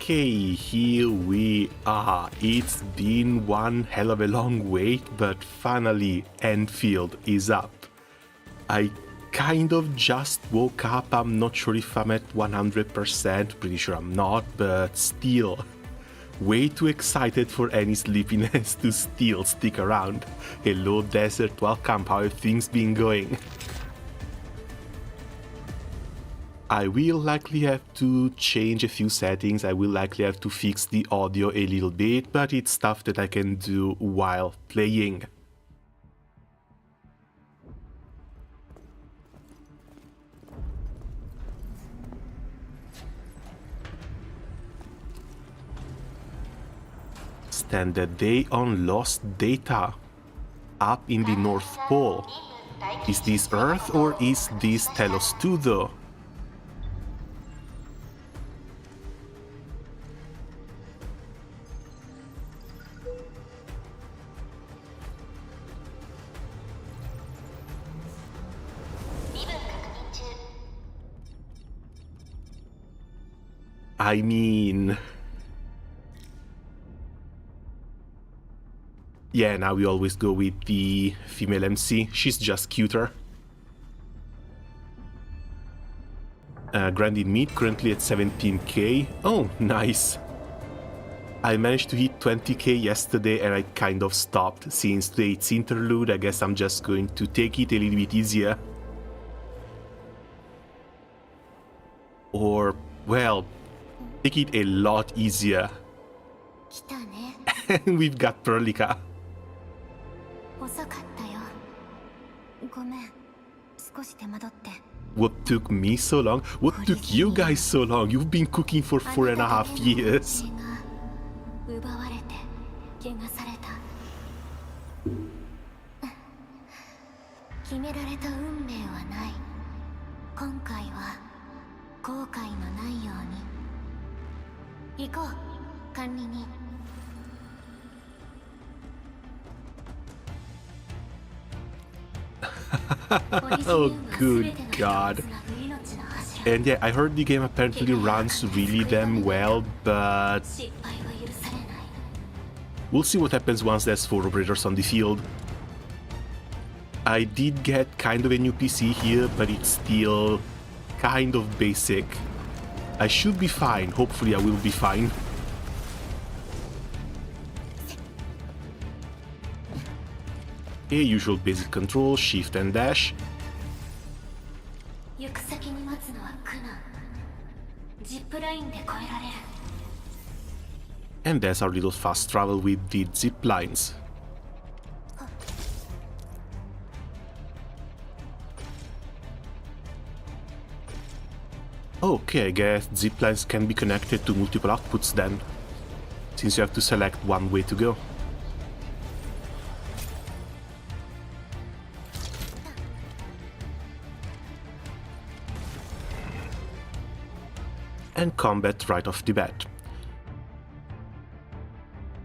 Okay, here we are. It's been one hell of a long wait, but finally Endfield is up. I kind of just woke up. I'm not sure if I'm at 100%, pretty sure I'm not, but still. Way too excited for any sleepiness to still stick around. Hello Desert, welcome, how have things been going? I will likely have to change a few settings, I will likely have to fix the audio a little bit, but it's stuff that I can do while playing. Standard day on lost data. Up in the North Pole. Is this Earth or is this Telos 2 though? I mean... yeah, now we always go with the female MC, she's just cuter. Grinding meat, currently at 17k. Oh, nice. I managed to hit 20k yesterday and I kind of stopped. Since today it's interlude, I guess I'm just going to take it a little bit easier. Or, well, take it a lot easier. And we've got Perlica. What took me so long? What took you guys so long? You've been cooking for 4.5 years. Oh, good God. And yeah, I heard the game apparently runs really damn well, but we'll see what happens once there's 4 operators on the field. I did get kind of a new PC here, but it's still kind of basic. I should be fine, hopefully I will be fine. Okay, usual basic control, shift and dash. And there's our little fast travel with the zip lines. Okay, I guess zip lines can be connected to multiple outputs then, since you have to select one way to go. And combat right off the bat.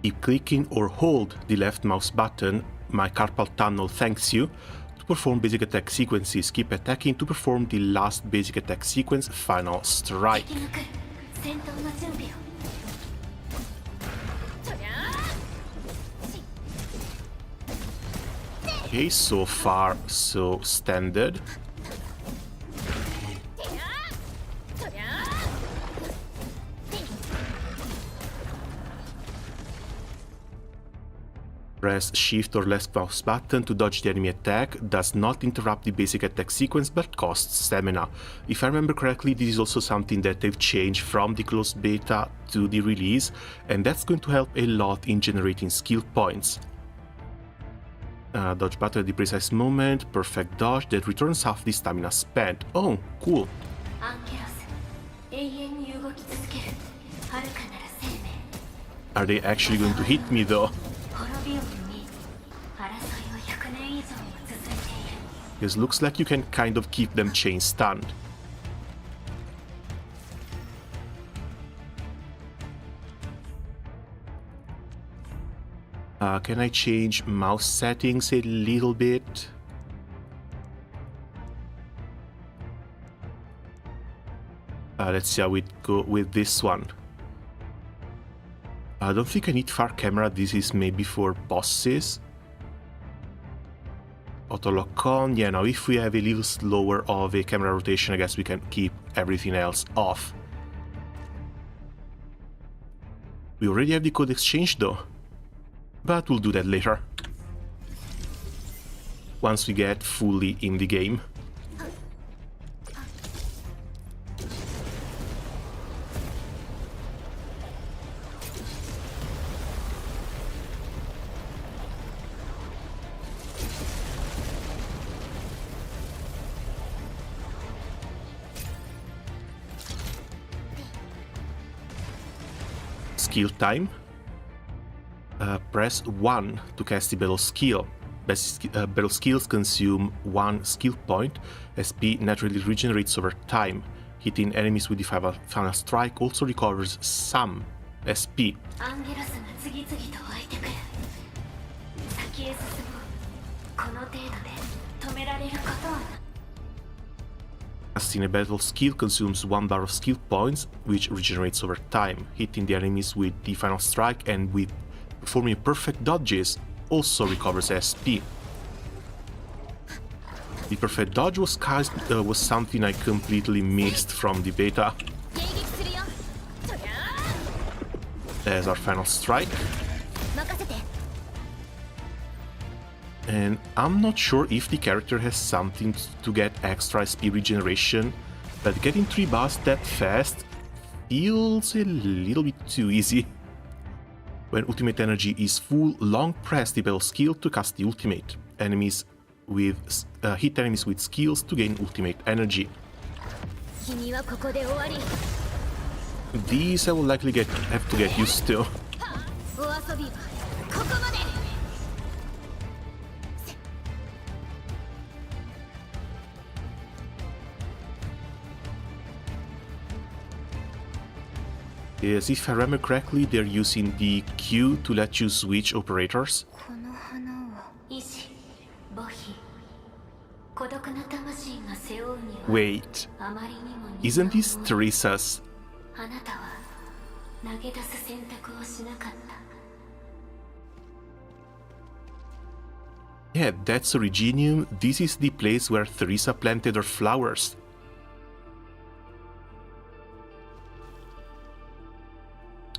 Keep clicking or hold the left mouse button, my carpal tunnel thanks you, to perform basic attack sequences. Keep attacking to perform the last basic attack sequence, Final Strike. Okay, so far so standard. Press shift or left mouse button to dodge the enemy attack, does not interrupt the basic attack sequence but costs stamina. If I remember correctly, this is also something that they've changed from the closed beta to the release, and that's going to help a lot in generating skill points. Dodge button at the precise moment, perfect dodge that returns half the stamina spent. Oh, cool. Are they actually going to hit me though? Because looks like you can kind of keep them chain stunned. Can I change mouse settings a little bit? Let's see how it go with this one. I don't think I need far camera. This is maybe for bosses. Auto lock on. Yeah, now if we have a little slower of a camera rotation, I guess we can keep everything else off. We already have the code exchange though, but we'll do that later, once we get fully in the game. Skill time. Press 1 to cast the battle skill. Battle skills consume 1 skill point. SP naturally regenerates over time. Hitting enemies with the final strike also recovers some SP. Casting a battle skill consumes 1 bar of skill points, which regenerates over time. Hitting the enemies with the final strike and with performing perfect dodges also recovers SP. The perfect dodge was something I completely missed from the beta. As our final strike. And I'm not sure if the character has something to get extra SP regeneration, but getting 3 bars that fast feels a little bit too easy. When ultimate energy is full, long press the battle skill to cast the ultimate. Hit enemies with skills to gain ultimate energy. These I will likely have to get used to. Yes, if I remember correctly, they're using the Q to let you switch operators. Wait, isn't this Teresa's? Yeah, that's Originium. This is the place where Teresa planted her flowers.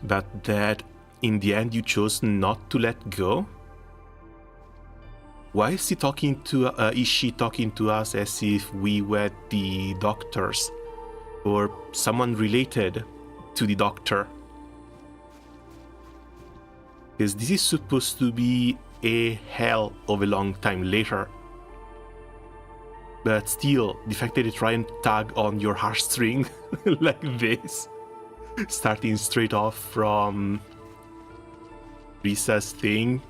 But that, in the end, you chose not to let go? Why is she talking to us as if we were the doctors? Or someone related to the doctor? Because this is supposed to be a hell of a long time later. But still, the fact that they try and tug on your heartstring like this, starting straight off from Risa's thing.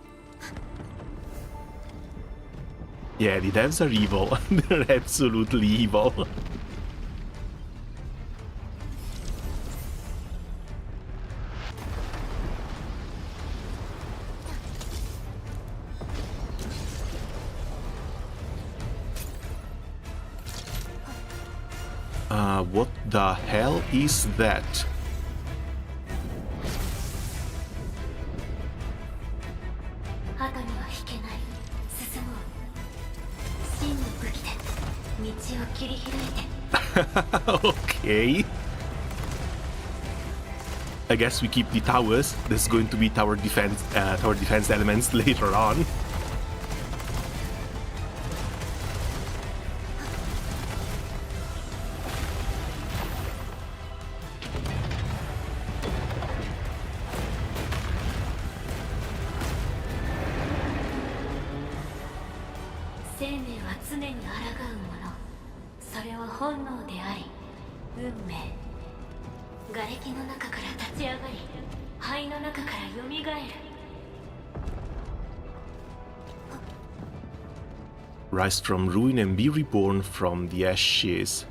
Yeah, the devs are evil. They're absolutely evil. What the hell is that? Okay. I guess we keep the towers. There's going to be tower defense elements later on. Rise from ruin and be reborn from the ashes.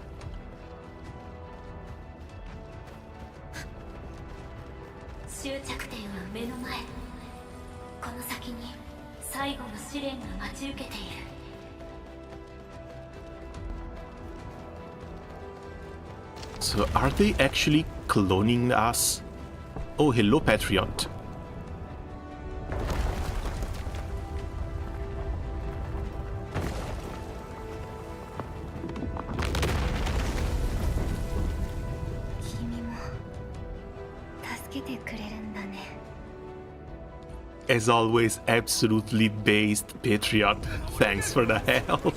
So are they actually cloning us? Oh, hello, Patriot. As always, absolutely based Patriot. Thanks for the help.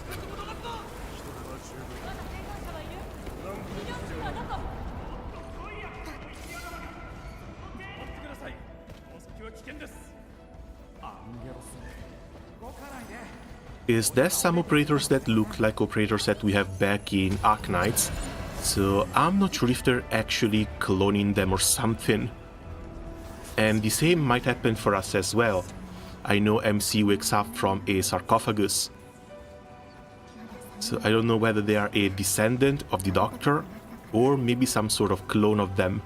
Is there some operators that look like operators that we have back in Arknights? So I'm not sure if they're actually cloning them or something. And the same might happen for us as well. I know MC wakes up from a sarcophagus. So I don't know whether they are a descendant of the Doctor or maybe some sort of clone of them.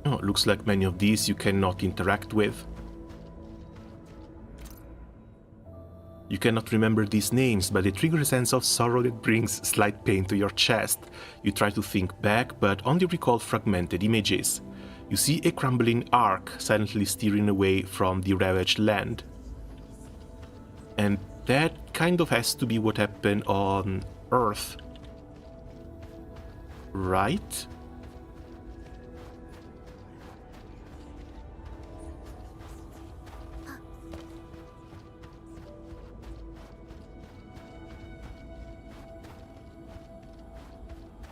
Oh, looks like many of these you cannot interact with. You cannot remember these names, but they trigger a sense of sorrow that brings slight pain to your chest. You try to think back, but only recall fragmented images. You see a crumbling ark silently steering away from the ravaged land. And that kind of has to be what happened on Earth. Right?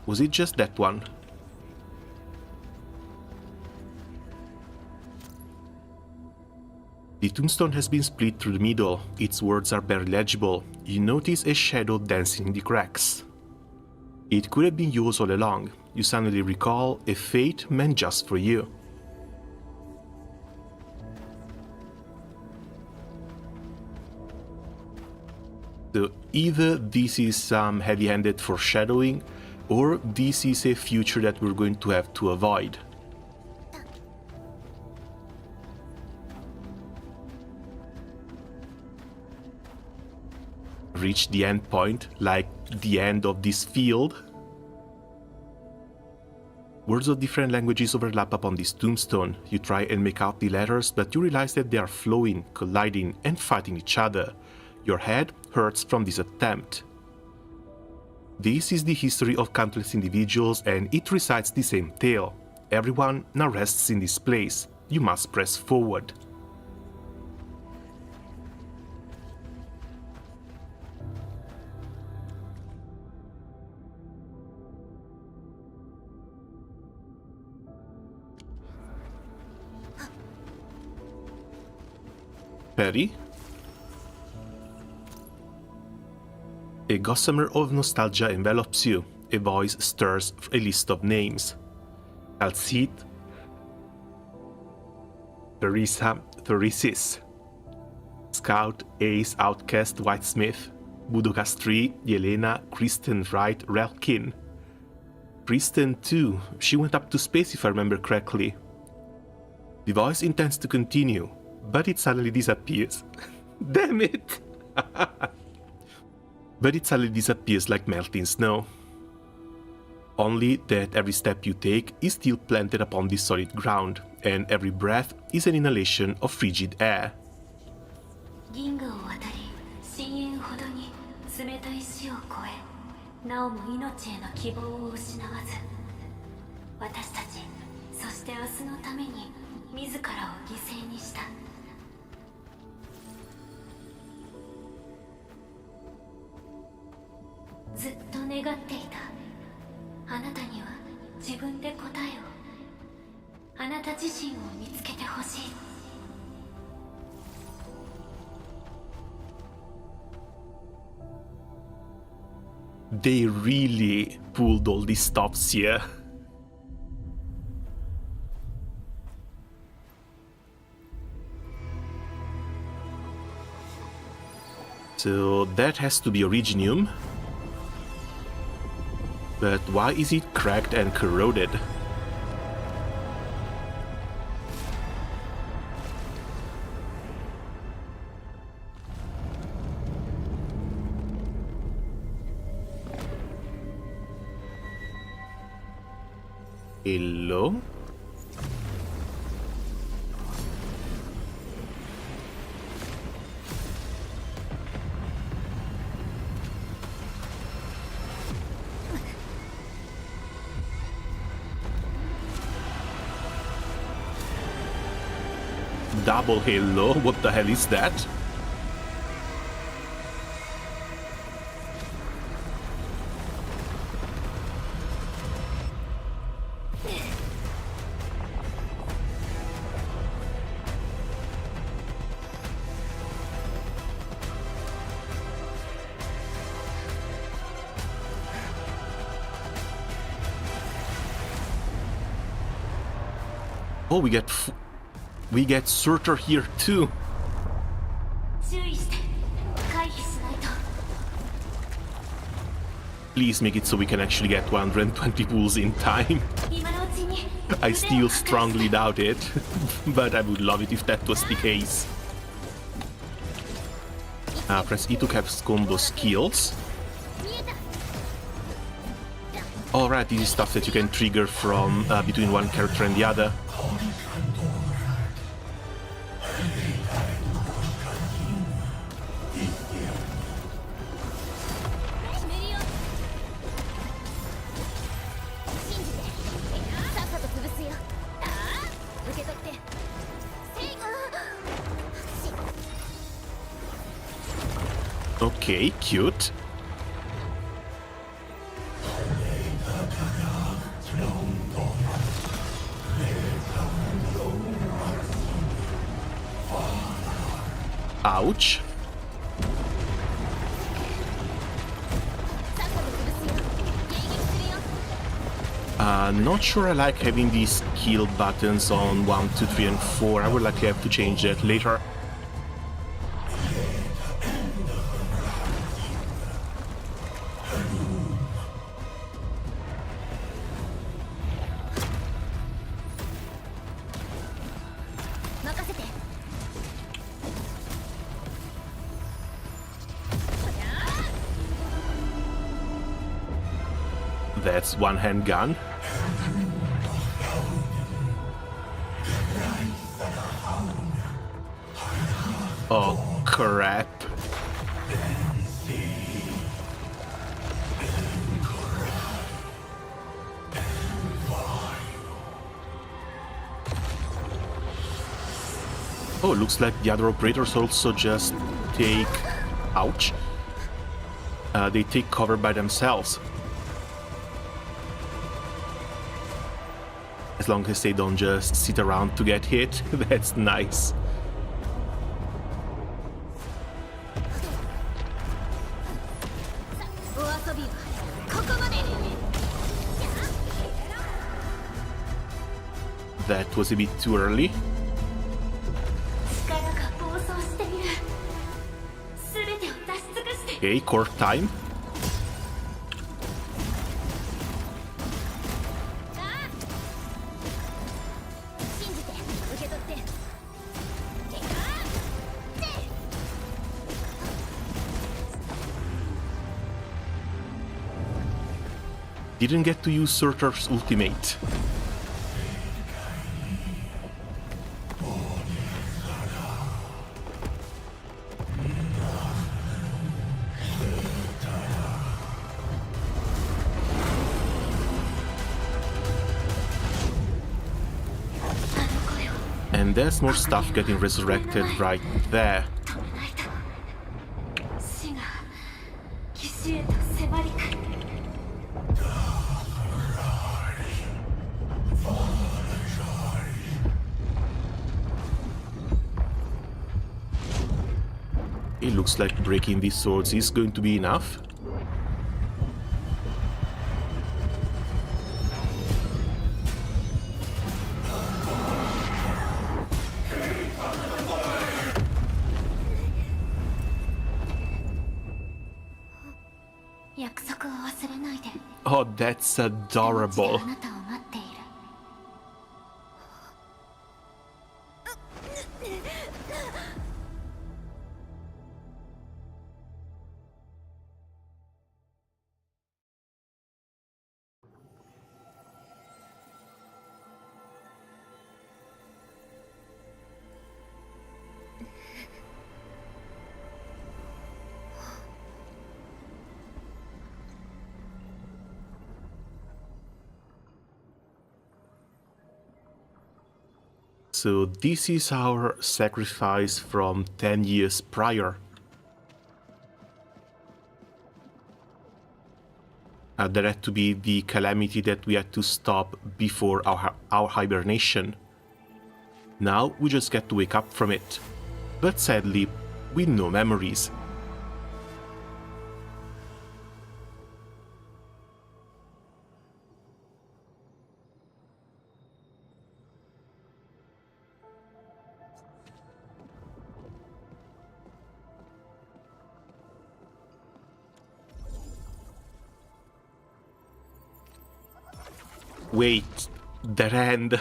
Was it just that one? The tombstone has been split through the middle. Its words are barely legible. You notice a shadow dancing in the cracks. It could have been yours all along. You suddenly recall a fate meant just for you. So either this is some heavy-handed foreshadowing, or this is a future that we're going to have to avoid. Reach the end point, like the end of this field. Words of different languages overlap upon this tombstone. You try and make out the letters, but you realize that they are flowing, colliding, and fighting each other. Your head hurts from this attempt. This is the history of countless individuals, and it recites the same tale. Everyone now rests in this place. You must press forward. Perry? A gossamer of nostalgia envelops you. A voice stirs a list of names. Alcide, Teresa, Theresis, Scout, Ace, Outcast, Whitesmith, Budokastri, Yelena, Kristen Wright, Relkin. Kristen too. She went up to space if I remember correctly. The voice intends to continue, but it suddenly disappears. Damn it! But it suddenly disappears like melting snow. Only that every step you take is still planted upon this solid ground, and every breath is an inhalation of frigid air. They really pulled all these stops here. So that has to be Originium. But why is it cracked and corroded? Hello? Double hello? What the hell is that? Oh, we get Surtur here too. Please make it so we can actually get 120 pulls in time. I still strongly doubt it, but I would love it if that was the case. Press E to cast combo skills. Alright, this is stuff that you can trigger from between one character and the other. Okay, cute. Ouch. Not sure I like having these kill buttons on 1, 2, 3, and 4. I would likely have to change that later. That's one handgun. Oh, crap. Oh, looks like the other operators also just take... Ouch. They take cover by themselves. As long as they don't just sit around to get hit, that's nice. That was a bit too early. Okay, court time. Didn't get to use Surtur's ultimate. And there's more stuff getting resurrected right there. It looks like breaking these swords is going to be enough. Oh, that's adorable. So this is our sacrifice from 10 years prior. That had to be the calamity that we had to stop before our hibernation. Now we just get to wake up from it, but sadly, with no memories. Wait, that end.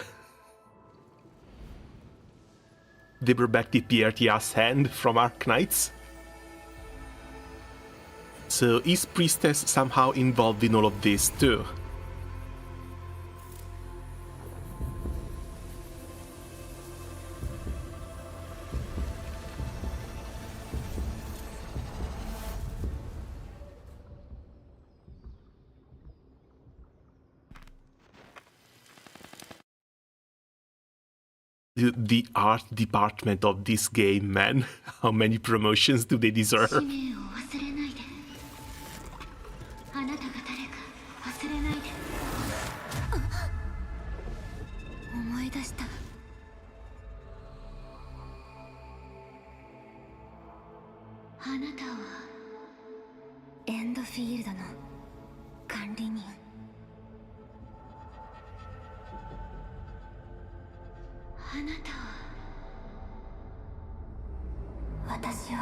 They brought back the PRTS hand from Arknights. So is Priestess somehow involved in all of this too? The art department of this game, man. How many promotions do they deserve? あなたはエンドフィールドの管理人。あなたは私は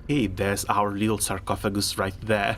Hey, there's our little sarcophagus right there.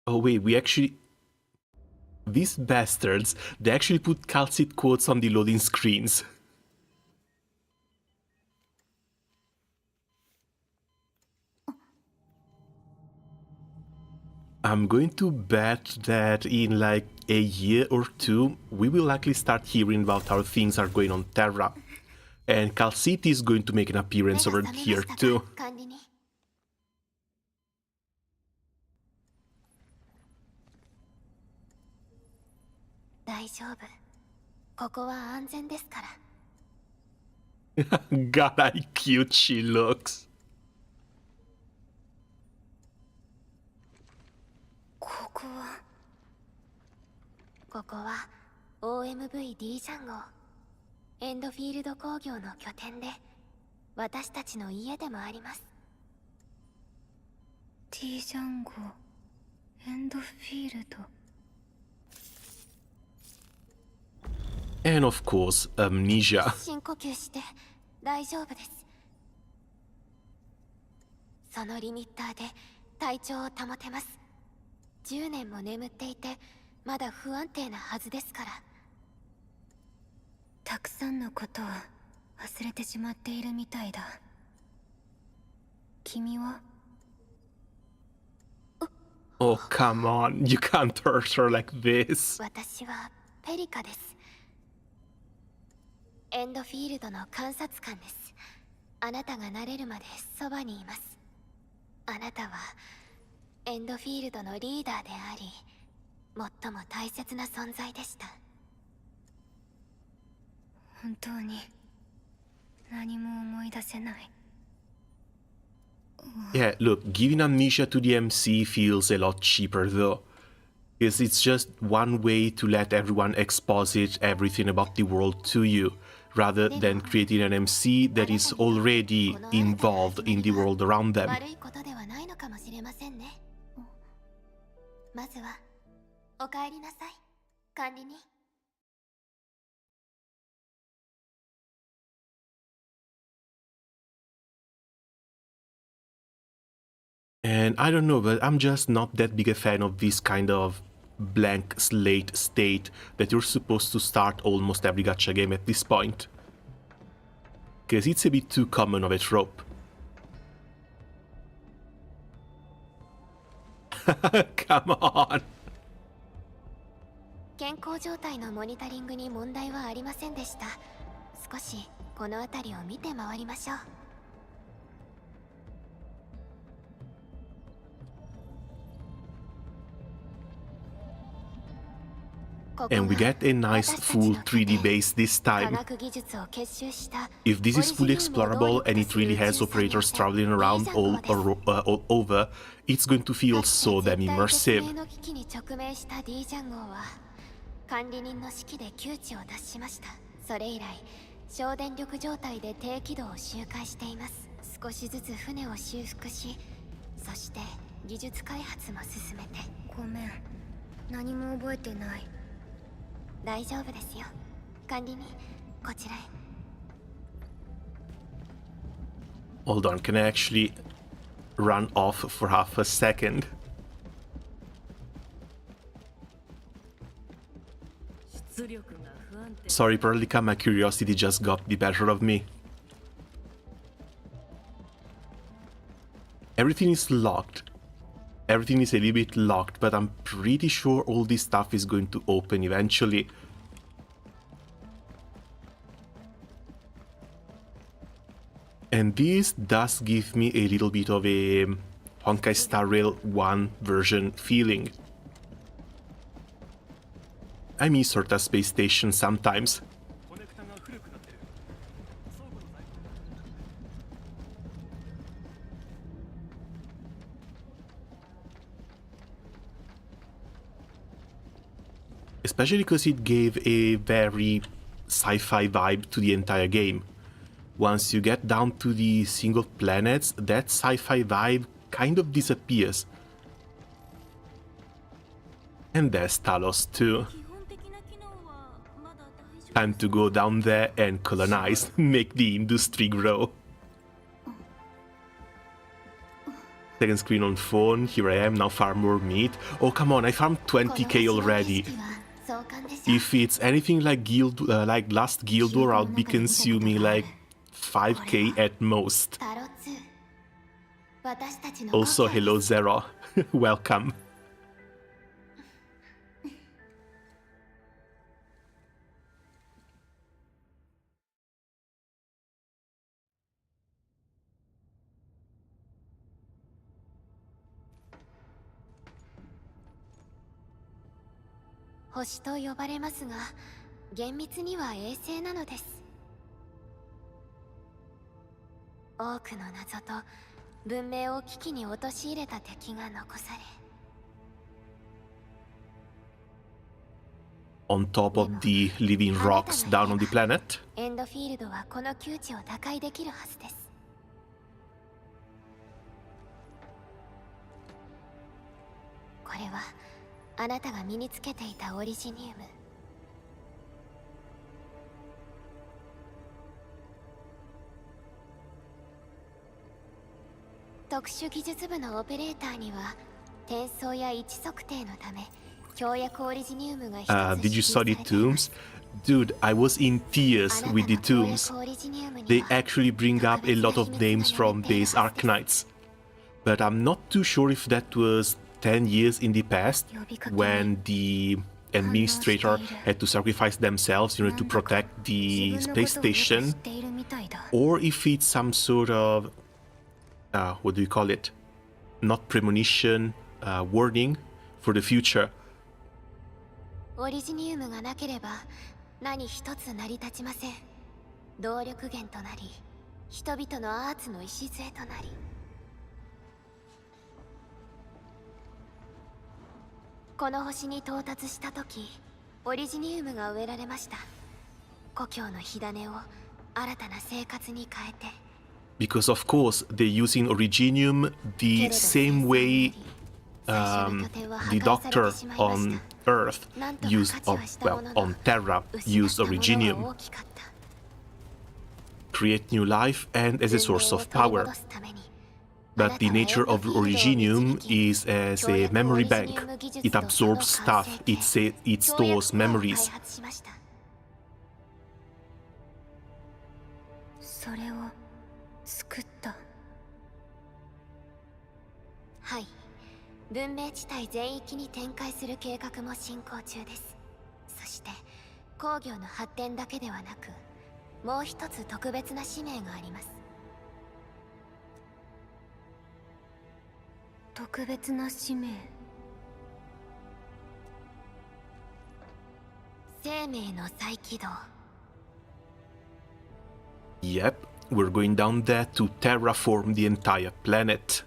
Oh wait, we actually... These bastards, they actually put calcite quotes on the loading screens. I'm going to bet that in like a year or two, we will likely start hearing about how things are going on Terra. And calcite is going to make an appearance over here too. 大丈夫。ここは安全ですから。God, how cute she looks. ここは OMV-D ジャン号。エンドフィールド工業の拠点で、私たちの家でもあります。D ジャン号、エンドフィールド。 And of course, amnesia. 深呼吸して大丈夫です。そのリミッターで体調を保てます。10年も眠っていてまだ不安定なはずですから。たくさんのことを忘れてしまっているみたいだ。君は Oh, come on. You can't hurt her like this. 私はペリカです。 エンドフィールドの観察官です。あなたが慣れるまでそばにいます。あなたはエンドフィールドのリーダーであり、最も大切な存在でした。本当に何も思い出せない。Yeah, look, giving amnesia to the MC feels a lot cheaper though. Because it's just one way to let everyone exposit everything about the world to you, rather than creating an MC that is already involved in the world around them. 悪いことではないのかもしれませんね。まずはお帰りなさい、管理人。And I don't know, but I'm just not that big a fan of this kind of blank slate state that you're supposed to start almost every gacha game at this point. Because it's a bit too common of a trope. Come on! 健康状態のモニタリングに問題はありませんでした。少しこの辺りを見て回りましょう。And we get a nice full 3D base this time. If this is fully explorable and it really has operators traveling around all over, it's going to feel so damn immersive. 管理人の指揮で窮地を脱しました。それ以来、省電力状態で低軌道を周回しています。少しずつ船を修復し、そして技術開発も進めて。ごめん、何も覚えてない。大丈夫ですよ。管理人、こちらへ。Hold on, can I actually run off for half a second? Sorry, Perlica, my curiosity just got the better of me. Everything is locked. Everything is a little bit locked, but I'm pretty sure all this stuff is going to open eventually. And this does give me a little bit of a Honkai Star Rail 1 version feeling. I miss Sorta Space Station sometimes. Especially because it gave a very sci-fi vibe to the entire game. Once you get down to the single planets, that sci-fi vibe kind of disappears. And there's Talos too. Time to go down there and colonize, make the industry grow. Second screen on phone, here I am, now farm more meat. Oh come on, I farmed 20k already. If it's anything like like last Guild War, I'll be consuming like 5k at most. Also, hello Zero, welcome. "星と呼ばれますが、厳密には衛星なのです。多くの謎と文明を危機に陥れた敵が残され、 On top of the living rocks down on the planet. エンドフィールドはこの窮地を打開できるはずです。これはあなたが身につけていたオリジニウム。特殊技術部のオペレーターには転送や位置測定のため協約オリジニウムが一つ Did you study tombs? Dude, I was in tears with the tombs. They actually bring up a lot of names from these Arknights. But I'm not too sure if that was 10 years in the past, when the administrator had to sacrifice themselves in order to protect the space station, or if it's some sort of, what do you call it? Not premonition, warning for the future. オリジニウムがなければ何一つ成り立ちません。動力源となり、人々のアーツの礎となり。この星に到達した時、オリジニウムが植えられました。故郷の火種を新たな生活に変えて。Because of course they're using Originium the same way the Doctor on Earth used, on Terra used Originium. Create new life and as a source of power. But the nature of Originium is as a memory bank. It absorbs stuff, it stores memories. それを救った。はい、文明地帯全域に展開する計画も進行中です。そして工業の発展だけではなく、もう一つ特別な使命があります。特別な使命。生命の再起動。Yep, we're going down there to terraform the entire planet.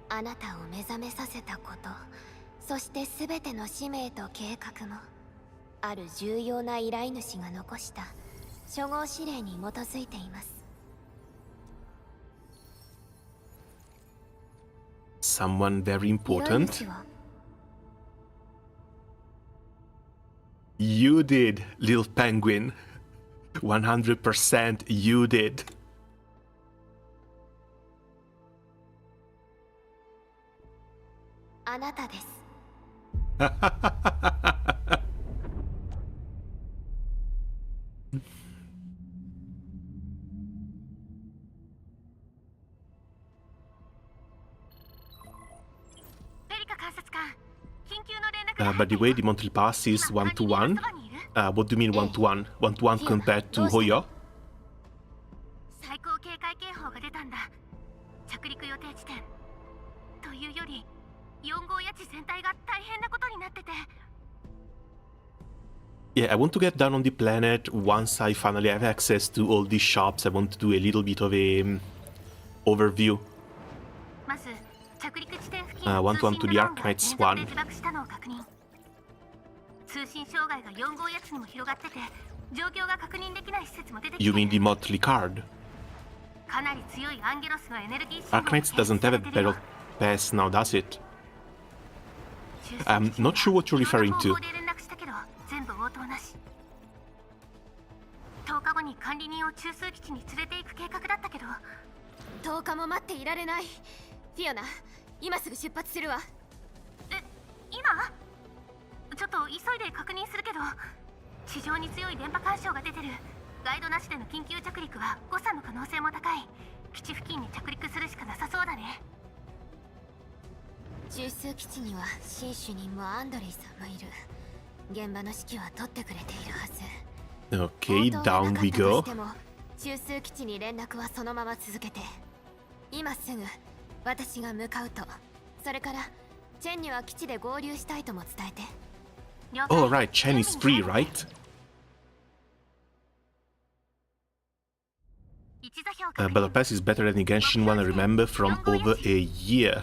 あなたを目覚めさせたこと、そして全ての使命と計画も、ある重要な依頼主が残した初号指令に基づいています。Someone very important. You did, little penguin. 100% you did. あなたです。By the way, the monthly pass is 1-to-1. What do you mean 1-to-1? 1-to-1 compared to Hoyo? 最高警戒警報が出たんだ。着陸予定地点。というより、4号谷地全体が大変なことになってて。Yeah, I want to get down on the planet once I finally have access to all these shops. I want to do a little bit of a overview. まず着陸地点付近 1-to-1 to the Arknights 1. 通信障害が4号谷地にも広がってて、状況が確認できない施設も出てきて。You mean the monthly card? かなり強いアンゲロスのエネルギー Arknights doesn't have a battle pass now, does it? I'm not sure what you're referring to. 10日後に管理人を中枢基地に連れて行く計画だったけど、10日も待っていられない。フィオナ、今すぐ出発するわ。今？ちょっと急いで確認するけど、地上に強い電波干渉が出てる。ガイドなしでの緊急着陸は誤差の可能性も高い。基地付近に着陸するしかなさそうだね。中枢基地には新主任もアンドレイさんもいる。現場の指揮は取ってくれているはず。Okay, down we go. 中枢基地に連絡はそのまま続けて。今すぐ私が向かうと。それからチェンには基地で合流したいとも伝えて。Oh right, Chen is free, right? Battle Pass is better than the Genshin one I remember from over a year.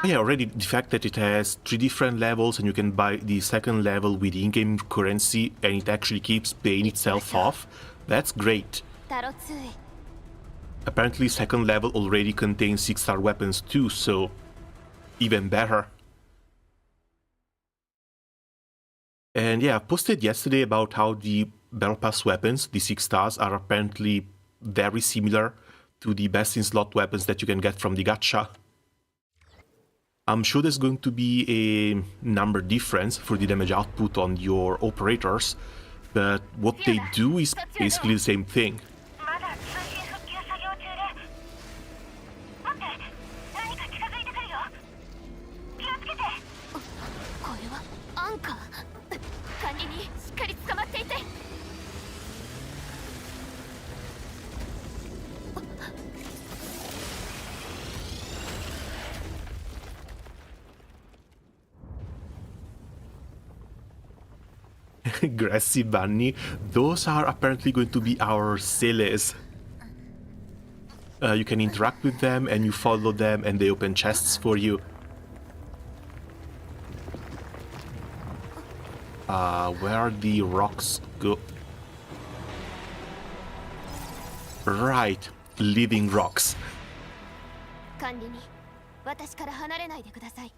Yeah, already the fact that it has 3 different levels and you can buy the second level with in-game currency and it actually keeps paying itself off, that's great. Apparently second level already contains 6-star weapons too, so even better. And yeah, I posted yesterday about how the Battle Pass weapons, the 6 stars, are apparently very similar to the best in slot weapons that you can get from the gacha. I'm sure there's going to be a number difference for the damage output on your operators, but what they do is basically the same thing. Grassy Bunny, those are apparently going to be our Seles. You can interact with them and you follow them and they open chests for you. Where are the rocks go? Right, living rocks. 管理に私から離れないでください。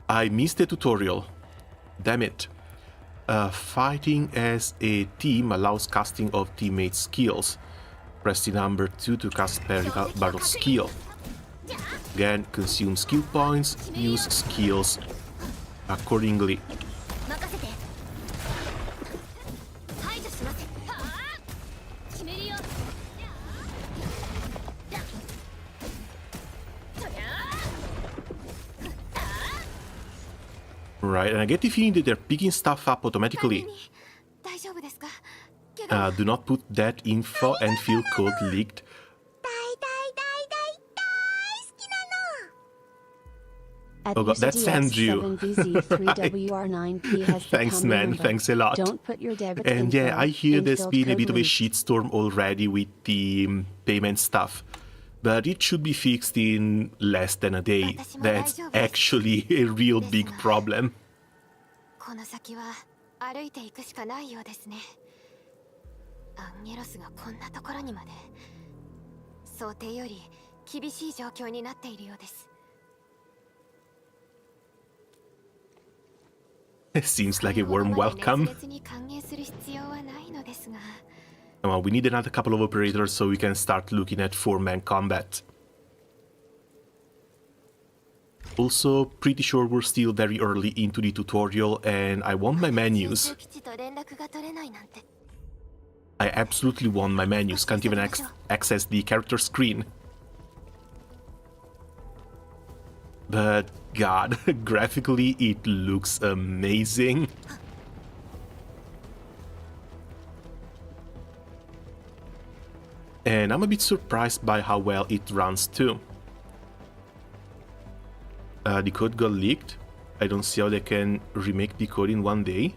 I missed the tutorial. Damn it. Fighting as a team allows casting of teammate skills. Press the number 2 to cast battle skill. Again, consume skill points, use skills accordingly. 任せて。排除します。決めるよ。Right, and I get the feeling that they're picking stuff up automatically. 大丈夫ですか？けど Do not put that info and field code leaked. Oh god, that's Andrew. Thanks, man. Thanks a lot. And yeah, I hear there's been a bit of a shitstorm already with the payment stuff. But it should be fixed in less than a day. That's actually a real big problem. この先は歩いていくしかないようですね。アンゲロスがこんなところにまで想定より厳しい状況になっているようです。 Seems like a warm welcome. We need another couple of operators so we can start looking at 4-man combat. Also, pretty sure we're still very early into the tutorial and I want my menus. I absolutely want my menus, can't even access the character screen. But god, graphically it looks amazing. And I'm a bit surprised by how well it runs too. The code got leaked. I don't see how they can remake the code in one day.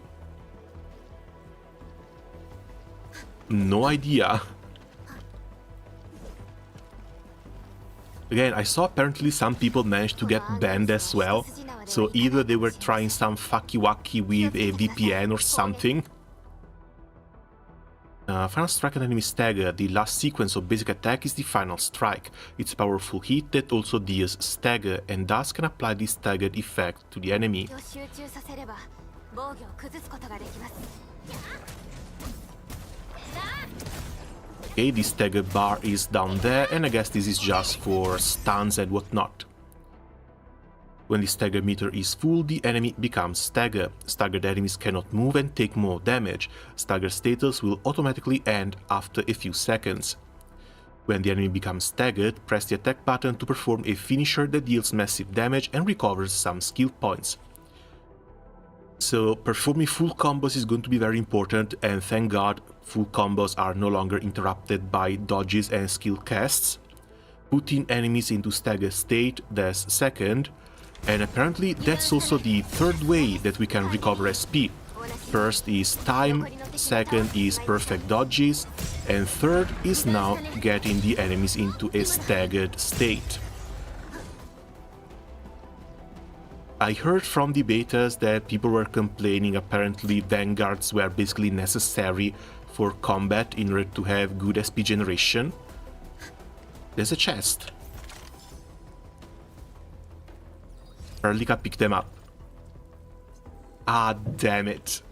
No idea. Again, I saw apparently some people managed to get banned as well, so either they were trying some fucky-wacky with a VPN or something. Final strike and enemy stagger. The last sequence of basic attack is the final strike. It's a powerful hit that also deals stagger and thus can apply the staggered effect to the enemy. Okay, the stagger bar is down there, and I guess this is just for stuns and whatnot. When the stagger meter is full, the enemy becomes stagger. Staggered enemies cannot move and take more damage. Stagger status will automatically end after a few seconds. When the enemy becomes staggered, press the attack button to perform a finisher that deals massive damage and recovers some skill points. So performing full combos is going to be very important, and thank god full combos are no longer interrupted by dodges and skill casts. Putting enemies into stagger state, that's second, and apparently that's also the third way that we can recover SP. First is time, second is perfect dodges, and third is now getting the enemies into a staggered state. I heard from the betas that people were complaining apparently vanguards were basically necessary for combat in order to have good SP generation. There's a chest. Erlika picked them up. Ah, damn it.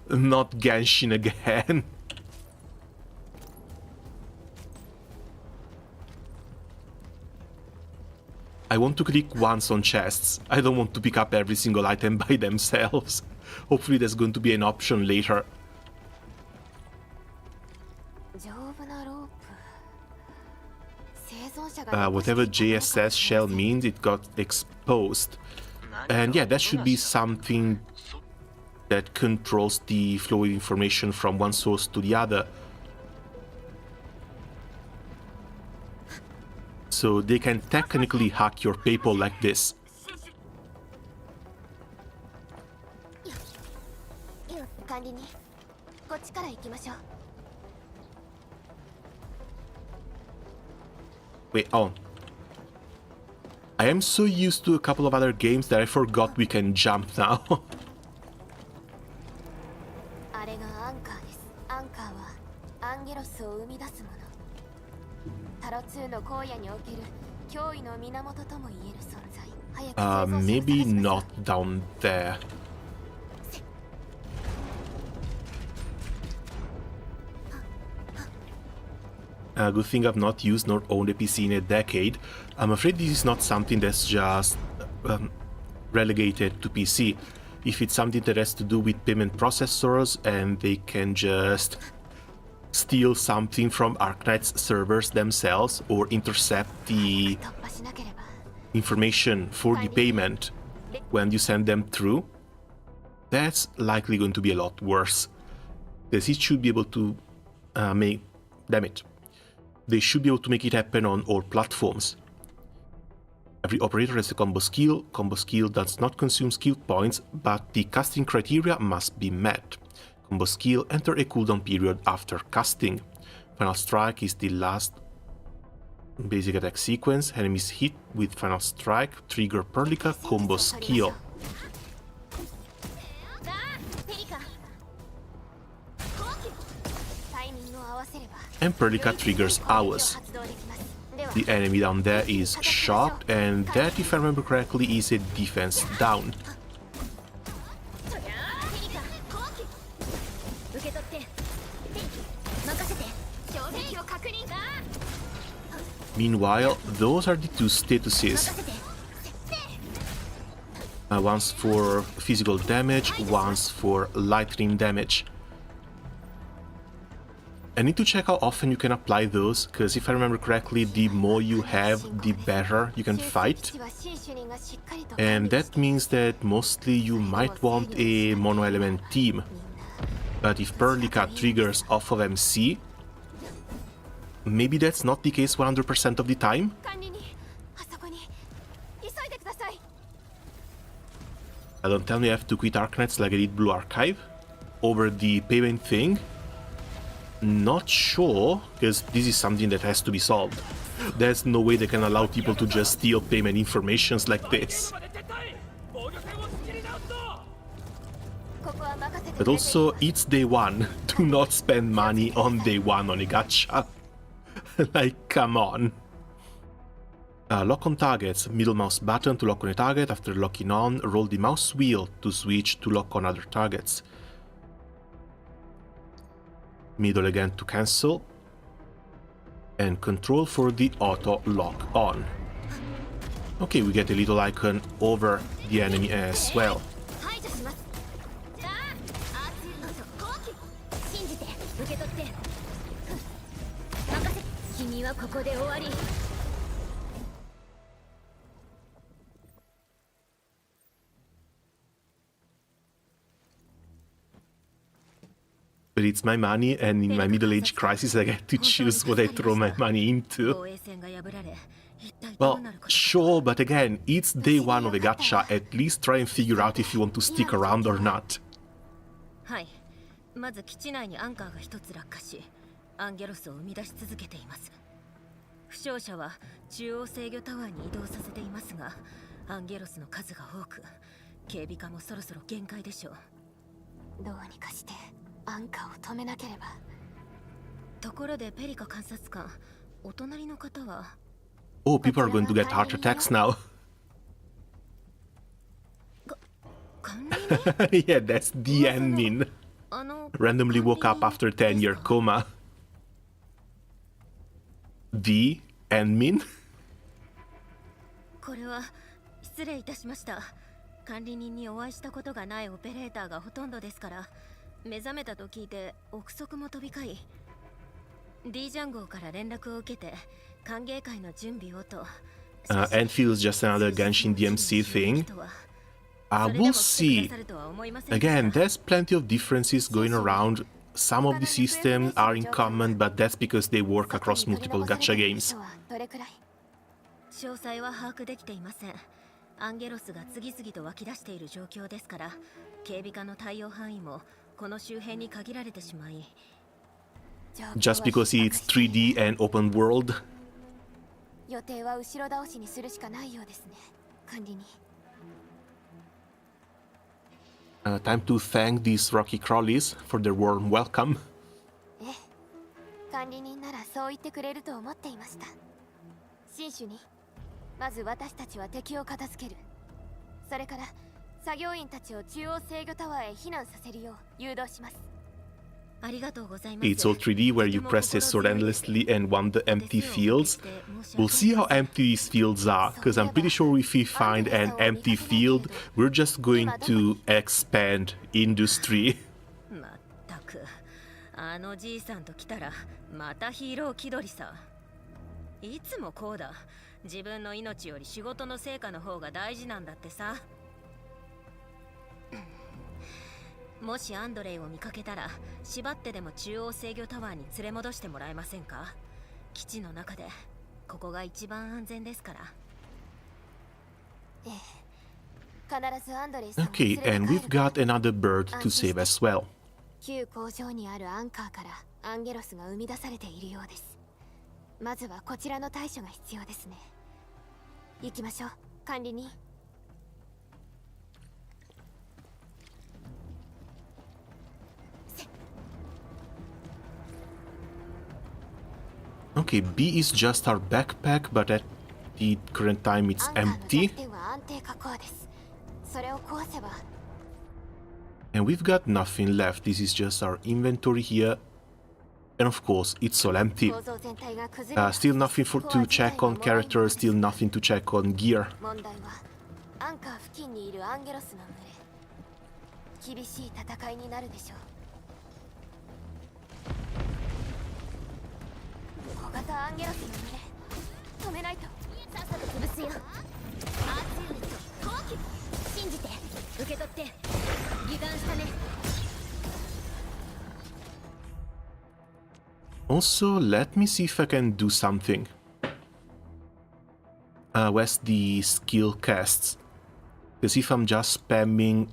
Not Genshin again. I want to click once on chests. I don't want to pick up every single item by themselves. Hopefully there's going to be an option later. Whatever JSS shell means, it got exposed. And yeah, that should be something that controls the flow of information from one source to the other. So they can technically hack your PayPal like this. Wait, oh. I am so used to a couple of other games that I forgot we can jump now. あれがアンカーです。アンカーはアンゲロスを生み出すもの。タロ2の荒野における脅威の源とも言える存在。早く製造者を Maybe 探しましょう。 not down there. Good thing I've not used nor owned a PC in a decade. I'm afraid this is not something that's just relegated to PC. If it's something that has to do with payment processors and they can just steal something from Arknights servers themselves or intercept the 突破しなければ information for the payment when you send them through, that's likely going to be a lot worse. Because it should be able to make... Damn it. They should be able to make it happen on all platforms. Every operator has a combo skill. Combo skill does not consume skill points, but the casting criteria must be met. Combo skill enter a cooldown period after casting. Final strike is the last basic attack sequence. Enemies hit with final strike trigger Perlica combo skill. And Perlica triggers ours. The enemy down there is shocked, and that, if I remember correctly, is a defense down. Meanwhile, those are the two statuses. Once for physical damage, once for lightning damage. I need to check how often you can apply those, because if I remember correctly, the more you have, the better you can fight. And that means that mostly you might want a mono-element team. But if Perlica triggers off of MC, maybe that's not the case 100% of the time? Don't tell me I have to quit Arknights like I did Blue Archive over the payment thing. Not sure, because this is something that has to be solved. There's no way they can allow people to just steal payment informations like this. But also, it's day one. Do not spend money on day one on a gacha. Like, come on. Lock on targets. Middle mouse button to lock on a target. After locking on, roll the mouse wheel to switch to lock on other targets. Middle again to cancel. And control for the auto lock on. Okay, we get a little icon over the enemy as well. But it's my money, and in my middle-age crisis I get to choose what I throw my money into. Well, sure, but again, it's day one of a gacha. At least try and figure out if you want to stick around or not. まず基地内にアンカーが一つ落下し、アンゲロスを生み出し続けています。負傷者は中央制御タワーに移動させていますが、アンゲロスの数が多く、警備課もそろそろ限界でしょう。どうにかしてアンカーを止めなければ。ところでペリカ監察官、お隣の方は。Oh, people are going to get heart attacks now. Yeah, that's the admin. Randomly woke up after a 10-year coma. The admin? これは失礼いたしました。管理人にお会いしたことがないオペレーターがほとんどですから、目覚めたと聞いて憶測も飛び交い、D ジャン号から連絡を受けて歓迎会の準備をと。Endfield is just another Genshin DMC thing. We'll see. Again, there's plenty of differences going around. Some of the systems are in common, but that's because they work across multiple gacha games. 詳細は把握できていません。アンゲロスが次々と湧き出している状況ですから、警備課の対応範囲もこの周辺に限られてしまい。Just because it's 3D and open world. 予定は後ろ倒しにするしかないようですね、管理人。Time to thank these rocky crawlies for their warm welcome. ええ、管理人ならそう言ってくれると思っていました。新種にまず私たちは敵を片付ける。それから作業員たちを中央制御タワーへ避難させるよう誘導します。ありがとうございます。 It's all 3D where you press the sword endlessly and want the empty fields. We'll see how empty these fields are, because I'm pretty sure if we find an empty field, we're just going to expand industry. まったく、あのじいさんと来たらまたヒーロー気取りさ。いつもこうだ。自分の命より仕事の成果の方が大事なんだってさ。もしアンドレイを見かけたら縛ってでも中央制御タワーに連れ戻してもらえませんか？基地の中でここが一番安全ですから。ええ、必ずアンドレイさんを Okay, and we've got another bird to save as well. 旧工場にあるアンカーからアンゲロスが生み出されているようです。まずはこちらの対処が必要ですね。行きましょう、管理人。Okay, B is just our backpack, but at the current time it's empty. 安定加工です。それを壊せば。And we've got nothing left. This is just our inventory here. And of course, it's all empty. Still nothing to check on characters, still nothing to check on gear. 問題はアンカー付近にいるアンゲロスの群れ。厳しい戦いになるでしょう。小型アンゲロスの群れ、止めないと。さっさと潰すよ。アーツユニット攻撃。信じて受け取って。油断したね。Also, let me see if I can do something. Where's the skill casts? Because if I'm just spamming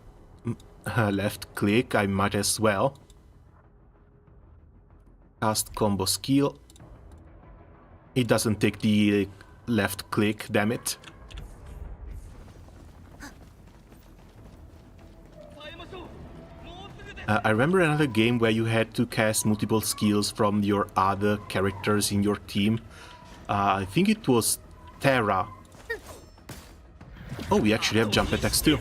left click, I might as well. Cast combo skill. It doesn't take the left click, damn it. I remember another game where you had to cast multiple skills from your other characters in your team. I think it was Terra. Oh, we actually have jump attacks too.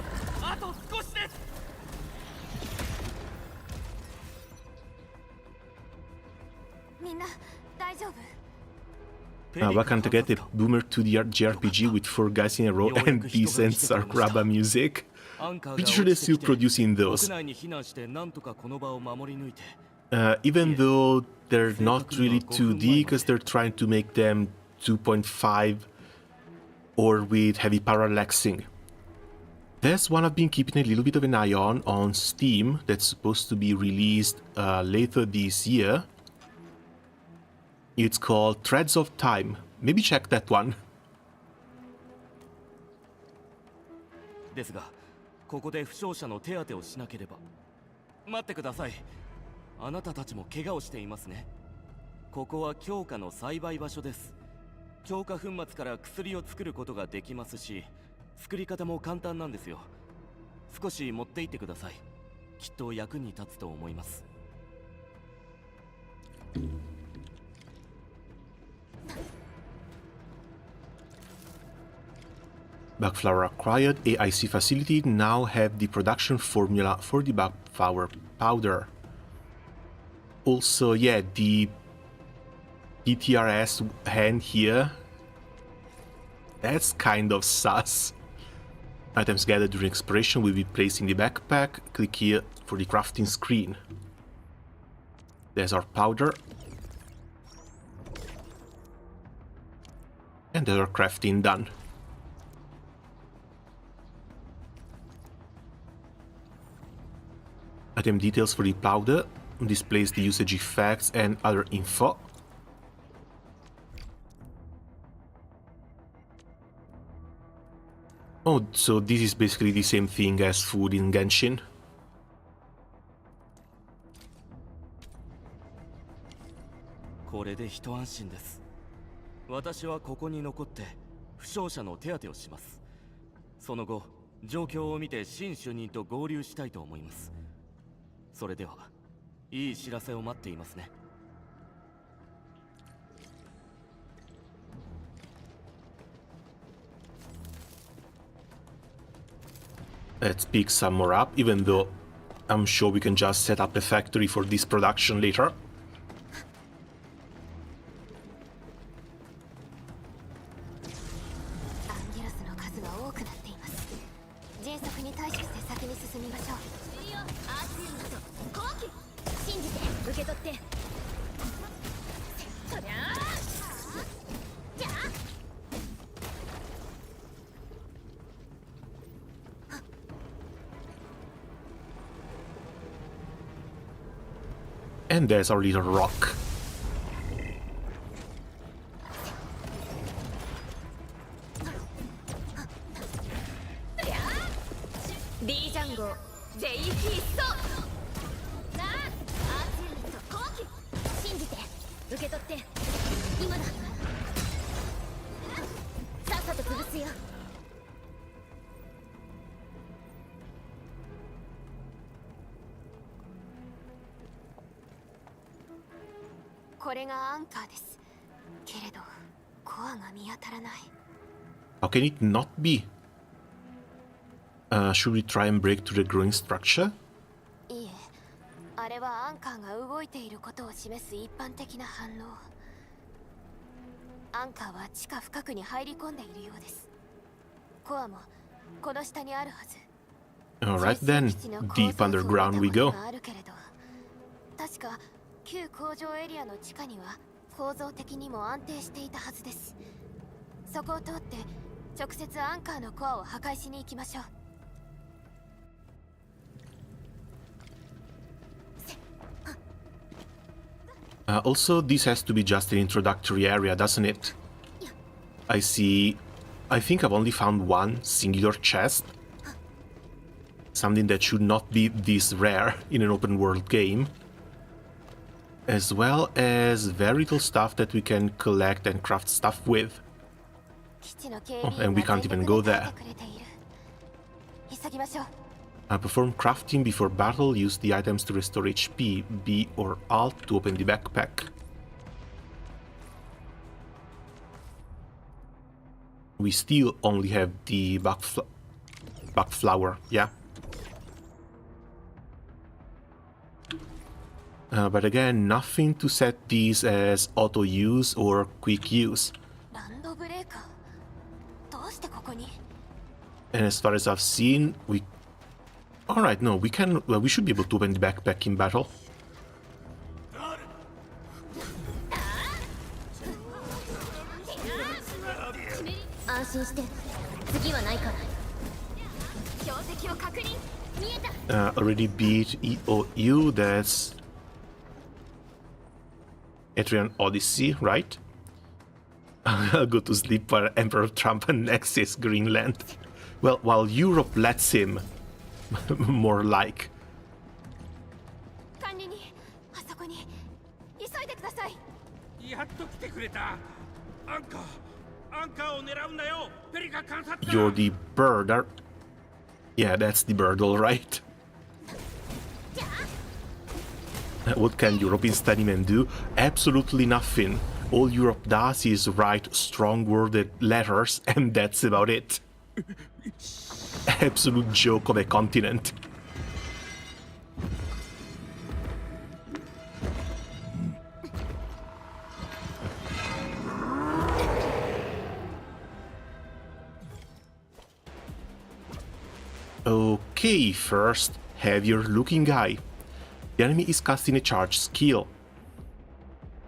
Welcome to get a boomer to the JRPG with 4 guys in a row and decent Sakuraba music. Pretty sure they're still producing those. Even though they're not really 2D because they're trying to make them 2.5 or with heavy parallaxing. There's one I've been keeping a little bit of an eye on Steam that's supposed to be released later this year. It's called Threads of Time. Maybe check that one. ですが、ここで負傷者の手当てをしなければ。待ってください。あなたたちも怪我をしていますね。ここは強化の栽培場所です。強化粉末から薬を作ることができますし、作り方も簡単なんですよ。少し持って行ってください。きっと役に立つと思います。Bugflower acquired. AIC facility now have the production formula for the bugflower powder. Also, yeah, the PTRS hand here, that's kind of sus. Items gathered during exploration will be placed in the backpack. Click here for the crafting screen. There's our powder. And there's our crafting done. Item details for the powder displays the usage effects and other info. Oh, so this is basically the same thing as food in Genshin. 私はここに残って負傷者の手当てをします。その後状況を見て新主任と合流したいと思います。それではいい知らせを待っていますね。Let's pick some more up, even though I'm sure we can just set up a factory for this production later. アンゲロスの数が多くなっています。迅速に対処して先に進みましょう。いいよ、アーツユニット後期信じて受け取って。そりゃあじゃあ And there's our little rock. リージャン号ゼイフィースト。なあ、アーツユニット後期信じて受け取って。今だ。さっさと潰すよ。これがアンカーです。けれどコアが見当たらない。 How can it not be? Should we try and break to the growing structure? いいえ、あれはアンカーが動いていることを示す一般的な反応。アンカーは地下深くに入り込んでいるようです。コアもこの下にあるはず。 Alright then, deep underground we go. あるけれど、確か旧工場エリアの地下には構造的にも安定していたはずです。そこを通って直接アンカーのコアを破壊しに行きましょう。 Also, this has to be just an introductory area, doesn't it? I see... I think I've only found one singular chest. Something that should not be this rare in an open world game. As well as very little stuff that we can collect and craft stuff with. Oh, and we can't even go there. Perform crafting before battle. Use the items to restore HP. B or Alt to open the backpack. We still only have the bug flower, yeah. But again, nothing to set these as auto use or quick use. And as far as I've seen, we... Alright, no, we can... Well, we should be able to open the backpack in battle. Already beat EOU, that's... Etrian Odyssey, right? I'll go to sleep while Emperor Trump annexes Greenland. Well, while Europe lets him. More like. You're the bird, yeah, that's the bird, alright. What can European studymen do? Absolutely nothing. All Europe does is write strong-worded letters, and that's about it. Absolute joke of a continent. Okay, first, heavier looking guy. The enemy is casting a charge skill.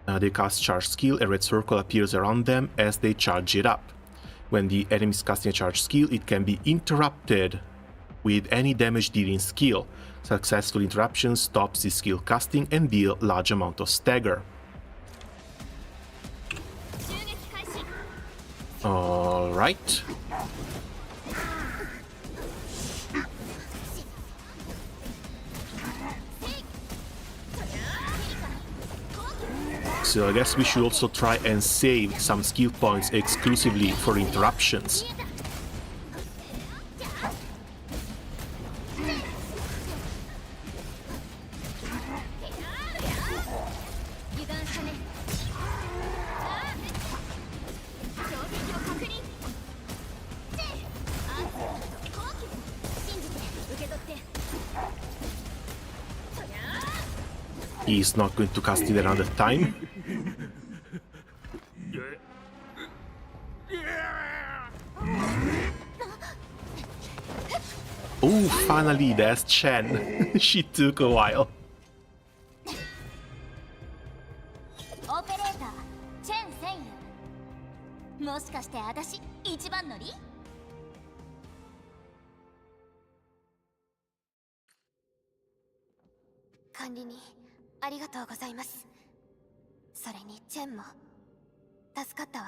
They cast charge skill, a red circle appears around them as they charge it up. When the enemy is casting a charge skill, it can be interrupted with any damage dealing skill. Successful interruption stops the skill casting and deal large amount of stagger. Alright. so I guess we should also try and save some skill points exclusively for interruptions. He's not going to cast it another time. Oh, finally, there's Chen. She took a while. オペレーターチェン専用。もしかして私一番乗り？管理人ありがとうございます。それにチェンも助かったわ。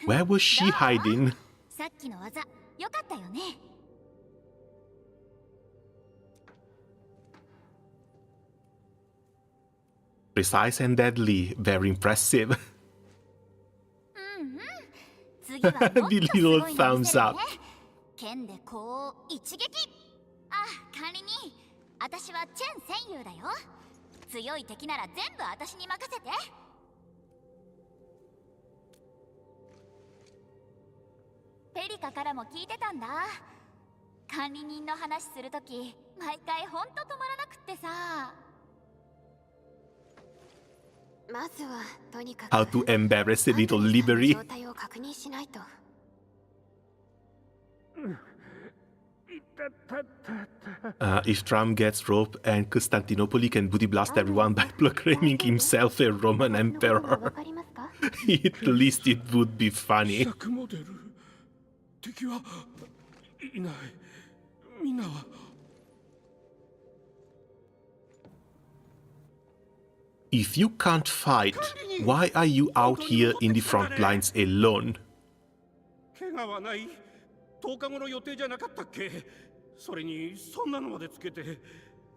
Where was she hiding? さっきの技良かったよね。Precise and deadly, very impressive. 次はもっとすごい The の little 見せるね thumbs up. 剣でこう一撃。あ、管理人、私はチェン専用だよ。強い敵なら全部私に任せて。ペリカからも聞いてたんだ。管理人の話するとき、毎回ほんと止まらなくってさ。まずはとにかく How to embarrass a little livery. 状態を確認しないと。If Trump gets rope and Constantinople can booty blast everyone by proclaiming himself a Roman emperor. At least it would be funny. If you can't fight, why are you out here in the front lines alone? 10日後の予定じゃなかったっけ？それにそんなのまでつけて、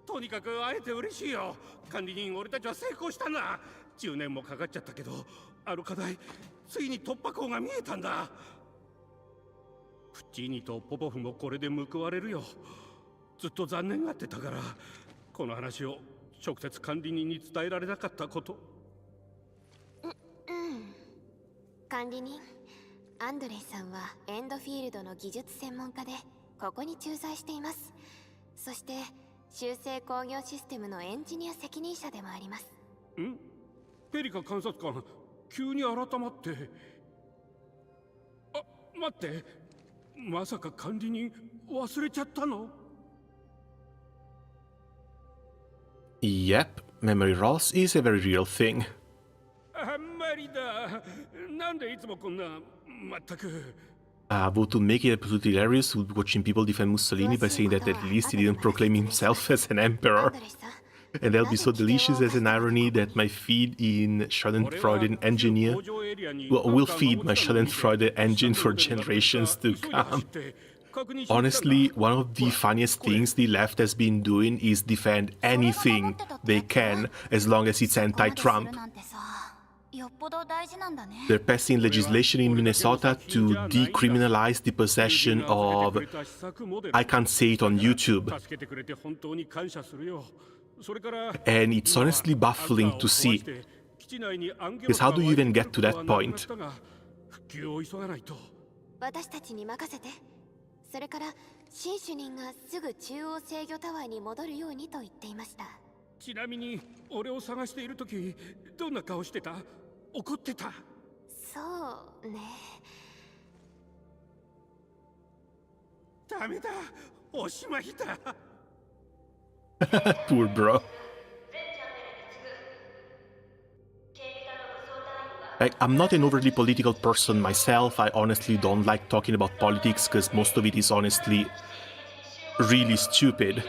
とにかく会えて嬉しいよ。管理人、俺たちは成功したんだ。10年もかかっちゃったけど、ある課題ついに突破口が見えたんだ。プッチーニとポポフもこれで報われるよ。ずっと残念がってたから、この話を直接管理人に伝えられなかったこと。管理人、アンドレイさんはエンドフィールドの技術専門家でここに駐在しています。そして修正工業システムのエンジニア責任者でもあります。ん？ペリカ監察官、急に改まって。あ、待って、まさか管理人忘れちゃったの？ Yep, memory loss is a very real thing. あんまりだ。なんでいつもこんな、まったく。But to make it absolutely hilarious, watching people defend Mussolini by saying that at least he didn't proclaim himself as an emperor. And that'll be so delicious as an irony that my feed in Schadenfreude engineer will feed my Schadenfreude engine for generations to come. Honestly, one of the funniest things the left has been doing is defend anything they can as long as it's anti-Trump. They're passing legislation in Minnesota to decriminalize the possession of... I can't say it on YouTube. And it's honestly baffling to see. Because how do you even get to that point? 私たちに任せて。それから新主任がすぐ中央制御タワーに戻るようにと言っていました。ちなみに俺を探しているときどんな顔してた？怒ってた？そうね。ダメだ、おしまいだ。Poor bro. I'm not an overly political person myself. I honestly don't like talking about politics because most of it is honestly really stupid.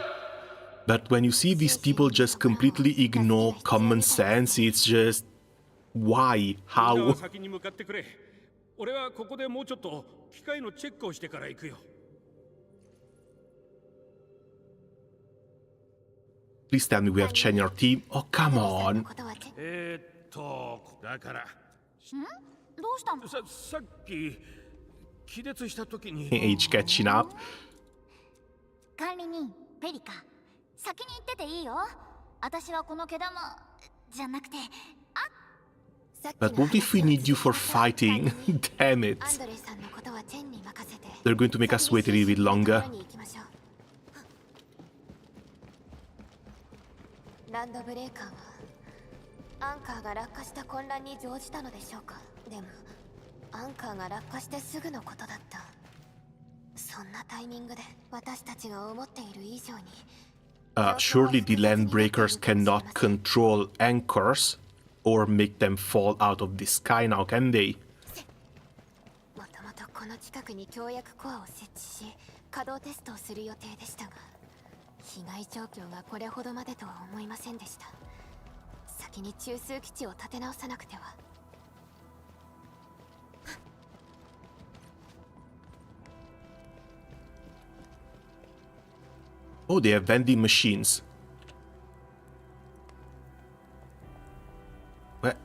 But when you see these people just completely ignore common sense, it's just... Why? How? 先に向かってくれ。俺はここでもうちょっと機械のチェックをしてから行くよ。Please tell me we have Chen in our team. Oh, come on. だからどうしたの？さっき気絶した時に Age catching up. 管理人ペリカ、先に行ってていいよ。私はこの毛玉じゃなくて、But what if we need you for fighting? Damn it. アンドレさんのことはチェンに任せて They're going to make us wait a little bit longer. ランドブレーカーはアンカーが落下した混乱に乗じたのでしょうか。でもアンカーが落下してすぐのことだった。そんなタイミングで私たちが思っている以上にSurely the land breakers cannot control anchors or make them fall out of the sky now, can they? もともとこの近くに協約コアを設置し稼働テストをする予定でしたが、被害状況がこれほどまでとは思いませんでした。先に中枢基地を立て直さなくては。Oh, they have vending machines. What?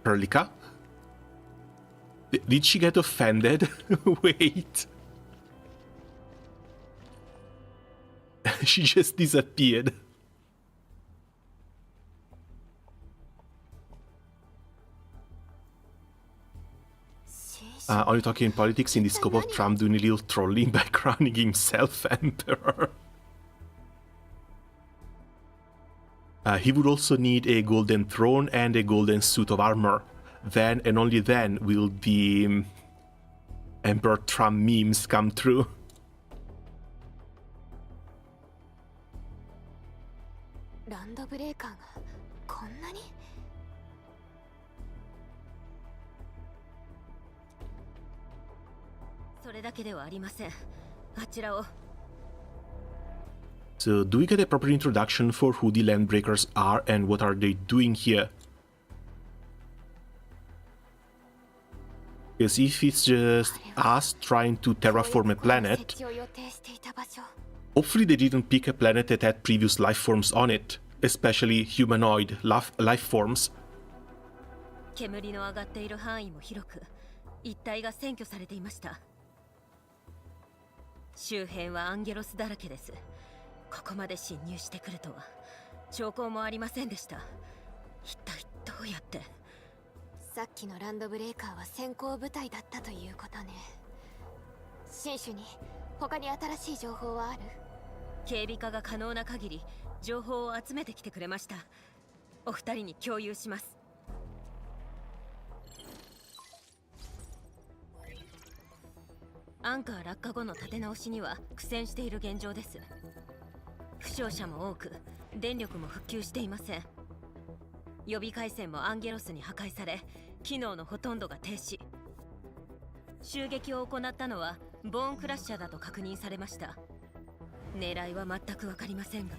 Perlica? Did she get offended? Wait. She just disappeared. Are you talking politics in the scope of Trump doing a little trolling by crowning himself emperor? He would also need a golden throne and a golden suit of armor. Then and only then will the Emperor Trump memes come true. ランドブレーカーがこんなに？それだけではありません。あちらを。So, do we get a proper introduction for who the Landbreakers are and what are they doing here? Because if it's just us trying to terraform a planet, hopefully they didn't pick a planet that had previous life forms on it, especially humanoid life forms. 煙の上がっている範囲も広く、一帯が占拠されていました。周辺はアンゲロスだらけです。ここまで侵入してくるとは兆候もありませんでした。一体どうやって？さっきのランドブレーカーは先行部隊だったということね。新種に他に新しい情報はある？警備課が可能な限り情報を集めてきてくれました。お二人に共有します。アンカー落下後の立て直しには苦戦している現状です。負傷者も多く、電力も復旧していません。予備回線もアンゲロスに破壊され、機能のほとんどが停止。襲撃を行ったのはボーンクラッシャーだと確認されました。狙いは全くわかりませんが。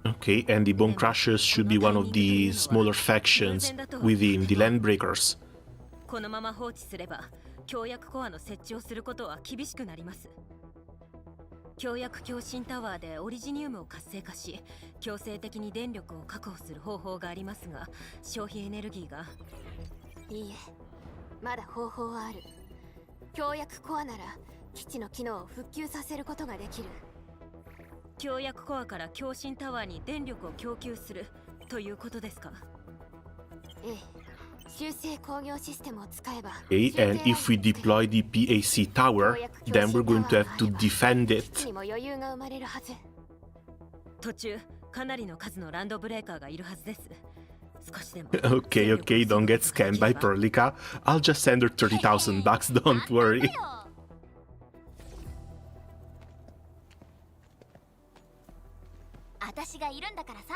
Okay, and the Bone Crushers should be one of the smaller factions within the Landbreakers. このまま放置すれば、協約コアの設置をすることは厳しくなります。協約共振タワーでオリジニウムを活性化し、強制的に電力を確保する方法がありますが、消費エネルギーが。いいえ、まだ方法はある。協約コアなら基地の機能を復旧させることができる。協約コアから共振タワーに電力を供給するということですか？ええ、修正工業システムを使えば。Okay, and if we deploy the PAC tower, then we're going to have to defend it. にも余裕が生まれるはず。途中、かなりの数のランドブレーカーがいるはずです。少しでも。Okay, okay, don't get scammed by Perlica. I'll just send her $30,000, don't worry. 私がいるんだからさ。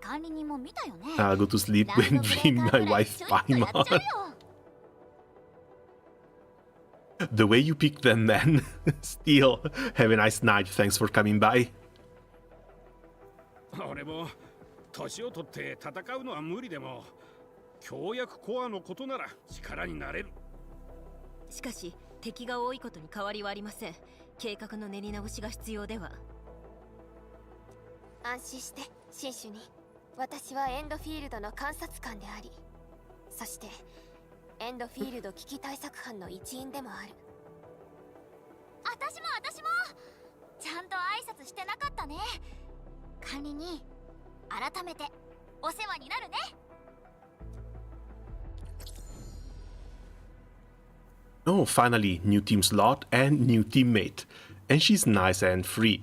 管理人も見たよね。I'll go to sleep when dream my wife Paimon. The way you picked them, man. Still, have a nice night. Thanks for coming by. 俺も年を取って戦うのは無理でも、協約コアのことなら力になれる。しかし、敵が多いことに変わりはありません。計画の練り直しが必要では。安心して、新種に。私はエンドフィールドの監察官であり、そしてエンドフィールド危機対策班の一員でもある。私もちゃんと挨拶してなかったね。管理人、改めてお世話になるね。Oh, finally, new team slot and new teammate. And she's nice and free.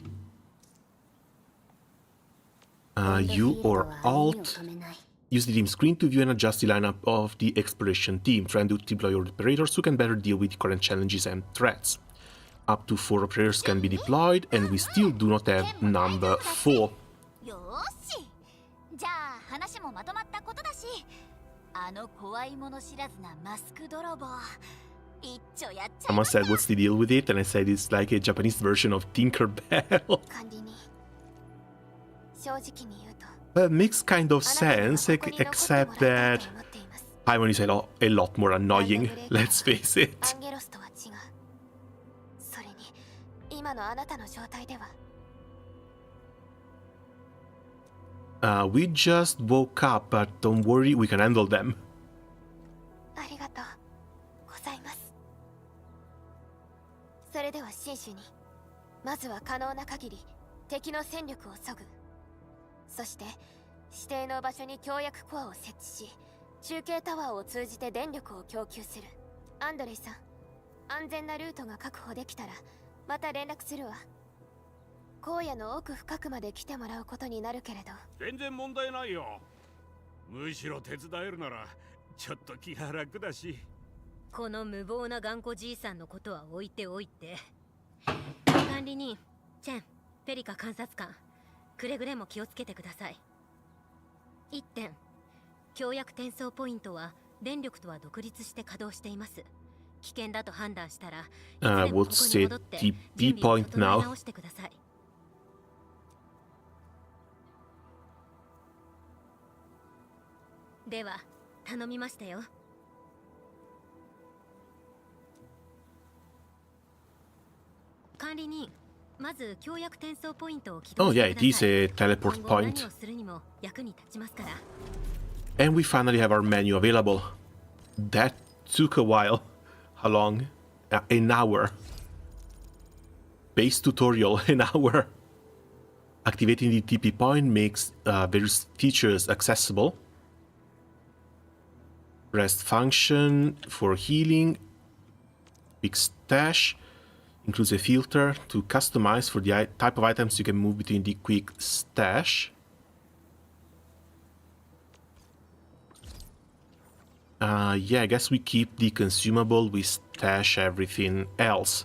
You or Alt. Use the team screen to view and adjust the lineup of the exploration team. Try and deploy your operators who can better deal with current challenges and threats. Up to 4 operators can be deployed, and we still do not have number 4. よーし、じゃあ話もまとまったことだし、あの怖いもの知らずなマスク泥棒、一丁やっちゃい Someone ますか。 said, what's the deal with it? And I said it's like a Japanese version of Tinkerbell. 管理人、正直に言うと、 That makes kind of あなたには sense, ここに残っても except らいたい that と思っています。 Paimon is a lot more annoying, let's face ア it. ンゲロスとは違う。それに今のあなたの状態では、 We just woke up, but don't worry, we can handle them. ありがとうございます。それでは真摯に、まずは可能な限り敵の戦力を削ぐ。そして指定の場所に強薬コアを設置し、中継タワーを通じて電力を供給する。アンドレイさん、安全なルートが確保できたらまた連絡するわ。荒野の奥深くまで来てもらうことになるけれど。全然問題ないよ。むしろ手伝えるならちょっと気が楽だし。この無謀な頑固じいさんのことは置いておいて、管理人チェン、ペリカ監察官、くれぐれも気をつけてください。1点、強薬転送ポイントは電力とは独立して稼働しています。危険だと判断したらいつでもここに戻って TP 準備を point 整え now. 直してください。では頼みましたよ。管理人、まず強薬転送ポイントを起動 Oh して yeah, くだ it さい。 is a teleport 今後何 point. をするにも役に立ちますから。 And we finally have our menu available. That took a while. How long? An hour. Base tutorial, an hour. Activating the TP point makes various features accessible. Rest function for healing. Big stash. Includes a filter to customize for the type of items you can move between the quick stash. Yeah, I guess we keep the consumable, we stash everything else.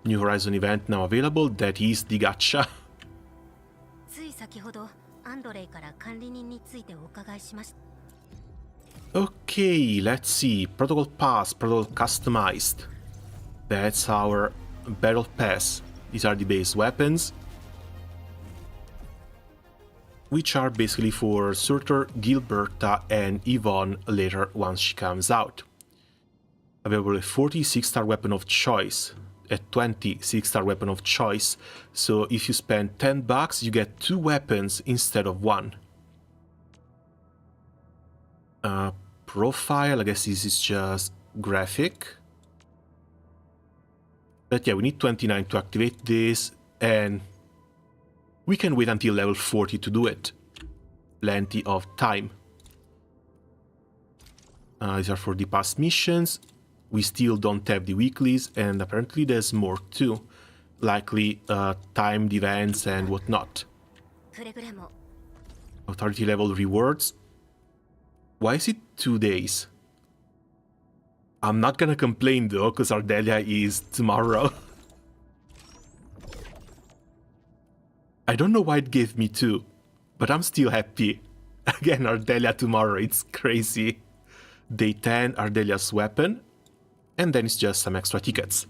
New Horizon event now available, that is the gacha. つい先ほどアンドレイから管理人についてお伺いしました。 Okay, let's see. Protocol Pass, Protocol Customized. That's our Battle Pass. These are the base weapons, which are basically for Surtur, Gilberta, and Yvonne later once she comes out. Available a 46-star weapon of choice, a 26-star weapon of choice, so if you spend $10, you get 2 weapons instead of 1. Profile, I guess this is just graphic. But yeah, we need 29 to activate this, and we can wait until level 40 to do it. Plenty of time. These are for the past missions. We still don't have the weeklies, and apparently there's more too. Likely timed events and whatnot. くれぐれも Authority level rewards. Why is it 2 days? I'm not gonna complain though, because Ardelia is tomorrow. I don't know why it gave me 2, but I'm still happy. Again, Ardelia tomorrow, it's crazy. Day 10, Ardelia's weapon, and then it's just some extra tickets.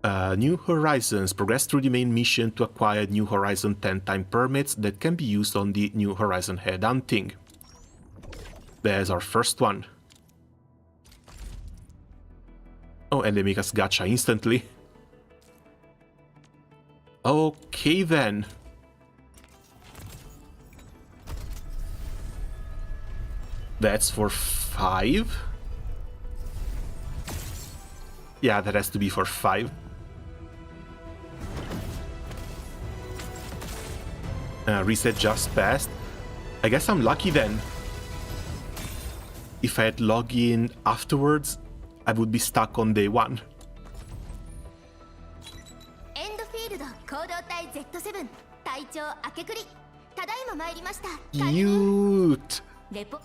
New Horizons. Progress through the main mission to acquire New Horizon 10-time permits that can be used on the New Horizon headhunting. There's our first one. Oh, and they make us gacha instantly. Okay then. That's for 5. Yeah, that has to be for 5. Reset just passed. I guess I'm lucky then. If I had login afterwards, I would be stuck on day 1. エンドフィールド行動隊 Z7 隊長明栗ただいま参りました Cute! レポ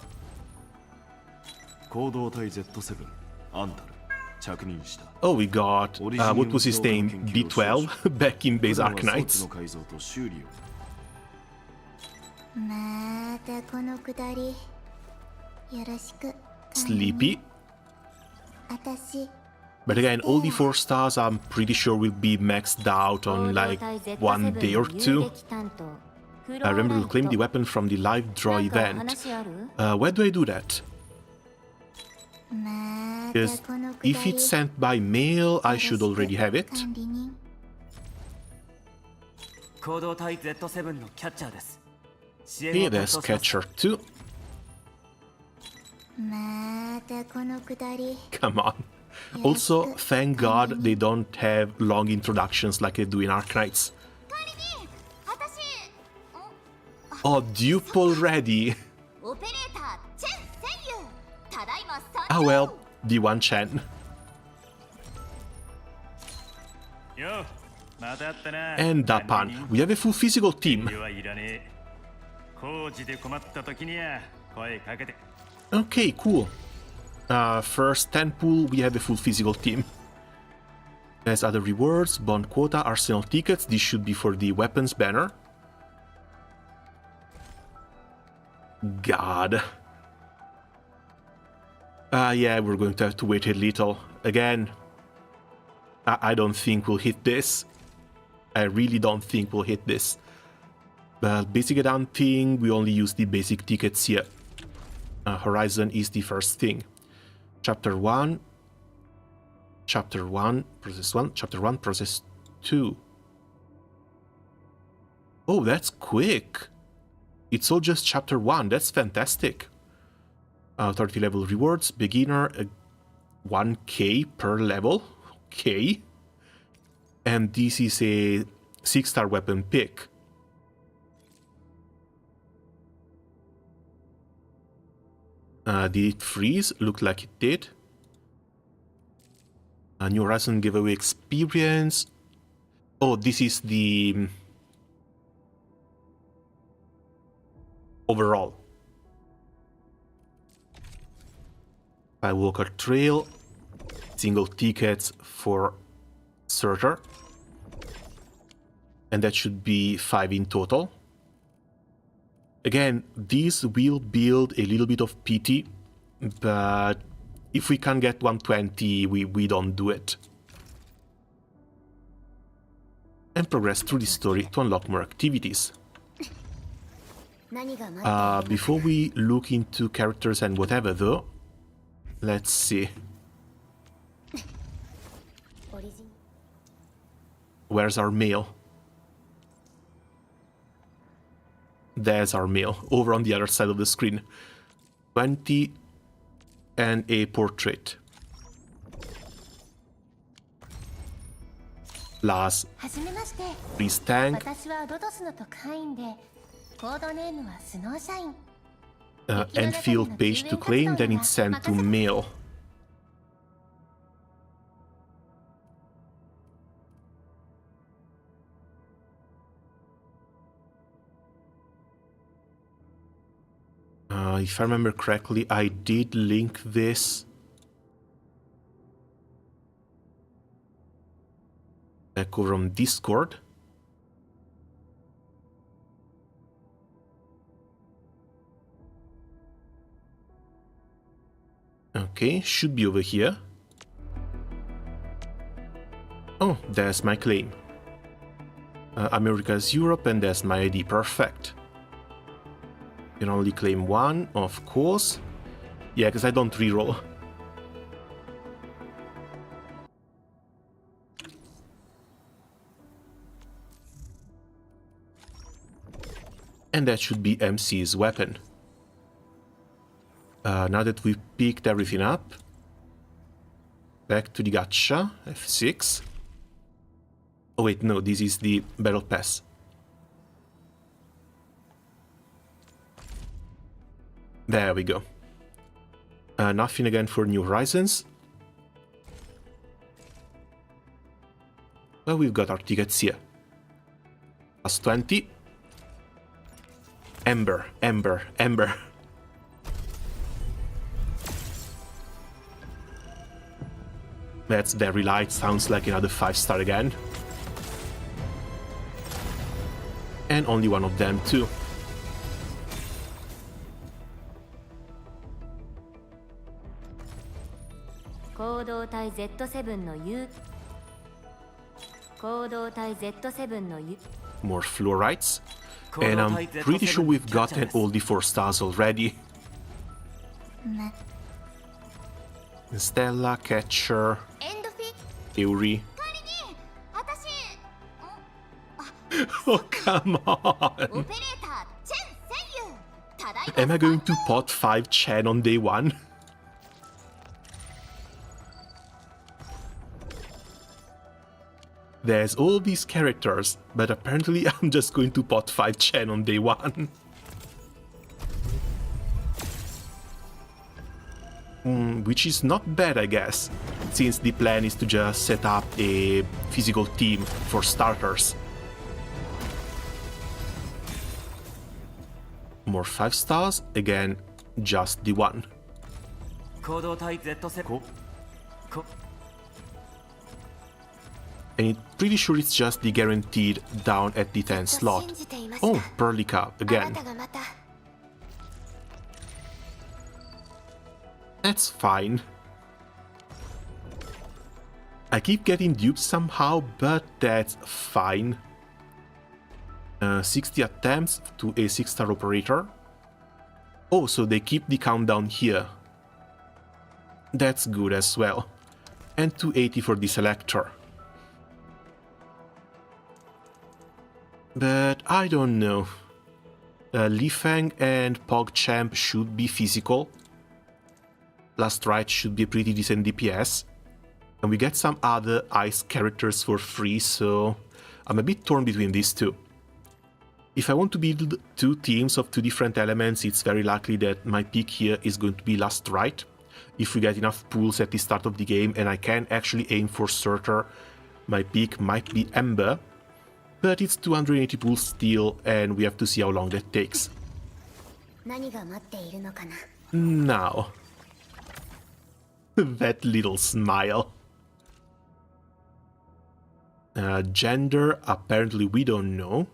行動隊 Z7 アンタル着任した Oh, we got, what was his name? B12 back in base これらは装置 Arknights. の改造と修理をまたこのくだりよろしく Sleepy. 私 But again, all the 4 stars I'm pretty sure will be maxed out on like 1 day or 2. I remember to claim the weapon from the live draw event. Where do I do that? また Because このくだ if り it's sent by mail, I should already have it. 管理人行動隊 Z7 のキャッチャーです。支援 Okay, を担 there's 当します。 Catcher too. またこのくだり Come on. Also, thank God they don't have long introductions like they do in Arknights. 管理人私 Oh, dupe already. オペレーターチェン・センユただいま参 Ah 上 well, D1 Chen. よまたあったな And Dapan. We have a full physical team. はいらねえ工事で困った時には声かけて Okay, cool. First 10 pool, we have a full physical team. There's other rewards, bond quota, arsenal tickets. This should be for the weapons banner. God. Yeah, we're going to have to wait a little. Again, I don't think we'll hit this. I really don't think we'll hit this. But basic thing, we only use the basic tickets here. Horizon is the first thing. Chapter 1, Chapter 1, Process 1, Chapter 1, Process 2. Oh, that's quick. It's all just Chapter 1, that's fantastic. 30 level rewards, beginner, 1k per level, okay. And this is a 6-star weapon pick. Did it freeze? Looked like it did. A new Horizon giveaway experience. Oh, this is the overall. Walker Trail. Single tickets for Surtur. And that should be 5 in total. Again, these will build a little bit of PT, but if we can't get 120, we don't do it. And progress through the story to unlock more activities. Before we look into characters and whatever though, let's see. Where's our mail? There's our mail, over on the other side of the screen. 20 and a portrait. Plus, はじめまして please thank 私はロドスの特派員でコードネームはスノーシャイン Endfield page to claim, then it's sent to mail. If I remember correctly, I did link this back over on Discord. Okay, should be over here. Oh, there's my claim. America's Europe, and there's my ID. Perfect. You can only claim 1, of course. Yeah, because I don't reroll. And that should be MC's weapon. Now that we've picked everything up, back to the gacha, F6. Oh wait, no, this is the battle pass. There we go. Nothing again for New Horizons. But we've got our tickets here. Plus 20. Ember, Ember, Ember. That's very light, sounds like another 5-star again. And only one of them too. More fluorites. And I'm pretty sure we've gotten all the 4 stars already. Stella, Catcher, Fury. Oh, come on! Am I going to pot 5 Chen on day 1? There's all these characters, but apparently I'm just going to pot 5 Chen on day 1. Which is not bad, I guess, since the plan is to just set up a physical team for starters. More 5 stars, again, just the 1. And I'm pretty sure it's just the guaranteed down at the 10 slot. Oh, Perlica, again. That's fine. I keep getting duped somehow, but that's fine. 60 attempts to a 6-star operator. Oh, so they keep the countdown here. That's good as well. And 280 for the selector. But I don't know. Li Feng and PogChamp should be physical. Last Right should be a pretty decent DPS. And we get some other ice characters for free, so I'm a bit torn between these two. If I want to build 2 teams of 2 different elements, it's very likely that my pick here is going to be Last Right. If we get enough pools at the start of the game and I can actually aim for Surtur, my pick might be Ember. But it's 280 pools still, and we have to see how long that takes. Now. That little smile. Gender, apparently we don't know.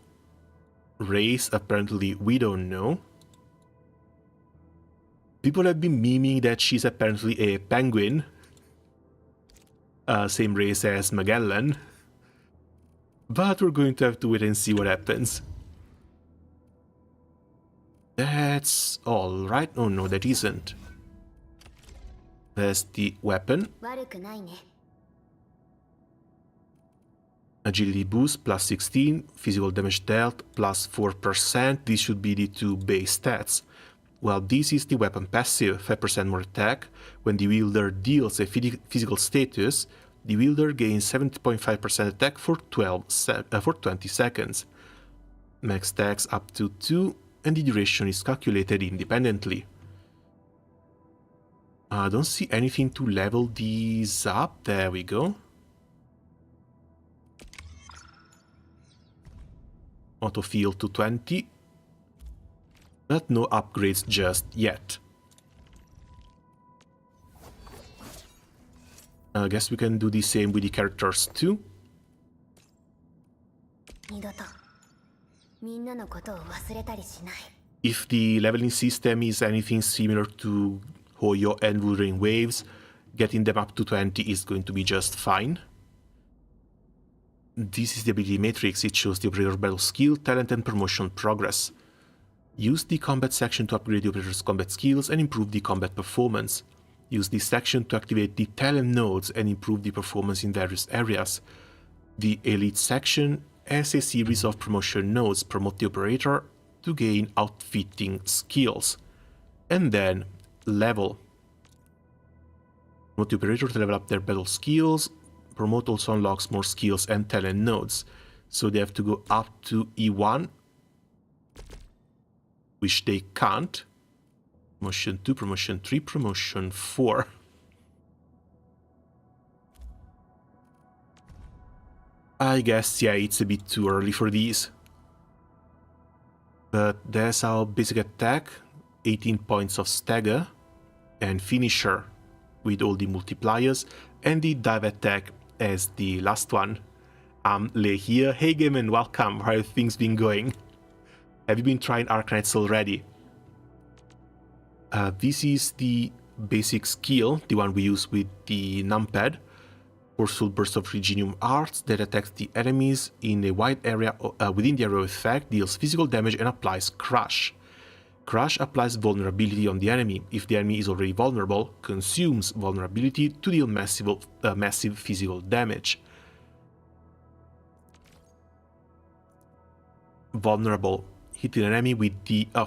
Race, apparently we don't know. People have been memeing that she's apparently a penguin. Same race as Magellan. But we're going to have to wait and see what happens. That's all right. Oh no, that isn't. There's the weapon. Agility boost plus 16, physical damage dealt plus 4%. These should be the 2 base stats. Well, this is the weapon passive, 5% more attack. When the wielder deals a physical status, the wielder gains 70.5% attack for 20 seconds. Max stacks up to 2, and the duration is calculated independently. I don't see anything to level these up. There we go. Auto field to 20. But no upgrades just yet. I guess we can do the same with the characters too. If the leveling system is anything similar to Hoyo and Wuthering Waves, getting them up to 20 is going to be just fine. This is the ability matrix. It shows the operator battle skill, talent and promotion progress. Use the combat section to upgrade the operator's combat skills and improve the combat performance. Use this section to activate the talent nodes and improve the performance in various areas. The elite section has a series of promotion nodes promote the operator to gain outfitting skills. And then level. Promote the operator to level up their battle skills. Promote also unlocks more skills and talent nodes. So they have to go up to E1, which they can't. Promotion 2, promotion 3, promotion 4. I guess, yeah, it's a bit too early for these. But there's our basic attack, 18 points of stagger, and finisher with all the multipliers, and the dive attack as the last one. Lei here. Hey Gamen, welcome. How have things been going? Have you been trying Arknights already? This is the basic skill, the one we use with the numpad. Forceful burst of Regenium Arts that attacks the enemies in a wide area within the area of effect, deals physical damage and applies Crush. Crush applies vulnerability on the enemy. If the enemy is already vulnerable, consumes vulnerability to deal massive physical damage. Vulnerable. Hitting an enemy with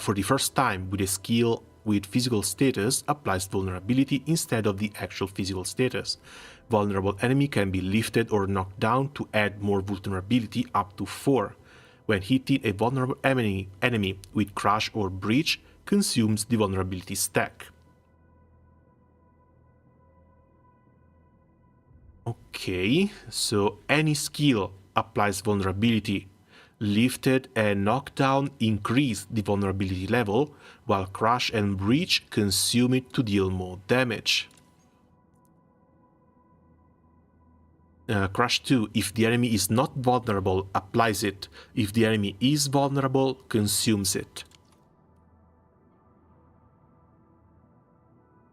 for the first time with a skill with physical status applies vulnerability instead of the actual physical status. Vulnerable enemy can be lifted or knocked down to add more vulnerability up to 4. When hitting a vulnerable enemy with Crush or Breach, consumes the vulnerability stack. Okay, so any skill applies vulnerability. Lifted and knocked down increase the vulnerability level, while Crush and Breach consume it to deal more damage. Crush 2, if the enemy is not vulnerable, applies it. If the enemy is vulnerable, consumes it.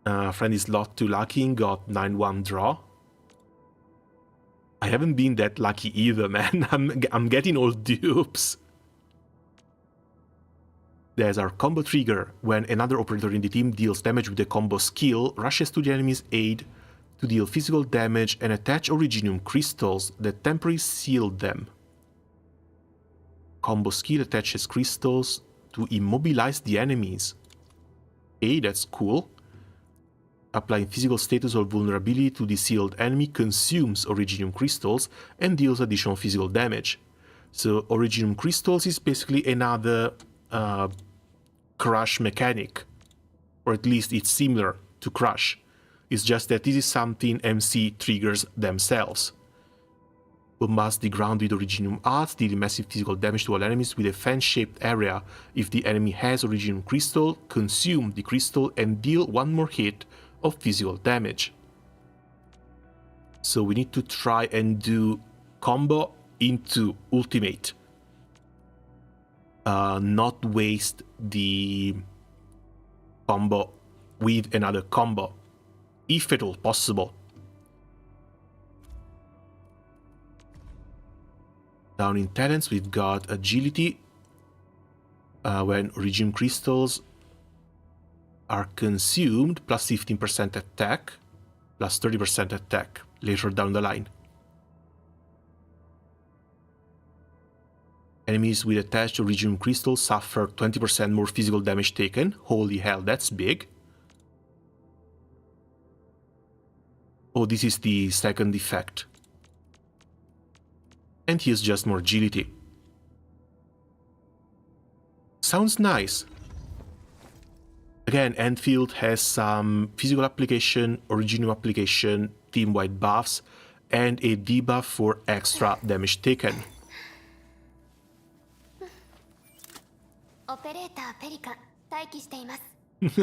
Friend is lot too lucky and got 9-1 draw. I haven't been that lucky either, man. I'm getting all dupes. There's our combo trigger. When another operator in the team deals damage with a combo skill, rushes to the enemy's aid to deal physical damage and attach Originium crystals that temporarily seal them. Combo skill attaches crystals to immobilize the enemies. Okay, that's cool. Applying physical status or vulnerability to the sealed enemy consumes Originium crystals and deals additional physical damage. So Originium crystals is basically another Crush mechanic, or at least it's similar to Crush. It's just that this is something MC triggers themselves. Bombast the ground with Originium Arts, dealing massive physical damage to all enemies with a fan-shaped area. If the enemy has Originium Crystal, consume the crystal and deal one more hit of physical damage. So we need to try and do combo into ultimate. Not waste the combo with another combo, if at all possible. Down in talents, we've got agility. When Originium crystals are consumed, plus 15% attack, plus 30% attack later down the line. Enemies with attached Originium crystals suffer 20% more physical damage taken. Holy hell, that's big. Oh, this is the second effect. And here's just more agility. Sounds nice. Again, Endfield has some physical application, Originium application, team-wide buffs, and a debuff for extra damage taken.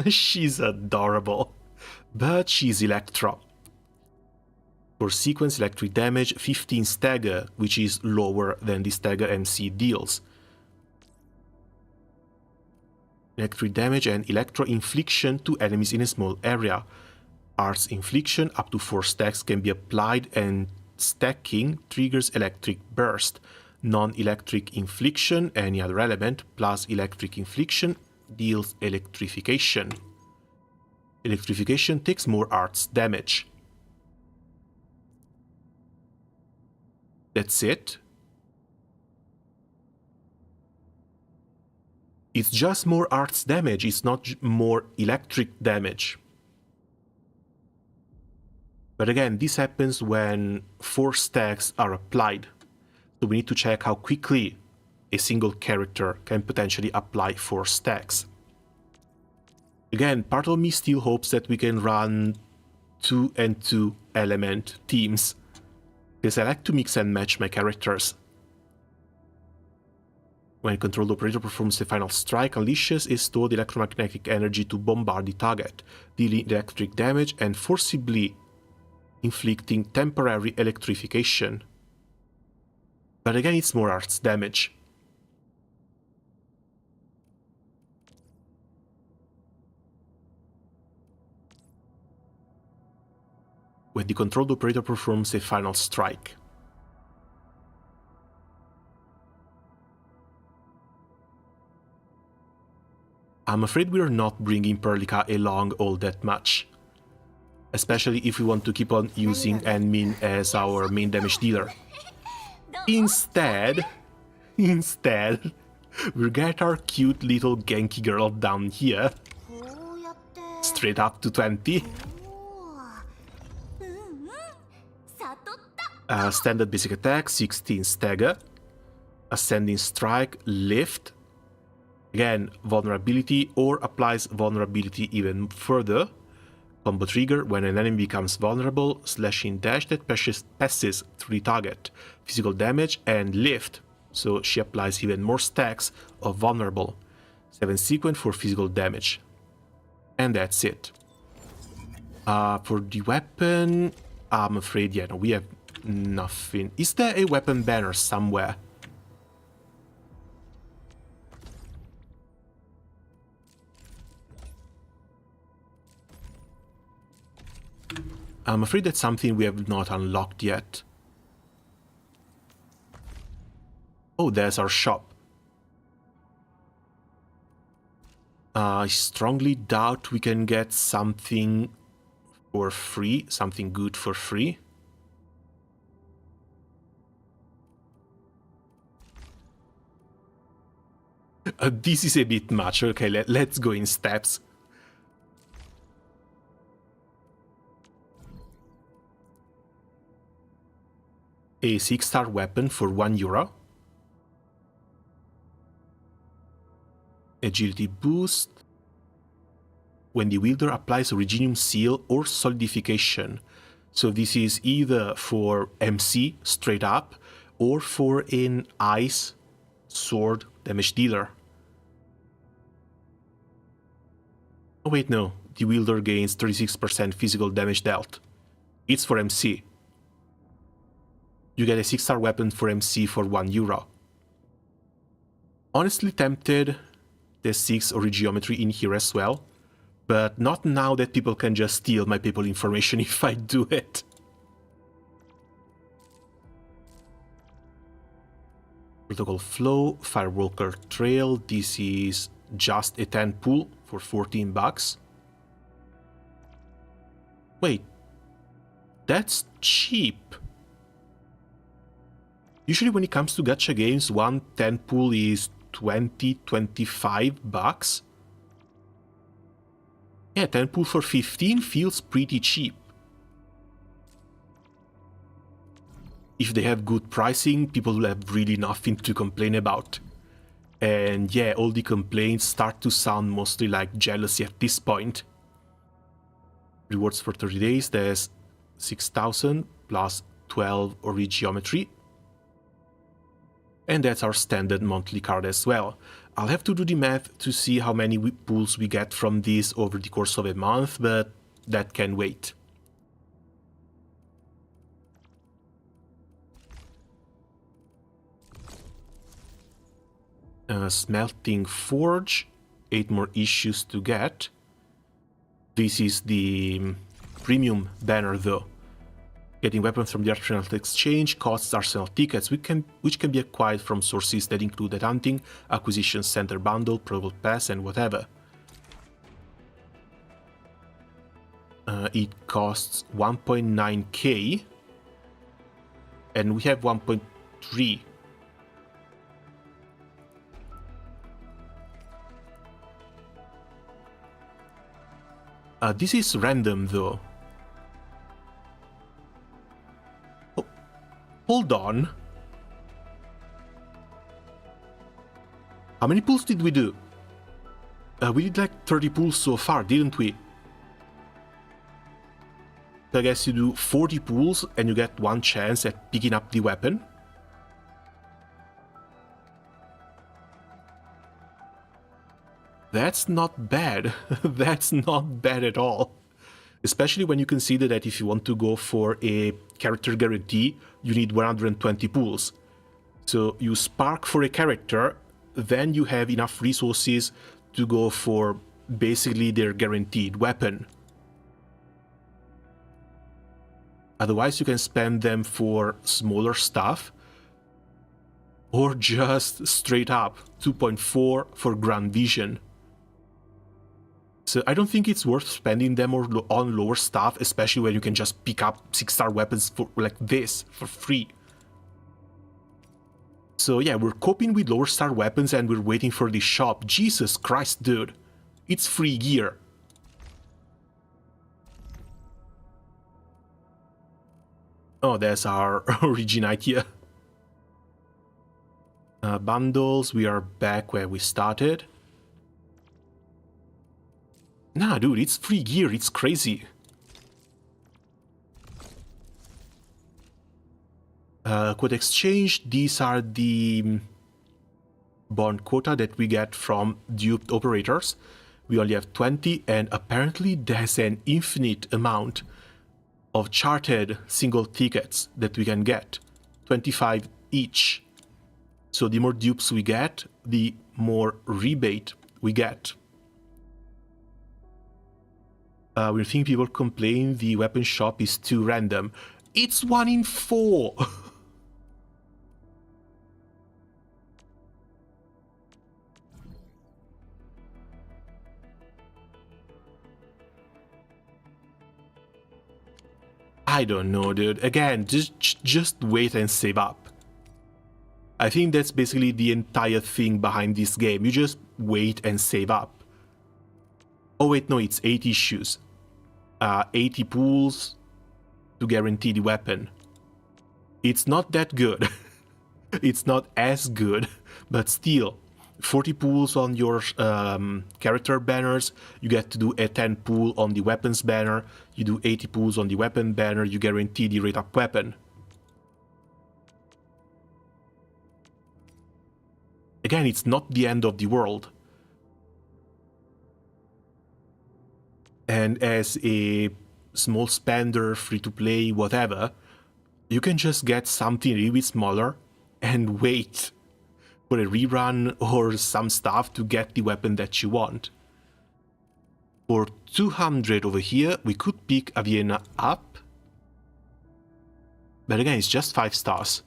She's adorable. But she's Electro. For sequence electric damage, 15 stagger, which is lower than the stagger MC deals. Electric damage and electro infliction to enemies in a small area. Arts infliction up to 4 stacks can be applied and stacking triggers electric burst. Non-electric infliction, any other element, plus electric infliction deals electrification. Electrification takes more arts damage. That's it. It's just more arts damage, it's not more electric damage. But again, this happens when 4 stacks are applied. So we need to check how quickly a single character can potentially apply 4 stacks. Again, part of me still hopes that we can run 2 and 2 element teams, because I like to mix and match my characters. When controlled operator performs a final strike, unleashes a stored electromagnetic energy to bombard the target, dealing electric damage and forcibly inflicting temporary electrification. But again, it's more arts damage. When the controlled operator performs a final strike. I'm afraid we're not bringing Perlica along all that much. Especially if we want to keep on using Enmin as our main damage dealer. Instead, we'll get our cute little Genki girl down here. Straight up to 20. Standard basic attack, 16 stagger. Ascending strike, lift. Again, vulnerability or applies vulnerability even further. Combo trigger, when an enemy becomes vulnerable, slashing dash that passes through the target. Physical damage and lift, so she applies even more stacks of vulnerable. 7 sequence for physical damage. And that's it. For the weapon, I'm afraid, yeah, no, we have nothing. Is there a weapon banner somewhere? I'm afraid that's something we have not unlocked yet. Oh, there's our shop. I strongly doubt we can get something for free, something good for free. This is a bit much. Okay, let's go in steps. A 6-star weapon for €1. Agility boost. When the wielder applies Originium Seal or Solidification. So this is either for MC straight up or for an Ice Sword damage dealer. Oh wait, no. The wielder gains 36% physical damage dealt. It's for MC. You get a 6-star weapon for MC for €1. Honestly tempted, there's 6 Origiometry in here as well, but not now that people can just steal my PayPal information if I do it. Protocol Flow, Firewalker Trail, this is just a 10 pool for $14. Wait, that's cheap. Usually when it comes to gacha games, one 10 pool is $20-25. Yeah, 10 pool for 15 feels pretty cheap. If they have good pricing, people will have really nothing to complain about. And yeah, all the complaints start to sound mostly like jealousy at this point. Rewards for 30 days, there's 6,000 plus 12 Origiometry. And that's our standard monthly card as well. I'll have to do the math to see how many pulls we get from this over the course of a month, but that can wait. Smelting Forge, 8 more issues to get. This is the premium banner though. Getting weapons from the Arsenal Exchange costs Arsenal tickets, which can be acquired from sources that include the Hunting, Acquisition Center Bundle, Protocol Pass, and whatever. It costs 1.9k, and we have 1.3. This is random though. Oh, hold on. How many pulls did we do? We did like 30 pulls so far, didn't we? So I guess you do 40 pulls and you get one chance at picking up the weapon. That's not bad. That's not bad at all. Especially when you consider that if you want to go for a character guarantee, you need 120 pulls. So you spark for a character, then you have enough resources to go for basically their guaranteed weapon. Otherwise you can spend them for smaller stuff, or just straight up 2.4 for Grand Vision. So I don't think it's worth spending them on lower stuff, especially when you can just pick up 6-star weapons for like this for free. So yeah, we're coping with lower star weapons and we're waiting for the shop. Jesus Christ, dude. It's free gear. Oh, that's our origin idea. Bundles, we are back where we started. Nah, dude, it's free gear, it's crazy. Quote exchange, these are the bond quota that we get from duped operators. We only have 20, and apparently there's an infinite amount of charted single tickets that we can get. 25 each. So the more dupes we get, the more rebate we get. We think people complain the weapon shop is too random. It's 1 in 4! I don't know, dude. Again, just wait and save up. I think that's basically the entire thing behind this game. You just wait and save up. Oh wait, no, it's 8 issues. 80 pools to guarantee the weapon. It's not that good. It's not as good, but still. 40 pools on your character banners, you get to do a 10 pool on the weapons banner, you do 80 pools on the weapon banner, you guarantee the rate up weapon. Again, it's not the end of the world. And as a small spender, free-to-play, whatever, you can just get something really smaller and wait for a rerun or some stuff to get the weapon that you want. For 200 over here, we could pick a Vienna up. But again, it's just 5 stars.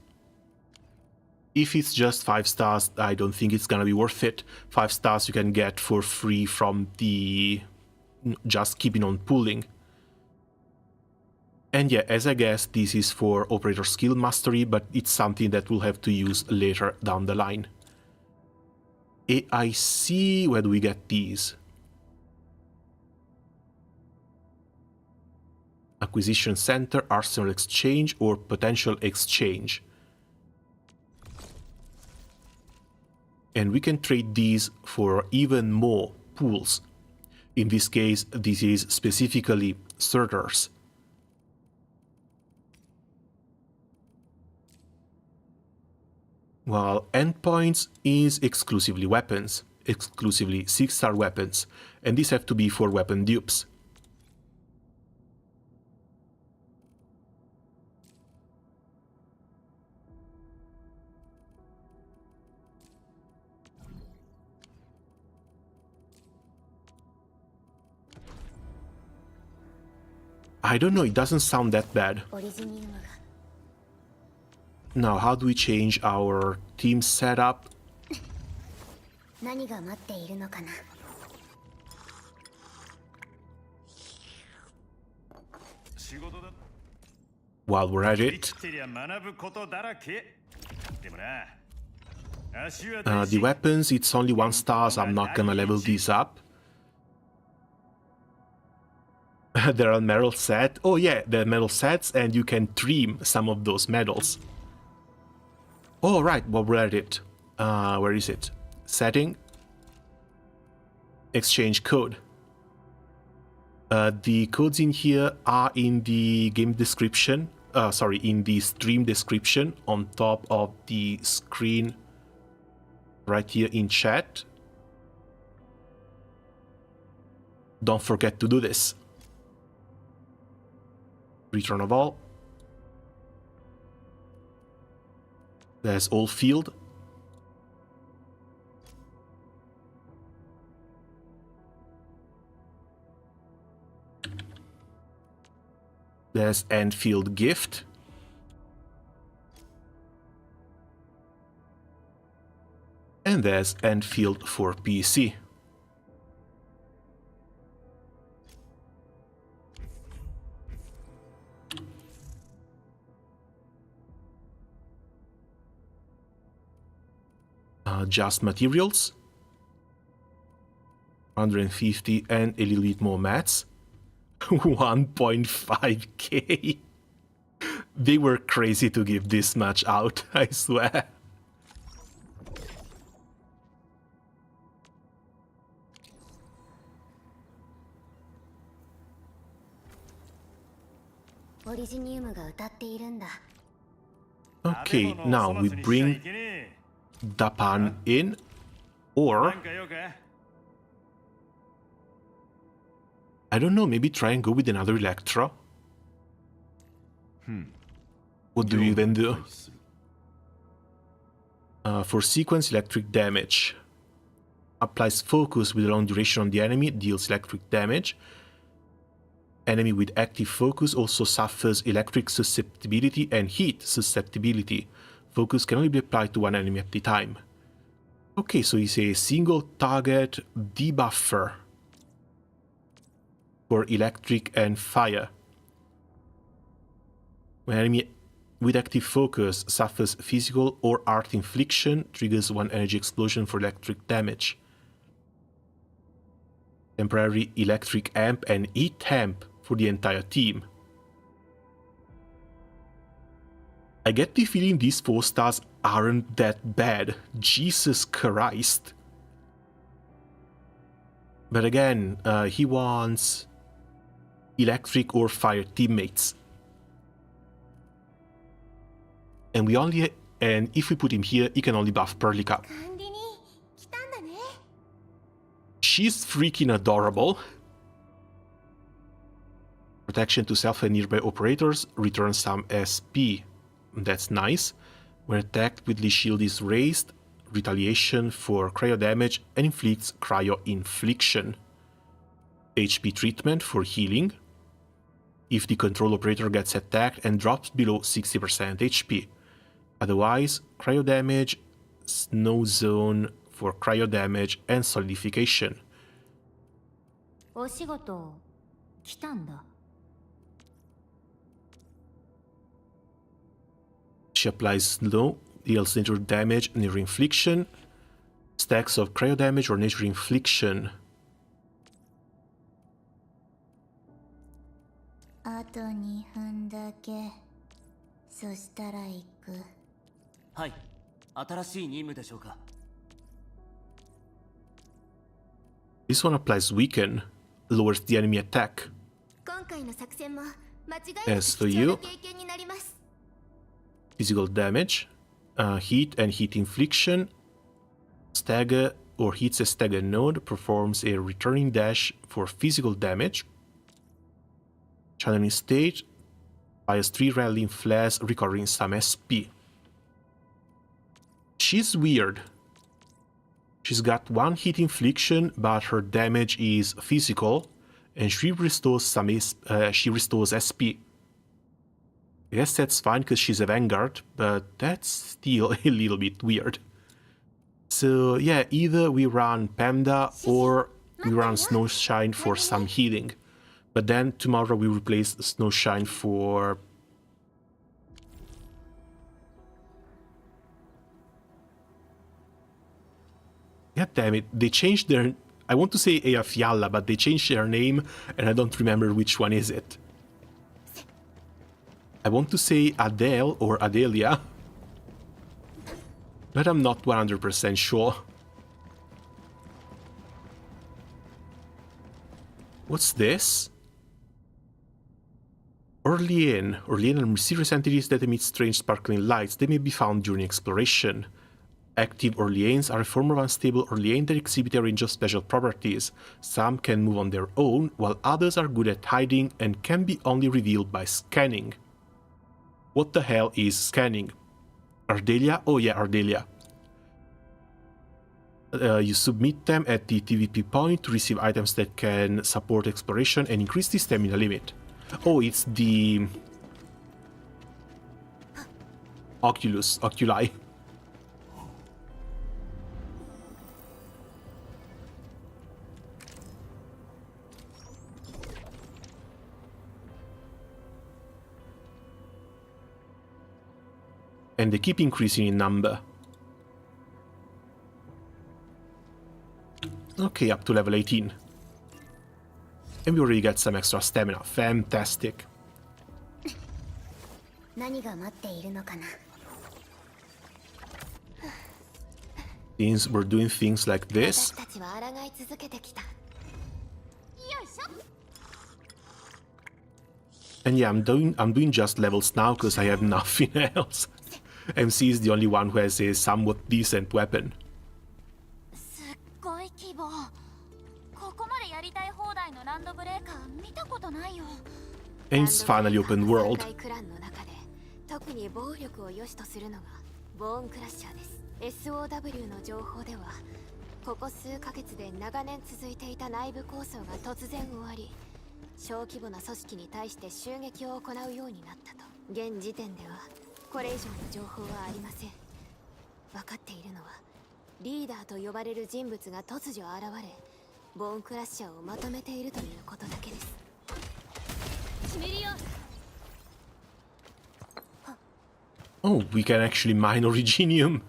If it's just 5 stars, I don't think it's gonna be worth it. 5 stars you can get for free from the just keeping on pulling. And yeah, as I guess, this is for operator skill mastery, but it's something that we'll have to use later down the line. AIC, where do we get these? Acquisition Center, Arsenal Exchange, or Potential Exchange. And we can trade these for even more pools. In this case, this is specifically Surters. While endpoints is exclusively weapons, exclusively 6-star weapons, and these have to be for weapon dupes. I don't know, it doesn't sound that bad. Now, how do we change our team setup? While we're at it, the weapons, it's only 1 star, so I'm not gonna level these up. There are medal sets. Oh yeah, there are medal sets, and you can trim some of those medals. Oh right, well, we're at it. Where is it? Setting. Exchange code. The codes in here are in the game description. Sorry, in the stream description on top of the screen right here in chat. Don't forget to do this. Return of all. There's ALLFIELD. There's ENDFIELDGIFT. And there's Endfield for PC. Just materials. 150 and a little bit more mats. 1.5k. They were crazy to give this much out, I swear. Okay, now we bring Dapan in, or I don't know, maybe try and go with another Electra. What do you then do? For sequence, electric damage. Applies focus with a long duration on the enemy, deals electric damage. Enemy with active focus also suffers electric susceptibility and heat susceptibility. Focus can only be applied to one enemy at a time. Okay, so it's a single target debuffer for electric and fire. When enemy with active focus suffers physical or art infliction, triggers one energy explosion for electric damage. Temporary electric amp and heat amp for the entire team. I get the feeling these 4 stars aren't that bad. Jesus Christ. But again, he wants electric or fire teammates. And if we put him here, he can only buff Perlica. She's freaking adorable. Protection to self and nearby operators, return some SP. That's nice. When attacked with the shield is raised, retaliation for cryo damage and inflicts cryo infliction. HP treatment for healing. If the control operator gets attacked and drops below 60% HP. Otherwise, cryo damage, snow zone for cryo damage and solidification. She applies snow, deals nature damage, nature infliction, stacks of cryo damage or nature infliction. This one applies weaken, lowers the enemy attack. As for you, physical damage, heat and heat infliction, stagger or hits a stagger node, performs a returning dash for physical damage, channeling state, fires 3 rallying flares, recovering some SP. She's weird. She's got 1 hit infliction, but her damage is physical, and she restores SP. I guess that's fine because she's a Vanguard, but that's still a little bit weird. So yeah, either we run Panda or we run Snowshine for some healing. But then tomorrow we replace Snowshine for... God damn it, they changed their I want to say Eyjafjalla, but they changed their name, and I don't remember which one is it. I want to say Adele or Adelia, but I'm not 100% sure. What's this? Orlean. Orlean are mysterious entities that emit strange sparkling lights. They may be found during exploration. Active Orleans are a form of unstable Orlean that exhibit a range of special properties. Some can move on their own, while others are good at hiding and can be only revealed by scanning. What the hell is scanning? Ardelia? Oh yeah, Ardelia. You submit them at the TVP point to receive items that can support exploration and increase the stamina limit. Oh, it's the Oculi. And they keep increasing in number. Okay, up to level 18. And we already get some extra stamina. Fantastic. Since we're doing things like this. And yeah, I'm doing just levels now because I have nothing else. MC is the only one who has a somewhat decent weapon. And it's finally open world. SOW の情報では、ここ数ヶ月で長年続いていた内部抗争が突然終わり、小規模な組織に対して襲撃を行うようになったと。現時点ではこれ以上の情報はありません。分かっているのは、リーダーと呼ばれる人物が突如現れ、ボーンクラッシャーをまとめているということだけです。決めるよ。Oh, we can actually mine Originium.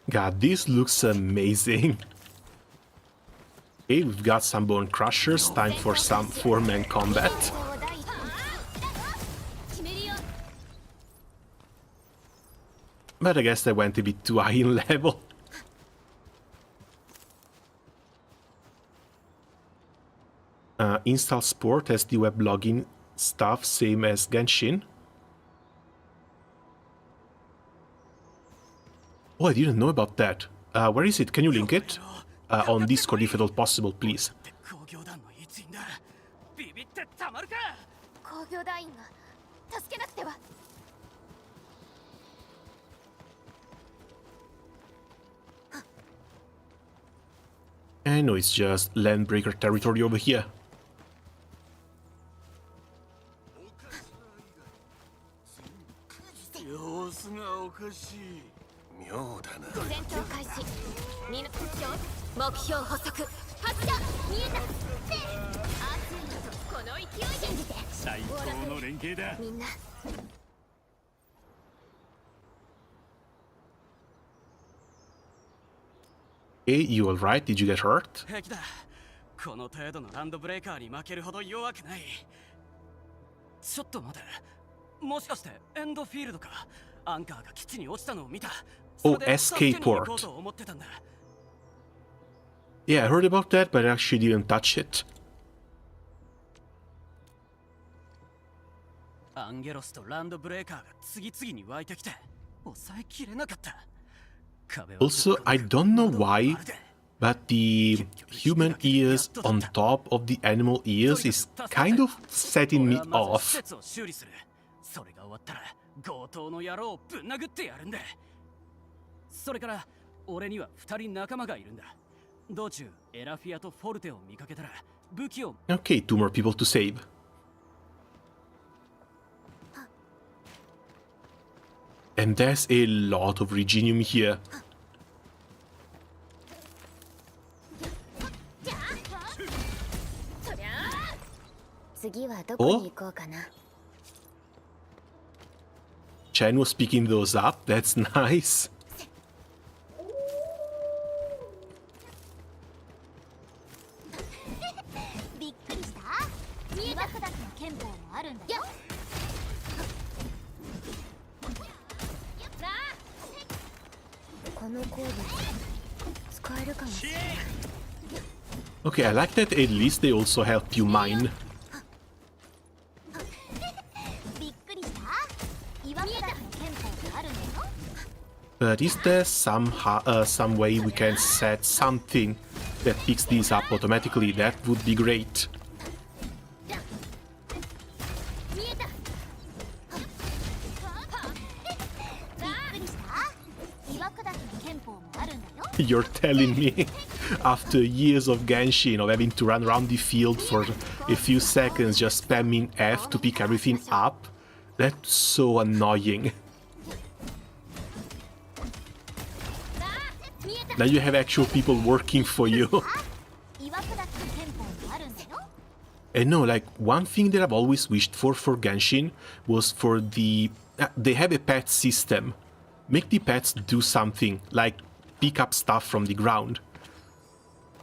God, this looks amazing. Okay, we've got some bone crushers. Time for some 4-man combat. But I guess I went a bit too high in level. Install Sport has the web login stuff, same as Genshin. Oh, I didn't know about that. Where is it? Can you link it? On Discord if at all possible, please. I know it's just Landbreaker territory over here. Hey, you alright? Did you get hurt? この程度のランドブレーカーに負けるほど弱くない。ちょっと待て。もしかしてエンドフィールドか。アンカーが基地に落ちたのを見た。Oh, SK port. Yeah, I heard about that, but I actually didn't touch it. アンゲロスとランドブレーカーが次々に湧いてきて抑えきれなかった。 Also, I don't know why, but the human ears on top of the animal ears is kind of setting me off. それが終わったら強盗の野郎をぶん殴ってやるんだ。それから俺には2人仲間がいるんだ。道中エラフィアとフォルテを見かけたら武器を。 Okay, 2 more people to save. And there's a lot of Reginium here. Oh? Chen was picking those up. That's nice. びっくりした見えた砕きの憲法もあるんだよこのコード使えるかもしれない。 Okay, I like that at least they also help you mine. びっくりした岩砕きの憲法もあるんだよ But is there some way we can set something that picks these up automatically? That would be great. 見えたびっくりした岩砕きの憲法もあるんだよ You're telling me, after years of Genshin, of having to run around the field for a few seconds just spamming F to pick everything up? That's so annoying. Now you have actual people working for you. 岩砕きの憲法もあるんだよ And no, like, one thing that I've always wished for Genshin was for the... they have a pet system. Make the pets do something, like pick up stuff from the ground.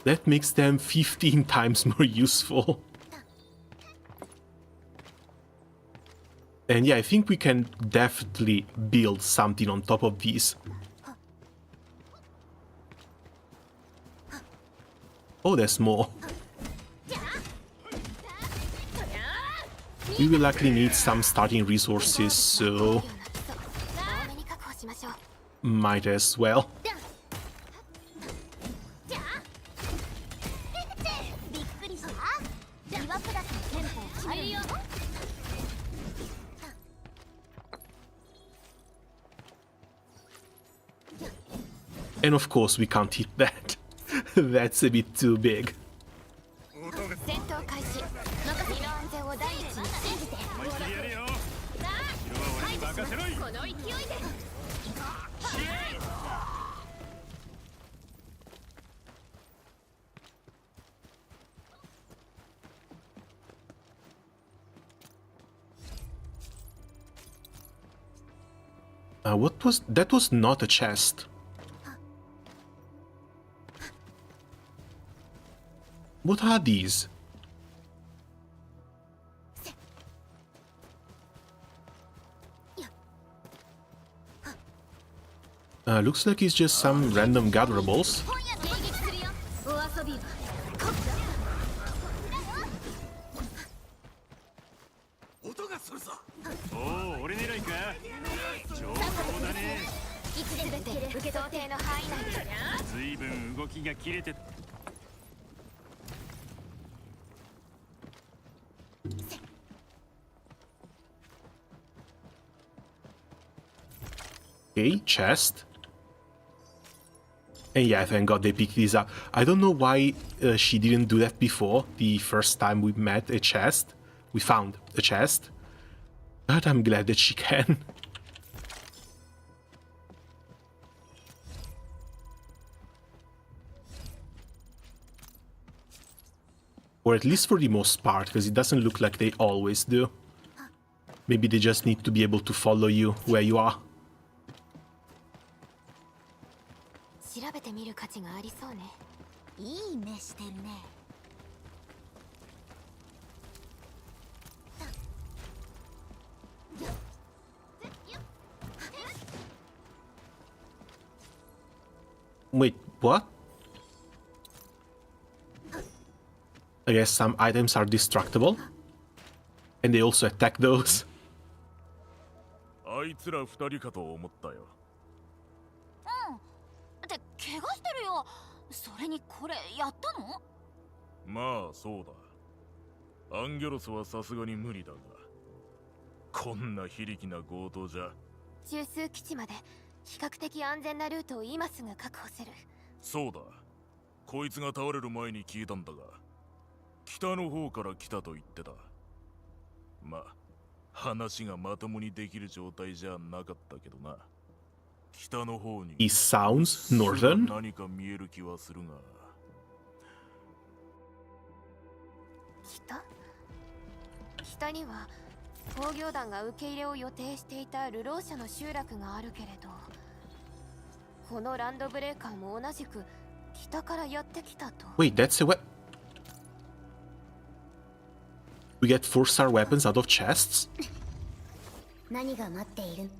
That makes them 15 times more useful. And yeah, I think we can definitely build something on top of these. Oh, there's more. We will likely need some starting resources, so... 多めに確保しましょう might as well. びっくりした岩砕きの憲法もあるんだよ And of course, we can't hit that. That's a bit too big. 戦闘開始身の安全を第一に信じてやるよ。城は俺に任せろい。この勢いで What was... that was not a chest. What are these? Looks like it's just some random gatherables. 今夜迎撃するよお遊びは 音がするぞおお、俺狙いか。上等だね。いつでて受け想定の範囲内で ずいぶん動きが切れて。 Okay, chest. And yeah, thank god they picked these up. I don't know why she didn't do that before, the first time we met a chest. We found a chest. But I'm glad that she can. Or at least for the most part, because it doesn't look like they always do. Maybe they just need to be able to follow you where you are. 調べてみる価値がありそうねいい目してるね Wait, what? I guess some items are destructible. And they also attack those. あいつら二人かと思ったよ。って怪我してるよそれにこれやったのまあそうだ。アンギョロスはさすがに無理だが、こんな非力な強盗じゃ。中枢基地まで比較的安全なルートを今すぐ確保するそうだ。こいつが倒れる前に聞いたんだが、北の方から来たと言ってた。まあ話がまともにできる状態じゃなかったけどな。北の方に He sounds northern. 何か見える気はするが。北には工業団が受け入れを予定していた流浪者の集落があるけれど、このランドブレーカーも同じく北からやってきたと。 Wait, that's a We get 4-star weapons out of chests? 何が待っている？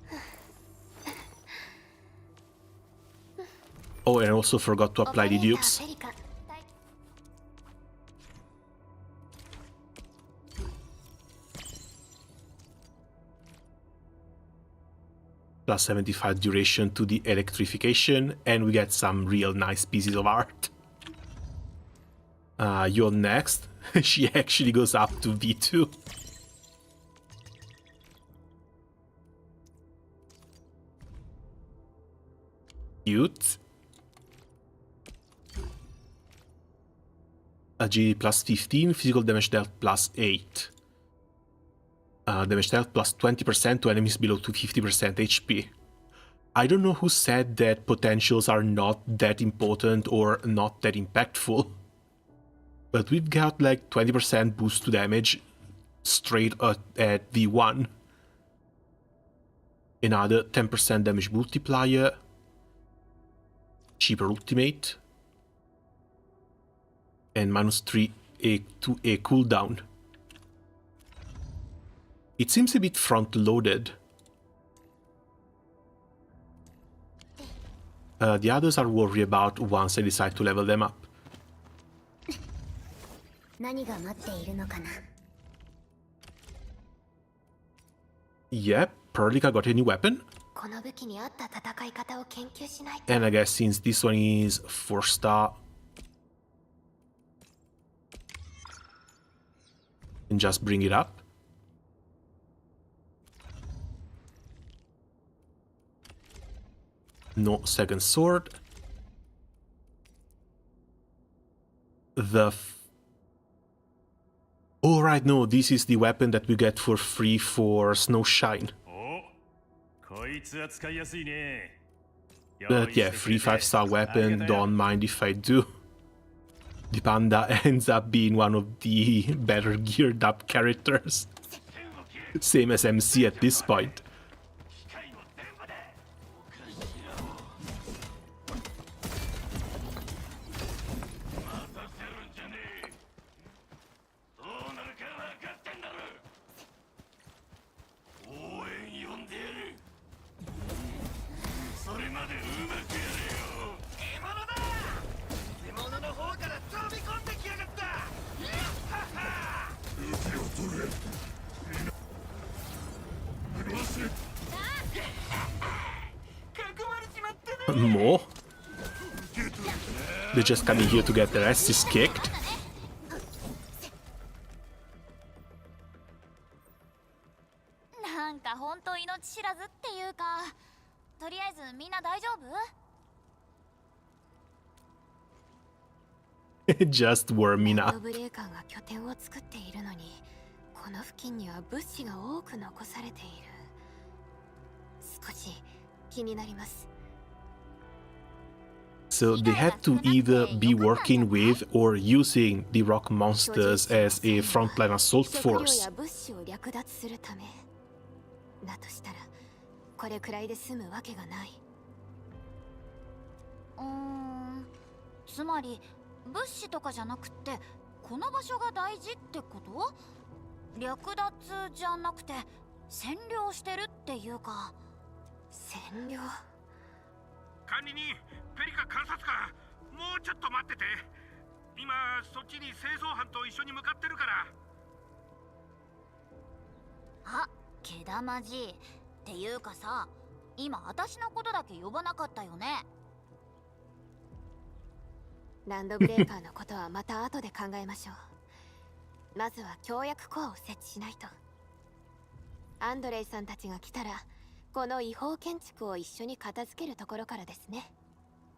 Oh, and I also forgot to apply the dukes. Plus 75 duration to the electrification, and we get some real nice pieces of art. You're next. She actually goes up to V2. Cute. Agility plus 15, physical damage dealt plus 8. Damage dealt plus 20% to enemies below to 50% HP. I don't know who said that potentials are not that important or not that impactful, but we've got like 20% boost to damage straight at V1. Another 10% damage multiplier. Cheaper ultimate. And minus 3 to a cooldown. It seems a bit front-loaded. The others I'll worry about once I decide to level them up. Yep, Perlica got a new weapon. And I guess since this one is 4-star, and just bring it up. No second sword. Oh right, no, this is the weapon that we get for free for Snowshine. But yeah, free 5-star weapon, don't mind if I do. The panda ends up being one of the better geared up characters. Same as MC at this point. More? They're just coming here to get their asses kicked. Just warming up. So they had to either be working with or using the rock monsters as a frontline assault force. つまり物資とかじゃなくてこの場所が大事ってこと？略奪じゃなくて占領してるっていうか。占領？管理人、ペリカ監察官、もうちょっと待ってて。今そっちに清掃班と一緒に向かってるから。あ、毛玉じいっていうかさ、今私のことだけ呼ばなかったよね。ランドブレーカーのことはまた後で考えましょう。まずは協約コアを設置しないと。アンドレイさんたちが来たらこの違法建築を一緒に片付けるところからですね。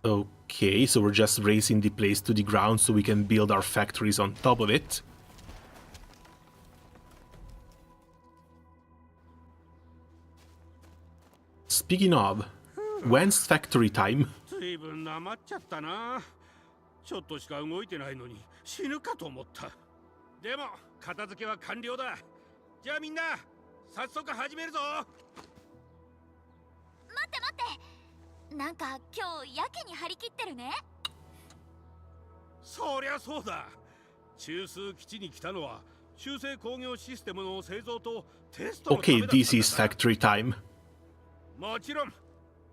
Okay, so we're just raising the place to the ground so we can build our factories on top of it. Speaking of, when's factory time? 随分なまっちゃったな。ちょっとしか動いてないのに死ぬかと思った。でも片付けは完了だ。じゃあみんな早速始めるぞ。待って待って、なんか今日やけに張り切ってるね。そりゃそうだ。中枢基地に来たのは修正工業システムの製造とテストのため Okay, だったんだ。 this is factory time. もちろん。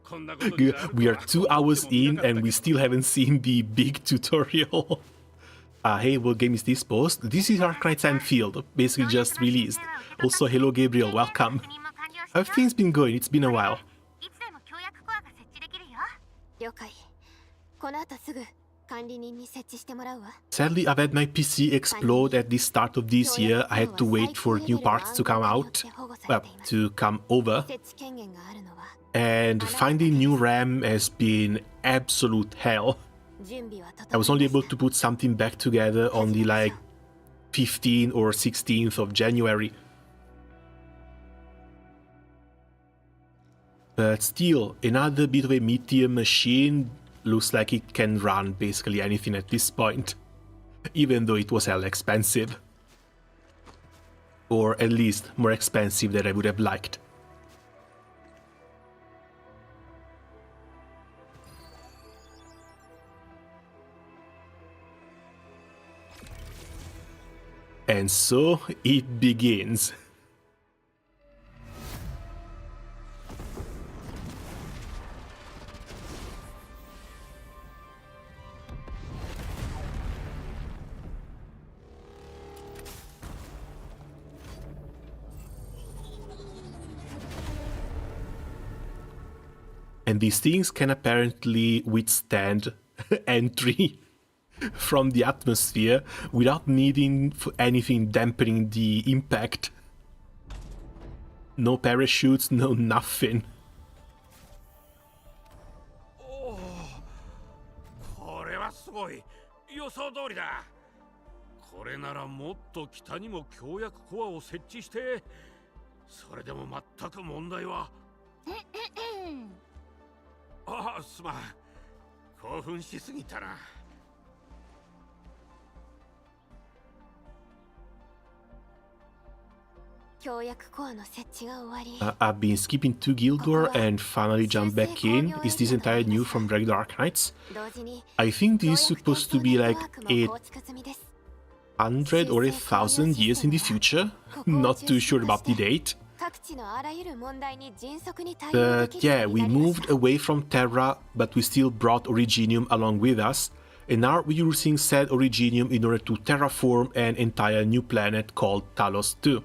こんなことになるとは We are 2 hours 思っても in みなかったけど。 and we still haven't seen the big tutorial. Hey, what game is this, post? This is Arknights Endfield, basically just released. Also, hello Gabriel, welcome. How have things been going? It's been a while. いつでも協約コアが設置できるよ。了解。この後すぐ管理人に設置してもらうわ。 Sadly, I've had my PC explode at the start of this year. I had to wait for new parts to come out, to come over. 設置権限があるのは And finding new RAM has been absolute hell. 準備は I was 整 only いま able し to put something back together on the 15th or 16th of January. But still, another bit of a meteor machine looks like it can run basically anything at this point. Even though it was hell expensive. Or at least more expensive than I would have liked. And so it begins. And these things can apparently withstand entry from the atmosphere without needing anything dampening the impact. No parachutes, no nothing. これはすごい。予想通りだ。これならもっと北にも協約コアを設置して、それでも全く問題は。ああ、すまん。興奮しすぎたな。協約コアの設置が終わり I've been skipping to Guild War and finally jumped back in. Is this entire new from regular Arknights? 同時に I think this is 協約 supposed to be ネッ like トワークも構築済みです。 800 or 1,000 years in the future. Not too sure about the date. 各地のあらゆる問題に迅速に対応で But きるよ yeah, うに we なりまし moved た。 away from Terra, but we still brought Originium along with us. And now we're using said Originium in order to terraform an entire new planet called Talos 2.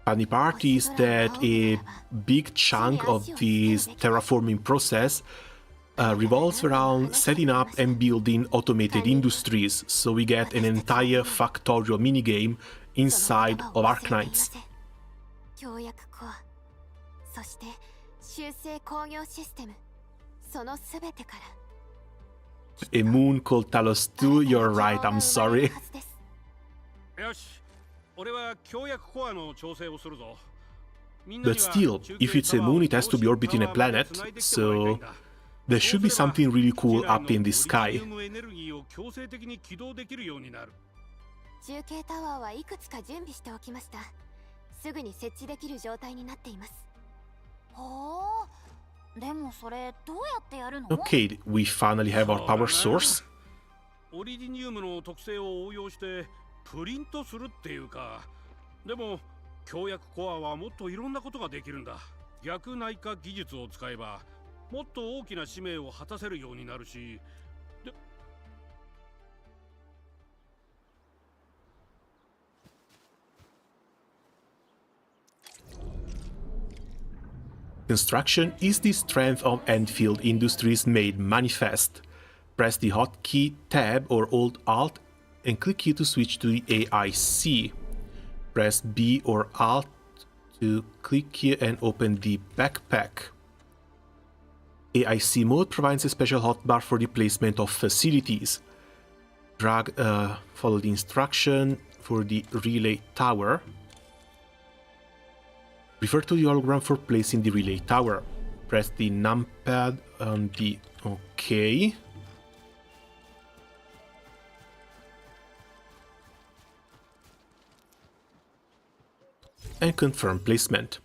Funny part is that a big chunk of this terraforming process revolves around setting up and building automated industries, so we get an entire factorial minigame inside of Arknights. 協約コア、そして修正工業システム、そのすべてから A moon called Talos 2, you're right, I'm sorry. よし、俺は協約コアの調整をするぞ。みんな But には still, 中 if 継 it's a タワーを moon, it has to be 更 orbiting 新 a タワーまで planet, 繋いできてもらいたいん so だ。 there should be something really cool 従来 up in the の sky. リチウムエネルギーを強制的に起動できるようになる。中継タワーはいくつか準備しておきました。すぐに設置できる状態になっています。ほう。でもそれどうやってやるの？ Okay, we finally have our power source. オリジニウムの特性を応用してプリントするっていうか。でも協約コアはもっといろんなことができるんだ。逆内科技術を使えばもっと大きな使命を果たせるようになるし。Construction is the strength of Endfield Industries made manifest. Press the hotkey Tab or Alt Alt and click here to switch to the AIC. Press B or Alt to click here and open the backpack. AIC mode provides a special hotbar for the placement of facilities. Drag, follow the instruction for the relay tower. Refer to the hologram for placing the relay tower. Press the numpad on the OK. and confirm placement.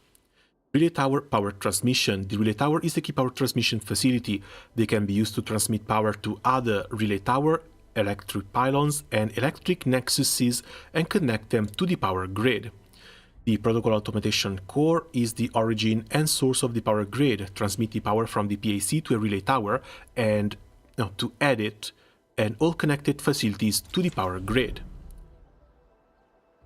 Relay tower power transmission. The relay tower is a key power transmission facility. They can be used to transmit power to other relay tower, electric pylons, and electric nexuses and connect them to the power grid. The protocol automation core is the origin and source of the power grid. Transmit the power from the PAC to a relay tower and to edit and all connected facilities to the power grid.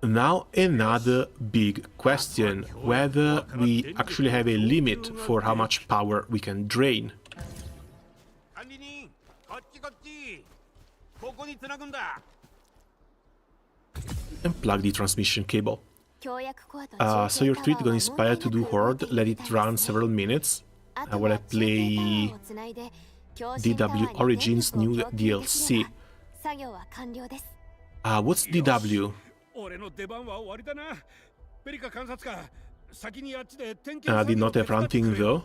Now another big question, whether we actually have a limit for how much power we can drain. And plug the transmission cable. So your tweet got inspired to do Horde, let it run several minutes while I play DW Origins new DLC. What's DW? Did not have hunting though.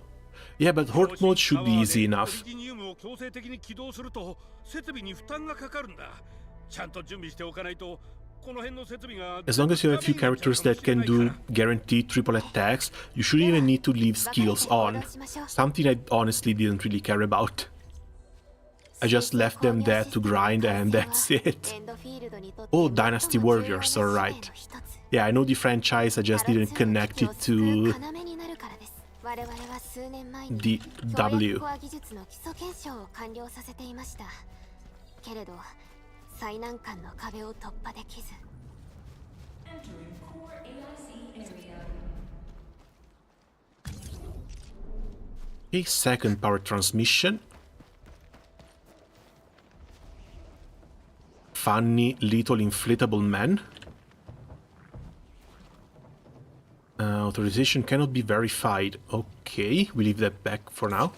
Yeah, but Horde mode should be easy enough. As long as you have a few characters that can do guaranteed triple attacks, you shouldn't even need to leave skills on. Something I honestly didn't really care about. I just left them there to grind and that's it. Oh, Dynasty Warriors, alright. Yeah, I know the franchise, I just didn't connect it to the W. A second power transmission. Funny little inflatable man. Authorization cannot be verified. Okay, we leave that back for now.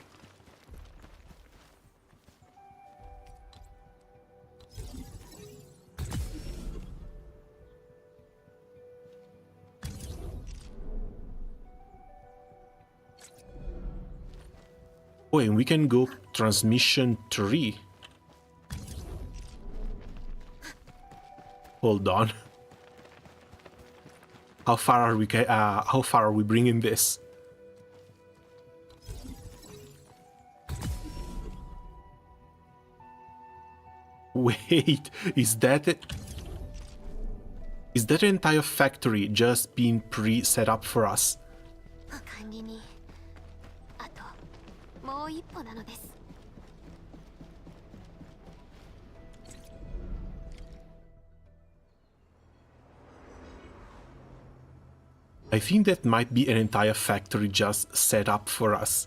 Oh, and we can go transmission 3. Hold on. How far are we bringing this? Wait, is that an entire factory just being pre-set up for us? I think that might be an entire factory just set up for us.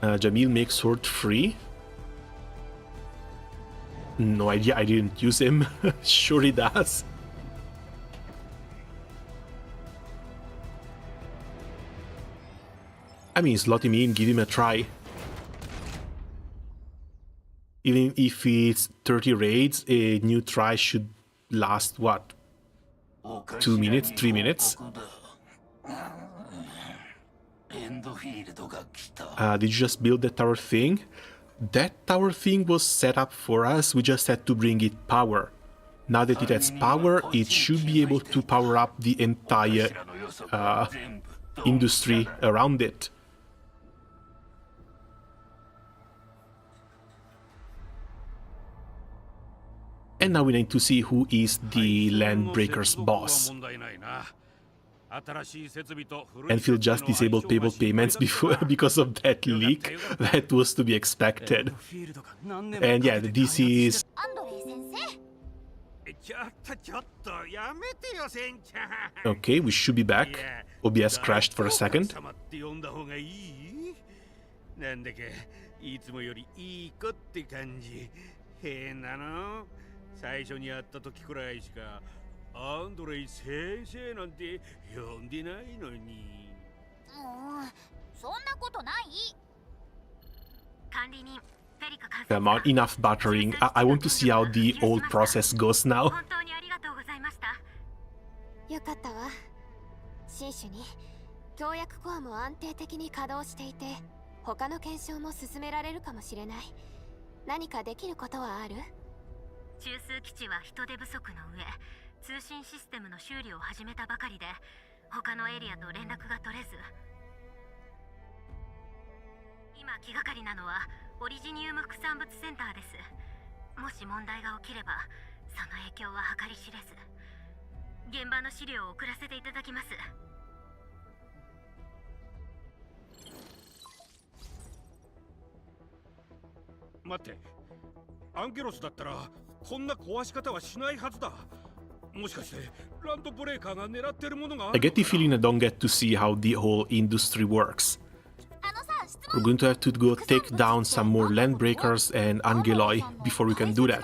Jamil makes sword free. No idea, I didn't use him. Sure he does. I mean, slot him in, give him a try. Even if it's 30 raids, a new try should last, what? 2 minutes, 3 minutes? Did you just build that tower thing? That tower thing was set up for us, we just had to bring it power. Now that it has power, it should be able to power up the entire industry around it. And now we need to see who is the Landbreaker's boss. Endfield just disabled payable payments before because of that leak. That was to be expected. And yeah, this is... Okay, we should be back. OBS crashed for a second. Come on, enough buttering. I want to see how the whole process goes now. 本当にありがとうございました。よかったわ。新種に協約コアも安定的に稼働していて、他の検証も進められるかもしれない。何かできることはある？中枢基地は人手不足の上、通信システムの修理を始めたばかりで、他のエリアと連絡が取れず。今気がかりなのはオリジニウム副産物センターです。もし問題が起きれば、その影響は計り知れず。現場の資料を送らせていただきます。待って、アンゲロスだったらこんな壊し方はしないはずだ。もしかしてランドブレーカーが狙ってるものがあるのかな？ I get the feeling I don't get to see how the whole industry works. We're going to have to go take down some more land breakers and angeloi before we can do that.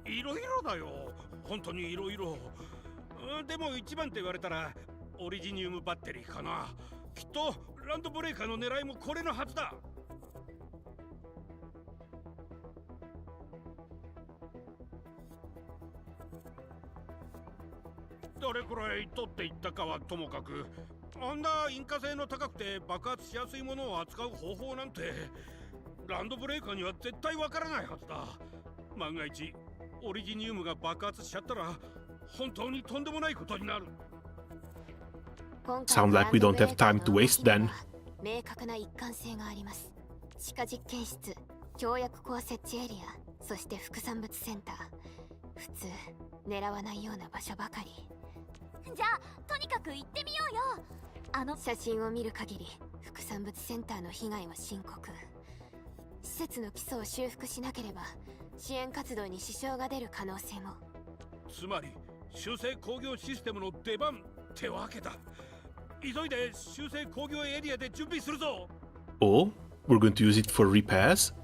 いろいろだよ。本当にいろいろ。でも一番って言われたらオリジニウムバッテリーかな。きっとランドブレーカーの狙いもこれのはずだ。どれくらい取っていったかはともかく、あんな引火性の高くて爆発しやすいものを扱う方法なんてランドブレーカーには絶対わからないはずだ。万が一オリジニウムが爆発しちゃったら本当にとんでもないことになる。 Sounds like we don't have time to waste then. 明確な一貫性があります。地下実験室、協約コア設置エリア、そして副産物センター。普通狙わないような場所ばかり。じゃあとにかく行ってみようよ。写真を見る限り副産物センターの被害は深刻。施設の基礎を修復しなければ支援活動に支障が出る可能性も。つまり修正工業システムの出番ってわけだ。急いで修正工業エリアで準備するぞ。 Oh, we're going to use it for repairs?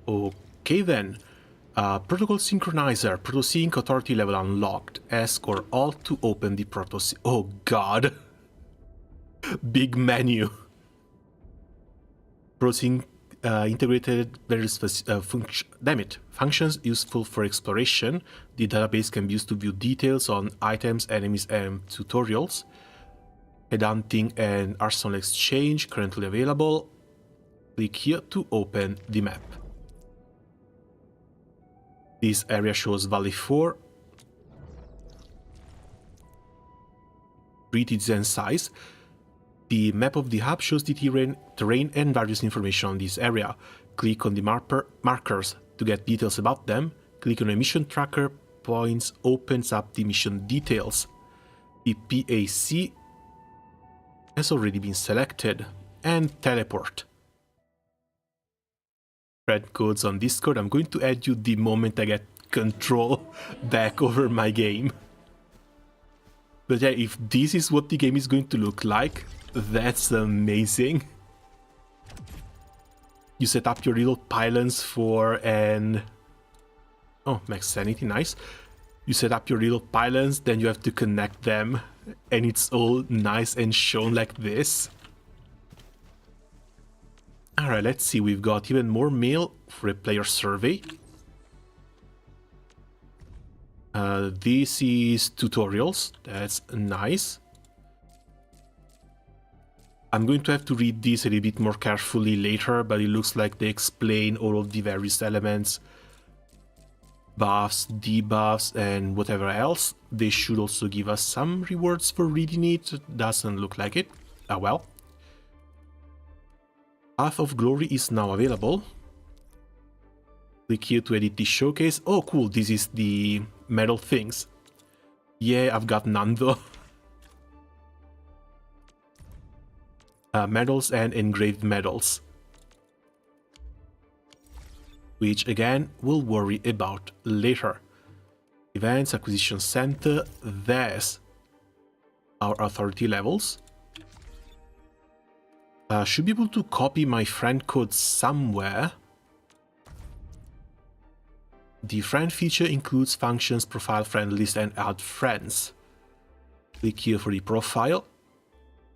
Okay then. Protocol synchronizer, protosync authority level unlocked. Ask or alt to open the protosync. Oh god. Big menu. Protosync integrated various damn it. Functions useful for exploration. The database can be used to view details on items, enemies, and tutorials. Headhunting and arsenal exchange currently available. Click here to open the map. This area shows Valley 4. Treaties and size. The map of the hub shows the terrain and various information on this area. Click on the markers to get details about them. Click on a mission tracker points opens up the mission details. The PAC has already been selected. And teleport. Friend codes on Discord. I'm going to add you the moment I get control back over my game. But yeah, if this is what the game is going to look like, that's amazing. You set up your little pylons for an... Oh, max sanity, nice. You set up your little pylons, then you have to connect them, and it's all nice and shown like this. Alright, let's see, we've got even more mail for a player survey. This is tutorials, that's nice. I'm going to have to read this a little bit more carefully later, but it looks like they explain all of the various elements, buffs, debuffs, and whatever else. They should also give us some rewards for reading it. Doesn't look like it. Ah well. Path of Glory is now available. Click here to edit the showcase. Oh cool, this is the medal things. Yeah, I've got none though. Medals and engraved medals. Which again, we'll worry about later. Events, Acquisition Center, there's our authority levels. Should be able to copy my friend code somewhere. The friend feature includes functions, profile, friend list, and add friends. Click here for the profile.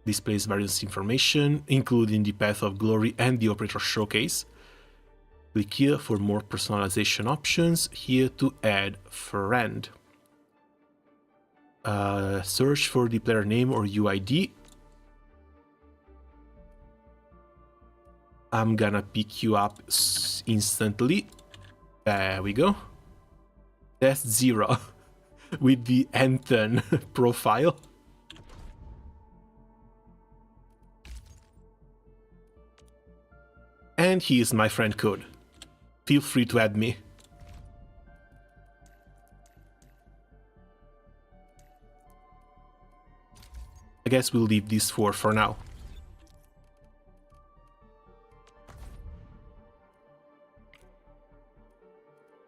Displays various information, including the Path of Glory and the Operator Showcase. Click here for more personalization options. Here to add friend. Search for the player name or UID. I'm gonna pick you up instantly. There we go. That's 0 with the Anton profile. And he is my friend code. Feel free to add me. I guess we'll leave these four for now.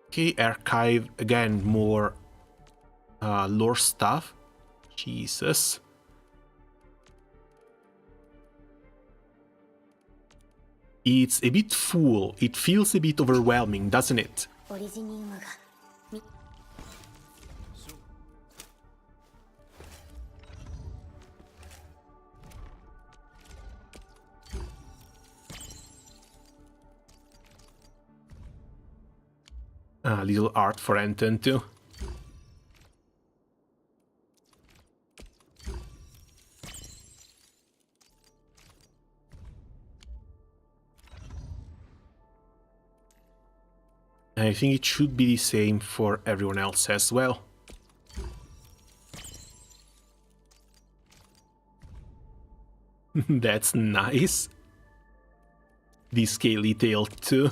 Okay, archive, again, more lore stuff. Jesus. It's a bit full. It feels a bit overwhelming, doesn't it? オリジニウムがみ A little art for Anton too. I think it should be the same for everyone else as well. That's nice. The scaly tail too.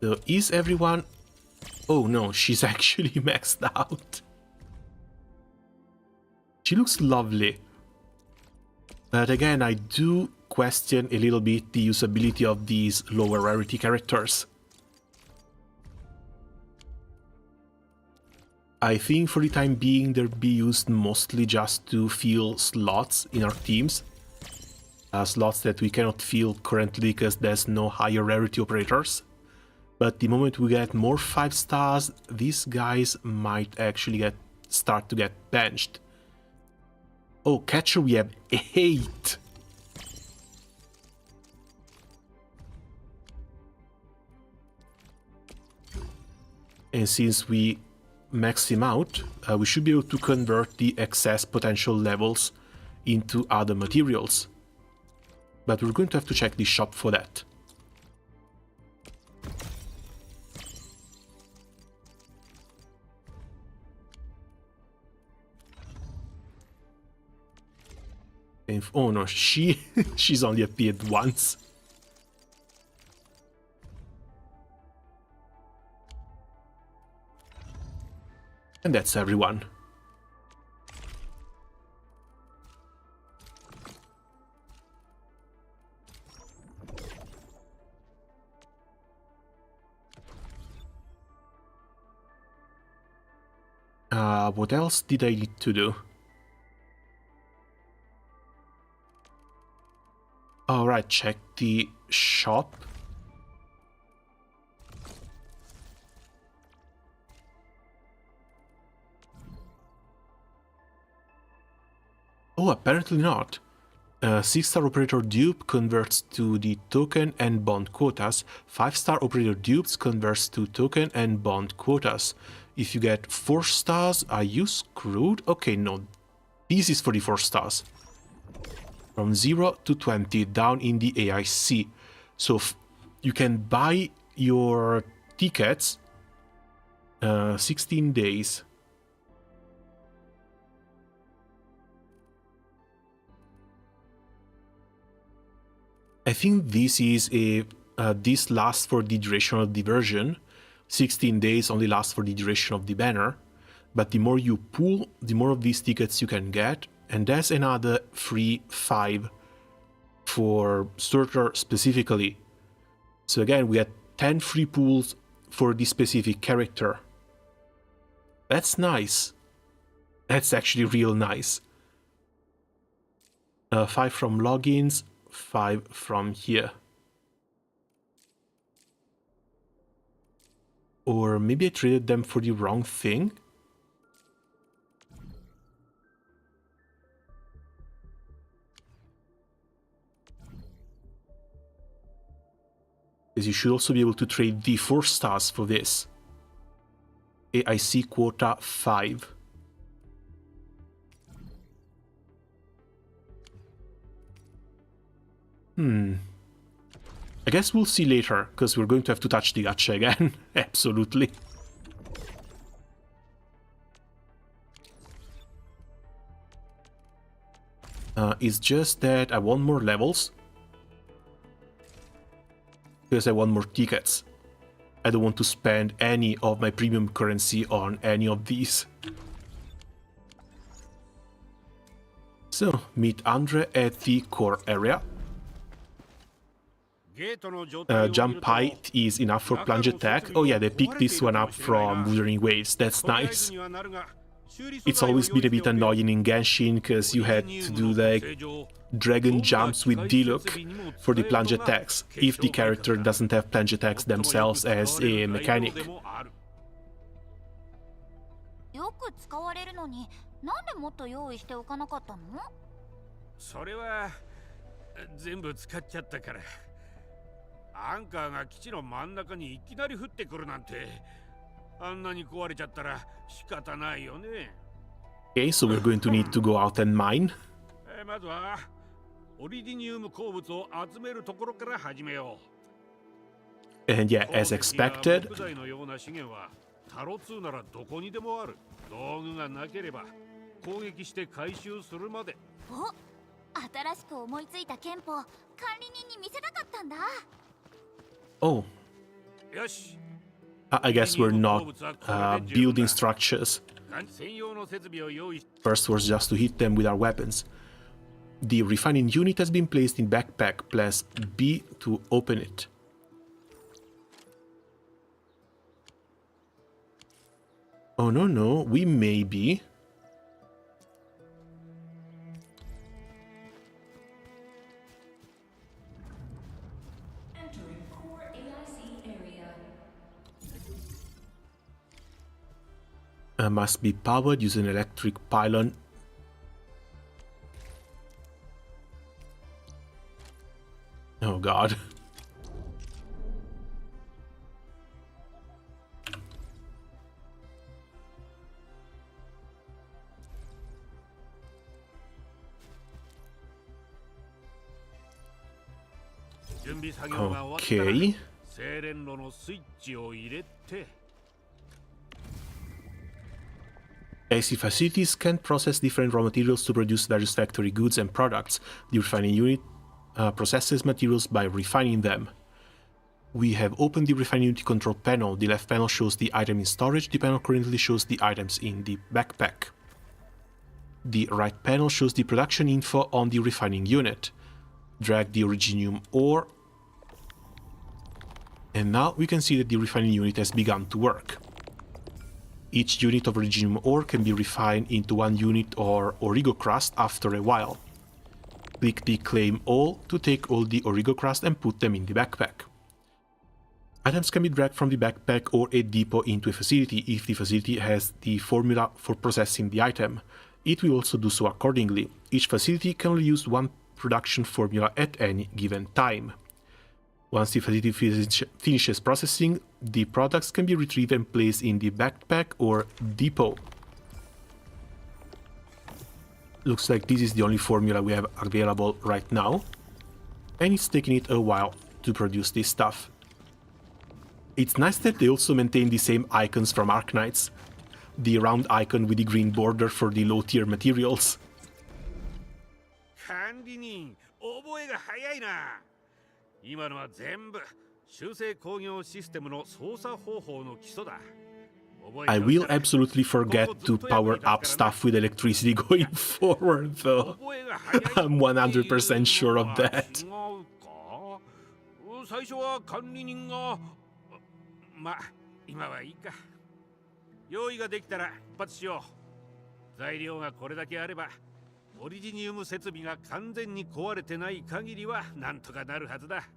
So is everyone... Oh no, she's actually maxed out. She looks lovely. But again, I do question a little bit the usability of these lower rarity characters. I think for the time being they'll be used mostly just to fill slots in our teams. Slots that we cannot fill currently because there's no higher rarity operators. But the moment we get more 5 stars, these guys might actually start to get benched. Oh, catcher, we have 8! And since we max him out, we should be able to convert the excess potential levels into other materials. But we're going to have to check the shop for that. Oh no, she's only appeared once. And that's everyone. What else did I need to do? Alright, check the shop. Oh, apparently not. 6-star operator dupe converts to the token and bond quotas. 5-star operator dupes converts to token and bond quotas. If you get 4 stars, are you screwed? Okay, no. This is for the 4 stars. From 0 to 20 down in the AIC. So you can buy your tickets 16 days. I think this is this lasts for the duration of the version. 16 days only lasts for the duration of the banner. But the more you pull, the more of these tickets you can get. And there's another free 5 for Starter specifically. So again, we had 10 free pools for this specific character. That's nice. That's actually real nice. 5 from logins, 5 from here. Or maybe I traded them for the wrong thing? Because you should also be able to trade the 4 stars for this. AIC quota 5. I guess we'll see later, because we're going to have to touch the gacha again. Absolutely. It's just that I want more levels. Because I want more tickets. I don't want to spend any of my premium currency on any of these. So, meet Andre at the core area. Jump height is enough for plunge attack. Oh yeah, they picked this one up from Wuthering Waves. That's nice. It's always been a bit annoying in Genshin because you had to do like dragon jumps with D-Look for the plunge attacks if the character doesn't have plunge attacks themselves as a mechanic. よく使われるのになんでもっと用意しておかなかったの？それは全部使っちゃったから。アンカーが基地の真ん中にいきなり降ってくるなんて、あんなに壊れちゃったら仕方ないよね。Okay, so we're going to need to go out and mine. まずはオリディニウム鉱物を集めるところから始めよう。And yeah, as expected. 木材のような資源はタロ2ならどこにでもある。道具がなければ攻撃して回収するまで。お、新しく思いついた憲法、管理人に見せたかったんだ。Oh. よし。I guess we're not building structures. First was just to hit them with our weapons. The refining unit has been placed in backpack. Press B to open it. Oh no, we may be. Must be powered using an electric pylon. Oh god. Okay. AC facilities can process different raw materials to produce various factory goods and products. The refining unit processes materials by refining them. We have opened the refining unit control panel. The left panel shows the item in storage. The panel currently shows the items in the backpack. The right panel shows the production info on the refining unit. Drag the originium ore. And now we can see that the refining unit has begun to work. Each unit of originium ore can be refined into 1 unit or origo crust after a while. Click the Claim All to take all the origo crust and put them in the backpack. Items can be dragged from the backpack or a depot into a facility if the facility has the formula for processing the item. It will also do so accordingly. Each facility can only use 1 production formula at any given time. Once the facility finishes processing, the products can be retrieved and placed in the backpack or depot. Looks like this is the only formula we have available right now, and it's taking it a while to produce this stuff. It's nice that they also maintain the same icons from Arknights, the round icon with the green border for the low tier materials. 管理人、覚えが早いな。今のは全部修正工業システムの操作方法の基礎だ。I will absolutely forget to power up stuff with electricity going forward, though. I'm 100% sure of that. 最初は管理人が、まあ今はいいか。用意ができたら出発しよう。材料がこれだけあればオリジニウム設備が完全に壊れてない限りはなんとかなるはずだ。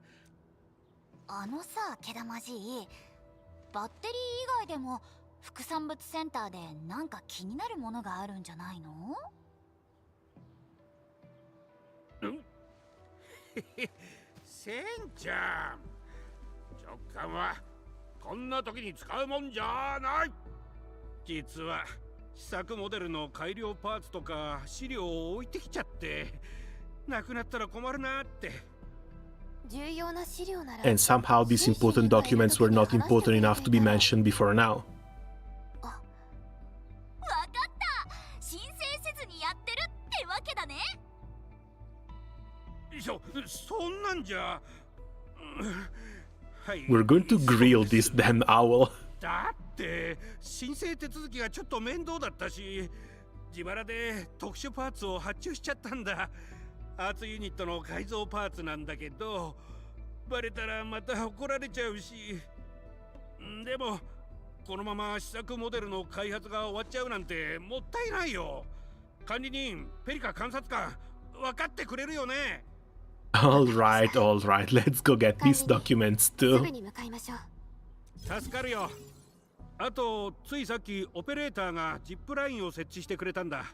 あのさ、毛玉じい、バッテリー以外でも副産物センターでなんか気になるものがあるんじゃないの？センちゃん、直感はこんな時に使うもんじゃない。実は試作モデルの改良パーツとか資料を置いてきちゃって、なくなったら困るなって。重要な資料なら And somehow these important documents were not important enough to be mentioned before now. わかった、申請せずにやってるってわけだね。そんなんじゃ。はい。We're going to grill this damn owl. だって申請手続きがちょっと面倒だったし、自腹で特殊パーツを発注しちゃったんだ。アーツユニットの改造パーツなんだけど、バレたらまた怒られちゃうし。でもこのまま試作モデルの開発が終わっちゃうなんてもったいないよ。管理人、ペリカ監察官、分かってくれるよね。Alright, let's go get these documents す too. ぐに向かいましょう。助かるよ。あとついさっきオペレーターがジップラインを設置してくれたんだ。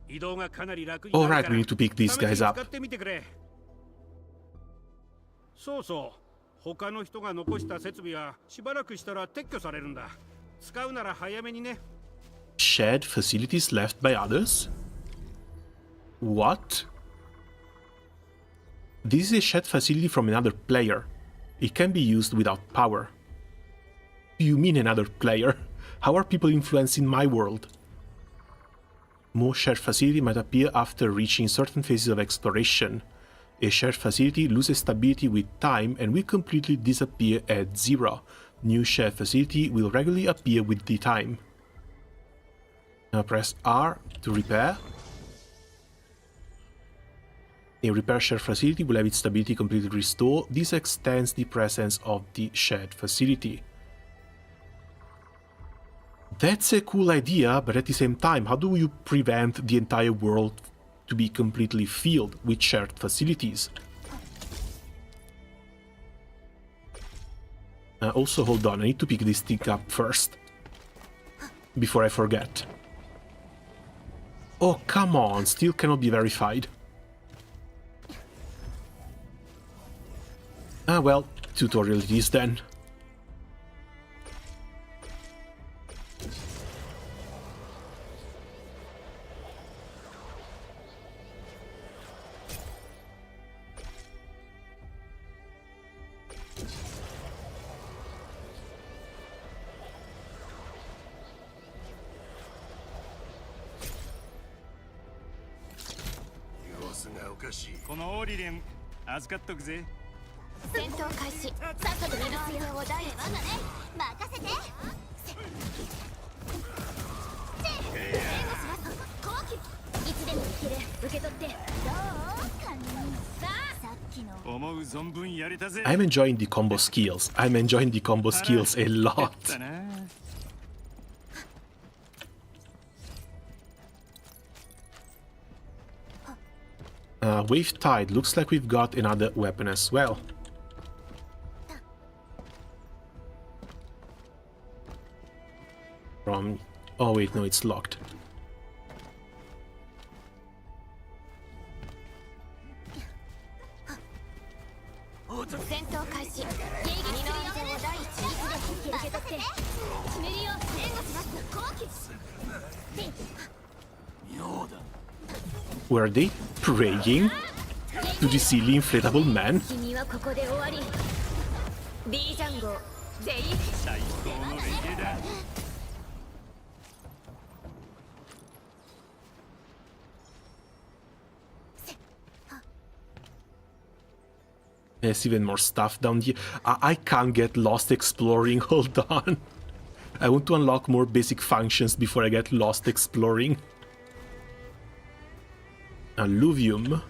移動がかなり楽になるから。 Alright, we need to pick these guys 使 up. ってみてくれ。そうそう、他の人が残した設備はしばらくしたら撤去されるんだ。使うなら早めにね。Shared facilities left by others? What? This is a shared facility from another player. It can be used without power. You mean another player? How are people influencing my world? More shared facility might appear after reaching certain phases of exploration. A shared facility loses stability with time and will completely disappear at 0. New shared facility will regularly appear with the time. Now press R to repair. A repair shared facility will have its stability completely restored. This extends the presence of the shared facility. That's a cool idea, but at the same time, how do you prevent the entire world to be completely filled with shared facilities? Also, hold on, I need to pick this thing up first, before I forget. Oh, come on, still cannot be verified. Ah, well, tutorial it is then. Azkatokze. 戦闘開始。さっさとメルス用を第一にね。任せて。いつでも行ける。受け取って。どう？管理人。さっきの。思う存分やれたぜ。 I'm enjoying the combo skills. I'm enjoying the combo skills a lot. Wave Tide, looks like we've got another weapon as well. From... oh wait, no, it's locked. 戦闘開始。迎撃するよ。第一に受け取って。決めるよ。援護します。後期。妙だ。 Were they praying to the silly inflatable man? 君はここで終わり。D ジャンゴ全員。最高のレゲだ。There's even more stuff down here. I can't get lost exploring. Hold on. I want to unlock more basic functions before I get lost exploring. Alluvium.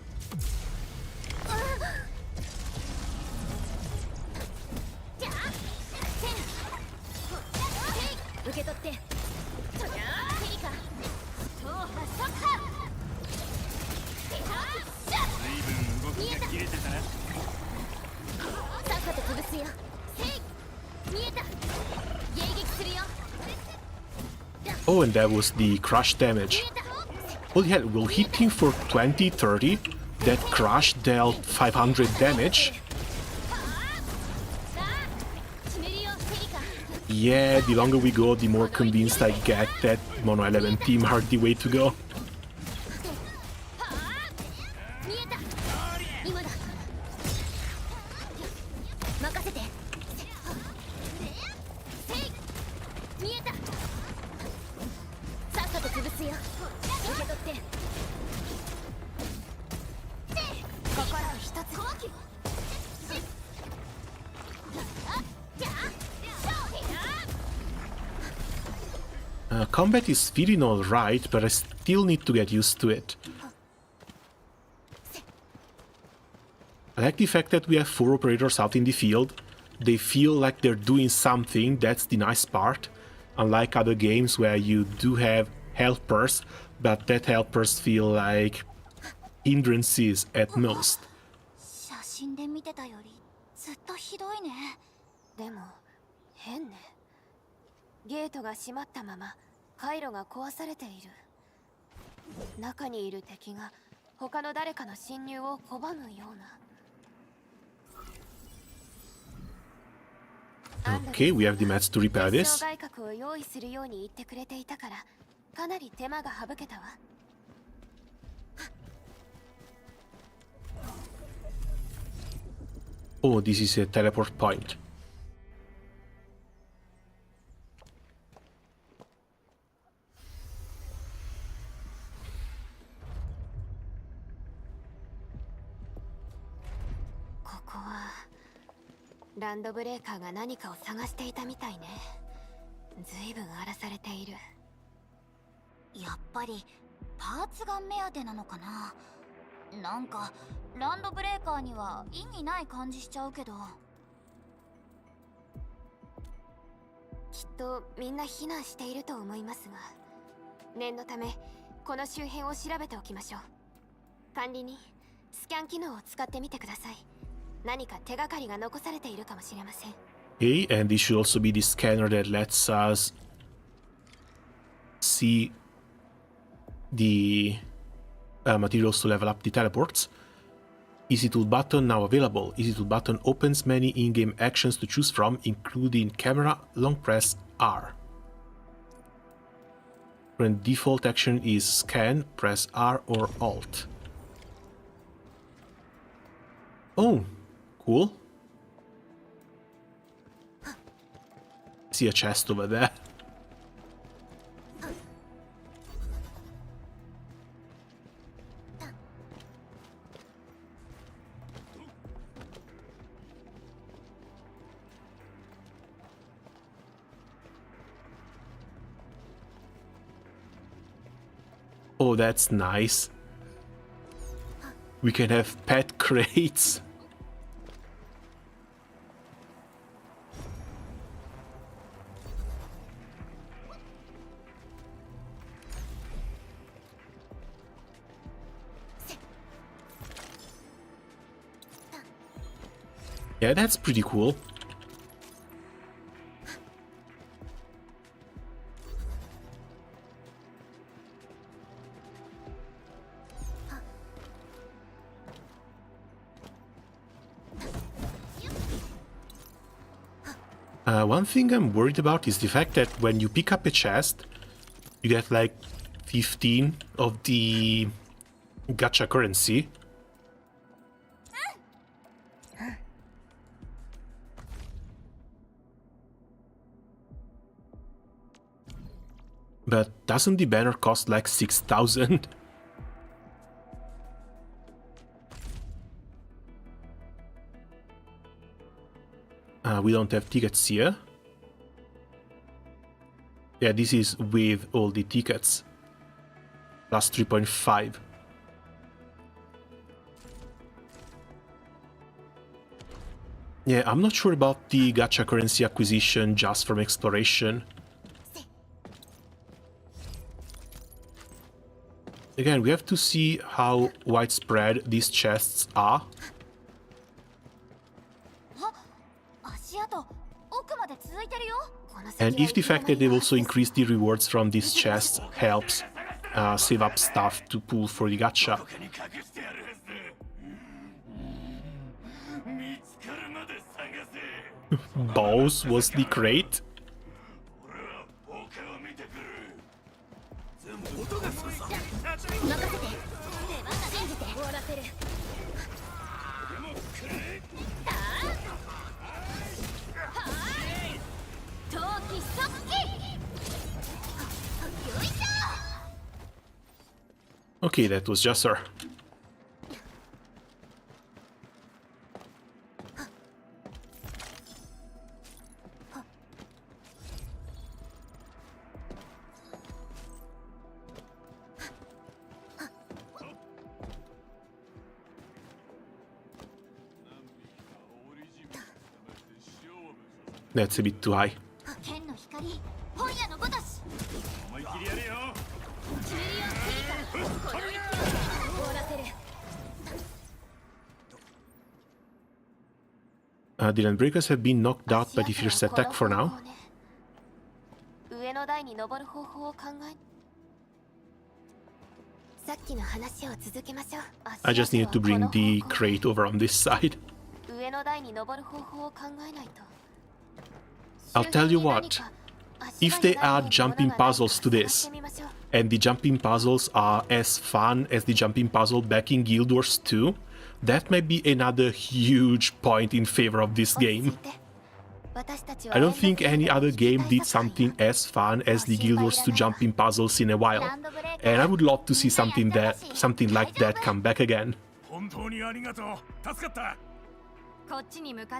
Oh, and that was the crush damage. Holy hell, we'll hit him for 20, 30. That crush dealt 500 damage. Yeah, the longer we go, the more convinced I get that Mono Element team are the way to go. Combat is feeling alright, but I still need to get used to it. I like the fact that we have 4 operators out in the field. They feel like they're doing something, that's the nice part. Unlike other games where you do have helpers, but that helpers feel like hindrances at most. 写真で見てたよりずっとひどいね。でも変ね。ゲートが閉まったまま回路が壊されている。中にいる敵が他の誰かの侵入を拒むような。Okay, we have the mats to repair this. 外角を用意するように言ってくれていたから、かなり手間が省けたわ。Oh, this is a teleport point. This ランドブレーカーが何かを探していたみたいね。ずいぶん荒らされている。やっぱりパーツが目当てなのかな。なんかランドブレーカーには意味ない感じしちゃうけど。きっとみんな避難していると思いますが、念のためこの周辺を調べておきましょう。管理人、スキャン機能を使ってみてください。何か手がかりが残されているかもしれません。Okay, and this should also be the scanner that lets us see the materials to level up the teleports. Easy tool button now available. Easy tool button opens many in-game actions to choose from, including camera, long press R. Current default action is scan, press R or Alt. Oh, cool. See a chest over there. Oh, that's nice. We can have pet crates. Yeah, that's pretty cool. One thing I'm worried about is the fact that when you pick up a chest, you get like 15 of the gacha currency. But doesn't the banner cost like 6,000? We don't have tickets here. Yeah, this is with all the tickets. Plus 3.5. Yeah, I'm not sure about the gacha currency acquisition just from exploration. Again, we have to see how widespread these chests are. で続いてるよ。 And if the fact that they've also increased the rewards from these chests helps save up stuff to pull for the gacha. Bows was the crate. 陶器速記。よいしょ。 Okay, that was just her. That's a bit too high. 剣の光、本屋のごとし。思いっきりやれよ。重要すぎからこの勢いで終わらせる。 The Landbreakers have been knocked out by the first attack for now. 上の台に登る方法を考え。さっきの話を続けましょう。 I just needed to bring the crate over on this side. 上の台に登る方法を考えないと。 I'll tell you what, if they add jumping puzzles to this, and the jumping puzzles are as fun as the jumping puzzle back in Guild Wars 2, that might be another huge point in favor of this game. I don't think any other game did something as fun as the Guild Wars 2 jumping puzzles in a while, and I would love to see something like that come back again. 本当にありがとう。助かった。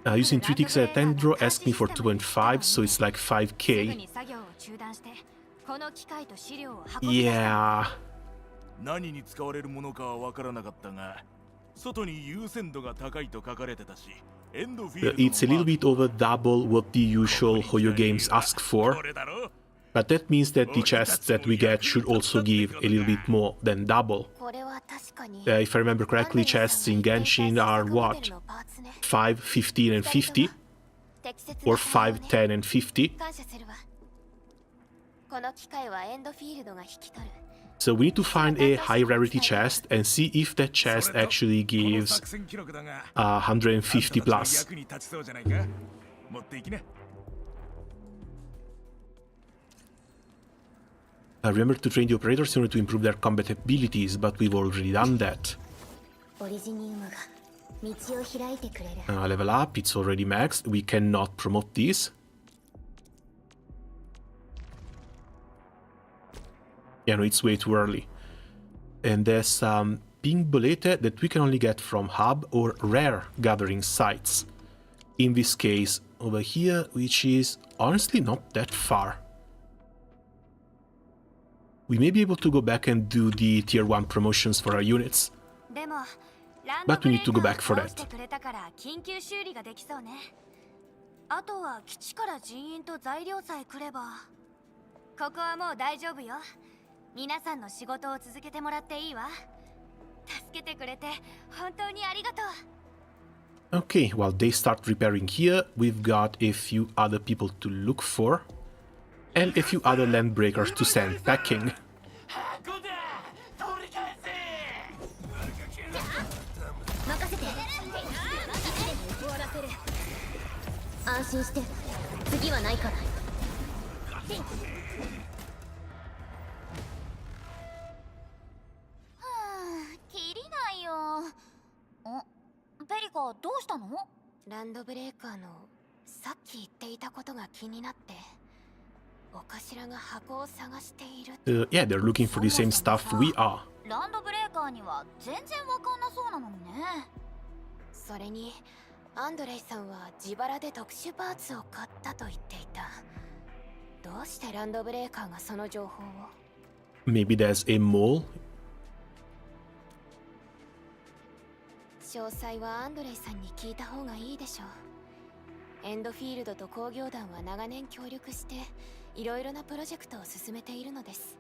Using 3 ticks at Tendro asked me for 2.5, so it's like 5k. Yeah. 何に使われるものかは分からなかったが、外に優先度が高いと書かれてたし、エンドフィールドの It's a little bit over double what the usual Hoyo games ask for, but that means that the chests that we get should also give a little bit more than double. If I remember correctly, chests in Genshin are what? 5, 15 and 50? Or 5, 10 and 50? So we need to find a high rarity chest and see if that chest actually gives 150 plus. Remember to train the operators in order to improve their combat abilities, but we've already done that. Level up, it's already maxed. We cannot promote these. Yeah, no, it's way too early. And there's pink bolete that we can only get from hub or rare gathering sites. In this case, over here, which is honestly not that far. We may be able to go back and do the tier 1 promotions for our units. But we need to go back for that. あとは基地から人員と材料さえ来れば。ここはもう大丈夫よ。皆さんの仕事を続けてもらっていいわ。助けてくれて本当にありがとう。 Okay, while they start repairing here, we've got a few other people to look for. And a few other land breakers to send packing. 安心して次はないから。キリないよ。ペリカどうしたの？ランドブレーカーのさっき言っていたことが気になって。 Yeah, they're looking for the same stuff we are. ランドブレーカーには全然わかんなそうなのにね。それにアンドレイさんは自腹で特殊パーツを買ったと言っていた。どうしてランドブレーカーがその情報を？ Maybe there's a mole. 詳細はアンドレイさんに聞いた方がいいでしょう。エンドフィールドと工業団は長年協力して。 いろいろなプロジェクトを進めているのです。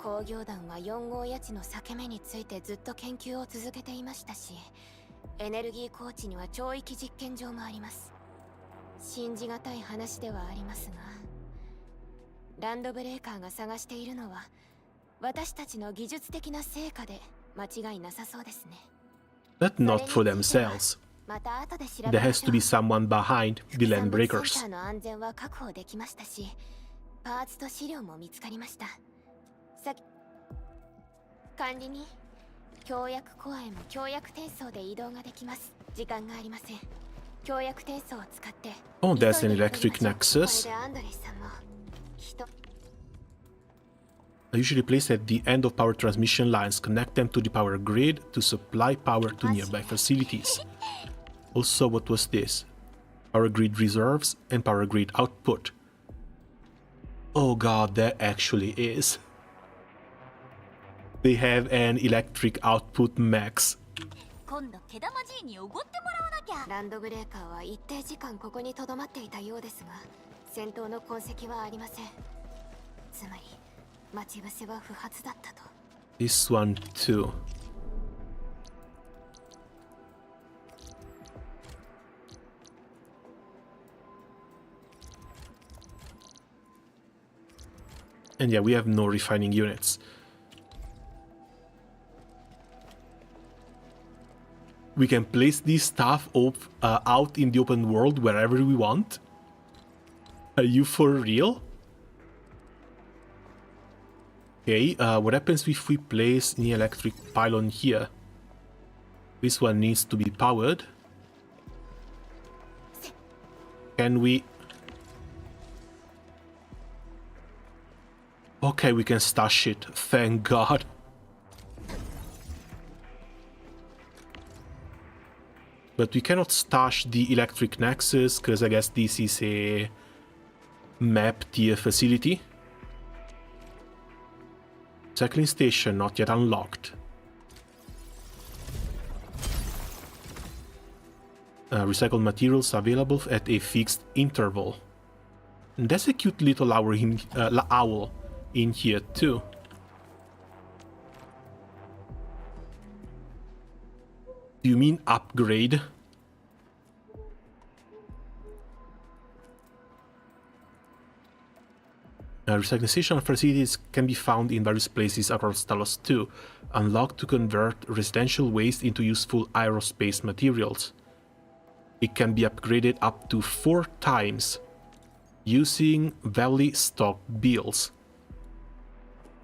工業団は4号谷地の裂け目についてずっと研究を続けていましたし、エネルギー高地には超域実験場もあります。信じがたい話ではありますが、ランドブレーカーが探しているのは私たちの技術的な成果で間違いなさそうですね。 But not for themselves. また後で調 There べま has し to ょ be う。 someone behind the 産 land 物セン breakers. ターの安全は確保できましたし、パーツと資料も見つかりました。管理人、協約コアへも協約転送で移動ができます。時間がありません。協約転送を使って Oh, there's an 急いで electric これ nexus. でアンドレスさんもきっと Usually placed at the end of power transmission lines, connect them to the power grid to supply power to nearby facilities. Also, what was this? Power grid reserves and power grid output. Oh god, there actually is. They have an electric output max. 今度毛玉じいにおごってもらわなきゃ。ランドブレーカーは一定時間ここに留まっていたようですが、戦闘の痕跡はありません。つまり待ち伏せは不発だったと。 This one too. And yeah, we have no refining units. We can place this stuff out in the open world wherever we want. Are you for real? Okay, what happens if we place the electric pylon here? This one needs to be powered. Can we... Okay, we can stash it, thank god. But we cannot stash the electric nexus, because I guess this is a map tier facility. Cycling station not yet unlocked. Recycled materials available at a fixed interval. And there's a cute little owl in here too. Do you mean upgrade? Recycling station facilities can be found in various places across Talos 2, unlocked to convert residential waste into useful aerospace materials. It can be upgraded up to 4 times using Valley stock bills.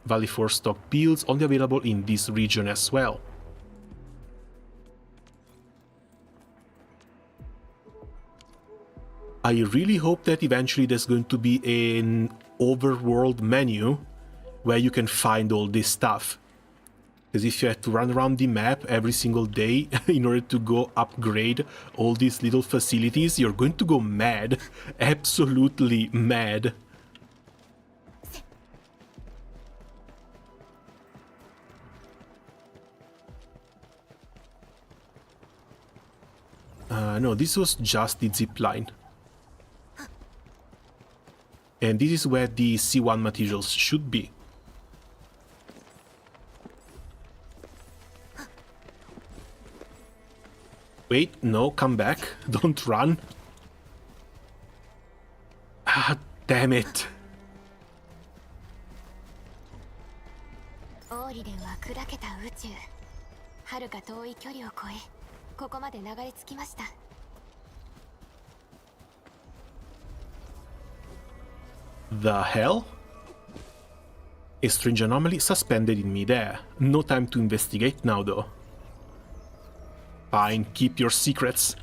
Valley 4 stock bills only available in this region as well. I really hope that eventually there's going to be an overworld menu where you can find all this stuff. Because if you have to run around the map every single day in order to go upgrade all these little facilities, you're going to go mad. Absolutely mad. No, this was just the zip line. And this is where the C1 materials should be. Wait, no, come back. Don't run. Ah, damn it. オーリデンは砕けた宇宙、遥か遠い距離を超え、ここまで流れ着きました。The hell? A strange anomaly suspended in midair. No time to investigate now, though. Fine, keep your secrets.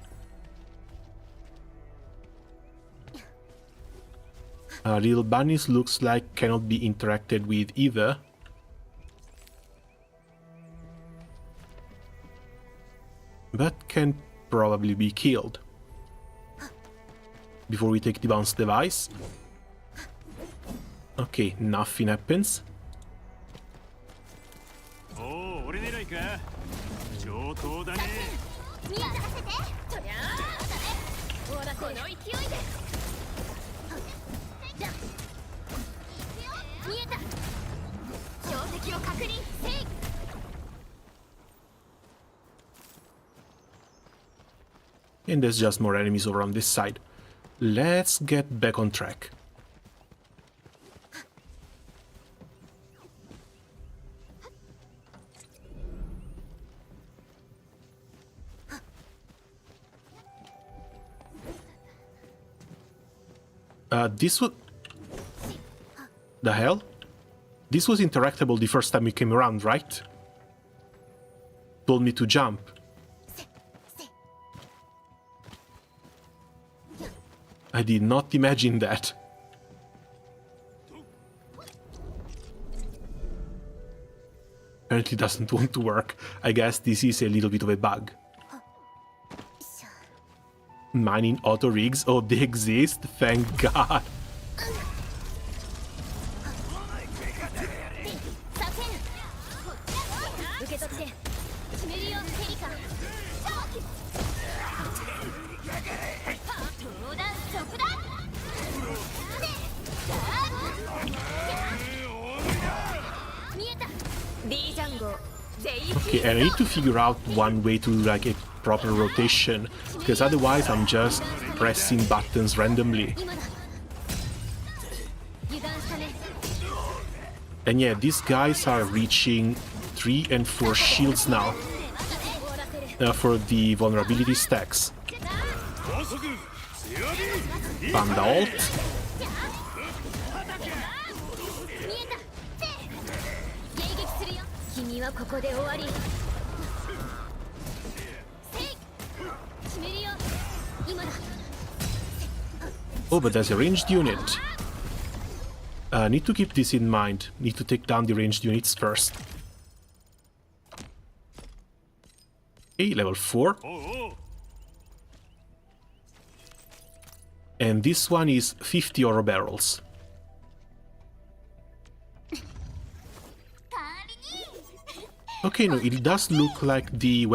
Little bunnies looks like cannot be interacted with either. But can probably be killed. Before we take the bounce device. Okay, nothing happens. Oh, 俺狙いか。上等だね。見当たらせて。そりゃあ。ほらこの勢いで。じゃ。見えた。標的を確認。せい。And there's just more enemies over on this side. Let's get back on track. This was... The hell? This was interactable the first time we came around, right? Told me to jump. I did not imagine that. Apparently doesn't want to work. I guess this is a little bit of a bug. Mining auto rigs? Oh, they exist? Thank God. Okay, I need to figure out one way to do like a proper rotation, because otherwise I'm just pressing buttons randomly. And yeah, these guys are reaching 3 and 4 shields now for the vulnerability stacks. Panda ult. Oh, but there's a ranged unit. Need to keep this in mind. Need to take down the ranged units first. Okay, level 4. And this one is 50 oro barrels. Okay, no, it does look like the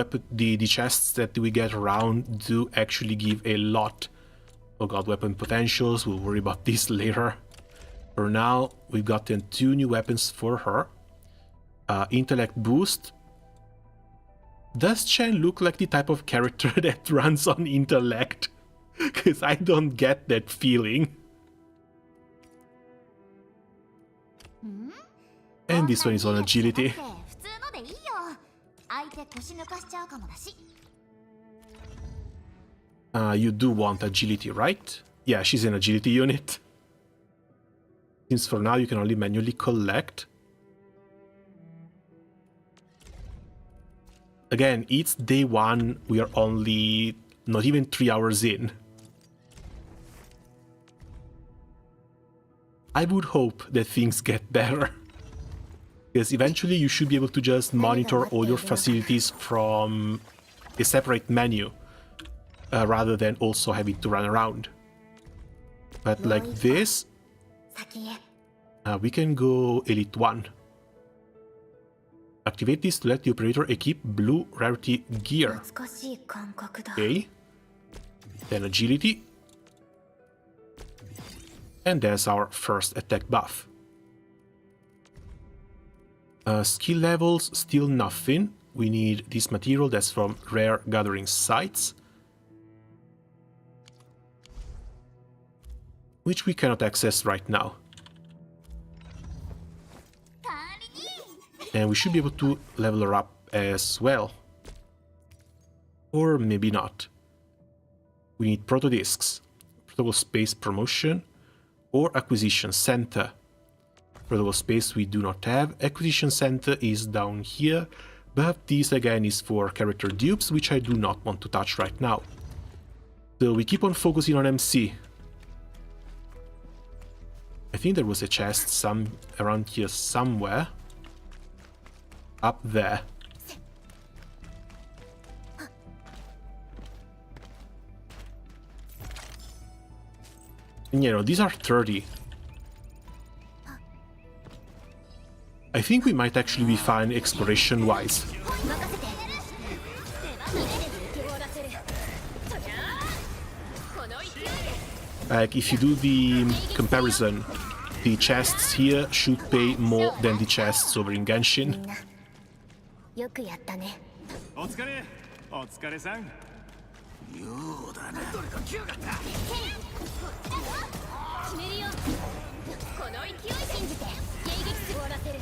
chests that we get around do actually give a lot. Oh god, weapon potentials, we'll worry about this later. For now, we've gotten 2 new weapons for her. Intellect boost. Does Chen look like the type of character that runs on intellect? Because I don't get that feeling. And this one is on agility. You do want agility, right? Yeah, she's an agility unit. Since for now you can only manually collect. Again, it's day 1, we are only not even 3 hours in. I would hope that things get better. Because eventually you should be able to just monitor all your facilities from a separate menu, rather than also having to run around. But like this, we can go Elite 1. Activate this to let the operator equip blue rarity gear. Okay. Then agility. And there's our first attack buff. Skill levels, still nothing. We need this material that's from Rare Gathering Sites, which we cannot access right now. And we should be able to level her up as well. Or maybe not. We need proto discs, protocol space promotion, or acquisition center. Protocol space we do not have. Acquisition center is down here, but this again is for character dupes, which I do not want to touch right now. So we keep on focusing on MC. I think there was a chest around here somewhere. Up there. And you know, these are 30. I think we might actually be fine exploration-wise. Like, if you do the comparison, the chests here should pay more than the chests over in Genshin. 決めるよ。この勢い信じて迎撃終わらせる。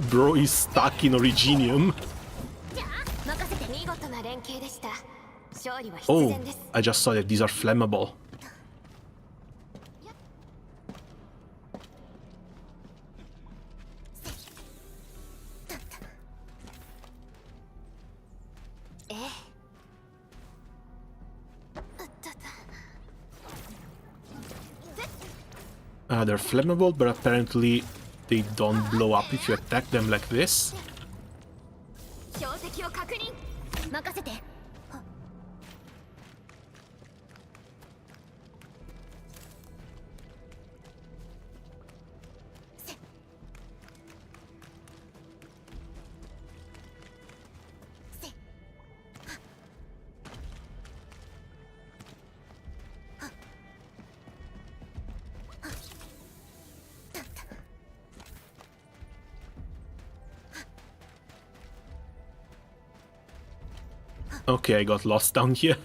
Bro is stuck in Originium. 任せて。見事な連携でした。勝利は必 Oh, 然です。 I just saw that these are flammable. They're flammable, but apparently they don't blow up if you attack them like this. 標的を確認。任せて。 Okay, I got lost down here.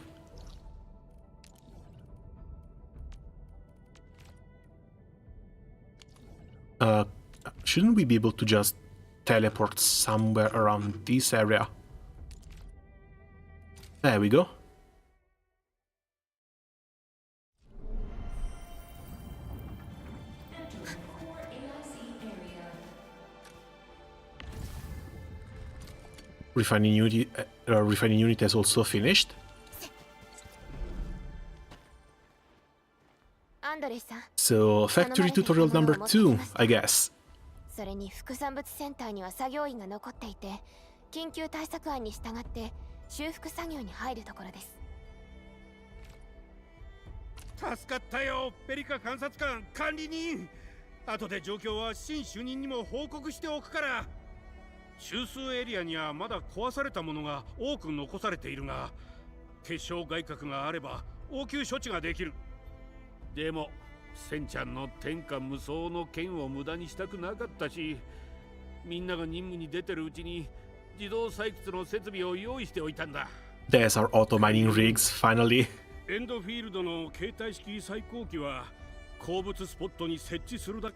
Shouldn't we be able to just teleport somewhere around this area? There we go. Refining unit has also finished. アンドレスさん。 So, factory tutorial number 2, I guess. それに副産物センターには作業員が残っていて、緊急対策案に従って修復作業に入るところです。助かったよ、ペリカ監察官管理人。後で状況は新主任にも報告しておくから。中枢エリアにはまだ壊されたものが多く残されているが、結晶外郭があれば応急処置ができる。でもセンちゃんの天下無双の剣を無駄にしたくなかったし、みんなが任務に出てるうちに自動採掘の設備を用意しておいたんだ。 There's our auto mining rigs, finally. エンドフィールドの携帯式最高機は鉱物スポットに設置するだけ。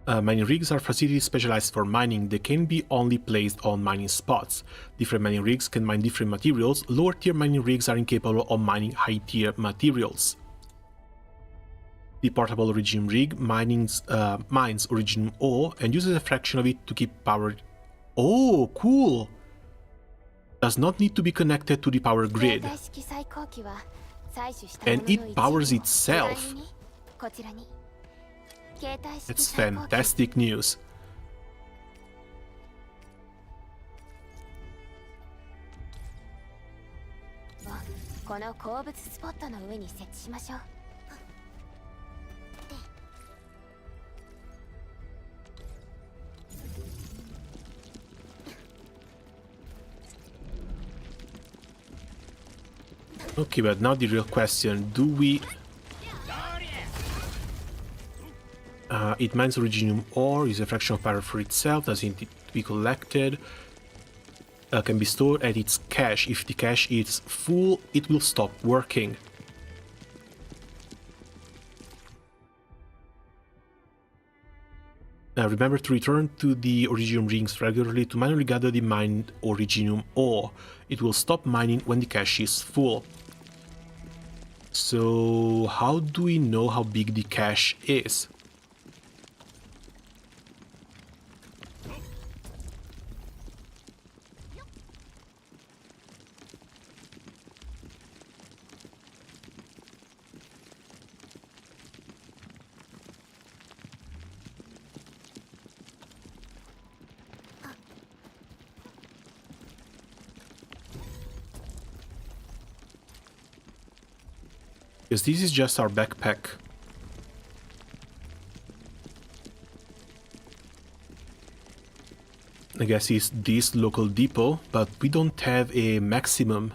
Mining rigs are facilities specialized for mining. They can be only placed on mining spots. Different mining rigs can mine different materials. Lower tier mining rigs are incapable of mining high tier materials. The portable Originium rig mines Originium ore and uses a fraction of it to keep power. Oh, cool! Does not need to be connected to the power grid. 携帯式最高機は採取したもの And の it 一部を powers itself. 手軽にこちらに。携帯式 That's 最高機 fantastic news. をこの鉱物スポットの上に設置しましょう。 Okay, but now the real question, do we... it mines Originium ore, is a fraction of power for itself, doesn't need to be collected. Can be stored at its cache. If the cache is full, it will stop working. Now remember to return to the Originium rings regularly to manually gather the mined Originium ore. It will stop mining when the cache is full. So how do we know how big the cache is? Because this is just our backpack. I guess it's this local depot, but we don't have a maximum.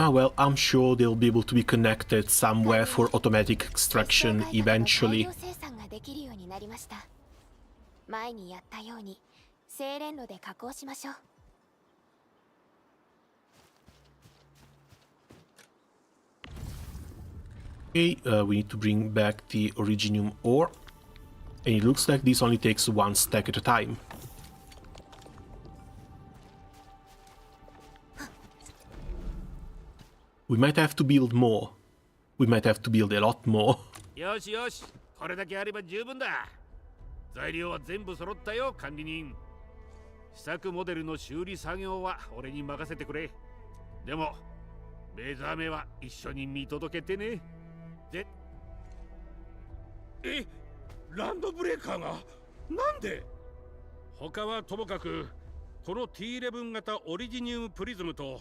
Ah, well, I'm sure they'll be able to be connected somewhere for automatic extraction eventually. 前にやったように精錬炉で加工しましょう。Okay, we need to bring back the Originium ore. And it looks like this only takes one stack at a time. We might have to build more. We might have to build a lot more. よしよし、これだけあれば十分だ。材料は全部揃ったよ、管理人。試作モデルの修理作業は俺に任せてくれ。でも、目覚めは一緒に見届けてね。ランドブレーカーがなんで？他はともかく、この T11 型オリジニウムプリズムと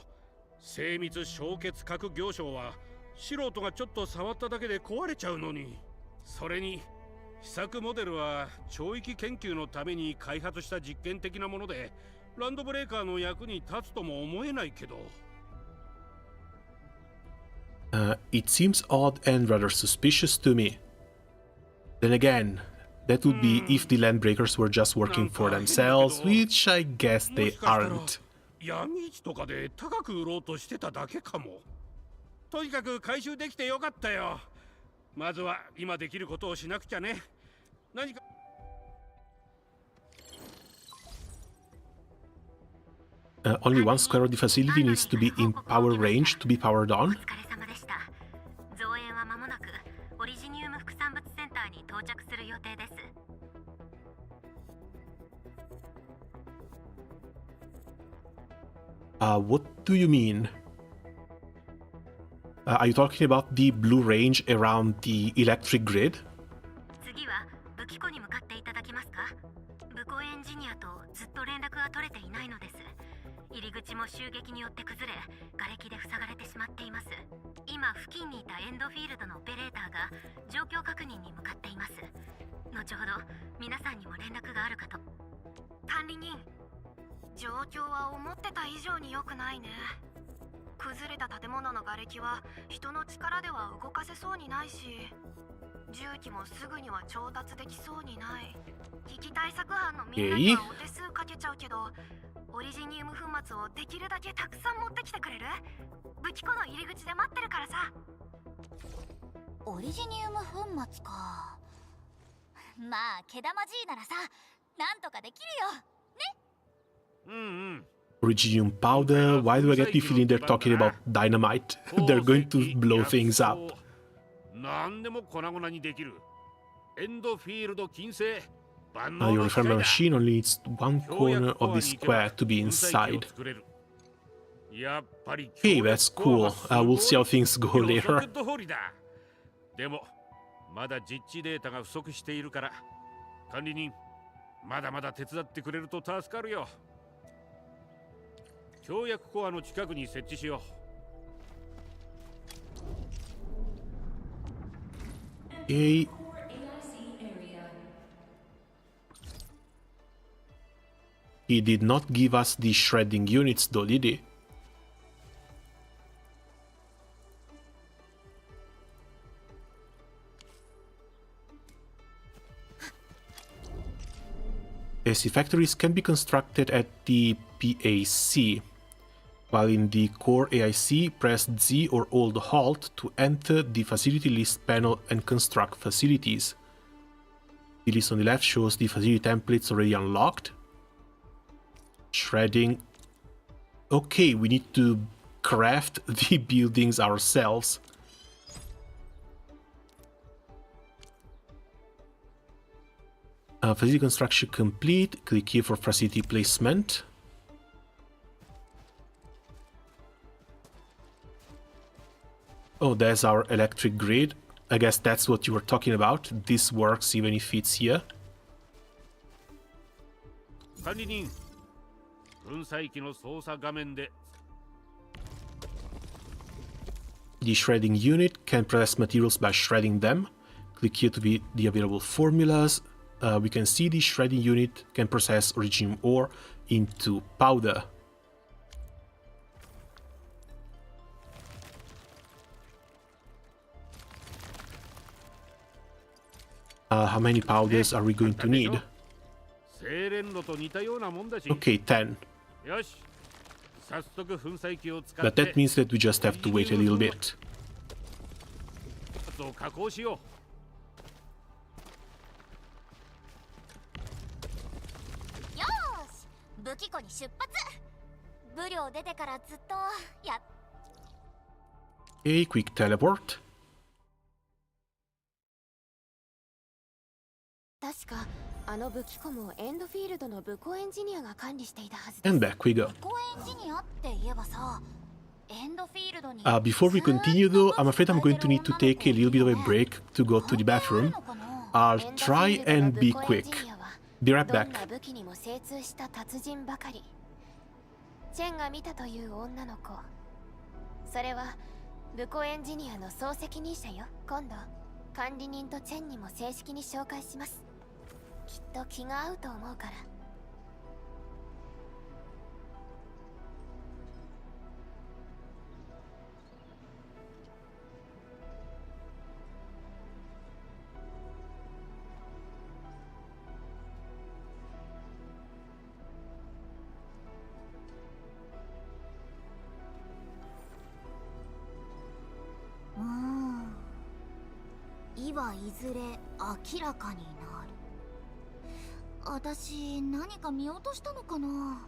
精密焼結核行商は素人がちょっと触っただけで壊れちゃうのに、それに試作モデルは超域研究のために開発した実験的なもので、ランドブレーカーの役に立つとも思えないけど。It seems odd and rather suspicious to me. Then again, that would be if the Landbreakers were just working for themselves, which I guess they aren't. 闇市とかで高く売ろうとしてただけかも。とにかく回収できてよかったよ。まずは今できることをしなくちゃね。何か。Only one square of the facility needs to be in power range to be powered on. 造園は間もなくオリジニウム副産物センターに到着する予定です。What do you mean? Are you talking about the blue range around the electric grid? 次は武器庫に向かっていただけますか？武庫エンジニアとずっと連絡が取れていないのです。入り口も襲撃によって崩れ、瓦礫で塞がれてしまっています。今付近にいたエンドフィールドのオペレーターが状況確認に向かっています。後ほど皆さんにも連絡があるかと。管理人、状況は思ってた以上に良くないね。崩れた建物の瓦礫は人の力では動かせそうにないし、重機もすぐには調達できそうにない。危機対策班のみんなにはお手数かけちゃうけど、オリジニウム粉末をできるだけたくさん持ってきてくれる？武器庫の入り口で待ってるからさ。オリジニウム粉末か。まあ毛玉じいならさ、なんとかできるよね。Originium powder? Why do I get the feeling they're talking about dynamite? They're going to blow things up. 何でも粉々にできる。エンドフィールド金星。Your refinement machine only needs one corner of the square to be inside. Hey, that's cool. We'll see how things go later. でもまだ実地データが不足しているから、管理人、まだまだ手伝ってくれると助かるよ。協約コアの近くに設置しよう。He did not give us the shredding units though, did he? AC factories can be constructed at the PAC. While in the core AIC, press Z or hold Alt to enter the facility list panel and construct facilities. The list on the left shows the facility templates already unlocked. Shredding. Okay, we need to craft the buildings ourselves. Facility construction complete. Click here for facility placement. Oh, there's our electric grid. I guess that's what you were talking about. This works even if it's here. 管理人、粉砕機の操作画面で。The shredding unit can process materials by shredding them. Click here to view the available formulas. We can see the shredding unit can process originium ore into powder. How many powders are we going to need? 精錬炉と似たようなもんだし。 Okay, 10. よし。早速粉砕機を使っ But て。 that means that we just have to wait a little bit. を加工しよよーし、武器庫に出発。武寮出てからずっとや。 Okay, quick teleport. 確かあの武器庫もエンドフィールドの武庫エンジニアが管理していたはずです。 And back we go. 武庫エンジニアって言えばさ、エンドフィールドに。 Before we continue though, I'm afraid I'm going to need to take a little bit of a break to go to the bathroom. I'll try and be quick. Be right どんな back. 武器にも精通した達人ばかり。チェンが見たという女の子。それは武庫エンジニアの総責任者よ。今度管理人とチェンにも正式に紹介します。きっと気が合うと思うから。意はいずれ明らかになる。私何か見落としたのかな。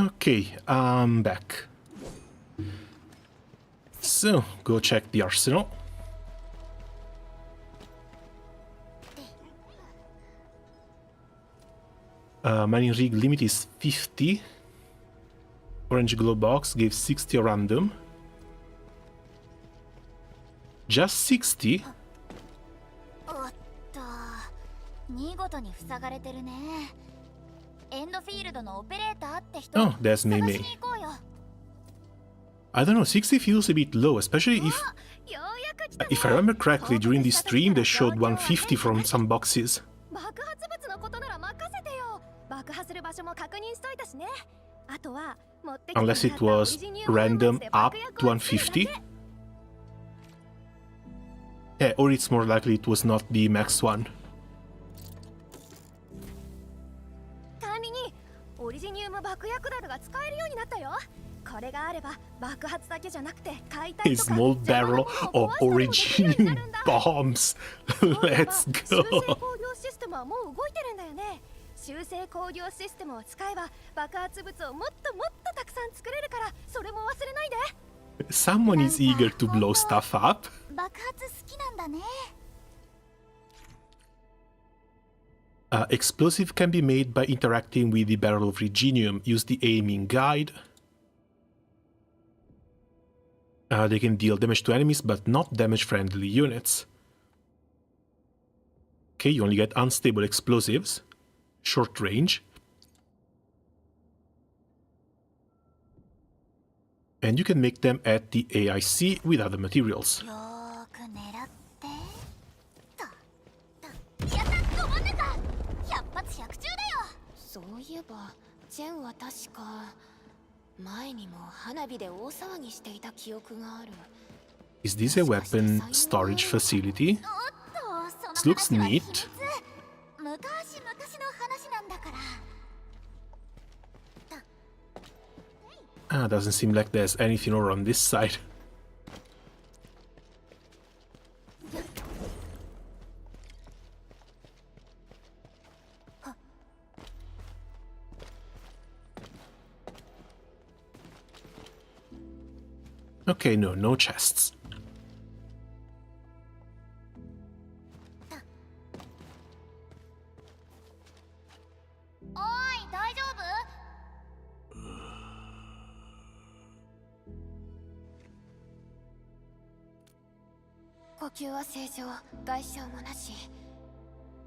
Okay, I'm back. So, go check the arsenal. Mining rig limit is 50. Orange glow box gives 60 random. Just 60? おっと、見事に塞がれてるね。エンドフィールドのオペレーターって人、 Oh, that's 探 Mei し Mei. に行こうよ。 I don't know, 60 feels a bit low, especially if... ようやく来たね。 If I remember correctly, during this stream they showed 150 from some boxes. 爆発物のことなら任せてよ。爆破する場所も確認しといたしね。あとは持ってきてもらった Unless it was オリジニウム random 粉末で up 爆薬を to 作るだけ。 150? Yeah, or it's more likely it was not the max one. 管理人、オリジニウム爆薬樽が使えるようになったよ。これがあれば爆発だけじゃなくて解体 A とか small barrel of originium bombs. Let's 修正 go. 工業システムはもう動いてるんだよね。修正工業システムを使えば爆発物をもっともっとたくさん作れるからそれも忘れないで。 Someone is eager to blow stuff up. 爆発好きなんだね。 Explosive can be made by interacting with the barrel of Reginium. Use the aiming guide. They can deal damage to enemies, but not damage friendly units. Okay, you only get unstable explosives. Short range. And you can make them at the AIC with other materials. よーく狙って。やった、止まんねか。100発100中だよ。そういえばジェンは確か前にも花火で大騒ぎしていた記憶がある。 Is this a weapon storage facility? おっと、 This その looks 話は秘 neat. 密。昔々の話なんだから。 Doesn't seem like there's anything over on this side. Okay, no chests. おーい、大丈夫？呼吸は正常、外傷もなし。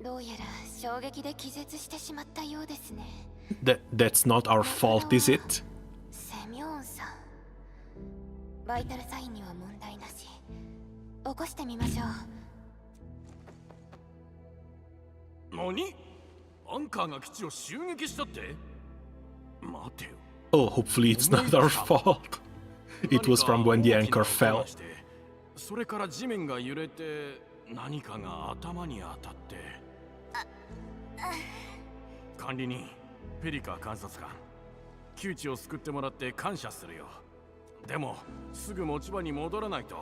どうやら衝撃で気絶してしまったようですね。That's not our fault, is it? セミョンさん。バイタルサインには問題なし。起こしてみましょう。何？アンカーが基地を襲撃したって？待てよ。 Oh, hopefully it's not our fault. It was from when the anchor fell. それから地面が揺れて何かが頭に当たって。管理人、ペリカ監察官、窮地を救ってもらって感謝するよ。でもすぐ持ち場に戻らないと。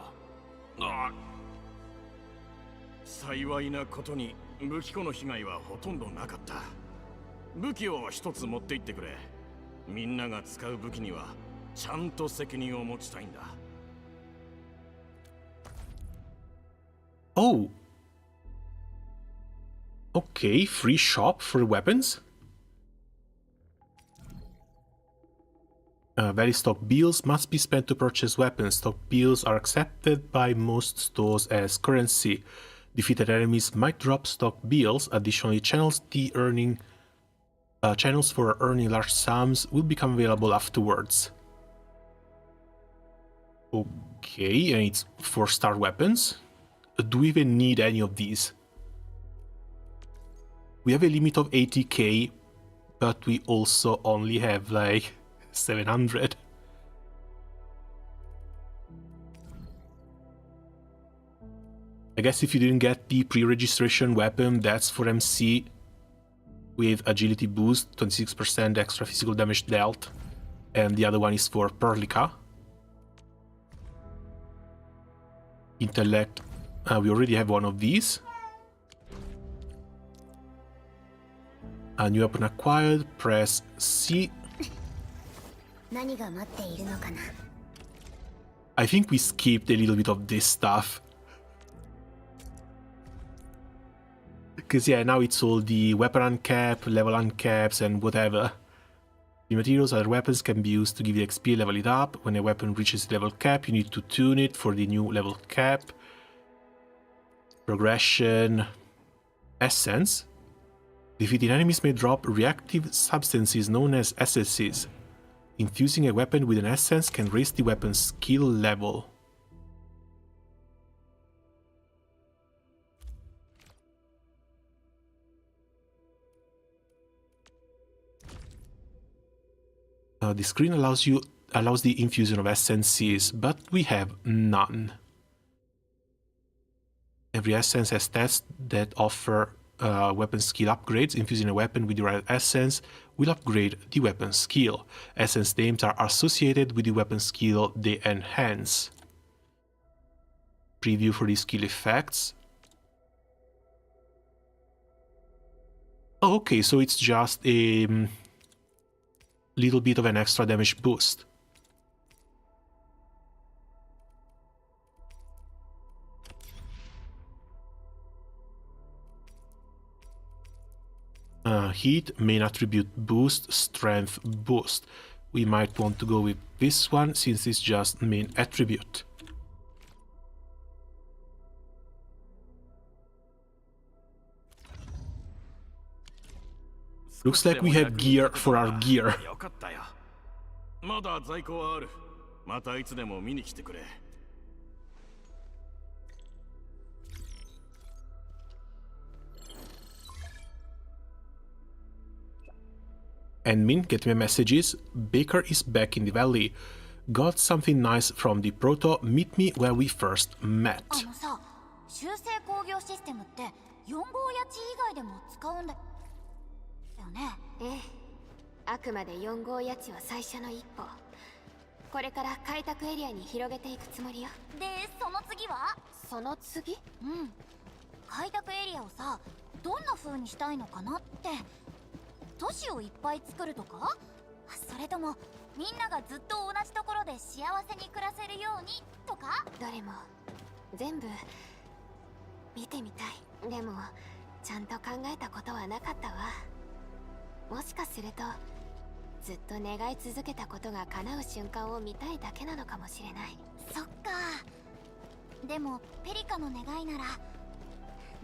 幸いなことに武器庫の被害はほとんどなかった。武器を一つ持って行ってくれ。みんなが使う武器にはちゃんと責任を持ちたいんだ。 Oh. Okay, free shop for weapons. Valid stock bills must be spent to purchase weapons. Stock bills are accepted by most stores as currency. Defeated enemies might drop stock bills. Additionally, channels for earning large sums will become available afterwards. Okay, and it's 4-star weapons. Do we even need any of these? We have a limit of 80k, but we also only have like 700. I guess if you didn't get the pre-registration weapon, that's for MC with agility boost, 26% extra physical damage dealt, and the other one is for Perlica. Intellect. We already have one of these. A new weapon acquired. Press C. 何が待っているのかな。 I think we skipped a little bit of this stuff. Because yeah, now it's all the weapon uncap, level uncaps, and whatever. The materials other weapons can be used to give the XP, level it up. When a weapon reaches level cap, you need to tune it for the new level cap. Progression. Essence. Defeating enemies may drop reactive substances known as essences. Infusing a weapon with an essence can raise the weapon's skill level. The screen allows the infusion of essences, but we have none. Every essence has stats that offer weapon skill upgrades. Infusing a weapon with the right essence will upgrade the weapon skill. Essence names are associated with the weapon skill they enhance. Preview for the skill effects. Oh, okay, so it's just a little bit of an extra damage boost. Heat, main attribute boost, strength boost. We might want to go with this one since it's just main attribute. Looks like we have gear for our gear. まだ在庫はある。またいつでも見に来てくれ。Admin, get me messages. Baker is back in the valley. Got something nice from the proto. Meet me where we first met. あのさ、修正工業システムって4号やち以外でも使うんだよね。ええ、あくまで4号やちは最初の一歩。これから開拓エリアに広げていくつもりよ。で、その次は？その次？うん。開拓エリアをさ、どんな風にしたいのかなって。都市をいっぱい作るとか？それともみんながずっと同じところで幸せに暮らせるようにとか？どれも全部見てみたい。でもちゃんと考えたことはなかったわ。もしかするとずっと願い続けたことが叶う瞬間を見たいだけなのかもしれない。そっか。でもペリカの願いなら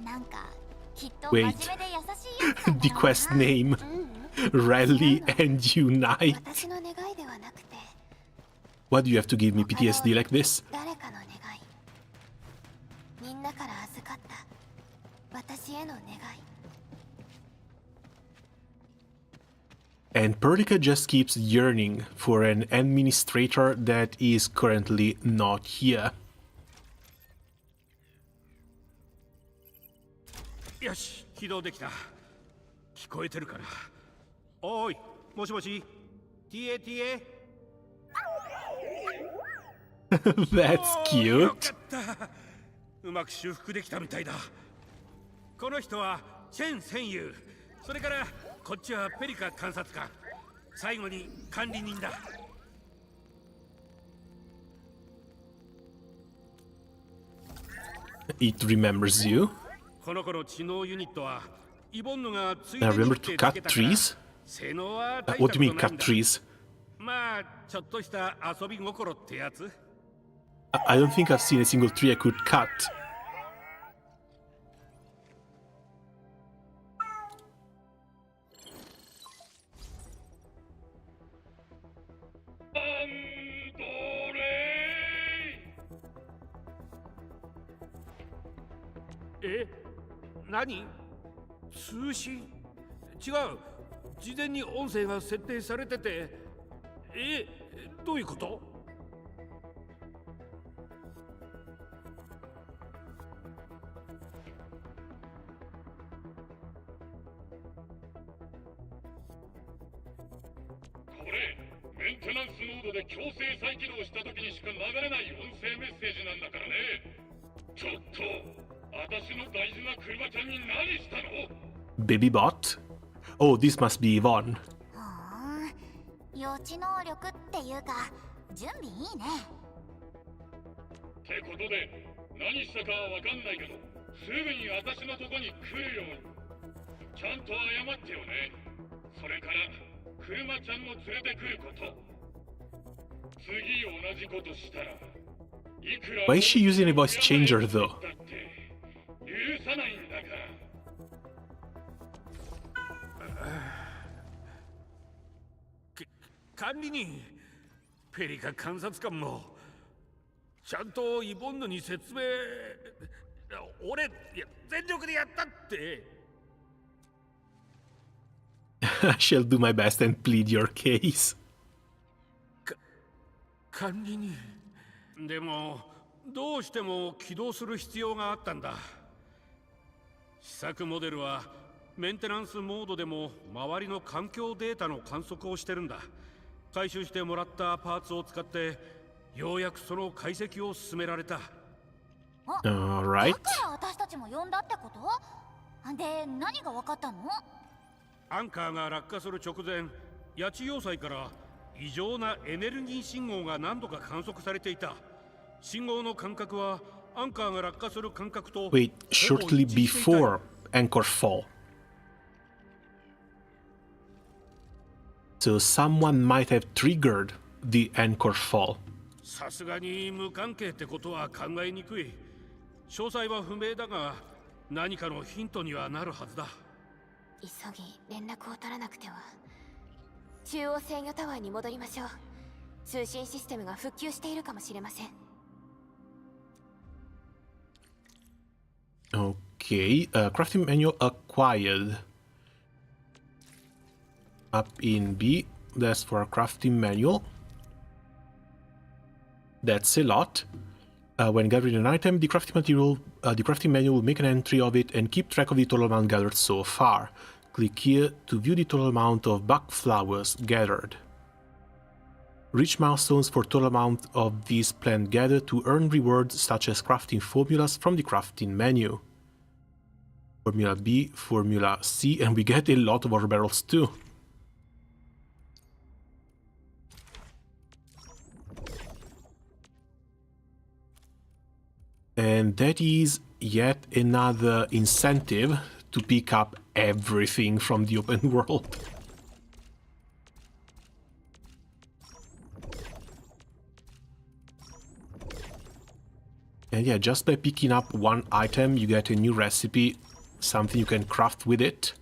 なんかきっと真面目で優しいやつなんだろうな。 The quest name. Rally and unite. 私の願いではなくて。Why do you have to give me PTSD like this? 誰かの願い。みんなから預かった私への願い。And Perlica just keeps yearning for an administrator that is currently not here. よし、起動できた。聞こえてるかな。おい、もしもし、TA。That's cute. よかった。うまく修復できたみたいだ。この人はチェン戦友。それからこっちはペリカ監察官。最後に管理人だ。It remembers you. この子の知能ユニットはイボンヌがつい I でに remember to cut trees. 性能は What do you mean cut trees? まあちょっとした遊び心ってやつ。I don't think I've seen a single tree I could cut. Eh? 何？通信？違う。事前に音声が設定されてて。どういうこと？これ、メンテナンスモードで強制再起動した時にしか流れない音声メッセージなんだからね。ちょっと。私の大事な車ちゃんに何したの？ Baby bot? Oh, this must be Yvonne. はあ、予知能力っていうか準備いいね。ってことで何したかはわかんないけど、すぐに私のとこに来るようにちゃんと謝ってよね。それから車ちゃんも連れてくること。次同じことしたらいくら Why is she using a voice changer though? だって許さないんだから。管理人、ペリカ監察官もちゃんとイボンヌに説明。俺、いや全力でやったって。I shall do my best and plead your case. 管理人。でもどうしても起動する必要があったんだ。試作モデルはメンテナンスモードでも周りの環境データの観測をしてるんだ。回収してもらったパーツを使ってようやくその解析を進められた。Alright. だから私たちも呼んだってこと？で、何が分かったの？アンカーが落下する直前、八千要塞から異常なエネルギー信号が何度か観測されていた。信号の間隔はアンカーが落下する間隔と Wait, shortly before anchor fall. So someone might have triggered the anchor fall. さすがに無関係ってことは考えにくい。詳細は不明だが何かのヒントにはなるはずだ。急ぎ連絡を取らなくては。中央制御タワーに戻りましょう。通信システムが復旧しているかもしれません。Okay, crafting manual acquired. Up in B, that's for a crafting manual. That's a lot. When gathering an item, the crafting manual will make an entry of it and keep track of the total amount gathered so far. Click here to view the total amount of bug flowers gathered. Reach milestones for total amount of these plant gathered to earn rewards such as crafting formulas from the crafting menu. Formula B, Formula C, and we get a lot of our barrels too. And that is yet another incentive to pick up everything from the open world. And yeah, just by picking up one item, you get a new recipe, something you can craft with it.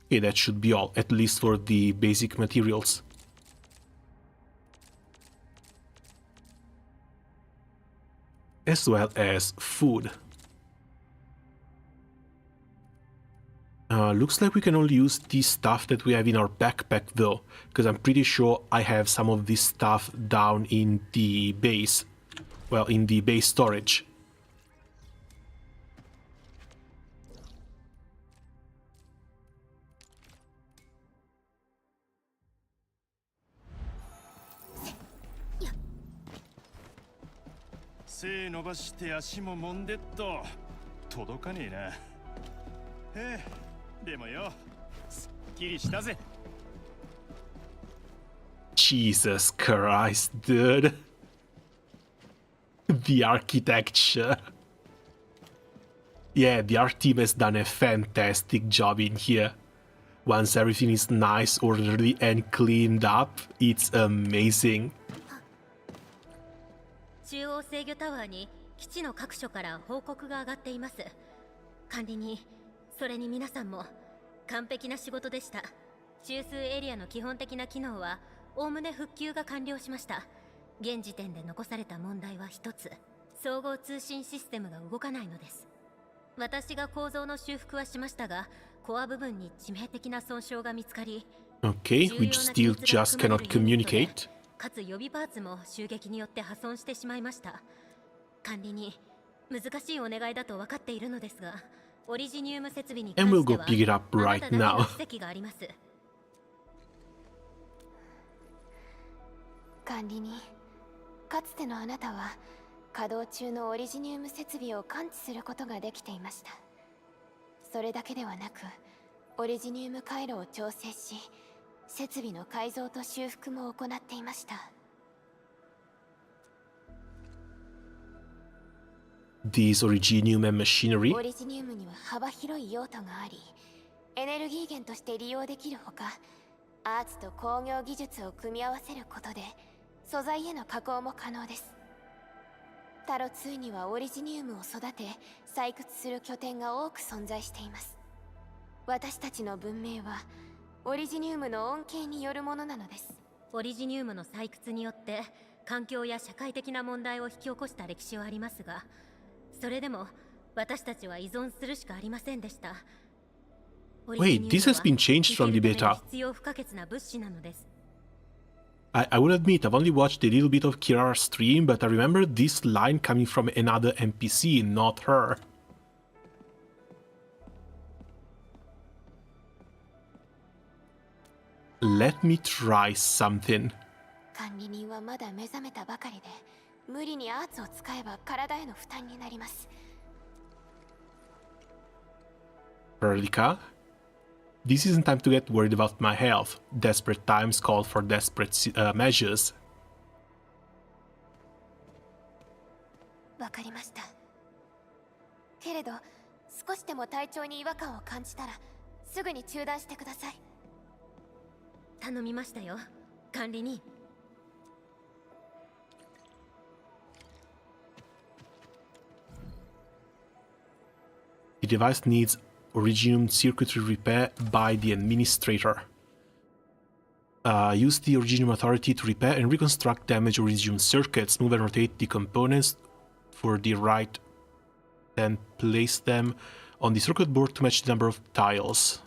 Okay, that should be all, at least for the basic materials. As well as food. Looks like we can only use the stuff that we have in our backpack though, because I'm pretty sure I have some of this stuff down in the base. Well, in the base storage. Jesus Christ, dude. The architecture. Yeah, the art team has done a fantastic job in here. Once everything is nice, orderly, and cleaned up, it's amazing. 中央制御タワーに基地の各所から報告が上がっています。管理人、それに皆さんも完璧な仕事でした。中枢エリアの基本的な機能はおおむね復旧が完了しました。現時点で残された問題は一つ、総合通信システムが動かないのです。私が構造の修復はしましたが、コア部分に致命的な損傷が見つかり、 Okay, we still just cannot communicate. かつ予備パーツも襲撃によって破損してしまいました。管理に難しいお願いだと分かっているのですが、オリジニウム設備に関してはあなただけの指摘があります。管理人、かつてのあなたは稼働中のオリジニウム設備を感知することができていました。それだけではなく、オリジニウム回路を調整し、設備の改造と修復も行っていました。These Originium and machinery? オリジニウムには幅広い用途があり、エネルギー源として利用できるほか、アーツと工業技術を組み合わせることで素材への加工も可能です。タロ2にはオリジニウムを育て採掘する拠点が多く存在しています。私たちの文明はオリジニウムの恩恵によるものなのです。オリジニウムの採掘によって環境や社会的な問題を引き起こした歴史はありますが、それでも私たちは依存するしかありませんでした。 Wait, this has been changed from the beta. 必要不可欠な物資なのです。I will admit, I've only watched a little bit of Kirara's stream, but I remember this line coming from another NPC, not her. Let me try something. 管理人はまだ目覚めたばかりで、無理にアーツを使えば体への負担になります。Erlika? This isn't time to get worried about my health. Desperate times call for desperate measures. わかりました。けれど、少しでも体調に違和感を感じたら、すぐに中断してください。頼みましたよ、管理人。The device needs Originium circuitry repair by the administrator. Use the Originium authority to repair and reconstruct damaged Originium circuits. Move and rotate the components for the right, then place them on the circuit board to match the number of tiles.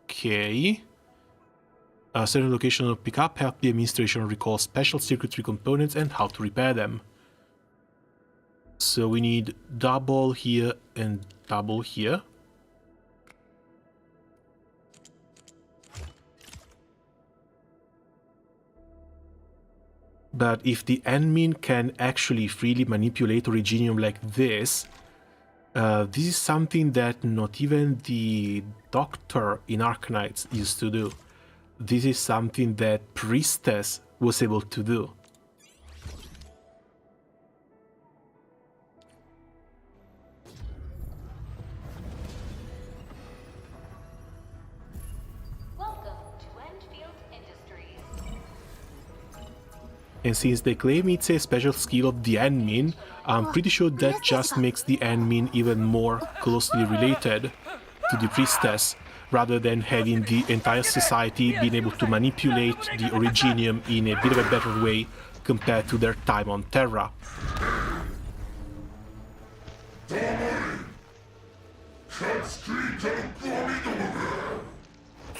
Okay. Certain location of pickup help the administration recall special circuitry components and how to repair them. So we need double here and double here. But if the admin can actually freely manipulate Originium like this is something that not even the Doctor in Arknights used to do. This is something that Priestess was able to do. And since they claim it's a special skill of the admin, I'm pretty sure that just makes the admin even more closely related to the priestess, rather than having the entire society being able to manipulate the Originium in a bit of a better way compared to their time on Terra.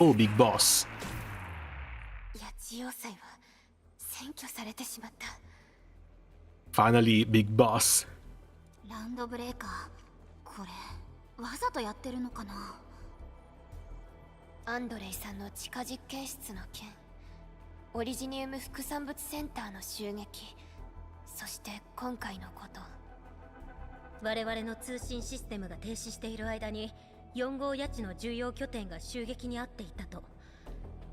Oh, big boss. 要塞は占拠されてしまった。 Finally, big boss. ランドブレーカー、これわざとやってるのかな。アンドレイさんの地下実験室の件、オリジニウム副産物センターの襲撃、そして今回のこと。我々の通信システムが停止している間に4号谷地の重要拠点が襲撃に遭っていたと。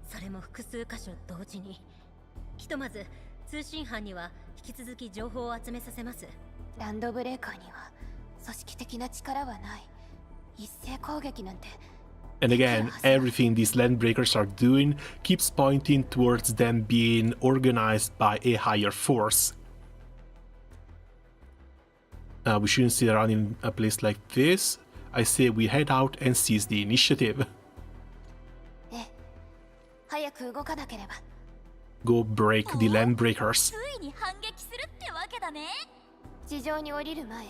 それも複数箇所同時に。ひとまず通信班には引き続き情報を集めさせます。ランドブレーカーには組織的な力はない。一斉攻撃なんて。 And again, everything these landbreakers are doing keeps pointing towards them being organized by a higher force. We shouldn't sit around in a place like this. I say we head out and seize the initiative. 早く動かなければ。 Go break the landbreakers. ついに反撃するってわけだね。地上に降りる前、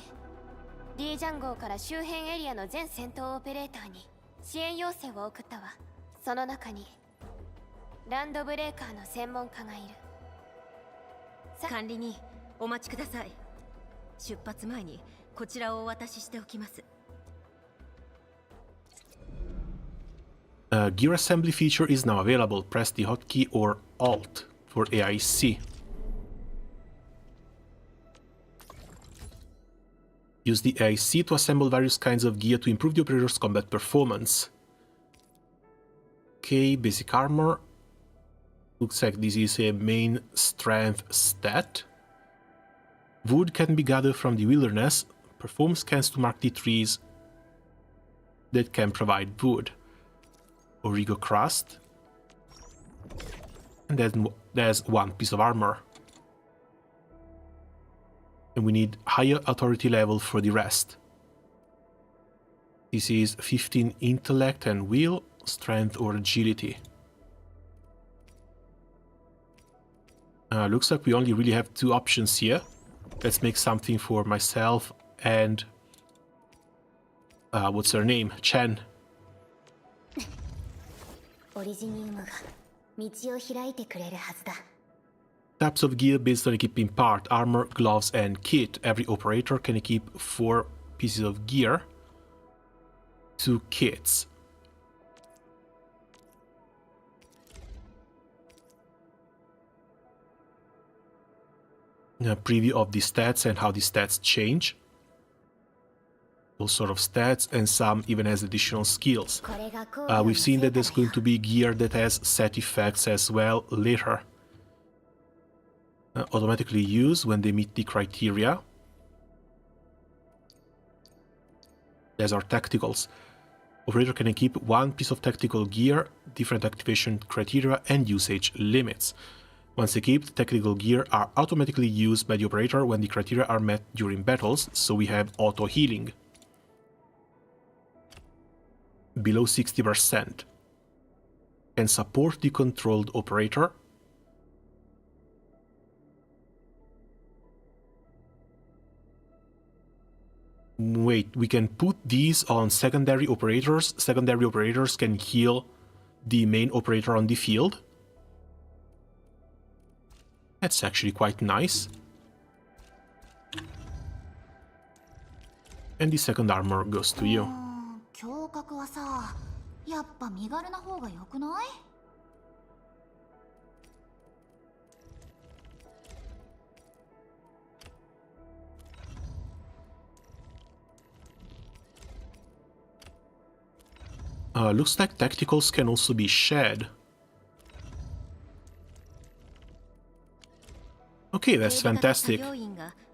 D ジャン号から周辺エリアの全戦闘オペレーターに支援要請を送ったわ。その中にランドブレーカーの専門家がいる。管理人、お待ちください。出発前にこちらをお渡ししておきます。Gear assembly feature is now available. Press the hotkey or Alt for AIC. Use the AC to assemble various kinds of gear to improve the operator's combat performance. Okay, basic armor. Looks like this is a main strength stat. Wood can be gathered from the wilderness. Perform scans to mark the trees that can provide wood. Origo crust. And then there's one piece of armor. And we need higher authority level for the rest. This is 15 intellect and will, strength or agility. Looks like we only really have two options here. Let's make something for myself and what's her name? Chen. Types of gear based on equipping part, armor, gloves and kit. Every operator can equip 4 pieces of gear, 2 kits. A preview of the stats and how the stats change. All sort of stats, and some even has additional skills. We've seen that there's going to be gear that has set effects as well later. Automatically used when they meet the criteria. There's our tacticals. Operator can equip 1 piece of tactical gear, different activation criteria and usage limits. Once equipped, tactical gear are automatically used by the operator when the criteria are met during battles, so we have auto healing. Below 60%. Can support the controlled operator. Wait, we can put these on secondary operators. Secondary operators can heal the main operator on the field. That's actually quite nice. And the second armor goes to you. Looks like tacticals can also be shared. Okay, that's fantastic.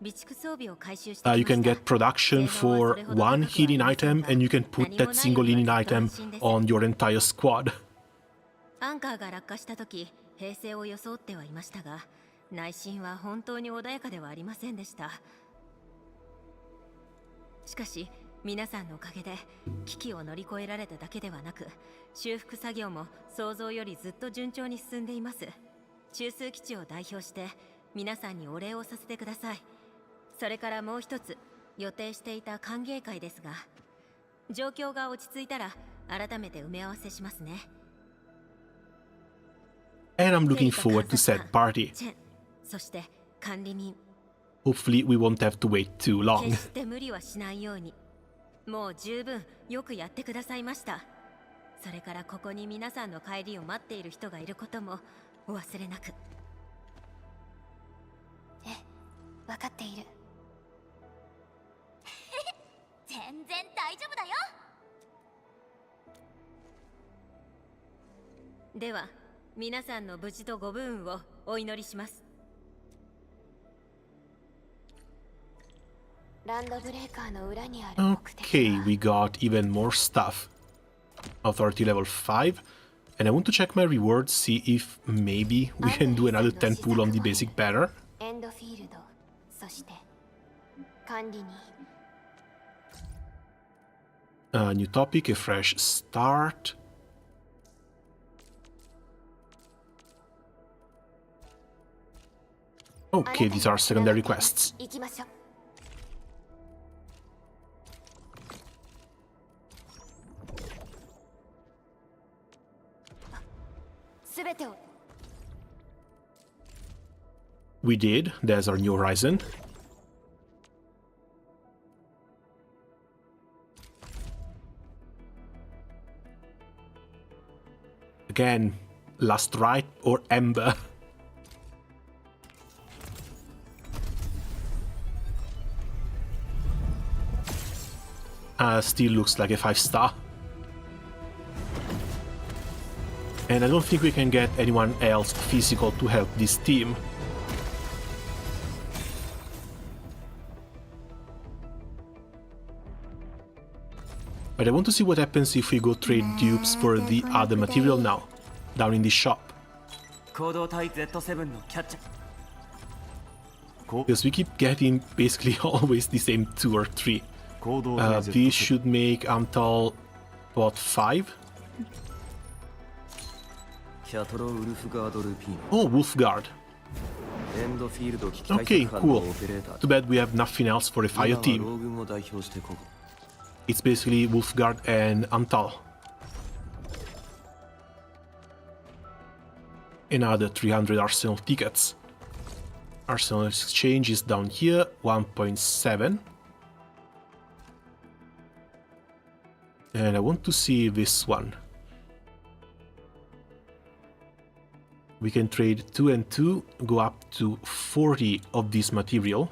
You can get production for 1 healing item, and you can put that single healing item on your entire squad. アンカーが落下した時、平静を装ってはいましたが、内心は本当に穏やかではありませんでした。しかし、皆さんのおかげで危機を乗り越えられただけではなく、修復作業も想像よりずっと順調に進んでいます。中枢基地を代表して皆さんにお礼をさせてください。それからもう一つ予定していた歓迎会ですが、状況が落ち着いたら改めて埋め合わせしますね。And I'm looking forward to said party. そして管理人。Hopefully we won't have to wait too long. 決して無理はしないように。もう十分よくやってくださいました。それからここに皆さんの帰りを待っている人がいることもお忘れなく。分かっている。全然大丈夫だよ。では皆さんの無事とご武運をお祈りします。ランドブレーカーの裏にある目的は。Okay, we got even more stuff. Authority level 5. And I want to check my rewards, see if maybe we can do another 10 pull on the basic banner. エンドフィールド、そして管理人。New topic, a fresh start. Okay, these are secondary quests. 行きましょう。すべてを。We did. There's our new horizon. Again, last right or ember. Still looks like a 5-star. And I don't think we can get anyone else physical to help this team. But I want to see what happens if we go trade dupes for the other material now, down in the shop. Because we keep getting basically always the same 2 or 3. These should make until, what, 5? Oh, Wolfguard. Okay, cool. Too bad we have nothing else for a fire team. It's basically Wolfguard and Antal. Another 300 Arsenal tickets. Arsenal exchange is down here, 1.7. And I want to see this one. We can trade 2 and 2, go up to 40 of this material.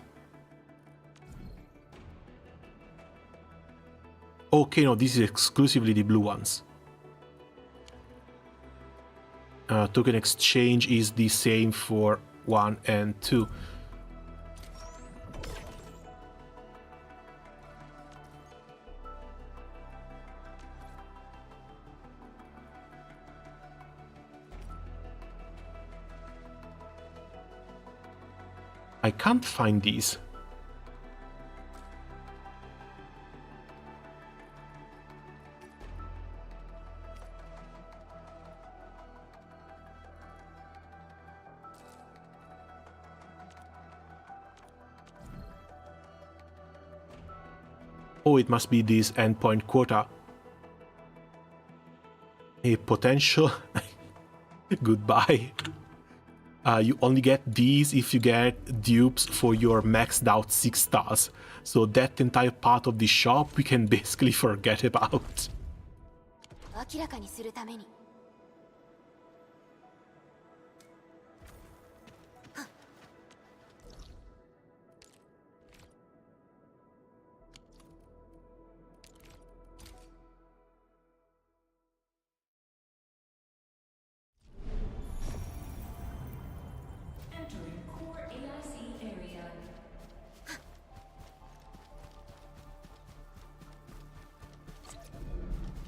Okay, no, this is exclusively the blue ones. Token exchange is the same for 1 and 2. I can't find these. Oh, it must be this endpoint quota. A potential. Goodbye. You only get these if you get dupes for your maxed out 6 stars. So that entire part of the shop we can basically forget about.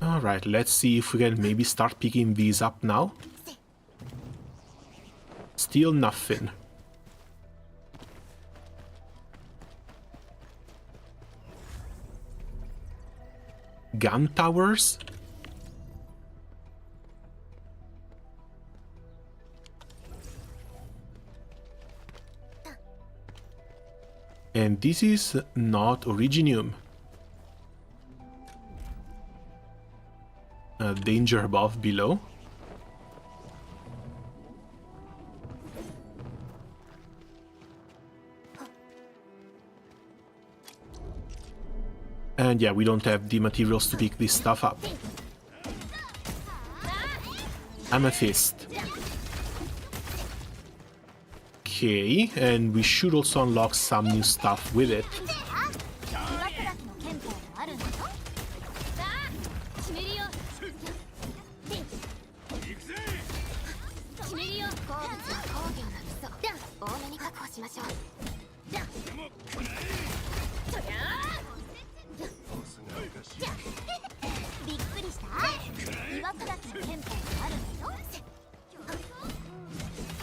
Alright, let's see if we can maybe start picking these up now. Still nothing. Gun towers? And this is not Originium. Danger above, below. And yeah, we don't have the materials to pick this stuff up. Amethyst. Okay, and we should also unlock some new stuff with it.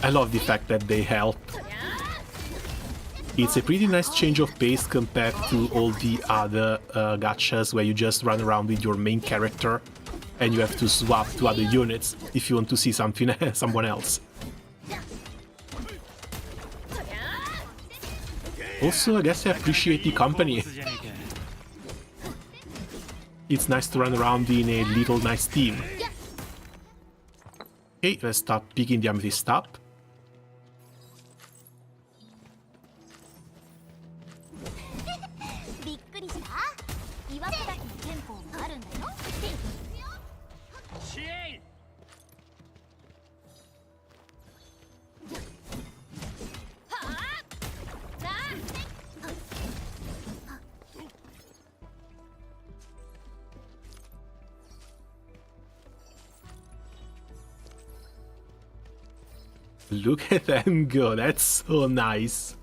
I love the fact that they help. It's a pretty nice change of pace compared to all the other gachas where you just run around with your main character and you have to swap to other units if you want to see something someone else. Also, I guess I appreciate the company. It's nice to run around in a little nice team. Okay, let's start picking the amethyst up. Look at them go, that's so nice.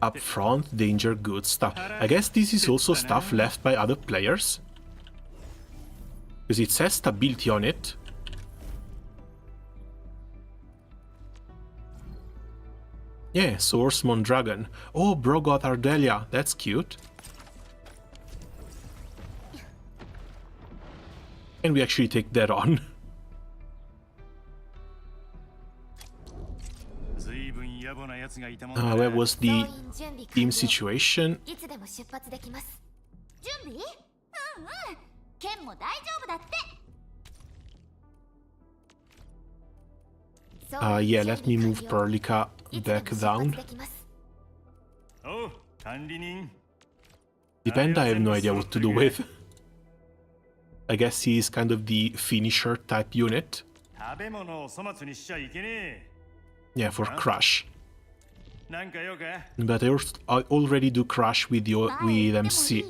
Up front, danger, good stuff. I guess this is also stuff left by other players, because it says stability on it. Yeah, Swordsman Dragon. Oh, Brogoth Ardelia, that's cute. Can we actually take that on? Where was the team situation? Yeah, let me move Perlica back down. Depend, I have no idea what to do with. I guess he's kind of the finisher type unit. Yeah, for Crush. But I already do Crush with MC.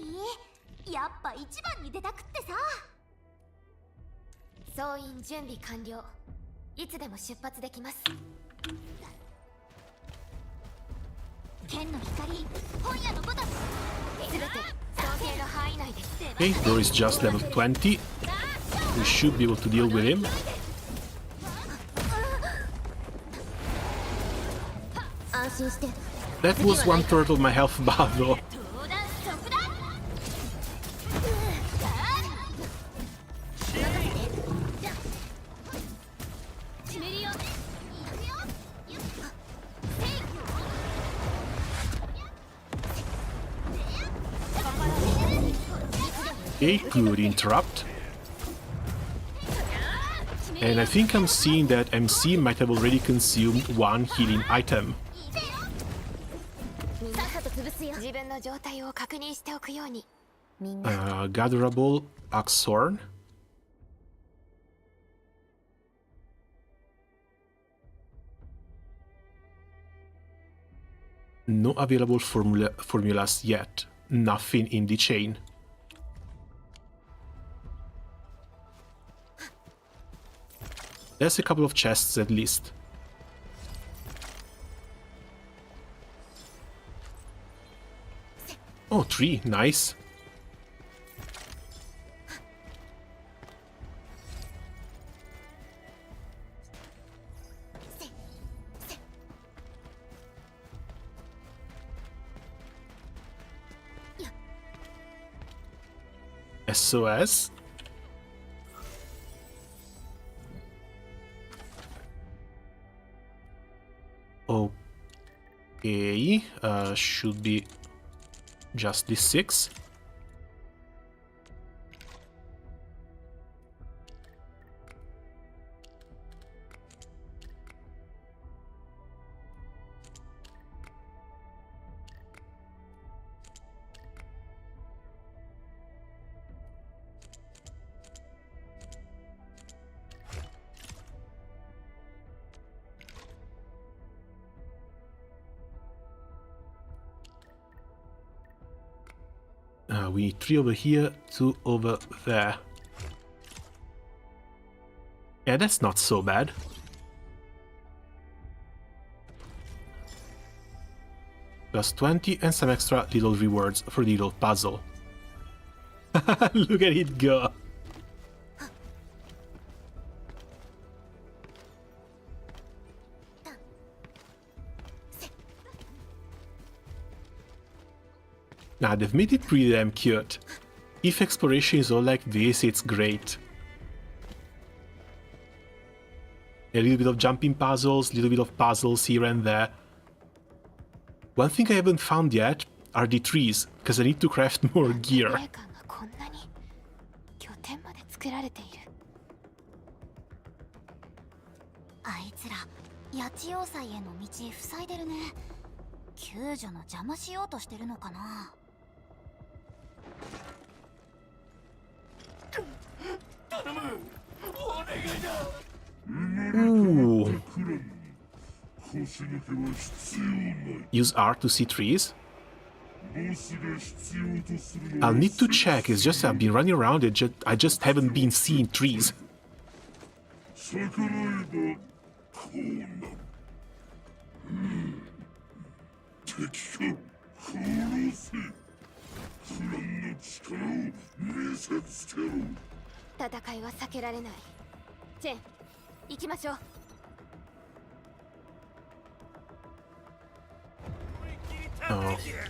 Okay, Bro is just level 20. We should be able to deal with him. That was 1/3 of my health bar though. Okay, good interrupt. And I think I'm seeing that MC might have already consumed one healing item. Gatherable Axorn. No available formulas yet. Nothing in the chain. There's a couple of chests at least. Oh, 3, nice. SOS. Okay, should be just this 6. We need 3 over here, 2 over there. Yeah, that's not so bad. Plus 20 and some extra little rewards for the little puzzle. Look at it go! Nah, they've made it pretty damn cute. If exploration is all like this, it's great. A little bit of jumping puzzles, a little bit of puzzles here and there. One thing I haven't found yet are the trees, because I need to craft more gear. 作られている。あいつら八千要塞への道塞いでるね。救助の邪魔しようとしてるのかな。頼む、お願いだ。 Ooh. Use R to see trees? I'll need to check, it's just I've been running around and I just haven't been seeing trees.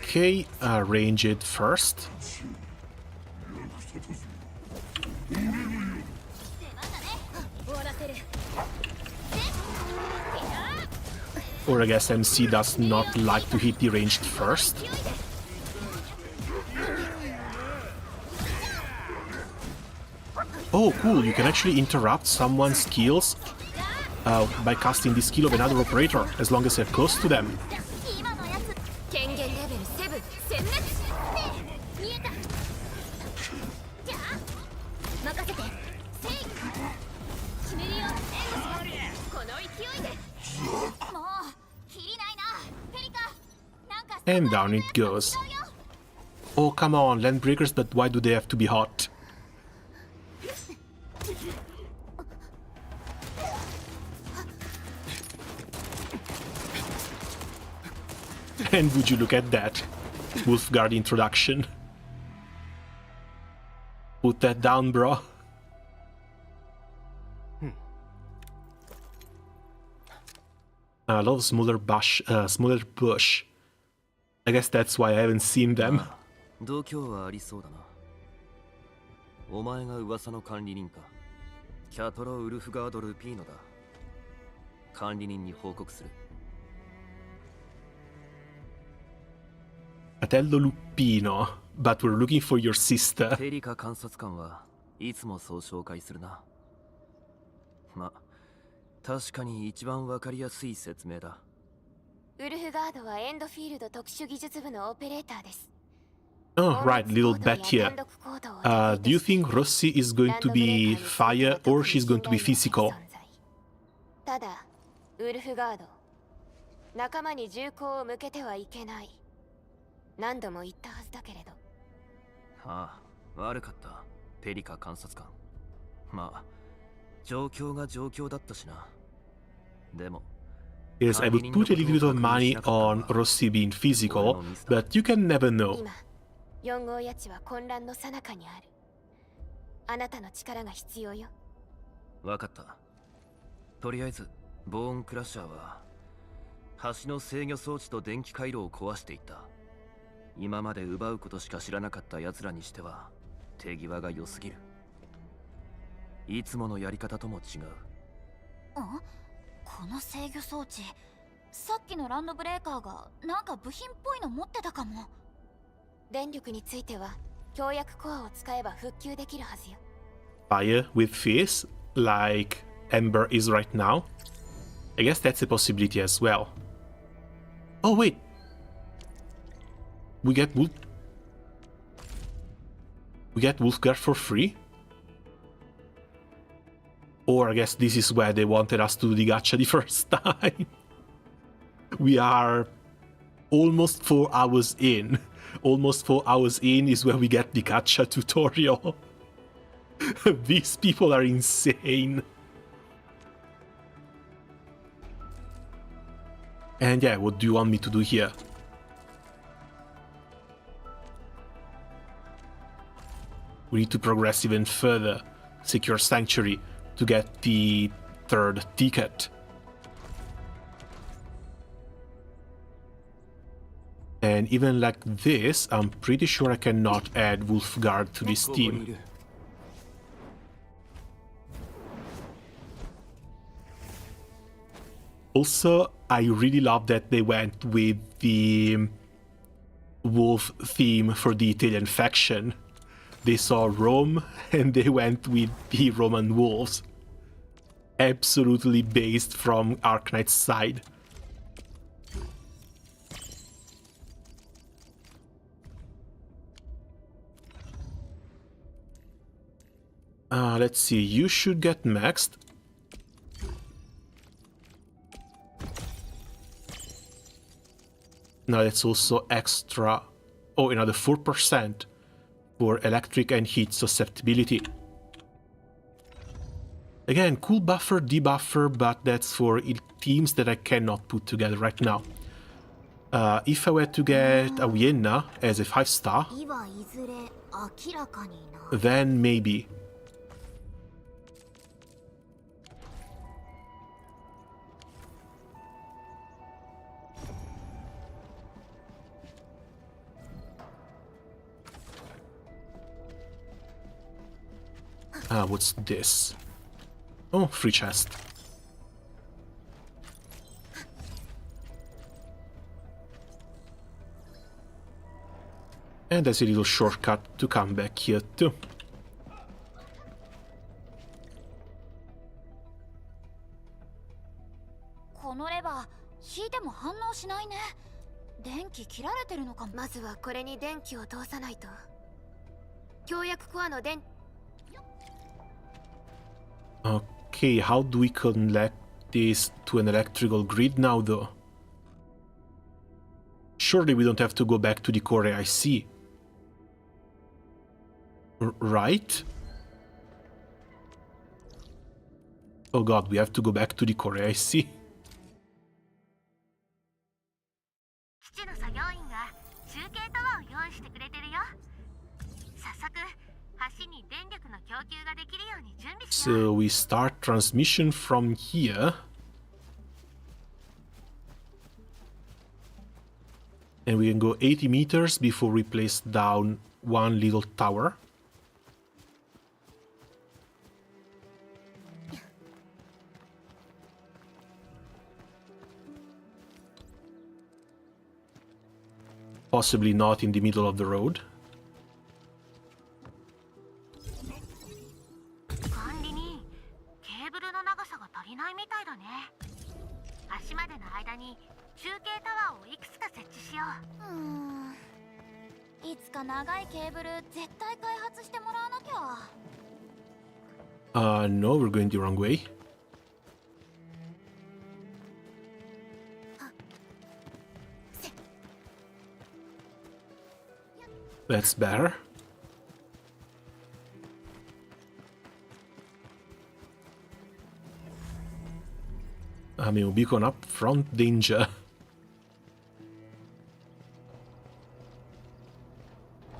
Okay, arrange it first. Or I guess MC does not like to hit the ranged first. Oh, cool, you can actually interrupt someone's skills by casting the skill of another operator, as long as you're close to them. And down it goes. Oh, come on, landbreakers, but why do they have to be hot? And would you look at that? Wolfguard introduction. Put that down, bro. A lot of smaller bush. I guess that's why I haven't seen them. 度胸はありそうだな。お前が噂の管理人か。キャトロ・ウルフガード・ルピーノだ。管理人に報告する。Fratello Lupino, but we're looking for your sister. ペリカ監察官はいつもそう紹介するな。ま、確かに一番わかりやすい説明だ。ウルフガードはエンドフィールド特殊技術部のオペレーターです。 Oh, right, little bet here. Do you think Rossi is going to be fire or she's going to be physical? ただ、ウルフガード、仲間に銃口を向けてはいけない。何度も言ったはずだけれど。ああ、悪かった、ペリカ監察官。まあ、状況が状況だったしな。でも。 Yes, I would put a little bit of money on Rossi being physical, but you can never know. 4号ヤチは混乱の最中にある。あなたの力が必要よ。わかった。とりあえず、ボーンクラッシャーは橋の制御装置と電気回路を壊していった。今まで奪うことしか知らなかった奴らにしては手際が良すぎる。いつものやり方とも違う。この制御装置、さっきのランドブレーカーがなんか部品っぽいの持ってたかも。電力については強薬コアを使えば復旧できるはずよ。Fire with fizz, like Ember is right now? I guess that's a possibility as well. Oh wait! We get Wolfguard for free? Or I guess this is where they wanted us to do the gacha the first time. We are almost 4 hours in. Almost 4 hours in is where we get the gacha tutorial. These people are insane. And yeah, what do you want me to do here? We need to progress even further. Secure Sanctuary to get the third ticket. And even like this, I'm pretty sure I cannot add Wolfguard to this team. Also, I really love that they went with the wolf theme for the Italian faction. They saw Rome and they went with the Roman wolves. Absolutely based from Arknights' side. Let's see, you should get maxed. Now that's also extra. Oh, another 4% for electric and heat susceptibility. Again, cool buffer, debuffer, but that's for teams that I cannot put together right now. If I were to get a Vienna as a 5-star, then maybe. What's this? Oh, free chest. And there's a little shortcut to come back here too. Okay, how do we connect this to an electrical grid now, though? Surely we don't have to go back to the core AIC. Right? Oh god, we have to go back to the core AIC. So we start transmission from here. And we can go 80 meters before we place down one little tower. Possibly not in the middle of the road. No, we're going the wrong way. That's better. I mean, beacon up front, danger.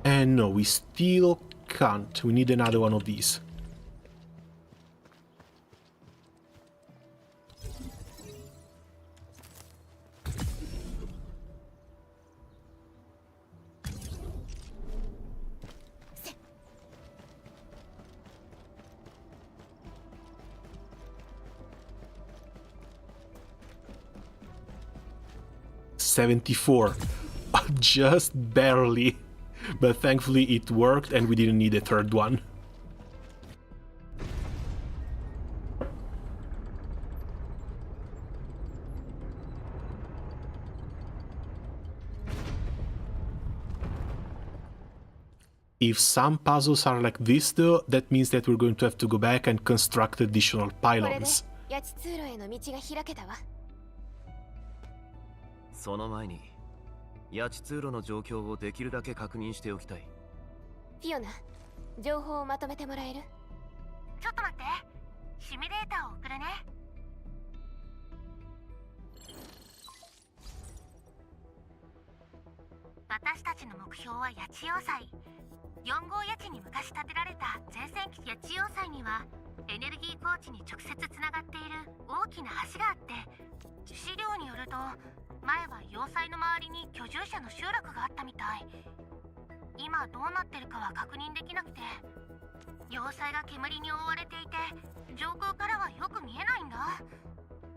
And no, we still can't. We need another one of these. $74, just barely, but thankfully it worked and we didn't need a third one. If some puzzles are like this though, that means that we're going to have to go back and construct additional pylons. その前に、八千通路の状況をできるだけ確認しておきたい。フィオナ、情報をまとめてもらえる？ちょっと待って、シミュレーターを送るね。私たちの目標は八千要塞。4号八千に昔建てられた前線基地八千要塞にはエネルギー高地に直接つながっている大きな橋があって、資料によると前は要塞の周りに居住者の集落があったみたい。今どうなってるかは確認できなくて、要塞が煙に覆われていて上空からはよく見えないんだ。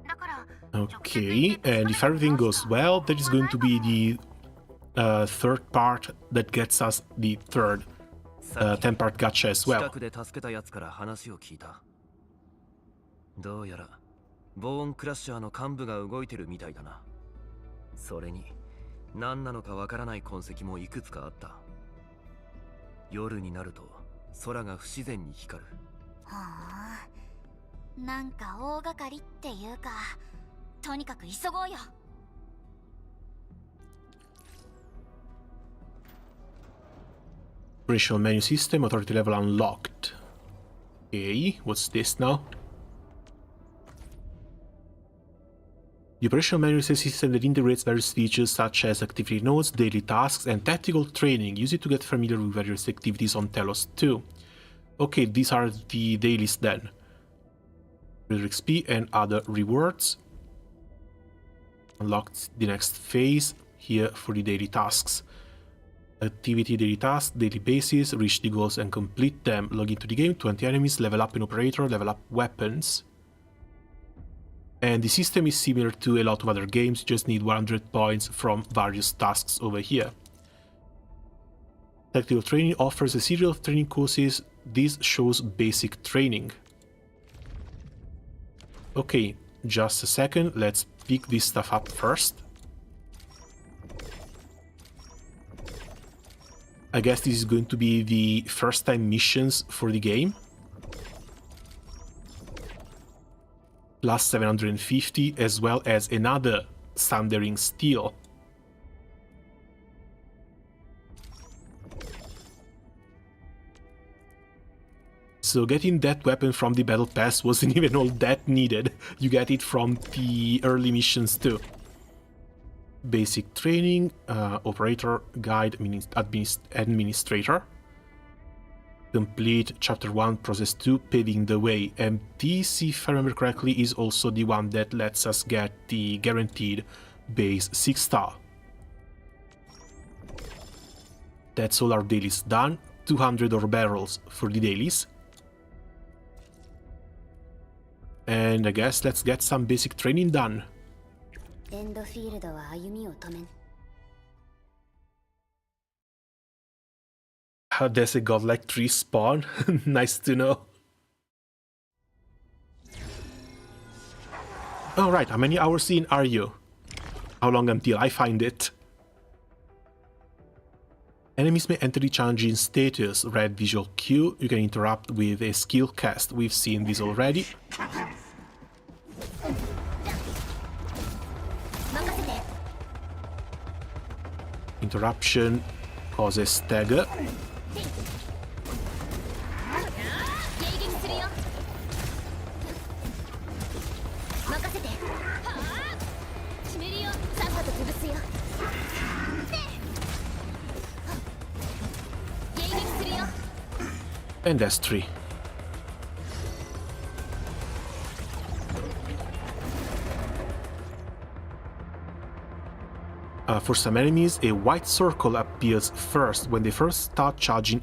だから Okay, and if everything goes well, that is going to be the third part that gets us the third 10-part gacha as well. 近くで助けたやつから話を聞いた。どうやらボーンクラッシャーの幹部が動いてるみたいだな。それに何なのかわからない痕跡もいくつかあった。夜になると空が不自然に光る。はあ、なんか大掛かりっていうか、とにかく急ごうよ。Operational menu system, authority level unlocked. Okay, what's this now? The operational menu is a system that integrates various features such as activity nodes, daily tasks, and tactical training. Use it to get familiar with various activities on Telos 2. Okay, these are the dailies then. XP and other rewards. Unlocked the next phase here for the daily tasks. Activity, daily tasks, daily basis, reach the goals and complete them. Log into the game, 20 enemies, level up an operator, level up weapons. And the system is similar to a lot of other games, you just need 100 points from various tasks over here. Tactical training offers a series of training courses. This shows basic training. Okay, just a second, let's pick this stuff up first. I guess this is going to be the first time missions for the game. Plus 750, as well as another Sundering Steel. So getting that weapon from the Battle Pass wasn't even all that needed. You get it from the early missions too. Basic training, operator, guide, administrator. Complete chapter 1, process 2, paving the way. And this, if I remember correctly, is also the one that lets us get the guaranteed base 6-star. That's all our dailies done. 200 ore barrels for the dailies. And I guess let's get some basic training done. Endfield は歩みを止めん。How does a godlike tree spawn? Nice to know. Alright, how many hours in are you? How long until I find it? Enemies may enter the challenging status, red visual cue. You can interrupt with a skill cast. We've seen this already. Interruption causes stagger. And that's 3. For some enemies, a white circle appears first when they first start charging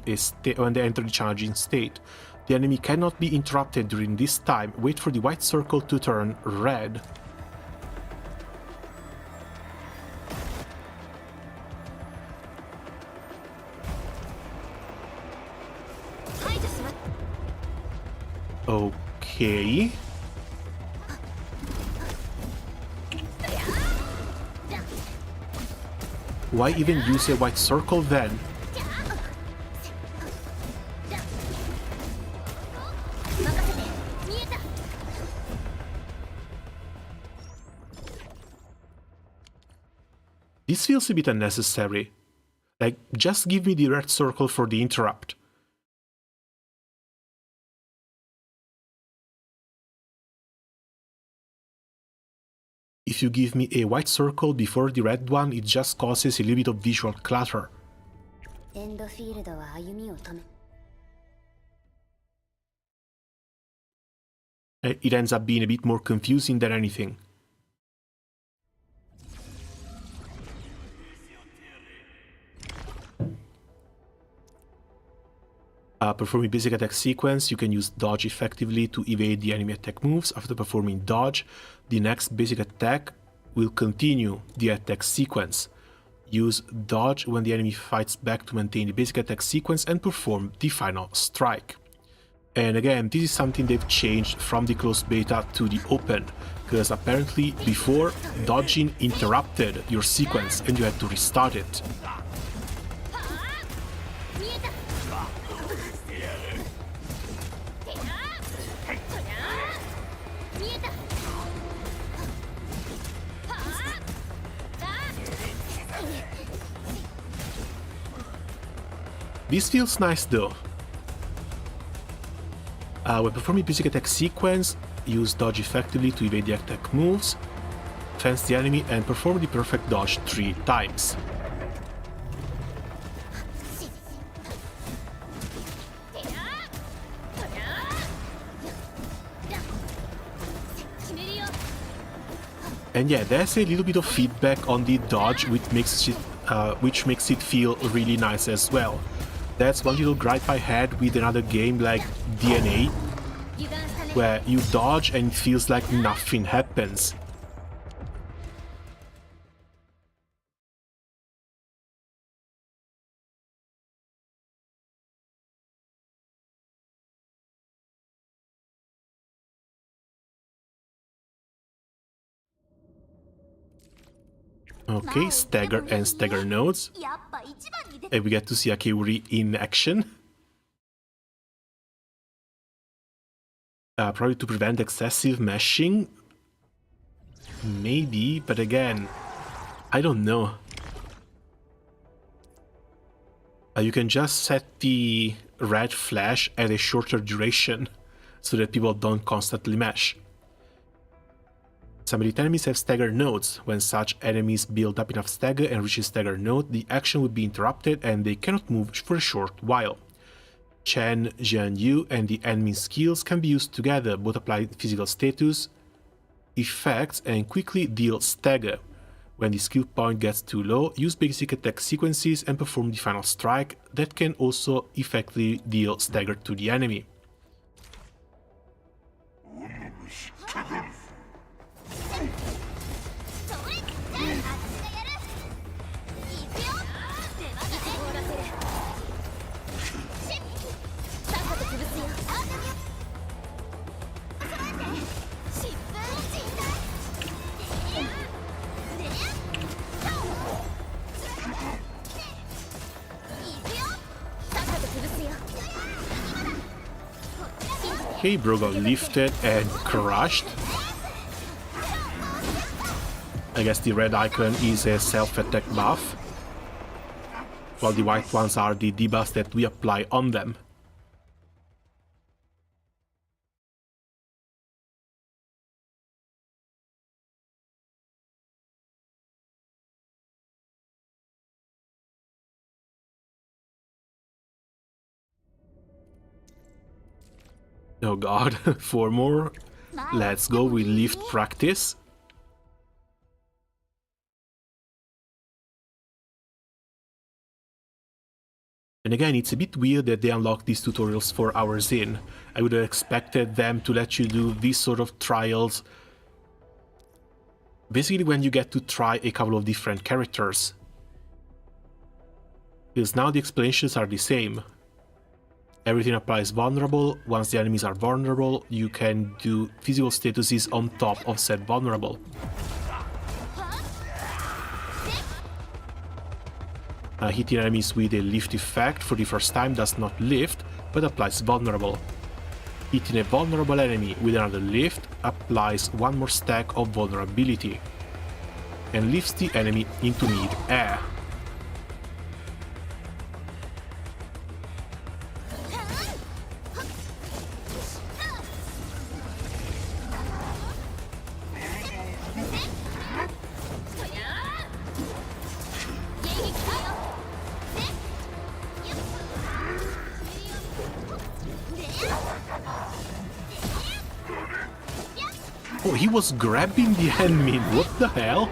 when they enter the charging state. The enemy cannot be interrupted during this time. Wait for the white circle to turn red. Okay. Why even use a white circle then? This feels a bit unnecessary. Like, just give me the red circle for the interrupt. If you give me a white circle before the red one, it just causes a little bit of visual clutter. Endfield は歩みを止めん。It ends up being a bit more confusing than anything. Performing basic attack sequence, you can use dodge effectively to evade the enemy attack moves. After performing dodge, the next basic attack will continue the attack sequence. Use dodge when the enemy fights back to maintain the basic attack sequence and perform the final strike. And again, this is something they've changed from the closed beta to the open, because apparently before, dodging interrupted your sequence and you had to restart it. This feels nice though. When performing basic attack sequence, use dodge effectively to evade the attack moves, fence the enemy and perform the perfect dodge 3 times. And yeah, there's a little bit of feedback on the dodge which makes it feel really nice as well. That's one little gripe I had with another game like DNA, where you dodge and it feels like nothing happens. Okay, stagger and stagger nodes. And we get to see Akeuri in action. Probably to prevent excessive meshing. Maybe, but again, I don't know. You can just set the red flash at a shorter duration so that people don't constantly mesh. Some elite enemies have stagger nodes. When such enemies build up enough stagger and reach a stagger node, the action would be interrupted and they cannot move for a short while. Chen, Jian Yu and the enemy's skills can be used together, both apply physical status, effects and quickly deal stagger. When the skill point gets too low, use basic attack sequences and perform the final strike that can also effectively deal stagger to the enemy. Okay, bro got lifted and crushed. I guess the red icon is a self-attack buff, while the white ones are the debuffs that we apply on them. Oh god, 4 more. Let's go with lift practice. And again, it's a bit weird that they unlock these tutorials 4 hours in. I would have expected them to let you do these sort of trials basically when you get to try a couple of different characters. Because now the explanations are the same. Everything applies vulnerable. Once the enemies are vulnerable, you can do physical statuses on top of said vulnerable. Hitting enemies with a lift effect for the first time does not lift, but applies vulnerable. Hitting a vulnerable enemy with another lift applies 1 more stack of vulnerability, and lifts the enemy into mid-air. Oh, he was grabbing the enemy, what the hell?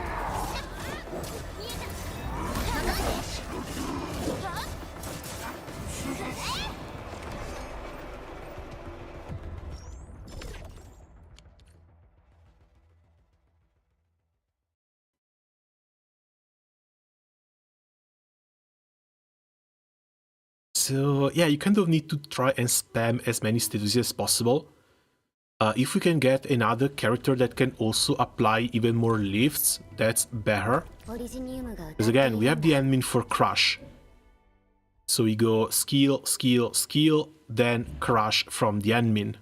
So yeah, you kind of need to try and spam as many statuses as possible. If we can get another character that can also apply even more lifts, that's better. Because again, we have the admin for crush. So we go skill, skill, skill, then crush from the admin.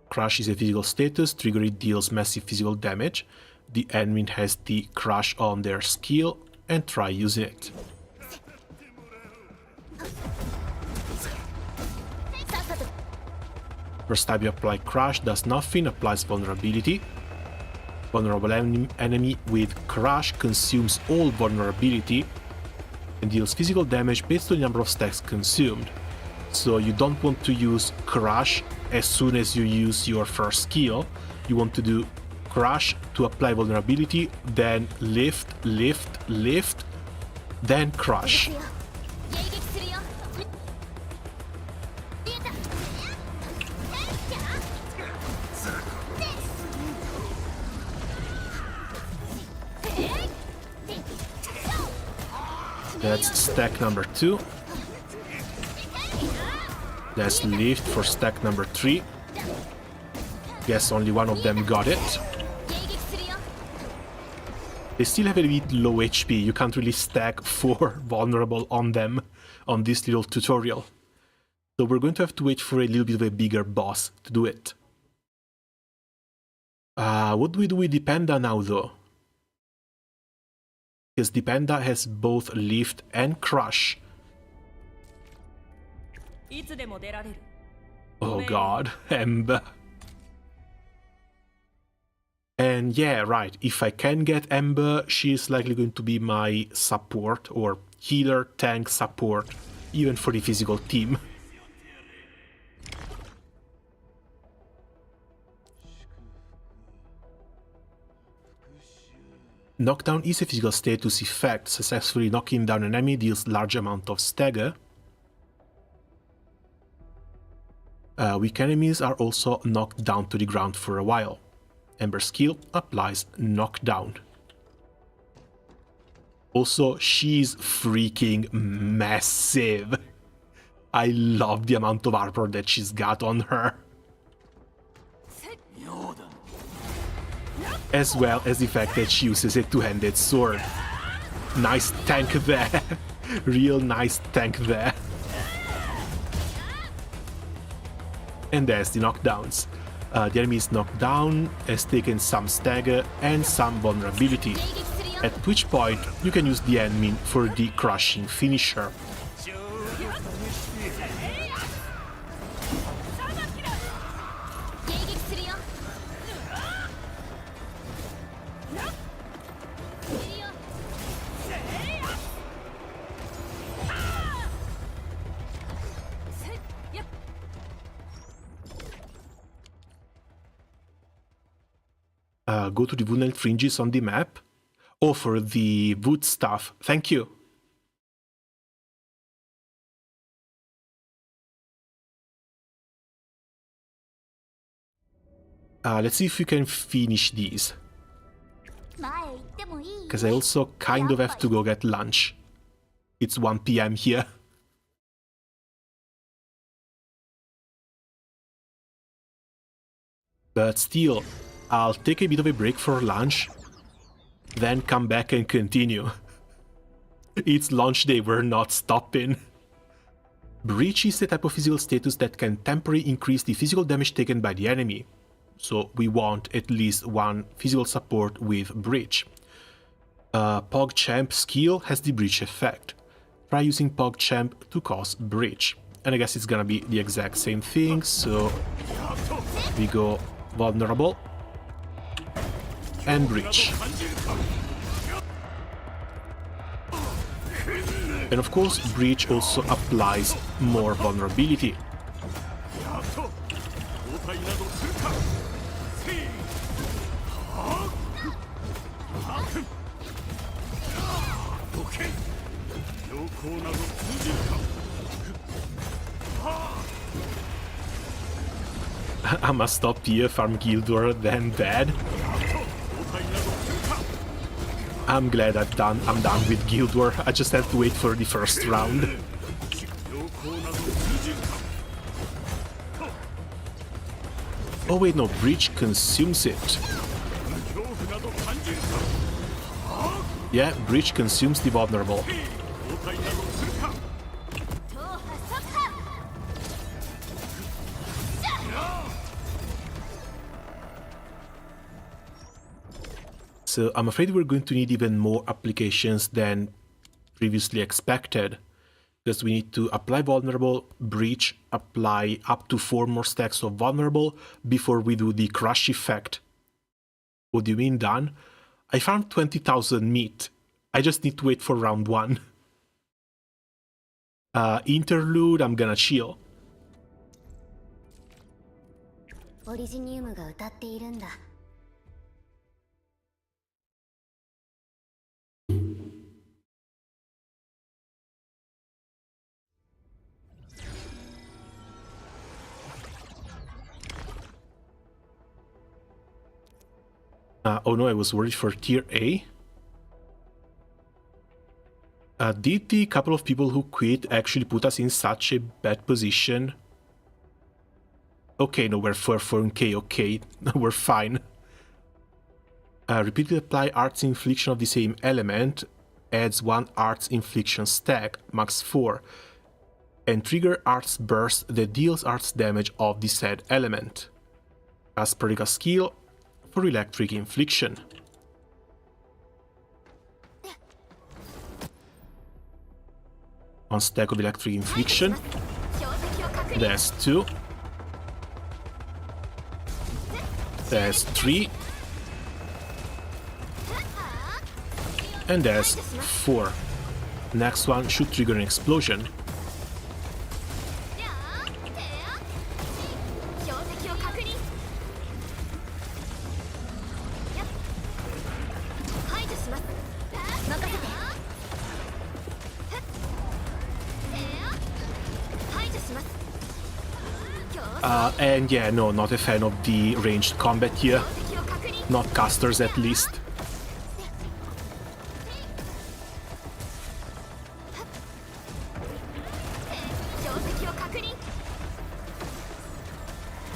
Crush is a physical status, trigger it deals massive physical damage. The admin has the crush on their skill and try using it. First time you apply crush does nothing, applies vulnerability. Vulnerable enemy with crush consumes all vulnerability and deals physical damage based on the number of stacks consumed. So you don't want to use crush as soon as you use your first skill. You want to do crush to apply vulnerability, then lift, lift, lift, then crush. That's stack number 2. Let's lift for stack number 3. Guess only one of them got it. They still have a bit low HP, you can't really stack 4 vulnerable on them on this little tutorial. So we're going to have to wait for a little bit of a bigger boss to do it. What do we do with Dipenda now though? Because Dipenda has both lift and crush. Oh god, Ember. And yeah, right, if I can get Ember, she's likely going to be my support, or healer, tank, support, even for the physical team. Knockdown is a physical status effect. Successfully knocking down an enemy deals large amount of stagger. Weak enemies are also knocked down to the ground for a while. Ember skill applies knockdown. Also, she's freaking massive. I love the amount of armor that she's got on her. As well as the fact that she uses a two-handed sword. Nice tank there. Real nice tank there. And there's the knockdowns. The enemy is knocked down, has taken some stagger and some vulnerability, at which point you can use the admin for the crushing finisher. Go to the Woodland Fringes on the map. Oh, for the wood stuff. Thank you. Let's see if we can finish these. Because I also kind of have to go get lunch. It's 1 PM here. But still, I'll take a bit of a break for lunch, then come back and continue. It's lunch day, we're not stopping. Breach is the type of physical status that can temporarily increase the physical damage taken by the enemy. So we want at least one physical support with Breach. PogChamp skill has the Breach effect. Try using PogChamp to cause Breach. And I guess it's gonna be the exact same thing, so we go vulnerable and Breach. And of course, Breach also applies more vulnerability. I'ma stop here, farm Guild War, then bad. I'm glad I'm done with Guild War. I just have to wait for the first round. Oh wait, no, Breach consumes it. Yeah, Breach consumes the vulnerable. So I'm afraid we're going to need even more applications than previously expected, because we need to apply vulnerable, breach, apply up to 4 more stacks of vulnerable before we do the crush effect. What do you mean done? I found 20,000 meat. I just need to wait for round 1. Interlude, I'm gonna chill. オリジニウムが歌っているんだ。Oh no, I was worried for tier A. Did the couple of people who quit actually put us in such a bad position? Okay, no, we're 4k, okay, we're fine. Repeatedly apply Arts Infliction of the same element, adds 1 Arts Infliction stack, max 4, and trigger Arts Burst that deals Arts damage of the said element. Cast Prodigal skill for Electric Infliction. One stack of Electric Infliction. There's 2. There's 3. And there's 4. Next one should trigger an explosion. And yeah, no, not a fan of the ranged combat here. Not casters at least.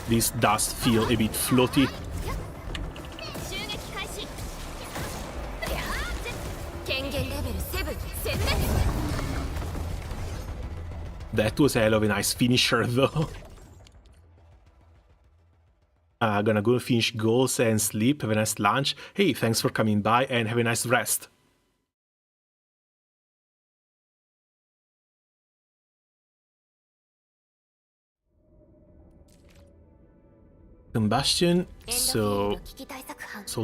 This does feel a bit floaty. That was a hell of a nice finisher though. Gonna go finish goals and sleep, have a nice lunch. Hey, thanks for coming by and have a nice rest. Combustion, so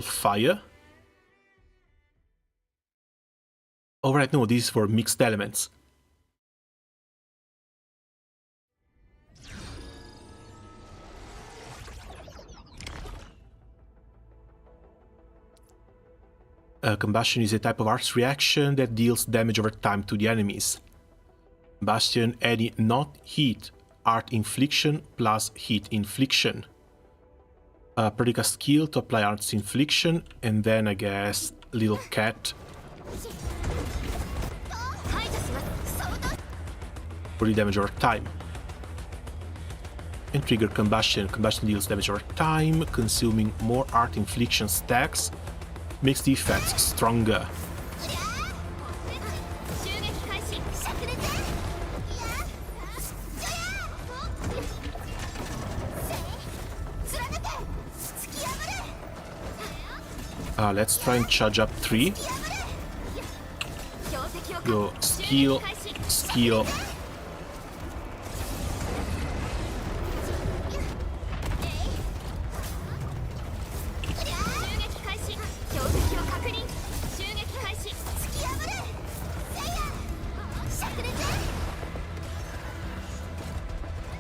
fire. Oh right, no, this is for mixed elements. Combustion is a type of arts reaction that deals damage over time to the enemies. Combustion any not heat, art infliction plus heat infliction. Prodigal skill to apply arts infliction, and then I guess little cat for the damage over time. And trigger combustion. Combustion deals damage over time, consuming more art infliction stacks. Makes the effects stronger. Let's try and charge up 3. Go skill, skill.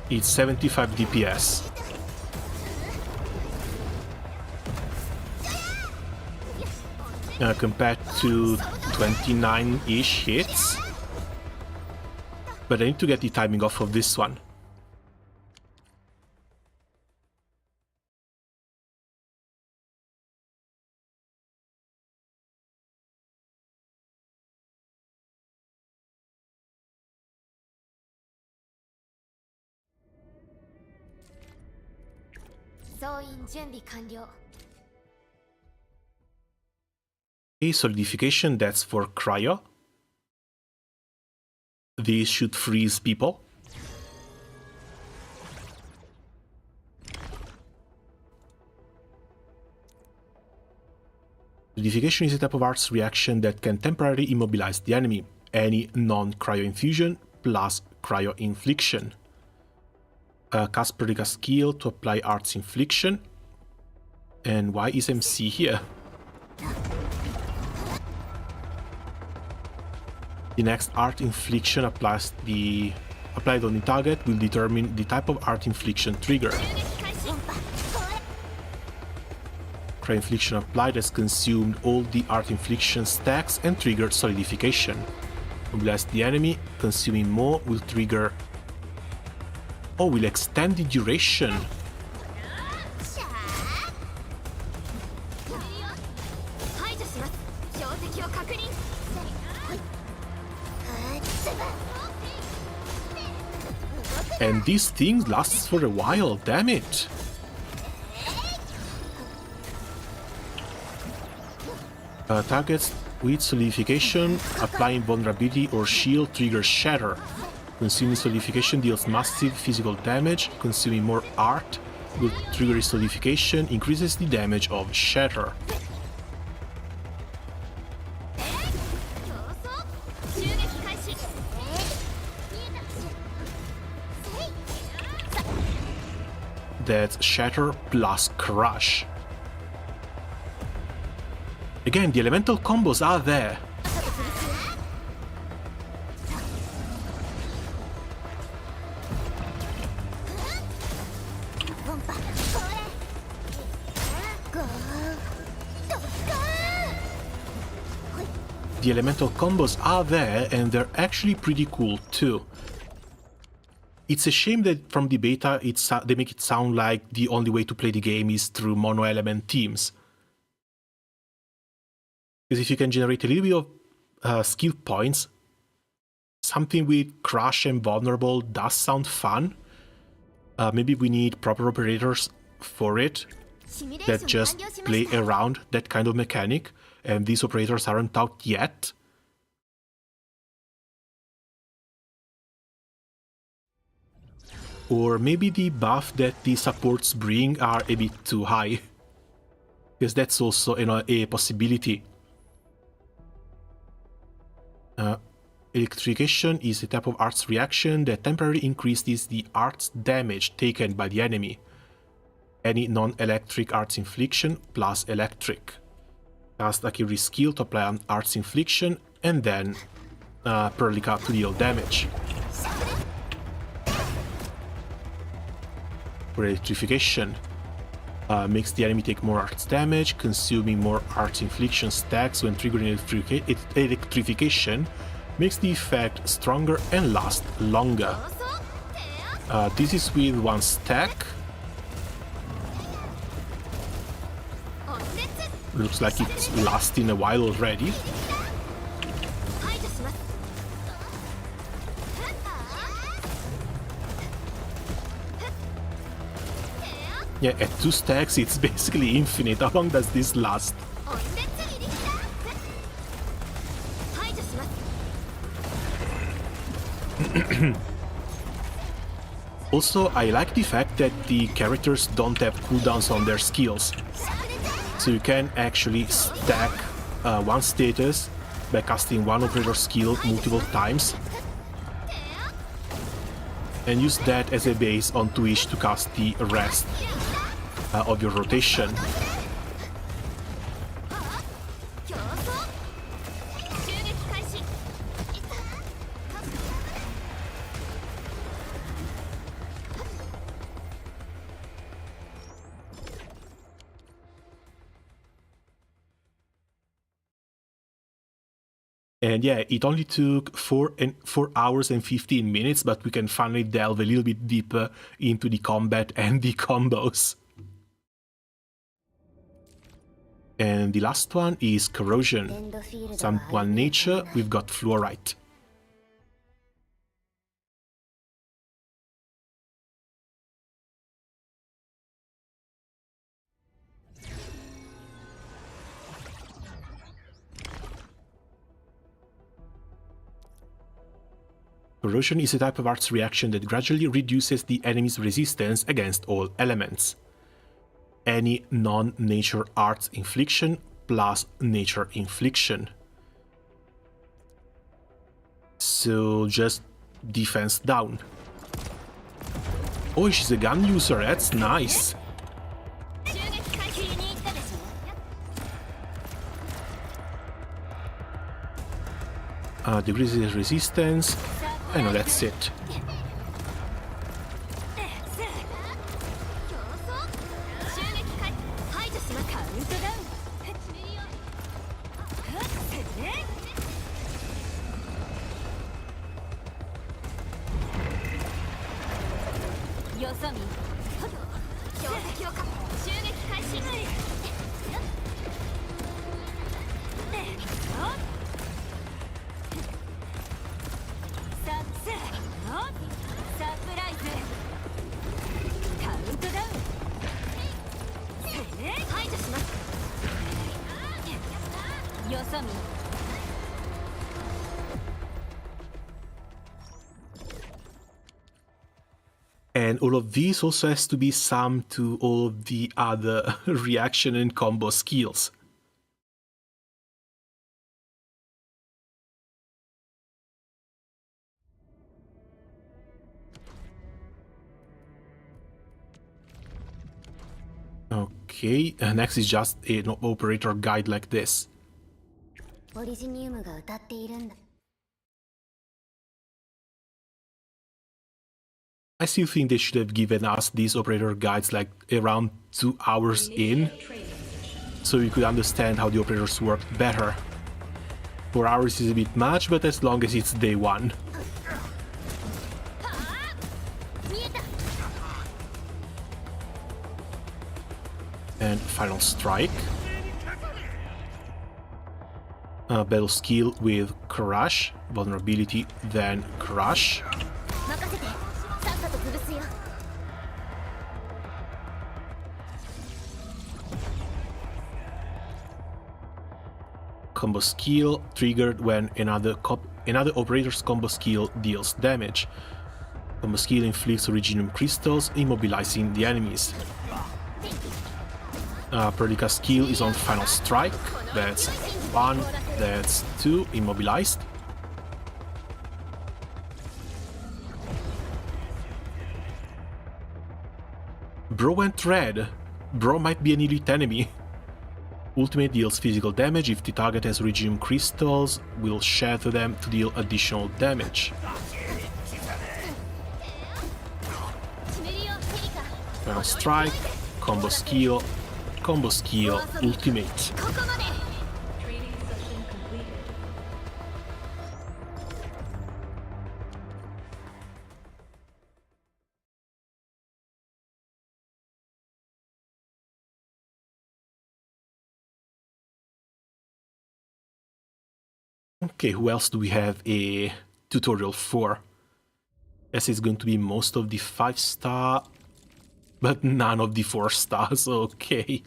It's 75 DPS. Compared to 29-ish hits. But I need to get the timing off of this one. 総員準備完了。 Okay, solidification, that's for cryo. These should freeze people. Solidification is a type of arts reaction that can temporarily immobilize the enemy. Any non-cryo infusion plus cryo infliction. Cast Predica skill to apply arts infliction. And why is MC here? The next art infliction applied on the target will determine the type of art infliction trigger. Cryo infliction applied has consumed all the art infliction stacks and triggered solidification. Mobilize the enemy, consuming more will trigger... Oh, will extend the duration. And this thing lasts for a while, damn it! Targets with solidification, applying vulnerability or shield triggers shatter. Consuming solidification deals massive physical damage, consuming more art with trigger solidification increases the damage of shatter. That's shatter plus crush. Again, the elemental combos are there. The elemental combos are there and they're actually pretty cool too. It's a shame that from the beta they make it sound like the only way to play the game is through mono-element teams. Because if you can generate a little bit of skill points, something with Crush and Vulnerable does sound fun. Maybe we need proper operators for it that just play around that kind of mechanic, and these operators aren't out yet. Or maybe the buff that the supports bring are a bit too high, because that's also a possibility. Electrification is a type of arts reaction that temporarily increases the arts damage taken by the enemy. Any non-electric arts infliction plus electric. Cast Akiri skill to apply an arts infliction and then Predica to deal damage. For electrification, makes the enemy take more arts damage, consuming more arts infliction stacks when triggering electrification, makes the effect stronger and last longer. This is with one stack. Looks like it's lasting a while already. Yeah, at 2 stacks it's basically infinite. How long does this last? Also, I like the fact that the characters don't have cooldowns on their skills. So you can actually stack one status by casting one operator skill multiple times and use that as a base onto which to cast the rest of your rotation. And yeah, it only took 4 hours and 15 minutes, but we can finally delve a little bit deeper into the combat and the combos. And the last one is Corrosion. Someone Nature, we've got Fluorite. Corrosion is a type of arts reaction that gradually reduces the enemy's resistance against all elements. Any non-nature arts infliction plus nature infliction. So just defense down. Oh, she's a gun user, that's nice. Decreases resistance. I know that's it. And all of these also has to be summed to all of the other reaction and combo skills. Okay, next is just an operator guide like this. I still think they should have given us these operator guides like around 2 hours in, so we could understand how the operators work better. 4 hours is a bit much, but as long as it's day one. And final strike. Battle skill with crush, vulnerability, then crush. Combo skill triggered when another operator's combo skill deals damage. Combo skill inflicts Originium crystals, immobilizing the enemies. Perlica skill is on final strike. That's 1, that's 2, immobilized. Bro went red. Bro might be an elite enemy. Ultimate deals physical damage. If the target has Originium crystals, will shatter them to deal additional damage. Final strike, combo skill, ultimate. Okay, who else do we have a tutorial for? Guess it's going to be most of the 5-star, but none of the 4 stars, okay.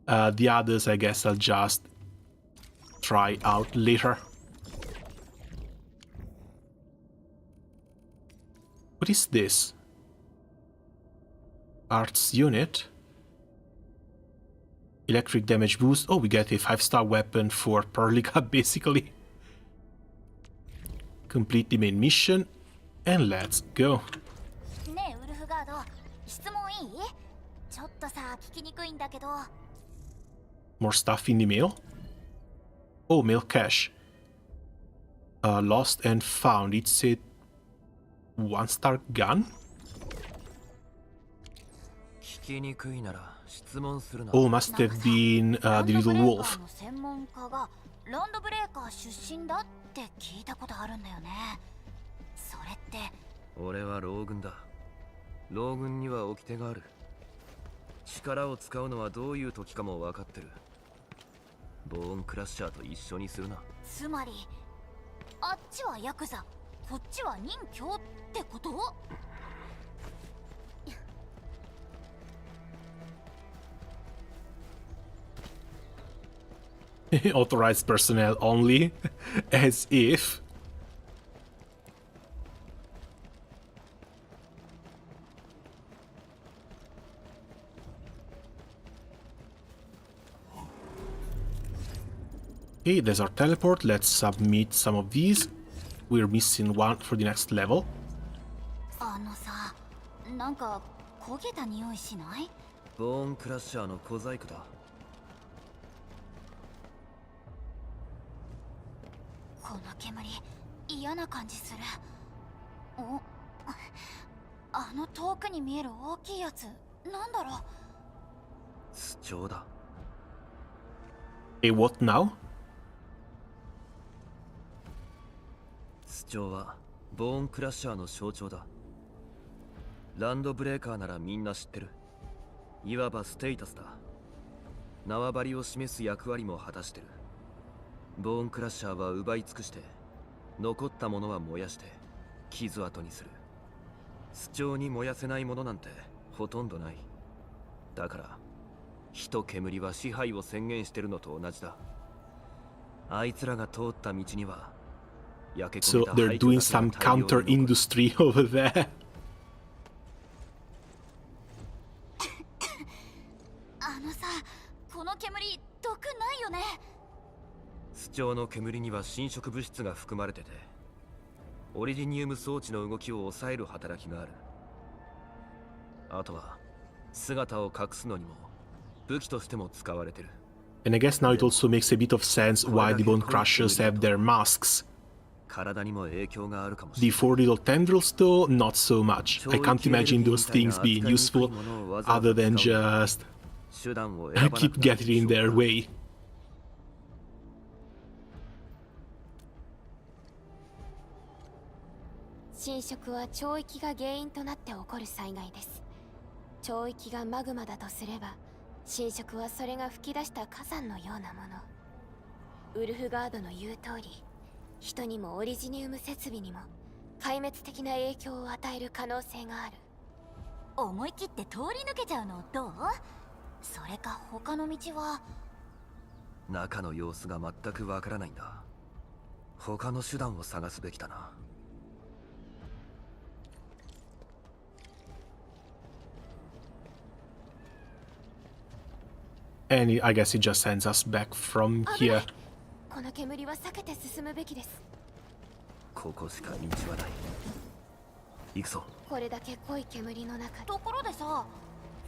The others, I guess I'll just try out later. What is this? Arts unit? Electric damage boost. Oh, we get a 5-star weapon for Perlica, basically. Complete the main mission, and let's go. More stuff in the mail. Oh, mail cache. Lost and found. It's a 1-star gun? Oh, must have been the little wolf. ランドブレーカー出身だって聞いたことあるんだよね。それって。俺は老軍だ。老軍には掟がある。力を使うのはどういう時かも分かってる。ボーンクラッシャーと一緒にするな。つまり、あっちはヤクザ、こっちは任侠ってこと？ Authorized personnel only, as if. Okay, there's our teleport. Let's submit some of these. We're missing one for the next level. さ、なんか焦げた匂いしない？ボーンクラッシャーの小細工だ。この煙、嫌な感じする。お、あの遠くに見える大きいやつ、なんだろう。巣長だ。Okay, what now? 巣長はボーンクラッシャーの象徴だ。ランドブレーカーならみんな知ってる。いわばステータスだ。縄張りを示す役割も果たしてる。ボーンクラッシャーは奪い尽くして、残ったものは燃やして傷跡にする。巣長に燃やせないものなんてほとんどない。だから火と煙は支配を宣言してるのと同じだ。あいつらが通った道には焼け焦 So げた they're 廃墟 doing だけが some 大量に counter 残る。 industry over there. さ、この煙毒ないよね。巣長の煙には侵食物質が含まれてて、オリジニウム装置の動きを抑える働きがある。あとは姿を隠すのにも武器としても使われてる。 And I guess now it also makes a bit of sense why the Bone Crushers have their masks. 体にも影響があるかもし The れない。 four little tendrils, though, not so much. I can't imagine those things being useful other than just 手段を選ばなくな keep る getting in their way. 侵食は潮域が原因となって起こる災害です。潮域がマグマだとすれば、侵食はそれが噴き出した火山のようなもの。ウルフガードの言う通り、人にもオリジニウム設備にも壊滅的な影響を与える可能性がある。思い切って通り抜けちゃうのどう？それか他の道は。中の様子が全くわからないんだ。他の手段を探すべきだな。And I guess it just sends us back from here. この煙は避けて進むべきです。ここしか道はない。行くぞ。これだけ濃い煙の中で。ところでさ、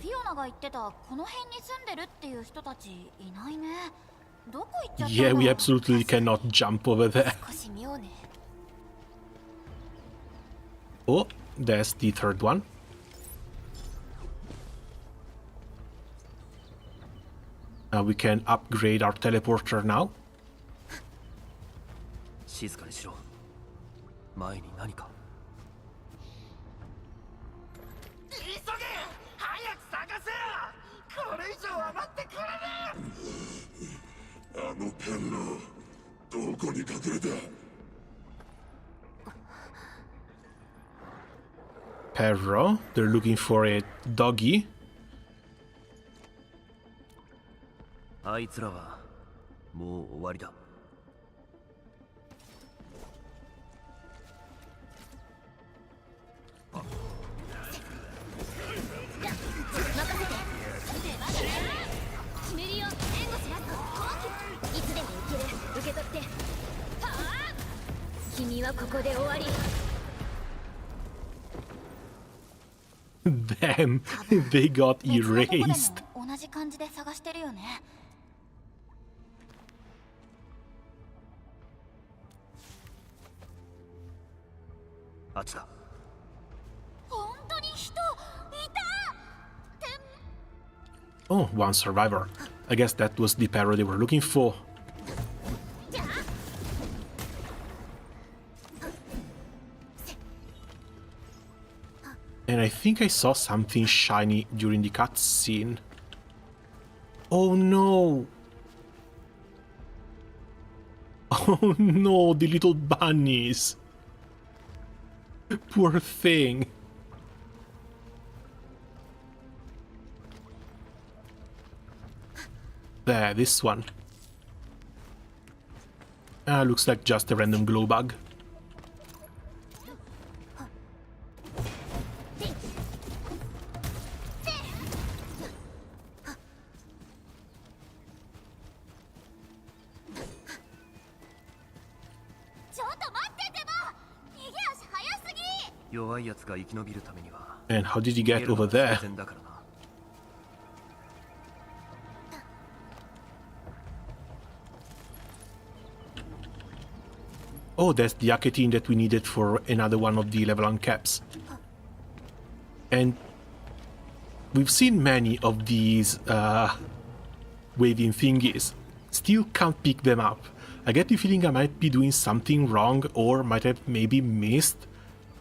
フィオナが言ってたこの辺に住んでるっていう人たちいないね。どこ行っちゃったの？ Yeah, we absolutely cannot jump over there. 少し妙ね。Oh, there's the third one. We can upgrade our teleporter now. 静かにしろ。前に何か。急げ！早く探せよ！これ以上は待ってくれね！あのペンロ、どこに隠れた？ Perro, they're looking for a doggy. あいつらはもう終わりだ。君はここで終わり。 Damn, they got erased. 同じ感じで探してるよね。あっちだ。本当に人いた。 Oh, one survivor. I guess that was the Perro they were looking for. And I think I saw something shiny during the cutscene. Oh no! Oh no, the little bunnies! Poor thing. There, this one. Looks like just a random glow bug. 弱いやつが生き延びるためには And how did you get over there? Oh, that's the Archetine that we needed for another one of the level 1 caps. And we've seen many of these waving thingies. Still can't pick them up. I get the feeling I might be doing something wrong or might have maybe missed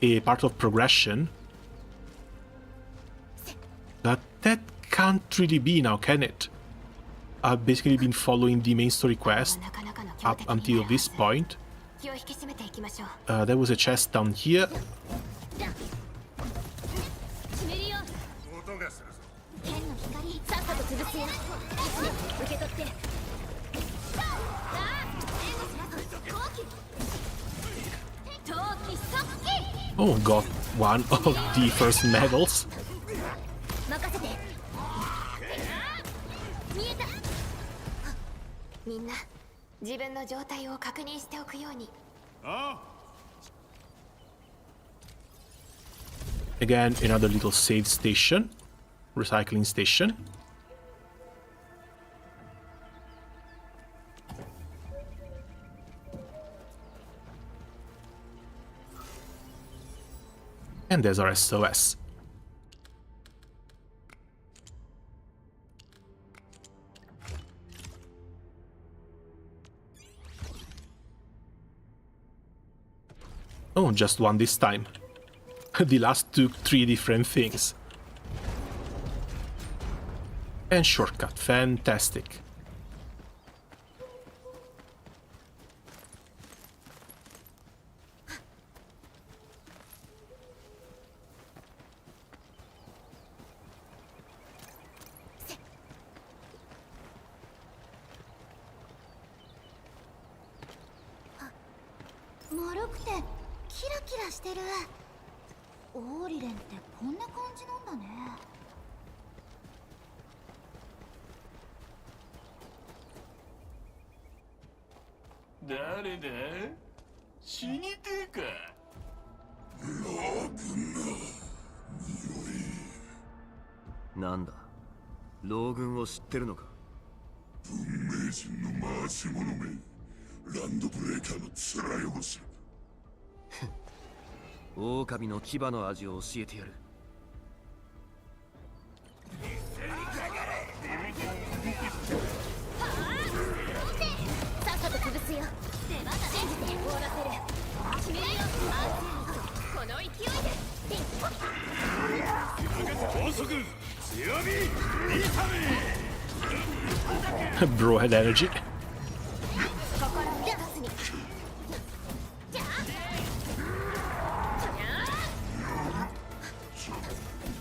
a part of progression. But that can't really be now, can it? I've basically been following the main story quest up until this point. There was a chest down here. Oh, got one of the first medals. Again, another little save station, recycling station. And there's our SOS. Oh, just one this time. The last took 3 different things. And shortcut, fantastic. Nanda, 老軍を知ってるのか？文明人の回し者め、ランドブレーカーの面汚し。狼の牙の味を教えてやる。さっさと潰すよ。信じて終わらせる。決めるよ。この勢いで。高速、強火、痛め。 Bro had energy.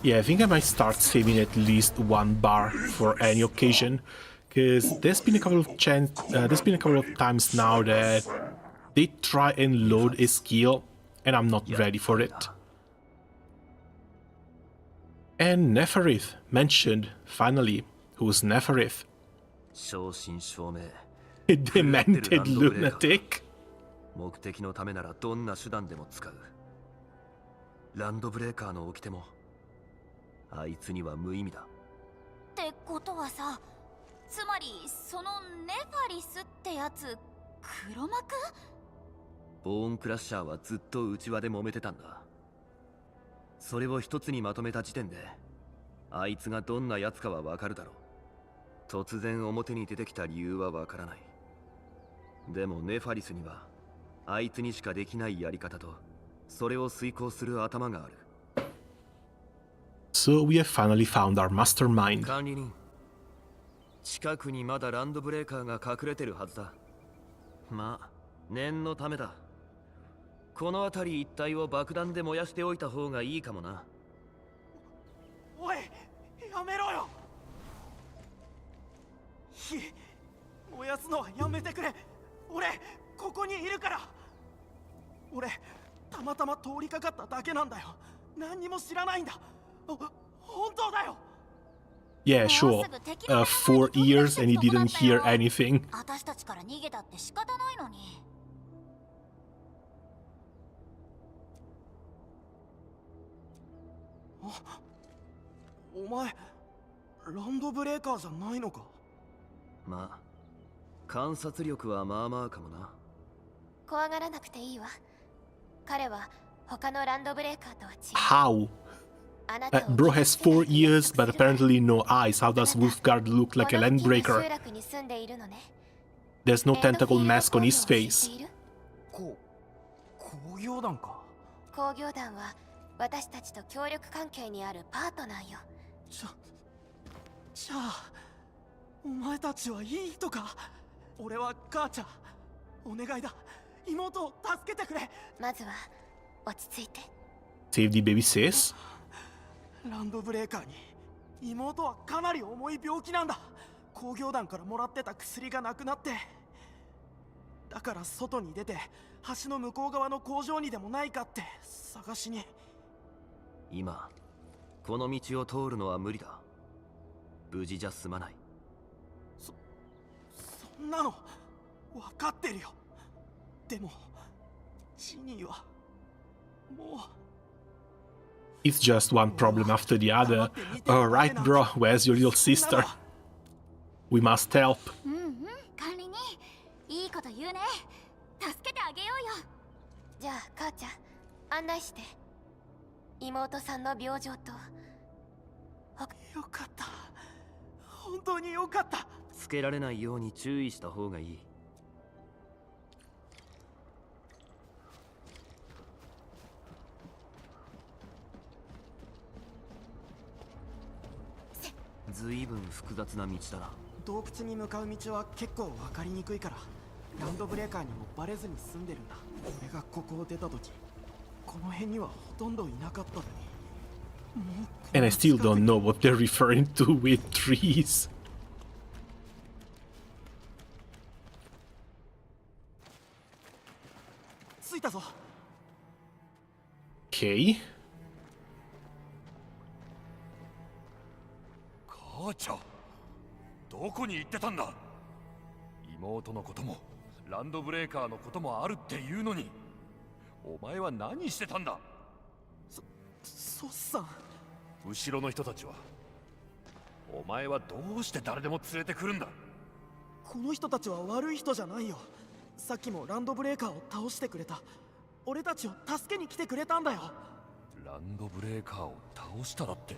Yeah, I think I might start saving at least 1 bar for any occasion, because there's been a couple of times now that they try and load a skill, and I'm not ready for it. And Neferith mentioned finally, who's Neferith? A demented lunatic. 目的のためならどんな手段でも使う。ランドブレーカーの掟もあいつには無意味だ。ってことはさ、つまりそのネファリスってやつ黒幕？ボーンクラッシャーはずっと内輪で揉めてたんだ。それを一つにまとめた時点であいつがどんなやつかはわかるだろう。突然表に出てきた理由はわからない。でもネファリスにはあいつにしかできないやり方とそれを遂行する頭がある。So we have finally found our mastermind. 管理人、近くにまだランドブレーカーが隠れてるはずだ。まあ念のためだ。この辺り一帯を爆弾で燃やしておいた方がいいかもな。おい、やめろよ。燃やすのはやめてくれ。俺ここにいるから。俺たまたま通りかかっただけなんだよ。何にも知らないんだ。本当だよ。 Yeah, sure. 4 years and he didn't hear anything. 私たちから逃げたって仕方ないのに。お前ランドブレーカーじゃないのか。まあ観察力はまあまあかもな。怖がらなくていいわ。彼は他のランドブレーカーとは違う。 How? Bro has 4 ears but apparently no eyes. How does Wolfguard look like a landbreaker? There's no tentacle mask on his face. 工業団か。工業団は私たちと協力関係にあるパートナーよ。じゃあお前たちはいい人か。俺は母ちゃん、お願いだ、妹を助けてくれ。まずは落ち着いて。 Save the baby sis. ランドブレーカーに妹はかなり重い病気なんだ。工業団からもらってた薬がなくなって、だから外に出て橋の向こう側の工場にでもないかって探しに。今この道を通るのは無理だ。無事じゃ済まない。そんなの分かってるよ。でもジニーはもう。 It's just one problem after the other. Alright, bro, where's your little sister? We must help. 管理人、いいこと言うね。助けてあげようよ。じゃあ母ちゃん、案内して。妹さんの病状と。よかった、本当によかった。つけられないように注意した方がいい。ずいぶん複雑な道だな。洞窟に向かう道は結構分かりにくいから、ランドブレーカーにもバレずに済んでるんだ。俺がここを出た時、この辺にはほとんどいなかったのに。 And I still don't know what they're referring to with trees. 着いたぞ。 Okay. 母ちゃん、どこに行ってたんだ。妹のこともランドブレーカーのこともあるっていうのに、お前は何してたんだ。ソッさん。後ろの人たちは。お前はどうして誰でも連れてくるんだ。この人たちは悪い人じゃないよ。さっきもランドブレーカーを倒してくれた。俺たちを助けに来てくれたんだよ。ランドブレーカーを倒しただって。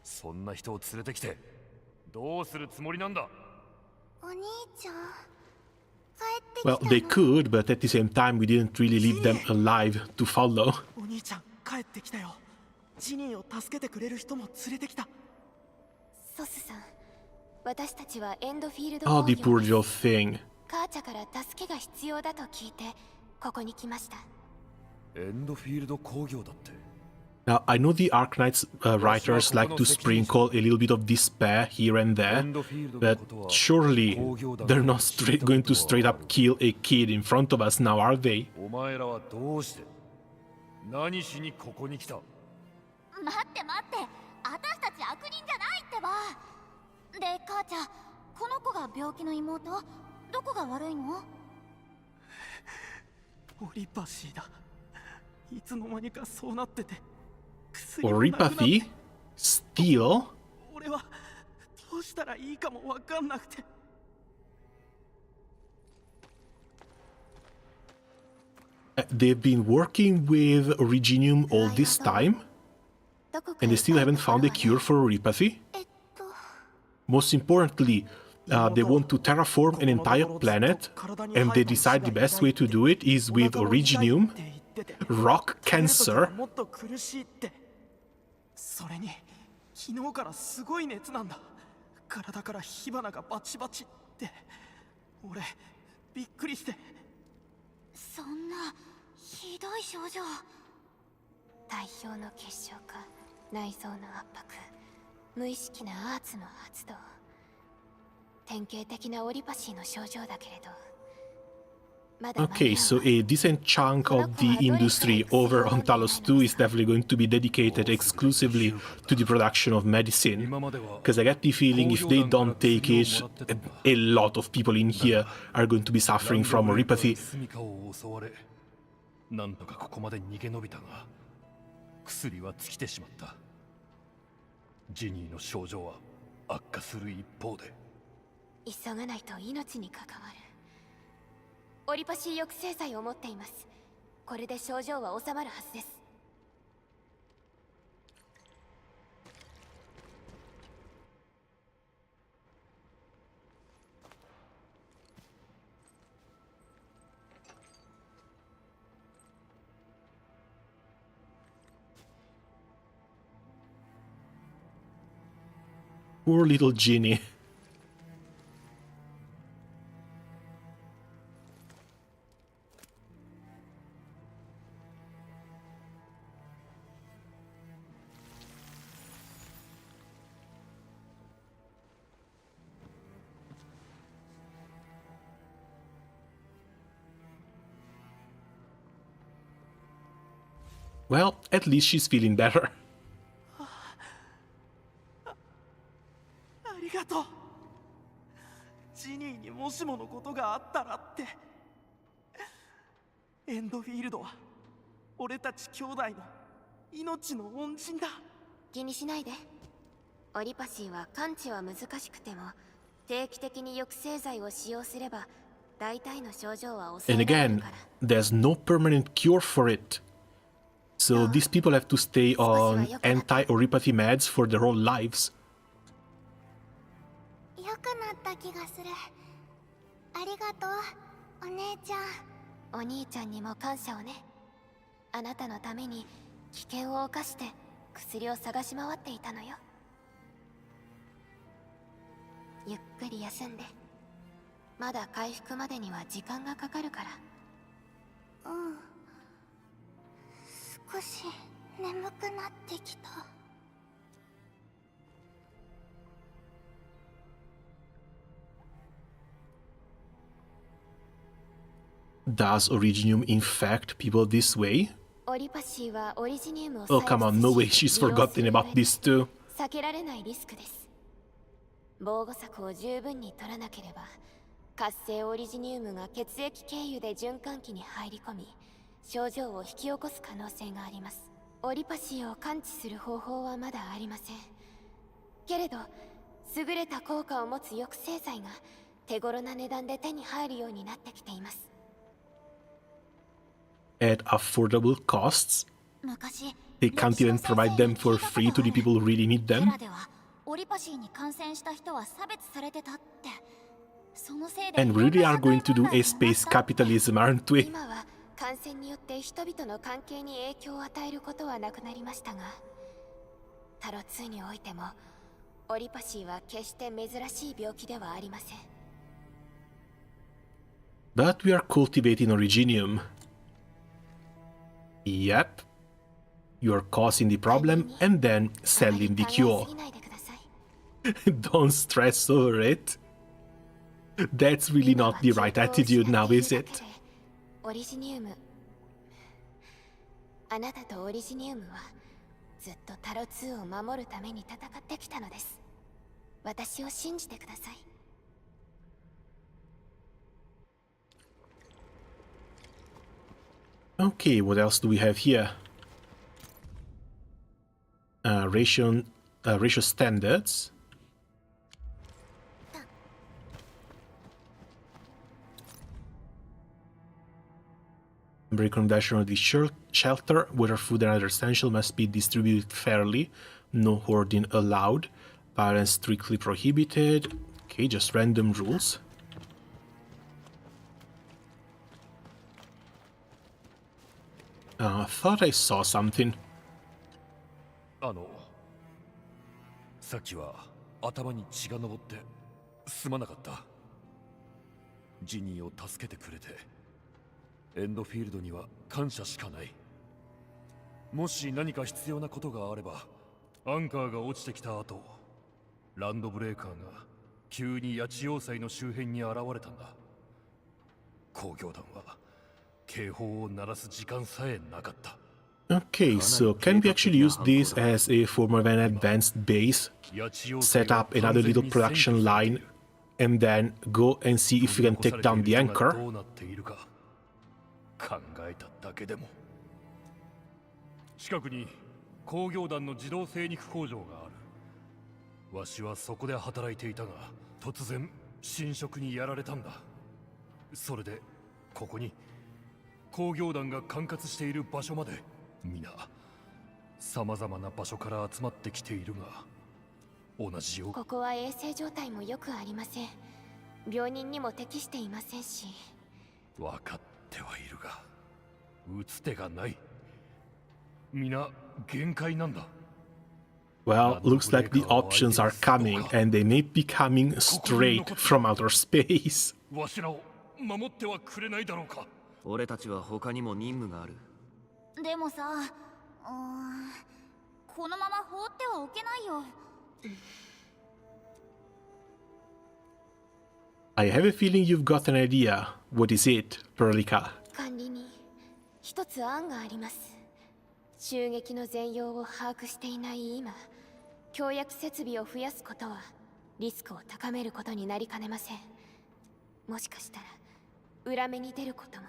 そんな人を連れてきてどうするつもりなんだ。お兄ちゃん、 Well, they could, but at the same time, we didn't really leave them alive to follow. お兄ちゃん、帰ってきたよ。ジニーを助けてくれる人も連れてきた。ソスさん、私たちはエンドフィールド Oh, 工 the 業 poor です。 little thing. 母ちゃんから助けが必要だと聞いてここに来ました。エンドフィールド工業だって。 Now, I know the Arknights writers like to sprinkle a little bit of despair here and there, but surely they're not going to straight up kill a kid in front of us now, are they? お前らはどうして何しにここに来た。待って待って、私たち悪人じゃないってば。で、母ちゃん、この子が病気の妹、どこが悪いの？オリパシーだ。いつの間にかそうなってて。 Oripathy? Steal? 俺はどうしたらいいかも分かんなくて。They've been working with Originium all this time, and they still haven't found a cure for Oripathy. Most importantly, they want to terraform an entire planet, and they decide the best way to do it is with Originium, rock cancer, それに昨日からすごい熱なんだ。体から火花がバチバチって。俺びっくりして。そんなひどい症状。体表の結晶化、内臓の圧迫、無意識なアーツの発動。典型的なオリパシーの症状だけれど。 Okay, so a decent chunk of the industry over on Talos 2 is definitely going to be dedicated exclusively to the production of medicine. Because I get the feeling if they don't take it, a lot of people in here are going to be suffering from oripathy. 薬は尽きてしまった。ジニーの症状は悪化する一方で。急がないと命に関わる。オリパシー抑制剤を持っています。これで症状は収まるはずです。Poor little Ginny. Well, at least she's feeling better. ありがとう。ジニーにもしものことがあったらって。エンドフィールドは俺たち兄弟の命の恩人だ。気にしないで。オリパシーは完治は難しくても定期的に抑制剤を使用すれば大体の症状は抑 And えられる again, から。 there's no permanent cure for it. So these people have to stay on anti-oropathy meds for their whole lives. 良くなった気がする。ありがとう、お姉ちゃん。お兄ちゃんにも感謝をね。あなたのために危険を冒して薬を探し回っていたのよ。ゆっくり休んで。まだ回復までには時間がかかるから。うん。少し眠くなってきた。Does Originium infect people this way? オリパシーはオリジニウムを Oh, come on, no way, she's forgotten about this too. 避けられないリスクです。防護策を十分に取らなければ活性オリジニウムが血液経由で循環器に入り込み症状を引き起こす可能性があります。オリパシーを感知する方法はまだありません。けれど優れた効果を持つ抑制剤が手頃な値段で手に入るようになってきています。At affordable costs? 昔 They can't even provide them for free to the people who really need ヘ them? ラではオリパシーに感染した人は差別されてたって。そのせいで And really are going to do a space capitalism, aren't we? 今は感染によって人々の関係に影響を与えることはなくなりましたが、タロ2においてもオリパシーは決して珍しい病気ではありません。But we are cultivating Originium. Yep. You're causing the problem and then selling the cure. Don't stress over it. That's really not the right attitude now, is it? オリジニウム。あなたとオリジニウムはずっとタロ2を守るために戦ってきたのです。私を信じてください。Okay, what else do we have here? Ratio standards. Recommendation of the shelter, whether food and other essential must be distributed fairly. No hoarding allowed. Violence strictly prohibited. Okay, just random rules. Thought I saw something. さっきは頭に血が上ってすまなかった。ジニーを助けてくれてエンドフィールドには感謝しかない。もし何か必要なことがあれば、アンカーが落ちてきた後、ランドブレーカーが急に八千要塞の周辺に現れたんだ。工業団は警報を鳴らす時間さえなかった。Okay, so can we actually use this as a form of an advanced base? Set up another little production line and then go and see if we can take down the anchor? 考えただけでも。近くに工業団の自動精肉工場がある。わしはそこで働いていたが、突然侵食にやられたんだ。それでここに工業団が管轄している場所まで皆様々な場所から集まってきているが、同じよ。ここは衛生状態もよくありません。病人にも適していませんし。分かってはいるが、打つ手がない。皆限界なんだ。 Well, looks like the options are coming, and they may be coming straight from outer space. わしらを守ってはくれないだろうか。俺たちは他にも任務がある。でもさ、このまま放ってはおけないよ。I have a feeling you've got an idea. What is it, Perlica? 管理人、一つ案があります。襲撃の全容を把握していない今、協約設備を増やすことはリスクを高めることになりかねません。もしかしたら裏目に出ることも。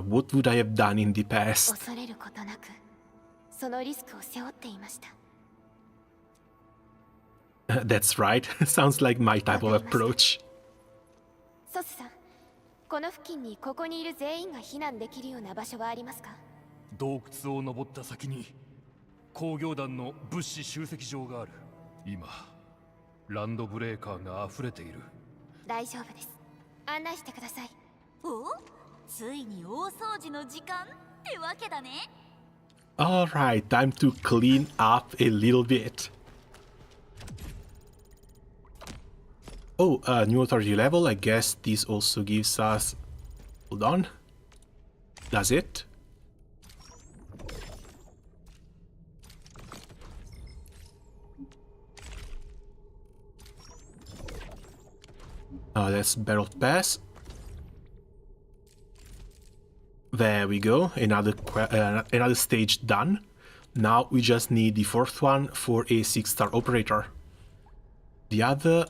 What would I have done in the past? 恐れることなく、そのリスクを背負っていました。That's right. Sounds like my type of approach. ソスさん、この付近にここにいる全員が避難できるような場所はありますか？洞窟を登った先に工業団の物資集積場がある。今ランドブレーカーが溢れている。大丈夫です。案内してください。お、ついに大掃除の時間ってわけだね。Alright, time to clean up a little bit. Oh, new authority level. I guess this also gives us... Hold on. Does it? That's Battle Pass. There we go. Another stage done. Now we just need the fourth one for a 6-star operator. The other...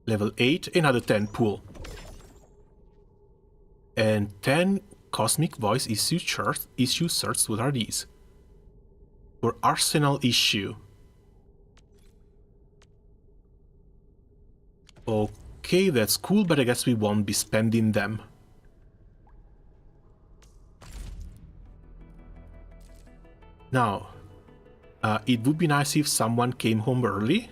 Level 8, another 10 pool. And 10 Cosmic Voice issue certs. What are these? For Arsenal issue. Okay, that's cool, but I guess we won't be spending them. Now, it would be nice if someone came home early.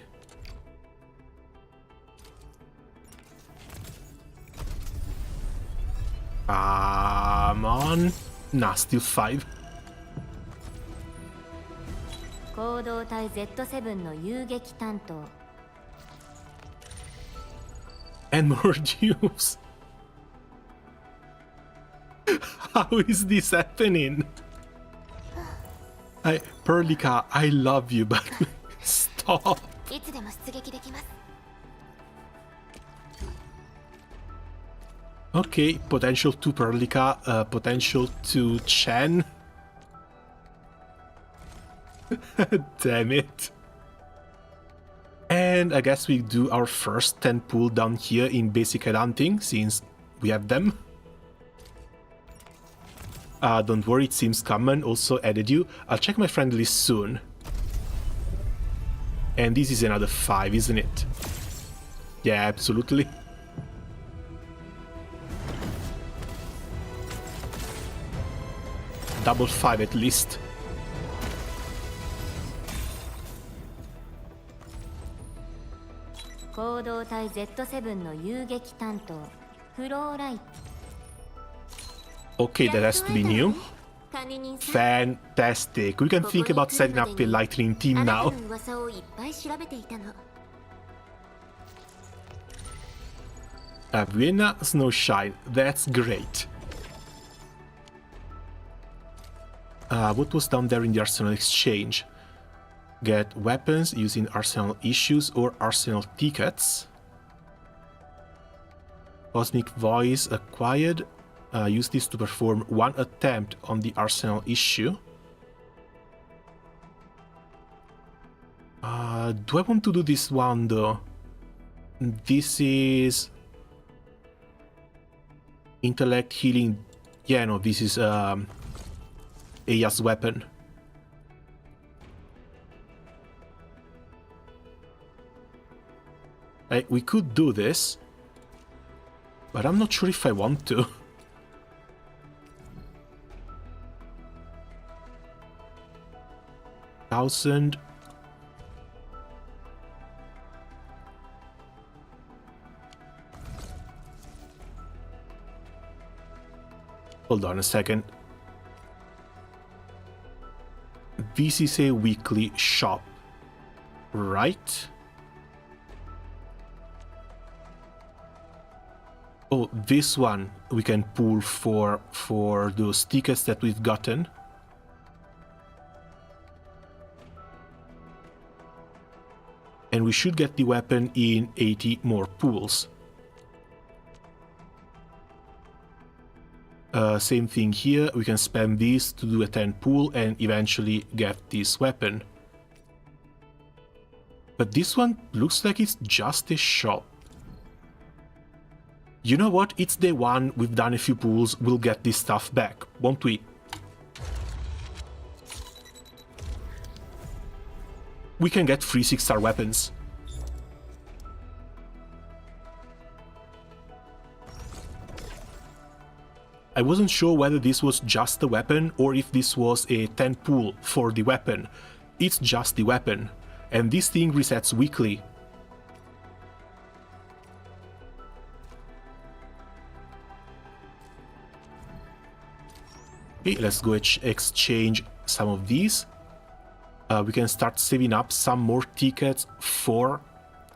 Come on. Nah, still 5. 行動隊 Z7 の遊撃担当。And more news. How is this happening? Perlica, I love you, but stop. いつでも出撃できます。Okay, potential to Perlica, potential to Chen. Damn it. And I guess we do our first 10 pull down here in basic headhunting, since we have them. Don't worry, it seems common, also added you. I'll check my friend list soon. And this is another 5, isn't it? Yeah, absolutely. Double 5 at least. Z7 の遊撃担当フローライト。 Okay, that has to be new. Fantastic. We can think about setting up a lightning team now. Vienna Snowshine. That's great. What was down there in the Arsenal exchange? Get weapons using Arsenal issues or Arsenal tickets. Cosmic Voice acquired. Use this to perform one attempt on the Arsenal issue. Do I want to do this one though? This is... Intellect Healing Yeah, no, this is Aya's weapon. We could do this, but I'm not sure if I want to. Thousand. Hold on a second. This is a weekly shop, right? Oh, this one we can pull for those tickets that we've gotten. And we should get the weapon in 80 more pools. Same thing here, we can spend these to do a 10 pool and eventually get this weapon. But this one looks like it's just a shop. You know what? It's day one, we've done a few pools, we'll get this stuff back, won't we? We can get free 6-star weapons. I wasn't sure whether this was just the weapon or if this was a 10 pool for the weapon. It's just the weapon, and this thing resets weekly. Okay, let's go exchange some of these. We can start saving up some more tickets for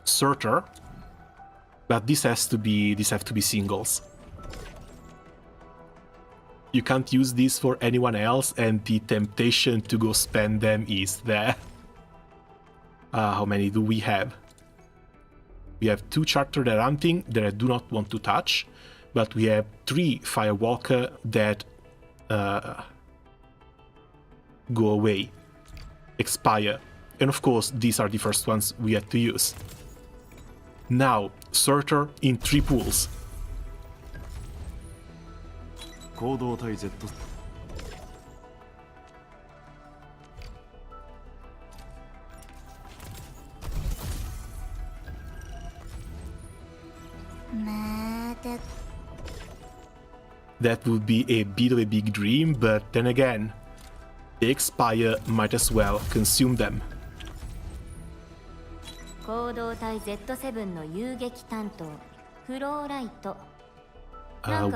Surtur, but these have to be singles. You can't use these for anyone else, and the temptation to go spend them is there. How many do we have? We have 2 Chartered Hunting that I do not want to touch, but we have 3 Firewalker that go away, expire, and of course these are the first ones we had to use. Now, Surtur in 3 pools. That would be a bit of a big dream, but then again, they expire, might as well consume them.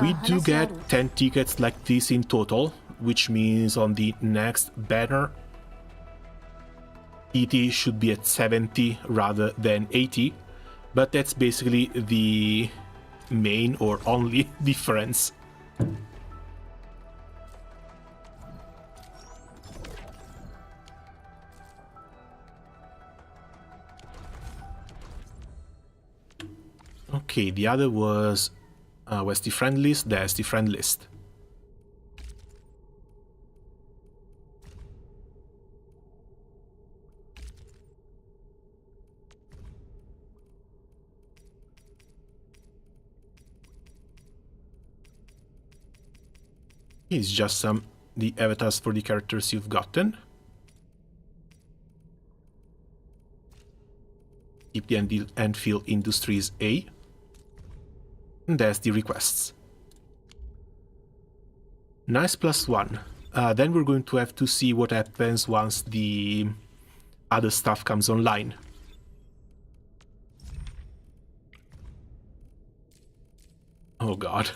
We do get 10 tickets like this in total, which means on the next banner ET should be at 70 rather than 80, but that's basically the main or only difference. Okay, the other was where's the friend list? There's the friend list. It's just the avatars for the characters you've gotten. Keep the Endfield Industries A. And there's the requests. Nice +1. Then we're going to have to see what happens once the other stuff comes online. Oh god.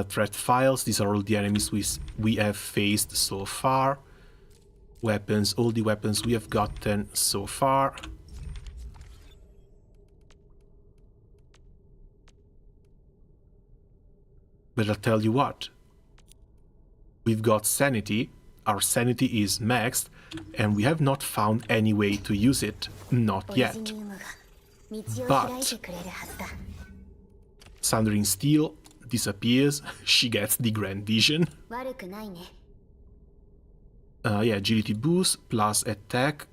Threat files, these are all the enemies we have faced so far. Weapons, all the weapons we have gotten so far. But I'll tell you what, we've got sanity, our sanity is maxed, and we have not found any way to use it, not yet. But Sundering Steel disappears, she gets the Grand Vision. Yeah, agility boost plus attack,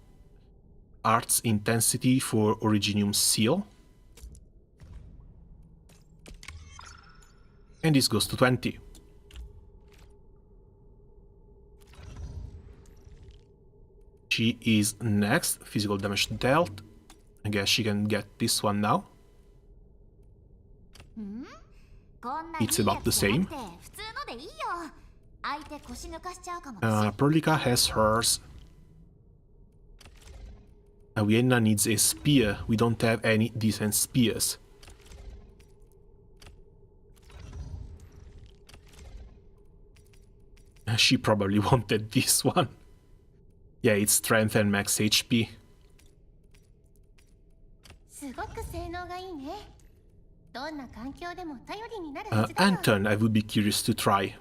arts intensity for Originium Seal. And this goes to 20. She is next. Physical damage dealt. I guess she can get this one now. It's about the same. Perlica has hers. Vienna needs a spear. We don't have any decent spears. She probably wanted this one. Yeah, it's strength and max HP. Anton, I would be curious to try.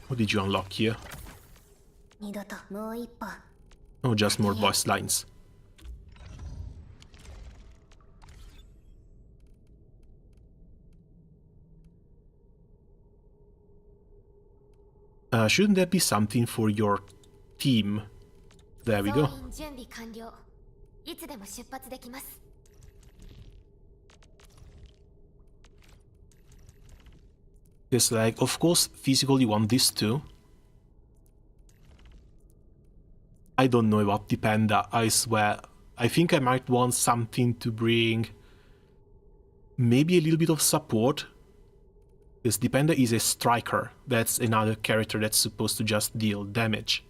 What did you unlock here? Oh, just more voice lines. Shouldn't there be something for your team? There we go. It's like, of course, physically you want this too. I don't know about Dependa, I swear. I think I might want something to bring maybe a little bit of support. Because Dependa is a striker, that's another character that's supposed to just deal damage.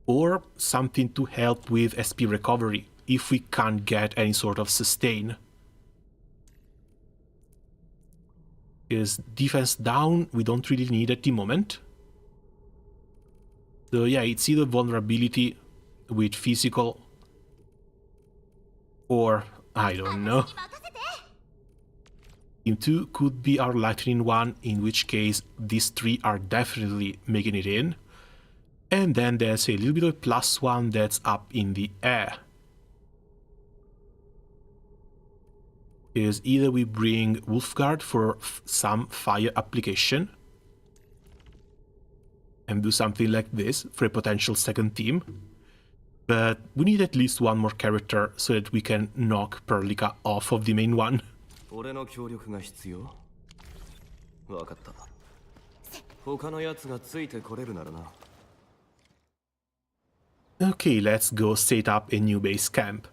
Or something to help with SP recovery, if we can't get any sort of sustain. Because defense down, we don't really need at the moment. So yeah, it's either vulnerability with physical, or I don't know. Team 2 could be our lightning one, in which case these three are definitely making it in. And then there's a little bit of +1 that's up in the air. Is either we bring Wolfguard for some fire application and do something like this for a potential second team. But we need at least one more character so that we can knock Perlica off of the main one. Okay, let's go set up a new base camp.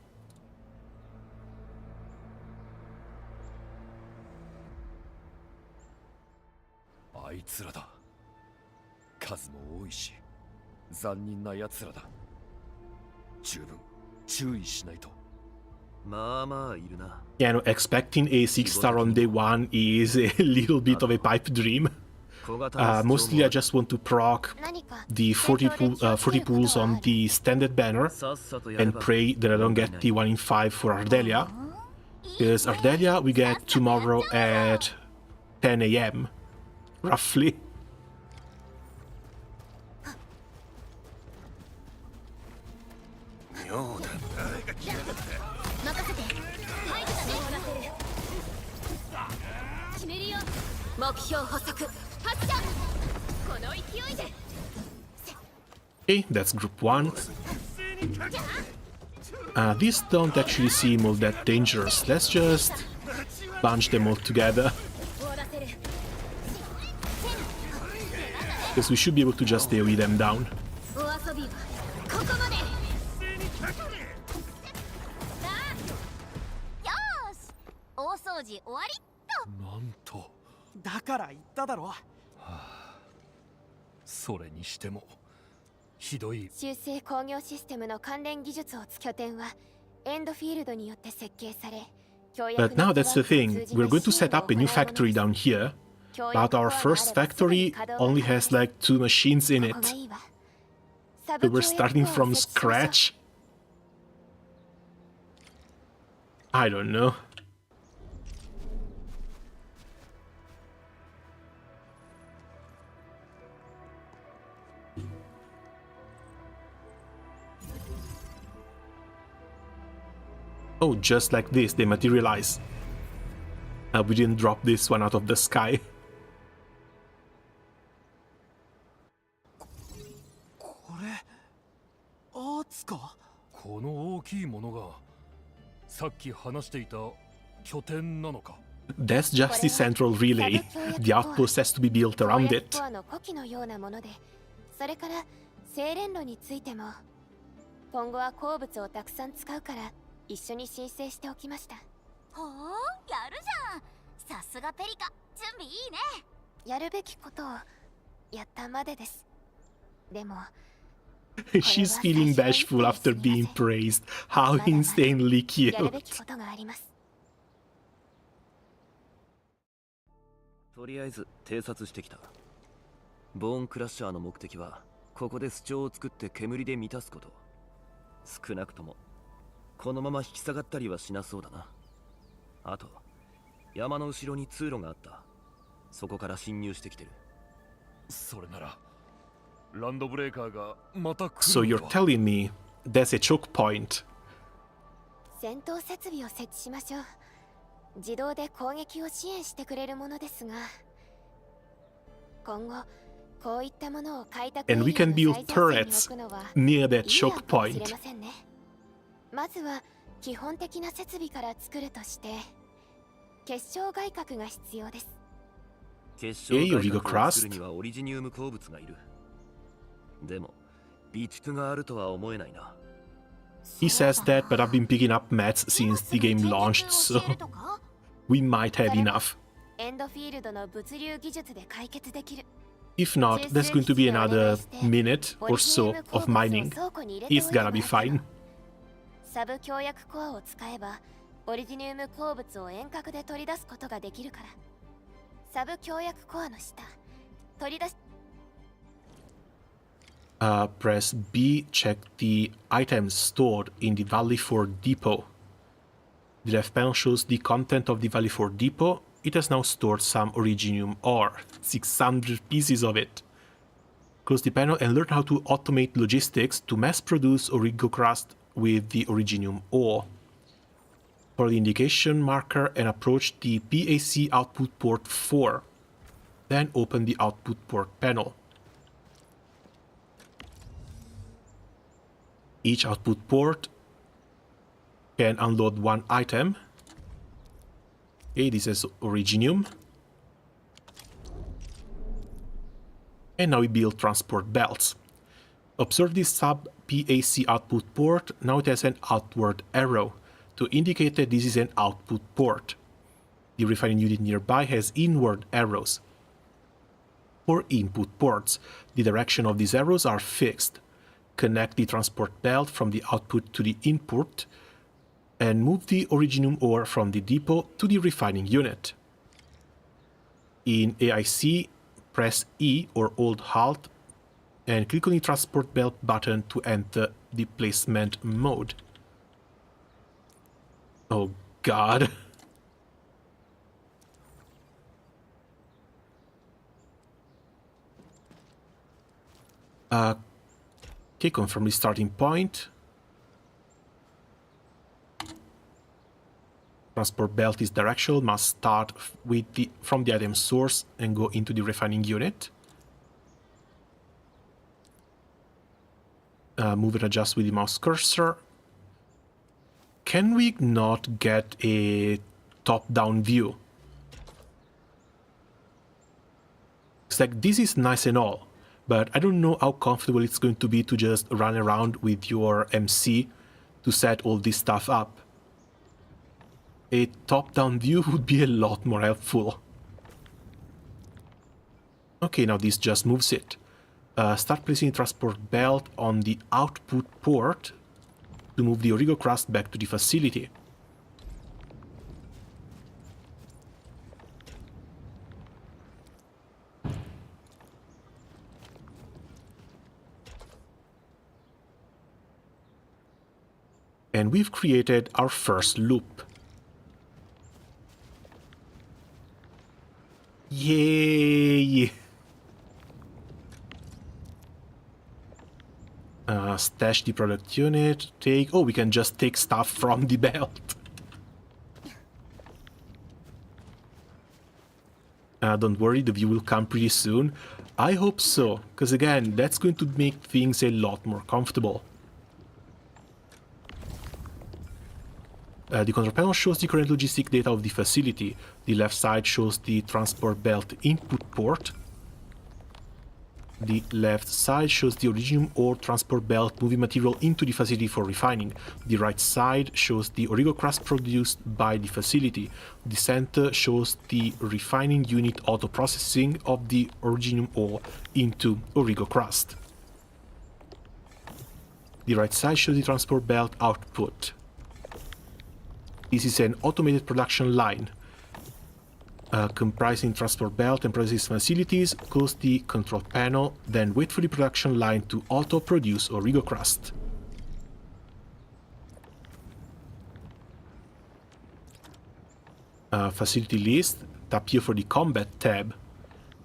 Yeah, no, expecting a 6-star on day 1 is a little bit of a pipe dream. Mostly I just want to proc the 40 pools on the standard banner and pray that I don't get the 1 in 5 for Ardelia. Because Ardelia we get tomorrow at 10 AM, roughly. Okay, that's group 1. These don't actually seem all that dangerous. Let's just bunch them all together. Because we should be able to just AoE them down. But now that's the thing, we're going to set up a new factory down here, but our first factory only has like 2 machines in it. So we're starting from scratch? I don't know. Oh, just like this, they materialize. We didn't drop this one out of the sky. 大きいものがさっき話していた拠点なのか。 That's just the central relay. The outpost has to be built around it. コアの呼気のようなもので、それから精錬炉についても今後は鉱物をたくさん使うから一緒に申請しておきました。ほう、やるじゃん。さすがペリカ、準備いいね。やるべきことをやったまでです。でも She's feeling bashful after being praised. How insanely やるべ cute. きことがあります。とりあえず偵察してきた。ボーンクラッシャーの目的はここで巣帳を作って煙で満たすこと。少なくともこのまま引き下がったりはしなそうだな。あと山の後ろに通路があった。そこから侵入してきてる。それならランドブレーカーがまた来 So る you're のか。 telling me that's a choke point. 戦闘設備を設置しましょう。自動で攻撃を支援してくれるものですが、今後こういったものを開拓エ And リ we ア can の build 最前線に turrets 置くのは near that いい案 choke かもしれ point. ませんね。まずは基本的な設備から作るとして結晶外核が必要です。結晶外核を作るにはオリジニウム鉱物がいる。でも備蓄があるとは思えないな。 He says that, but I've been picking up mats since the game launched, so we might have enough. エンドフィールドの物流技術で解決できる。 If not, there's going to be another minute or so of mining. It's gonna be fine. サブ強薬コアを使えばオリジニウム鉱物を遠隔で取り出すことができるから。サブ強薬コアの下取り出し Press B, check the items stored in the Valley 4 depot. The left panel shows the content of the Valley 4 depot. It has now stored some originium ore, 600 pieces of it. Close the panel and learn how to automate logistics to mass produce origocrust with the originium ore. Follow the indication marker and approach the PAC output port 4. Then open the output port panel. Each output port can unload one item. Okay, this is originium. And now we build transport belts. Observe this sub-PAC output port. Now it has an outward arrow to indicate that this is an output port. The refining unit nearby has inward arrows. For input ports, the direction of these arrows are fixed. Connect the transport belt from the output to the input and move the originium ore from the depot to the refining unit. In AIC, press E or hold Alt and click on the transport belt button to enter the placement mode. Oh god. Okay, confirm the starting point. Transport belt is directional, must start with from the item source and go into the refining unit. Move and adjust with the mouse cursor. Can we not get a top-down view? It's like, this is nice and all, but I don't know how comfortable it's going to be to just run around with your MC to set all this stuff up. A top-down view would be a lot more helpful. Okay, now this just moves it. Start placing the transport belt on the output port to move the origocrust back to the facility. And we've created our first loop. Yay! Stash the product unit, take... Oh, we can just take stuff from the belt. Don't worry, the view will come pretty soon. I hope so, because again, that's going to make things a lot more comfortable. The control panel shows the current logistic data of the facility. The left side shows the transport belt input port. The left side shows the Originium ore transport belt moving material into the facility for refining. The right side shows the Origo crust produced by the facility. The center shows the refining unit auto-processing of the Originium ore into Origo crust. The right side shows the transport belt output. This is an automated production line comprising transport belt and processing facilities. Close the control panel, then wait for the production line to auto-produce Origo crust. Facility list. Tap here for the combat tab.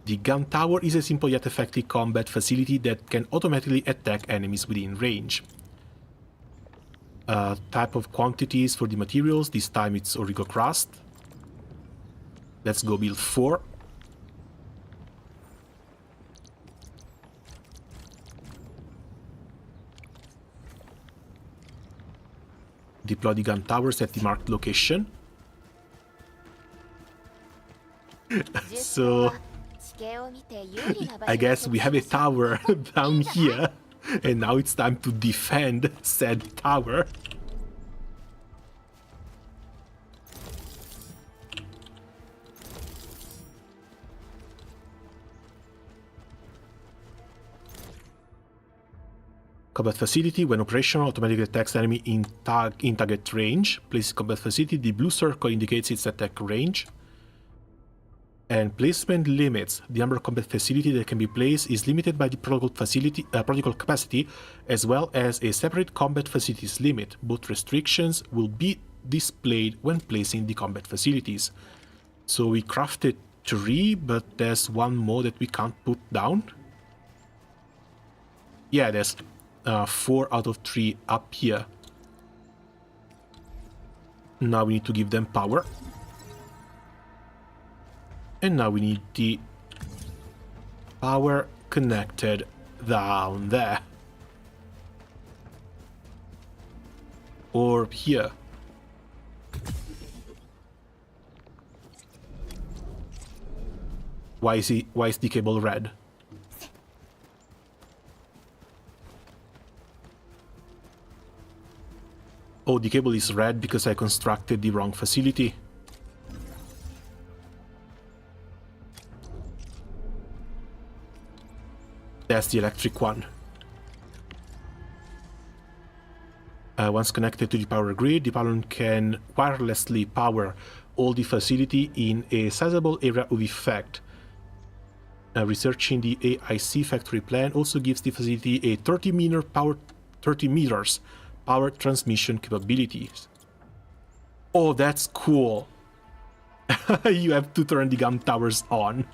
The gun tower is a simple yet effective combat facility that can automatically attack enemies within range. Type of quantities for the materials. This time it's Origo crust. Let's go build 4. Deploy the gun towers at the marked location. So I guess we have a tower down here, and now it's time to defend said tower. Combat facility, when operational, automatically attacks enemy in target range. Place combat facility, the blue circle indicates its attack range. And placement limits. The number of combat facility that can be placed is limited by the protocol capacity, as well as a separate combat facilities limit. Both restrictions will be displayed when placing the combat facilities. So we crafted 3, but there's one more that we can't put down. Yeah, there's 4 out of 3 up here. Now we need to give them power. And now we need the power connected down there. Or here. Why is the cable red? Oh, the cable is red because I constructed the wrong facility. That's the electric one. Once connected to the power grid, the pylon can wirelessly power all the facility in a sizable area of effect. Researching the AIC factory plan also gives the facility a 30 meters power transmission capabilities. Oh, that's cool. You have to turn the gun towers on.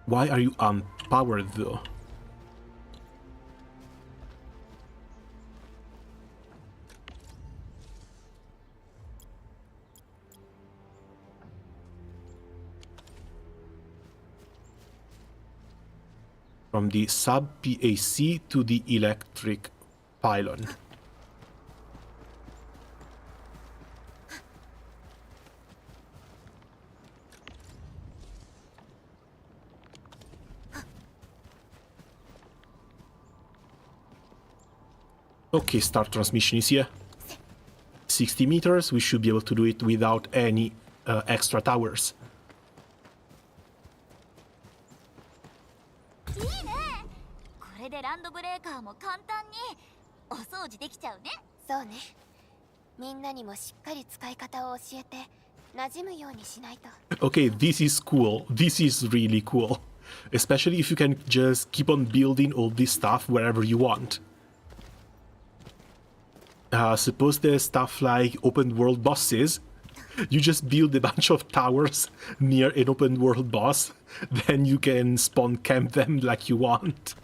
Why are you unpowered though? From the sub-PAC to the electric pylon. Okay, start transmission is here. 60 meters, we should be able to do it without any extra towers. Okay, this is cool. This is really cool. Especially if you can just keep on building all this stuff wherever you want. Suppose there's stuff like open world bosses. You just build a bunch of towers near an open world boss, then you can spawn camp them like you want.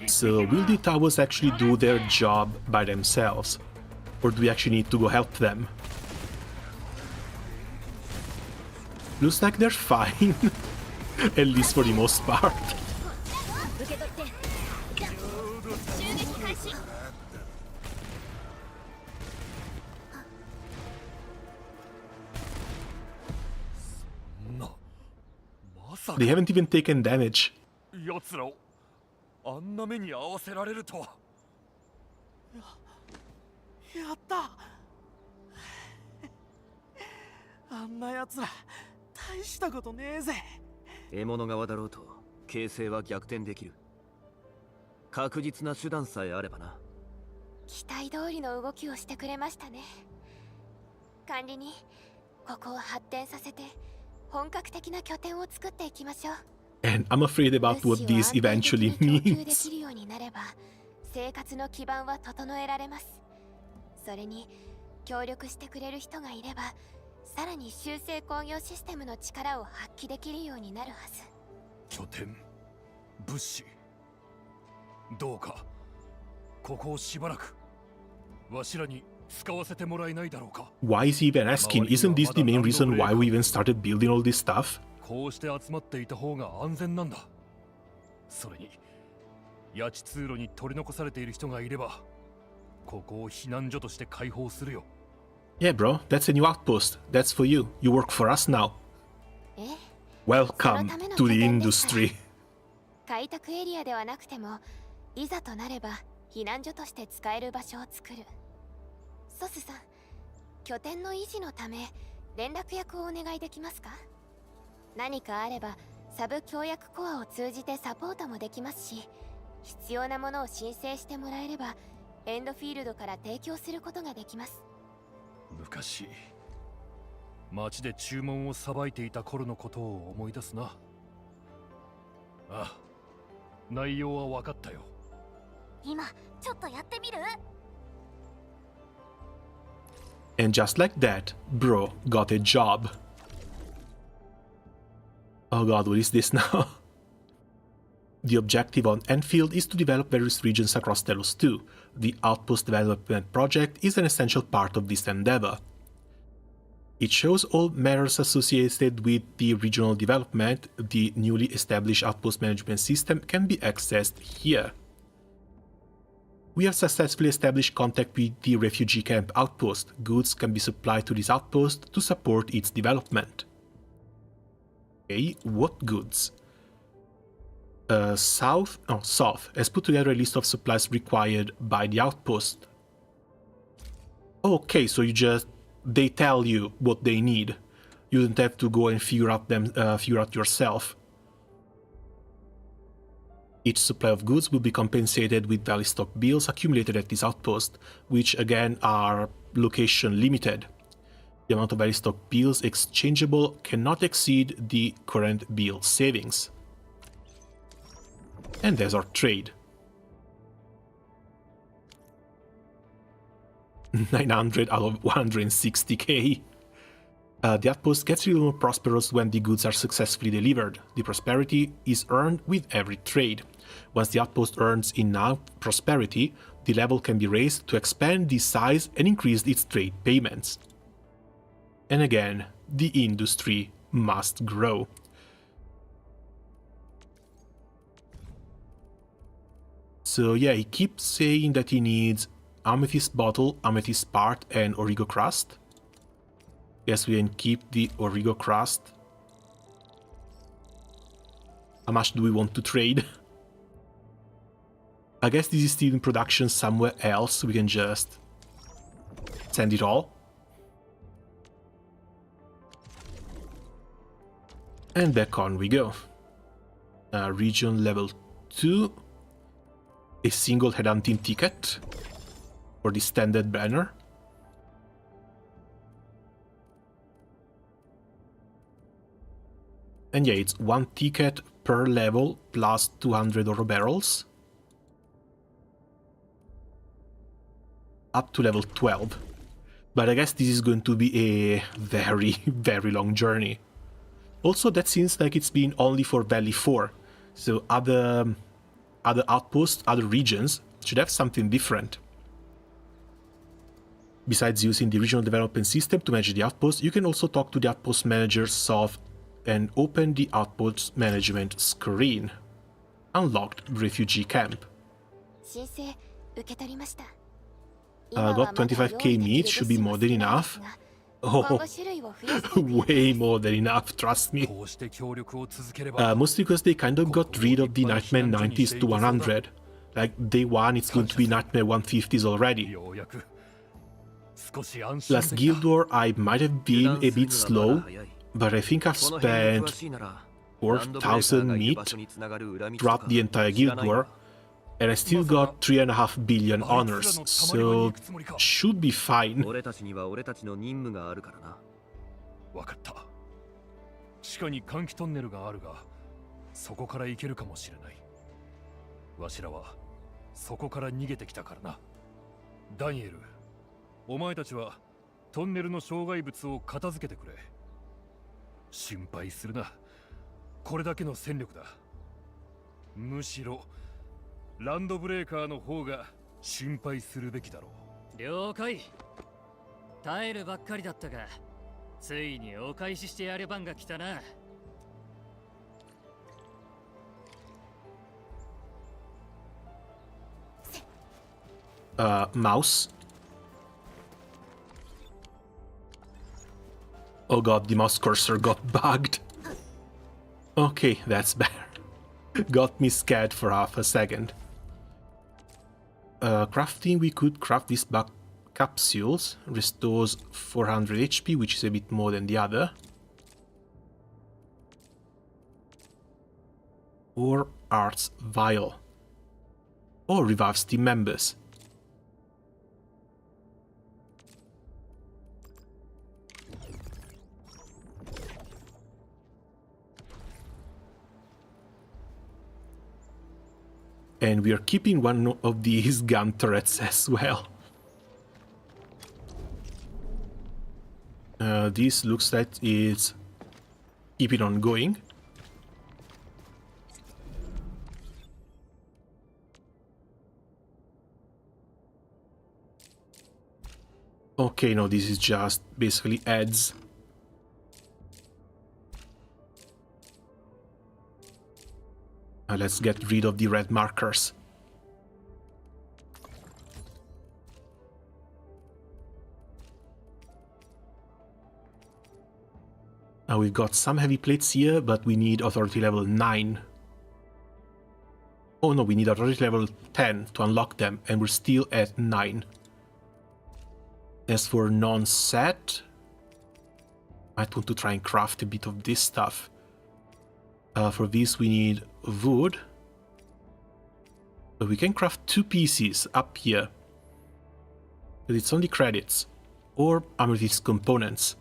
So, will the towers actually do their job by themselves? Or do we actually need to go help them? Looks like they're fine. At least for the most part. They haven't even taken damage. 奴らをあんな目に遭わせられるとは。やったあんな奴ら大したことねえぜ。獲物側だろうと形勢は逆転できる。確実な手段さえあればな。期待通りの動きをしてくれましたね。管理人、ここを発展させて本格的な拠点を作っていきましょう。And I'm afraid about what this eventually means. できるようになれば生活の基盤は整えられます。それに協力してくれる人がいればさらに修正工業システムの力を発揮できるようになるはず。拠点、物資、どうかここをしばらくわしらに使わせてもらえないだろうか。 Why is he even asking? Isn't this the main reason why we even started building all this stuff? こうして集まっていた方が安全なんだ。それに八地通路に取り残されている人がいればここを避難所として開放するよ。 Yeah, bro, that's a new outpost. That's for you. You work for us now. Welcome to the industry. 開拓エリアではなくてもいざとなれば避難所として使える場所を作る。ソスさん、拠点の維持のため連絡役をお願いできますか？何かあればサブ協約コアを通じてサポートもできますし、必要なものを申請してもらえればエンドフィールドから提供することができます。昔町で注文をさばいていた頃のことを思い出すな。ああ、内容は分かったよ。今ちょっとやってみる？ And just like that, bro got a job. Oh god, what is this now? The objective on Endfield is to develop various regions across Telos 2. The Outpost Development Project is an essential part of this endeavor. It shows all matters associated with the regional development. The newly established Outpost Management System can be accessed here. We have successfully established contact with the refugee camp outpost. Goods can be supplied to this outpost to support its development. Okay, what goods? South has put together a list of supplies required by the outpost. Okay, so they tell you what they need. You don't have to go and figure out yourself. Each supply of goods will be compensated with value stock bills accumulated at this outpost, which again are location limited. The amount of value stock bills exchangeable cannot exceed the current bill savings. And there's our trade. 900 out of 160k. The outpost gets really more prosperous when the goods are successfully delivered. The prosperity is earned with every trade. Once the outpost earns enough prosperity, the level can be raised to expand the size and increase its trade payments. And again, the industry must grow. So yeah, he keeps saying that he needs amethyst bottle, amethyst part, and origo crust. Guess we can keep the origo crust. How much do we want to trade? I guess this is still in production somewhere else. We can just send it all. And back on we go. Region level 2. A single headhunting ticket for the standard banner. And yeah, it's one ticket per level plus 200 oro barrels. Up to level 12. But I guess this is going to be a very, very long journey. Also, that seems like it's been only for Valley 4. So other outposts, other regions should have something different. Besides using the regional development system to manage the outposts, you can also talk to the outpost manager soft and open the outpost management screen. Unlocked refugee camp. Got 25k meat, should be more than enough. Oh, way more than enough, trust me. Mostly because they kind of got rid of the Nightmare 90s to 100. Like, day one, it's going to be Nightmare 150s already. Last Guild War, I might have been a bit slow, but I think I've spent 4,000 meat throughout the entire Guild War, and I still got 3.5 billion honors, so should be fine. 分かった。地下に換気トンネルがあるが、そこから行けるかもしれない。わしらはそこから逃げてきたからな。ダニエル、お前たちはトンネルの障害物を片付けてくれ。心配するな。これだけの戦力だ。むしろランドブレーカーの方が心配するべきだろう。了解。耐えるばっかりだったが、ついにお返ししてやる番が来たな。Mouse. Oh god, the mouse cursor got bugged. Okay, that's better. Got me scared for half a second. Crafting, we could craft these bug capsules. Restores 400 HP, which is a bit more than the other. Or Arts Vial. Or revives team members. And we are keeping one of these gun turrets as well. This looks like it's keeping on going. Okay, no, this is just basically adds. Let's get rid of the red markers. Now we've got some heavy plates here, but we need authority level 9. Oh no, we need authority level 10 to unlock them, and we're still at 9. As for non-set, I might want to try and craft a bit of this stuff. For this we need wood. But we can craft 2 pieces up here. But it's only credits. Or amethyst components.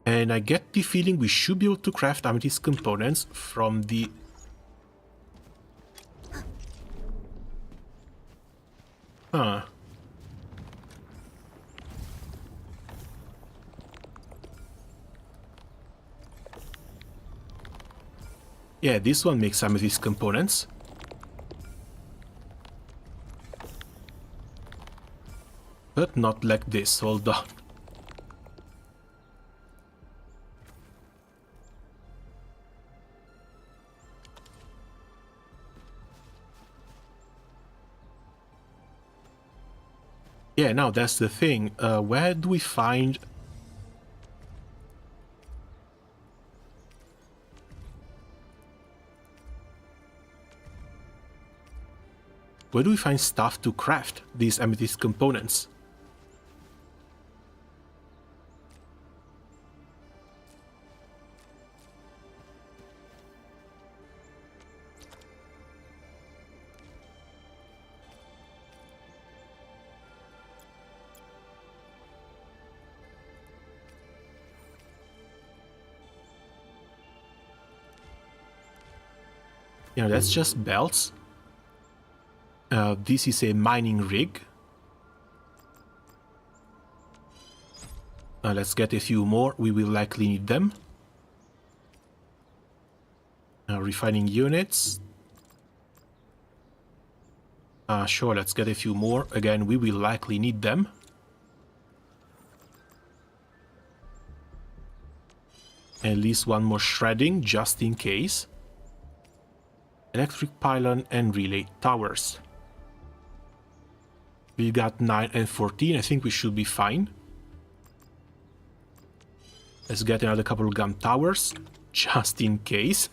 And I get the feeling we should be able to craft amethyst components from the... Huh. Yeah, this one makes amethyst components. But not like this, hold on. Yeah, now that's the thing. Where do we find... Where do we find stuff to craft these amethyst components? Yeah, that's just belts. This is a mining rig. Let's get a few more, we will likely need them. Refining units. Sure, let's get a few more. Again, we will likely need them. At least one more shredding, just in case. Electric pylon and relay towers. We got 9 and 14. I think we should be fine. Let's get another couple of gun towers, just in case.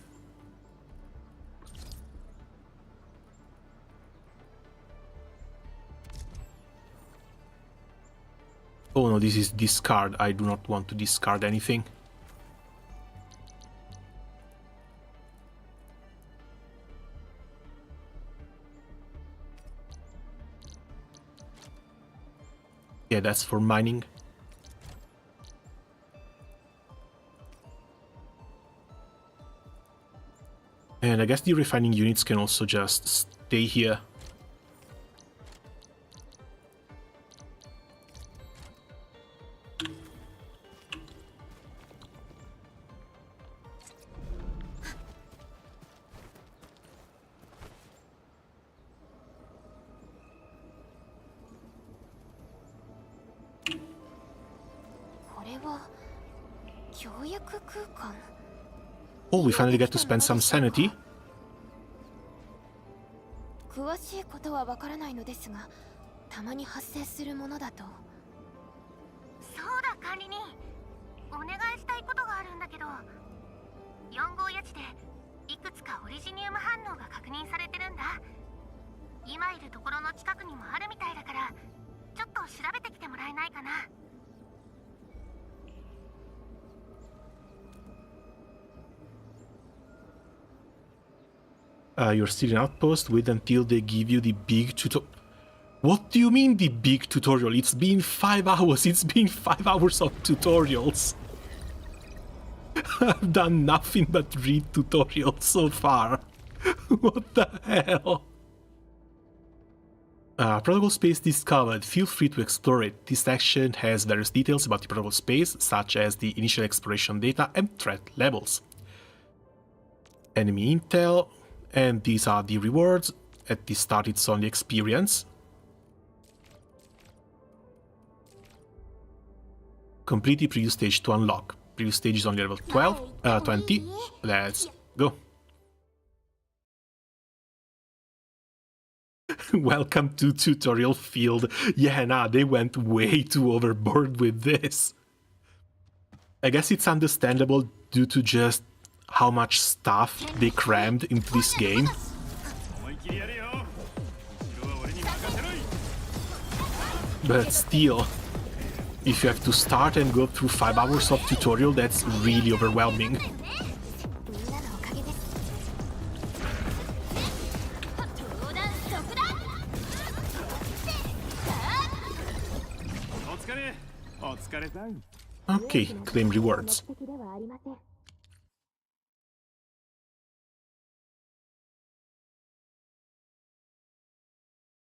Oh no, this is discard. I do not want to discard anything. Yeah, that's for mining. And I guess the refining units can also just stay here. Oh, we finally get to spend some sanity. 詳しいことはわからないのですが、たまに発生するものだと。そうだ、管理人。お願いしたいことがあるんだけど、4号谷地でいくつかオリジニウム反応が確認されてるんだ。今いるところの近くにもあるみたいだから、ちょっと調べてきてもらえないかな。You're still in outpost. Wait until they give you the big tutorial. What do you mean the big tutorial? It's been 5 hours. It's been 5 hours of tutorials. I've done nothing but read tutorials so far. What the hell? Protocol space discovered. Feel free to explore it. This section has various details about the protocol space, such as the initial exploration data and threat levels. Enemy intel. And these are the rewards. At the start it's only experience. Complete the previous stage to unlock. Previous stage is only level 20. Let's go. Welcome to tutorial field. Yeah, nah, they went way too overboard with this. I guess it's understandable due to just how much stuff they crammed into this game. But still, if you have to start and go through 5 hours of tutorial, that's really overwhelming. Okay, claim rewards.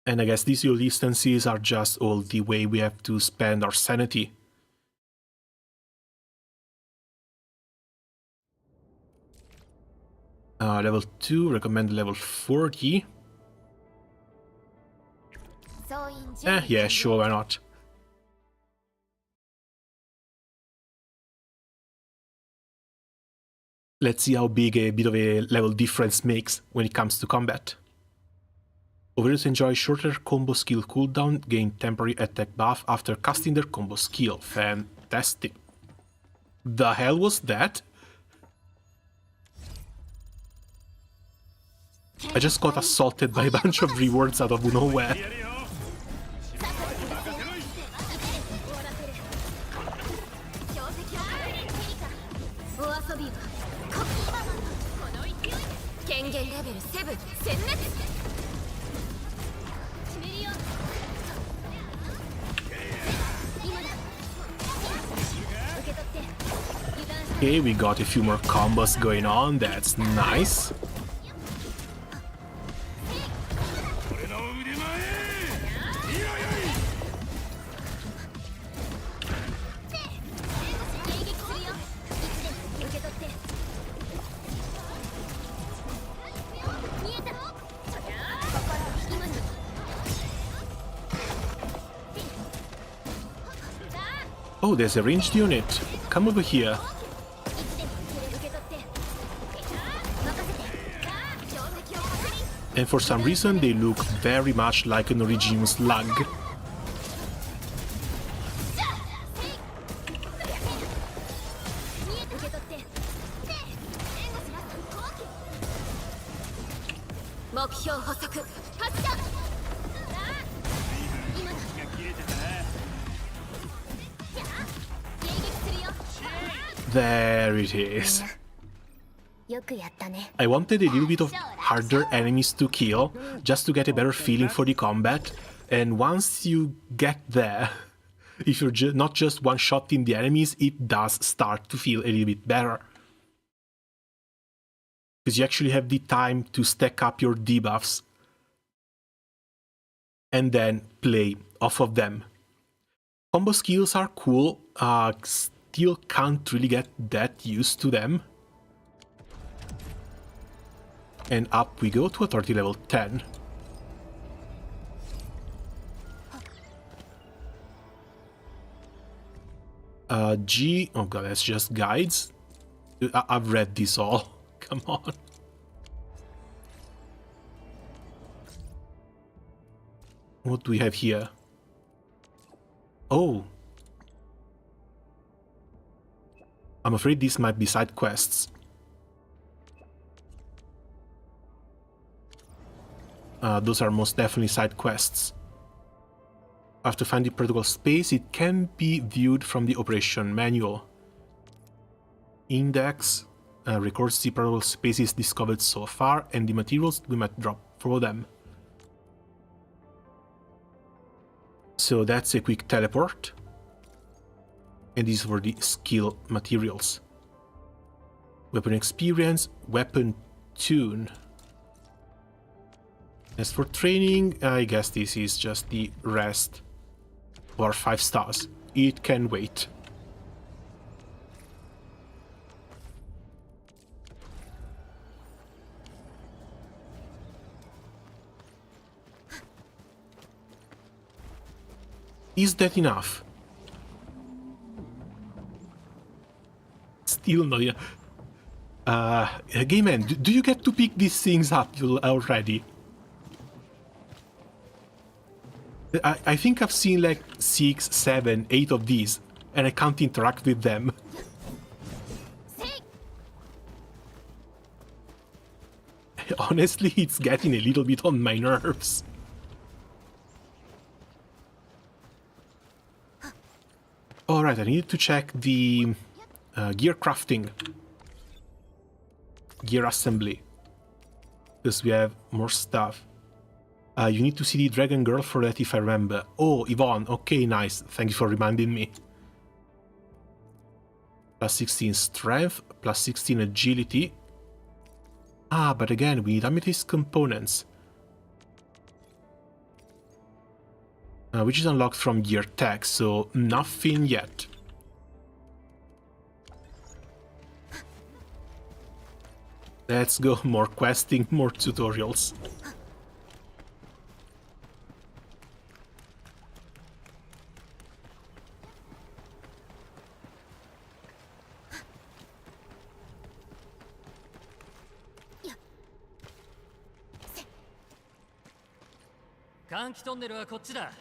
And I guess these distances are just all the way we have to spend our sanity. Level 2, recommend level 40. Yeah, sure, why not? Let's see how big a bit of a level difference makes when it comes to combat. Overheroes enjoy shorter combo skill cooldown, gain temporary attack buff after casting their combo skill. Fantastic. The hell was that? I just got assaulted by a bunch of rewards out of nowhere. Okay, we got a few more combos going on, that's nice. Oh, there's a ranged unit. Come over here. And for some reason they look very much like an original slug. There it is. I wanted a little bit of harder enemies to kill, just to get a better feeling for the combat, and once you get there, if you're not just one-shotting the enemies, it does start to feel a little bit better. Because you actually have the time to stack up your debuffs and then play off of them. Combo skills are cool, still can't really get that used to them. And up we go to authority level 10. G, oh god, that's just guides. I've read this all, come on. What do we have here? Oh. I'm afraid these might be side quests. Those are most definitely side quests. After finding protocol space, it can be viewed from the operation manual. Index records the protocol spaces discovered so far and the materials we might drop for them. So that's a quick teleport. And these were the skill materials. Weapon experience, weapon tune. As for training, I guess this is just the rest of our 5 stars. It can wait. Is that enough? Still no. Game man, do you get to pick these things up already? I think I've seen like 6, 7, 8 of these, and I can't interact with them. Honestly, it's getting a little bit on my nerves. Alright, I need to check the gear crafting. Gear assembly. Because we have more stuff. You need to see the dragon girl for that if I remember. Oh, Yvonne. Okay, nice. Thank you for reminding me. Plus 16 strength, plus 16 agility. Ah, but again, we need amethyst components. Which is unlocked from gear tech, so nothing yet. Let's go, more questing, more tutorials. Tunnelはこっちだ。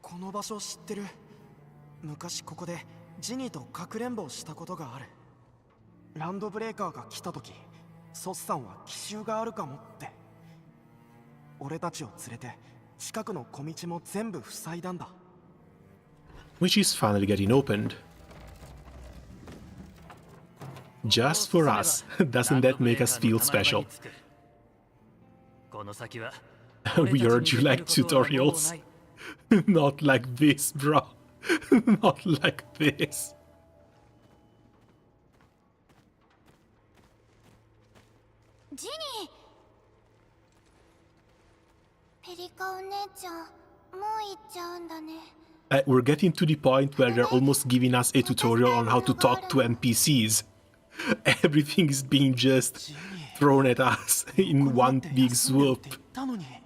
この場所知ってる。昔ここでジニーとかくれんぼをしたことがある。ランドブレーカーが来た時、ソスさんは奇襲があるかもって。俺たちを連れて近くの小道も全部塞いだんだ。Which is finally getting opened. Just for us. Doesn't that make us feel special? We heard you like tutorials. Not like this, bro. Not like this. Ginny! ペリカお姉ちゃん、もう行っちゃうんだね。We're getting to the point where they're almost giving us a tutorial on how to talk to NPCs. Everything is being just thrown at us in one big swoop. ペ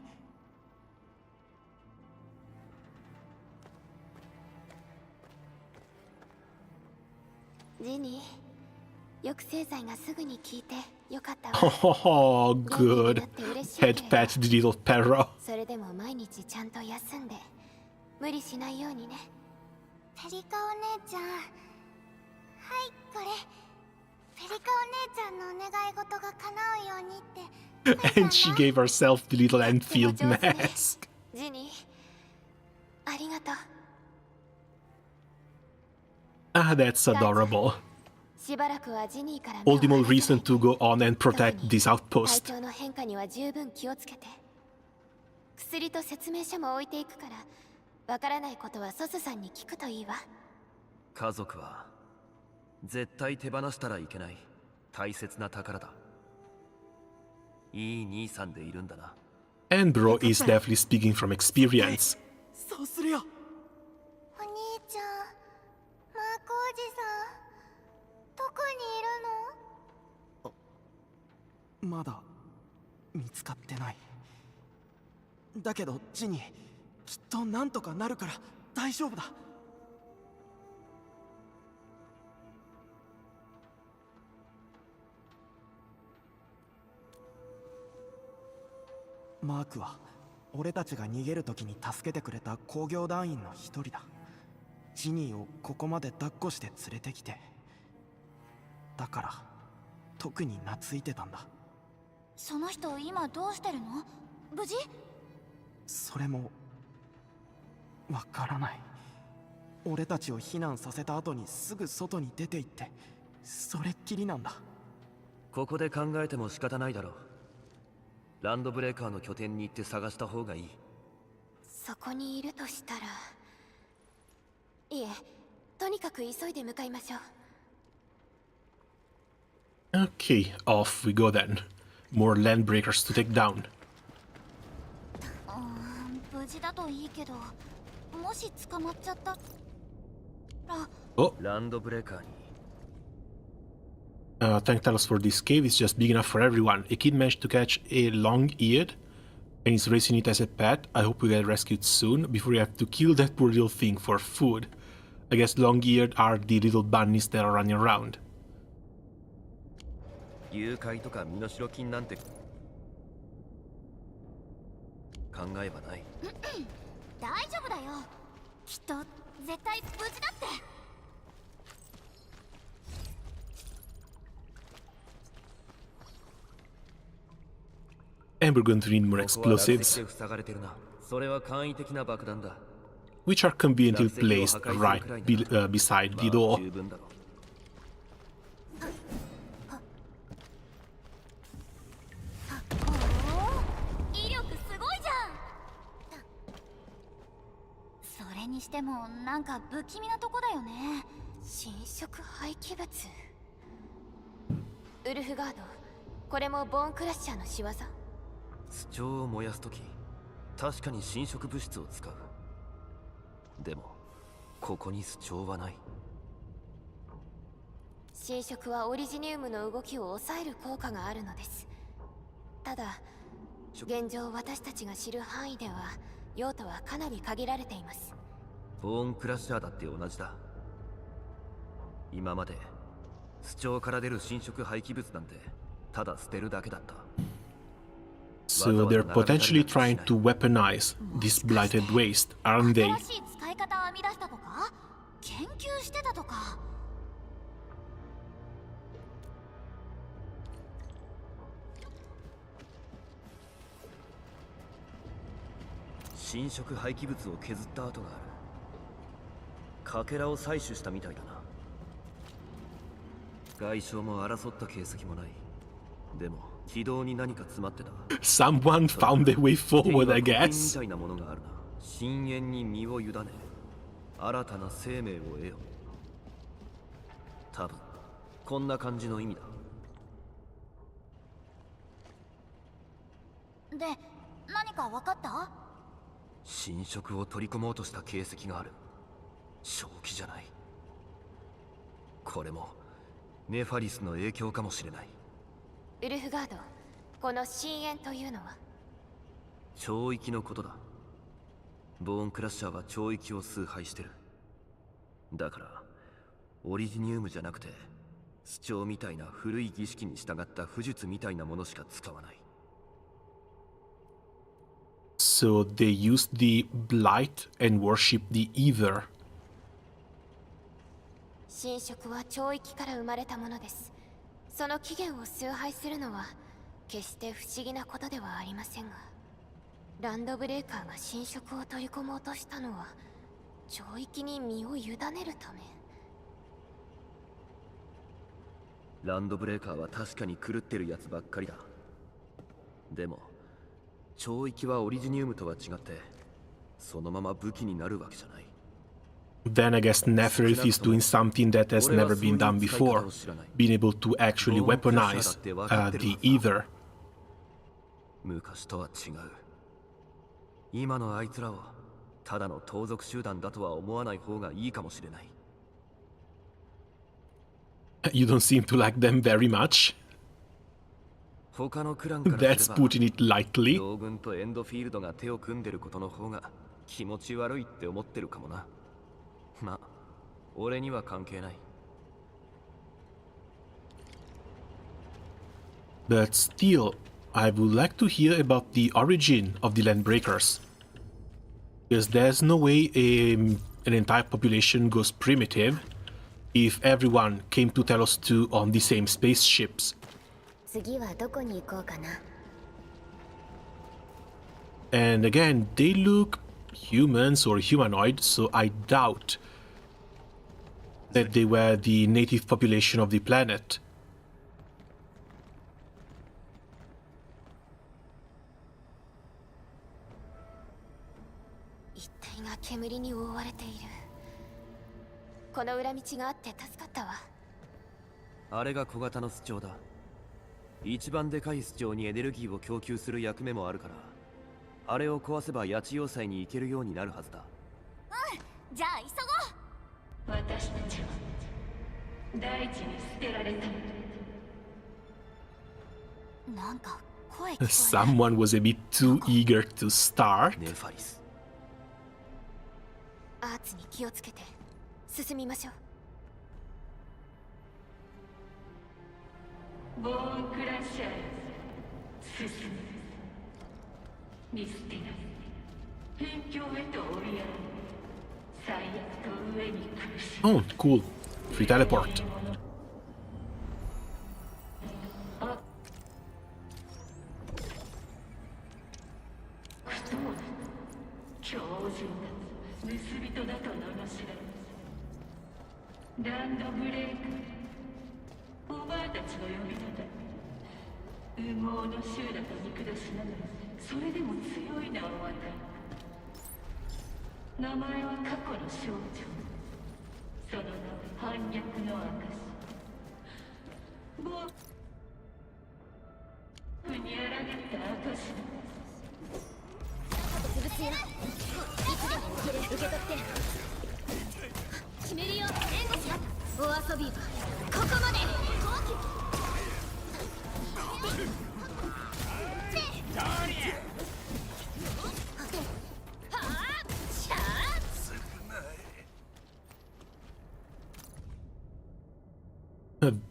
ジニー、抑制剤がすぐに効いてよかったわ。Oh, good. Head pat the little Perro. それでも毎日ちゃんと休んで無理しないようにね。ペリカお姉ちゃん、はい、これペリカお姉ちゃんのお願い事が叶うようにって。 And she gave herself the little Endfield mask. ジニー、ありがとう。 Ah, that's adorable. しばらくはジニーから All the more reason to go on and protect this 体 outpost. 調の変化には十分気をつけて。薬と説明書も置いていくから、わからないことはソスさんに聞くといいわ。家族は絶対手放したらいけない大切な宝だ。いい兄さんでいるんだな。 And bro is definitely speaking from experience. そうするよ。お兄ちゃん、マークおじさん、どこにいるの？まだ見つかってない。だけどジニー、きっとなんとかなるから大丈夫だ。マークは俺たちが逃げる時に助けてくれた工業団員の一人だ。ジニーをここまで抱っこして連れてきて、だから特に懐いてたんだ。その人今どうしてるの？無事？それもわからない。俺たちを避難させた後にすぐ外に出て行って、それっきりなんだ。ここで考えても仕方ないだろう。ランドブレーカーの拠点に行って探した方がいい。そこにいるとしたら、いえ、とにかく急いで向かいましょう。 Okay, off we go then. More landbreakers to take down. 無事だといいけど、もし捕まっちゃったら。Oh, ランドブレーカーに。Thank Talos for this cave. It's just big enough for everyone. A kid managed to catch a long-eared and is raising it as a pet. I hope we get rescued soon before we have to kill that poor little thing for food. I guess long-eared are the little bunnies that are running around. 誘拐とか身代金なんて考えはない。大丈夫だよ。きっと絶対無事だって。And we're going to need more explosives, 塞がれてるな。それは簡易的な爆弾だ。 which are conveniently placed right beside the door. 十分だろう。威力すごいじゃん。それにしてもなんか不気味なとこだよね。侵食廃棄物。ウルフガード、これもボーンクラッシャーの仕業？巣帳を燃やすとき、確かに侵食物質を使う。でもここに巣帳はない。侵食はオリジニウムの動きを抑える効果があるのです。ただ現状私たちが知る範囲では用途はかなり限られています。ボーンクラッシャーだって同じだ。今まで巣帳から出る侵食廃棄物なんてただ捨てるだけだった。So they're potentially trying to weaponize this blighted waste, aren't they? 新しい使い方を編み出したとか、研究してたとか。侵食廃棄物を削った跡がある。かけらを採取したみたいだな。外傷も争った形跡もない。でも軌道に何か詰まってた。 Someone found their way forward, I み guess. たいなものがあるな。深淵に身を委ね、新たな生命を得よ。多分こんな感じの意味だ。で、何か分かった？侵食を取り込もうとした形跡がある。正気じゃない。これもネファリスの影響かもしれない。ウルフガード、この深淵というのは？超域のことだ。ボーンクラッシャーは超域を崇拝してる。だからオリジニウムじゃなくて主張みたいな古い儀式に従った巫術みたいなものしか使わない。 So they use the blight and worship the ether. 神職は超域から生まれたものです。その起源を崇拝するのは決して不思議なことではありませんが、ランドブレーカーが神職を取り込もうとしたのは超域に身を委ねるため。ランドブレーカーは確かに狂ってるやつばっかりだ。でも超域はオリジニウムとは違ってそのまま武器になるわけじゃない。 Then I guess NOWFIELD is doing something that has never been done before, being able to actually weaponize the ether. 昔とは違う。今のあいつらをただの盗賊集団だとは思わない方がいいかもしれない。 You don't seem to like them very much. 他のクランからす That's れば putting it lightly. 同軍とエンドフィールドが手を組んでることの方が気持ち悪いって思ってるかもな。まあ、俺には関係ない。 But still, I would like to hear about the origin of the Landbreakers. Because there's no way an entire population goes primitive if everyone came to Telos 2 on the same spaceships. 次はどこに行こうかな。 And again, they look humans or humanoid, so I doubt that they were the native population of the planet. 一帯が煙に覆われている。この裏道があって助かったわ。あれが小型の巣長だ。一番でかい巣長にエネルギーを供給する役目もあるから、あれを壊せば八千代祭に行けるようになるはずだ。うん、じゃあ急ごう。私たちは大地に捨てられた。なんか声聞こえる。 Someone was a bit too eager to start. アーツに気をつけて進みましょう。ボーンクラッシャー進む。ミスティナ辺境へと追いやる。最悪と上に苦しむ。 Oh, cool. Free teleport. 強靭な盗人だと罵られランドブレークお前たちの呼び名だ。羽毛の衆だと見下しながらそれでも強い名を与えた。名前は過去の象徴。その名は反逆の証。僕にあらげた証だ。潰すよ。いつでも受け取って決めるよ。援護しよう。お遊びはここまで。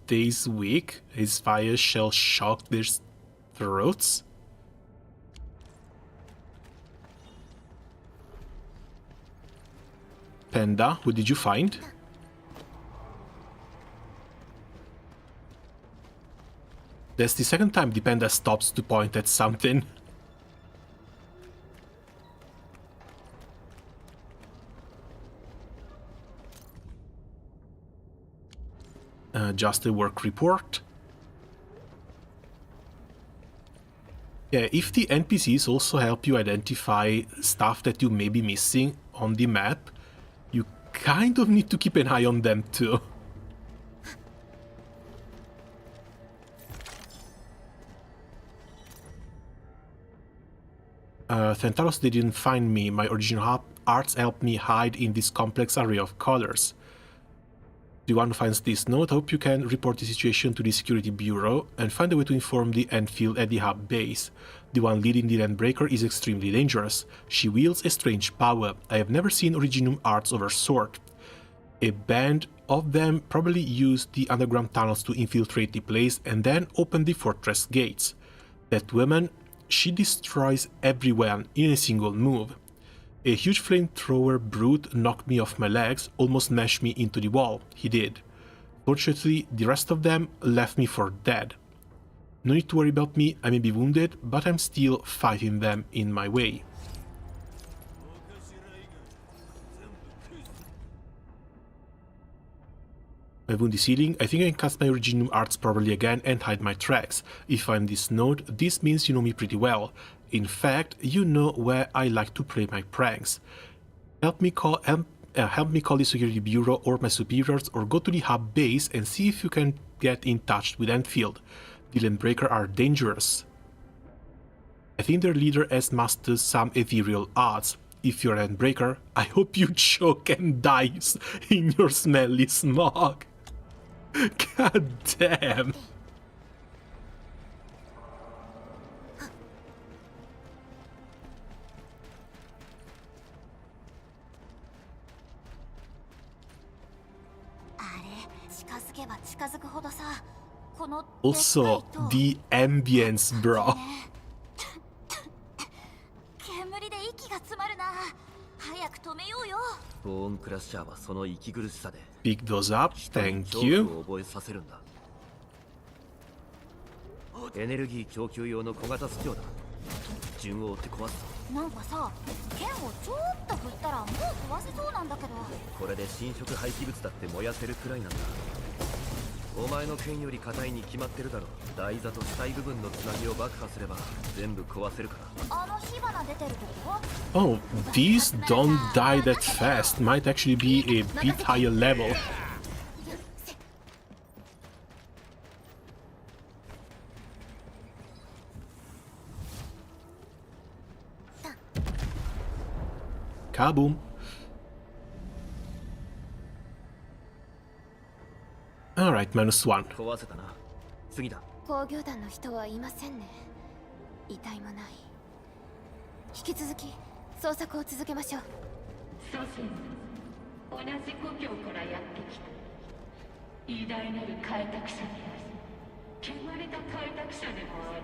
This weak, his fire shall shock their throats. Panda, what did you find? That's the second time the panda stops to point at something. Just a work report. Yeah, if the NPCs also help you identify stuff that you may be missing on the map, you kind of need to keep an eye on them too. Thentalos didn't find me. My original arts helped me hide in this complex array of colors. The one who finds this note, hope you can report the situation to the Security Bureau and find a way to inform the Endfield at the hub base. The one leading the Landbreaker is extremely dangerous. She wields a strange power. I have never seen Originum arts of her sort. A band of them probably used the underground tunnels to infiltrate the place and then open the fortress gates. That woman, she destroys everyone in a single move. A huge flamethrower brute knocked me off my legs, almost mashed me into the wall. He did. Fortunately, the rest of them left me for dead. No need to worry about me, I may be wounded, but I'm still fighting them in my way. I wound the ceiling. I think I can cast my Originium Arts properly again and hide my tracks. If I'm this node, this means you know me pretty well. In fact, you know where I like to play my pranks. Help me call the security bureau or my superiors, or go to the hub base and see if you can get in touch with Endfield. The Landbreaker are dangerous. I think their leader has mastered some ethereal arts. If you're an Endbreaker, I hope you choke and die in your smelly smog. God damn. Also, the ambience, bro. Pick those up, thank you. エネルギー供給用の小型スチョウだ。順を追って壊す。なんかさ、剣をちょっと振ったらもう壊せそうなんだけど。これで侵食廃棄物だって燃やせるくらいなんだ。お前の剣より硬いに決まってるだろ。台座と下位部分のつなぎを爆破すれば全部壊せるから。あの火花出てるとこ？ Oh, these don't die that fast. Might actually be a bit higher level. Kaboom. Alright, -1. 壊せたな。次だ。工業団の人はいませんね。遺体もない。引き続き捜索を続けましょう。祖先、同じ故郷からやってきた偉大なる開拓者であり、汚れた開拓者でもある。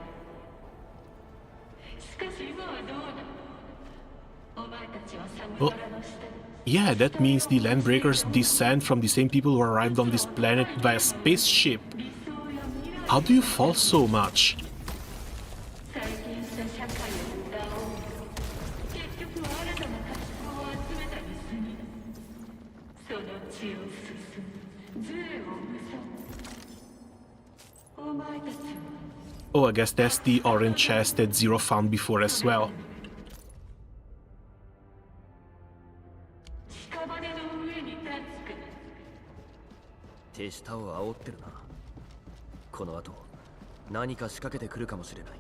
しかし今はどうだ。Oh, yeah, that means the Landbreakers descend from the same people who arrived on this planet via spaceship. How do you fall so much? Oh, I guess that's the orange chest that Zero found before as well. 手下を煽ってるな。この後何か仕掛けてくるかもしれない。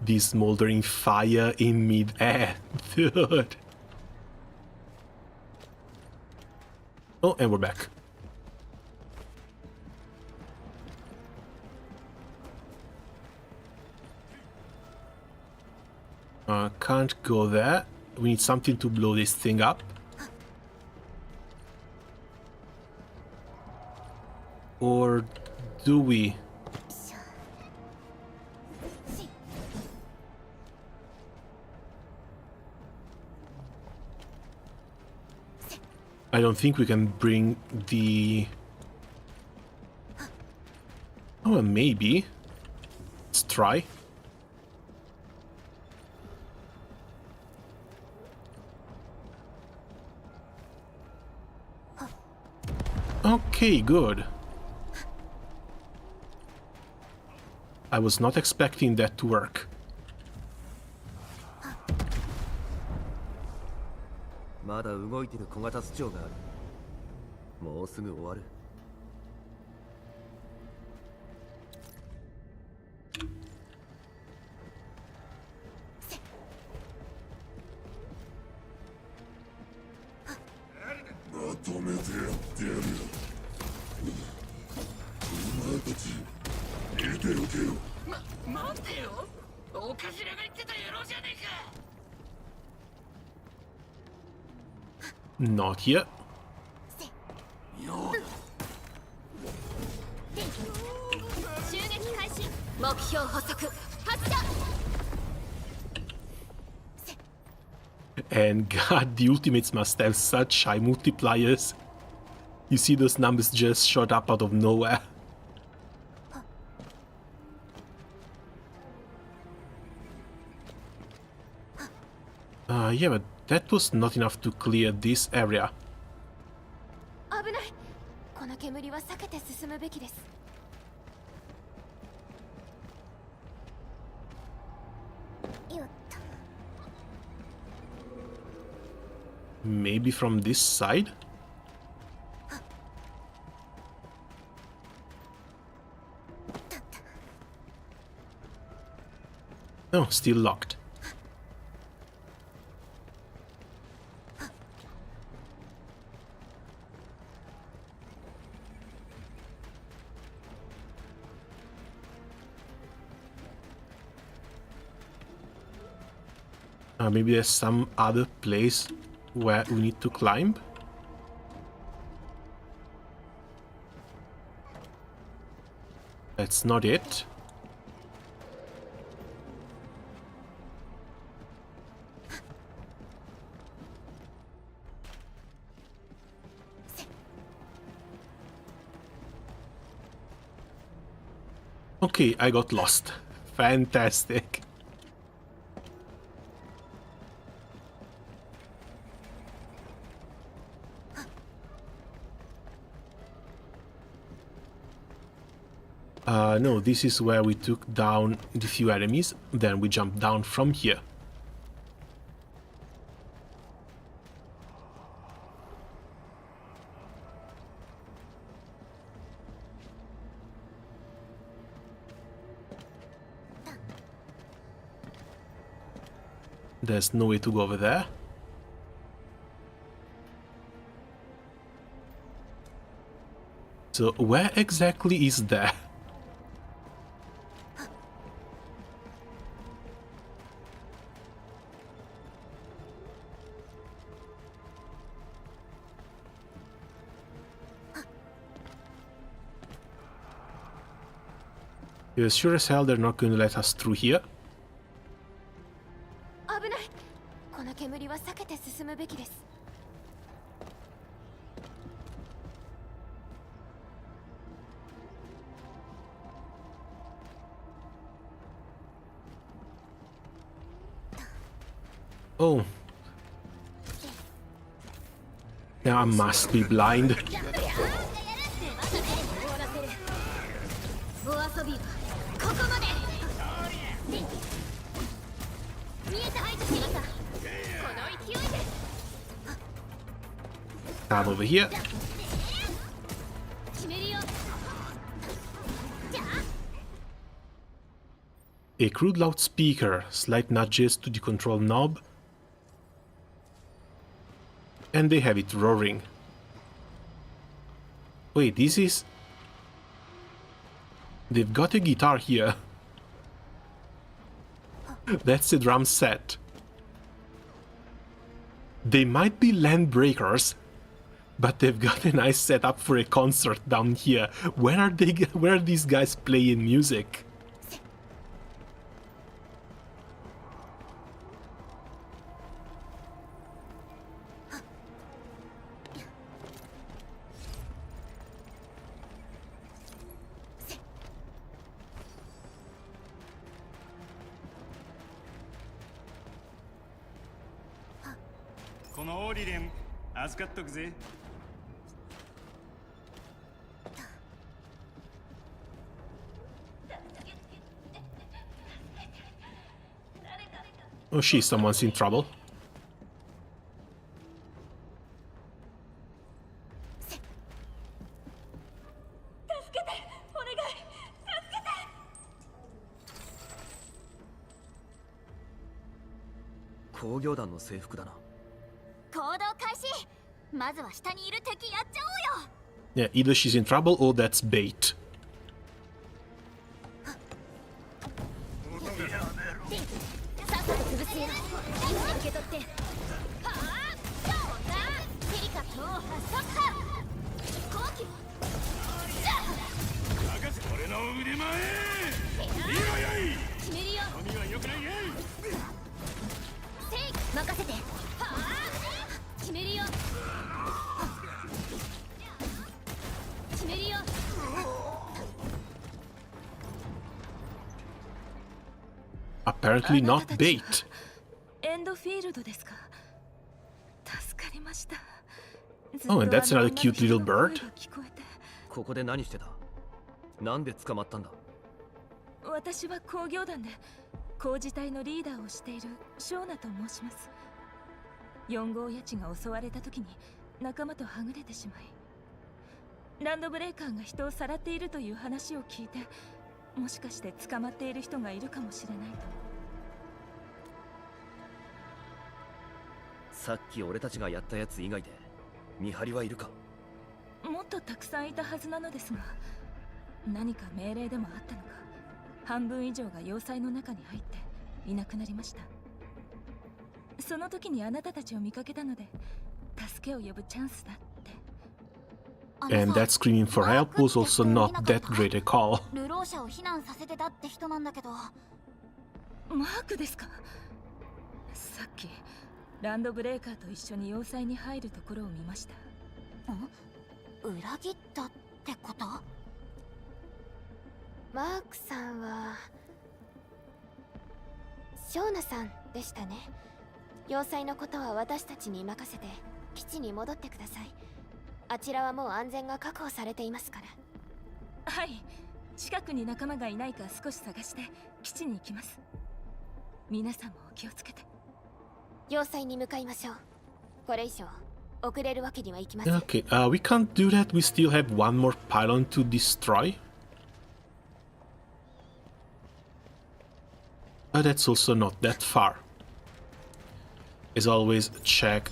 This smoldering fire in mid-air, dude. Oh, and we're back. Can't go there. We need something to blow this thing up. Or do we? I don't think we can bring the... Oh, maybe. Let's try. Okay, good. I was not expecting that to work. まだ動いてる小型スチョウがある。もうすぐ終わる。まとめてやってやるよ。お前たち、見ておけよ。待てよ。お頭が言ってた野郎じゃねえか。Not here. And god, the ultimates must have such high multipliers. You see those numbers just shot up out of nowhere. Yeah, but that was not enough to clear this area. Maybe from this side? No, still locked. Maybe there's some other place where we need to climb. That's not it. Okay, I got lost. Fantastic. No, this is where we took down the few enemies, then we jumped down from here. There's no way to go over there. So where exactly is there? Yeah, sure as hell they're not going to let us through here. Oh. Now I must be blind. Come over here. A crude loudspeaker, slight nudges to the control knob, and they have it roaring. Wait, this is... They've got a guitar here. That's a drum set. They might be land breakers, but they've got a nice setup for a concert down here. Where are these guys playing music? Oh, someone's in trouble. Yeah, either she's in trouble or that's bait. 超波速波後期任せ俺の腕前いいわよい決めるよ髪は良くないねせい任せてはあ決めるよ決めるよApparently not bait. エンドフィールドですか。助かりました。 Oh, and that's another cute little bird. ここで何してた？なんで捕まったんだ？私は工業団で工事隊のリーダーをしているショーナと申します。4号ヤチが襲われた時に仲間とはぐれてしまい、ランドブレーカーが人をさらっているという話を聞いて、もしかして捕まっている人がいるかもしれないと。さっき俺たちがやったやつ以外で見張りはいるか？もっとたくさんいたはずなのですが、何か命令でもあったのか、半分以上が要塞の中に入っていなくなりました。その時にあなたたちを見かけたので、助けを呼ぶチャンスだって。 And that screaming for help was also not that great a call. 流浪者を避難させてたって人なんだけど。マークですか？さっきランドブレーカーと一緒に要塞に入るところを見ました。裏切ったってこと？マークさんはショーナさんでしたね。要塞のことは私たちに任せて基地に戻ってください。あちらはもう安全が確保されていますから。はい、近くに仲間がいないか少し探して基地に行きます。皆さんもお気をつけて。要塞に向かいましょう。これ以上遅れるわけにはいきません。 Okay, we can't do that. We still have one more pylon to destroy. That's also not that far. As always, check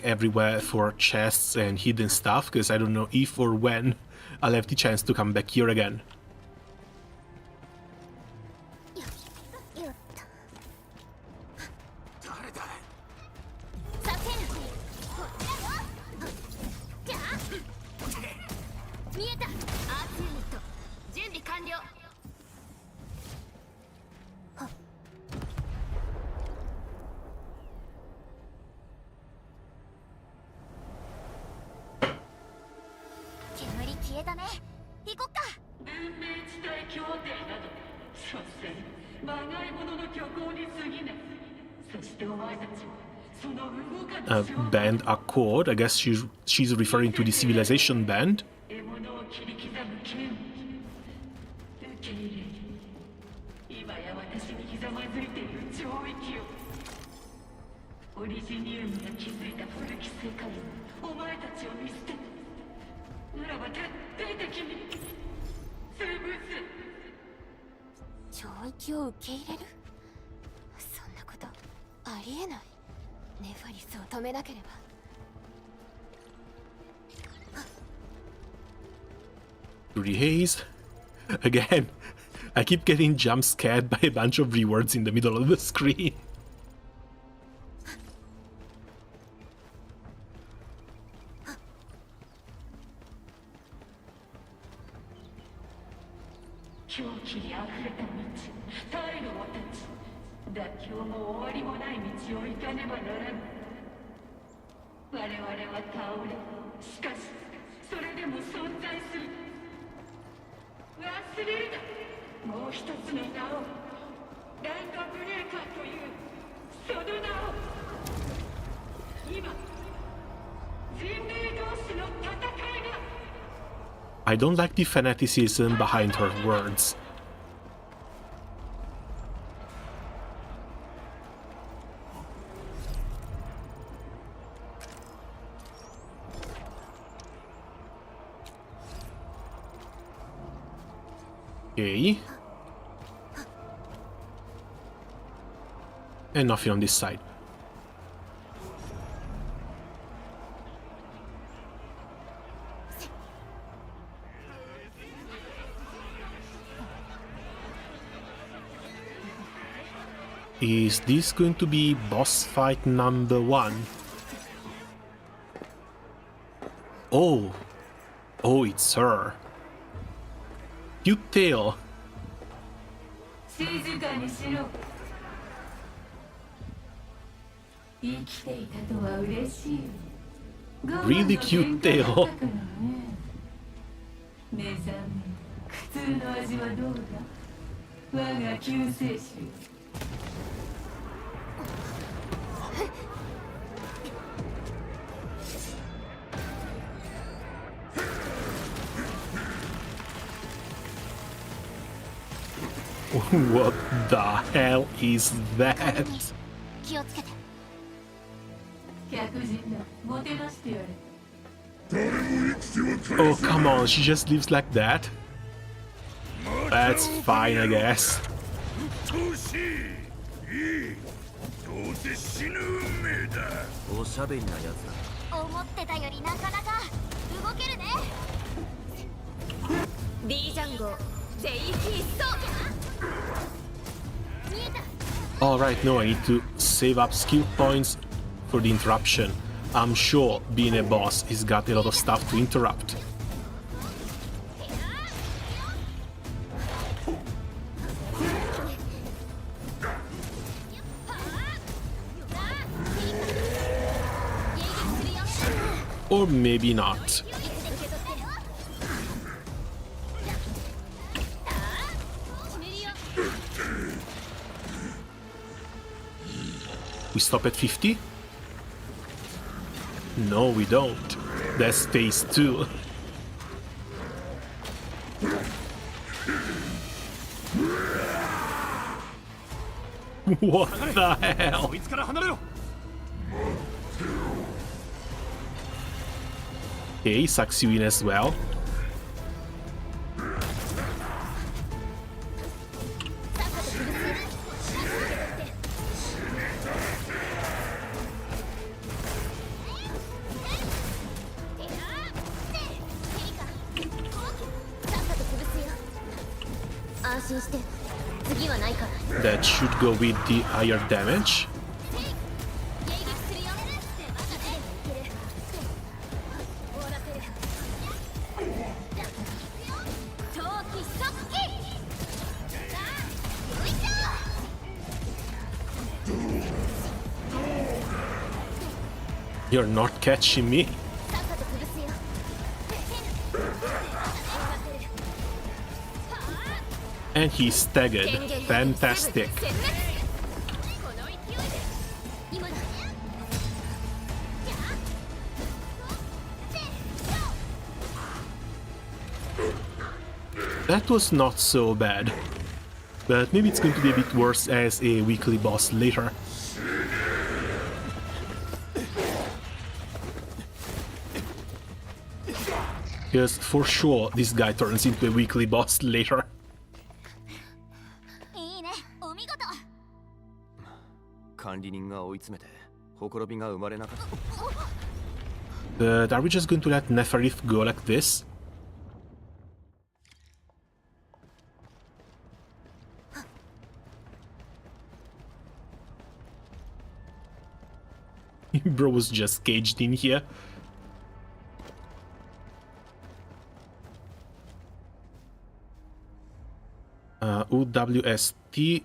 everywhere for chests and hidden stuff, because I don't know if or when I'll have the chance to come back here again. Band Accord, I guess she's referring to the civilization band. Rudy Hayes. Again, I keep getting jump scared by a bunch of rewords in the middle of the screen. I don't like the fanaticism behind her words. Okay. And nothing on this side. Is this going to be boss fight number 1? Oh. Oh, it's her. Cute tail. Really cute tail. What the hell is that? Oh, come on, she just leaves like that? That's fine, I guess. Alright, no, I need to save up skill points for the interruption. I'm sure being a boss has got a lot of stuff to interrupt. Or maybe not. We stop at 50? No, we don't. That's phase 2. What the hell? Okay, sucks you in as well. That should go with the higher damage. You're not catching me. And he's staggered. Fantastic. That was not so bad. But maybe it's going to be a bit worse as a weekly boss later. Because for sure this guy turns into a weekly boss later. But are we just going to let Neferith go like this? Bro was just caged in here. UWST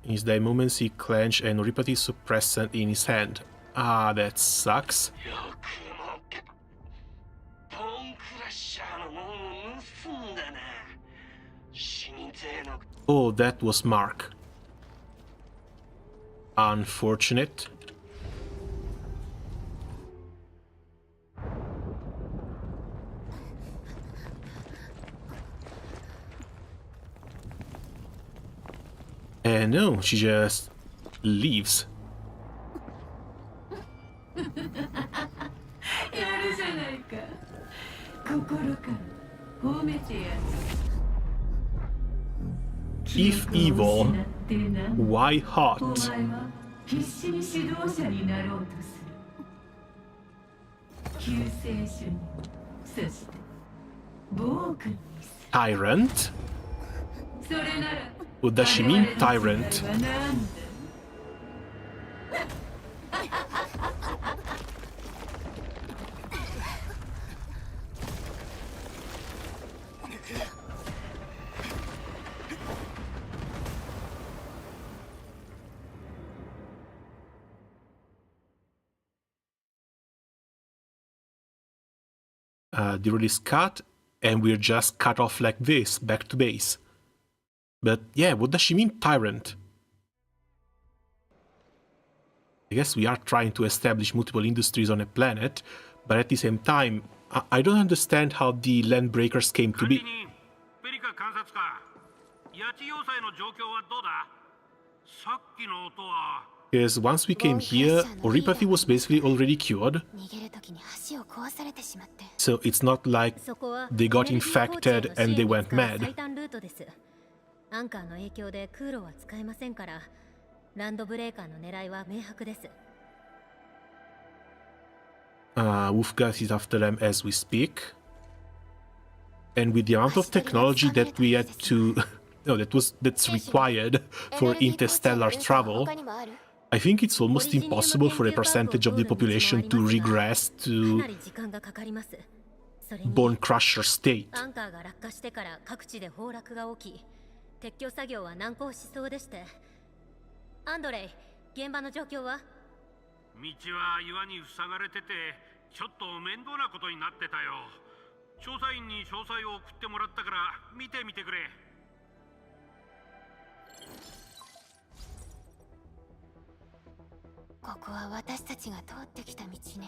is the moments he clenched and repeated suppressant in his hand. Ah, that sucks. Oh, that was Mark. Unfortunate. And no, she just leaves. If evil, why hot? Tyrant? What does she mean, tyrant? The road is cut, and we're just cut off like this, back to base. But yeah, what does she mean, tyrant? I guess we are trying to establish multiple industries on a planet, but at the same time, I don't understand how the landbreakers came to be. Because once we came here, Oripathy was basically already cured. So it's not like they got infected and they went mad. Wolfgas is after them as we speak. And with the amount of technology that we had to... no, that's required for interstellar travel, I think it's almost impossible for a percentage of the population to regress to Bone Crusher state.ここは私たちが通ってきた道ね。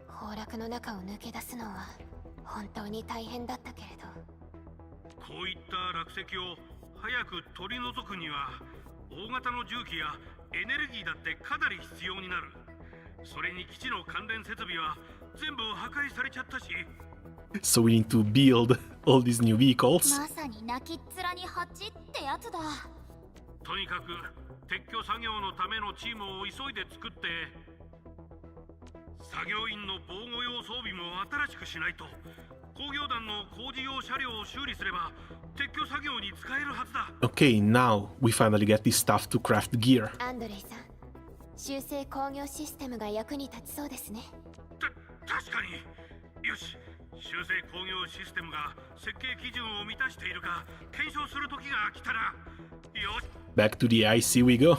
崩落の中を抜け出すのは本当に大変だったけれど。こういった落石を早く取り除くには大型の重機やエネルギーだってかなり必要になる。それに基地の関連設備は全部破壊されちゃったし。So we need to build all these new vehicles. まさに泣きっ面に蜂ってやつだ。とにかく撤去作業のためのチームを急いで作って、作業員の防護用装備も新しくしないと。工業団の工事用車両を修理すれば撤去作業に使えるはずだ。Okay, now we finally get this stuff to craft gear. アンドレイさん、修正工業システムが役に立ちそうですね。確かに。よし、修正工業システムが設計基準を満たしているか検証する時が来たら。よし。Back to the IC we go.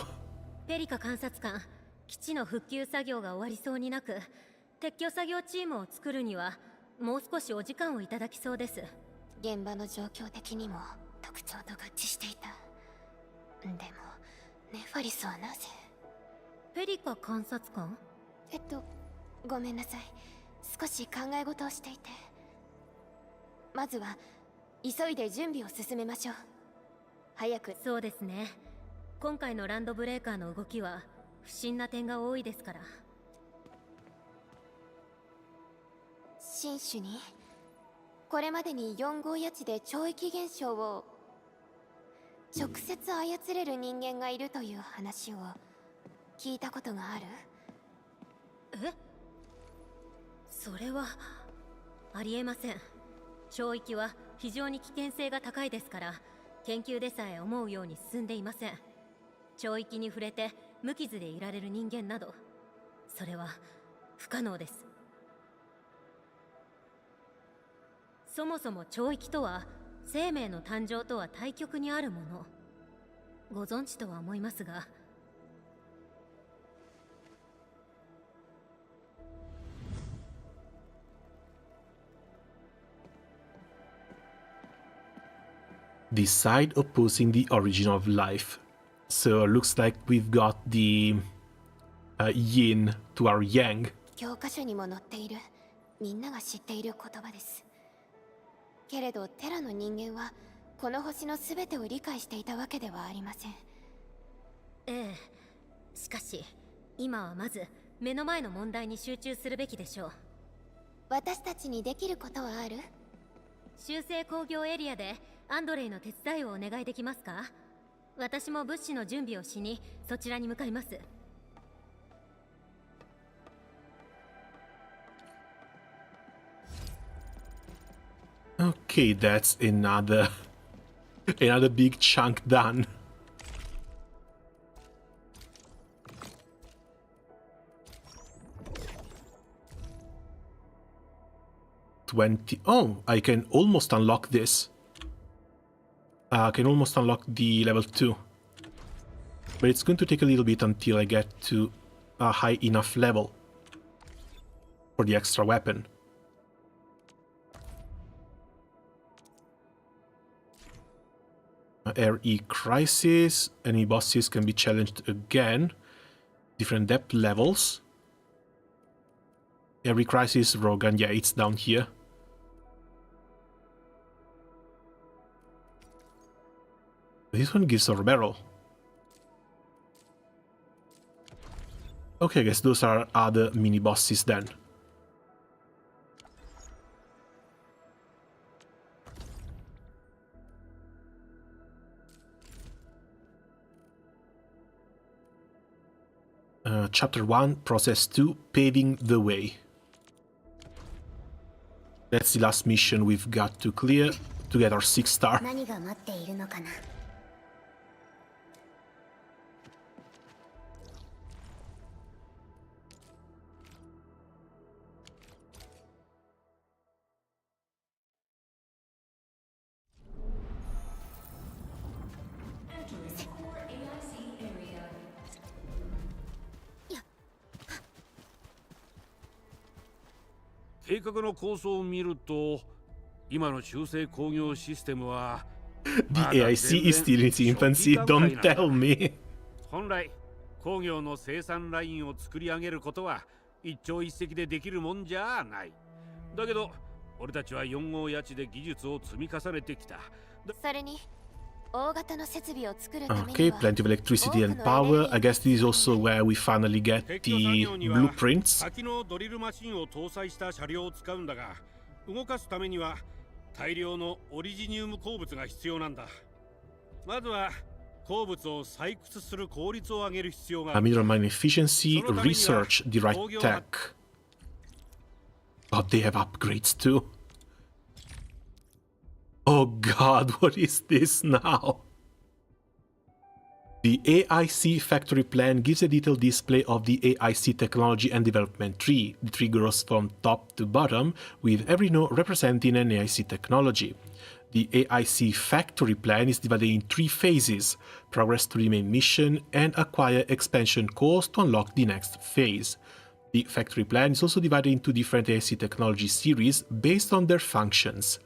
ペリカ監察官、基地の復旧作業が終わりそうになく、撤去作業チームを作るにはもう少しお時間をいただきそうです。現場の状況的にも特徴と合致していた。でもネファリスはなぜ？ペリカ監察官？ごめんなさい。少し考え事をしていて。まずは急いで準備を進めましょう。早く。そうですね。今回のランドブレーカーの動きは不審な点が多いですから。新種にこれまでに4号や地で超域現象を直接操れる人間がいるという話を聞いたことがある？え？それはありえません。超域は非常に危険性が高いですから、研究でさえ思うように進んでいません。超域に触れて無傷でいられる人間など、それは不可能です。そもそも超域とは生命の誕生とは対極にあるもの。ご存知とは思いますが。The side opposing the origin of life. So looks like we've got the yin to our yang. 教科書にも載っている、みんなが知っている言葉です。けれどテラの人間はこの星の全てを理解していたわけではありません。ええ。しかし今はまず目の前の問題に集中するべきでしょう。私たちにできることはある？修正工業エリアでアンドレイの手伝いをお願いできますか？私も物資の準備をしにそちらに向かいます。Okay, that's another big chunk done. Oh, I can almost unlock this. I can almost unlock the level 2. But it's going to take a little bit until I get to a high enough level for the extra weapon. RE Crisis. Any bosses can be challenged again. Different depth levels. RE Crisis, Rogan, yeah, it's down here. This one gives a barrel. Okay, I guess those are other mini bosses then. Chapter 1, Process 2, Paving the Way. That's the last mission we've got to clear to get our 6 star.計画の構想を見ると、今の中世工業システムは The AIC is still in its infancy, don't tell me. 本来、工業の生産ラインを作り上げることは一朝一夕でできるもんじゃない。だけど、俺たちは4号谷地で技術を積み重ねてきた。それに、大型の設備を作るためには Okay, plenty of electricity and power. I guess this is also where we finally get the blueprints. 先のドリルマシンを搭載した車両を使うんだが、動かすためには大量のオリジニウム鉱物が必要なんだ。まずは鉱物を採掘する効率を上げる必要がある。Mineral mining efficiency, research the right tech. But they have upgrades too. Oh god, what is this now? The AIC factory plan gives a detailed display of the AIC technology and development tree. The tree grows from top to bottom, with every node representing an AIC technology. The AIC factory plan is divided in 3 phases: progress to the main mission and acquire expansion cores to unlock the next phase. The factory plan is also divided into different AIC technology series based on their functions.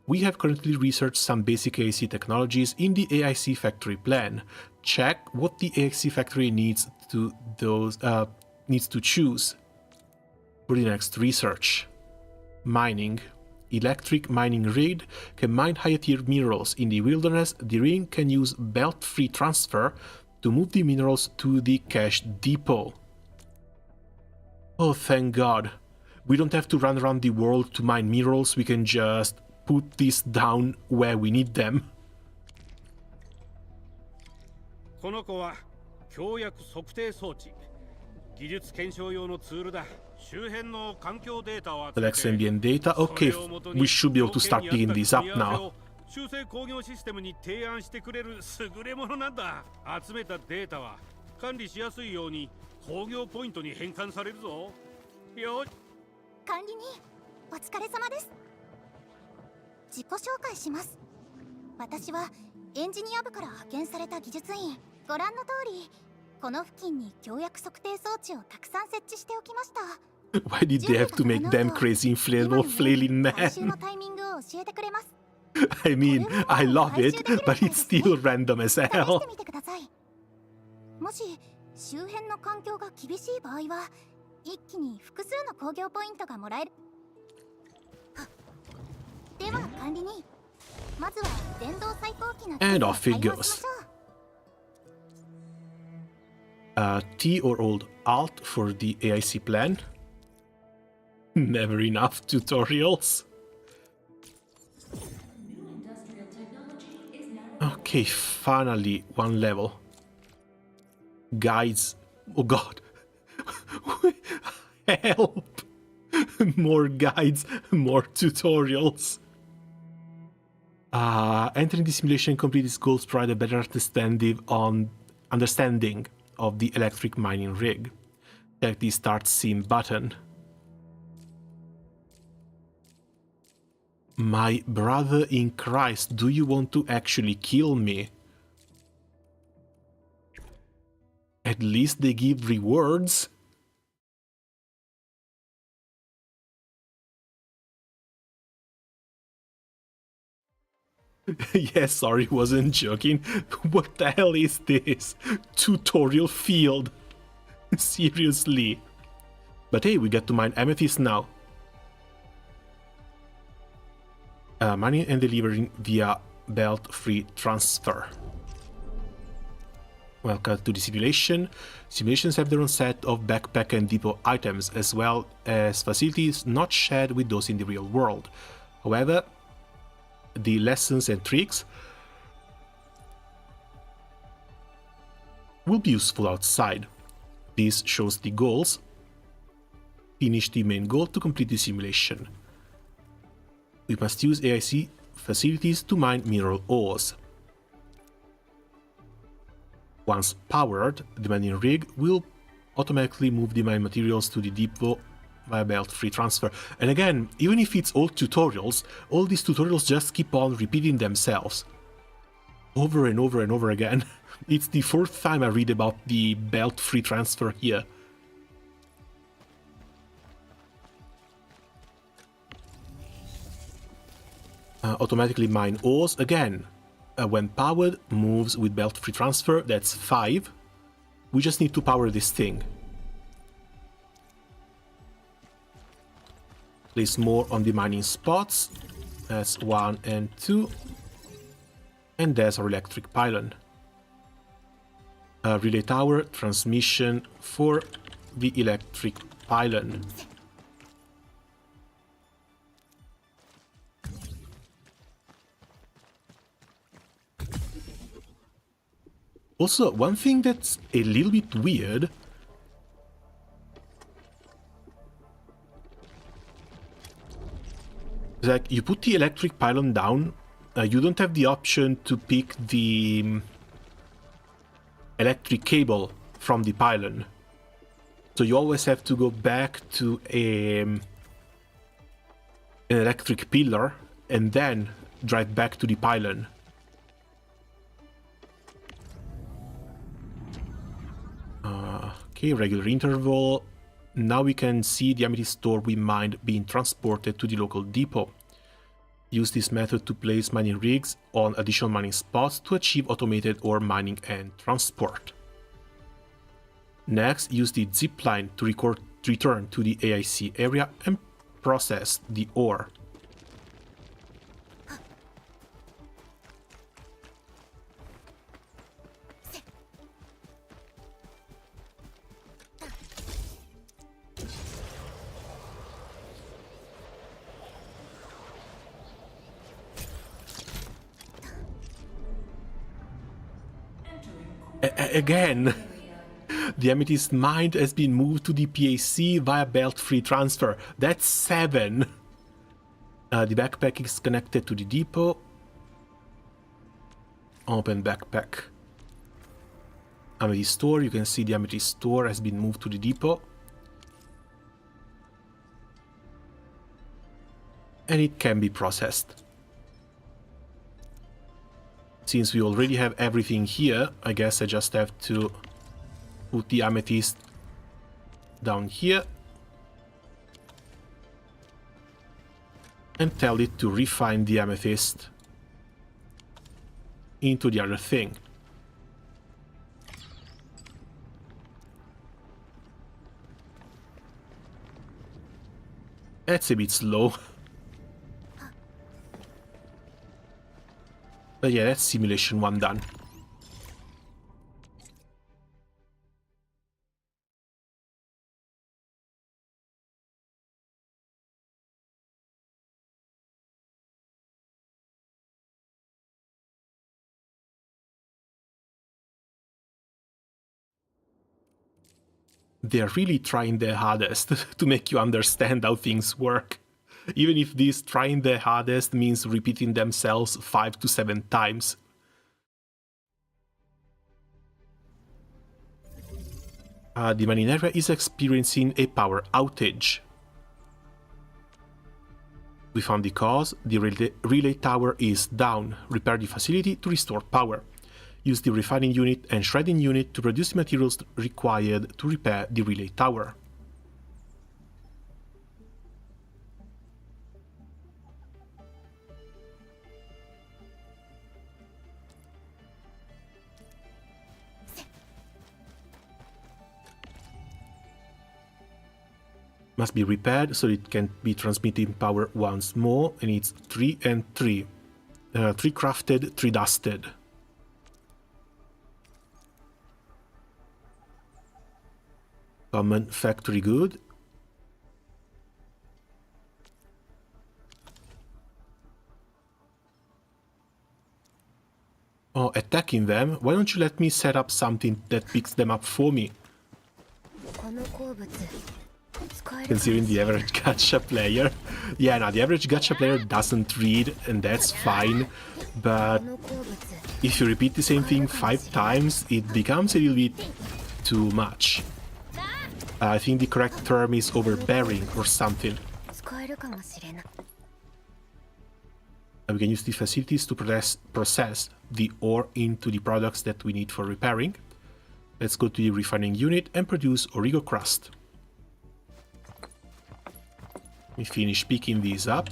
We have currently researched some basic AIC technologies in the AIC factory plan. Check what the AIC factory needs to choose for the next research. Mining. Electric mining rig can mine higher tier minerals. In the wilderness, the rig can use belt-free transfer to move the minerals to the cache depot. Oh, thank God. We don't have to run around the world to mine minerals, we can just put this down where we need them. この子は協約測定装置。技術検証用のツールだ。周辺の環境データを Select ambient data. Okay, we should be able to start digging this up now. 中世工業システムに提案してくれる優れものなんだ。集めたデータは管理しやすいように工業ポイントに変換されるぞ。よし。管理人、お疲れ様です。自己紹介します。私はエンジニア部から派遣された技術員。ご覧の通り、この付近に協約測定装置をたくさん設置しておきました。Why did they have to make them crazy inflatable flailing men? 回収のタイミングを教えてくれます。I mean, I love it, but it's still random as 試 hell. してみてください。もし周辺の環境が厳しい場合は、一気に複数の工業ポイントがもらえる。では管理人、まずは電動最高機の And off it goes. T or old Alt for the AIC plan. Never enough tutorials. Okay, finally, one level. Guides. Oh god. Help! More guides, more tutorials. Entering the simulation complete its goals provide a better understanding of the electric mining rig. Check the start sim button. My brother in Christ, do you want to actually kill me? At least they give rewards. Yes, sorry, wasn't joking. What the hell is this? Tutorial field. Seriously. But hey, we get to mine amethyst now. Mining and delivering via belt-free transfer. Welcome to the simulation. Simulations have their own set of backpack and depot items, as well as facilities not shared with those in the real world. However, the lessons and tricks will be useful outside. This shows the goals. Finish the main goal to complete the simulation. We must use AIC facilities to mine mineral ores. Once powered, the mining rig will automatically move the mine materials to the depot via belt-free transfer. And again, even if it's old tutorials, all these tutorials just keep on repeating themselves. Over and over and over again. It's the fourth time I read about the belt-free transfer here. Automatically mine ores again. When powered, moves with belt-free transfer, that's 5. We just need to power this thing. Place more on the mining spots. That's 1 and 2. And there's our electric pylon. Relay tower, transmission for the electric pylon. Also, one thing that's a little bit weird is like you put the electric pylon down, you don't have the option to pick the electric cable from the pylon. So you always have to go back to an electric pillar and then drive back to the pylon. Okay, regular interval. Now we can see the amethyst ore we mined being transported to the local depot. Use this method to place mining rigs on additional mining spots to achieve automated ore mining and transport. Next, use the zipline to return to the AIC area and process the ore. Again, the amethyst mined has been moved to the PAC via belt-free transfer. That's 7. The backpack is connected to the depot. Open backpack. Amethyst store. You can see the amethyst store has been moved to the depot. And it can be processed. Since we already have everything here, I guess I just have to put the amethyst down here and tell it to refine the amethyst into the other thing. That's a bit slow. But yeah, that's simulation 1 done. They're really trying their hardest to make you understand how things work. Even if this trying their hardest means repeating themselves 5 to 7 times. The mining area is experiencing a power outage. We found the cause. The relay tower is down. Repair the facility to restore power. Use the refining unit and shredding unit to produce the materials required to repair the relay tower. Must be repaired so it can be transmitting power once more, and it's 3 and 3. 3 crafted, 3 dusted. Common factory good. Oh, attacking them? Why don't you let me set up something that picks them up for me? Considering the average gacha player. Yeah, no, the average gacha player doesn't read, and that's fine. But if you repeat the same thing 5 times, it becomes a little bit too much. I think the correct term is overbearing or something. We can use the facilities to process the ore into the products that we need for repairing. Let's go to the refining unit and produce Origo crust. We finish picking these up.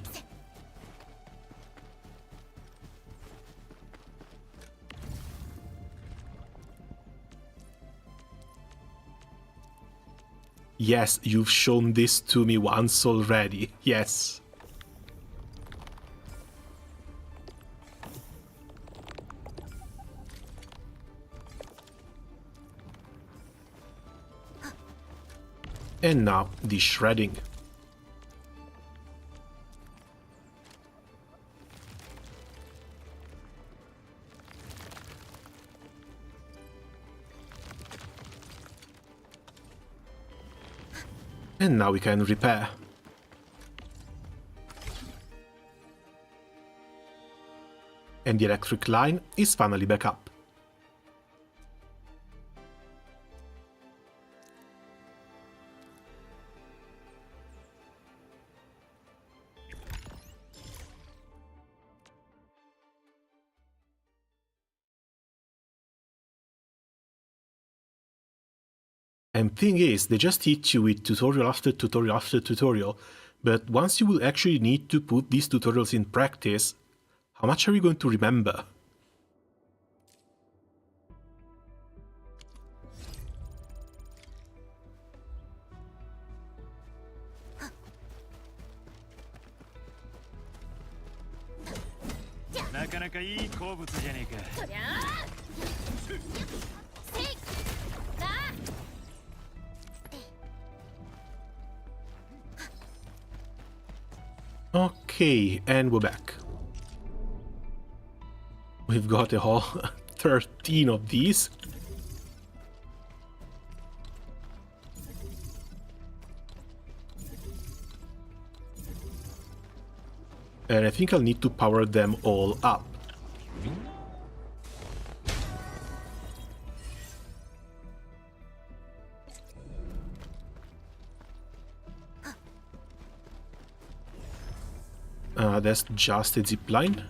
Yes, you've shown this to me once already. Yes. And now the shredding. And now we can repair. And the electric line is finally back up. And thing is, they just hit you with tutorial after tutorial after tutorial, but once you will actually need to put these tutorials in practice, how much are you going to remember? Okay, and we're back. We've got a whole 13 of these. And I think I'll need to power them all up. That's just a zipline.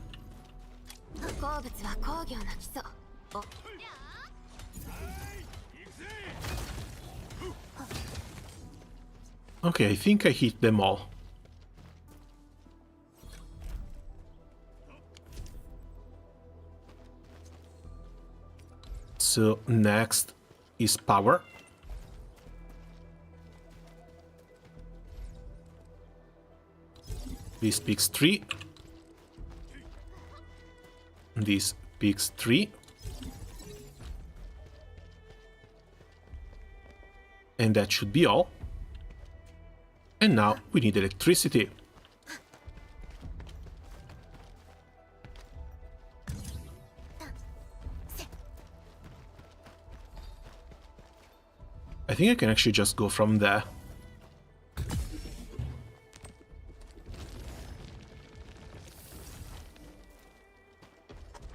Okay, I think I hit them all. So next is power. This picks 3. This picks 3. And that should be all. And now we need electricity. I think I can actually just go from there.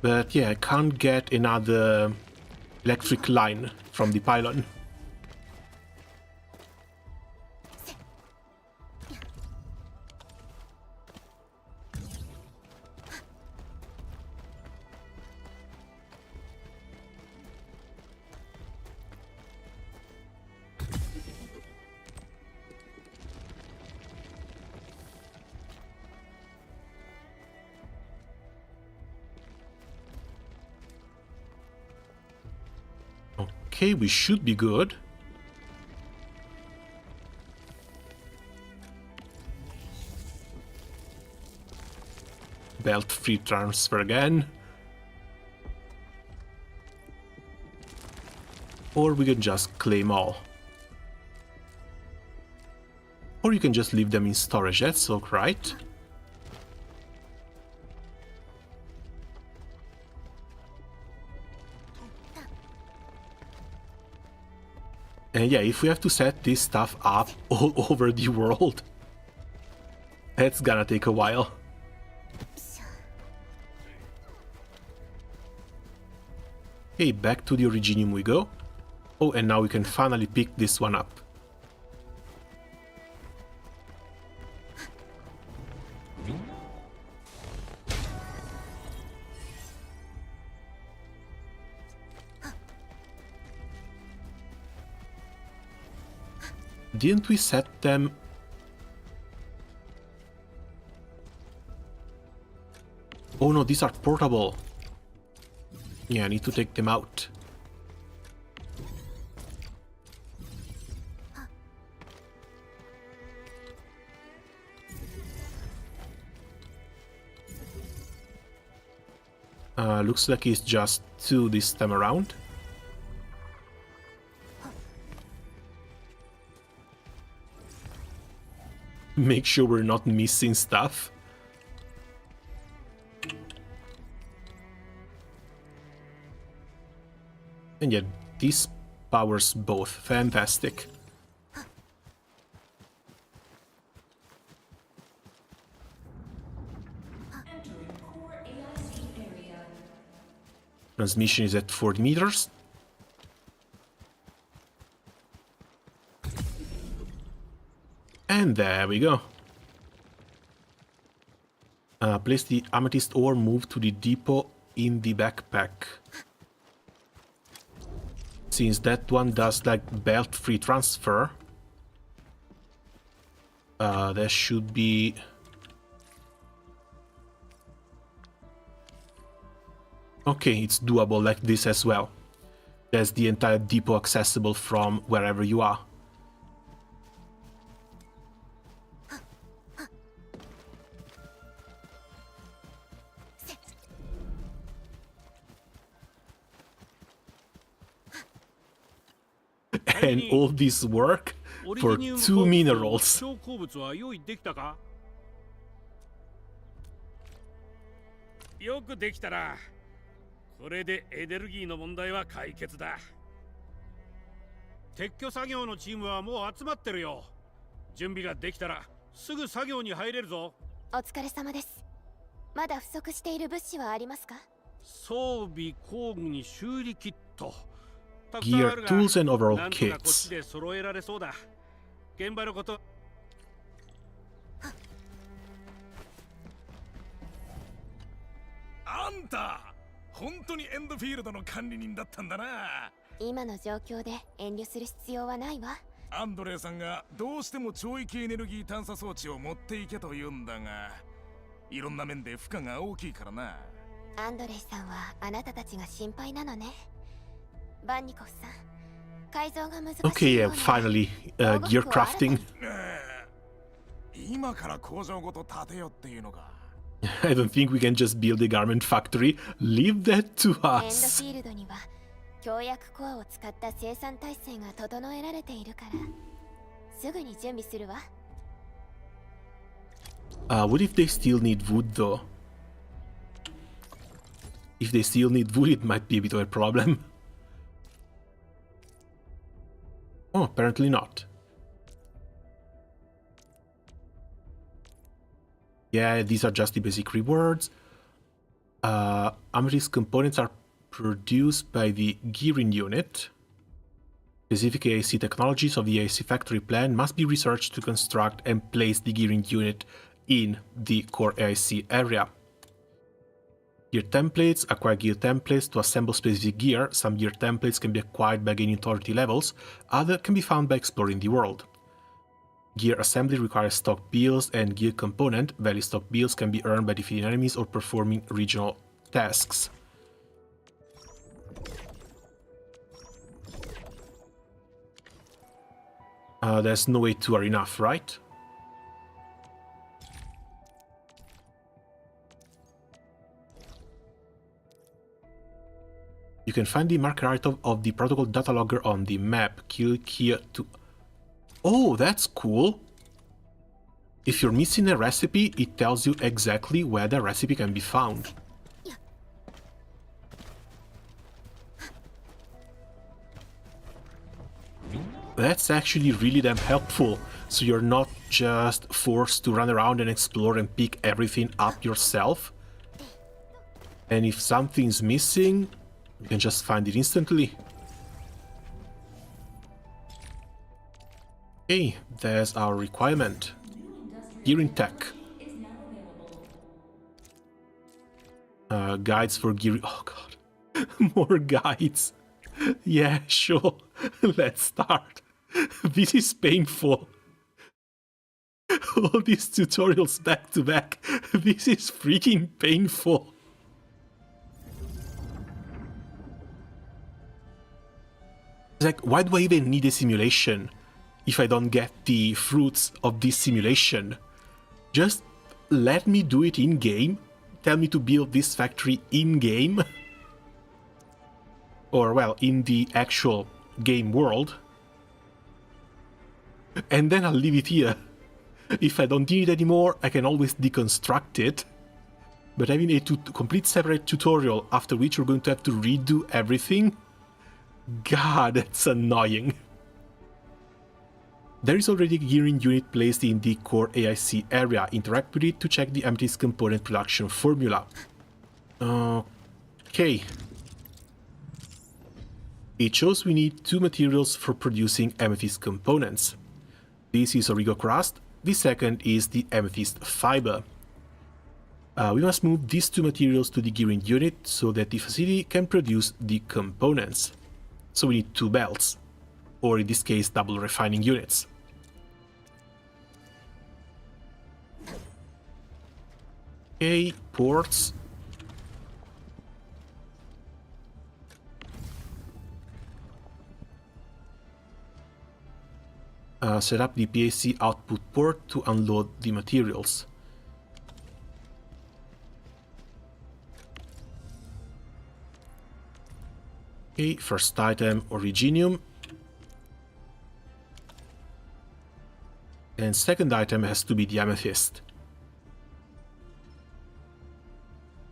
But yeah, I can't get another electric line from the pylon. Okay, we should be good. belt free transfer again. Or we can just claim all. Or you can just leave them in storage, that's alright. And yeah, if we have to set this stuff up all over the world, that's gonna take a while. Okay, back to the Originium we go. Oh, and now we can finally pick this one up. Didn't we set them? Oh no, these are portable. Yeah, I need to take them out. Looks like it's just 2 this time around. Make sure we're not missing stuff. And yeah, this powers both. Fantastic. Transmission is at 40 meters. And there we go. Place the amethyst ore, move to the depot in the backpack. Since that one does like belt free transfer, there should be... Okay, it's doable like this as well. There's the entire depot accessible from wherever you are. And all this work for 2 minerals. よくできたな。これでエネルギーの問題は解決だ。撤去作業のチームはもう集まってるよ。準備ができたらすぐ作業に入れるぞ。お疲れ様です。まだ不足している物資はありますか？装備、工具に修理キット。 Gear, tools and overall なんとかこっ kits. ちで揃えられそうだ。現場のこと。あんた、本当にエンドフィールドの管理人だったんだな。今の状況で遠慮する必要はないわ。アンドレイさんがどうしても超域エネルギー探査装置を持っていけと言うんだが、いろんな面で負荷が大きいからな。アンドレイさんはあなたたちが心配なのね。バンニコフさん、改造が難しい。 Okay, yeah, finally, gear crafting. 今から工場ごと建てよっていうのか。I don't think we can just build a garment factory. Leave that to エンド us. フィールドには強薬コアを使った生産体制が整えられているから、すぐに準備するわ。What if they still need wood though? If they still need wood, it might be a bit of a problem. Oh, apparently not. Yeah, these are just the basic rewards. Amethyst components are produced by the gearing unit. Specific AIC technologies of the AIC factory plan must be researched to construct and place the gearing unit in the core AIC area. Gear templates. Acquire gear templates to assemble specific gear. Some gear templates can be acquired by gaining authority levels, others can be found by exploring the world. Gear assembly requires stock bills and gear component. Valid stock bills can be earned by defeating enemies or performing regional tasks. There's no way 2 are enough, right? You can find the marker item of the protocol data logger on the map. Click here to... Oh, that's cool! If you're missing a recipe, it tells you exactly where the recipe can be found. That's actually really damn helpful, so you're not just forced to run around and explore and pick everything up yourself. And if something's missing, you can just find it instantly. Okay, there's our requirement. Gearing tech. Guides for gearing... Oh god. More guides. Yeah, sure. Let's start. This is painful. All these tutorials back to back. This is freaking painful. It's like, why do I even need a simulation if I don't get the fruits of this simulation? Just let me do it in-game. Tell me to build this factory in-game. Or, well, in the actual game world. And then I'll leave it here. If I don't need it anymore, I can always deconstruct it. But having a complete separate tutorial after which you're going to have to redo everything, god, that's annoying. There is already a gearing unit placed in the core AIC area. Interact with it to check the amethyst component production formula. Okay. It shows we need 2 materials for producing amethyst components. This is Origo crust, the second is the amethyst fiber. We must move these 2 materials to the gearing unit so that the facility can produce the components. So we need 2 belts, or in this case double refining units. Okay, ports. Set up the PAC output port to unload the materials. Okay, first item, Originium. And second item has to be the amethyst.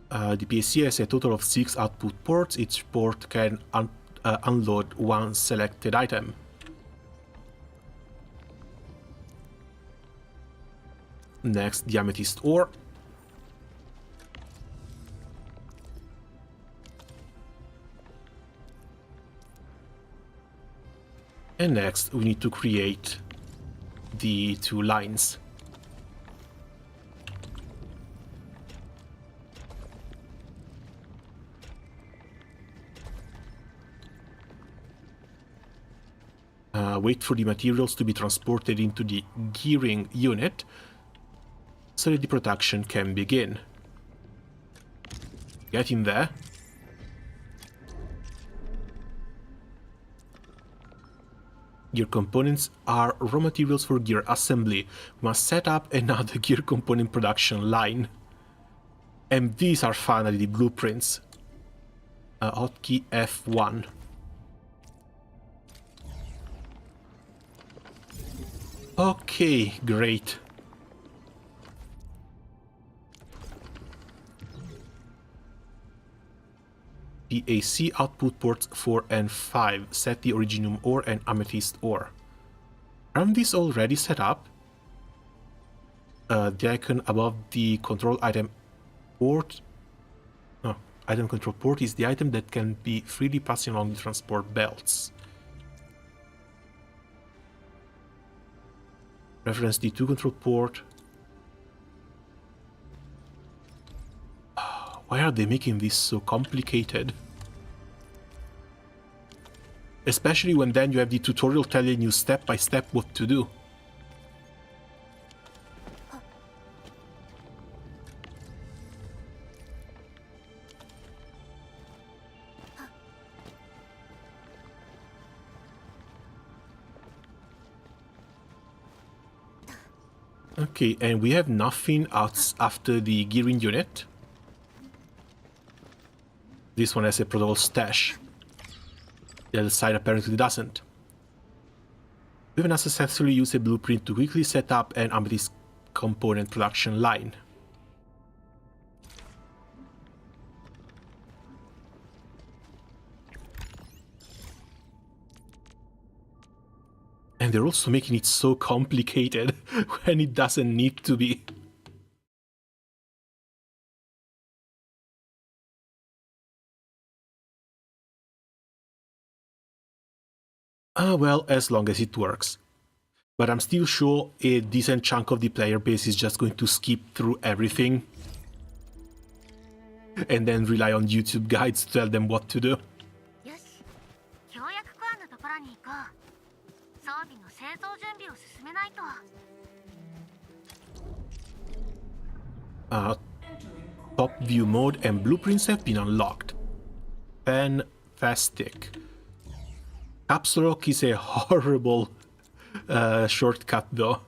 The PAC has a total of 6 output ports. Each port can unload 1 selected item. Next, the amethyst ore. And next, we need to create the 2 lines. Wait for the materials to be transported into the gearing unit so that the production can begin. Get in there. Gear components are raw materials for gear assembly. We must set up another gear component production line. And these are finally the blueprints. Hotkey F1. Okay, great. PAC output ports 4 and 5. Set the Originium ore and amethyst ore. Aren't these already set up? The icon above the control item port. No, item control port is the item that can be freely passing along the transport belts. Reference D2 control port. Why are they making this so complicated? Especially when then you have the tutorial telling you step by step what to do. Okay, and we have nothing else after the gearing unit. This one has a protocol stash. The other side apparently doesn't. We have now successfully used a blueprint to quickly set up an amethyst component production line. And they're also making it so complicated when it doesn't need to be. Well, as long as it works. But I'm still sure a decent chunk of the player base is just going to skip through everything and then rely on YouTube guides to tell them what to do. Top view mode and blueprints have been unlocked. Fantastic. Caps lock is a horrible shortcut though.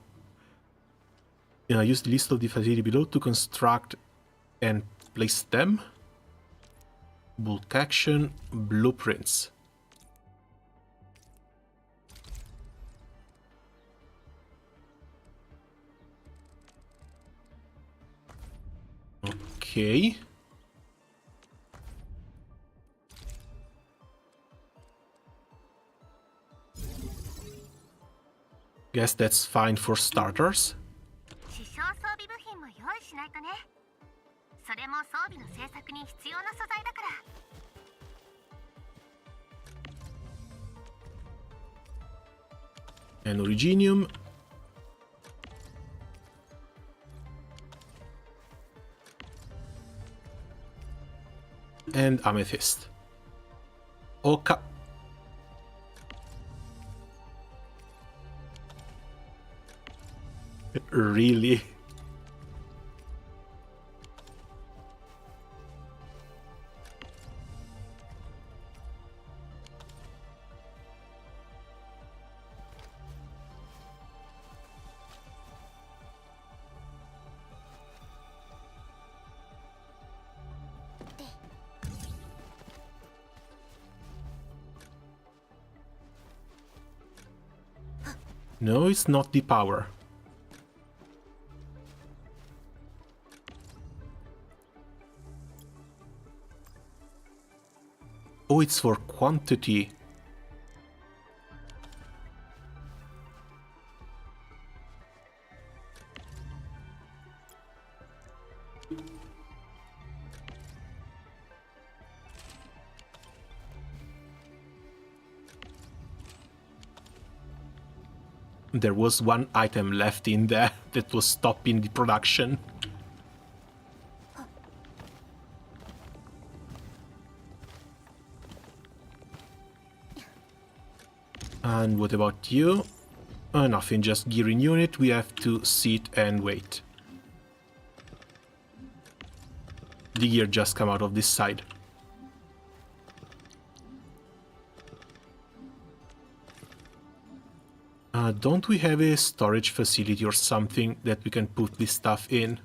Use the list of the facility below to construct and place them. Bulk action, blueprints. Okay. Guess that's fine for starters. And originium. And amethyst. Okay. Really? No, it's not the power. Oh, it's for quantity. There was one item left in there that was stopping the production. And what about you? Nothing, just gearing unit. We have to sit and wait. The gear just come out of this side. Don't we have a storage facility or something that we can put this stuff in?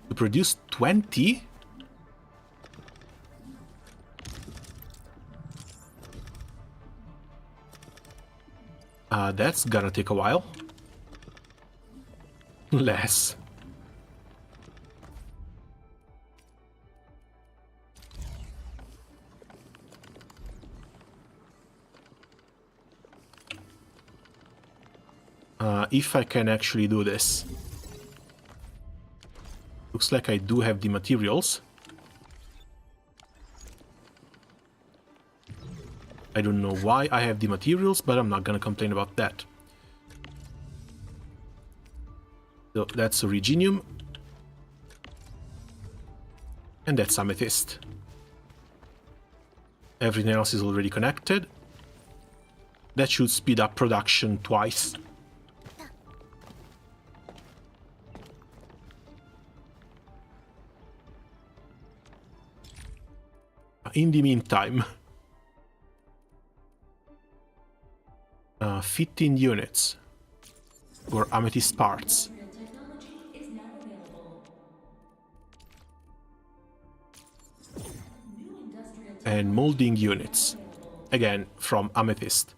To produce 20? That's gonna take a while. Less. If I can actually do this. Looks like I do have the materials. I don't know why I have the materials, but I'm not gonna complain about that. So that's originium. And that's amethyst. Everything else is already connected. That should speed up production twice. In the meantime, 15 units for amethyst parts. And molding units, again from amethyst.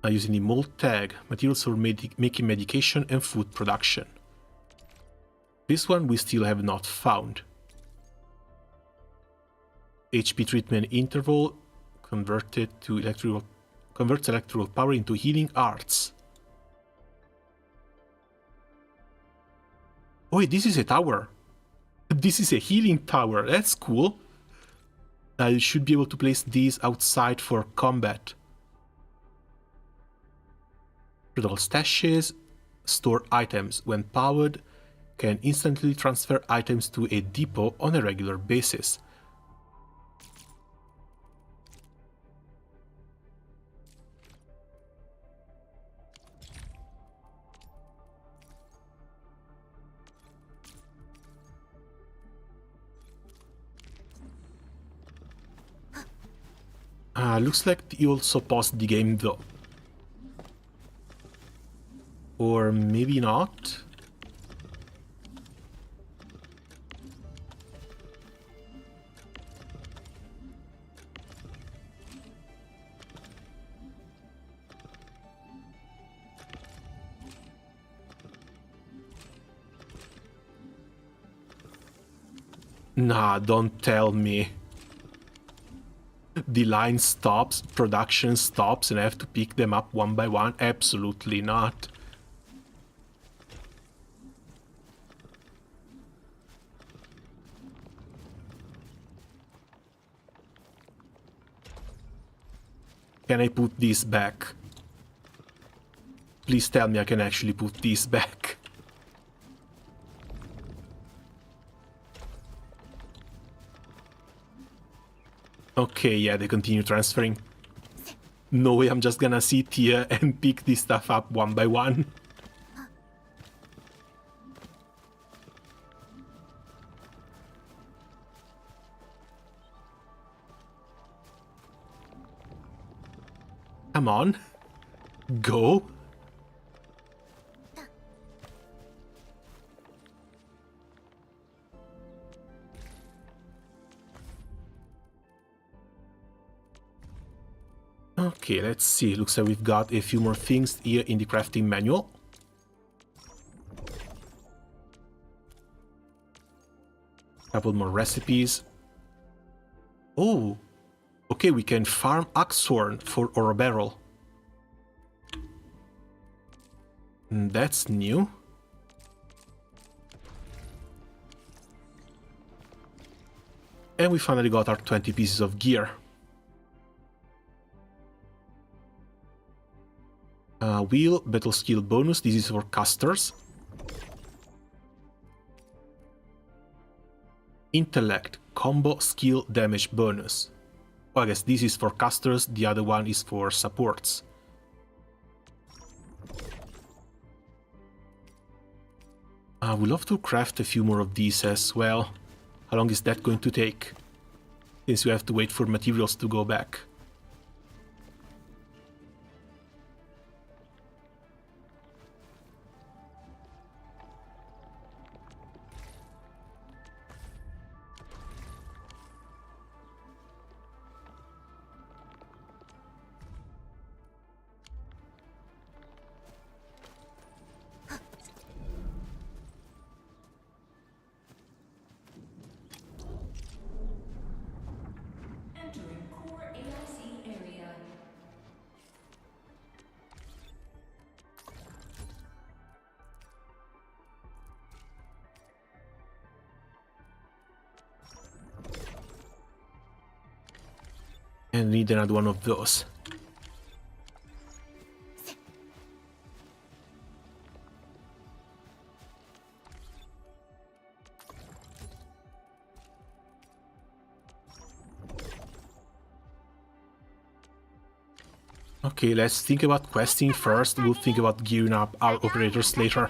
Using the mold tag, materials for making medication and food production. This one we still have not found. HP treatment interval converts electrical power into healing arts. Oh, wait, this is a tower. This is a healing tower. That's cool. I should be able to place these outside for combat. Critical stashes store items. When powered, can instantly transfer items to a depot on a regular basis. Looks like he also paused the game though. Or maybe not. Nah, don't tell me. The line stops, production stops, and I have to pick them up one by one? Absolutely not. Can I put this back? Please tell me I can actually put this back. Okay, yeah, they continue transferring. No way I'm just gonna sit here and pick this stuff up one by one. Come on. Go. Okay, let's see. Looks like we've got a few more things here in the crafting manual. Couple more recipes. Oh, okay, we can farm Axhorn for ore barrel. That's new. And we finally got our 20 pieces of gear. Wheel, battle skill bonus, this is for casters. Intellect, combo skill damage bonus. Well, I guess this is for casters, the other one is for supports. We'll have to craft a few more of these as well. How long is that going to take? Since we have to wait for materials to go back. And need another one of those. Okay, let's think about questing first. We'll think about gearing up our operators later.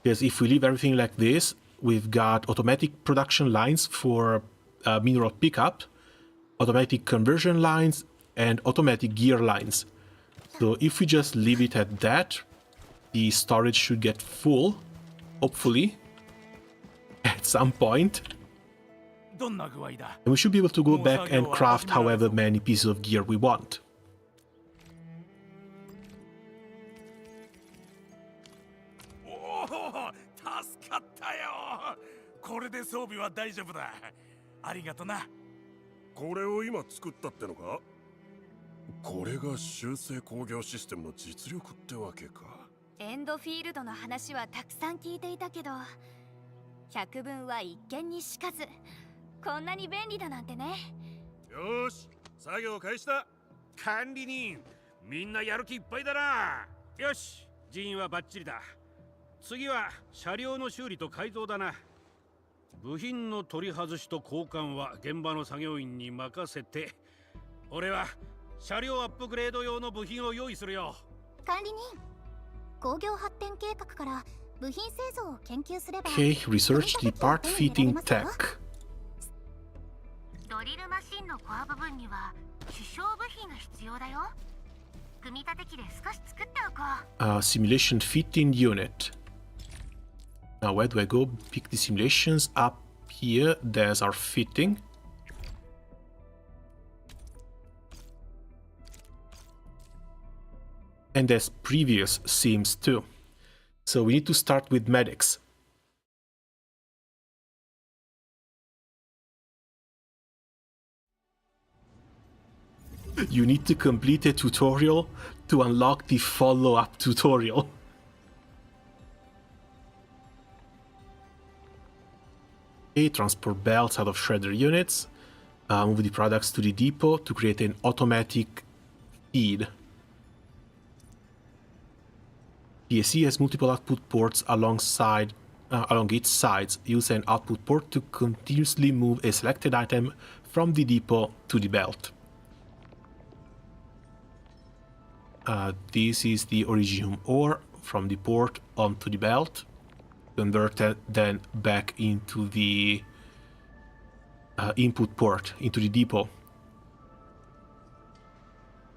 Because if we leave everything like this, we've got automatic production lines for mineral pickup, automatic conversion lines, and automatic gear lines. So if we just leave it at that, the storage should get full, hopefully, at some point. And we should be able to go back and craft however many pieces of gear we want.エンドフィールドの話はたくさん聞いていたけど、百聞は一見にしかず。こんなに便利だなんてね。よし、作業開始だ。管理人、みんなやる気いっぱいだな。よし、人員はバッチリだ。次は車両の修理と改造だな。部品の取り外しと交換は現場の作業員に任せて、俺は車両アップグレード用の部品を用意するよ。管理人、工業発展計画から部品製造を研究すれば。Okay, research the part fitting tech. ドリルマシンのコア部分には主小部品が必要だよ。組み立て機で少し作っておこう。Simulation fitting unit. Now where do I go? Pick the simulations up here. There's our fitting. And there's previous sims too. So we need to start with medics. You need to complete a tutorial to unlock the follow-up tutorial. Okay, transport belts out of shredder units. Move the products to the depot to create an automatic feed. PSC has multiple output ports along its sides. Use an output port to continuously move a selected item from the depot to the belt. This is the Originium ore from the port onto the belt, converted then back into the input port, into the depot.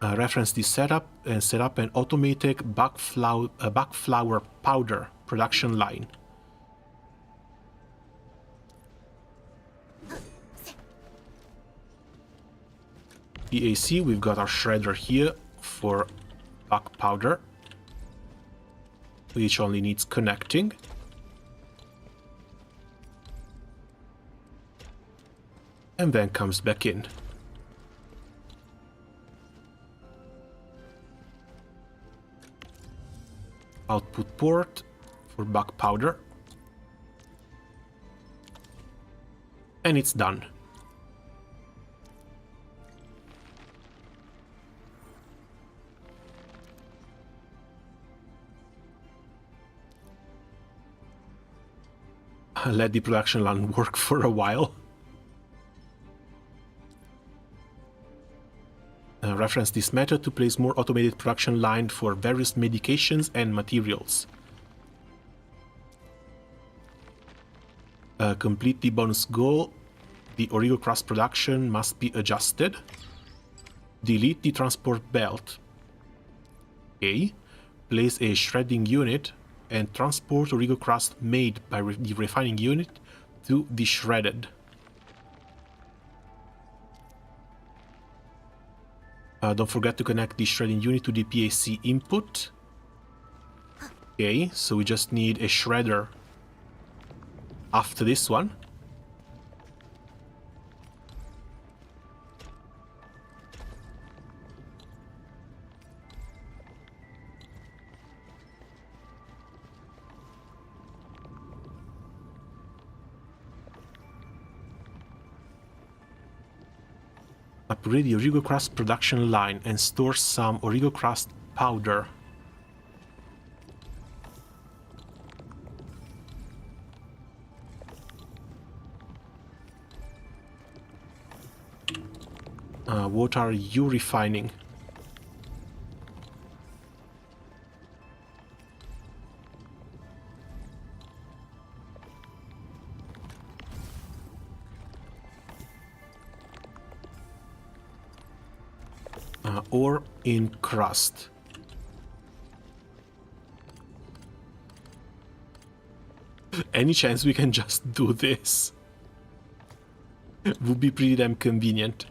Reference this setup and set up an automatic backflower powder production line. PAC, we've got our shredder here for back powder, which only needs connecting. And then comes back in. Output port for back powder. And it's done. Let the production line work for a while. Reference this method to place more automated production line for various medications and materials. Complete the bonus goal. The Origo Crust production must be adjusted. Delete the transport belt. Okay. Place a shredding unit and transport Origo Crust made by the refining unit to the shredded. Don't forget to connect the shredding unit to the PAC input. Okay, so we just need a shredder after this one. Upgrade the Origo Crust production line and store some Origo Crust powder. What are you refining? Ore in crust. Any chance we can just do this? Would be pretty damn convenient.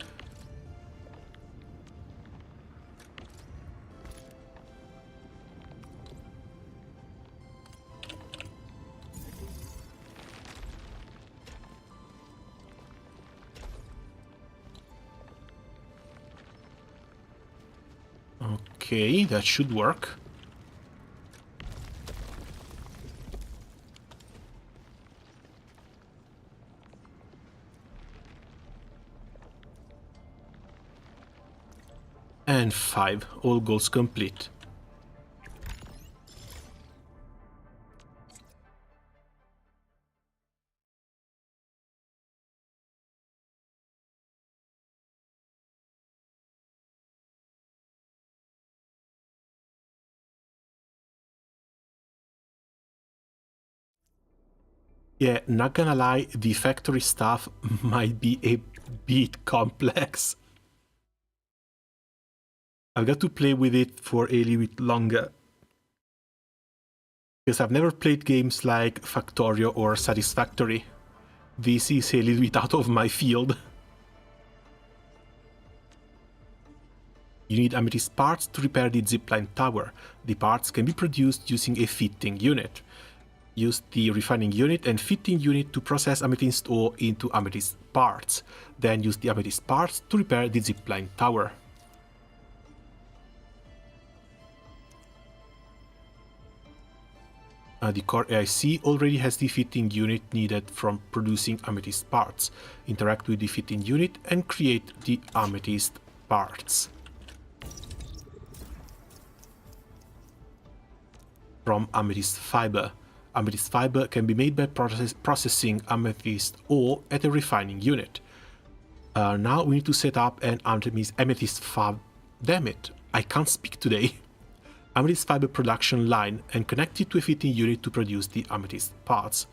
Okay, that should work. And 5, all goals complete. Yeah, not gonna lie, the factory stuff might be a bit complex. I've got to play with it for a little bit longer. Because I've never played games like Factorio or Satisfactory. This is a little bit out of my field. You need amethyst parts to repair the zipline tower. The parts can be produced using a fitting unit. Use the refining unit and fitting unit to process amethyst ore into amethyst parts. Then use the amethyst parts to repair the zipline tower. The core AIC already has the fitting unit needed from producing amethyst parts. Interact with the fitting unit and create the amethyst parts. From amethyst fiber. Amethyst fiber can be made by processing amethyst ore at a refining unit. Now we need to set up an amethyst fiber. Damn it, I can't speak today. Amethyst fiber production line and connect it to a fitting unit to produce the amethyst parts.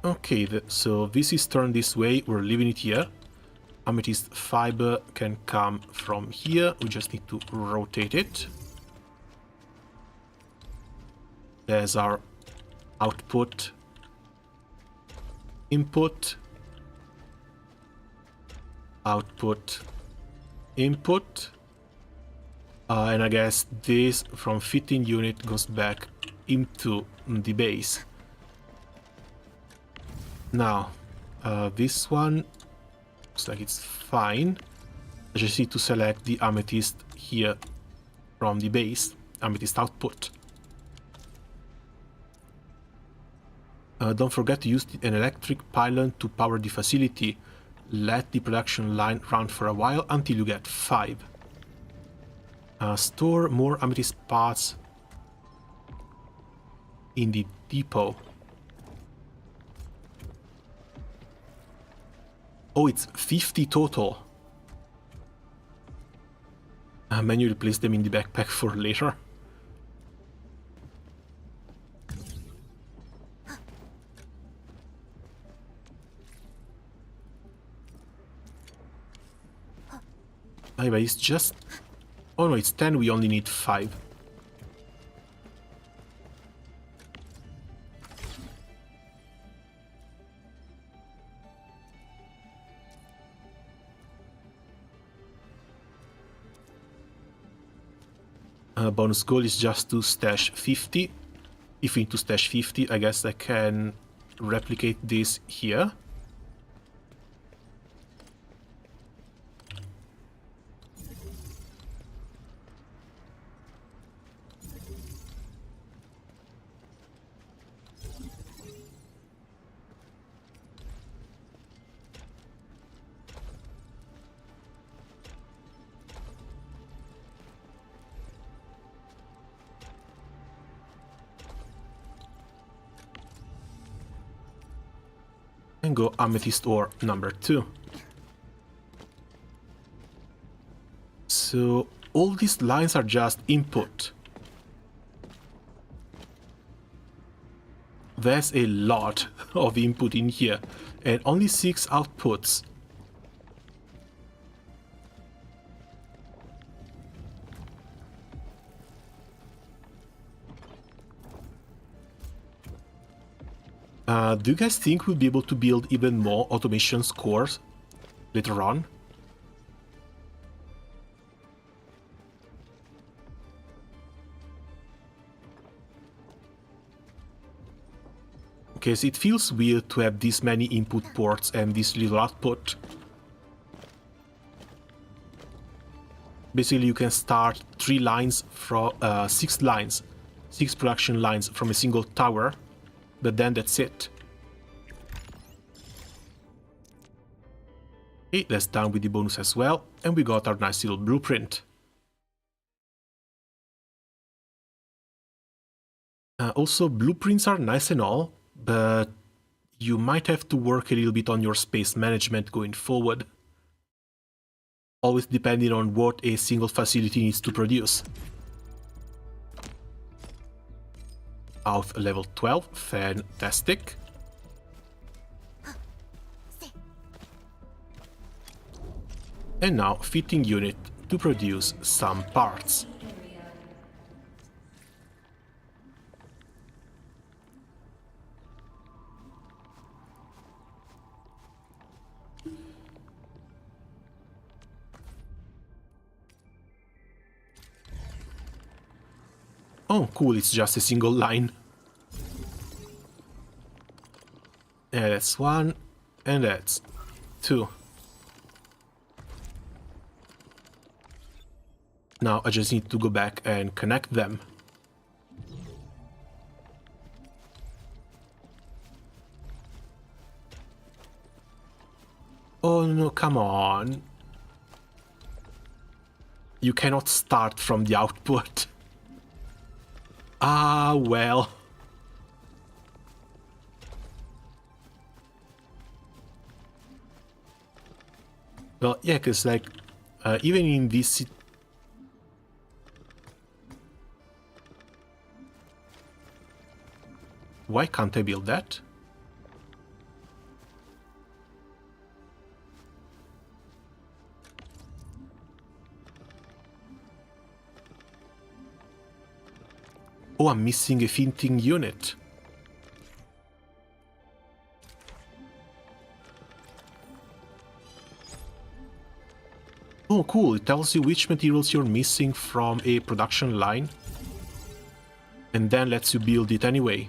Okay, so this is turned this way, we're leaving it here. Amethyst fiber can come from here, we just need to rotate it. There's our output, input, output, input, and I guess this from fitting unit goes back into the base. Now, this one looks like it's fine. I just need to select the amethyst here from the base, amethyst output. Don't forget to use an electric pylon to power the facility. Let the production line run for a while until you get 5. Store more amethyst parts in the depot. Oh, it's 50 total. Manually place them in the backpack for later. Anyway, it's just... Oh no, it's 10, we only need 5. Bonus goal is just to stash 50. If we need to stash 50, I guess I can replicate this here. And go amethyst ore number 2. So all these lines are just input. There's a lot of input in here and only 6 outputs. Do you guys think we'll be able to build even more automation cores later on? Because it feels weird to have this many input ports and this little output. Basically, you can start 3 lines from 6 lines, 6 production lines from a single tower, but then that's it. Okay, that's done with the bonus as well, and we got our nice little blueprint. Also, blueprints are nice and all, but you might have to work a little bit on your space management going forward. Always depending on what a single facility needs to produce. Out level 12, fantastic. And now fitting unit to produce some parts. Oh, cool, it's just a single line. And that's 1, and that's 2. Now I just need to go back and connect them. Oh no, come on. You cannot start from the output. Ah, well. Well, yeah, because, like, even in this... Why can't I build that? Oh, I'm missing a fitting unit. Oh, cool. It tells you which materials you're missing from a production line. And then lets you build it anyway.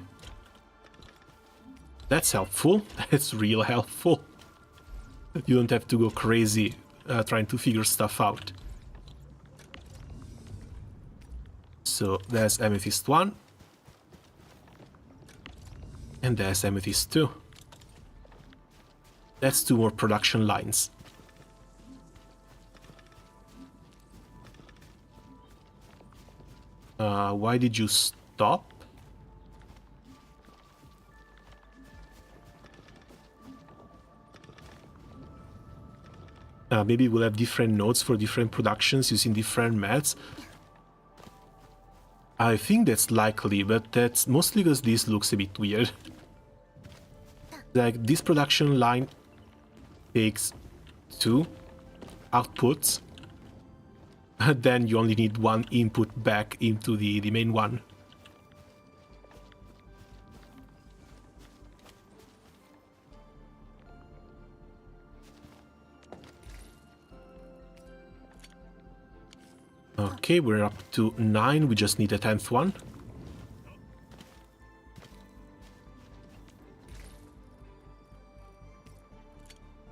That's helpful. That's real helpful. You don't have to go crazy trying to figure stuff out. So there's Amethyst 1. And there's Amethyst 2. That's 2 more production lines. Why did you stop? Maybe we'll have different nodes for different productions using different mats. I think that's likely, but that's mostly because this looks a bit weird. Like, this production line takes 2 outputs, and then you only need 1 input back into the main one. Okay, we're up to 9, we just need a 10th one.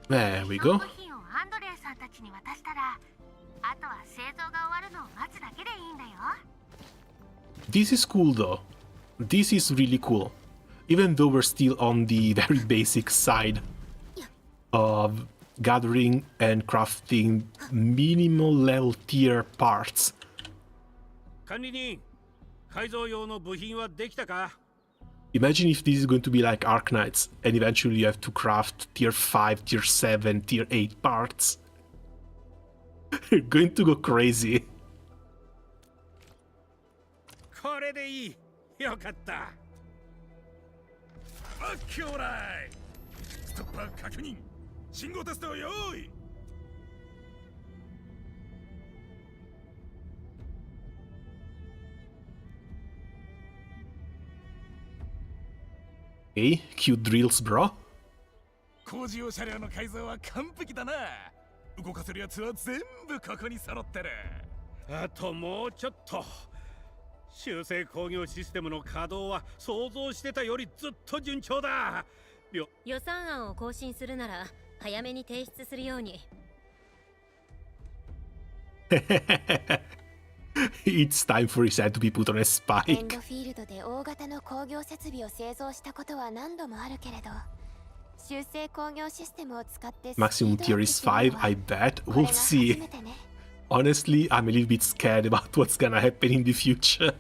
There we go. This is cool though. This is really cool. Even though we're still on the very basic side of gathering and crafting minimal level tier parts. Imagine if this is going to be like Arknights and eventually you have to craft tier 5, tier 7, tier 8 parts. You're going to go crazy. Hey, cute drills, bro. 工事用車両の改造は完璧だな。動かせるやつは全部ここに揃ってる。あともうちょっと。修正工業システムの稼働は想像してたよりずっと順調だ。予算案を更新するなら早めに提出するように。It's time for his head to be put on a エン spike. ドフィールドで大型の工業設備を製造したことは何度もあるけれど、修正工業システムを使ってスピ Maximum ードアッ tier プ is するのは 5, I bet. これ We'll が初 see. めてね。 Honestly, I'm a little bit scared about what's gonna happen in the future.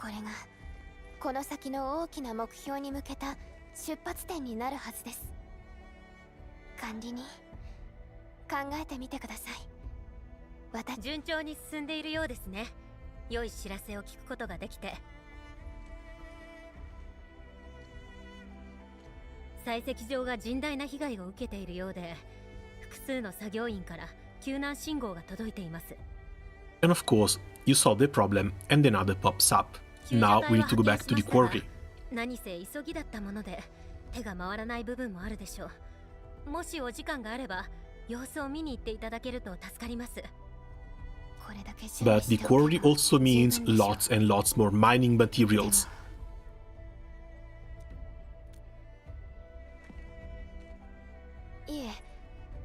これがこの先の大きな目標に向けた出発点になるはずです。管理人、考えてみてください。順調に進んでいるようですね。良い知らせを聞くことができて。採石場が甚大な被害を受けているようで、複数の作業員から救難信号が届いています。And of course, you solve the problem and another pops up. Now we need to go back to the quarry. 何せ急ぎだったもので手が回らない部分もあるでしょう。もしお時間があれば様子を見に行っていただけると助かります。 But the quarry also means lots and lots more mining materials. いえ、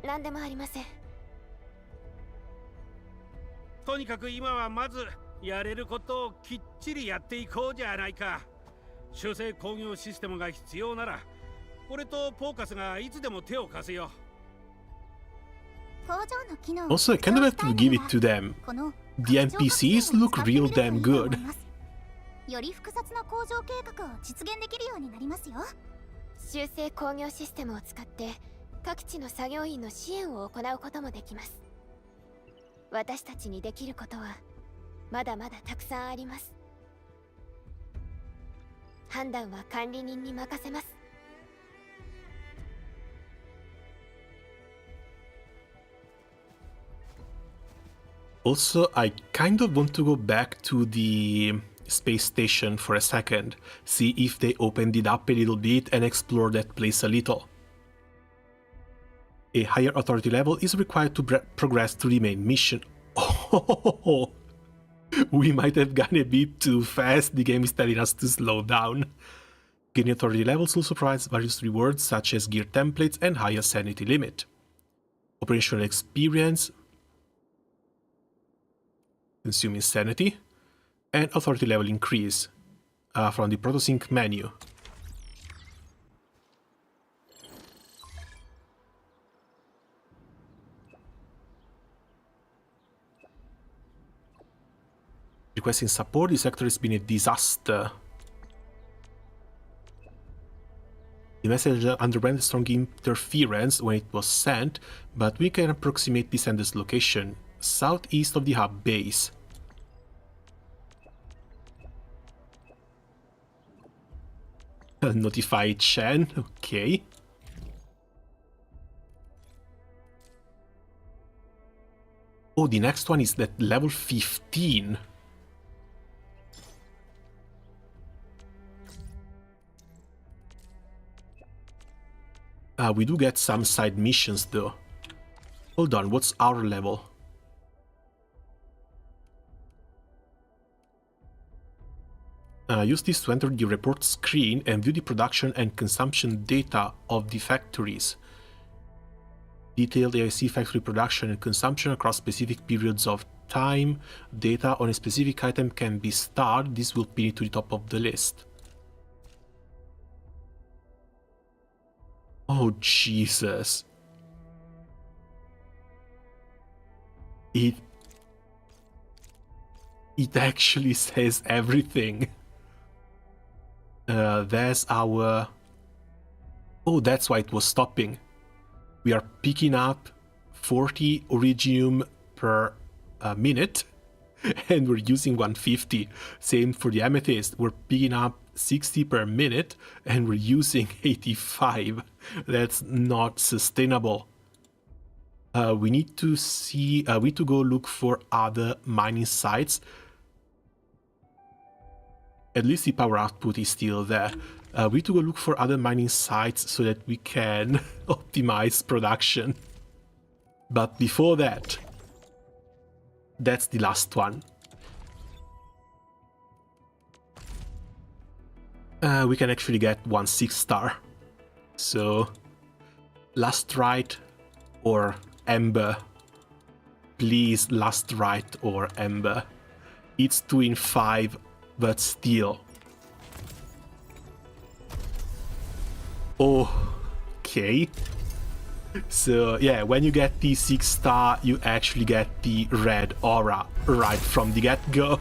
何でもありません。とにかく今はまずやれることをきっちりやっていこうじゃないか。修正工業システムが必要なら俺とポーカスがいつでも手を貸すよ。 Also, I kind of have to give it to them. The NPCs look real damn good. より複雑な工場計画を実現できるようになりますよ。修正工業システムを使って各地の作業員の支援を行うこともできます。私たちにできることはまだまだたくさんあります。判断は管理人に任せます。 Also, I kind of want to go back to the space station for a second, see if they opened it up a little bit and explore that place a little. A higher authority level is required to progress to the main mission. Oh, we might have gone a bit too fast. The game is telling us to slow down. Gaining authority levels also provides various rewards such as gear templates and higher sanity limit. Operational experience, consuming sanity, and authority level increase from the Protosync menu. Requesting support, this sector has been a disaster. The message underwent strong interference when it was sent, but we can approximate the sender's location, southeast of the hub base. Notify Chen, okay. Oh, the next one is that level 15. We do get some side missions though. Hold on, what's our level? Use this to enter the report screen and view the production and consumption data of the factories. Detailed AIC factory production and consumption across specific periods of time. Data on a specific item can be starred. This will pin it to the top of the list. Oh, Jesus. It actually says everything. There's our... Oh, that's why it was stopping. We are picking up 40 Originium per minute, and we're using 150. Same for the Amethyst. We're picking up 60 per minute, and we're using 85. That's not sustainable. We need to see... we need to go look for other mining sites. at least the power output is still there. We need to go look for other mining sites so that we can optimize production. But before that, that's the last one. We can actually get 1 6-star. So, last right or Ember. Please, last right or Ember. It's 2 in 5, but still. Okay. So, yeah, when you get the 6-star, you actually get the red aura right from the get-go.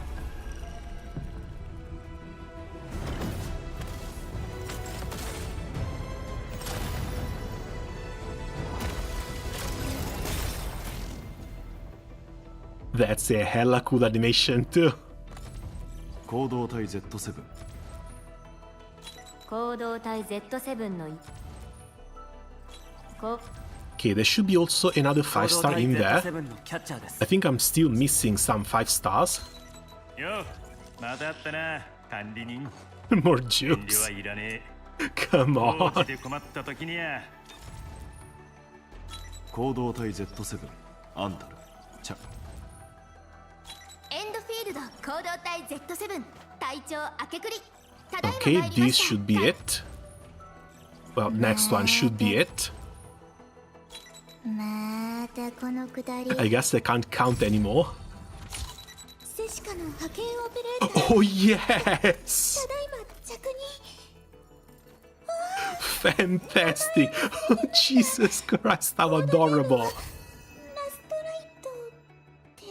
That's a hella cool animation too. 行動体 Z7 行動体 Z7 の Okay, there should be also another 5-star in there. I think I'm still missing some 5 stars. よまたあったな管理人 More 遠 jokes. 慮はいらねえ Come 工事 on. で困った時には行動体 Z7 アンタルチャエンドフィールド行動体 Z7 隊長明けくりただいま Okay, 参りま this した should be it. Well, next one should be it. またこのくだり I guess I can't count anymore. セシカの派遣オペレーター Oh, yes! ただいま着任 Fantastic! Oh, Jesus Christ, how adorable! ラストライトって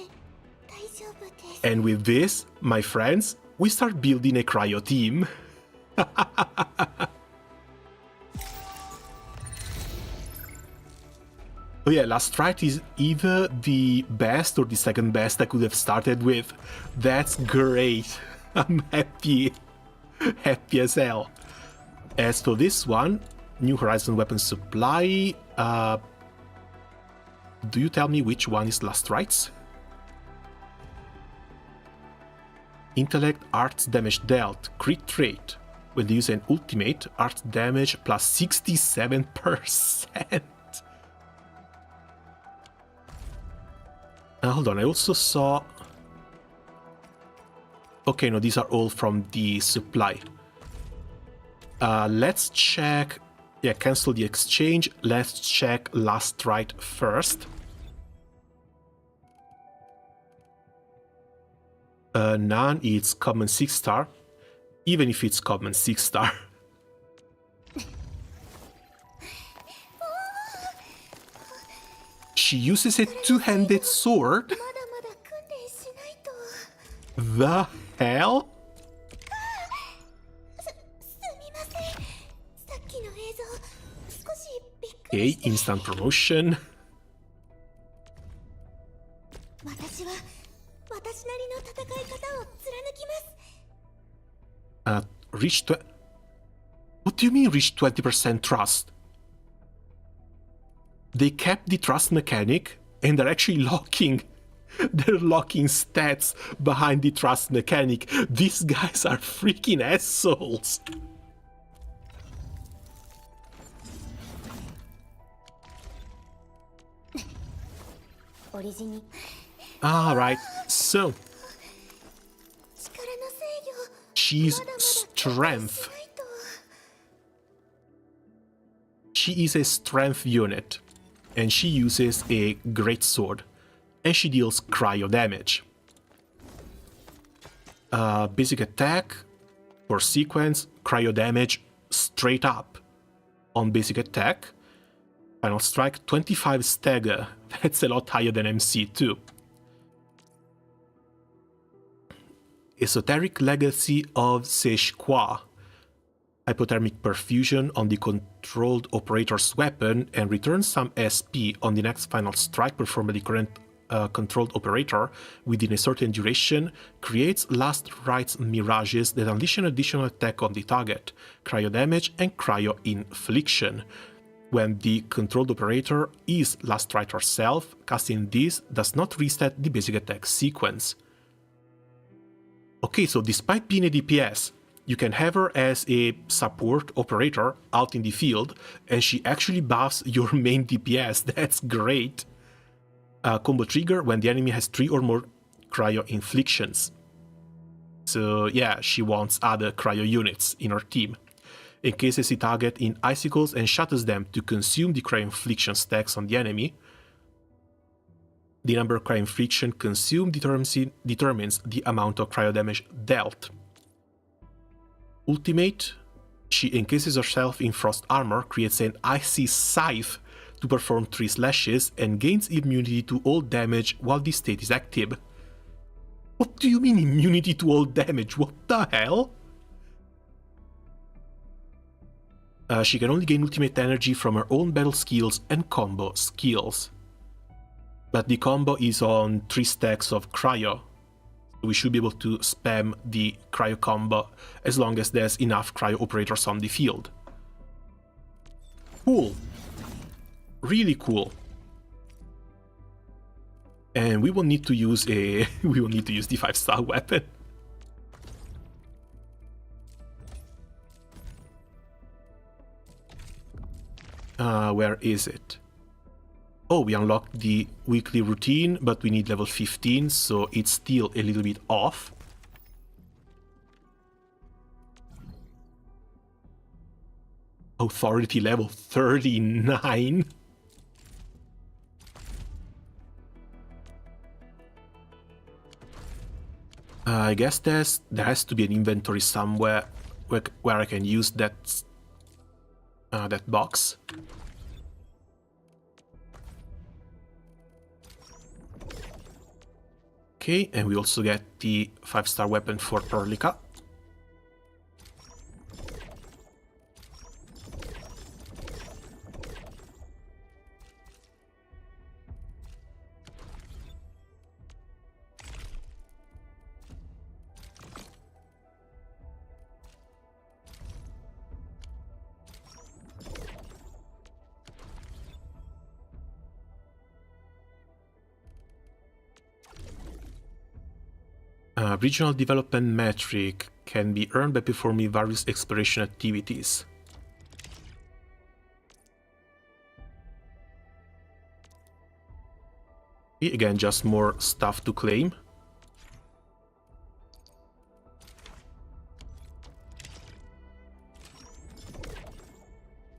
大丈夫です And with this, my friends, we start building a cryo team. Oh yeah, Last Rite is either the best or the second best I could have started with. That's great. I'm happy. Happy as hell. As for this one, New Horizon weapon supply. Do you tell me which one is Last Rite's? Intellect, arts damage dealt, crit rate. When they use an ultimate, arts damage plus 67%. Hold on, I also saw... Okay, no, these are all from the supply. Let's check... Yeah, cancel the exchange. Let's check Last Rite first. None, it's common 6-star. Even if it's common 6-star. She uses a two-handed sword? The hell? Okay, instant promotion. 私は私なりの戦い方を貫きます Reach What do you mean reach 20% trust? They kept the trust mechanic and they're actually locking. They're locking stats behind the trust mechanic. These guys are freaking assholes. Alright, so she's strength. She is a strength unit, and she uses a greatsword, and she deals cryo damage. Basic attack for sequence, cryo damage straight up on basic attack. Final strike 25 stagger. That's a lot higher than MC too. Esoteric Legacy of Seshqua. Hypothermic perfusion on the controlled operator's weapon and return some SP on the next final strike performed by the current controlled operator within a certain duration, creates Last Rite's mirages that unleash an additional attack on the target, cryo damage and cryo infliction. When the controlled operator is Last Rite herself, casting this does not reset the basic attack sequence. Okay, so despite being a DPS, you can have her as a support operator out in the field, and she actually buffs your main DPS. That's great. Combo trigger when the enemy has 3 or more cryo inflictions. So yeah, she wants other cryo units in her team. Encases the target in icicles and shatters them to consume the cryo infliction stacks on the enemy. The number of cryo infliction consumed determines the amount of cryo damage dealt. Ultimate, she encases herself in frost armor, creates an icy scythe to perform 3 slashes, and gains immunity to all damage while this state is active. What do you mean immunity to all damage? What the hell? She can only gain ultimate energy from her own battle skills and combo skills. But the combo is on 3 stacks of cryo. We should be able to spam the cryo combo as long as there's enough cryo operators on the field. Cool. Really cool. And we will need to use the 5-star weapon. Where is it? Oh, we unlocked the weekly routine, but we need level 15, so it's still a little bit off. Authority level 39. I guess there has to be an inventory somewhere where I can use that box. Okay, and we also get the 5-star weapon for Perlica. Regional development metric can be earned by performing various exploration activities. Again, just more stuff to claim.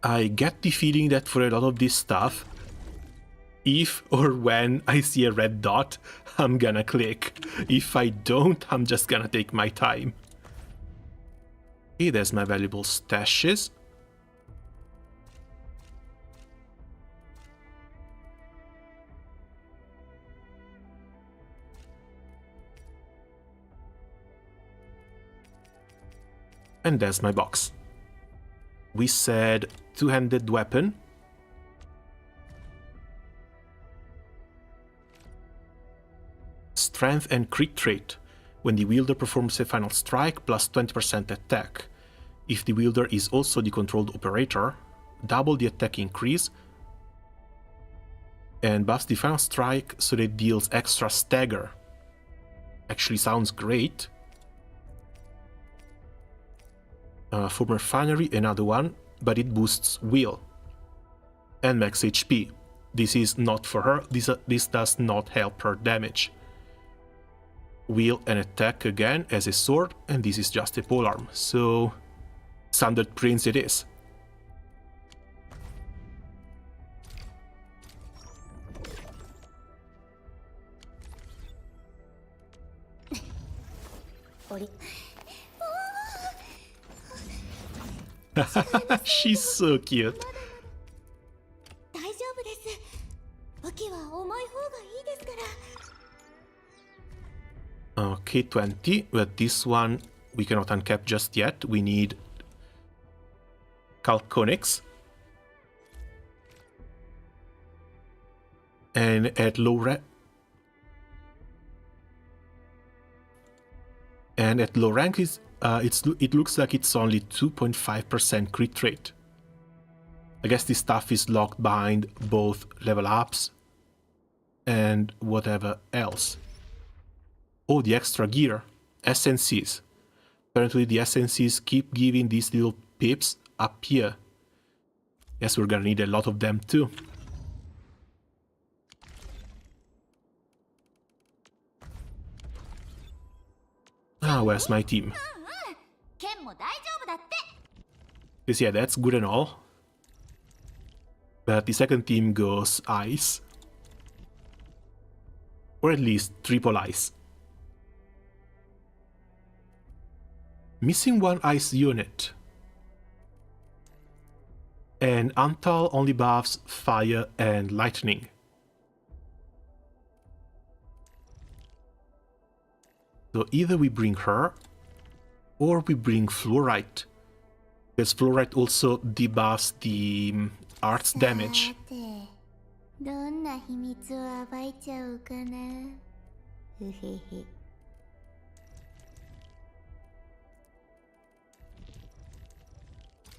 I get the feeling that for a lot of this stuff, if or when I see a red dot, I'm gonna click. If I don't, I'm just gonna take my time. Okay, there's my valuable stashes. And there's my box. We said two-handed weapon. Strength and crit trait. When the wielder performs a final strike, plus 20% attack. If the wielder is also the controlled operator, double the attack increase, and buffs the final strike so that it deals extra stagger. Actually sounds great. For Refinery, another one, but it boosts will and max HP. This is not for her, this does not help her damage. Will and attack again as a sword, and this is just a polearm, so standard prints it is. She's so cute. Okay, 20, but this one we cannot uncap just yet. We need Calconix. And at low rank, is it looks like it's only 2.5% crit rate. I guess this stuff is locked behind both level ups and whatever else. Oh, the extra gear essences. Apparently the essences keep giving these little pips up here. Yes, we're gonna need a lot of them too. Ah, where's my team? Because yeah, that's good and all. But the second team goes ice. Or at least triple ice. Missing one ice unit. And Antal only buffs fire and lightning. So either we bring her, or we bring Fluorite. Because Fluorite also debuffs the arts damage. どんな秘密を暴いちゃおうかな。ふへへ。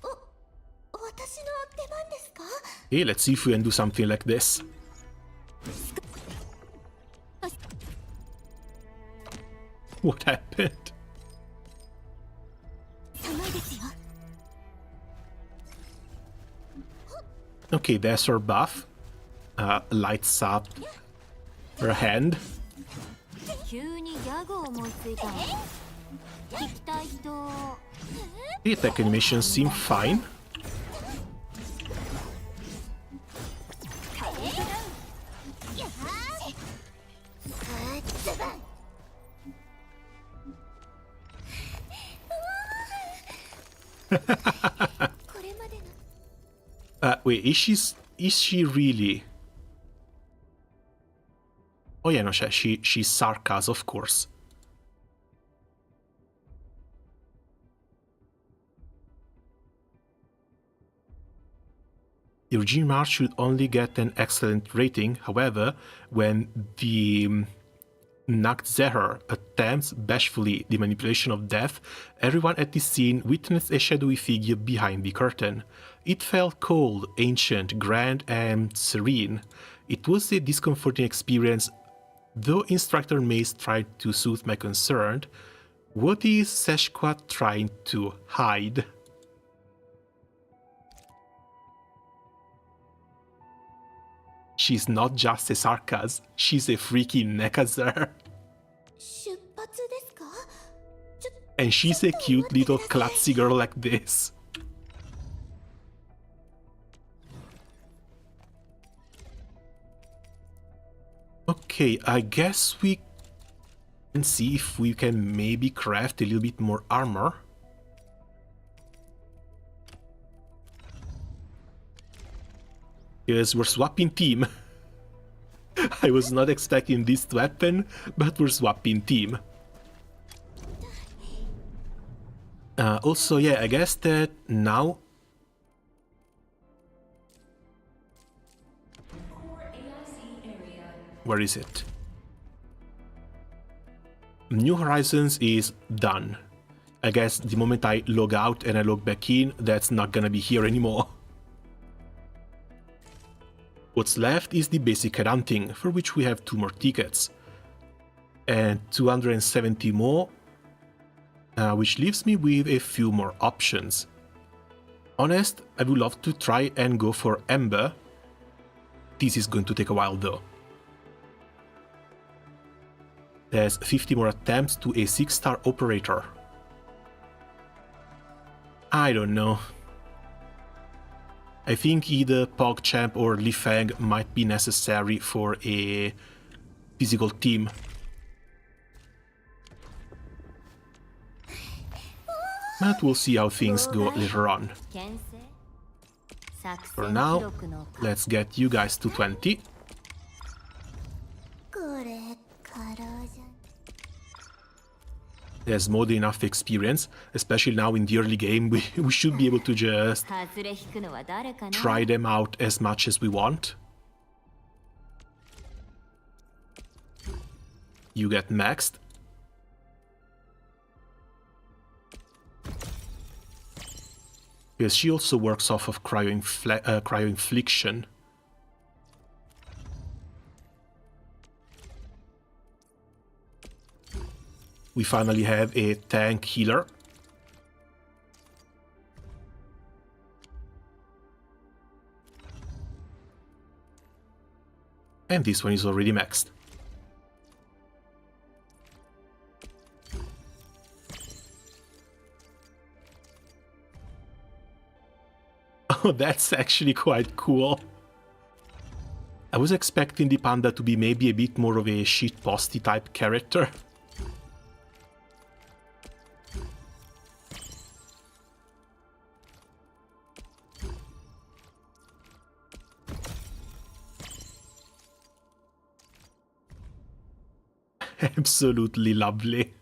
お、私の出番ですか? Okay, let's see if we can do something like this. What happened? 寒いですよ。 Okay, there's her buff. Lights up her hand. 急にギャグを思いついたの。聞きたい人。 The attack animations seem fine. Wait, is she really? Oh yeah, no, she's Sarkaz, of course. The Origin March should only get an excellent rating, however, when the Nachtzeher attempts bashfully the manipulation of death, everyone at the scene witnessed a shadowy figure behind the curtain. It felt cold, ancient, grand, and serene. It was a discomforting experience, though Instructor Mace tried to soothe my concern. What is Seshquat trying to hide? She's not just a Sarkaz, she's a freaking Nekazar. And she's a cute little klutzy girl like this. Okay, I guess we can see if we can maybe craft a little bit more armor. Because we're swapping team. I was not expecting this to happen, but we're swapping team. Also, yeah, I guess that now... Where is it? New Horizons is done. I guess the moment I log out and I log back in, that's not gonna be here anymore. What's left is the basic headhunting, for which we have 2 more tickets. And 270 more, which leaves me with a few more options. Honest, I would love to try and go for Ember. This is going to take a while though. There's 50 more attempts to a 6-star operator. I don't know. I think either PogChamp or Li Feng might be necessary for a physical team. But we'll see how things go later on. For now, let's get you guys to 20. There's more than enough experience, especially now in the early game. We should be able to just try them out as much as we want. You get maxed. Because she also works off of cryo-infliction. we finally have a tank healer. And this one is already maxed. Oh, that's actually quite cool. I was expecting the panda to be maybe a bit more of a shitposty type character. Absolutely lovely.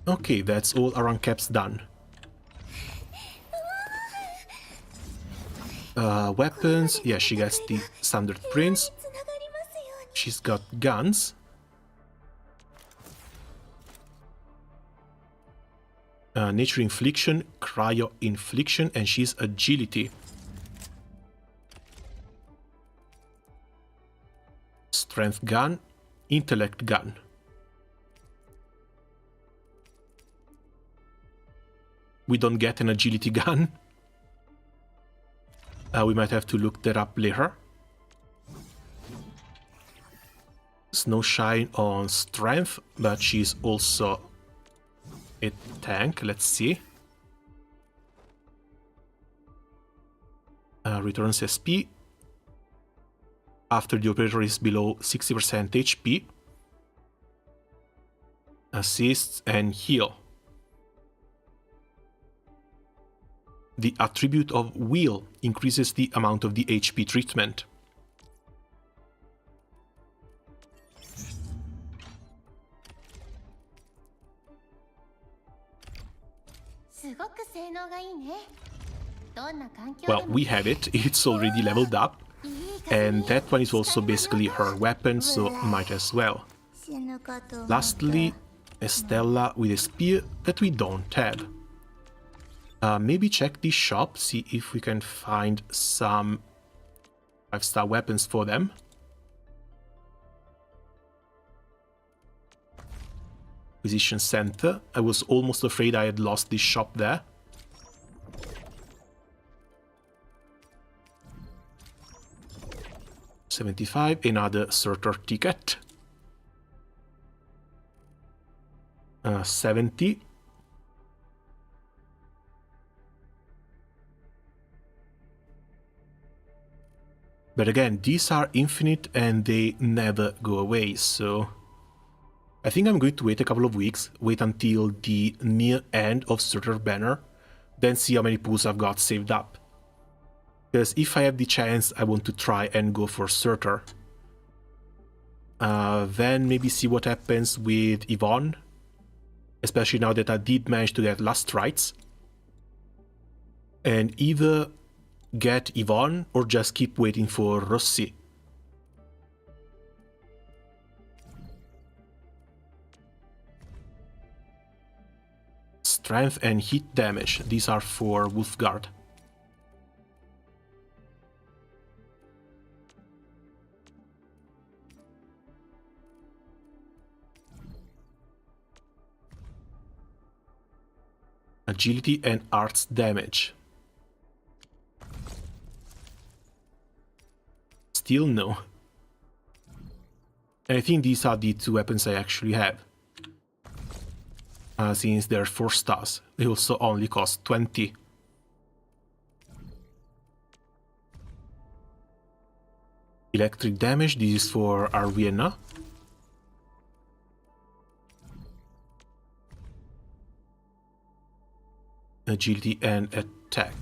Okay, that's all our uncaps done. Weapons, yeah, she gets the standard prints. She's got guns. Nature infliction, cryo infliction, and she's agility. Strength gun, intellect gun. We don't get an agility gun. We might have to look that up later. Snowshine on strength, but she's also a tank. Let's see. Returns SP after the operator is below 60% HP. Assists and heal. The attribute of wheel increases the amount of the HP treatment. Well, we have it, it's already leveled up, and that one is also basically her weapon, so might as well. Lastly, Estella with a spear that we don't have. Maybe check the shop, see if we can find some 5-star weapons for them. Acquisition Center. I was almost afraid I had lost this shop there. $75, another Surtur ticket. 70. But again, these are infinite and they never go away, so I think I'm going to wait a couple of weeks, wait until the near end of Surtur banner, then see how many pools I've got saved up. Because if I have the chance, I want to try and go for Surtur. Then maybe see what happens with Yvonne, especially now that I did manage to get last rights. And either get Yvonne or just keep waiting for Rossi. Strength and hit damage, these are for Wolfguard. Agility and arts damage. Still no. And I think these are the two weapons I actually have. Since they're 4 stars, they also only cost 20. Electric damage, this is for Arviena. Agility and attack.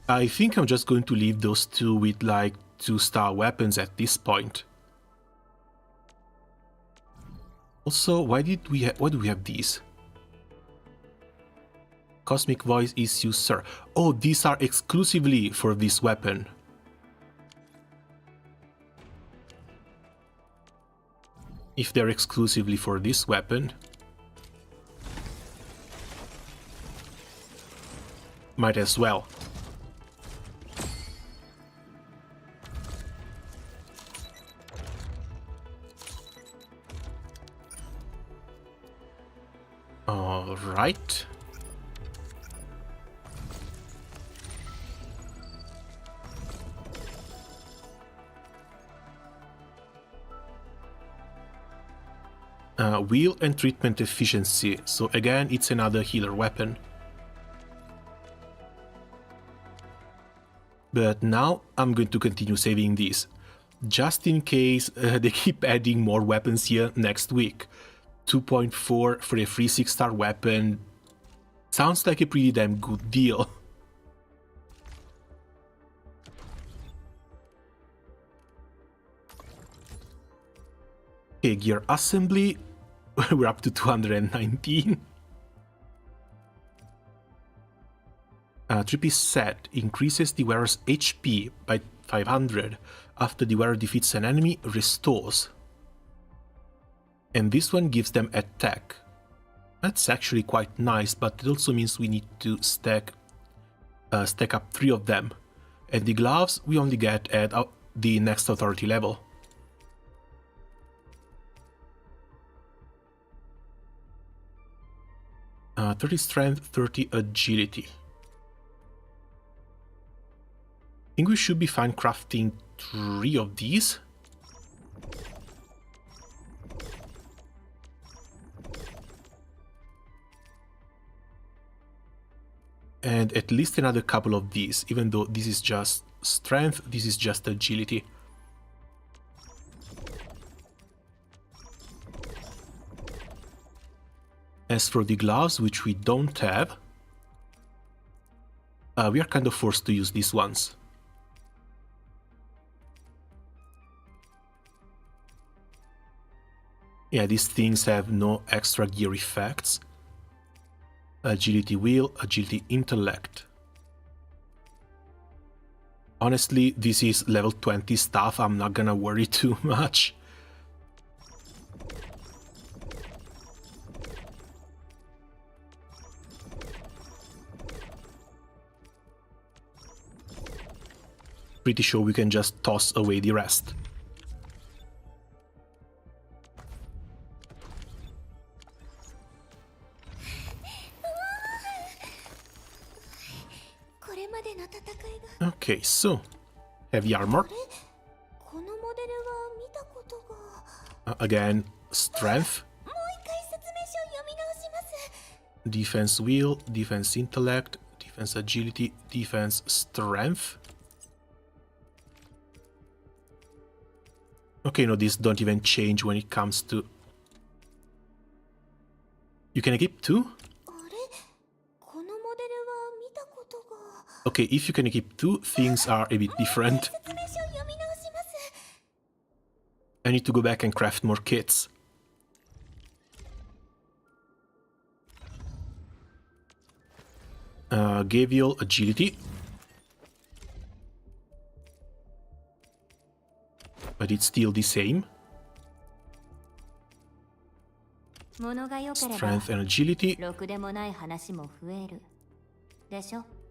I think I'm just going to leave those two with like 2-star weapons at this point. Also, why do we have these? Cosmic Voice is used, sir. Oh, these are exclusively for this weapon. If they're exclusively for this weapon, might as well. Alright. Wheel and treatment efficiency, so again it's another healer weapon. But now I'm going to continue saving these, just in case they keep adding more weapons here next week. 2.4 for a free 6-star weapon sounds like a pretty damn good deal. Okay, gear assembly, we're up to 219. 3-piece set increases the wearer's HP by 500 after the wearer defeats an enemy, restores. And this one gives them attack. That's actually quite nice, but it also means we need to stack up 3 of them. And the gloves we only get at the next authority level. Uh, 30 strength, 30 agility. I think we should be fine crafting 3 of these. And at least another couple of these, even though this is just strength, this is just agility. As for the gloves, which we don't have, we are kind of forced to use these ones. Yeah, these things have no extra gear effects. Agility wheel, agility intellect. Honestly, this is level 20 stuff, I'm not gonna worry too much. Pretty sure we can just toss away the rest. Okay, so heavy armor. Again, strength. Defense wheel, defense intellect, defense agility, defense strength. Okay, no, these don't even change when it comes to... You can equip 2? Okay, if you can equip 2, things are a bit different. I need to go back and craft more kits. Gavial agility. But it's still the same. Strength and agility.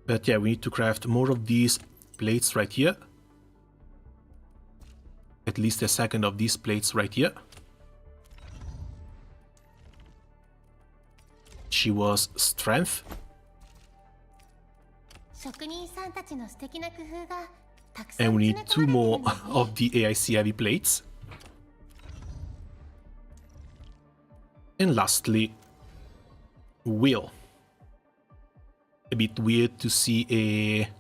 But yeah, we need to craft more of these plates right here. At least a second of these plates right here. She was strength. And we need 2 more of the AIC heavy plates. And lastly, wheel. A bit weird to see a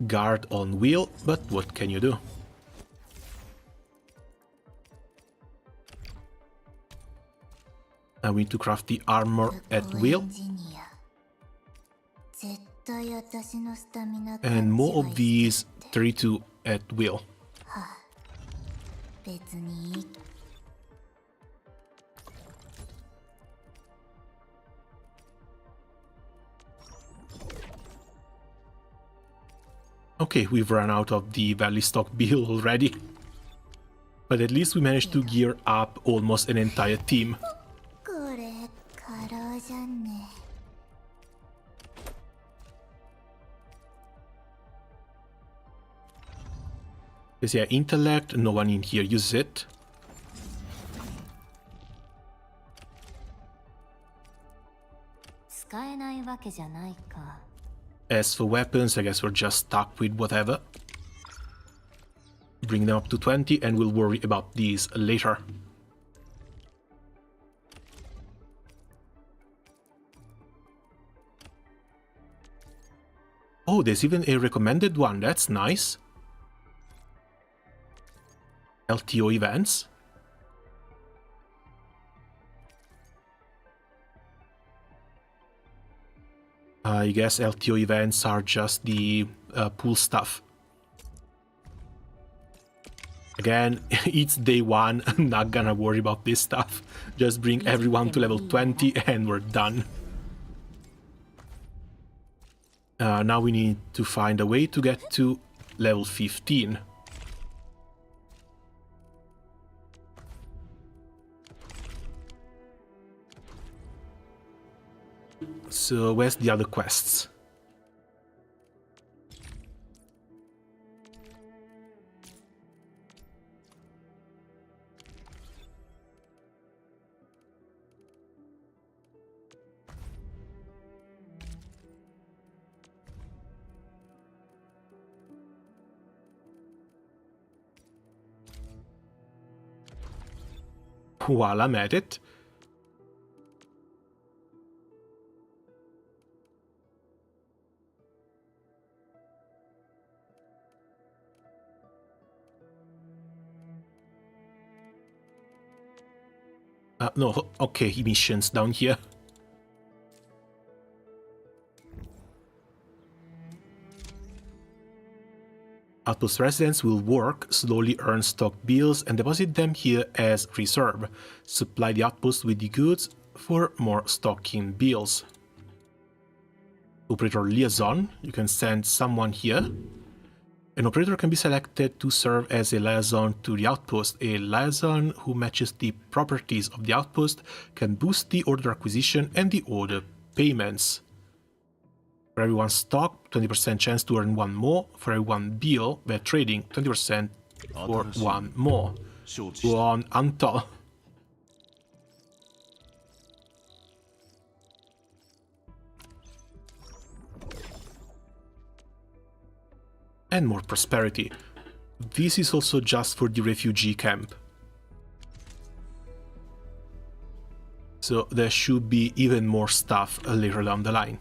guard on wheel, but what can you do? And we need to craft the armor at wheel. And more of these 32 at will. Okay, we've run out of the Valley Stock bill already. But at least we managed to gear up almost an entire team. Because yeah, intellect, no one in here uses it. 使えないわけじゃないか。 As for weapons, I guess we're just stuck with whatever. Bring them up to 20 and we'll worry about these later. Oh, there's even a recommended one, that's nice. LTO events. I guess LTO events are just the pool stuff. Again, it's day one, I'm not gonna worry about this stuff. Just bring everyone to level 20 and we're done. Now we need to find a way to get to level 15. So where's the other quests? While I'm at it. No, okay, missions down here. Outpost residents will work, slowly earn stock bills and deposit them here as reserve. Supply the outpost with the goods for more stocking bills. Operator liaison, you can send someone here. An operator can be selected to serve as a liaison to the outpost. A liaison who matches the properties of the outpost can boost the order acquisition and the order payments. For every one stock, 20% chance to earn one more. For every one bill, we're trading 20% for one more. Go on, Antal. And more prosperity. This is also just for the refugee camp. So there should be even more stuff later down the line.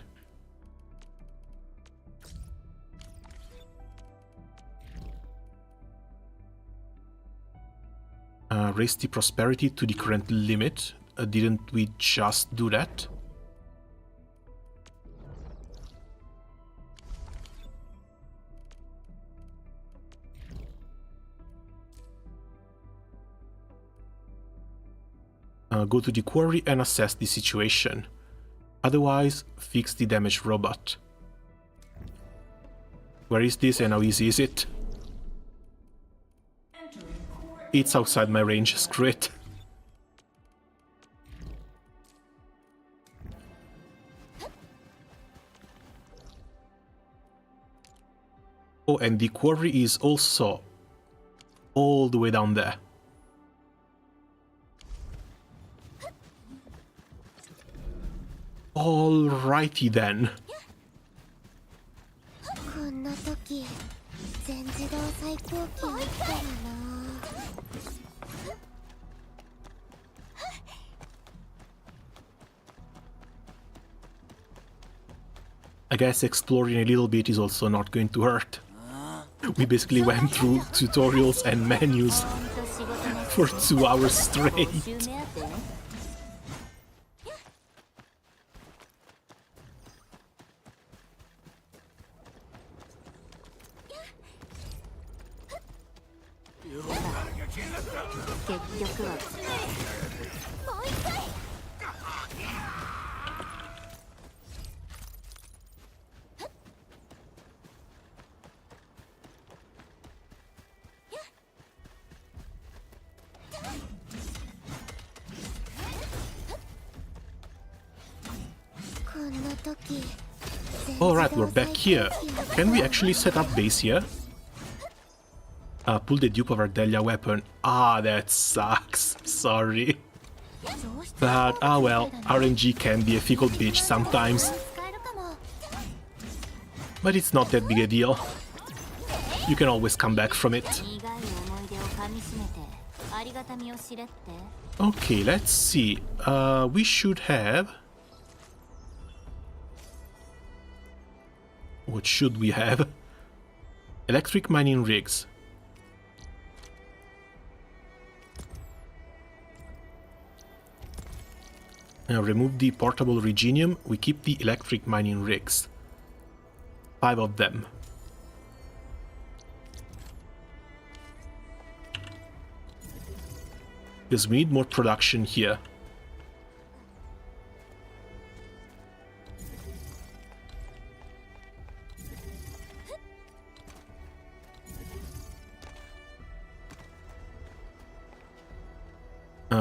Raise the prosperity to the current limit. Didn't we just do that? Go to the quarry and assess the situation. Otherwise, fix the damaged robot. Where is this and how easy is it? It's outside my range, screw it. Oh, and the quarry is also all the way down there. Alrighty then. I guess exploring a little bit is also not going to hurt. We basically went through tutorials and menus for 2 hours straight. Alright, we're back here. Can we actually set up base here? Pull the dupe of our Delia weapon. Ah, that sucks. Sorry. But, ah well, RNG can be a fickle bitch sometimes. But it's not that big a deal. You can always come back from it. Okay, let's see. We should have... What should we have? Electric mining rigs. Now remove the portable regenium, we keep the electric mining rigs. 5 of them. Because we need more production here.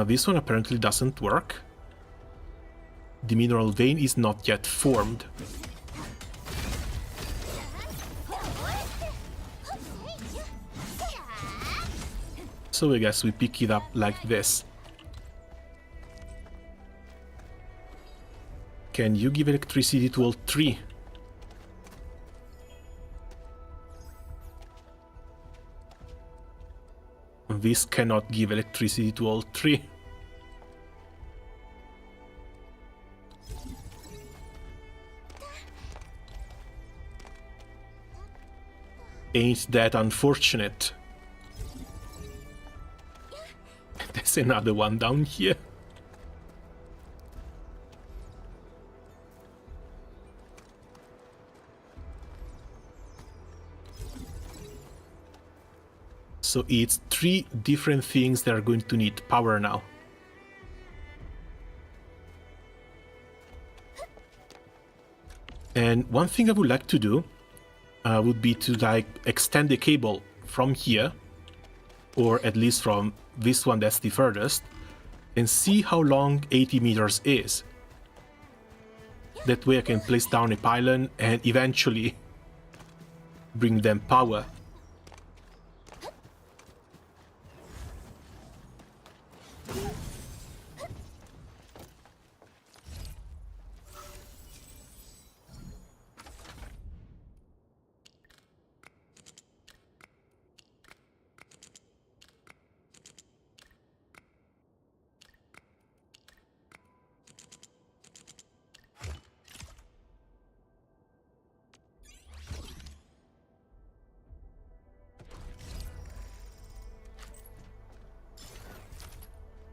This one apparently doesn't work. The mineral vein is not yet formed. So I guess we pick it up like this. Can you give electricity to all 3? This cannot give electricity to all 3. Ain't that unfortunate? There's another one down here. So it's 3 different things that are going to need power now. And one thing I would like to do would be to like extend the cable from here, or at least from this one that's the furthest, and see how long 80 meters is. That way I can place down a pylon and eventually bring them power.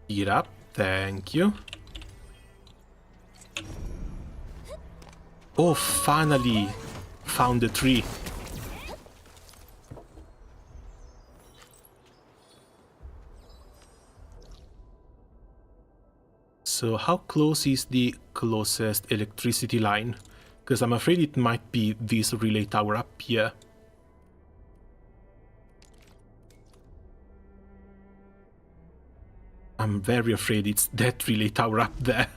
Get up, thank you. Oh, finally found the tree. So how close is the closest electricity line? Because I'm afraid it might be this relay tower up here. I'm very afraid it's that relay tower up there.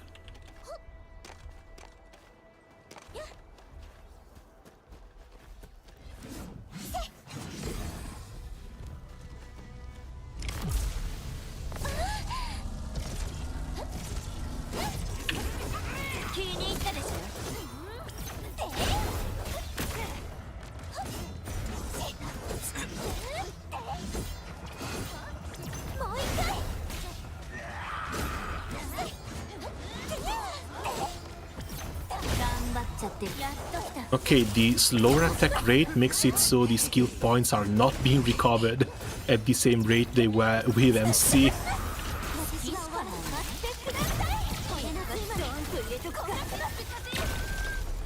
Okay, the slower attack rate makes it so the skill points are not being recovered at the same rate they were with MC.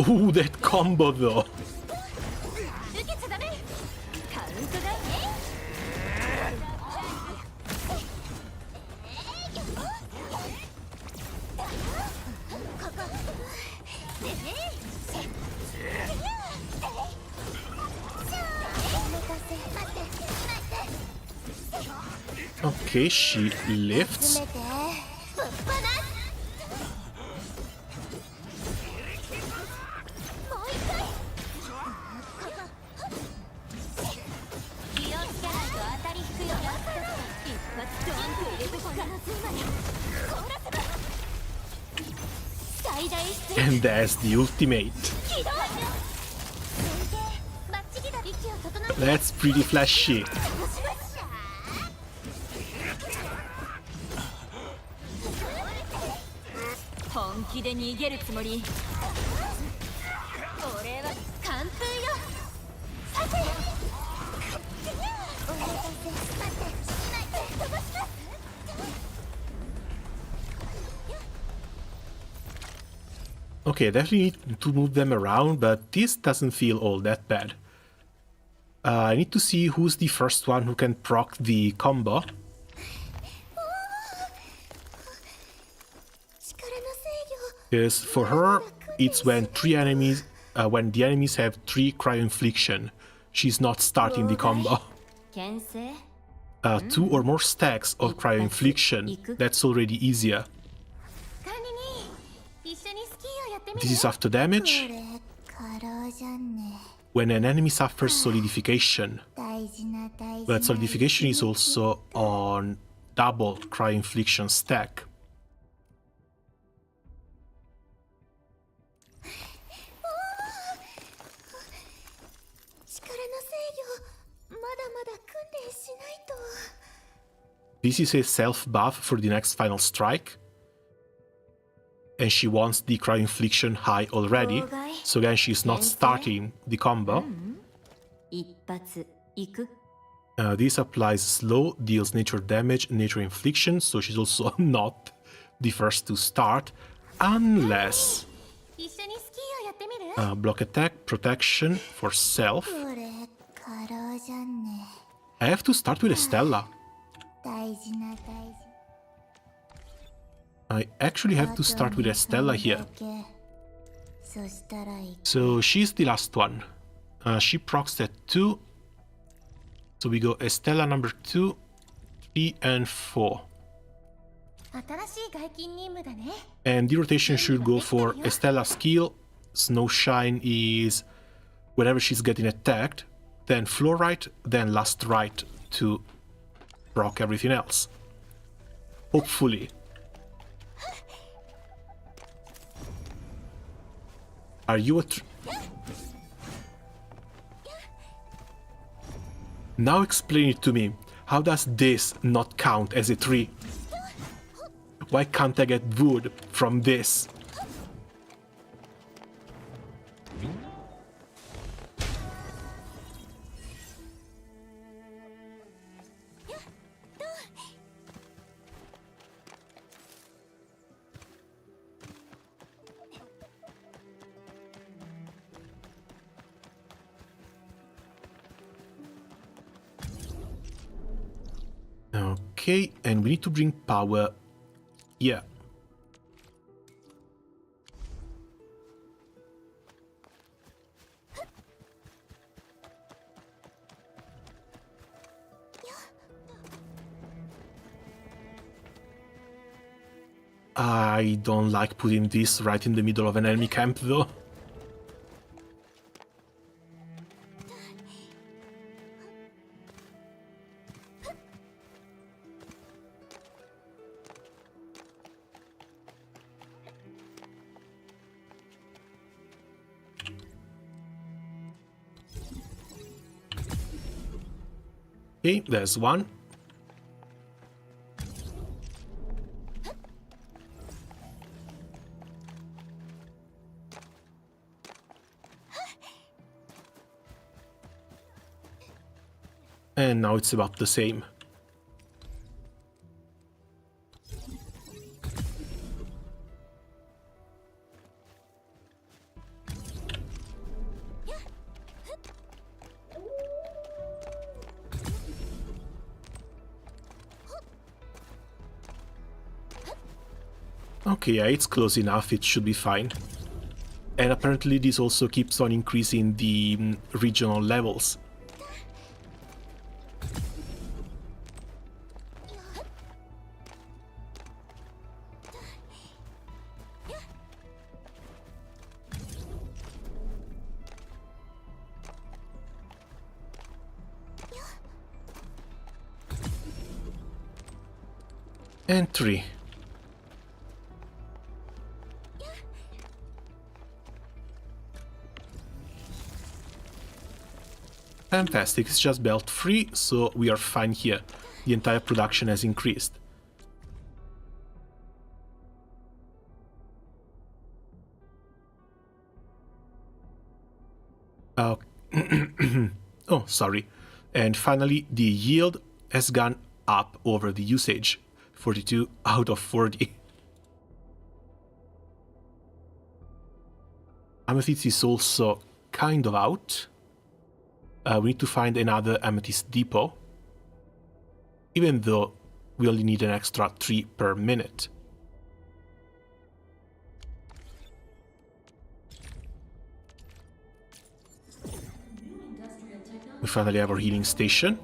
Ooh, that combo though! Okay, she lifts. And there's the ultimate. That's pretty flashy. 本気で逃げるつもり。俺は完封よ。さて。Okay, I definitely need to move them around, but this doesn't feel all that bad. I need to see who's the first one who can proc the combo. Because for her, it's when when the enemies have 3 cryo infliction. She's not starting the combo. 2 or more stacks of cryo infliction, that's already easier. This is after damage. When an enemy suffers solidification. But solidification is also on double cryo infliction stack. This is a self buff for the next final strike. And she wants the cryo infliction high already, so again she's not starting the combo. This applies slow, deals nature damage, nature infliction, so she's also not the first to start, unless block attack, protection for self. I have to start with Estella. I actually have to start with Estella here. So she's the last one. She procs at 2. So we go Estella number 2, 3, and 4. And the rotation should go for Estella's skill. Snowshine is whenever she's getting attacked, then floor right, then last right to proc everything else. Hopefully. Are you a Now explain it to me. How does this not count as a tree? Why can't I get wood from this? Okay, and we need to bring power here. I don't like putting this right in the middle of an enemy camp though. Okay, there's one. And now it's about the same. Okay, yeah, it's close enough, it should be fine. And apparently this also keeps on increasing the regional levels. And 3. Fantastic, it's just belt free, so we are fine here. The entire production has increased. Oh, oh, sorry. And finally, the yield has gone up over the usage. 42 out of 40. Amethyst is also kind of out. We need to find another Amethyst depot. Even though we only need an extra 3 per minute. We finally have our healing station.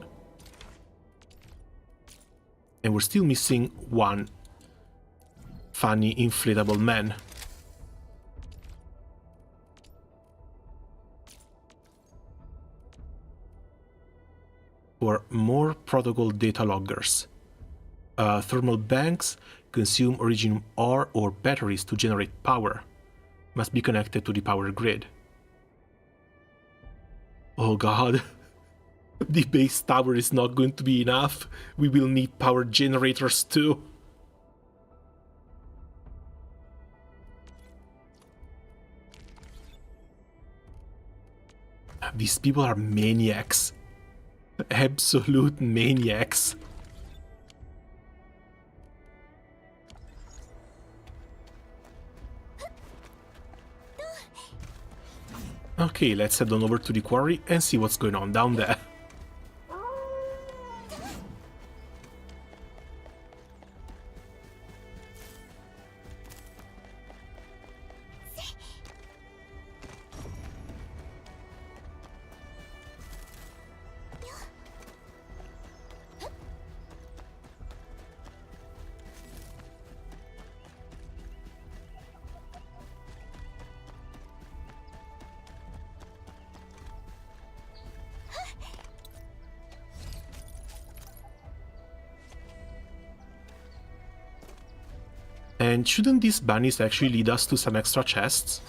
And we're still missing one funny inflatable man. Or more protocol data loggers. Thermal banks consume originium ore or batteries to generate power. Must be connected to the power grid. Oh god. The base tower is not going to be enough. We will need power generators too. These people are maniacs. Absolute maniacs. Okay, let's head on over to the quarry and see what's going on down there. And shouldn't these bunnies actually lead us to some extra chests?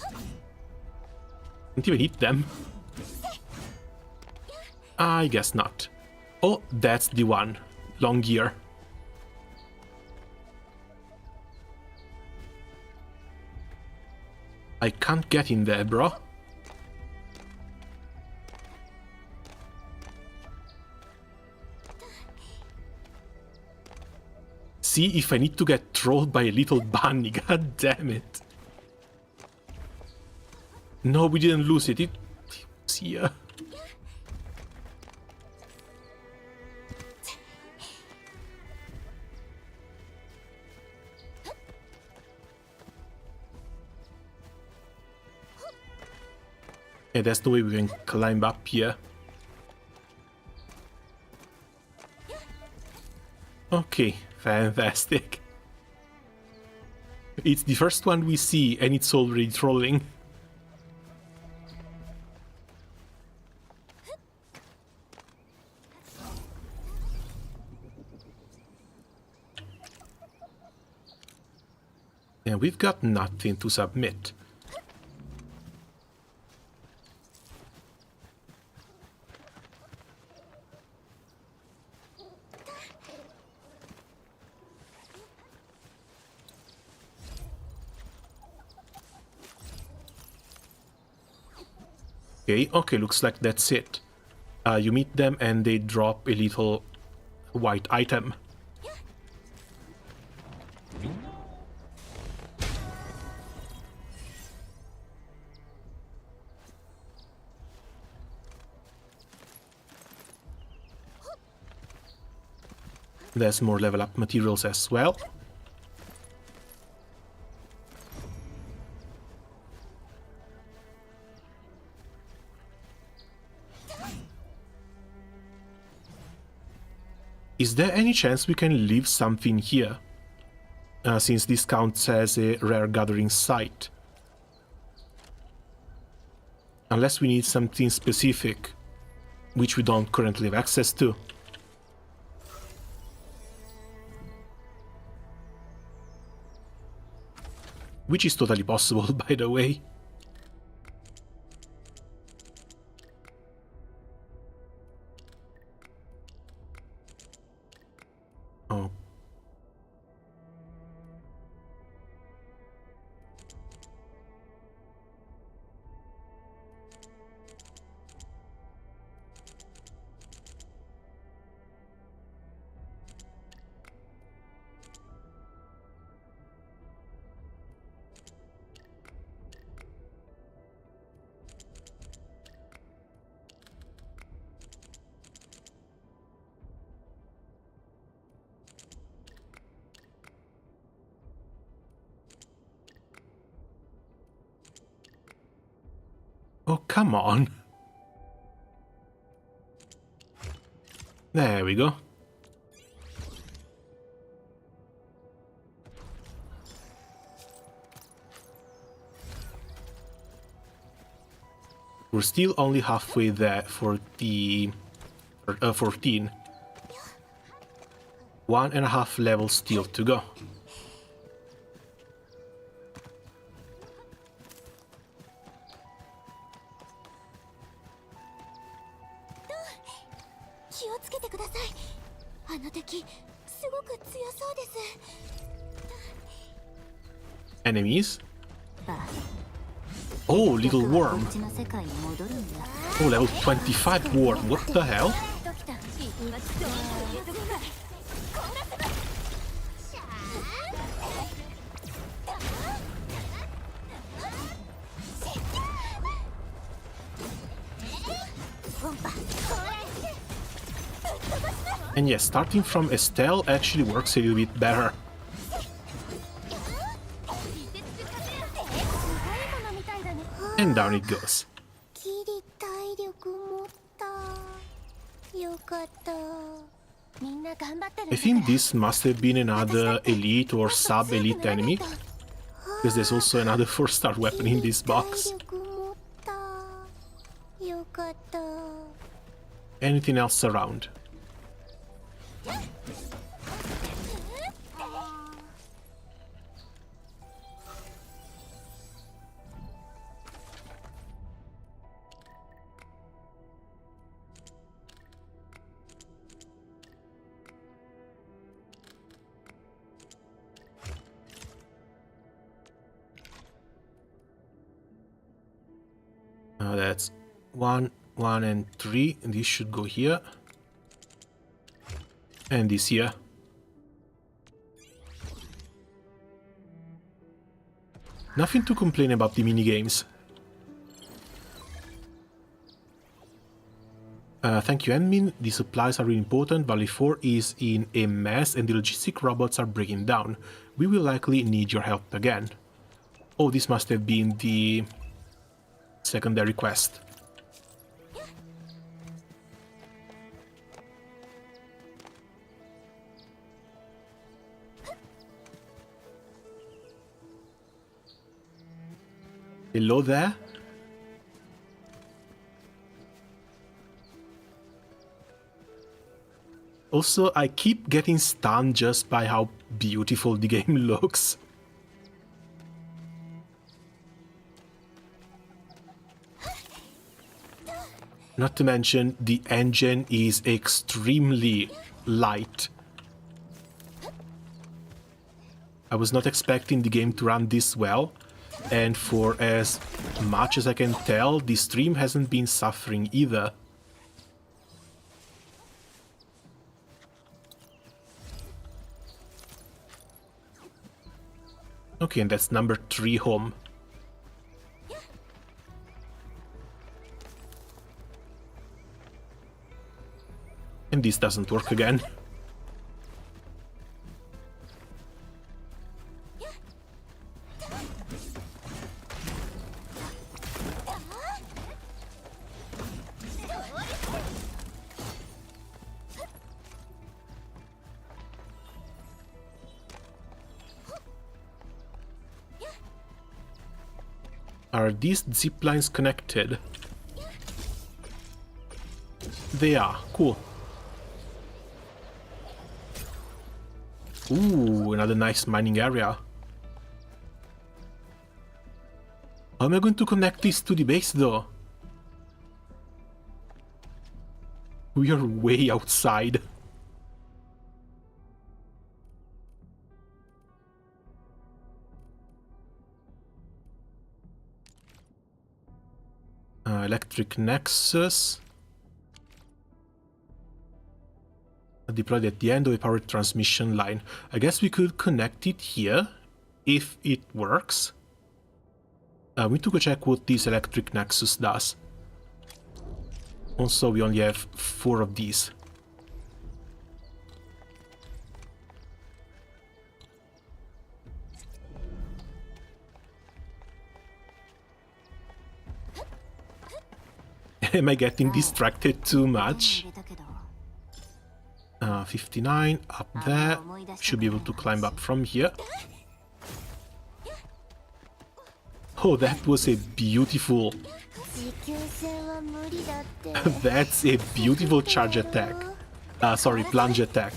Can't even hit them. I guess not. Oh, that's the one. Long gear. I can't get in there, bro. See if I need to get trolled by a little bunny, god damn it. No, we didn't lose it, it was here. Yeah, there's no way we can climb up here. Okay. Fantastic. It's the first one we see and it's already trolling. And we've got nothing to submit. Okay, looks like that's it. You meet them and they drop a little white item. There's more level up materials as well. Is there any chance we can leave something here? Since this counts as a rare gathering site. Unless we need something specific, which we don't currently have access to. Which is totally possible, by the way. Oh, come on. There we go. We're still only halfway there for the 14. 1.5 levels still to go. Enemies? Oh, little worm. Oh, level 25 worm. What the hell? And yes, starting from Estelle actually works a little bit better. And down it goes. I think this must have been another elite or sub-elite enemy, because there's also another 4-star weapon in this box. Anything else around? That's 1, 1, and 3, and this should go here. And this here. Nothing to complain about the minigames. Thank you, admin. The supplies are really important. Valley 4 is in a mess and the logistic robots are breaking down. We will likely need your help again. Oh, this must have been the secondary quest. Hello there? Also, I keep getting stunned just by how beautiful the game looks. Not to mention, the engine is extremely light. I was not expecting the game to run this well, and for as much as I can tell, the stream hasn't been suffering either. Okay, and that's number 3 home. And this doesn't work again. Are these zip lines connected? They are. Cool. Ooh, another nice mining area. How am I going to connect this to the base, though? We are way outside. Electric Nexus. Deployed at the end of a powered transmission line. I guess we could connect it here, if it works. We need to go check what this Electric Nexus does. Also, we only have 4 of these. Am I getting distracted too much? 59, up there. Should be able to climb up from here. Oh, that was a beautiful... That's a beautiful charge attack. Sorry, plunge attack.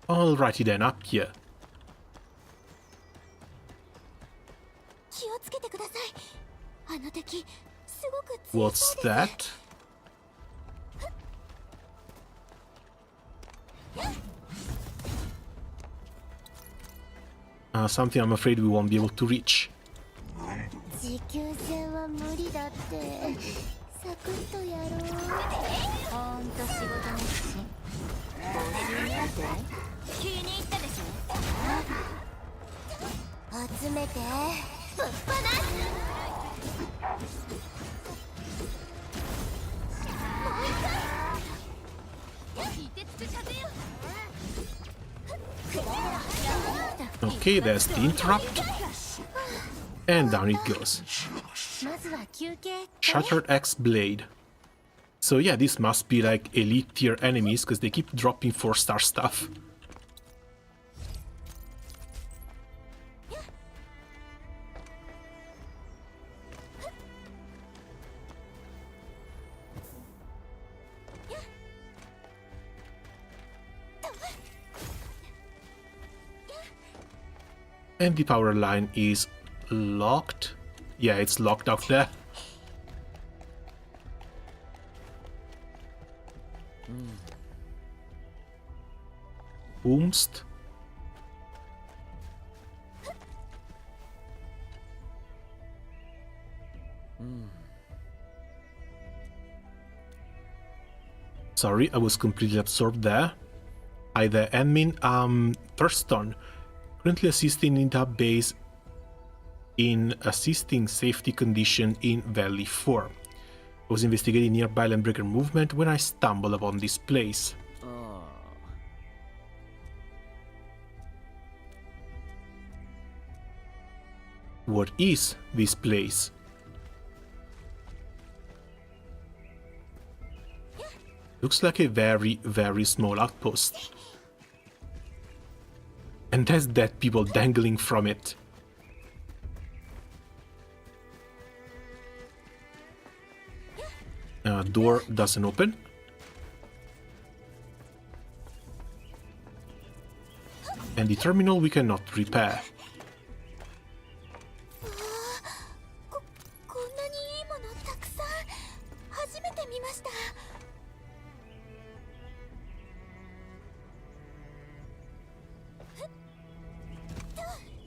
Alrighty then, up here. What's that? Something I'm afraid we won't be able to reach. Okay, there's the interrupt. And down it goes. Shattered X Blade. So yeah, this must be like elite tier enemies, because they keep dropping 4-star stuff. And the power line is locked. Yeah, it's locked out there. Boomst. Sorry, I was completely absorbed there. Hi there, admin. Thurston. Currently assisting in the base in assisting safety condition in Valley 4. I was investigating nearby landbreaker movement when I stumbled upon this place. What is this place? Looks like a very, very small outpost. And there's dead people dangling from it. Door doesn't open. And the terminal we cannot repair.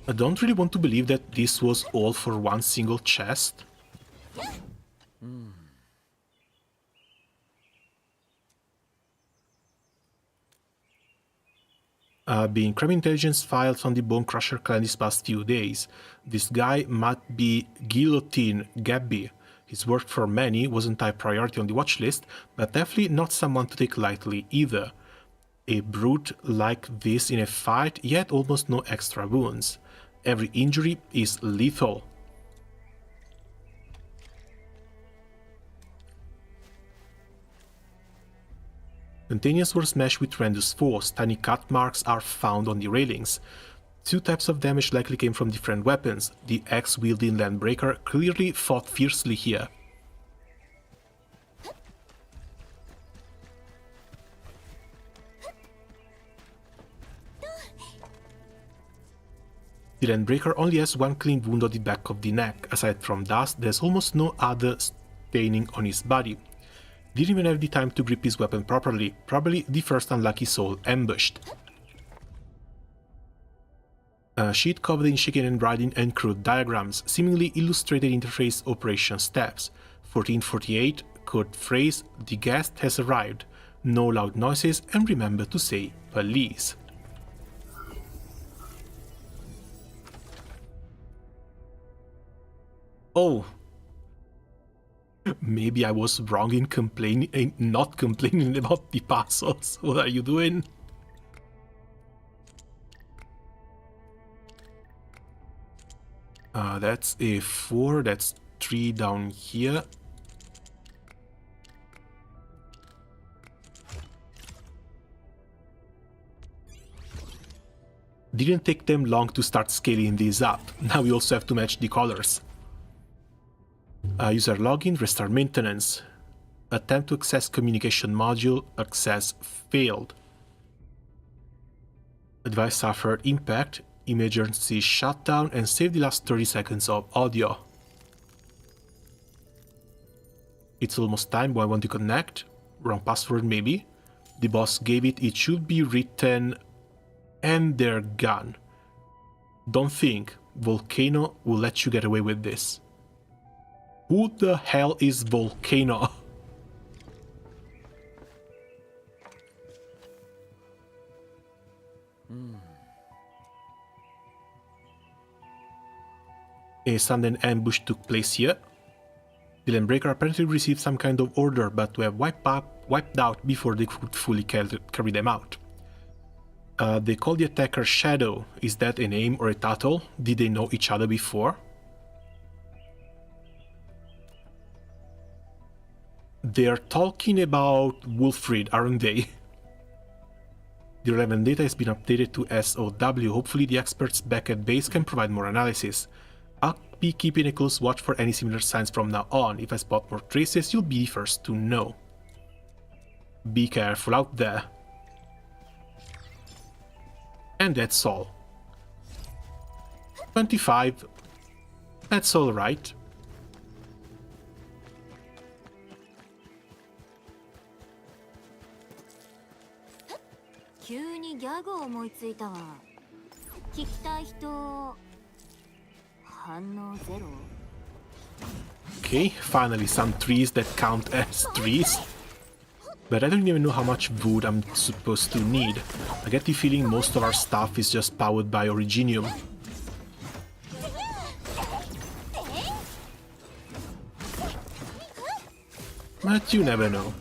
I don't really want to believe that this was all for one single chest. Been crime intelligence files on the Bone Crusher clan these past few days. This guy might be Guillotine Gabby. His work for many wasn't high priority on the watch list, but definitely not someone to take lightly either. A brute like this in a fight, yet almost no extra wounds. Every injury is lethal. Containers were smashed with tremendous force. Tiny cut marks are found on the railings. Two types of damage likely came from different weapons. The axe-wielding landbreaker clearly fought fiercely here. The landbreaker only has one clean wound on the back of the neck. Aside from dust, there's almost no other staining on his body. Didn't even have the time to grip his weapon properly, probably the first unlucky soul ambushed. A sheet covered in shaking handwriting and crude diagrams, seemingly illustrated interface operation steps. 1448, code phrase, the guest has arrived. No loud noises, and remember to say police. Oh. Maybe I was wrong in not complaining about the puzzles. What are you doing? That's a 4, that's 3 down here. Didn't take them long to start scaling these up. Now we also have to match the colors. User login, restart maintenance. Attempt to access communication module, access failed. Device suffered impact, emergency shutdown, and save the last 30 seconds of audio. It's almost time, but I want to connect. Wrong password maybe. The boss gave it, it should be written, and they're gone. Don't think Volcano will let you get away with this. Who the hell is Volcano? A sudden ambush took place here. The Landbreaker apparently received some kind of order, but were wiped out before they could fully carry them out. They call the attacker Shadow. Is that a name or a title? Did they know each other before? They're talking about Wolfried, aren't they? The relevant data has been updated to SOW. Hopefully the experts back at base can provide more analysis. I'll be keeping a close watch for any similar signs from now on. If I spot more traces, you'll be the first to know. Be careful out there. And that's all. 25. That's alright. Okay, finally some trees that count as trees. But I don't even know how much wood I'm supposed to need. I get the feeling most of our stuff is just powered by Originium. But you never know.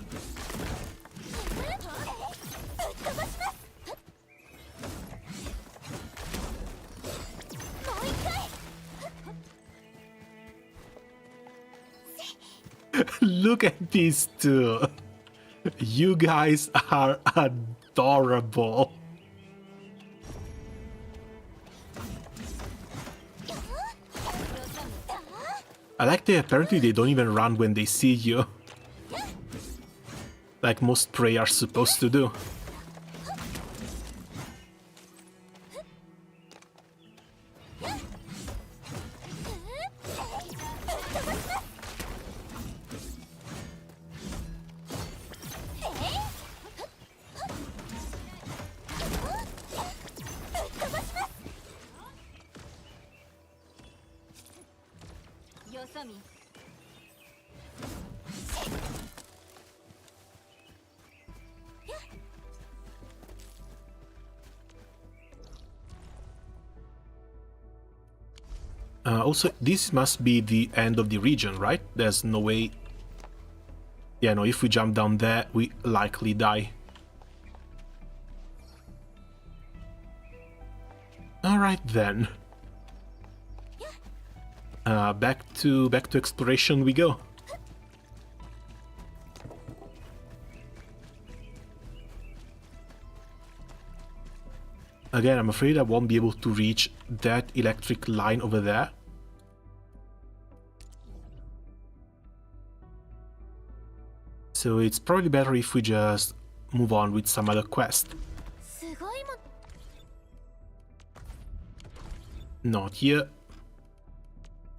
Look at these two. You guys are adorable. I like that apparently they don't even run when they see you. Like most prey are supposed to do. Also, this must be the end of the region, right? There's no way... Yeah, no, if we jump down there, we likely die. Alright then. Back to exploration we go. Again, I'm afraid I won't be able to reach that electric line over there. So it's probably better if we just move on with some other quest. Not here.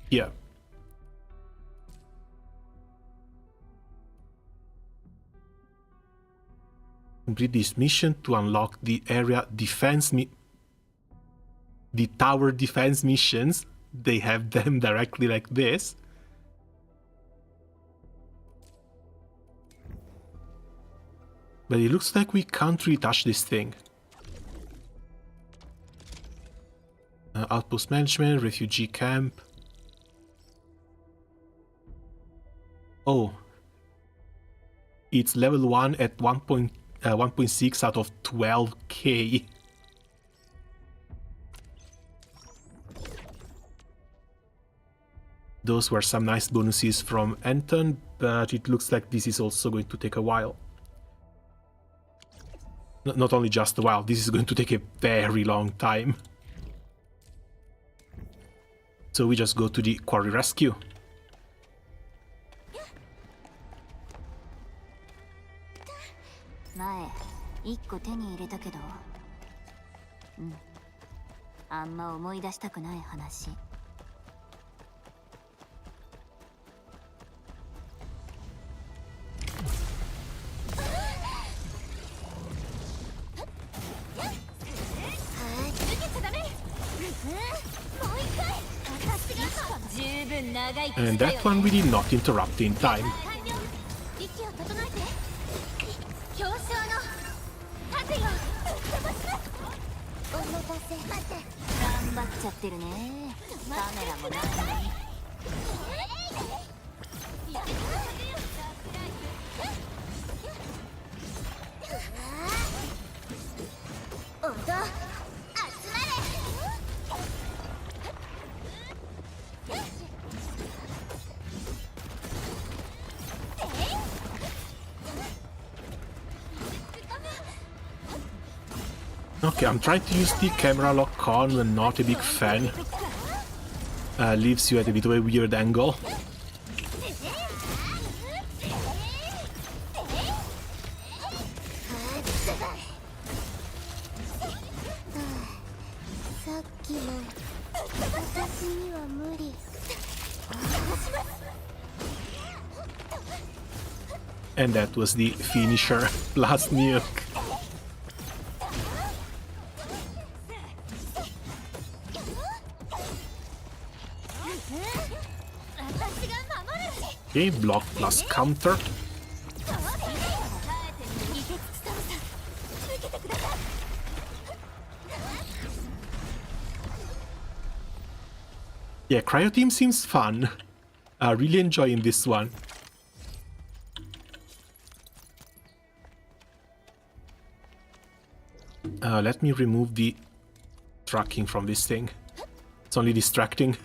Here. Complete this mission to unlock the area defense the tower defense missions. They have them directly like this. But it looks like we can't really touch this thing. Outpost management, refugee camp. Oh. It's level 1 at 1.6 out of 12k. Those were some nice bonuses from Anton, but it looks like this is also going to take a while. Not only just a while, this is going to take a very long time. So we just go to the quarry rescue. And that one we did not interrupt in time. Okay, I'm trying to use the camera lock on, but not a big fan. Leaves you at a bit of a weird angle. And that was the finisher, last nuke. Okay, block plus counter. Yeah, Cryo Team seems fun. Really enjoying this one. Let me remove the tracking from this thing. It's only distracting.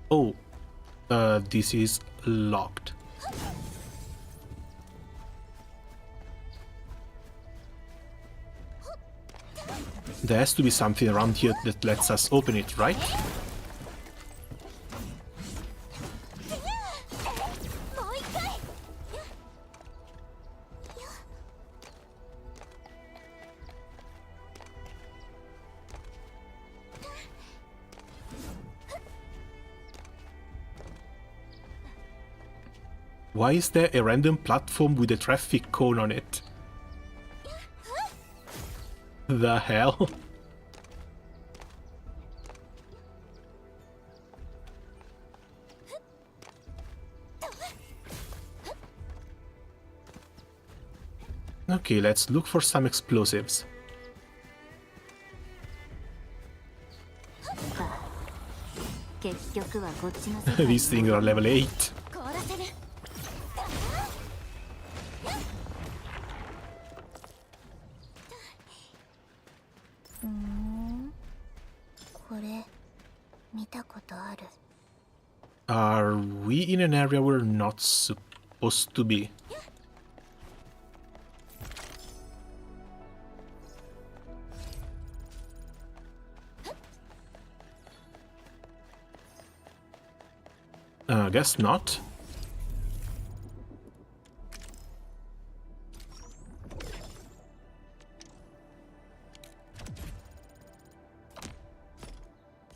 Oh, this is locked. There has to be something around here that lets us open it, right? Why is there a random platform with a traffic cone on it? The hell? Okay, let's look for some explosives. These things are level 8. Are we in an area we're not supposed to be? Guess not.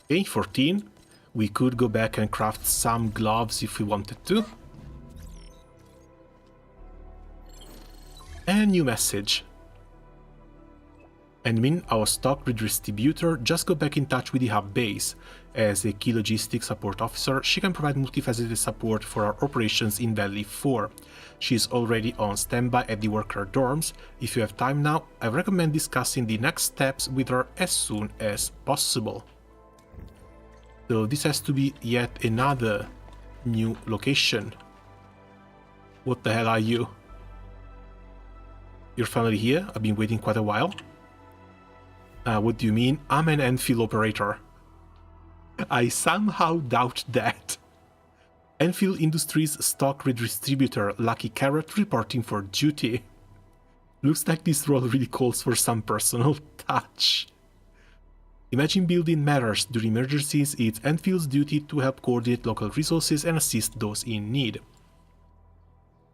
Okay, 14. We could go back and craft some gloves if we wanted to. And new message. Admin, our stock redistributor, just got back in touch with the hub base. As a key logistics support officer, she can provide multifaceted support for our operations in Valley 4. She is already on standby at the worker dorms. If you have time now, I recommend discussing the next steps with her as soon as possible. So this has to be yet another new location. What the hell are you? You're finally here? I've been waiting quite a while. What do you mean? I'm an Endfield operator. I somehow doubt that. Endfield Industries stock redistributor Lucky Carrot reporting for duty. Looks like this role really calls for some personal touch. Imagine building matters during emergencies. It's Enfield's duty to help coordinate local resources and assist those in need.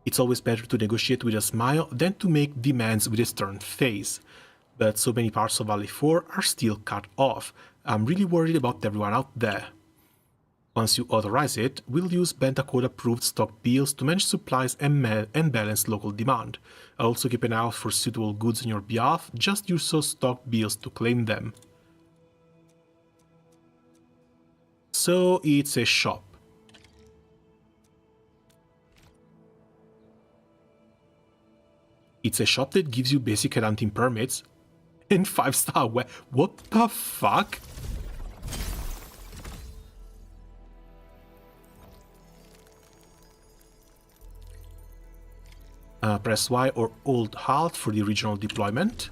It's always better to negotiate with a smile than to make demands with a stern face. But so many parts of Valley 4 are still cut off. I'm really worried about everyone out there. Once you authorize it, we'll use Bentacode-approved stock bills to manage supplies and balance local demand. I'll also keep an eye out for suitable goods on your behalf, just use those stock bills to claim them. So it's a shop. It's a shop that gives you basic hunting permits and 5-star. What the fuck? Press Y or Alt Alt for the original deployment.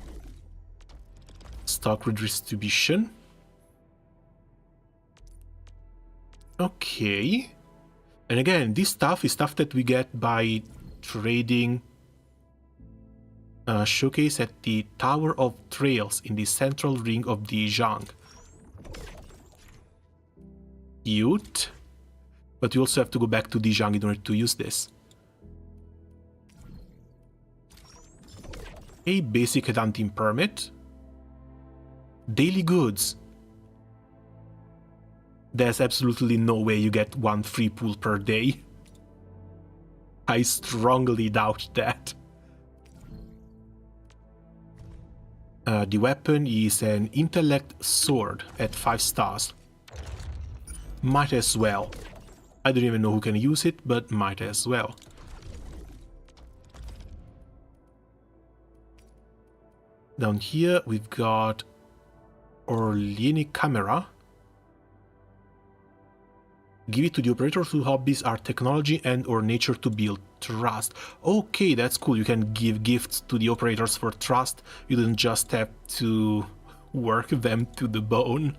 Stock redistribution. Okay. And again, this stuff is stuff that we get by trading. Showcase at the Tower of Trails in the central ring of Dijiang. Cute. But you also have to go back to Dijiang in order to use this. A basic hunting permit. Daily goods. There's absolutely no way you get one free pool per day. I strongly doubt that. The weapon is an intellect sword at 5 stars. Might as well. I don't even know who can use it, but might as well. Down here we've got Orlieni camera. Give it to the operators whose hobbies are technology and or nature to build trust. Okay, that's cool. You can give gifts to the operators for trust. You don't just have to work them to the bone.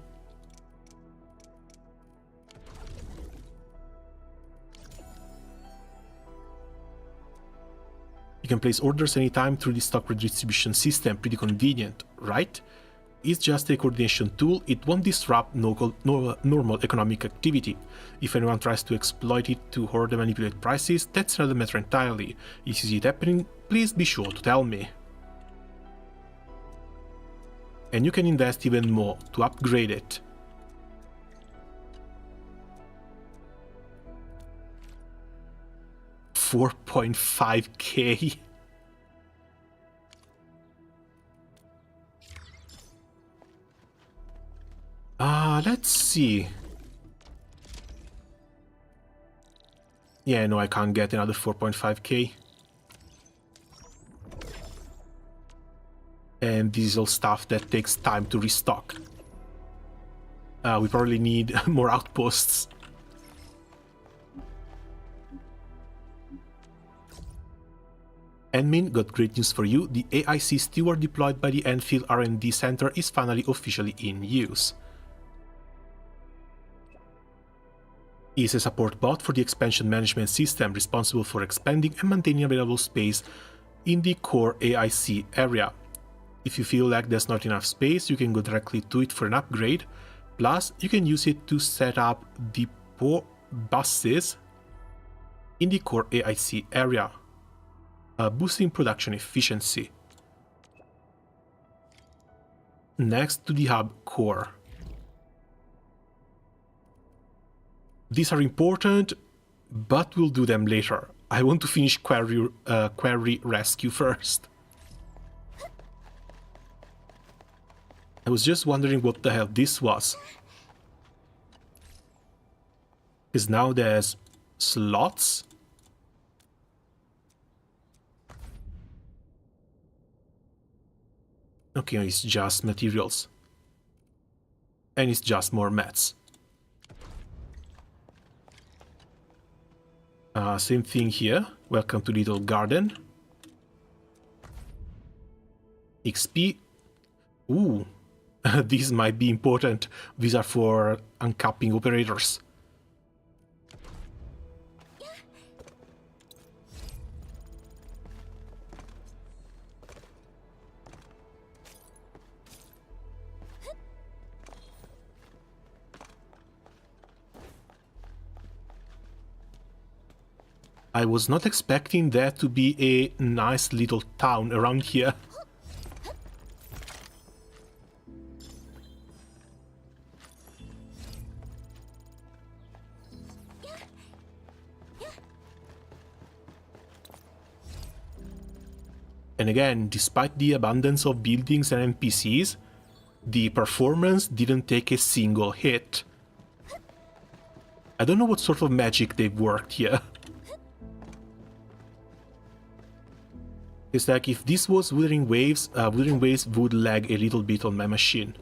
You can place orders anytime through the stock redistribution system. Pretty convenient, right? It's just a coordination tool. It won't disrupt normal economic activity. If anyone tries to exploit it to hoard and manipulate prices, that's another matter entirely. If you see it happening, please be sure to tell me. And you can invest even more to upgrade it. $4.5K. Let's see. Yeah, no, I can't get another 4.5K. And this is all stuff that takes time to restock. We probably need more outposts. Admin, got great news for you. The AIC steward deployed by the Endfield R&D Center is finally officially in use. He is a support bot for the expansion management system, responsible for expanding and maintaining available space in the core AIC area. If you feel like there's not enough space, you can go directly to it for an upgrade. Plus, you can use it to set up depot buses in the core AIC area, boosting production efficiency. Next to the hub core. These are important, but we'll do them later. I want to finish query rescue first. I was just wondering what the hell this was. Because now there's slots. Okay, it's just materials. And it's just more mats. Same thing here. Welcome to Little Garden. XP. Ooh, these might be important. These are for uncapping operators. I was not expecting there to be a nice little town around here. And again, despite the abundance of buildings and NPCs, the performance didn't take a single hit. I don't know what sort of magic they've worked here. It's like if this was Wuthering Waves would lag a little bit on my machine.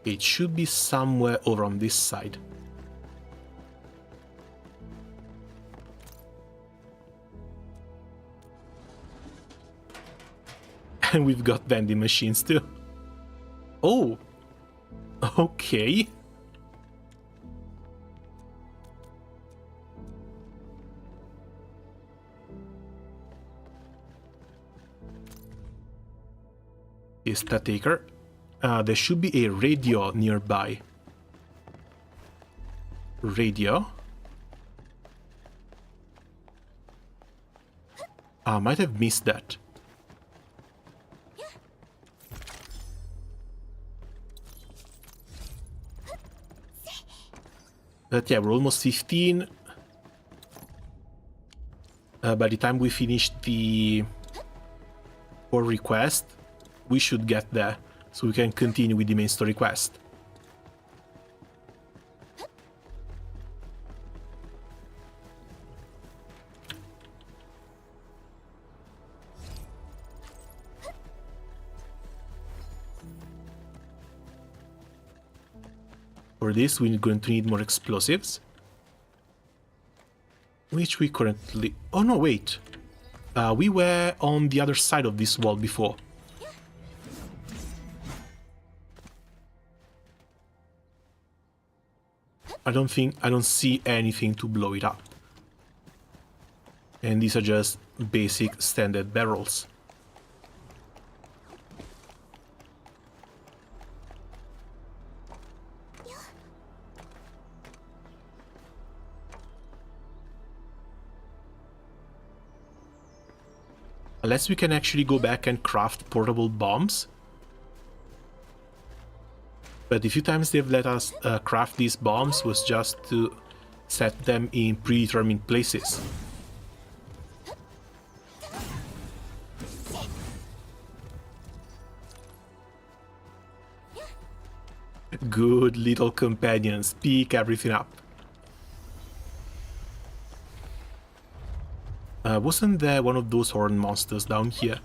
It should be somewhere over on this side. And we've got vending machines too. Oh, okay. Is that taker? There should be a radio nearby. Radio. I might have missed that. But yeah, we're almost 15. By the time we finish the core request, we should get there, so we can continue with the main story quest. For this, we're going to need more explosives. Which we currently... Oh no, wait. We were on the other side of this wall before. I don't see anything to blow it up. And these are just basic standard barrels. Unless we can actually go back and craft portable bombs. But the few times they've let us craft these bombs was just to set them in predetermined places. Good little companions, pick everything up. Wasn't there one of those horn monsters down here?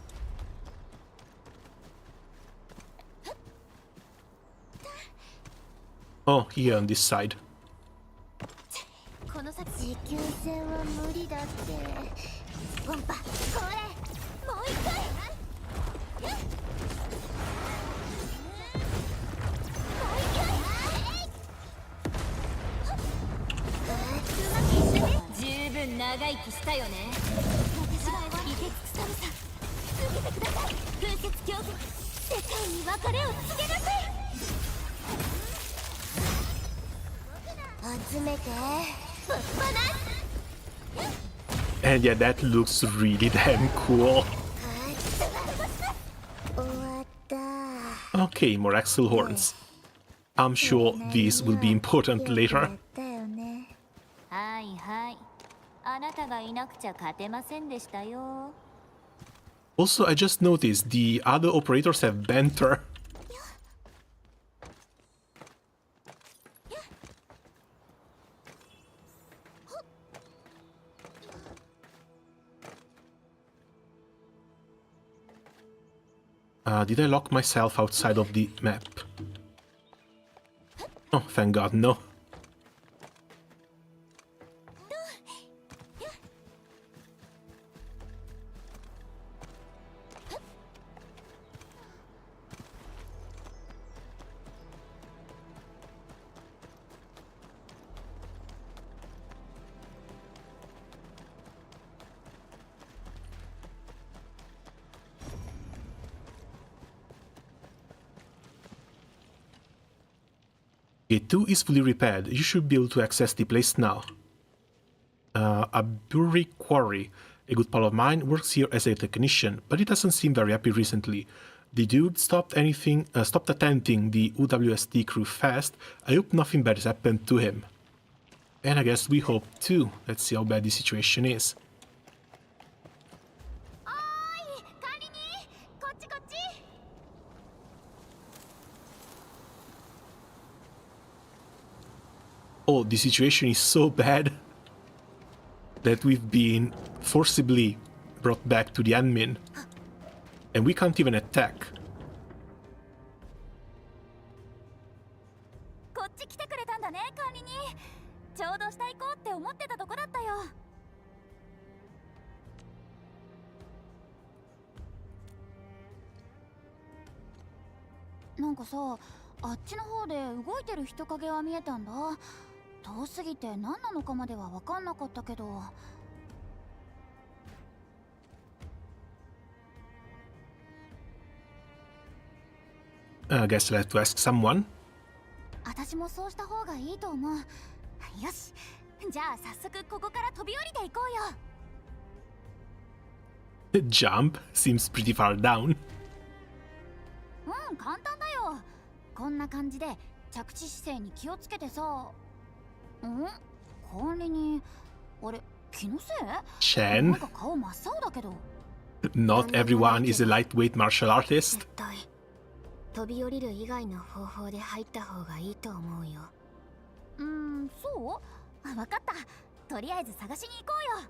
Oh, here on this side. And yeah, that looks really damn cool. Okay, more axle horns. I'm sure these will be important later. はいはい。あなたがいなくちゃ勝てませんでしたよ。 Also, I just noticed the other operators have banter. Did I lock myself outside of the map? Oh, thank God, no. Gate 2 is fully repaired. You should be able to access the place now. A Burry Quarry. A good pal of mine works here as a technician, but he doesn't seem very happy recently. The dude stopped attending the UWST crew fast. I hope nothing bad has happened to him. And I guess we hope too. Let's see how bad the situation is. Oh, the situation is so bad that we've been forcibly brought back to the admin. And we can't even attack. こっち来てくれたんだね、管理人。ちょうど下行こうって思ってたとこだったよ。なんかさ、あっちの方で動いてる人影は見えたんだ。遠すぎて何なのかまでは分かんなかったけど。I guess I'll have to ask someone. 私もそうした方がいいと思う。よし、じゃあ早速ここから飛び降りていこうよ。Jump seems pretty far down. うん、簡単だよ。こんな感じで着地姿勢に気をつけてさ。ん？管理人、あれ、気のせい？ Shen? なんか顔真っ青だけど。Not everyone is a lightweight martial artist. 飛び降りる以外の方法で入った方がいいと思うよ。そう？わかった。とりあえず探しに行こうよ。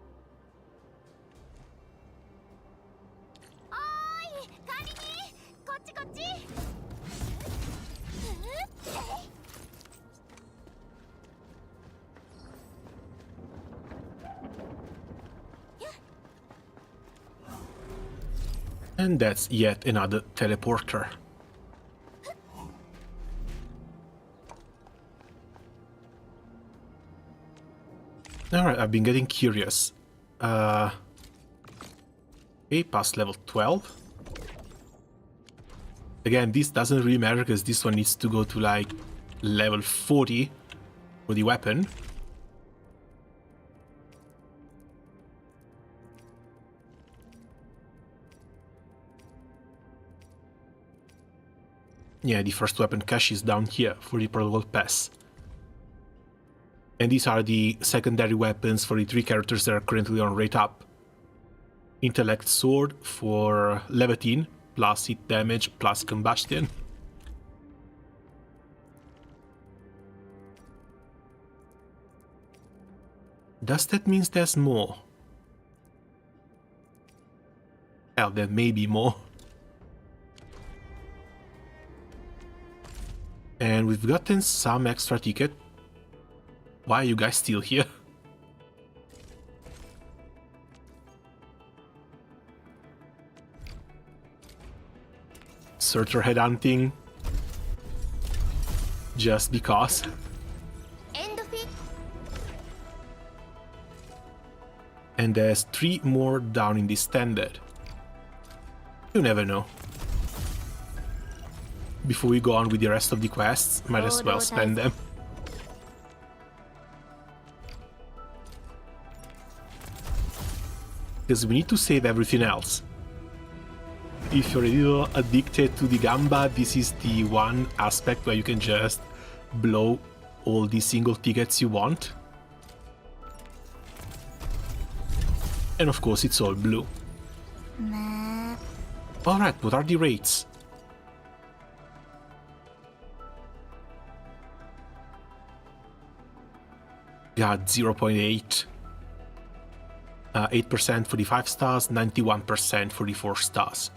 おーい、管理人、こっちこっち。And that's yet another teleporter. Alright, I've been getting curious. Okay, past level 12. Again, this doesn't really matter because this one needs to go to like level 40 for the weapon. Yeah, the first weapon cache is down here for the protocol pass. And these are the secondary weapons for the 3 characters that are currently on rate up. Intellect Sword for Levitine, plus hit damage, plus combustion. Does that mean there's more? Well, there may be more. And we've gotten some extra ticket. Why are you guys still here? Surtur headhunting. Just because. And there's 3 more down in the standard. You never know. Before we go on with the rest of the quests, might as well spend them. Because we need to save everything else. if you're a little addicted to the gamba, this is the one aspect where you can just blow all the single tickets you want. And of course it's all blue. Alright, what are the rates? Got 0.8. 8% for the 5 stars, 91% for the 4 stars.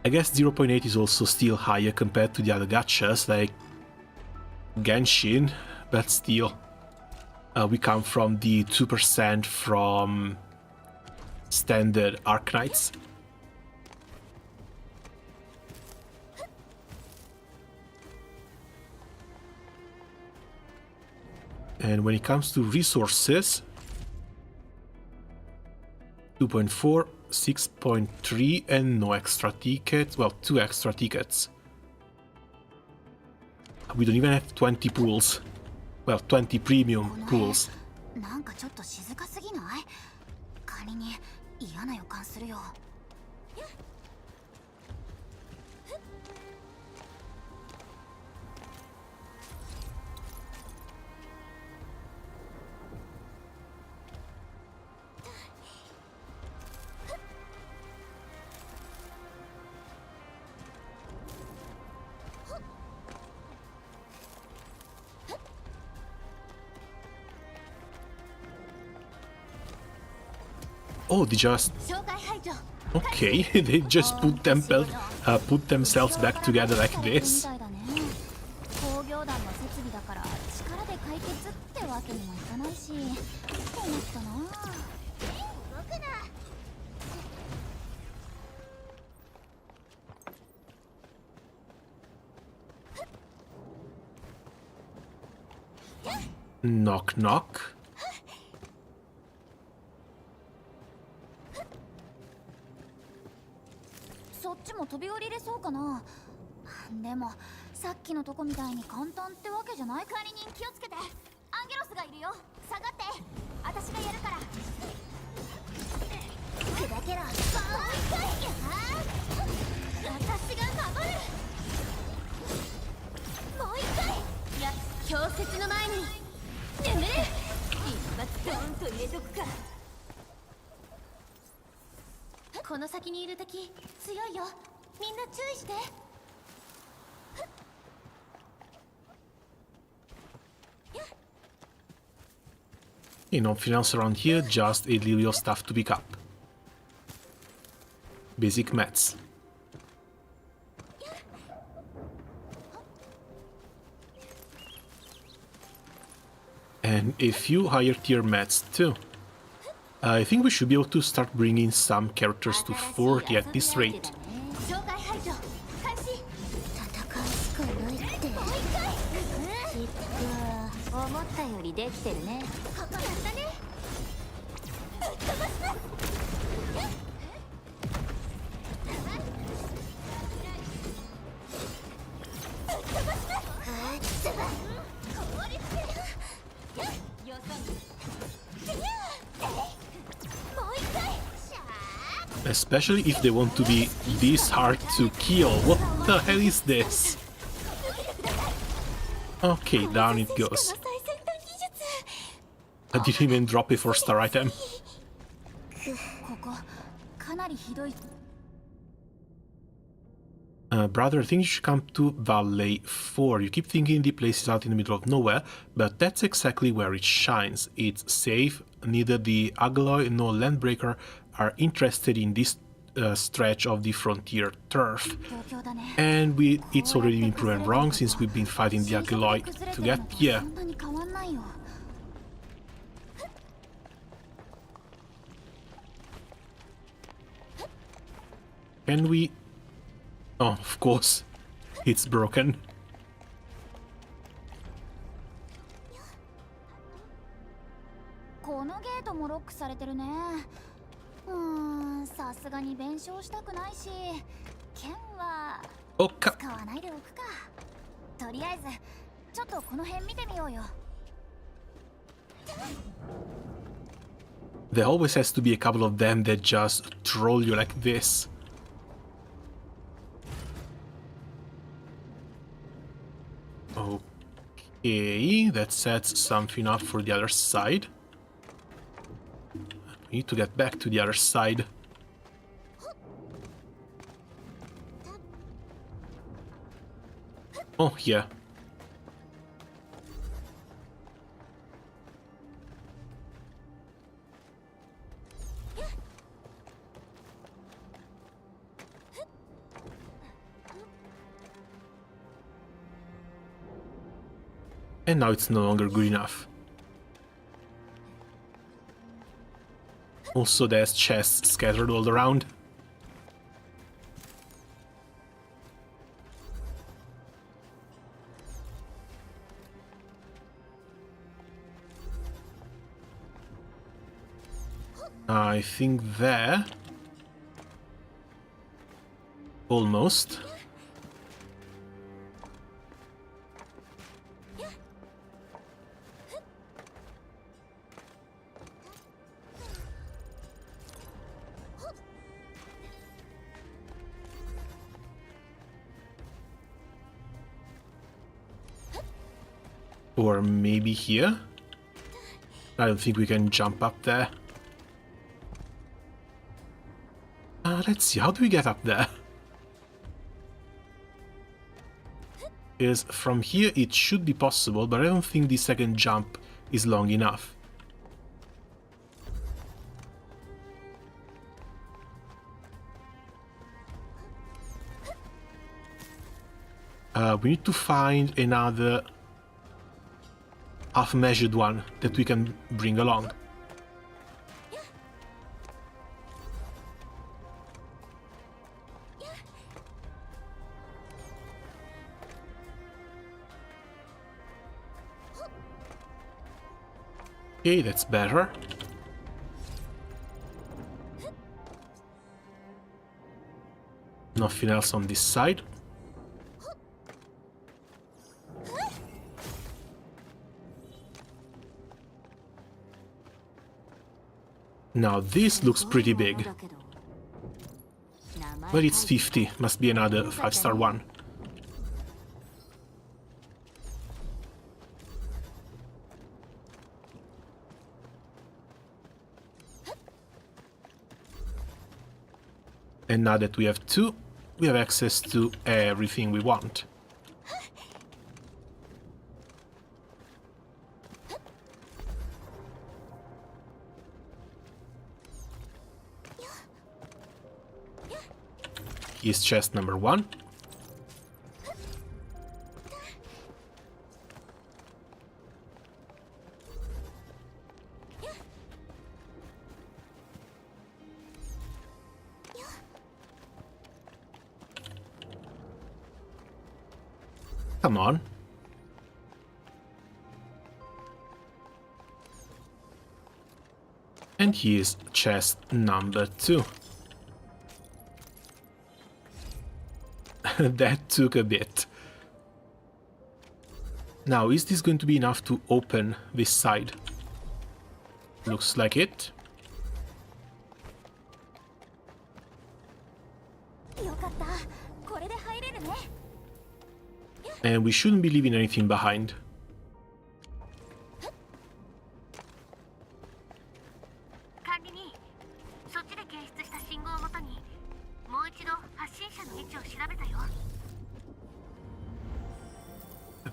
I guess 0.8 is also still higher compared to the other gachas like Genshin, but still. We come from the 2% from standard Arknights. And when it comes to resources, 2.4, 6.3, and no extra tickets. Well, 2 extra tickets. We don't even have 20 pools. Well, 20 premium pools. なんかちょっと静かすぎない？仮に嫌な予感するよ。Oh, they just... Okay, they just put themselves back together like this. Knock knock. Nothing else around here, just a little stuff to pick up. Basic mats. And a few higher tier mats too. I think we should be able to start bringing some characters to 40 at this rate. Especially if they want to be this hard to kill. What the hell is this? Okay, down it goes. I didn't even drop a 4-star item. Brother, I think you should come to Valley 4. You keep thinking the place is out in the middle of nowhere, but that's exactly where it shines. It's safe, neither the Agaloy nor Landbreaker are interested in this stretch of the frontier turf. And it's already been proven wrong since we've been fighting the Agaloy to get here. Can we... Oh, of course. It's broken. Oh, there always has to be a couple of them that just troll you like this. Okay, that sets something up for the other side. We need to get back to the other side. Oh, yeah. And now it's no longer good enough. Also, there's chests scattered all around. I think there. Almost. Or maybe here? I don't think we can jump up there. Let's see, how do we get up there? Because from here it should be possible, but I don't think the second jump is long enough. We need to find another half-measured one that we can bring along. Okay, that's better. Nothing else on this side. Now this looks pretty big. But it's 50, must be another 5-star one. And now that we have two, we have access to everything we want. Here's chest number 1. Come on. And here's chest number 2. That took a bit. Now, is this going to be enough to open this side? Looks like it. And we shouldn't be leaving anything behind.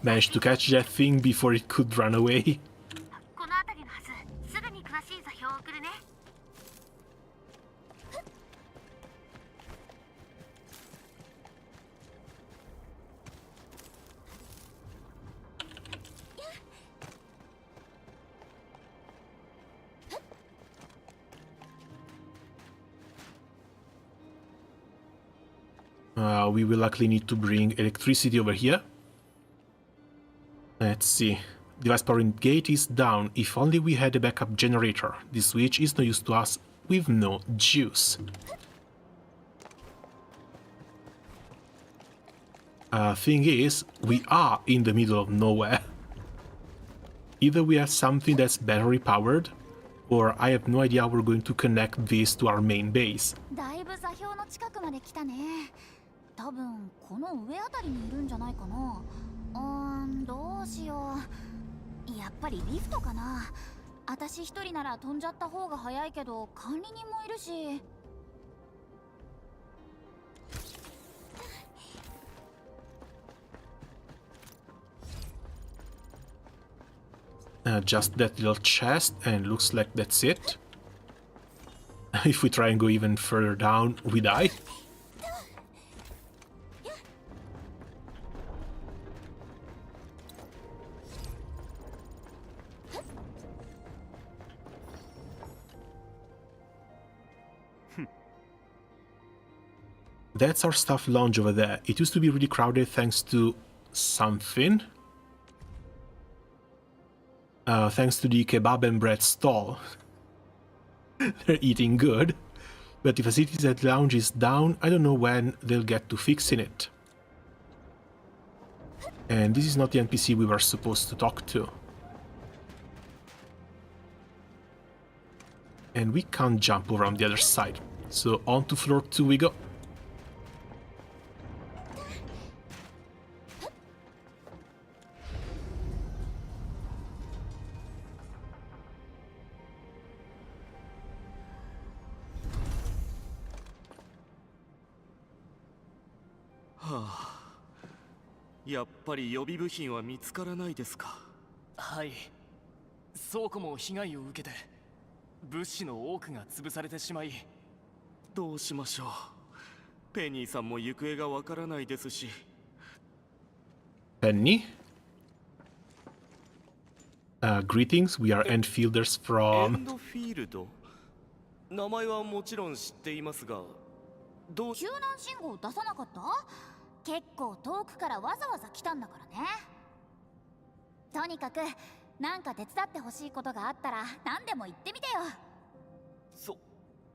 Managed to catch that thing before it could run away. We will likely need to bring electricity over here. Let's see. Device powering gate is down. If only we had a backup generator. This switch is no use to us with no juice. Thing is, we are in the middle of nowhere. Either we have something that's battery powered, or I have no idea how we're going to connect this to our main base. 多分この上あたりにいるんじゃないかな。どうしよう。やっぱりリフトかな。私一人なら飛んじゃった方が早いけど管理人もいるし。Just that little chest, and looks like that's it. If we try and go even further down, we die. That's our staff lounge over there. It used to be really crowded thanks to something. Thanks to the kebab and bread stall. They're eating good. But the facilities at lounge is down. I don't know when they'll get to fixing it. And this is not the NPC we were supposed to talk to. And we can't jump over on the other side. So on to floor 2 we go.はあ、やっぱり予備部品は見つからないですか。はい、倉庫も被害を受けて物資の多くが潰されてしまい。どうしましょう。ペニーさんも行方がわからないですし。Penny? Greetings, we are Endfielders from... エンドフィールド？名前はもちろん知っていますが、どう... 救難信号出さなかった？結構遠くからわざわざ来たんだからね。とにかくなんか手伝ってほしいことがあったら何でも言ってみてよ。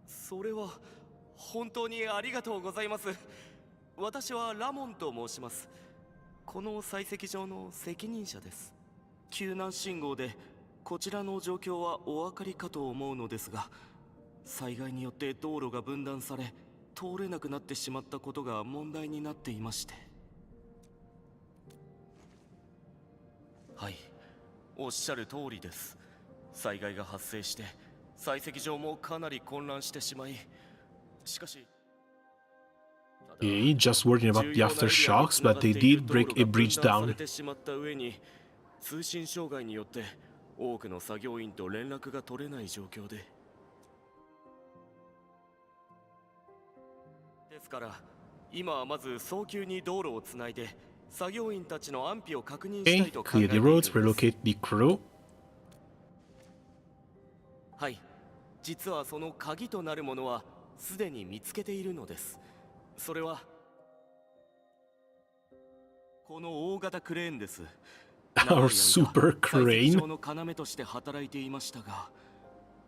それは本当にありがとうございます。私はラモンと申します。この採石場の責任者です。救難信号でこちらの状況はお分かりかと思うのですが、災害によって道路が分断され通れなくなってしまったことが問題になっていまして。はい、おっしゃる通りです。災害が発生して採石場もかなり混乱してしまい、しかし Okay, just worrying about the aftershocks, but they did break a bridge down. 通信障害によって多くの作業員と連絡が取れない状況で。ですから今はまず早急に道路をつないで作業員たちの安否を確認したいと考えているんです。Clear the roads, relocate the crew. はい、実はその鍵となるものはすでに見つけているのです。それはこの大型クレーンです。Our super crane. の要として働いていましたが、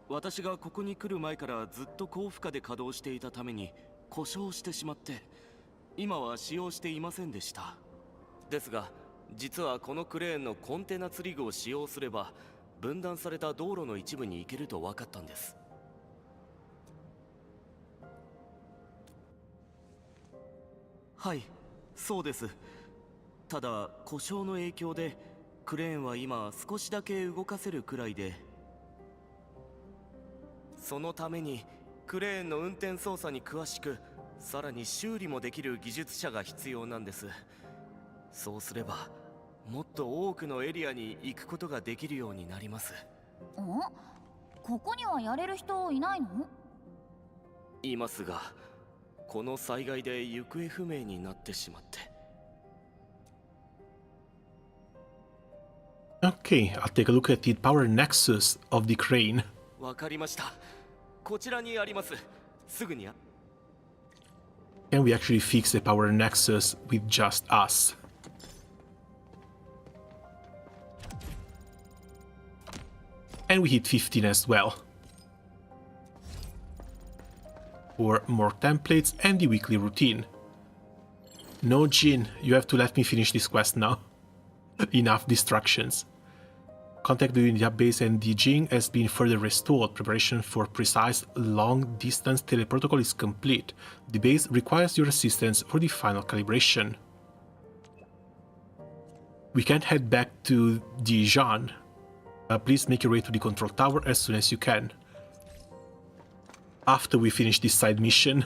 私がここに来る前からずっと高負荷で稼働していたために故障してしまって、今は使用していませんでした。ですが実はこのクレーンのコンテナ釣り具を使用すれば分断された道路の一部に行けると分かったんです。はい、そうです。ただ故障の影響でクレーンは今少しだけ動かせるくらいで、そのためにクレーンの運転操作に詳しく、さらに修理もできる技術者が必要なんです。そうすればもっと多くのエリアに行くことができるようになります。ここにはやれる人いないの？いますが、この災害で行方不明になってしまって。Okay, I'll take a look at the power nexus of the crane. わかりました。こちらにあります。すぐに。Can we actually fix the power nexus with just us? And we hit 15 as well. For more templates and the weekly routine. No, Jin, you have to let me finish this quest now. Enough distractions. Contact the unit base and the Jing has been further restored. Preparation for precise long-distance teleprotocol is complete. The base requires your assistance for the final calibration. We can't head back to Dijon. Please make your way to the control tower as soon as you can. After we finish this side mission.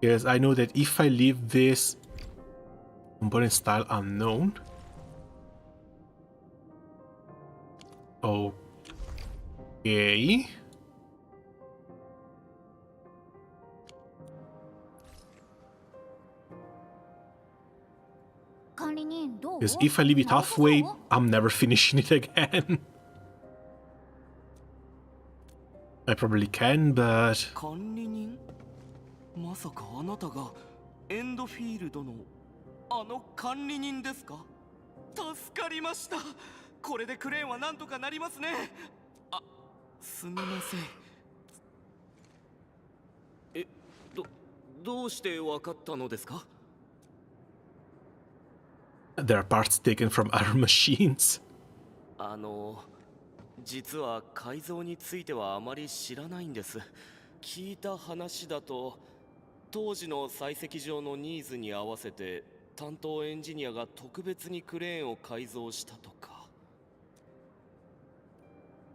Yes, I know that if I leave this component style unknown. Okay. Because if I leave it halfway, I'm never finishing it again. I probably can, but... 管理人？まさかあなたがエンドフィールドのあの管理人ですか？助かりました。これでクレーンはなんとかなりますね。あ、すみません。どうしてわかったのですか？ There are parts taken from other machines. 実は改造についてはあまり知らないんです。聞いた話だと、当時の採石場のニーズに合わせて担当エンジニアが特別にクレーンを改造したとか。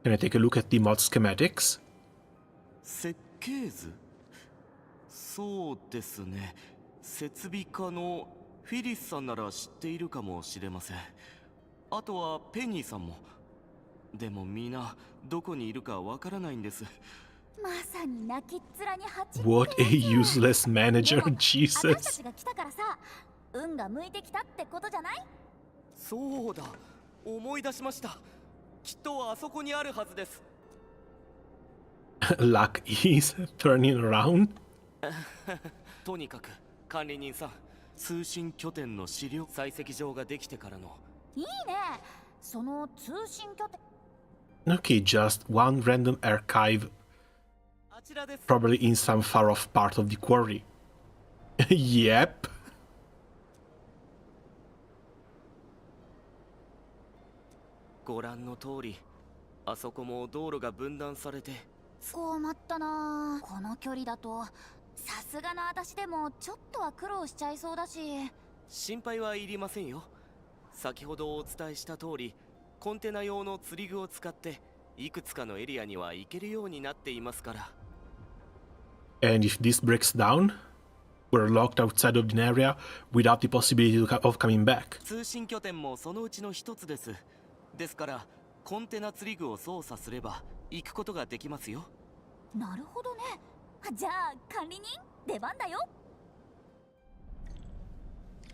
Can I take a look at the mod schematics? 設計図？そうですね。設備課のフィリスさんなら知っているかもしれません。あとはペニーさんも。でもみんなどこにいるかわからないんです。まさに泣きっ面に蜂。 What a useless manager, Jesus. 私たちが来たからさ、運が向いてきたってことじゃない？そうだ、思い出しました。きっとあそこにあるはずです。Luck is turning around. とにかく管理人さん、通信拠点の資料採石場ができてからの。いいね。その通信拠点。Okay, just one random archive. Probably in some far off part of the quarry. Yep. ご覧の通り、あそこも道路が分断されて。困ったな。この距離だとさすがの私でもちょっとは苦労しちゃいそうだし。心配はいりませんよ。先ほどお伝えした通り、コンテナ用の釣り具を使っていくつかのエリアには行けるようになっていますから。And if this breaks down, we're locked outside of the area without the possibility of coming back. 通信拠点もそのうちの一つです。ですからコンテナ釣り具を操作すれば行くことができますよ。なるほどね。じゃあ管理人、出番だよ。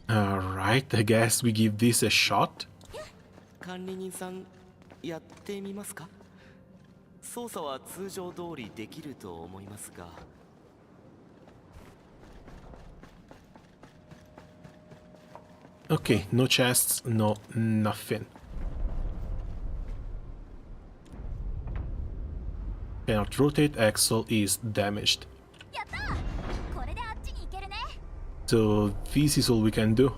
Alright, I guess we give this a shot. 管理人さん、やってみますか？操作は通常通りできると思いますが。Okay, no chests, no nothing. Cannot rotate, axle is damaged. So this is all we can do.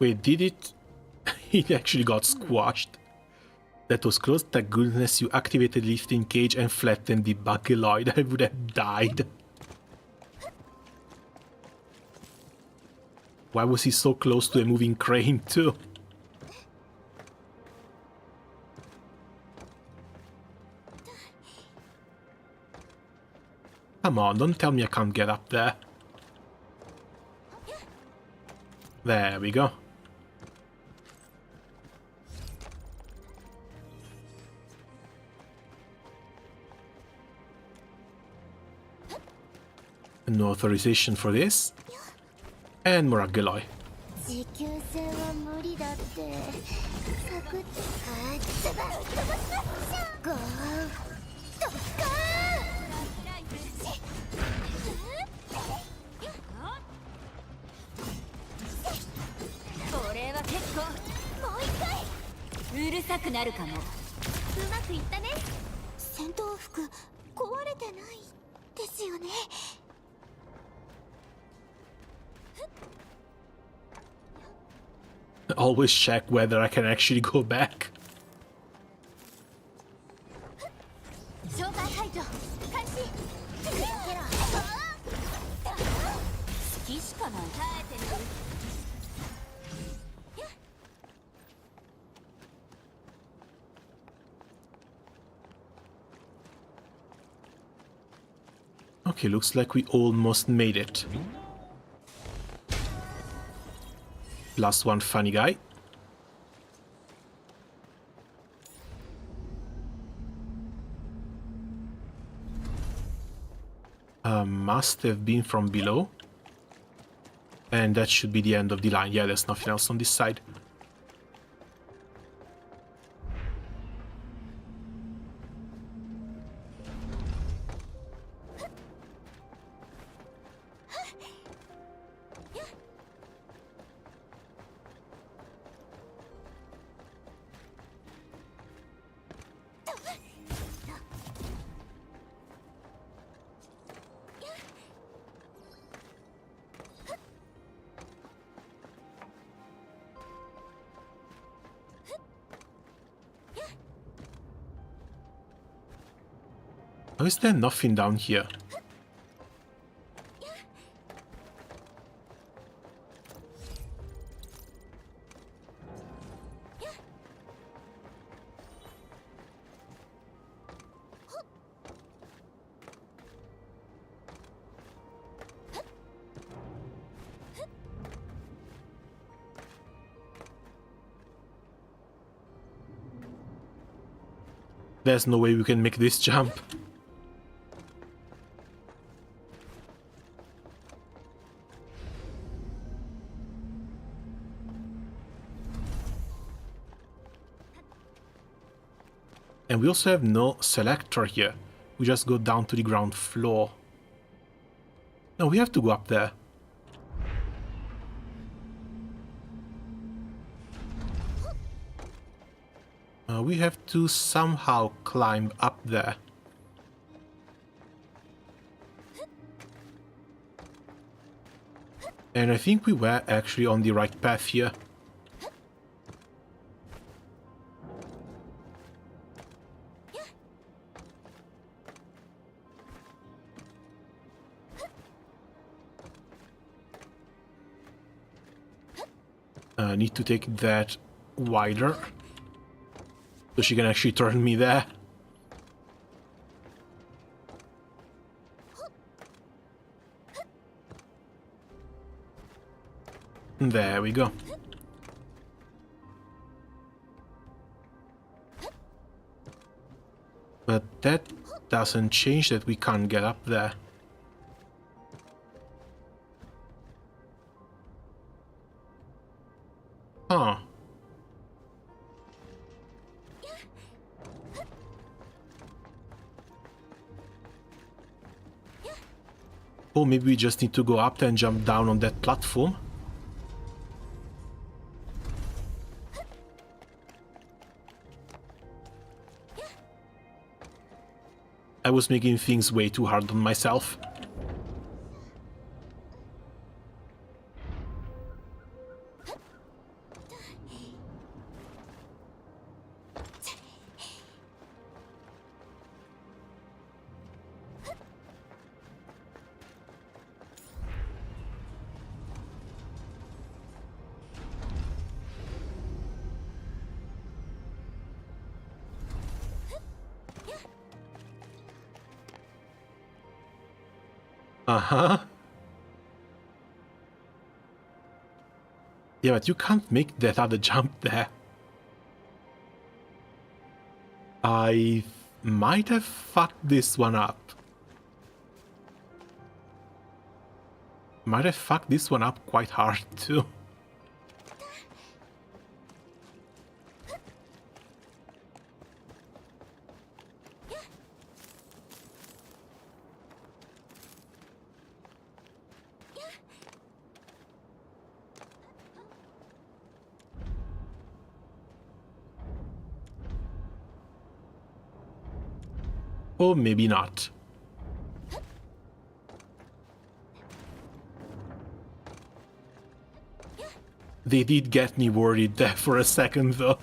Wait, did it? It actually got squashed. That was close. Thank goodness you activated the lifting cage and flattened the buckeloid. I would have died. Why was he so close to a moving crane too? Come on, don't tell me I can't get up there. There we go. No authorization for this. And more alloy. るさくなるかも。うまくいったね。戦闘服壊れてないですよね。Always check whether I can actually go back. 紹介排除開始。好きしかない。耐えてみる。Okay, looks like we almost made it. Last one funny guy. Must have been from below. And that should be the end of the line. Yeah, there's nothing else on this side. How is there nothing down here? There's no way we can make this jump. And we also have no selector here. We just go down to the ground floor. No, we have to go up there. We have to somehow climb up there. And I think we were actually on the right path here. I need to take that wider so she can actually turn me there. There we go. But that doesn't change that we can't get up there. Huh. Oh, maybe we just need to go up there and jump down on that platform. I was making things way too hard on myself. Uh-huh. Yeah, but you can't make that other jump there. I might have fucked this one up. Might have fucked this one up quite hard too. Or maybe not. They did get me worried there for a second, though.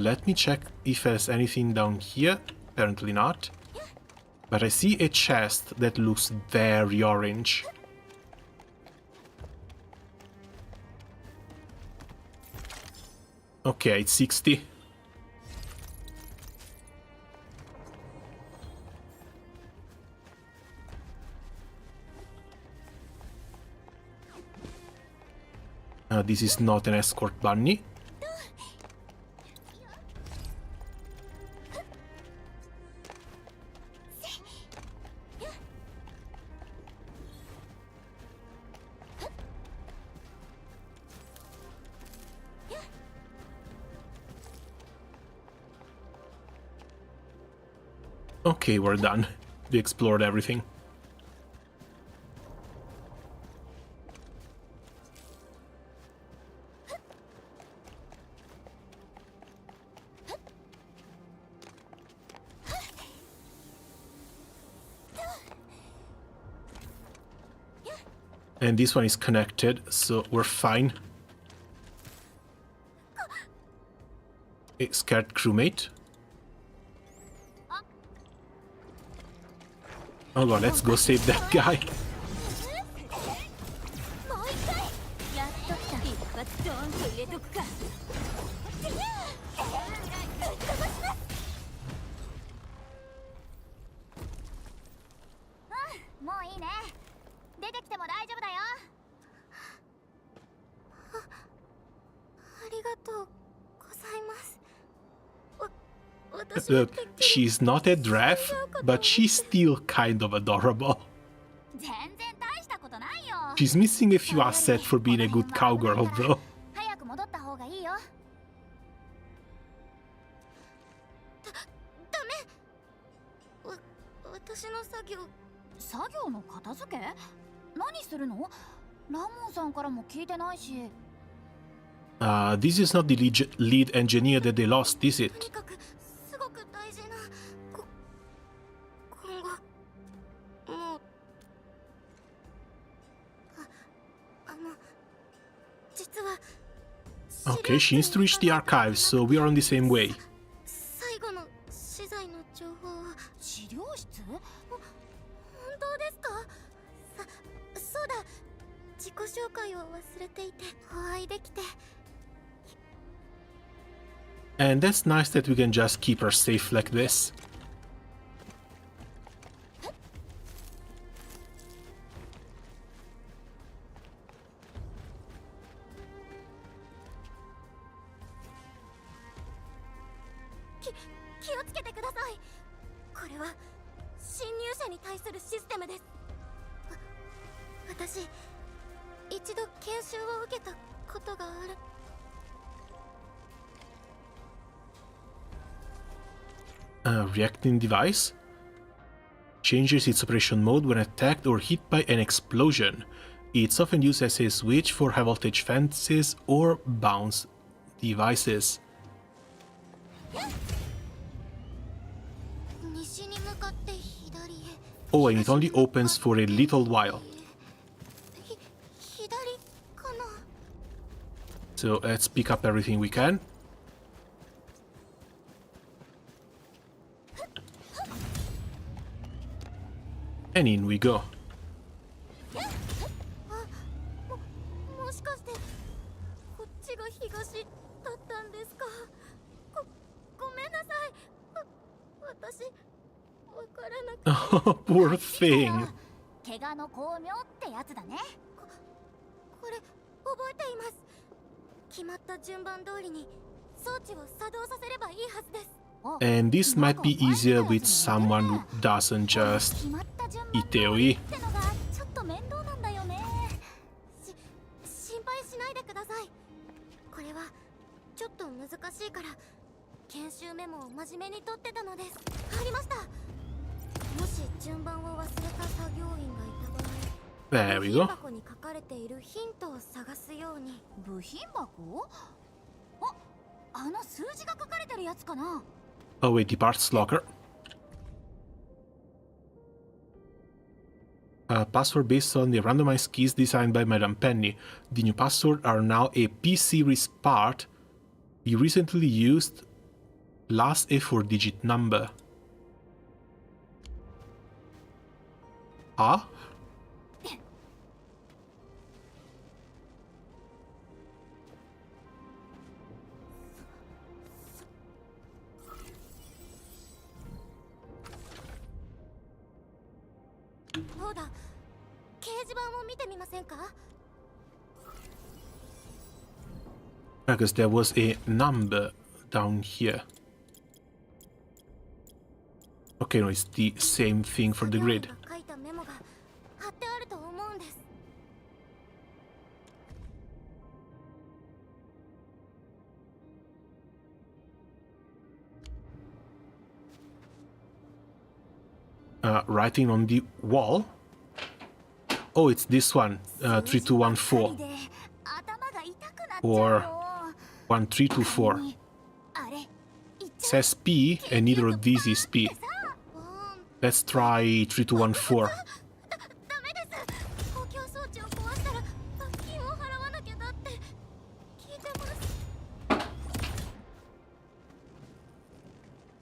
Let me check if there's anything down here. Apparently not. But I see a chest that looks very orange. Okay, it's 60. This is not an escort bunny. Okay, we're done. We explored everything. And this one is connected, so we're fine. A scared crewmate. Oh god, let's go save that guy. Look, she's not a draft, but she's still kind of adorable. She's missing a few assets for being a good cowgirl, though. 作業の片付け？何するの？ラモンさんからも聞いてないし。This is not the lead engineer that they lost, is it? Okay, she needs to reach the archives, so we are on the same way. 最後の資材の情報は資料室？本当ですか？そうだ。自己紹介を忘れていてお会いできて。And that's nice that we can just keep her safe like this. Reacting device changes its operation mode when attacked or hit by an explosion. It's often used as a switch for high voltage fences or bounce devices. Oh, and it only opens for a little while. So let's pick up everything we can. And in we go. Oh, poor thing. 怪我の巧妙ってやつだね。これ覚えています。決まった順番通りに装置を作動させればいいはずです。 And this might be easier with someone who doesn't just Iteoi. ちょっと面倒なんだよね。心配しないでください。これはちょっと難しいから研修メモを真面目に取ってたのです。ありました。順番を忘れた作業員がいた場合、 There we go. 箱に書かれているヒントを探すように。部品箱？あの数字が書かれてるやつかな。 Oh wait, the parts locker. Password based on the randomized keys designed by Madame Penny. The new password are now a P-series part. We recently used last a 4-digit number. Huh? Because there was a number down here. Okay, no, it's the same thing for the grid. Writing on the wall. Oh, it's this one, 3214. Or 1324. Says P, and neither of these is P. Let's try 3214.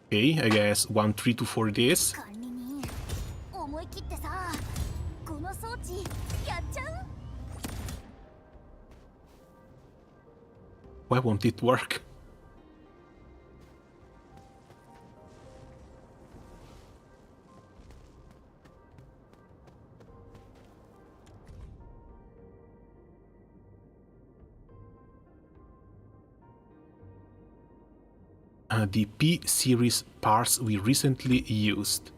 Okay, I guess 1324 it is. Why won't it work? The P-series parts we recently used.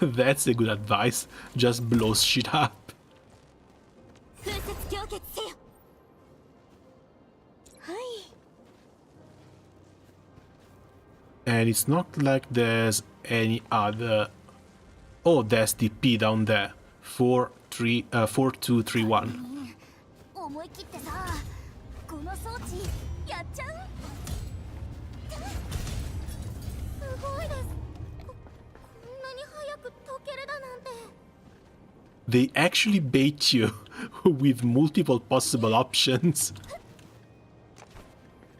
That's a good advice. Just blows shit up. And it's not like there's any other... Oh, there's the P down there. 4231. They actually bait you with multiple possible options.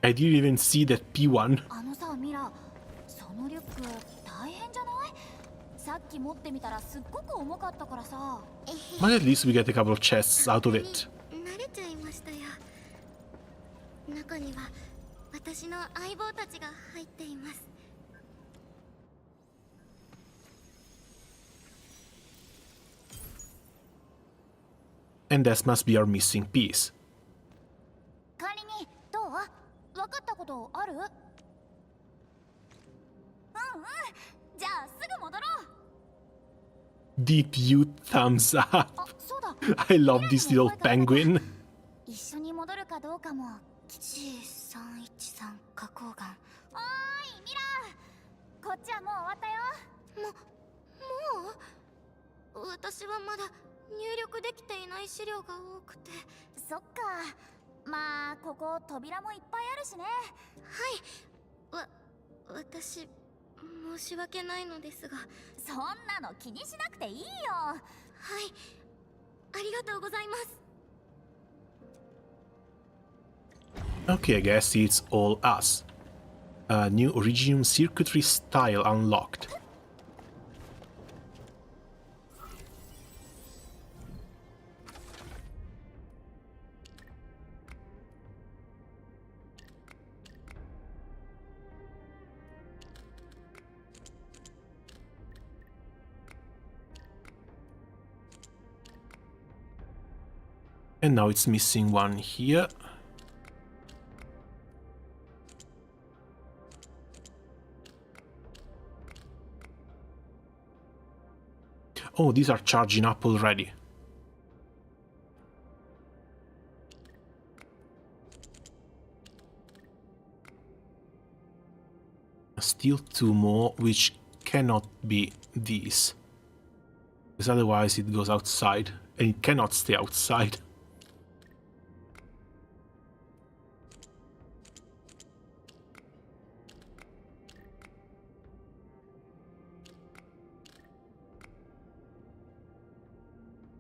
I didn't even see that P1. But at least we get a couple of chests out of it. And that must be our missing piece. Deep you thumbs up. I love this little penguin. Okay, I guess it's all us. New Originium circuitry style unlocked. And now it's missing one here. Oh, these are charging up already. still 2 more, which cannot be these. Because otherwise it goes outside, and it cannot stay outside.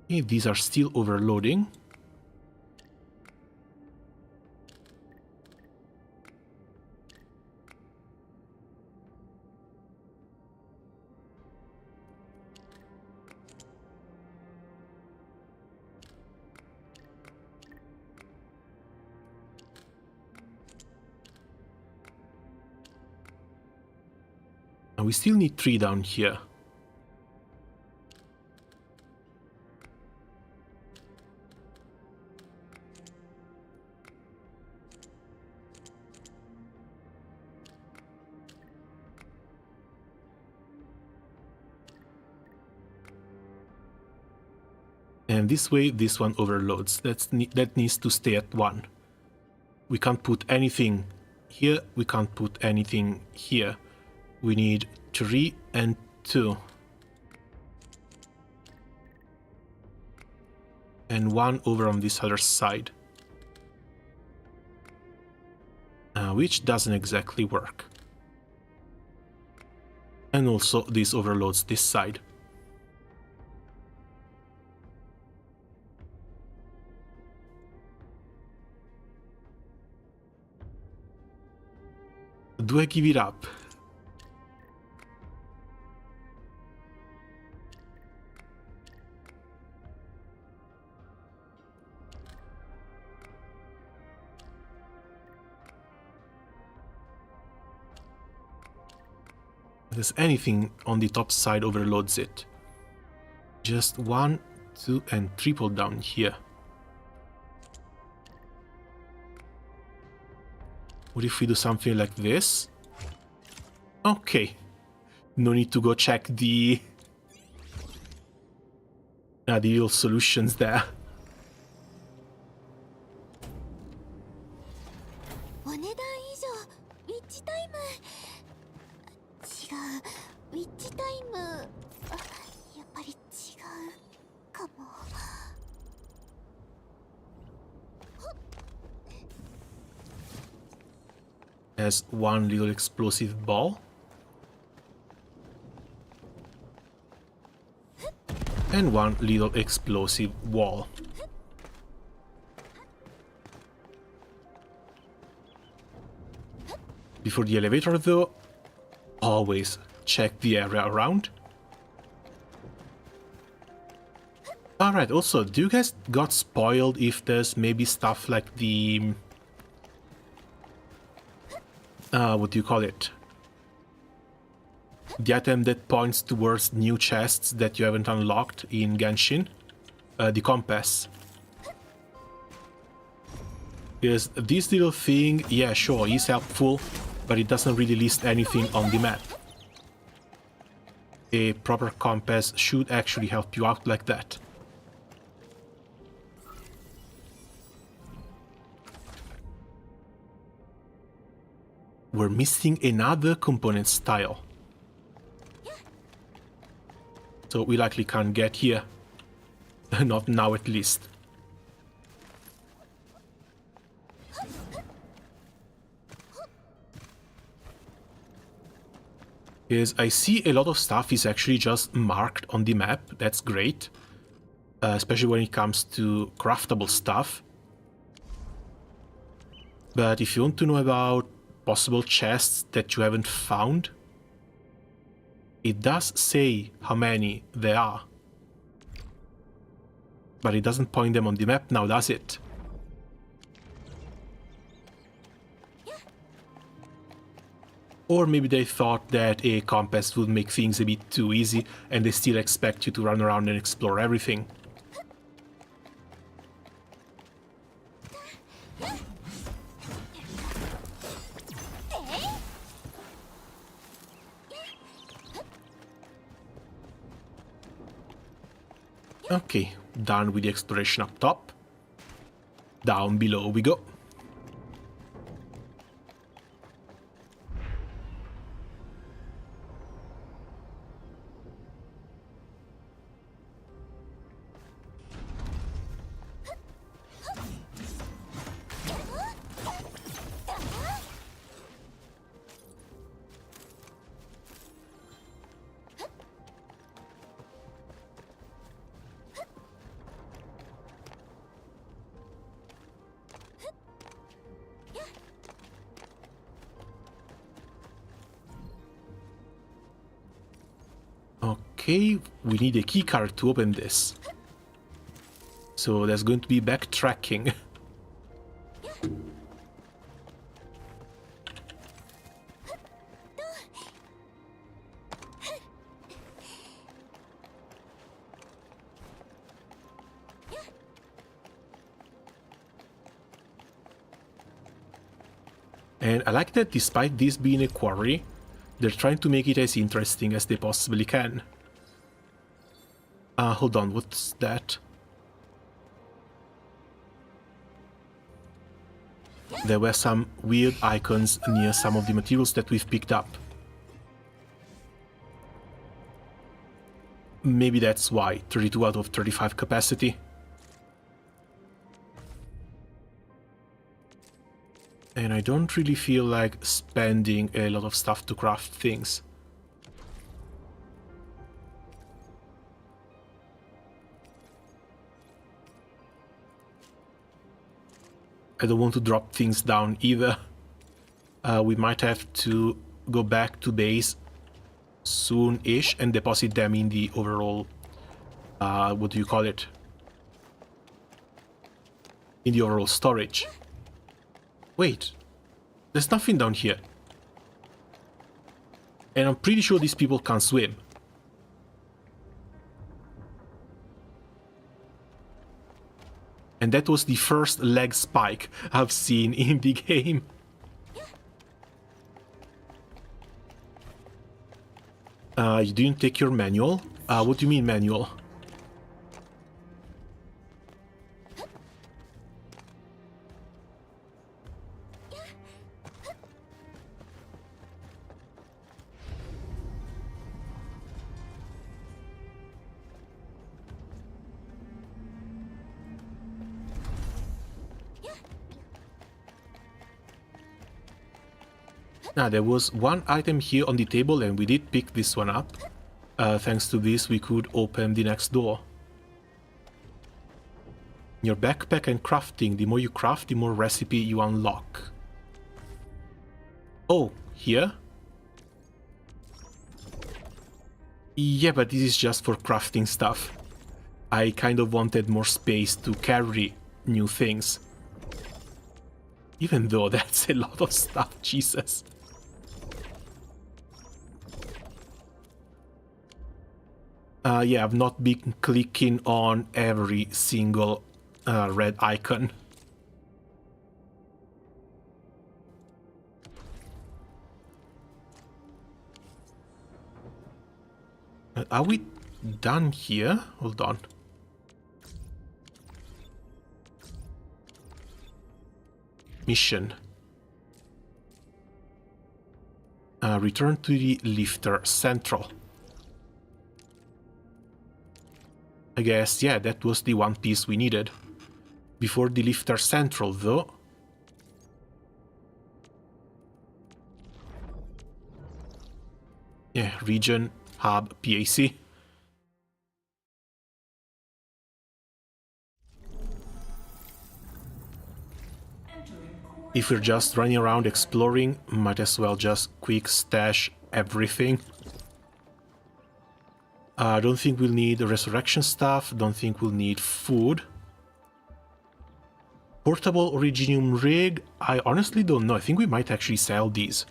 Okay, these are still overloading. And we still need 3 down here. And this way, this one overloads. That needs to stay at 1. We can't put anything here. We can't put anything here. We need 3 and 2. And 1 over on this other side. Which doesn't exactly work. And also this overloads this side. Do I give it up? If there's anything on the top side overloads it. Just 1, 2 and triple down here. What if we do something like this? Okay. No need to go check the little solutions there. Has 1 little explosive ball. And 1 little explosive wall. Before the elevator though, always check the area around. Alright, also, do you guys got spoiled if there's maybe stuff like the... what do you call it? The item that points towards new chests that you haven't unlocked in Genshin. The compass. Because this little thing, yeah, sure, is helpful, but it doesn't really list anything on the map. A proper compass should actually help you out like that. We're missing another component style. So we likely can't get here. Not now at least. Because I see a lot of stuff is actually just marked on the map. That's great. Especially when it comes to craftable stuff. But if you want to know about possible chests that you haven't found, it does say how many there are. But it doesn't point them on the map now, does it? Or maybe they thought that a compass would make things a bit too easy and they still expect you to run around and explore everything. Okay, done with the exploration up top. Down below we go. Okay, we need a keycard to open this. So there's going to be backtracking. And I like that despite this being a quarry, they're trying to make it as interesting as they possibly can. Hold on, what's that? There were some weird icons near some of the materials that we've picked up. Maybe that's why, 32 out of 35 capacity. And I don't really feel like spending a lot of stuff to craft things. I don't want to drop things down either. We might have to go back to base soon-ish and deposit them in the overall... what do you call it? In the overall storage. Wait, there's nothing down here. And I'm pretty sure these people can't swim. And that was the first leg spike I've seen in the game. You didn't take your manual? What do you mean manual? Now, there was one item here on the table and we did pick this one up. Thanks to this, we could open the next door. Your backpack and crafting, the more you craft, the more recipe you unlock. Oh, here? Yeah, but this is just for crafting stuff. I kind of wanted more space to carry new things. Even though that's a lot of stuff, Jesus. Yeah, I've not been clicking on every single red icon. Are we done here? Hold on. Mission. Return to the lifter central. I guess, yeah, that was the one piece we needed. Before the lifter central, though. Yeah, region, hub, PAC. If we're just running around exploring, might as well just quick stash everything. I don't think we'll need resurrection stuff, don't think we'll need food. Portable Originium rig, I honestly don't know, I think we might actually sell these.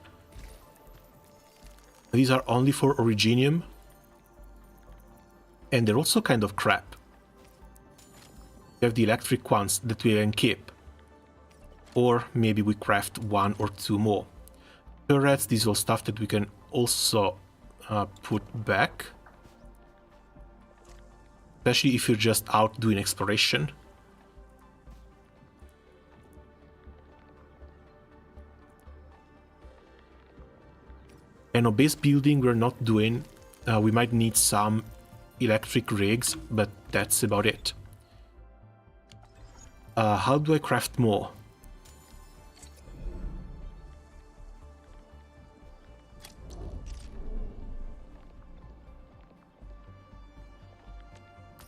These are only for Originium. And they're also kind of crap. We have the electric ones that we can keep. Or maybe we craft one or two more. Turrets, these are all stuff that we can also put back. Especially if you're just out doing exploration. And on base building we're not doing. We might need some electric rigs, but that's about it. How do I craft more?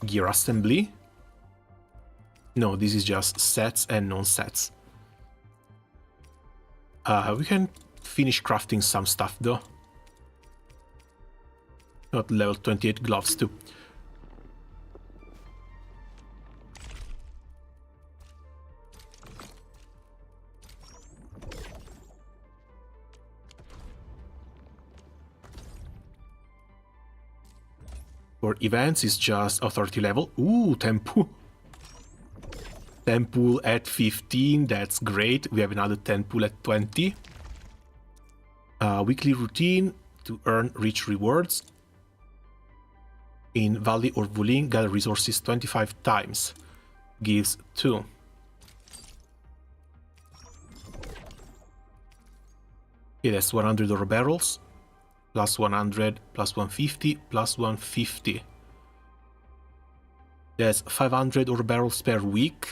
Gear assembly? No, this is just sets and non-sets. We can finish crafting some stuff though. Got level 28 gloves too. For events, it's just authority level. Ooh, Temple. Temple at 15, that's great. We have another Temple at 20. Weekly routine to earn rich rewards. In Valley or Wulin, gather resources 25 times. Gives 2. Okay, that's 100 ore barrels. Plus 100, plus 150, plus 150. That's 500 ore barrels per week.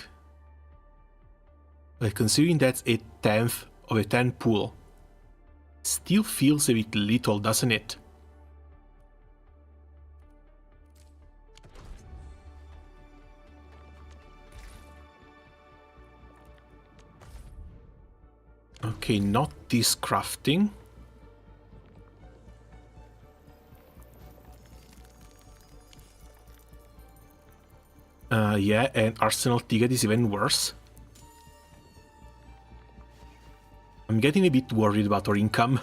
But considering that's a tenth of a 10 pool, still feels a bit little, doesn't it? Okay, not this crafting. Yeah, and Arsenal ticket is even worse. I'm getting a bit worried about our income.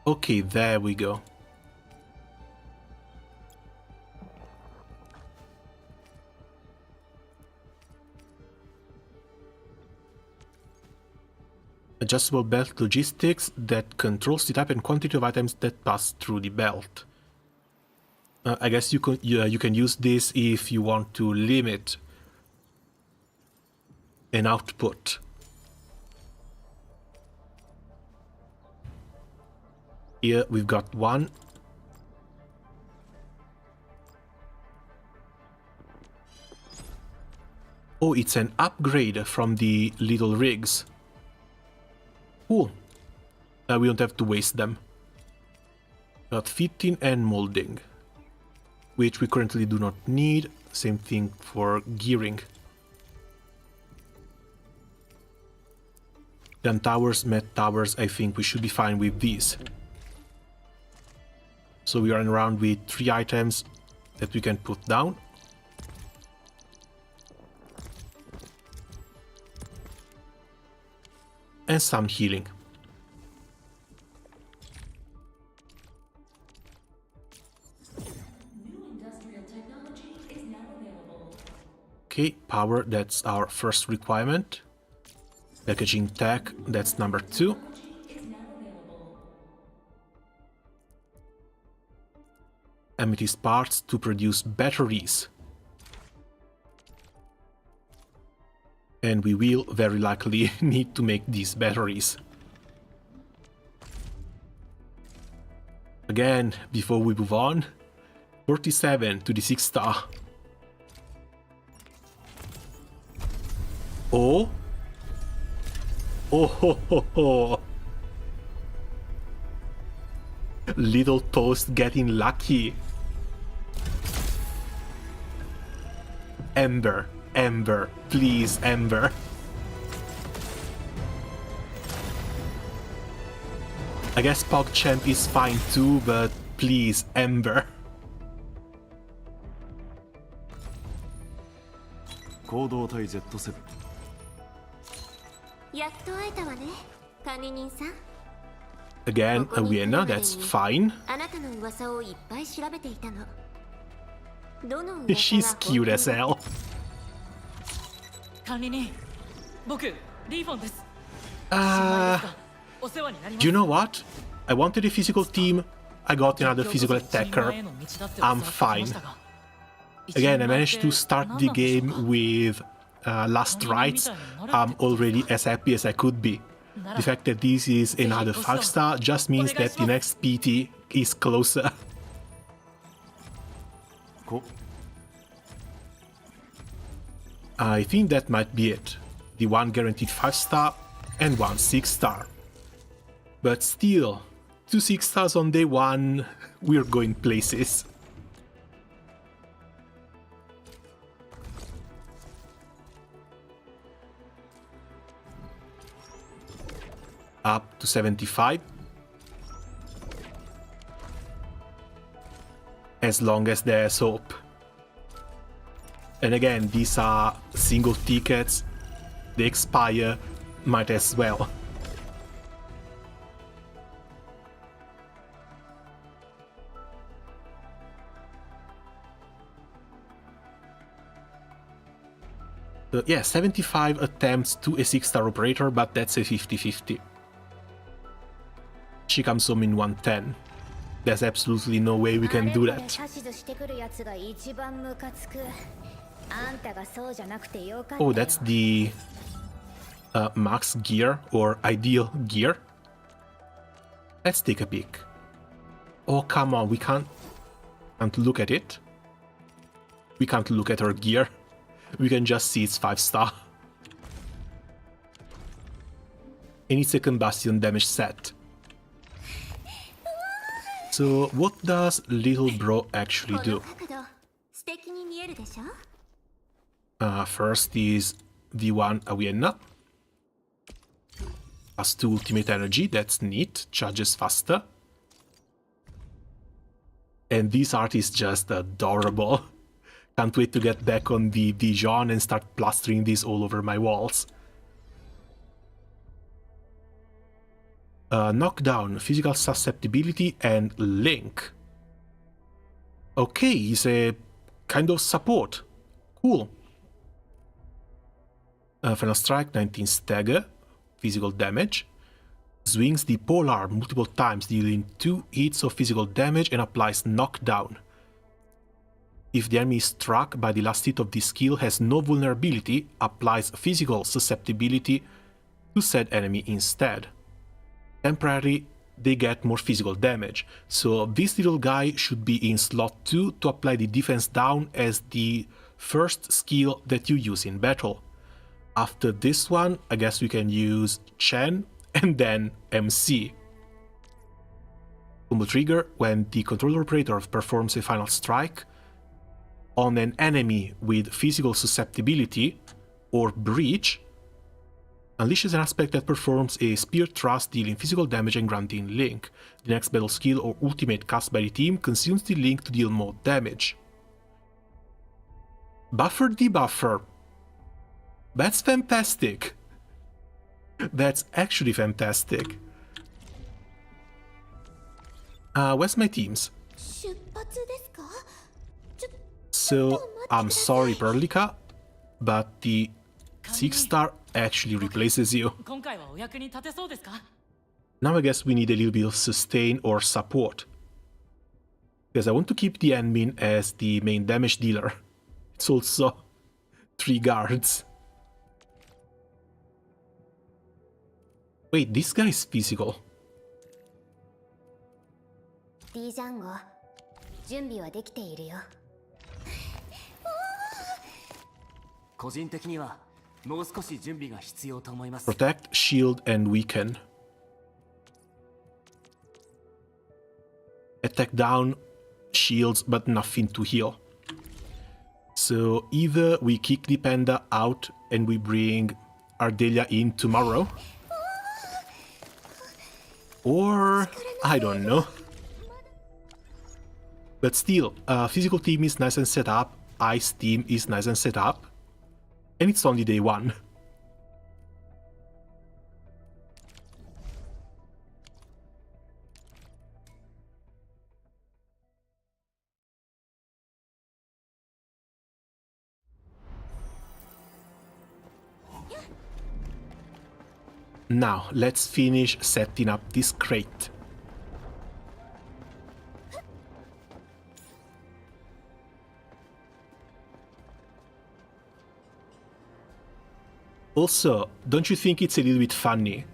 Okay, there we go. Adjustable belt logistics that controls the type and quantity of items that pass through the belt. I guess you can use this if you want to limit an output. Here we've got one. Oh, it's an upgrade from the little rigs. Cool. We don't have to waste them. Got fitting and molding, which we currently do not need. Same thing for gearing. Gun towers, med towers, I think we should be fine with these. So we are around with 3 items that we can put down. And some healing. Okay, power, that's our first requirement. Packaging tech, that's number 2. Amethyst parts to produce batteries. And we will very likely need to make these batteries. Again, before we move on, 47 to the 6 star. Oh! Oh ho ho ho! Little Toast getting lucky. Ember, Ember, please, Ember. I guess PogChamp is fine too, but please, Ember. 行動体 Z7。やっと会えたわね、管理人さん。 Again, a Vienna, that's fine. あなたの噂をいっぱい調べていたの。どの She's cute as hell. 管理人、僕リーフォンです。お世話になります。 Do you know what? I wanted a physical team. I got another physical attacker. I'm fine. Again, I managed to start the game with last rights. I'm already as happy as I could be. The fact that this is another 5-star just means that the next PT is closer. I think that might be it. The one guaranteed 5-star and one 6-star. But still, 2 6-stars on day 1, we're going places. up to 75. As long as there's hope. And again, these are single tickets. They expire, might as well. So yeah, 75 attempts to a 6-star operator, but that's a 50-50. She comes home in 110. There's absolutely no way we can do that. Oh, that's the max gear or ideal gear. Let's take a peek. Oh, come on, we can't look at it. We can't look at her gear. We can just see it's 5-star. And it's a combustion damage set. So what does little bro actually do? First is V1 Awienna. Plus 2 ultimate energy, that's neat, charges faster. And this art is just adorable. Can't wait to get back on the Dijon and start plastering this all over my walls. Knockdown, physical susceptibility, and link. Okay, he's a kind of support. Cool. Final strike, 19 stagger, physical damage. Swings the polearm multiple times, dealing 2 hits of physical damage and applies knockdown. If the enemy struck by the last hit of this skill has no vulnerability, applies physical susceptibility to said enemy instead. Temporarily, they get more physical damage, so this little guy should be in slot 2 to apply the defense down as the first skill that you use in battle. After this one, I guess we can use Chen and then MC. Combo trigger: when the controller operator performs a final strike on an enemy with physical susceptibility or breach, unleashes an aspect that performs a spear thrust dealing physical damage and granting link. The next battle skill or ultimate cast by the team consumes the link to deal more damage. Buffer debuffer. That's fantastic. That's actually fantastic. Where's my teams? So, I'm sorry Perlica, but the 6-star actually replaces you. Now I guess we need a little bit of sustain or support. Because I want to keep the admin as the main damage dealer. It's also 3 guards. Wait, this guy is physical. D ジャンゴ、準備はできているよ。個人的にはもう少し準備が必要と思います。 Protect, shield, and weaken. Attack down, shields, but nothing to heal. So either we kick the panda out and we bring Ardelia in tomorrow, or I don't know. But still, physical team is nice and set up, ice team is nice and set up, and it's only day 1. Now, let's finish setting up this crate. Also, don't you think it's a little bit funny?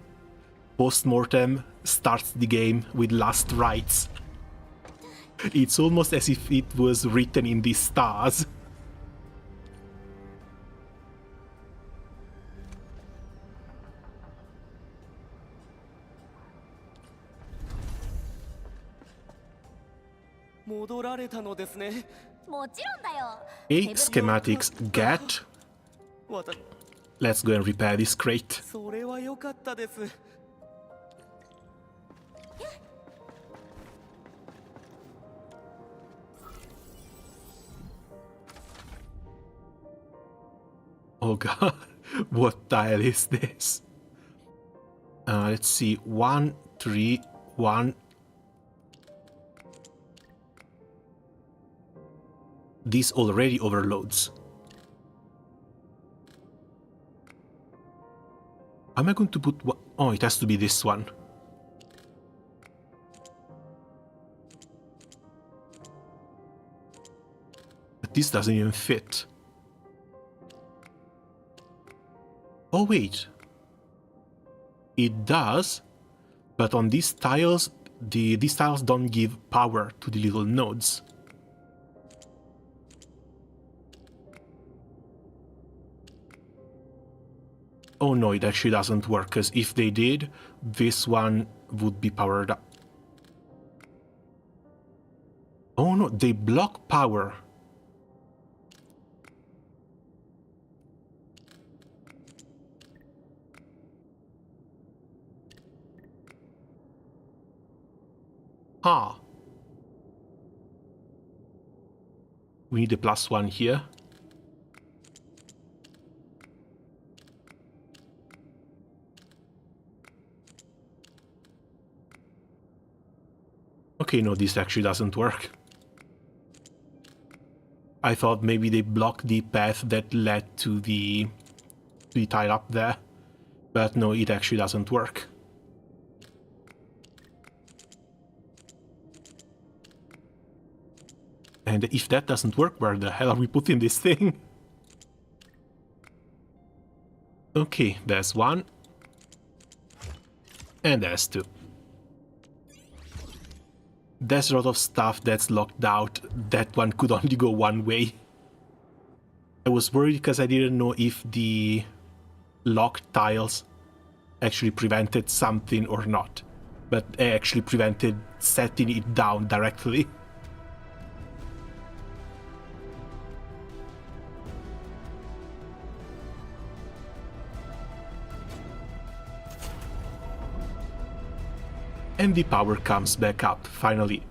Post-mortem starts the game with last rites. It's almost as if it was written in the stars. Okay, schematics get. Let's go and repair this crate. それは良かったです。Oh god, what tile is this? Let's see, 1, 3, 1. This already overloads. How am I going to put what? Oh, it has to be this one. But this doesn't even fit. Oh wait. It does, but on these tiles, these tiles don't give power to the little nodes. Oh no, it actually doesn't work, because if they did, this one would be powered up. Oh no, they block power. Huh. We need a +1 here. Okay, no, this actually doesn't work. I thought maybe they blocked the path that led to the tile up there, but no, it actually doesn't work. And if that doesn't work, where the hell are we putting this thing? Okay, there's one. And there's two. There's a lot of stuff that's locked out. That one could only go one way. I was worried because I didn't know if the locked tiles actually prevented something or not. But it actually prevented setting it down directly. And the power comes back up, finally.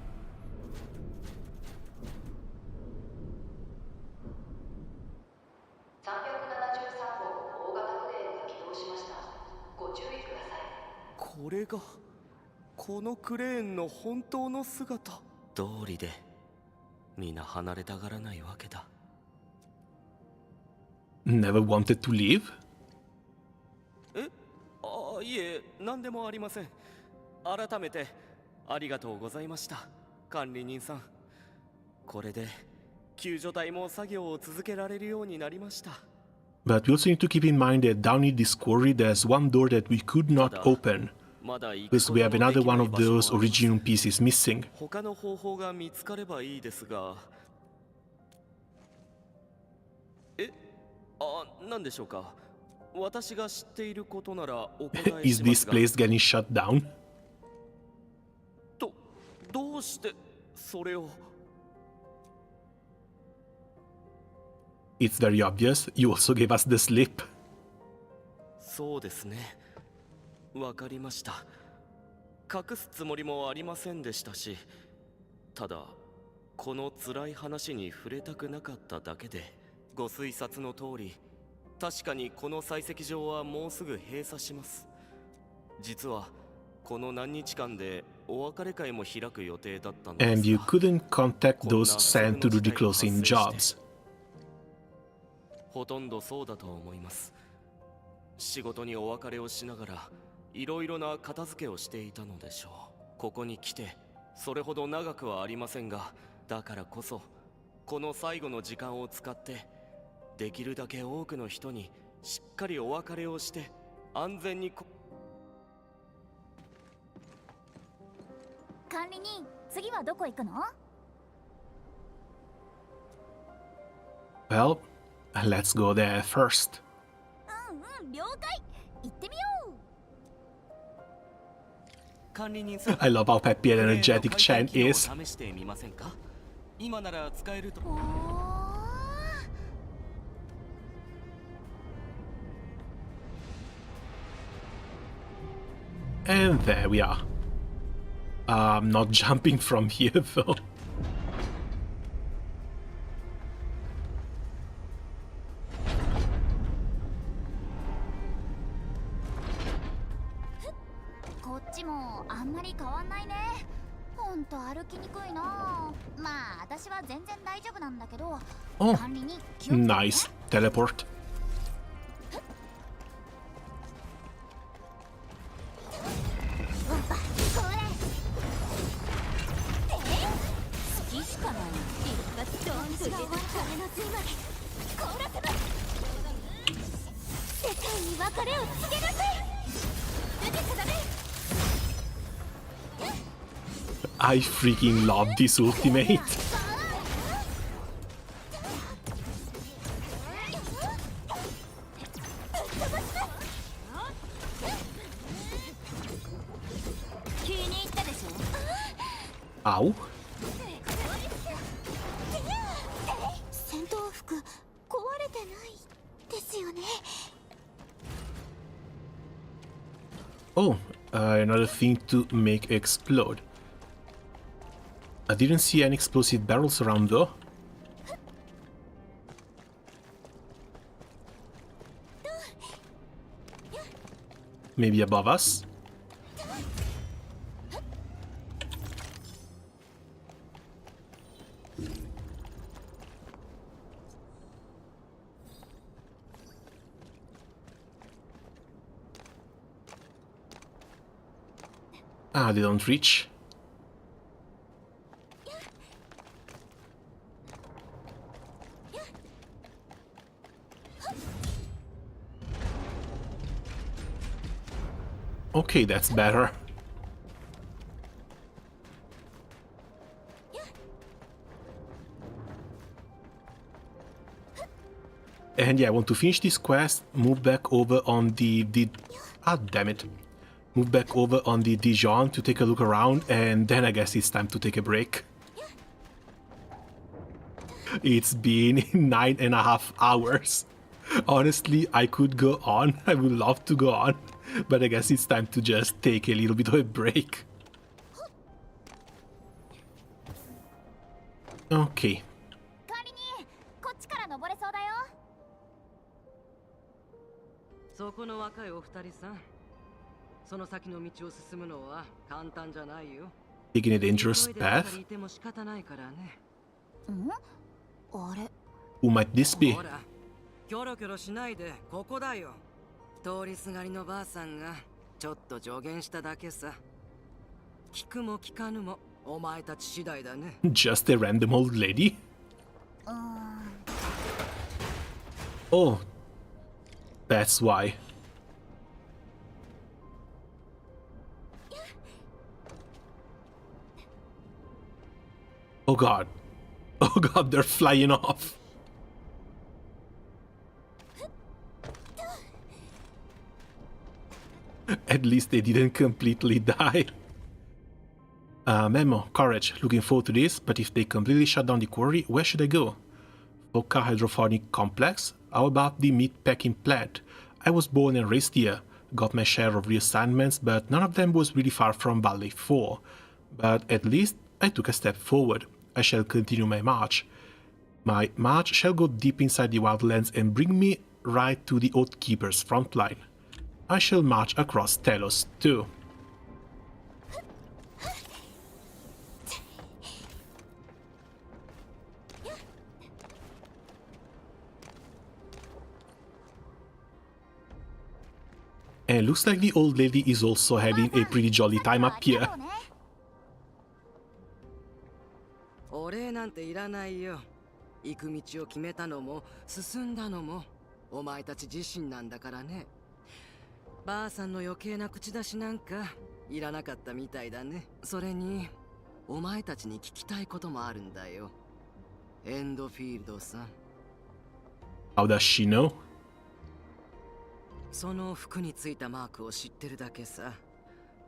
Never wanted to leave? いえ、何でもありません。改めてありがとうございました、管理人さん。これで救助隊も作業を続けられるようになりました。But we also need to keep in mind that down in this quarry there's one door that we could not open, because we have another one of those original pieces missing. 他の方法が見つかればいいですが。何でしょうか。私が知っていることならお答えしますが。Is this place getting shut down? どうしてそれを。It's very obvious. You also gave us the slip. そうですね。わかりました。隠すつもりもありませんでしたし、ただこの辛い話に触れたくなかっただけで、ご推察の通り、確かにこの採石場はもうすぐ閉鎖します。実はこの何日間でお別れ会も開く予定だったのですが。And you couldn't contact those sent to do the closing jobs. ほとんどそうだと思います。仕事にお別れをしながらいろいろな片付けをしていたのでしょう。ここに来てそれほど長くはありませんが、だからこそこの最後の時間を使ってできるだけ多くの人にしっかりお別れをして安全に。管理人、次はどこ行くの？ Well, let's go there first. 了解。行ってみよう。管理人さん、 I love how happy and energetic Chen is. 試してみませんか？今なら使えると。And there we are. I'm not jumping from here though. ほんと歩きにくいな。まあ私は全然大丈夫なんだけど、 Oh, 管理に気をつけてね。 nice teleport. 好きしかない。一発ドンと入れた金の水まで凍らせます。世界に別れを告げなさい。出てちゃダメ。 I freaking love this ultimate. 気に入ったでしょ。 Ow. 戦闘服壊れてないですよね。 Oh, another thing to make explode. I didn't see any explosive barrels around though. Maybe above us? Ah, they don't reach. Okay, that's better. And yeah, I want to finish this quest, move back over on the ah, damn it. Move back over on the Dijon to take a look around, and then I guess it's time to take a break. It's been 9.5 hours. Honestly, I could go on. I would love to go on. But I guess it's time to just take a little bit of a break. Okay. 管理人、こっちから登れそうだよ。そこの若いお二人さん。その先の道を進むのは簡単じゃないよ。 Taking a dangerous path? いても仕方ないからね。ん？あれ。 Who might this be? ほら、キョロキョロしないで、ここだよ。通りすがりのばあさんがちょっと助言しただけさ。聞くも聞かぬもお前たち次第だね。 Just a random old lady? Oh, that's why. Oh god. Oh god, they're flying off. At least they didn't completely die. Memo, courage, looking forward to this, but if they completely shut down the quarry, where should I go? Foka Hydroponic Complex? How about the meat packing plant? I was born and raised here, got my share of reassignments, but none of them was really far from Valley 4. But at least I took a step forward. I shall continue my march. My march shall go deep inside the wildlands and bring me right to the Oathkeeper's front line. I shall march across Telos too. And looks like the old lady is also having a pretty jolly time up here. お礼なんていらないよ。行く道を決めたのも進んだのもお前たち自身なんだからね。ばあさんの余計な口出しなんかいらなかったみたいだね。それにお前たちに聞きたいこともあるんだよ。エンドフィールドさん。 How does she know? その服についたマークを知ってるだけさ。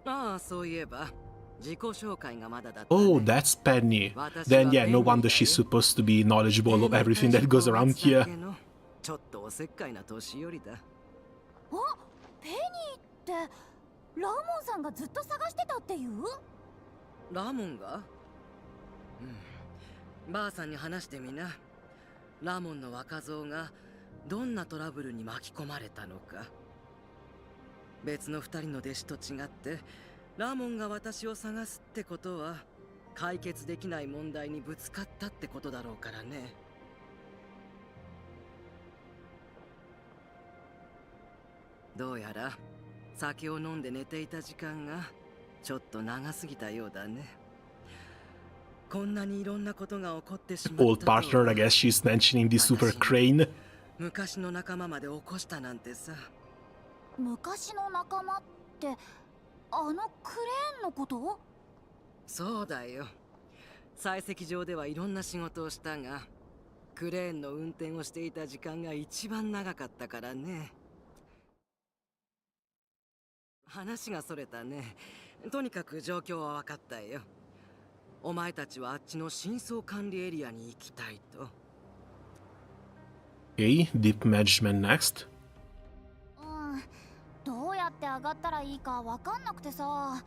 ああ、そういえば自己紹介がまだだった、ね。 Oh, that's Penny. Then yeah, no wonder she's supposed to be knowledgeable of everything that goes around here. ちょっとおせっかいな年寄りだ。あ、ペニーってラモンさんがずっと探してたっていう？ラモンが？ばあさんに話してみな。ラモンの若造がどんなトラブルに巻き込まれたのか。別の二人の弟子と違ってラモンが私を探すってことは解決できない問題にぶつかったってことだろうからね。どうやら酒を飲んで寝ていた時間がちょっと長すぎたようだね。こんなにいろんなことが起こってしまったと。 Old partner, I guess she's mentioning the super crane. 昔の仲間まで起こしたなんてさ。昔の仲間ってあのクレーンのこと？そうだよ。採石場ではいろんな仕事をしたが、クレーンの運転をしていた時間が一番長かったからね。話がそれたね。とにかく状況は分かったよ。お前たちはあっちの真相管理エリアに行きたいと。Okay, deep management next. どうやって上がったらいいかわかんなくてさ。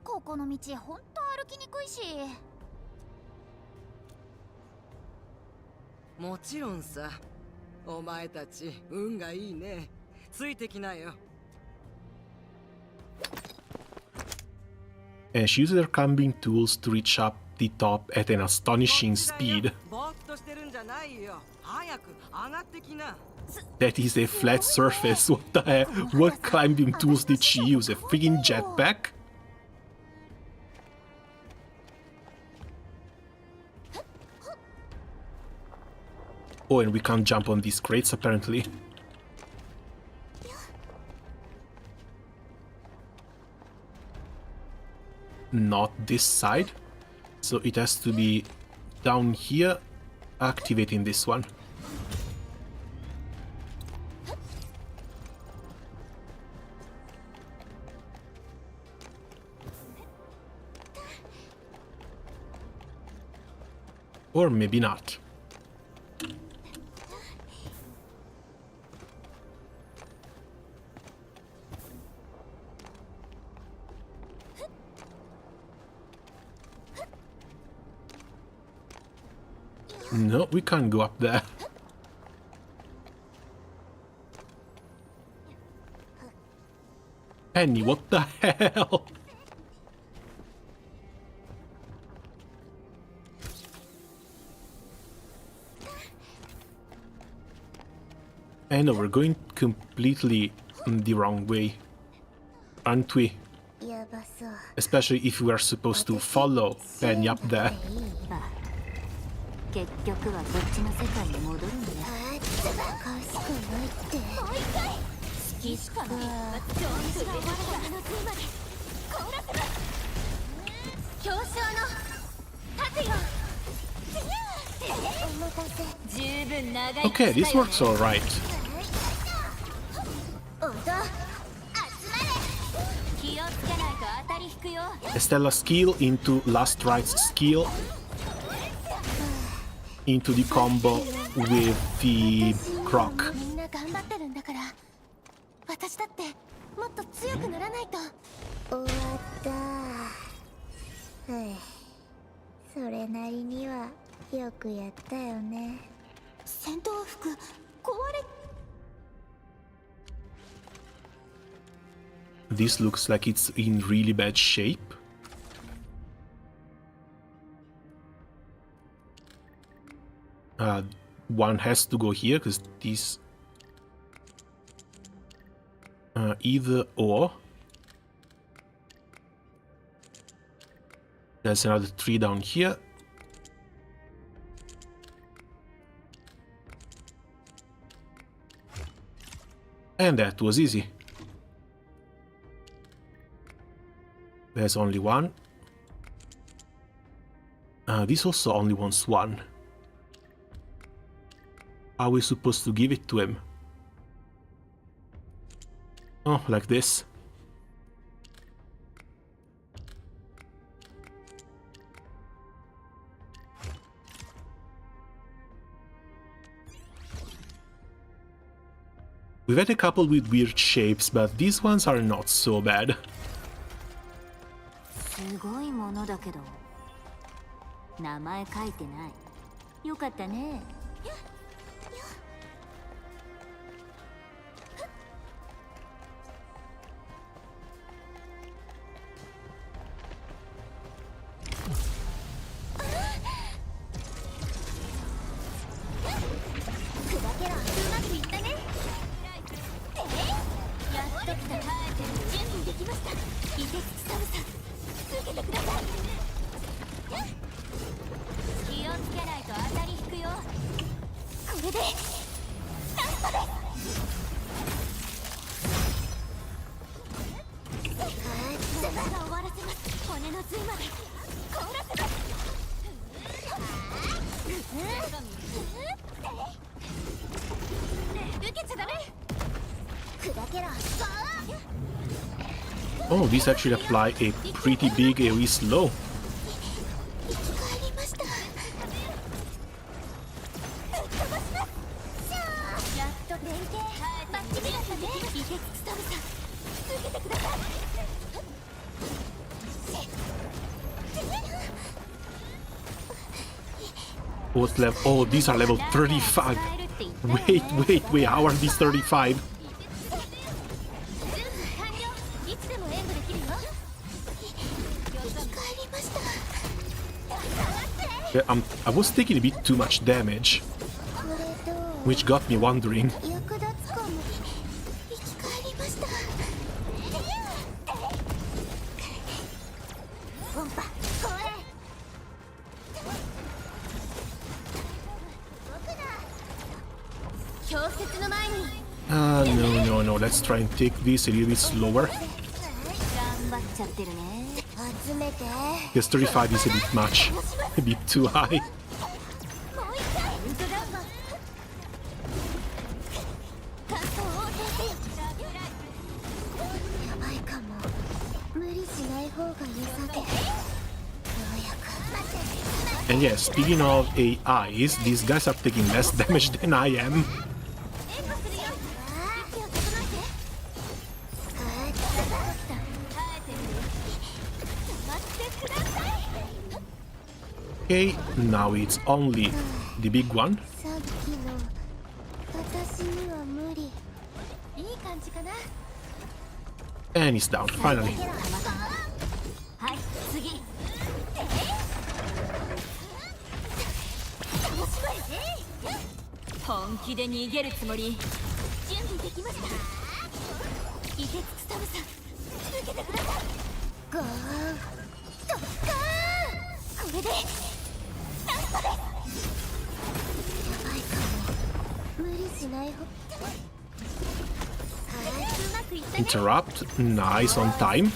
ここの道ほんと歩きにくいし。もちろんさ。お前たち運がいいね。ついてきなよ。And she uses her climbing tools to reach up the top at an astonishing speed. ぼーっとしてるんじゃないよ。早く上がってきな。That is a flat surface. What the heck? What climbing tools did she use? A freaking jetpack? Oh, and we can't jump on these crates apparently. Not this side. So it has to be down here, activating this one. Or maybe not. No, we can't go up there. Penny, what the hell? I know, we're going completely the wrong way, aren't we? Especially if we are supposed to follow Penny up there. 結局はこっちの世界に戻るんだ。賢くないって。もう一回。好きしかない。調子が終わるためのつまで。凍らせます。表彰の立つよ。お待たせ。十分長い。Okay, this works alright. おど。集まれ。気をつけないと当たり引くよ。Estella skill into Last Right's skill. Into the combo with the croc. みんな頑張ってるんだから、私だってもっと強くならないと。終わった。はい。それなりにはよくやったよね。戦闘服壊れ。This looks like it's in really bad shape. One has to go here because these either or. There's another tree down here. And that was easy. There's only one. This also only wants one. How are we supposed to give it to him? Oh, like this. We've had a couple with weird shapes, but these ones are not so bad. すごいものだけど、名前書いてない。よかったね。Oh, these actually apply a pretty big AoE slow. What level? Oh, these are level 35. Wait, how are these 35? Yeah, I was taking a bit too much damage, which got me wondering. No, let's try and take this a little bit slower. Because 35 is a bit much, a bit too high. And yeah, speaking of AIs, these guys are taking less damage than I am. Okay, now it's only the big one. And he's down, finally. Interrupt, nice, on time.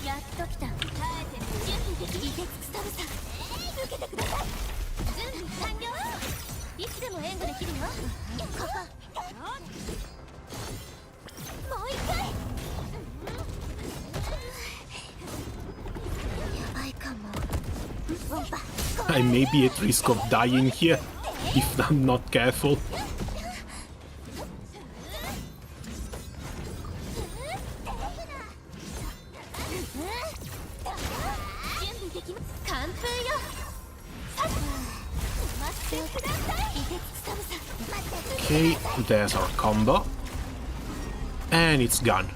I may be at risk of dying here if I'm not careful. Okay, there's our combo. And it's gone.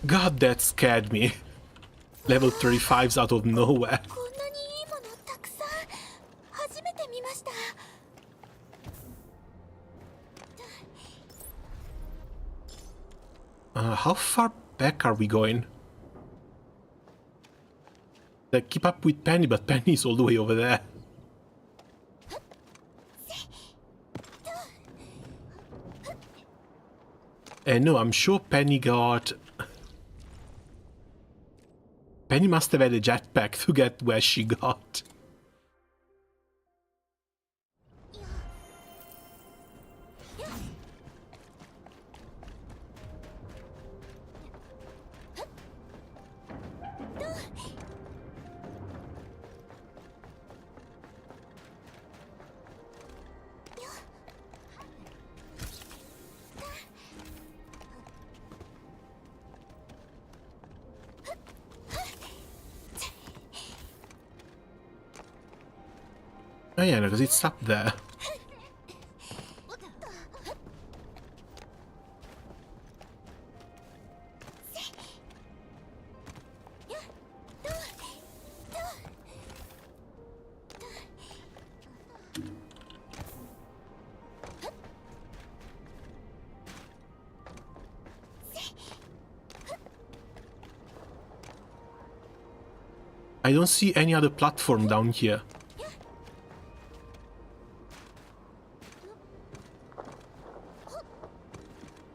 God, that scared me. Level 35s out of nowhere. How far back are we going? Like, keep up with Penny, but Penny's all the way over there. And no, I'm sure Penny got... Penny must have had a jetpack to get where she got. Oh yeah, because it's up there. I don't see any other platform down here.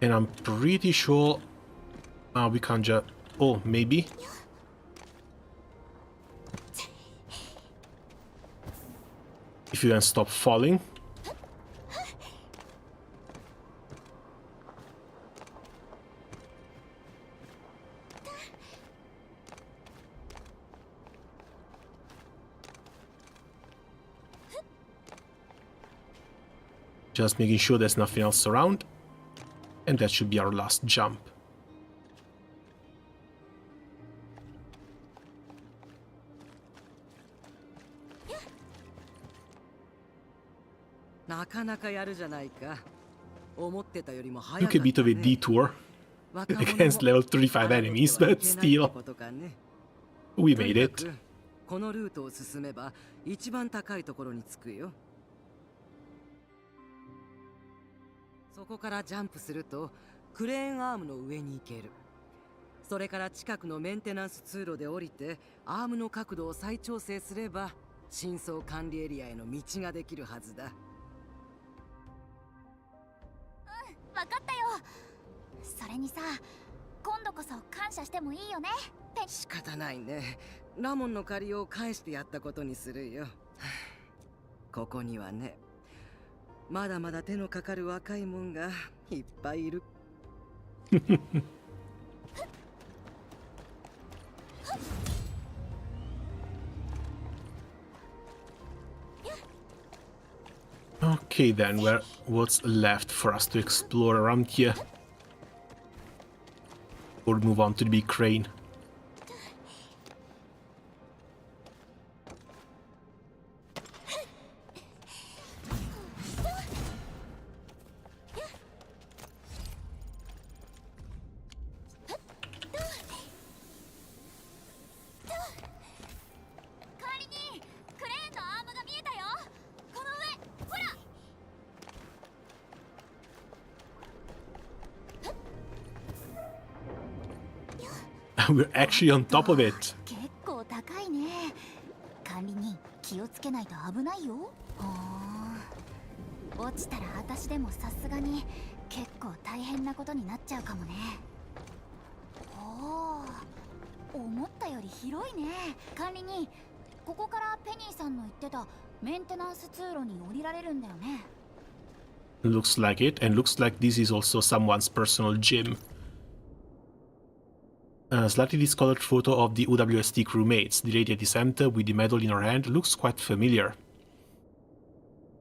And I'm pretty sure we can't just... Oh, maybe? If you can stop falling. Just making sure there's nothing else around. And that should be our last jump. Took a bit of a detour against level 35 enemies, but still, we made it. このルートを進めば一番高いところに着くよ。そこからジャンプするとクレーンアームの上に行ける。それから近くのメンテナンス通路で降りてアームの角度を再調整すれば深層管理エリアへの道ができるはずだ。分かったよ。それにさ、今度こそ感謝してもいいよね。仕方ないね。ラモンの借りを返してやったことにするよ。ここにはね、まだまだ手のかかる若いもんがいっぱいいる。Okay then, what's left for us to explore around here? Or move on to the big crane? We're actually on top of it. 結構高いね。管理人、気をつけないと危ないよ。落ちたら私でもさすがに結構大変なことになっちゃうかもね。思ったより広いね。管理人、ここからペニーさんの言ってたメンテナンス通路に降りられるんだよね。Looks like it, and looks like this is also someone's personal gym. A slightly discolored photo of the UWST crewmates. The lady at the center with the medal in her hand looks quite familiar.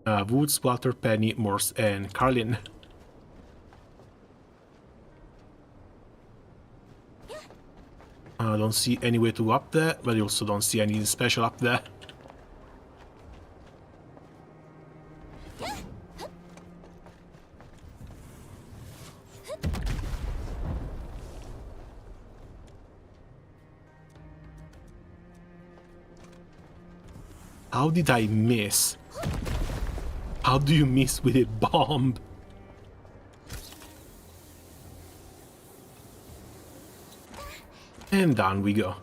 Woods, Walter, Penny, Morse, and Carlin. I don't see any way to go up there, but I also don't see anything special up there. How did I miss? How do you miss with a bomb? And down we go.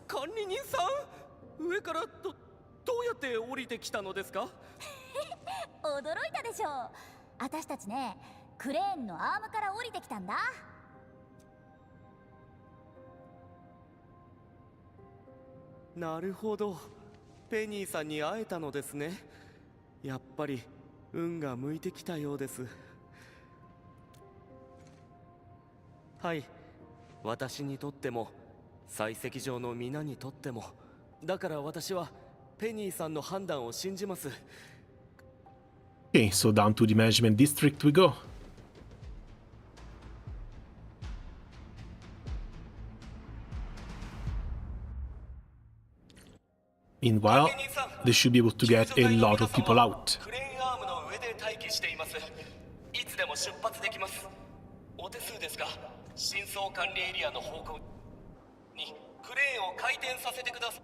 管理人さん、上からどうやって降りてきたのですか？驚いたでしょう。私たちね、クレーンのアームから降りてきたんだ。なるほど、ペニーさんに会えたのですね。やっぱり運が向いてきたようです。はい、私にとっても採石場の皆にとっても、だから私はペニーさんの判断を信じます。 Okay, so down to the management district we go. Meanwhile, they should be able to get a lot of people out. クレーンアームの上で待機しています。いつでも出発できます。お手数ですが、深層管理エリアの方向にクレーンを回転させてください。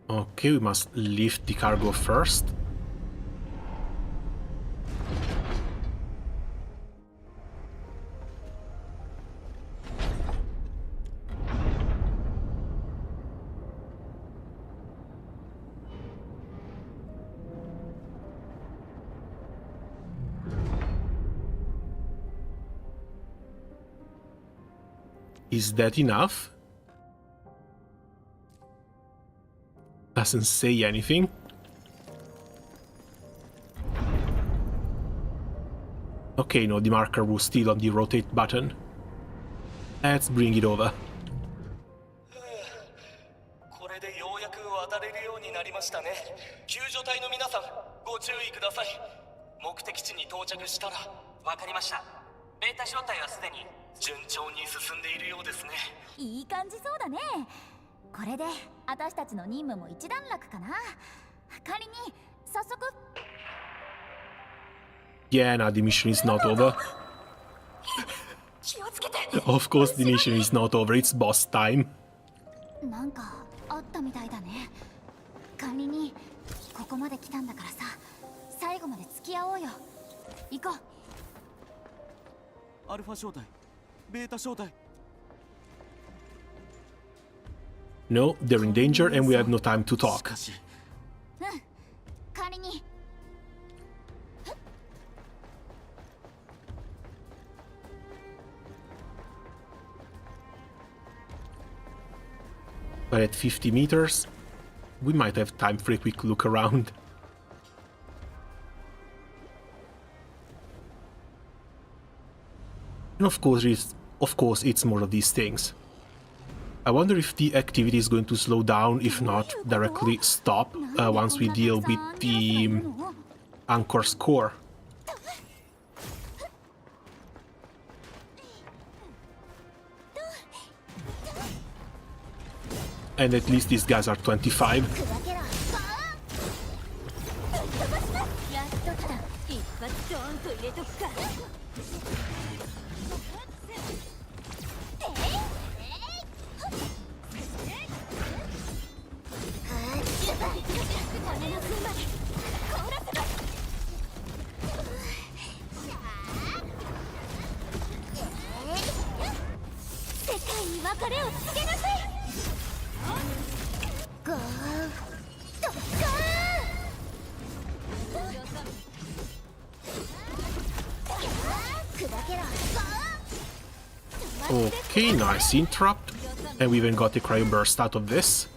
Okay, we must lift the cargo first. Is that enough? Doesn't say anything. Okay, no, the marker was still on the rotate button. Let's bring it over. これでようやく渡れるようになりましたね。救助隊の皆さん、ご注意ください。目的地に到着したら。わかりました。ベータ小隊はすでに順調に進んでいるようですね。いい感じそうだね。これで私たちの任務も一段落かな。仮に早速。Yeah, no, the mission is not over. Of course, the mission is not over. It's boss time. なんかあったみたいだね。仮にここまで来たんだからさ、最後まで付き合おうよ。行こう。アルファ小隊、ベータ小隊。No, they're in danger and we have no time to talk. 仮に。But at 50 meters, we might have time for a quick look around. And of course, it's more of these things. I wonder if the activity is going to slow down, if not, directly stop once we deal with the Anchor's core. And at least these guys are 25. Okay, nice interrupt. And we even got a cryo burst out of this.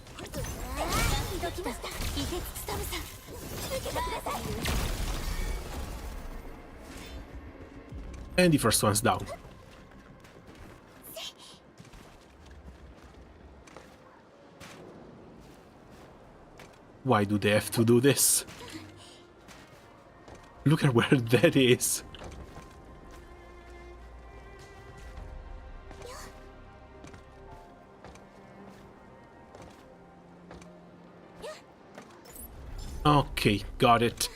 And the first one's down. Why do they have to do this? Look at where that is. Okay, got it.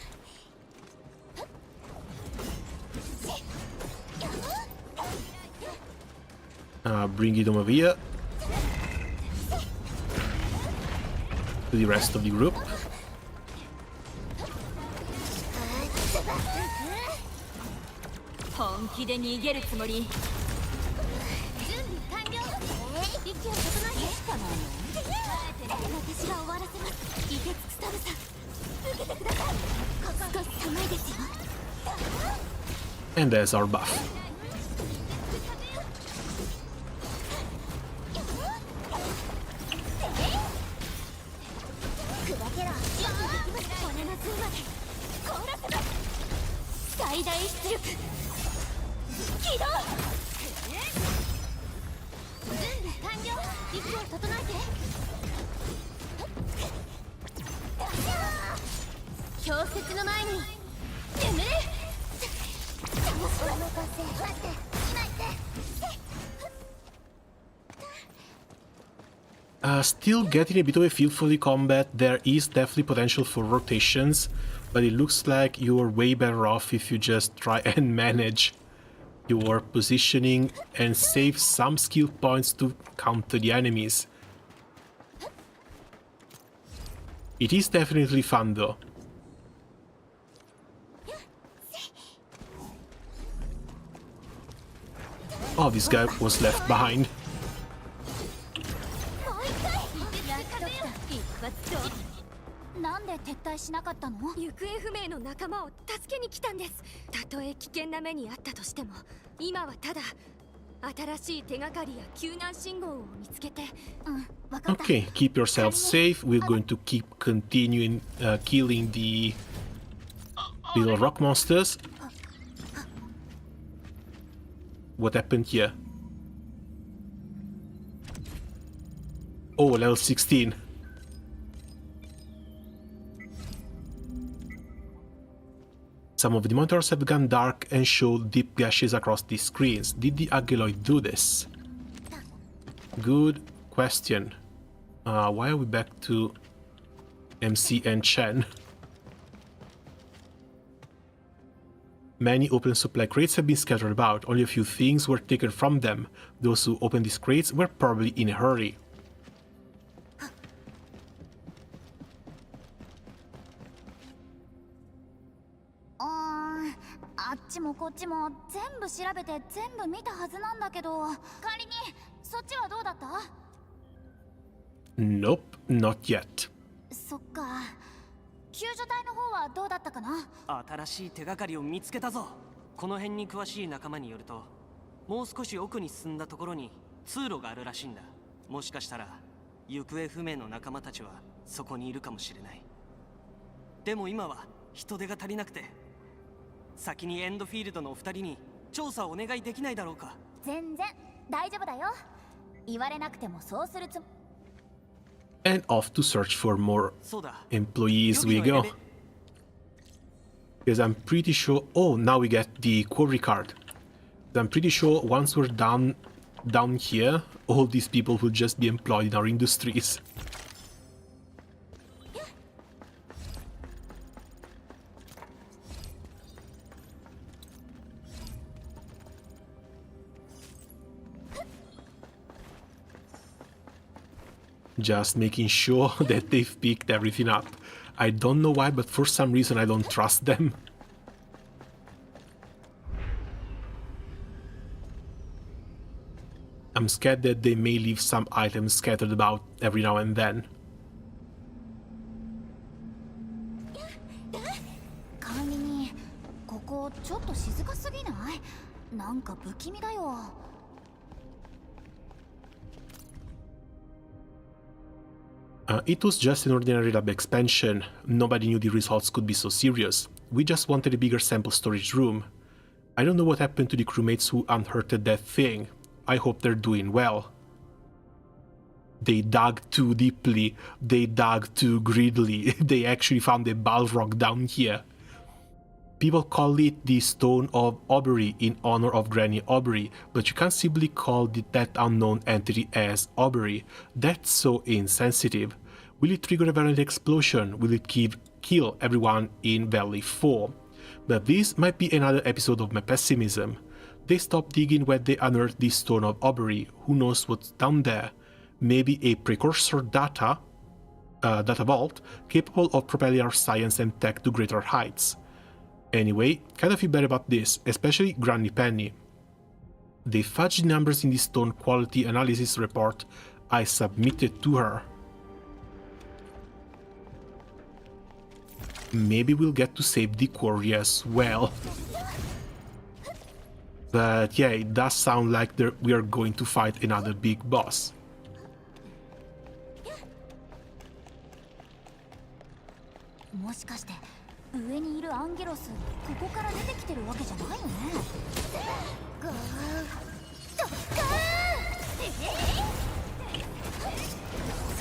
Bring it over here to the rest of the group. And there's our buff. Still getting a bit of a feel for the combat. There is definitely potential for rotations, but it looks like you're way better off if you just try and manage your positioning and save some skill points to counter the enemies. It is definitely fun though. Oh, this guy was left behind. なんで撤退しなかったの？行方不明の仲間を助けに来たんです。たとえ危険な目にあったとしても、今はただ Okay, keep yourself safe. We're going to keep continuing killing the little rock monsters. What happened here? Oh, level 16. Some of the monitors have gone dark and show deep gashes across the screens. Did the Aggeloid do this? Good question. Why are we back to MC and Chen? Many open supply crates have been scattered about. Only a few things were taken from them. Those who opened these crates were probably in a hurry. Nope, not yet. そっか。救助隊の方はどうだったかな？新しい手がかりを見つけたぞ。この辺に詳しい仲間によると、もう少し奥に進んだところに通路があるらしいんだ。もしかしたら行方不明の仲間たちはそこにいるかもしれない。でも今は人手が足りなくて、先にエンドフィールドのお二人に調査をお願いできないだろうか。全然大丈夫だよ。言われなくてもそうするつも。 And off to search for more employees we go. Because I'm pretty sure... Oh, now we get the quarry card. I'm pretty sure once we're down here, all these people will just be employed in our industries. Just making sure that they've picked everything up. I don't know why, but for some reason I don't trust them. I'm scared that they may leave some items scattered about every now and then. 管理人、ここちょっと静かすぎない？なんか不気味だよ。 It was just an ordinary lab expansion. Nobody knew the results could be so serious. We just wanted a bigger sample storage room. I don't know what happened to the crewmates who unearthed that thing. I hope they're doing well. They dug too deeply. They dug too greedily. They actually found a Balrog down here. People call it the Stone of Aubrey in honor of Granny Aubrey, but you can't simply call that unknown entity as Aubrey. That's so insensitive. Will it trigger a violent explosion? Will it kill everyone in Valley 4? But this might be another episode of my pessimism. They stopped digging when they unearthed the Stone of Aubrey. Who knows what's down there? Maybe a precursor data vault capable of propelling our science and tech to greater heights. Anyway, kind of feel bad about this, especially Granny Penny. They fudged the numbers in the stone quality analysis report I submitted to her. Maybe we'll get to save the quarry as well. But yeah, it does sound like we are going to fight another big boss. もしかして上にいるアンゲロス、ここから出てきてるわけじゃないよね。ガードッカー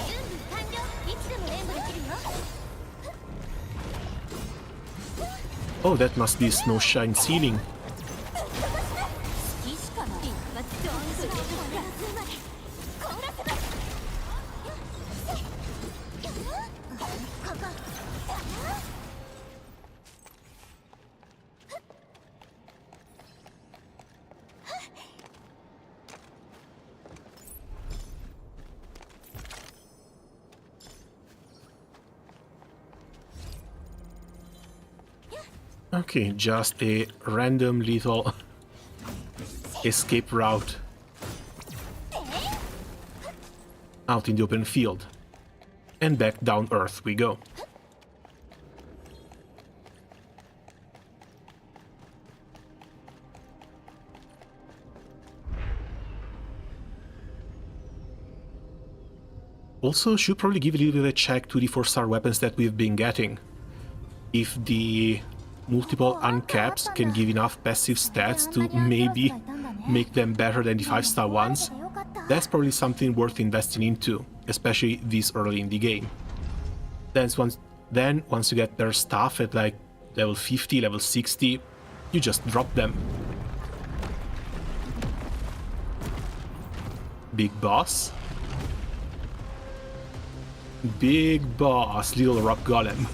準備完了。いつでも連舞できるよ。 Oh, that must be Snowshine Ceiling. 好きしかない。一発でコーラスまで。 Okay, just a random little escape route out in the open field. And back down Earth we go. Also, should probably give a little bit of a check to the 4-star weapons that we've been getting. If the multiple uncaps can give enough passive stats to maybe make them better than the 5-star ones, that's probably something worth investing into, especially this early in the game. Then once you get their stuff at like level 50, level 60, you just drop them. Big boss. Big boss, little rock golem.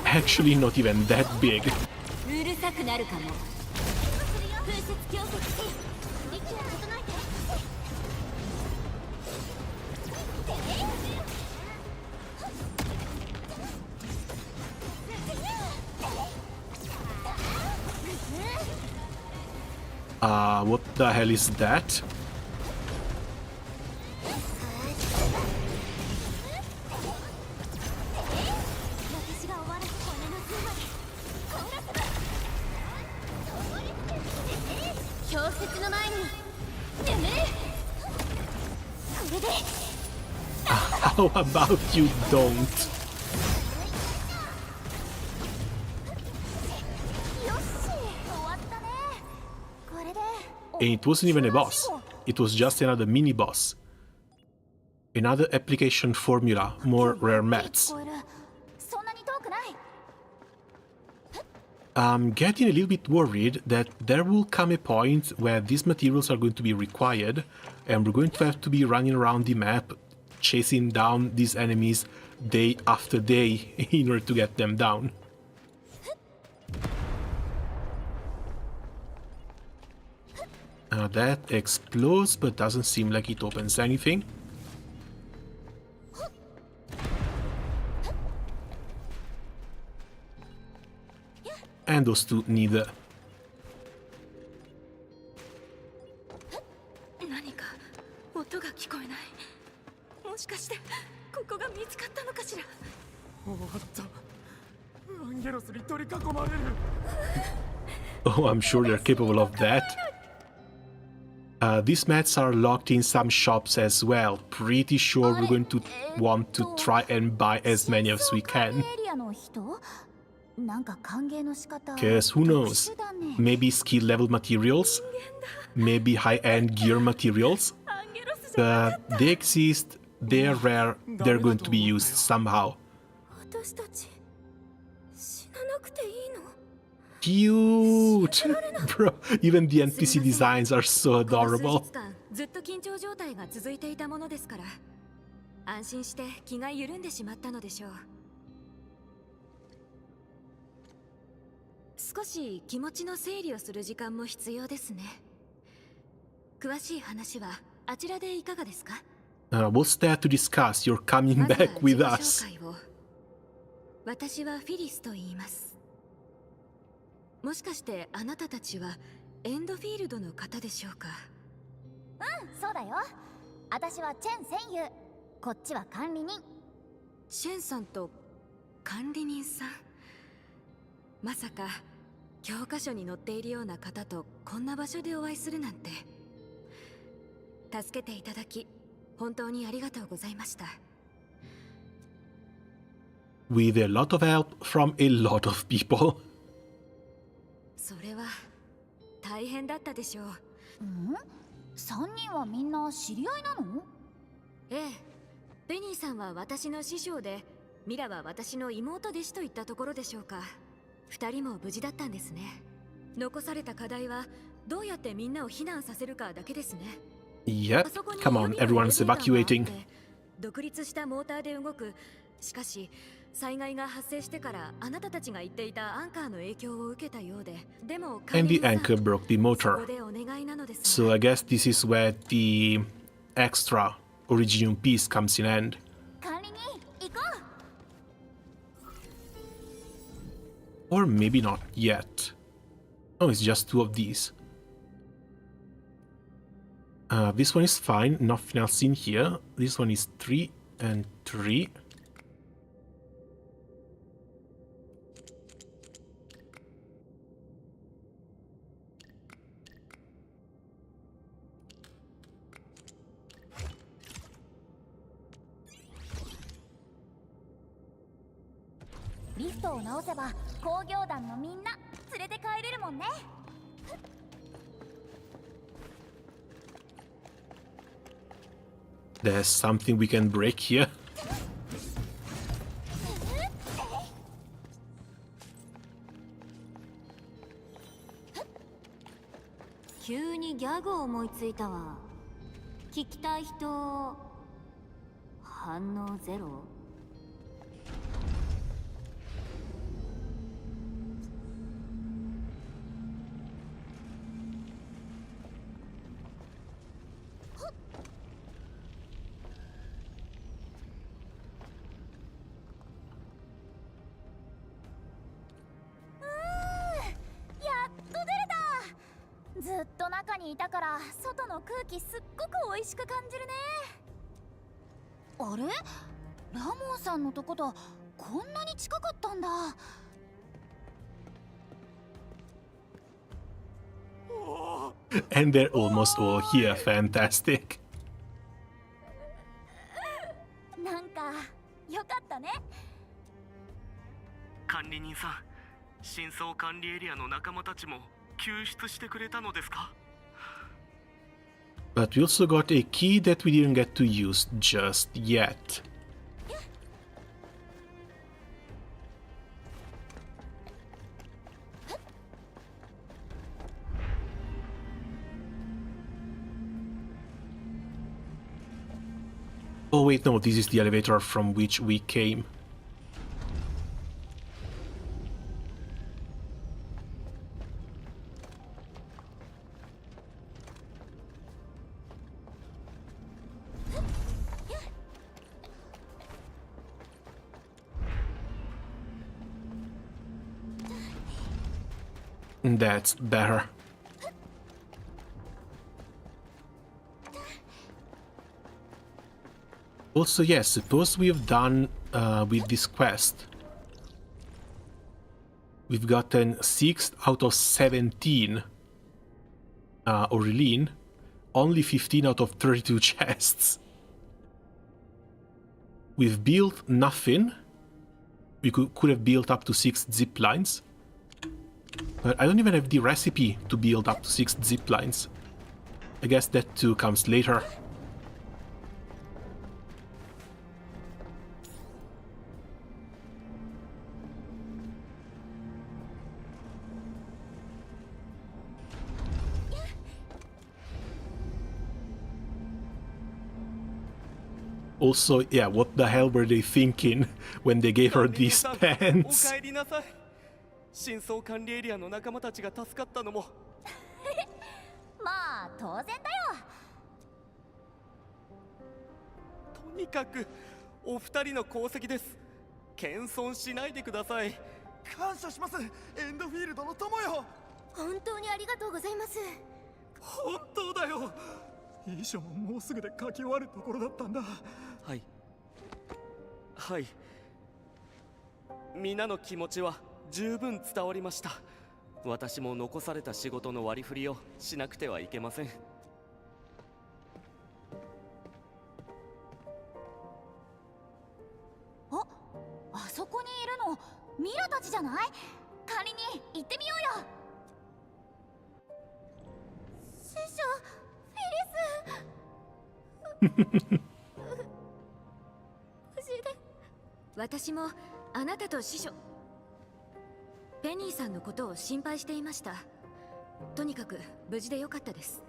Actually not even that big. What the hell is that? How about you don't? And it wasn't even a boss, it was just another mini-boss. Another application formula, more rare mats. I'm getting a little bit worried that there will come a point where these materials are going to be required and we're going to have to be running around the map chasing down these enemies day after day in order to get them down. That explodes, but doesn't seem like it opens anything. And those two neither. Oh, I'm sure they're capable of that. These mats are locked in some shops as well. Pretty sure we're going to want to try and buy as many as we can. Because who knows, maybe skill level materials, maybe high-end gear materials, but they exist, they're rare, they're going to be used somehow. Cute! Bro, even the NPC designs are so adorable. What's there to discuss? You're coming back with us. 私はフィリスと言います。もしかしてあなたたちはエンドフィールドの方でしょうか？そうだよ。私はチェン専優。こっちは管理人。チェンさんと管理人さん。まさか教科書に載っているような方とこんな場所でお会いするなんて。助けていただき本当にありがとうございました。With a lot of help from a lot of people. それは大変だったでしょう。3人はみんな知り合いなの？ええ。ベニーさんは私の師匠で、ミラは私の妹弟子といったところでしょうか。2人も無事だったんですね。残された課題はどうやってみんなを避難させるかだけですね。Yep, come on, everyone's evacuating. 独立したモーターで動く。しかし災害が発生してからあなたたちが言っていたアンカーの影響を受けたようで、でも And the anchor broke the motor. So I guess this is where the extra Originium piece comes in hand. Or maybe not yet. Oh, it's just 2 of these. This one is fine, nothing else in here. This one is 3 and 3. フトを直せば工業団のみんな連れて帰れるもんね。There's something we can break here. 急にギャグを思いついたわ。聞きたい人反応ゼロ？ずっと中にいたから外の空気すっごく美味しく感じるね。あれ、ラモンさんのとことこんなに近かったんだ。And they're almost all here. Fantastic. なんかよかったね。管理人さん、深層管理エリアの仲間たちも救出してくれたのですか？ But we also got a key that we didn't get to use just yet. Oh wait, no, this is the elevator from which we came. That's better. Also, yes, suppose we have done with this quest. We've gotten 6 out of 17 Aurelien, only 15 out of 32 chests. We've built nothing. We could have built up to 6 zip lines. But I don't even have the recipe to build up to 6 zip lines. I guess that too comes later. Also, yeah, what the hell were they thinking when they gave her these pants? 深層管理エリアの仲間たちが助かったのもまあ当然だよ。とにかくお二人の功績です。謙遜しないでください。感謝します、エンドフィールドの友よ。本当にありがとうございます。本当だよ。遺書ももうすぐで書き終わるところだったんだ。はいはい、皆の気持ちは十分伝わりました。私も残された仕事の割り振りをしなくてはいけません。あそこにいるのミラたちじゃない？仮に行ってみようよ。師匠フィリス無事で。私もあなたと師匠ペニーさんのことを心配していました。とにかく無事でよかったです。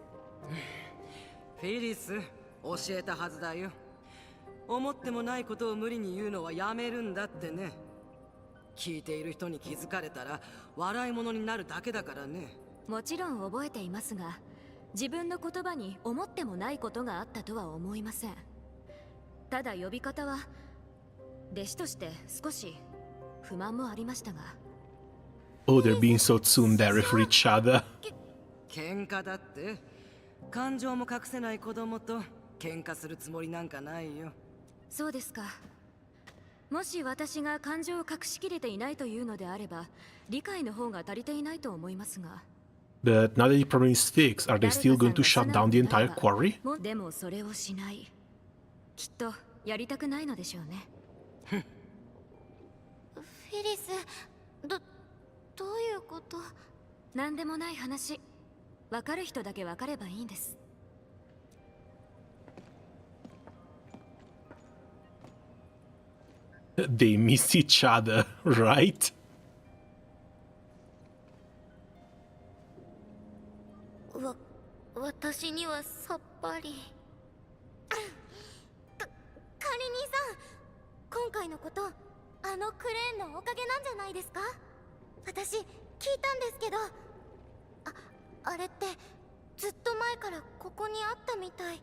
フィリス、教えたはずだよ。思ってもないことを無理に言うのはやめるんだってね。聞いている人に気づかれたら笑い物になるだけだからね。もちろん覚えていますが、自分の言葉に思ってもないことがあったとは思いません。ただ呼び方は弟子として少し不満もありましたが。Oh, they're being so tsundere for each other. 喧嘩だって。感情も隠せない子供と喧嘩するつもりなんかないよ。そうですか。もし私が感情を隠しきれていないというのであれば、理解の方が足りていないと思いますが。But now that the problem is fixed, are they still going to shut down the entire quarry? でもそれをしない。きっとやりたくないのでしょうね。フィキリス、どういうこと？なんでもない話。わかる人だけわかればいいんです。They miss each other, right? 私にはさっぱり。管理人さん、今回のこと、あのクレーンのおかげなんじゃないですか？私、聞いたんですけど、あれってずっと前からここにあったみたい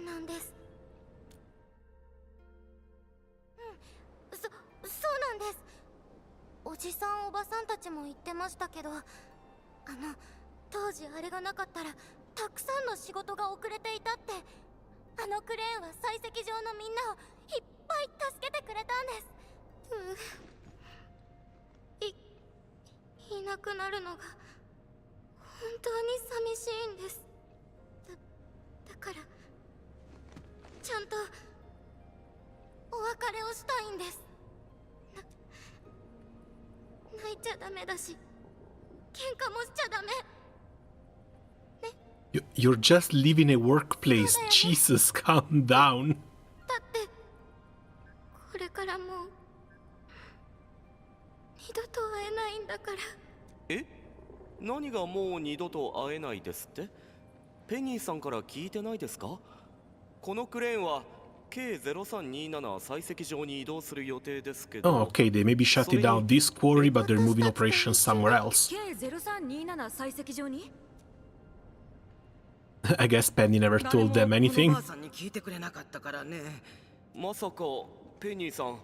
なんです。そうなんです。おじさんおばさんたちも言ってましたけど、当時あれがなかったらたくさんの仕事が遅れていたって。あのクレーンは採石場のみんなをいっぱい助けてくれたんです。いなくなるのが本当に寂しいんです。だからちゃんとお別れをしたいんです。泣いちゃダメだし、喧嘩もしちゃダメ。You're just leaving a workplace. Jesus, calm down. だってこれからもう二度と会えないんだから。え？何がもう二度と会えないですって？ペニーさんから聞いてないですか？このクレーンは K0327 採石場に移動する予定ですけど。Oh, okay, they maybe shut it down this quarry, but they're moving operations somewhere else. K0327 採石場に？ I guess Penny never told them anything. まさかペニーさん、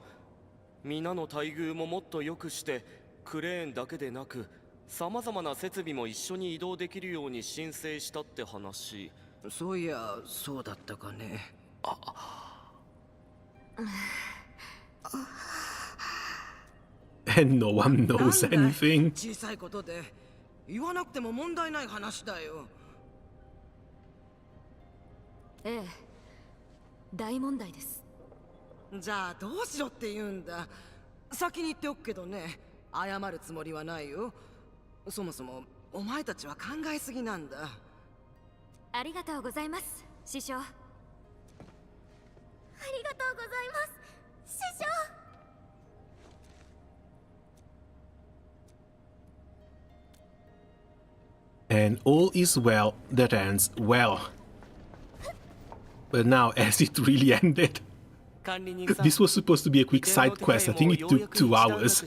皆の待遇ももっと良くしてクレーンだけでなくさまざまな設備も一緒に移動できるように申請したって話。そういや、そうだったかね。And no one knows anything. 小さいことで言わなくても問題ない話だよ。ええ、大問題です。じゃあどうしろって言うんだ。先に言っておくけどね、謝るつもりはないよ。そもそもお前たちは考えすぎなんだ。ありがとうございます、師匠。ありがとうございます、師匠。And all is well that ends well. But now, as it really ended, this was supposed to be a quick side quest. I think it took 2 hours.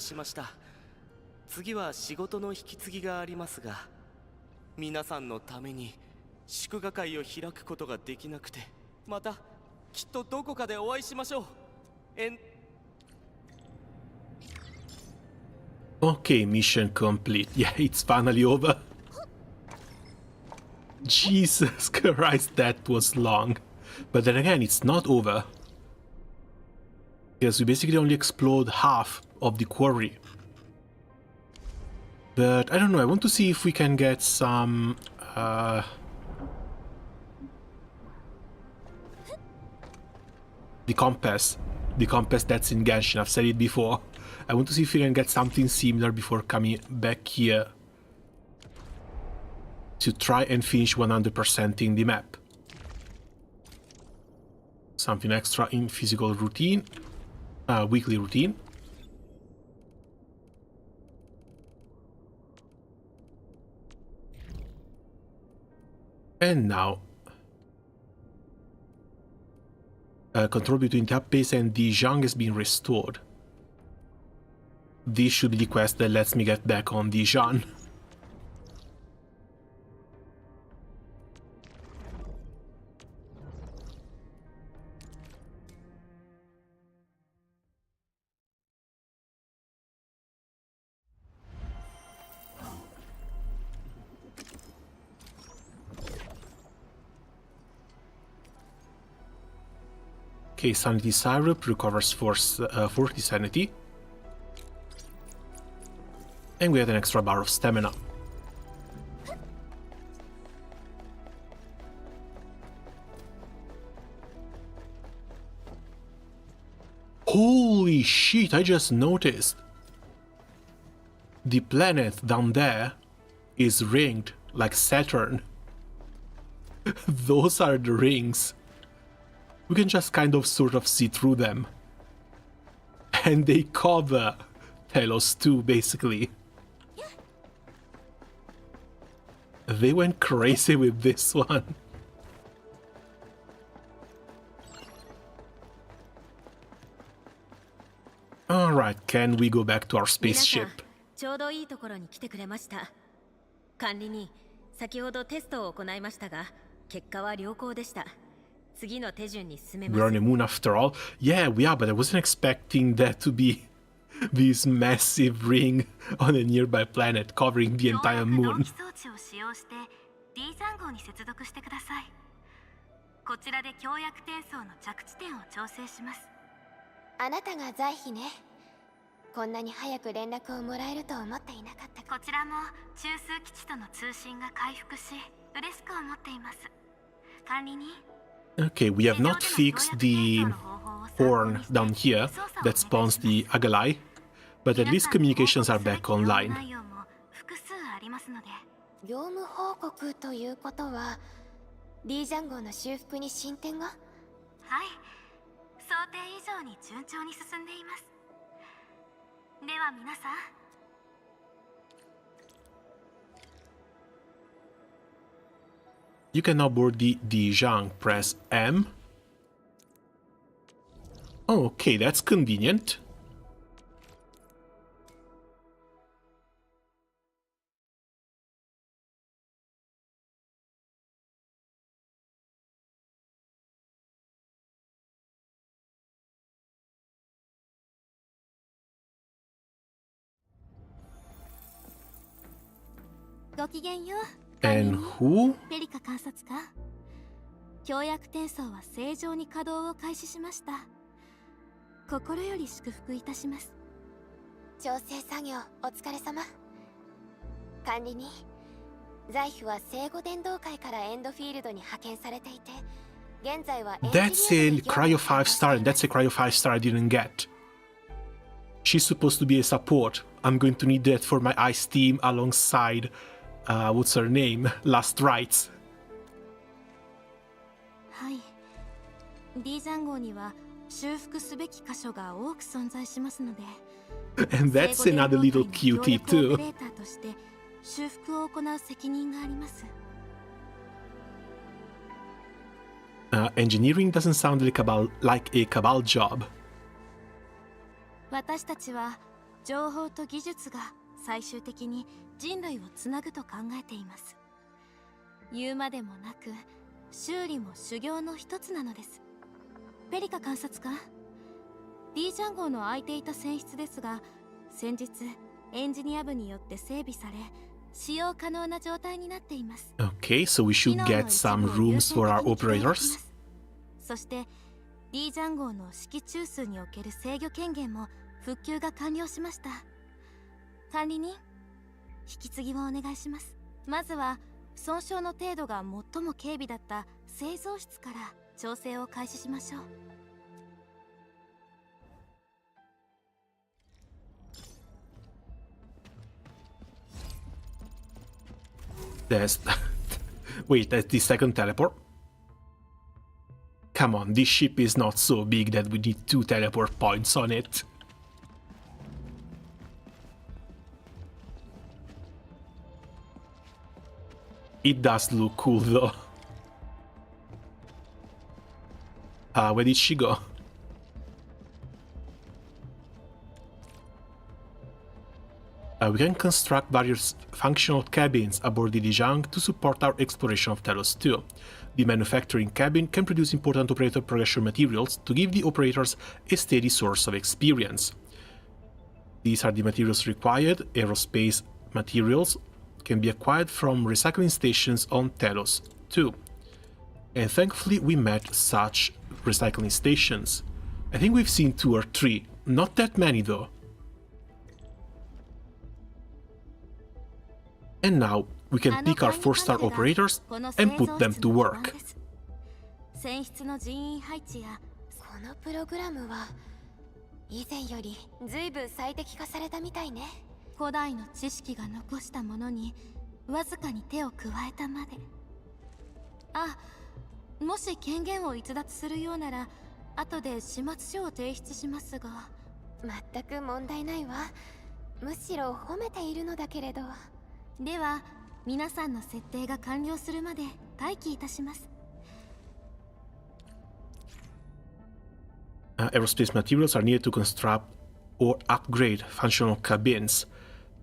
次は仕事の引き継ぎがありますが、皆さんのために祝賀会を開くことができなくて、またきっとどこかでお会いしましょう。Okay, mission complete. Yeah, it's finally over. Jesus Christ, that was long. But then again, it's not over. Because we basically only explored half of the quarry. But I don't know, I want to see if we can get some... the compass. The compass that's in Genshin, I've said it before. I want to see if we can get something similar before coming back here to try and finish 100%ing the map. Something extra in physical routine, weekly routine. And now, control between Tap Base and Dijon has been restored. This should be the quest that lets me get back on Dijon. Okay, Sanity Syrup recovers 40 Sanity. And we have an extra bar of Stamina. Holy shit, I just noticed. the planet down there is ringed like Saturn. Those are the rings. We can just kind of sort of see through them. And they cover Telos too, basically. They went crazy with this one. Alright, can we go back to our spaceship? ちょうどいいところに来てくれました。管理人、先ほどテストを行いましたが、結果は良好でした。次の手順に進めます。 We're on a moon after all. Yeah, we are, but I wasn't expecting that to be this massive ring on a nearby planet covering the entire moon. 装置を使用して D 残号に接続してください。こちらで協約転送の着地点を調整します。あなたが在費ね。こんなに早く連絡をもらえると思っていなかった。こちらも中枢基地との通信が回復し、嬉しく思っています。管理人。 Okay, we have not fixed the horn down here that spawns the Agalai, but at least communications are back online. 業務報告ということは D ジャン号の修復に進展が？はい、想定以上に順調に進んでいます。では皆さん。 You can now board the Dijiang. Press M. Oh, okay, that's convenient. And who? ペリカ監察官。協約転送は正常に稼働を開始しました。心より祝福いたします。調整作業お疲れ様。管理人、在費は聖護伝道会からエンドフィールドに派遣されていて、現在は That's a Cryo 5 star, and that's a Cryo 5 star I didn't get. She's supposed to be a support. I'm going to need that for my ice team alongside, what's her name? Last Rites. はい。D 残号には修復すべき箇所が多く存在しますので。And that's another little cutie too. として修復を行う責任があります。Engineering doesn't sound like a Cabal job. 私たちは情報と技術が最終的に人類をつなぐと考えています。言うまでもなく修理も修行の一つなのです。ペリカ監察官、 D ジャン号の空いていた船室ですが、先日エンジニア部によって整備され使用可能な状態になっています。 Okay, so we should get some rooms for our operators. そして D ジャン号の指揮中枢における制御権限も復旧が完了しました。管理人、引き継ぎをお願いします。まずは損傷の程度が最も軽微だった製造室から調整を開始しましょう。There's... Wait, that's the second teleport? Come on, this ship is not so big that we need 2 teleport points on it. It does look cool though. Where did she go? We can construct various functional cabins aboard the Dijiang to support our exploration of Telos 2. The manufacturing cabin can produce important operator progression materials to give the operators a steady source of experience. These are the materials required. Aerospace materials can be acquired from recycling stations on Telos 2. And thankfully we met such recycling stations. I think we've seen 2 or 3, not that many though. And now we can pick our 4-star operators and put them to work. 船室の人員配置やこのプログラムは以前より随分最適化されたみたいね。古代の知識が残したものにわずかに手を加えたまで。あ、もし権限を逸脱するようなら後で始末書を提出しますが。全く問題ないわ。むしろ褒めているのだけれど。では皆さんの設定が完了するまで待機いたします。Aerospace materials are needed to construct or upgrade functional cabins.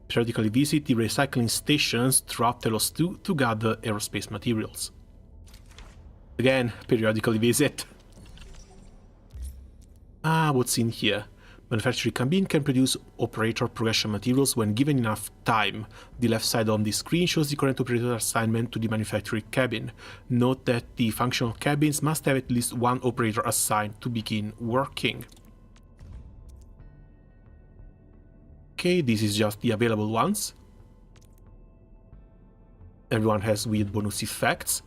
Periodically visit the recycling stations throughout Telos 2 to gather aerospace materials. Again, periodically visit. What's in here? Manufacturing cabin can produce operator progression materials when given enough time. The left side on the screen shows the current operator assignment to the manufacturing cabin. Note that the functional cabins must have at least one operator assigned to begin working. Okay, this is just the available ones. Everyone has weird bonus effects.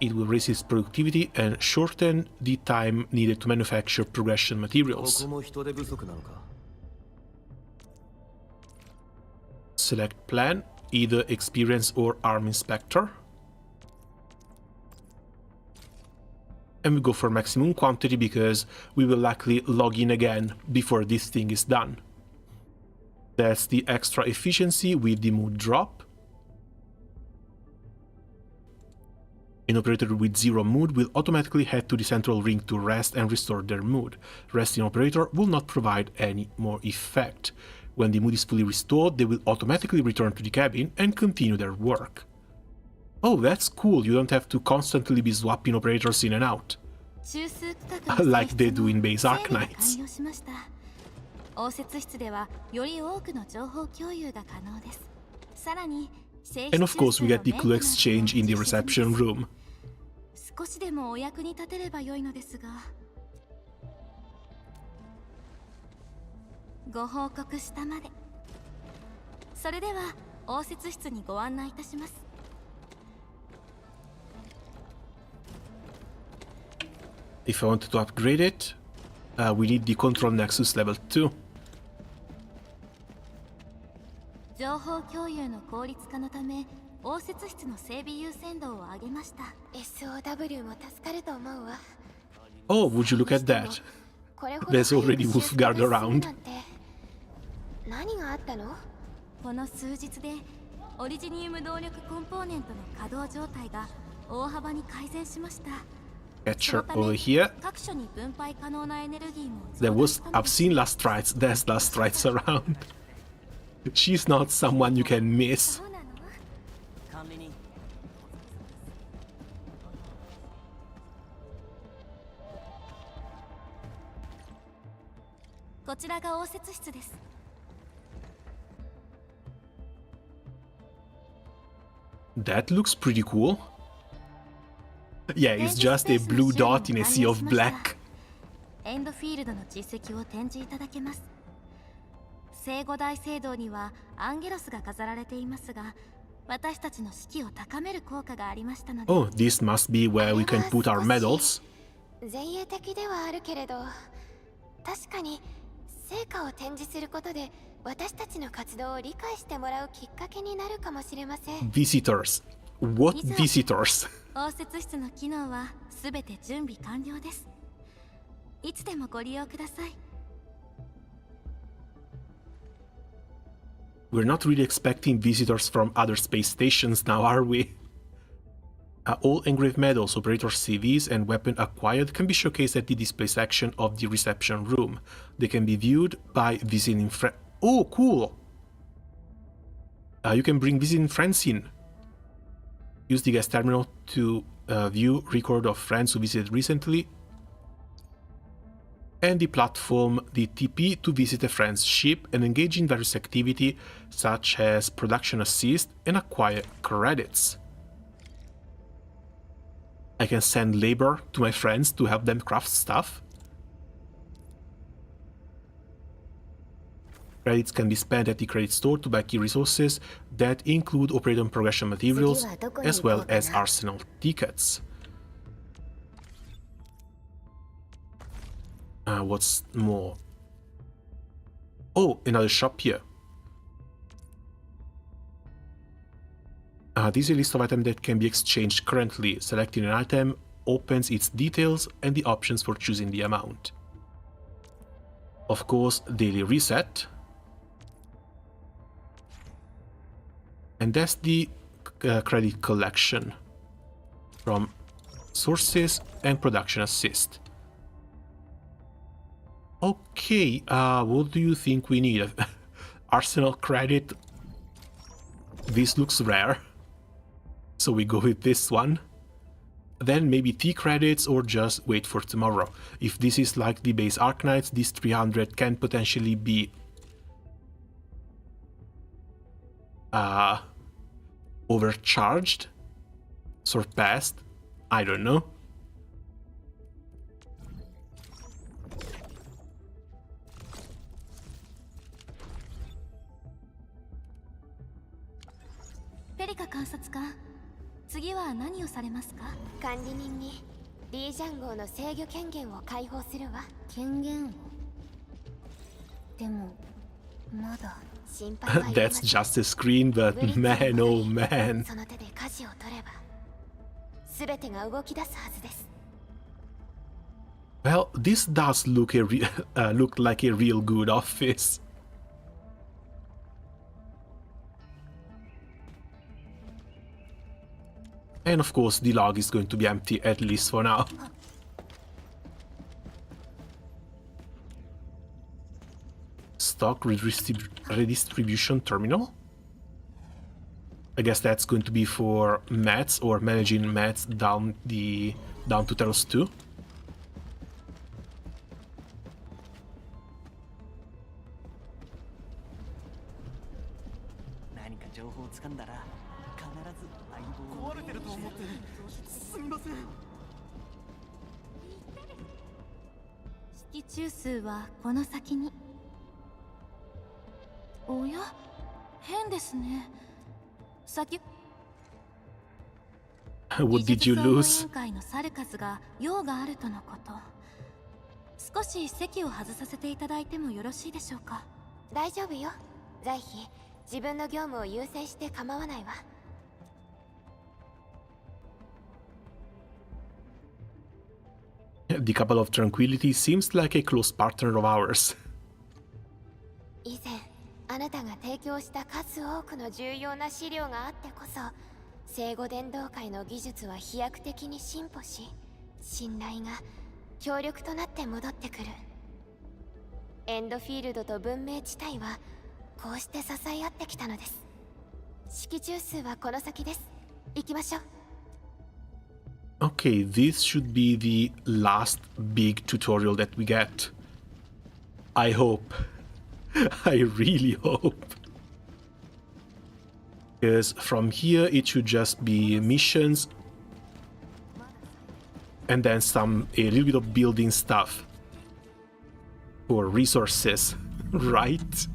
It will raise its productivity and shorten the time needed to manufacture progression materials. Select plan, either experience or arm inspector. And we go for maximum quantity because we will likely log in again before this thing is done. That's the extra efficiency with the mood drop. An operator with 0 mood will automatically head to the central ring to rest and restore their mood. Resting operator will not provide any more effect. When the mood is fully restored, they will automatically return to the cabin and continue their work. Oh, that's cool, you don't have to constantly be swapping operators in and out. Like they do in base Arknights. And of course we get the clue exchange in the reception room. 少しでもお役に立てれば良いのですが。ご報告したまで。それでは応接室にご案内いたします。If I wanted to upgrade it, we need the Control Nexus level 2. 情報共有の効率化のため応接室の整備優先度を上げました。 SOW も助かると思うわ。 Oh, would you look at that? There's already Wolfguard around. 何があったの？この数日でオリジニウム動力コンポーネントの稼働状態が大幅に改善しました。 Catcher over here. 各所に分配可能なエネルギーも I've seen Lastrites, there's Lastrites around. She's not someone you can miss. こちらが応接室です。 That looks pretty cool. Yeah, it's just a blue dot in a sea of black. エンドフィールドの実績を展示いただけます。聖五大聖堂にはアンゲロスが飾られていますが、私たちの士気を高める効果がありましたので。Oh, this must be where we can put our medals. 前衛的ではあるけれど、確かに成果を展示することで私たちの活動を理解してもらうきっかけになるかもしれません。Visitors. What visitors? 応接室の機能はすべて準備完了です。いつでもご利用ください。 We're not really expecting visitors from other space stations now, are we? All engraved medals, operator CVs, and weapon acquired can be showcased at the display section of the reception room. They can be viewed by visiting friends. Oh, cool! You can bring visiting friends in. Use the guest terminal to view record of friends who visited recently. And the platform, the TP, to visit a friend's ship and engage in various activity such as production assist and acquire credits. I can send labor to my friends to help them craft stuff. Credits can be spent at the credit store to buy key resources that include operator progression materials as well as arsenal tickets. What's more? Oh, another shop here. This is a list of items that can be exchanged currently. Selecting an item opens its details and the options for choosing the amount. Of course, daily reset. And that's the credit collection from sources and production assist. Okay, what do you think we need? Arsenal credit. This looks rare, so we go with this one. Then maybe T credits or just wait for tomorrow. If this is like the base Arknights, this 300 can potentially be overcharged, surpassed, I don't know. Perika 監察官、次は何をされますか？管理人にリージャン号の制御権限を解放するわ。権限を？でもまだ心配は That's just a screen, but man, oh man. その手で舵を取れば全てが動き出すはずです。 Well, this does look look like a real good office. And of course, the log is going to be empty, at least for now. Stock redistribution terminal? I guess that's going to be for mats or managing mats down to Telos 2. What did you lose? 少し席を外させていただいてもよろしいでしょうか。大丈夫よ。在非自分の業務を優先して構わないわ。The Couple of Tranquility seems like a close partner of ours. 以前あなたが提供した数多くの重要な資料があってこそ、聖護伝道会の技術は飛躍的に進歩し、信頼が協力となって戻ってくる。エンドフィールドと文明地帯はこうして支え合ってきたのです。式中数はこの先です。行きましょう。Okay, this should be the last big tutorial that we get. I hope. I really hope. Because from here it should just be missions and then a little bit of building stuff for resources, right?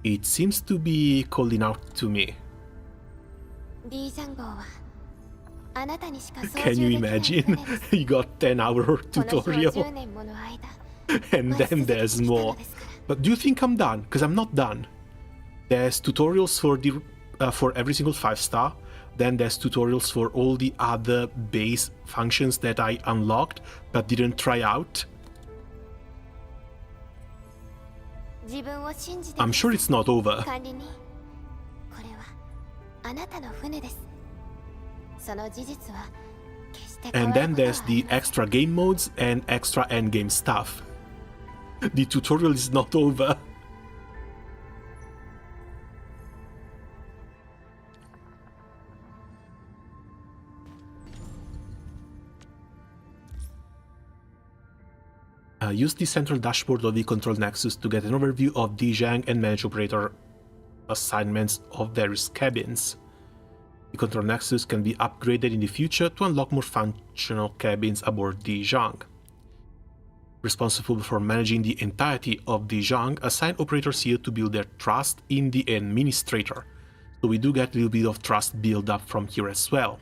It seems to be calling out to me. Can you imagine? You got 10-hour tutorial and then there's more. But do you think I'm done? Because I'm not done. There's tutorials for every single 5-star. Then there's tutorials for all the other base functions that I unlocked but didn't try out. I'm sure it's not over. And then there's the extra game modes and extra endgame stuff. The tutorial is not over. Use the central dashboard of the Control Nexus to get an overview of Dijang and manage operator assignments of various cabins. The Control Nexus can be upgraded in the future to unlock more functional cabins aboard Dijang. Responsible for managing the entirety of Dijang, assign operators here to build their trust in the administrator. So we do get a little bit of trust build up from here as well.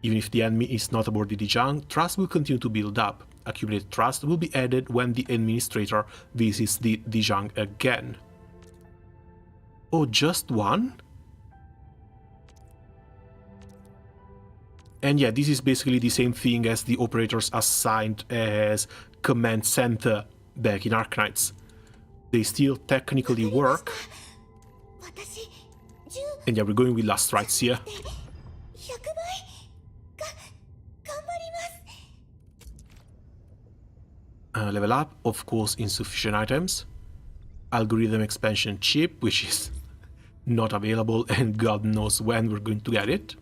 Even if the enemy is not aboard the Dijang, trust will continue to build up. Accumulated trust will be added when the administrator visits the Dijang again. Oh, just one? And yeah, this is basically the same thing as the operators assigned as command center back in Arknights. They still technically work. And yeah, we're going with last rights here. Level up, of course, insufficient items. Algorithm expansion chip, which is not available, and God knows when we're going to get it.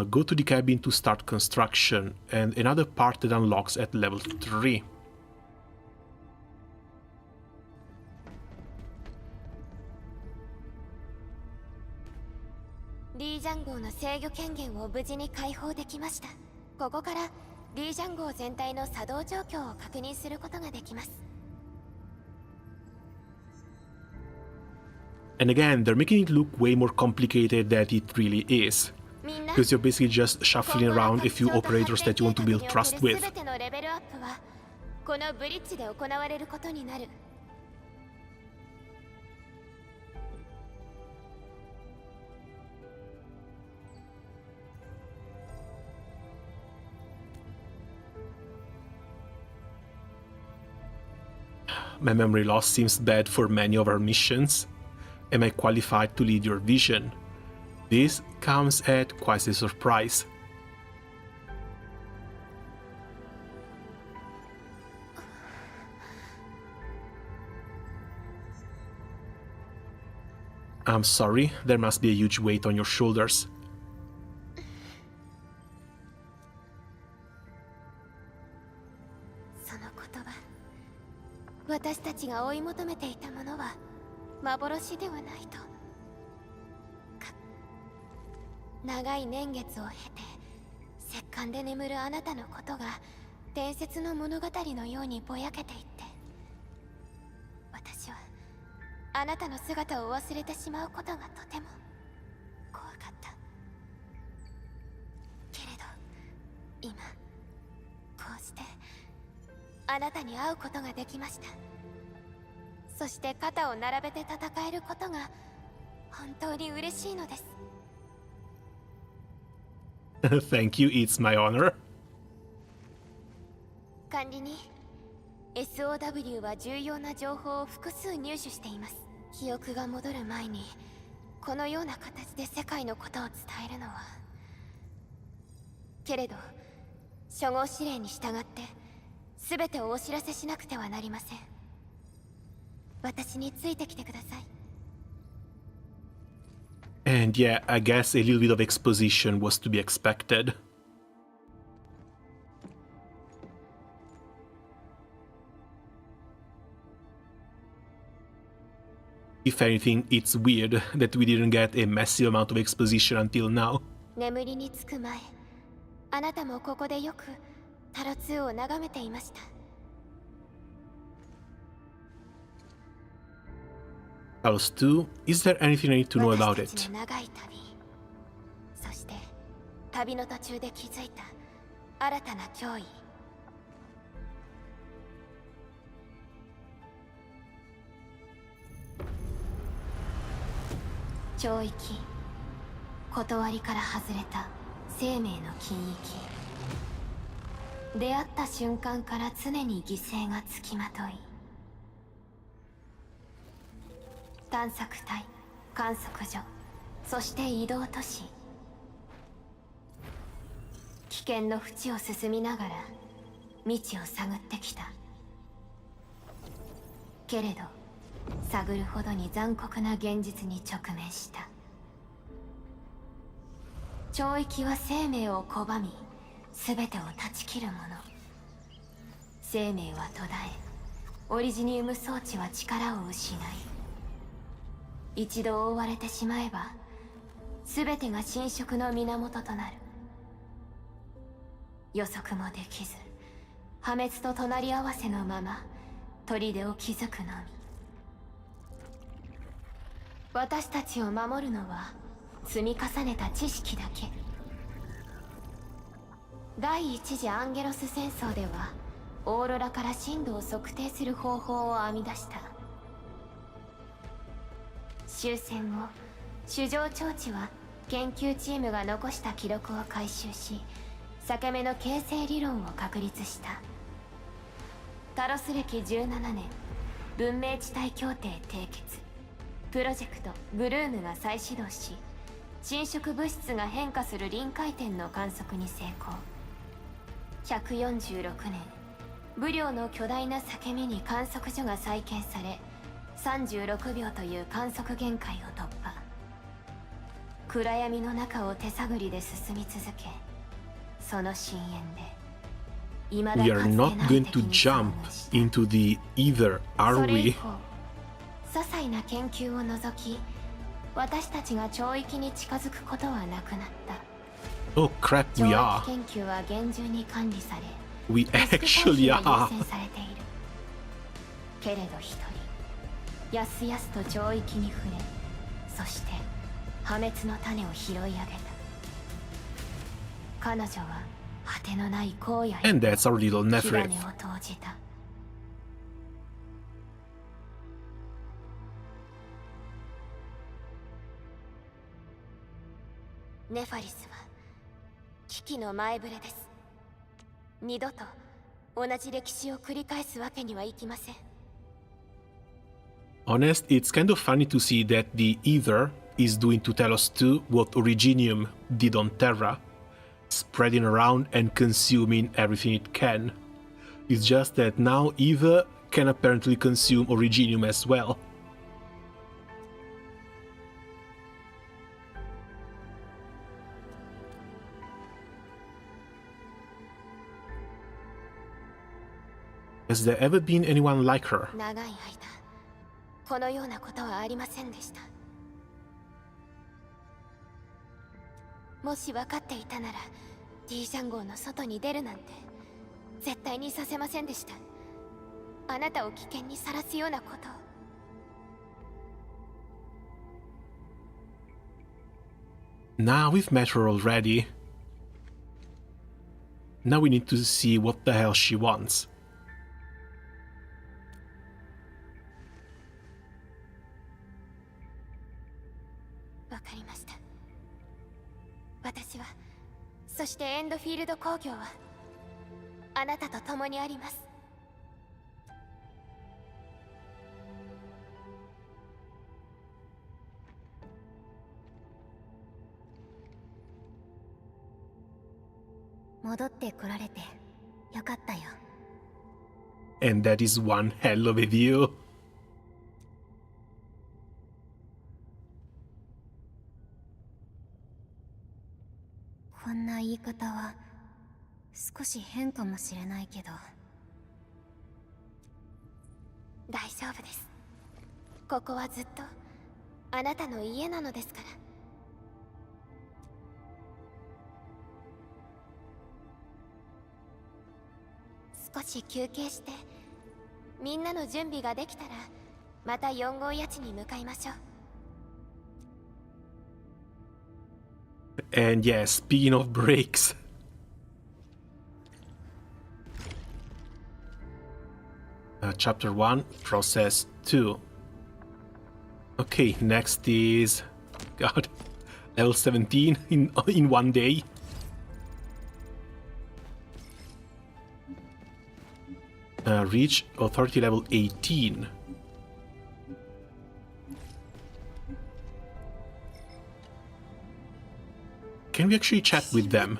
Go to the cabin to start construction, and another part that unlocks at level 3.リージャン号の制御権限を無事に解放できました。ここからリージャン号全体の作動状況を確認することができます。And again, they're making it look way more complicated than it really is. Because you're basically just shuffling around a few operators that you want to build trust with. 全てのレベルアップはこのブリッジで行われることになる。My memory loss seems bad for many of our missions. Am I qualified to lead your vision? This comes at quite a surprise. I'm sorry, there must be a huge weight on your shoulders. 私たちが追い求めていたものは幻ではないと。長い年月を経て石棺で眠るあなたのことが伝説の物語のようにぼやけていって、私はあなたの姿を忘れてしまうことがとても怖かった。けれど今こうしてあなたに会うことができました。そして肩を並べて戦えることが本当に嬉しいのです。Thank you, it's my honor. 管理に SOW は重要な情報を複数入手しています。記憶が戻る前にこのような形で世界のことを伝えるのは。けれど初号指令に従って全てをお知らせしなくてはなりません。私についてきてください。And yeah, I guess a little bit of exposition was to be expected. If anything, it's weird that we didn't get a massive amount of exposition until now. 眠りにつく前、あなたもここでよくタロ2を眺めていました。Talos 2, is there anything I need to know about 私たち it? の長い旅、そして旅の途中で気づいた新たな脅威。懲役、断りから外れた生命の禁域。出会った瞬間から常に犠牲がつきまとい、探索隊、観測所、そして移動都市。危険の淵を進みながら未知を探ってきた。けれど探るほどに残酷な現実に直面した。懲役は生命を拒み、全てを断ち切るもの。生命は途絶え、オリジニウム装置は力を失い、一度覆われてしまえば全てが侵食の源となる。予測もできず破滅と隣り合わせのまま砦を築くのみ。私たちを守るのは積み重ねた知識だけ。第一次アンゲロス戦争ではオーロラから深度を測定する方法を編み出した。終戦後、主上長地は研究チームが残した記録を回収し、裂け目の形成理論を確立した。タロス歴17年、文明地帯協定締結、プロジェクトブルームが再始動し、侵食物質が変化する臨界点の観測に成功。146年、武量の巨大な裂け目に観測所が再建され、36秒という観測限界を突破。暗闇の中を手探りで進み続け、その深淵で We are not going to jump into the ether, are それ以 we? 降、些細な研究を除き、私たちが超域に近づくことはなくなった。Oh crap, 超 we 域 are. 研究は厳重に管理され、 We リスク回避 actually が are. 優先されている。けれど一人、やすやすと超域に触れ、そして破滅の種を拾い上げた。彼女は果てのない荒野へ And that's our little 火 Nephrith. 種を投じた。ネファリスは危機の前触れです。二度と同じ歴史を繰り返すわけにはいきません。 Honest, it's kind of funny to see that the ether is doing to Telos 2 what Originium did on Terra, spreading around and consuming everything it can. It's just that now ether can apparently consume Originium as well. Has there ever been anyone like her? 長い間、このようなことはありませんでした。もし分かっていたなら T ジャン号の外に出るなんて絶対にさせませんでした。あなたを危険にさらすようなことを。Now we've met her already. Now we need to see what the hell she wants. わかりました。私は、そしてエンドフィールド工業はあなたと共にあります。戻ってこられてよかったよ。 And that is one hell of a view. こんな言い方は少し変かもしれないけど、大丈夫です。ここはずっとあなたの家なのですから。少し休憩して、みんなの準備ができたらまた4号谷地に向かいましょう。 And yeah, speaking of breaks. Chapter 1, Process 2. Okay, next is... God, level 17 in one day. Reach authority level 18. Can we actually chat with them?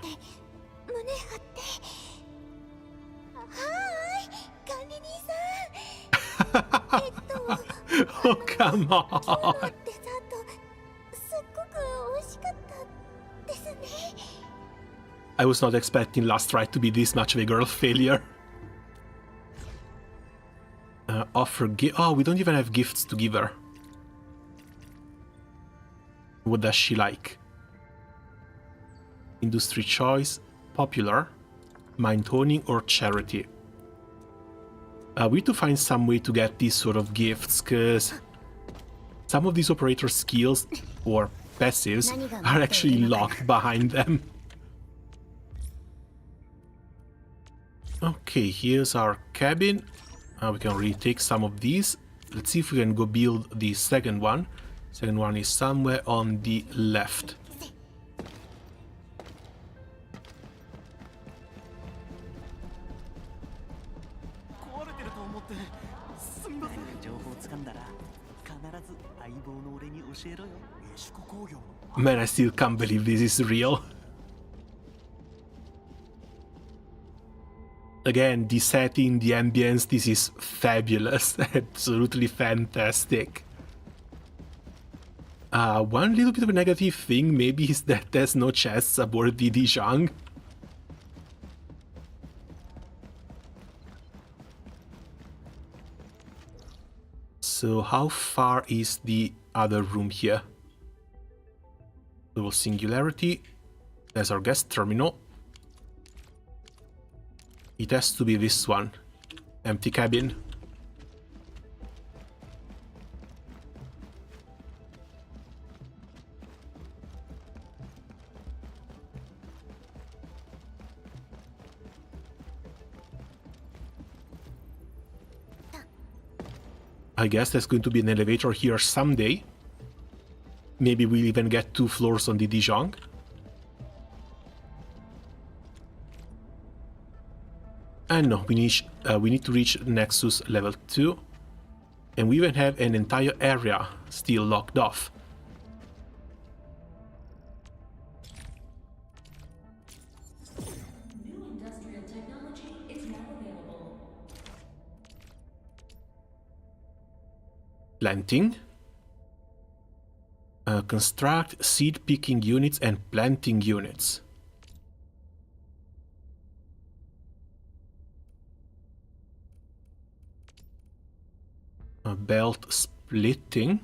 Oh, come on! I was not expecting Last Ride to be this much of a girl failure. Offer gift. Oh, we don't even have gifts to give her. What does she like? Industry choice, popular, mind honing, or charity. We need to find some way to get these sort of gifts, because some of these operator skills or passives are actually locked behind them. Okay, here's our cabin. We can retake some of these. Let's see if we can go build the second one. Second one is somewhere on the left. Man, I still can't believe this is real. Again, the setting, the ambience, this is fabulous. Absolutely fantastic. One little bit of a negative thing maybe is that there's no chests aboard the Dijang. So how far is the other room here? Little singularity. There's our guest terminal. It has to be this one. Empty cabin. I guess there's going to be an elevator here someday. Maybe we'll even get 2 floors on the Dijang. And no, we need to reach Nexus level 2. And we even have an entire area still locked off. Planting. Construct seed picking units and planting units. Belt splitting.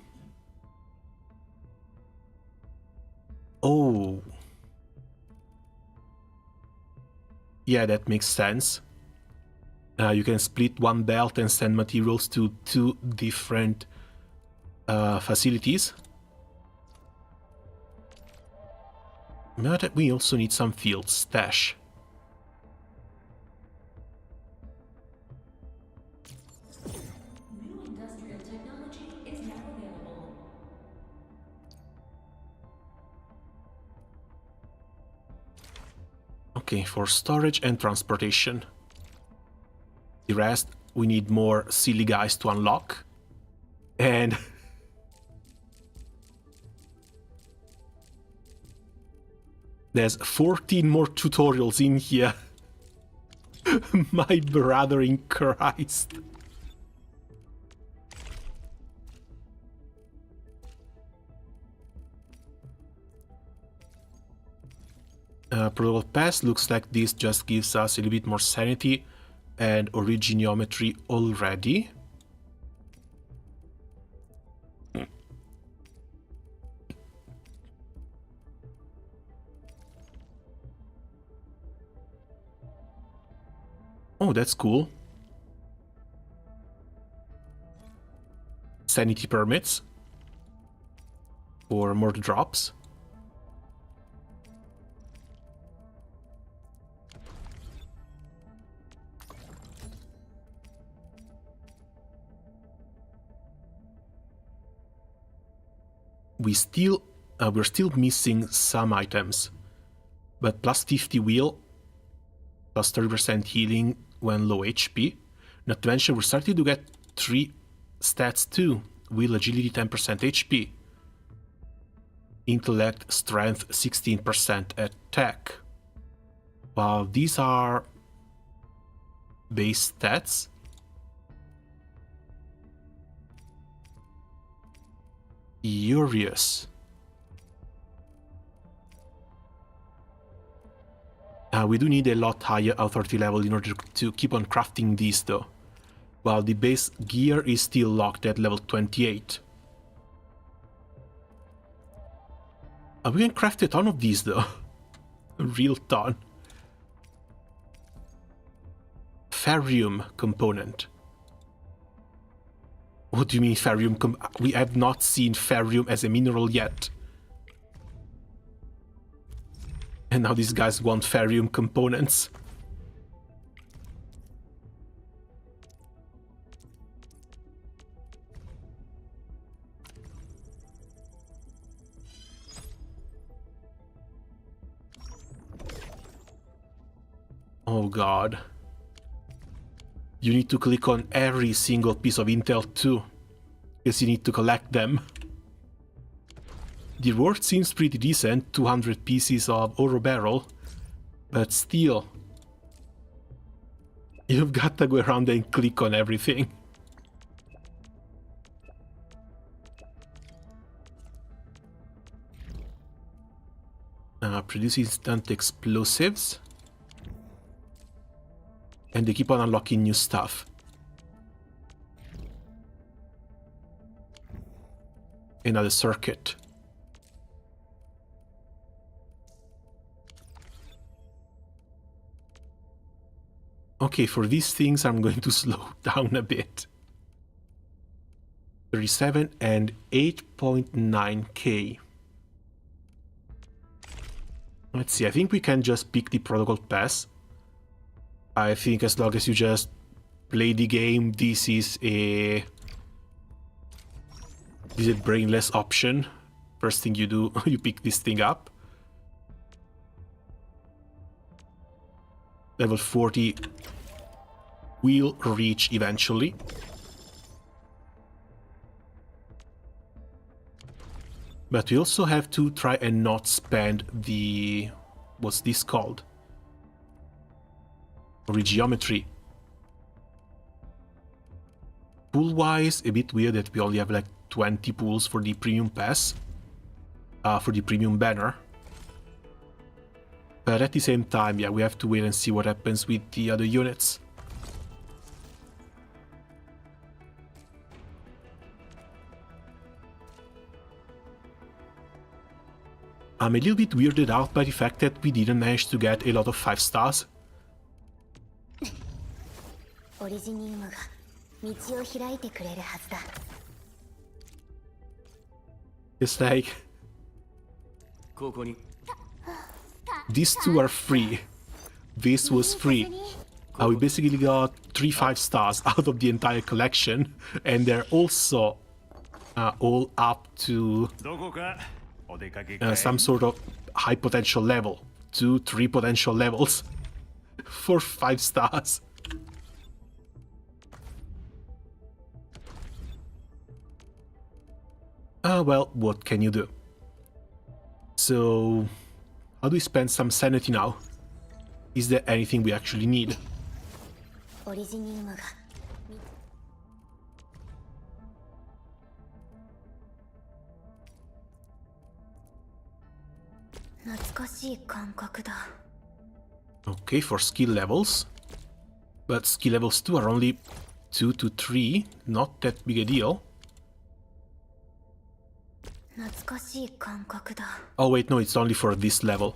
Oh. Yeah, that makes sense. You can split one belt and send materials to 2 different facilities. But we also need some field stash. Okay, for storage and transportation. The rest, we need more silly guys to unlock. And there's 14 more tutorials in here. My brother in Christ. Protocol pass looks like this just gives us a little bit more sanity and origineometry already. Oh, that's cool. Sanity permits for more drops. We're still missing some items, but plus 50 wheel, plus 30% healing when low HP. Not to mention we're starting to get 3 stats too. Will, agility 10% HP. Intellect, strength 16% attack. Wow, these are base stats. Curious. We do need a lot higher authority level in order to keep on crafting these though. While the base gear is still locked at level 28. We can craft a ton of these though. A real ton. Ferrium component. What do you mean ferrium? We have not seen ferrium as a mineral yet. And now these guys want ferrium components. Oh god. You need to click on every single piece of intel too, because you need to collect them. The reward seems pretty decent, 200 pieces of oro barrel, but still, you've got to go around and click on everything. Produce instant explosives. And they keep on unlocking new stuff. Another circuit. Okay, for these things I'm going to slow down a bit. 37 and 8.9k. Let's see, I think we can just pick the protocol pass. I think as long as you just play the game, this is a brainless option. First thing you do, you pick this thing up. Level 40 will reach eventually. But we also have to try and not spend the... what's this called? Geometry. Pool-wise, a bit weird that we only have like 20 pools for the premium pass, for the premium banner. But at the same time, yeah, we have to wait and see what happens with the other units. I'm a little bit weirded out by the fact that we didn't manage to get a lot of 5 stars. It's like... these two are free. This was free. We basically got 3 5 stars out of the entire collection, and they're also all up to some sort of high potential level. 2, 3 potential levels for 5 stars. Well, what can you do? So, how do we spend some sanity now? Is there anything we actually need? Okay, for skill levels. But skill levels 2 are only 2 to 3, not that big a deal. Oh wait, no, it's only for this level.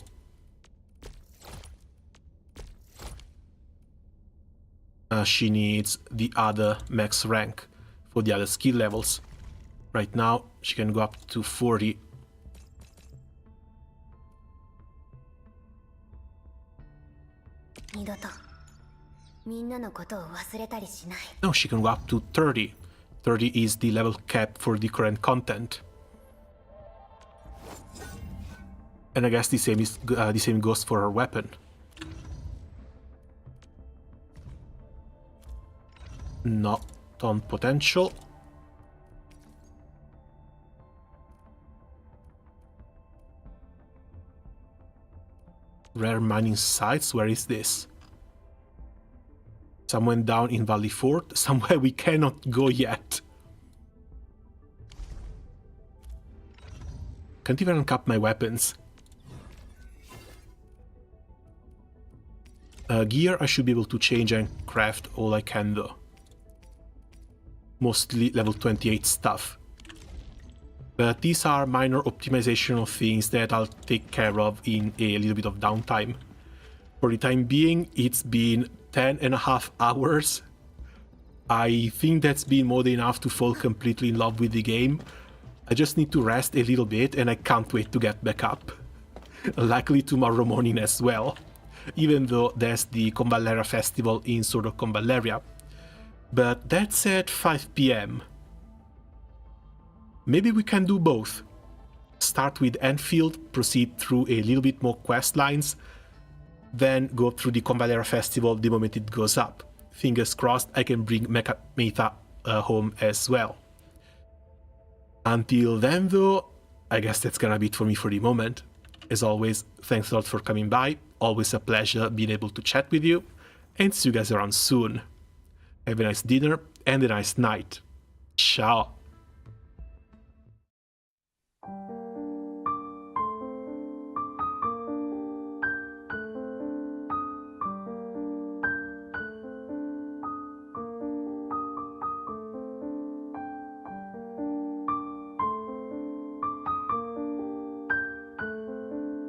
She needs the other max rank for the other skill levels. Right now, she can go up to 40. No, she can go up to 30. 30 is the level cap for the current content. And I guess the same goes for her weapon. Not on potential. Rare mining sites, where is this? Somewhere down in Valley Fort, somewhere we cannot go yet. Can't even uncap my weapons. Gear I should be able to change and craft all I can though. Mostly level 28 stuff. But these are minor optimizational things that I'll take care of in a little bit of downtime. For the time being, it's been 10.5 hours. I think that's been more than enough to fall completely in love with the game. I just need to rest a little bit and I can't wait to get back up. likely tomorrow morning as well, even though there's the Convalera festival in sort of Convaleria. But that's at 5 p.m. Maybe we can do both. Start with Endfield, proceed through a little bit more quest lines, then go through the Convalera festival the moment it goes up. Fingers crossed I can bring Meta home as well. Until then though, I guess that's gonna be it for me for the moment. As always, thanks a lot for coming by, always a pleasure being able to chat with you, and see you guys around soon. Have a nice dinner and a nice night. Ciao!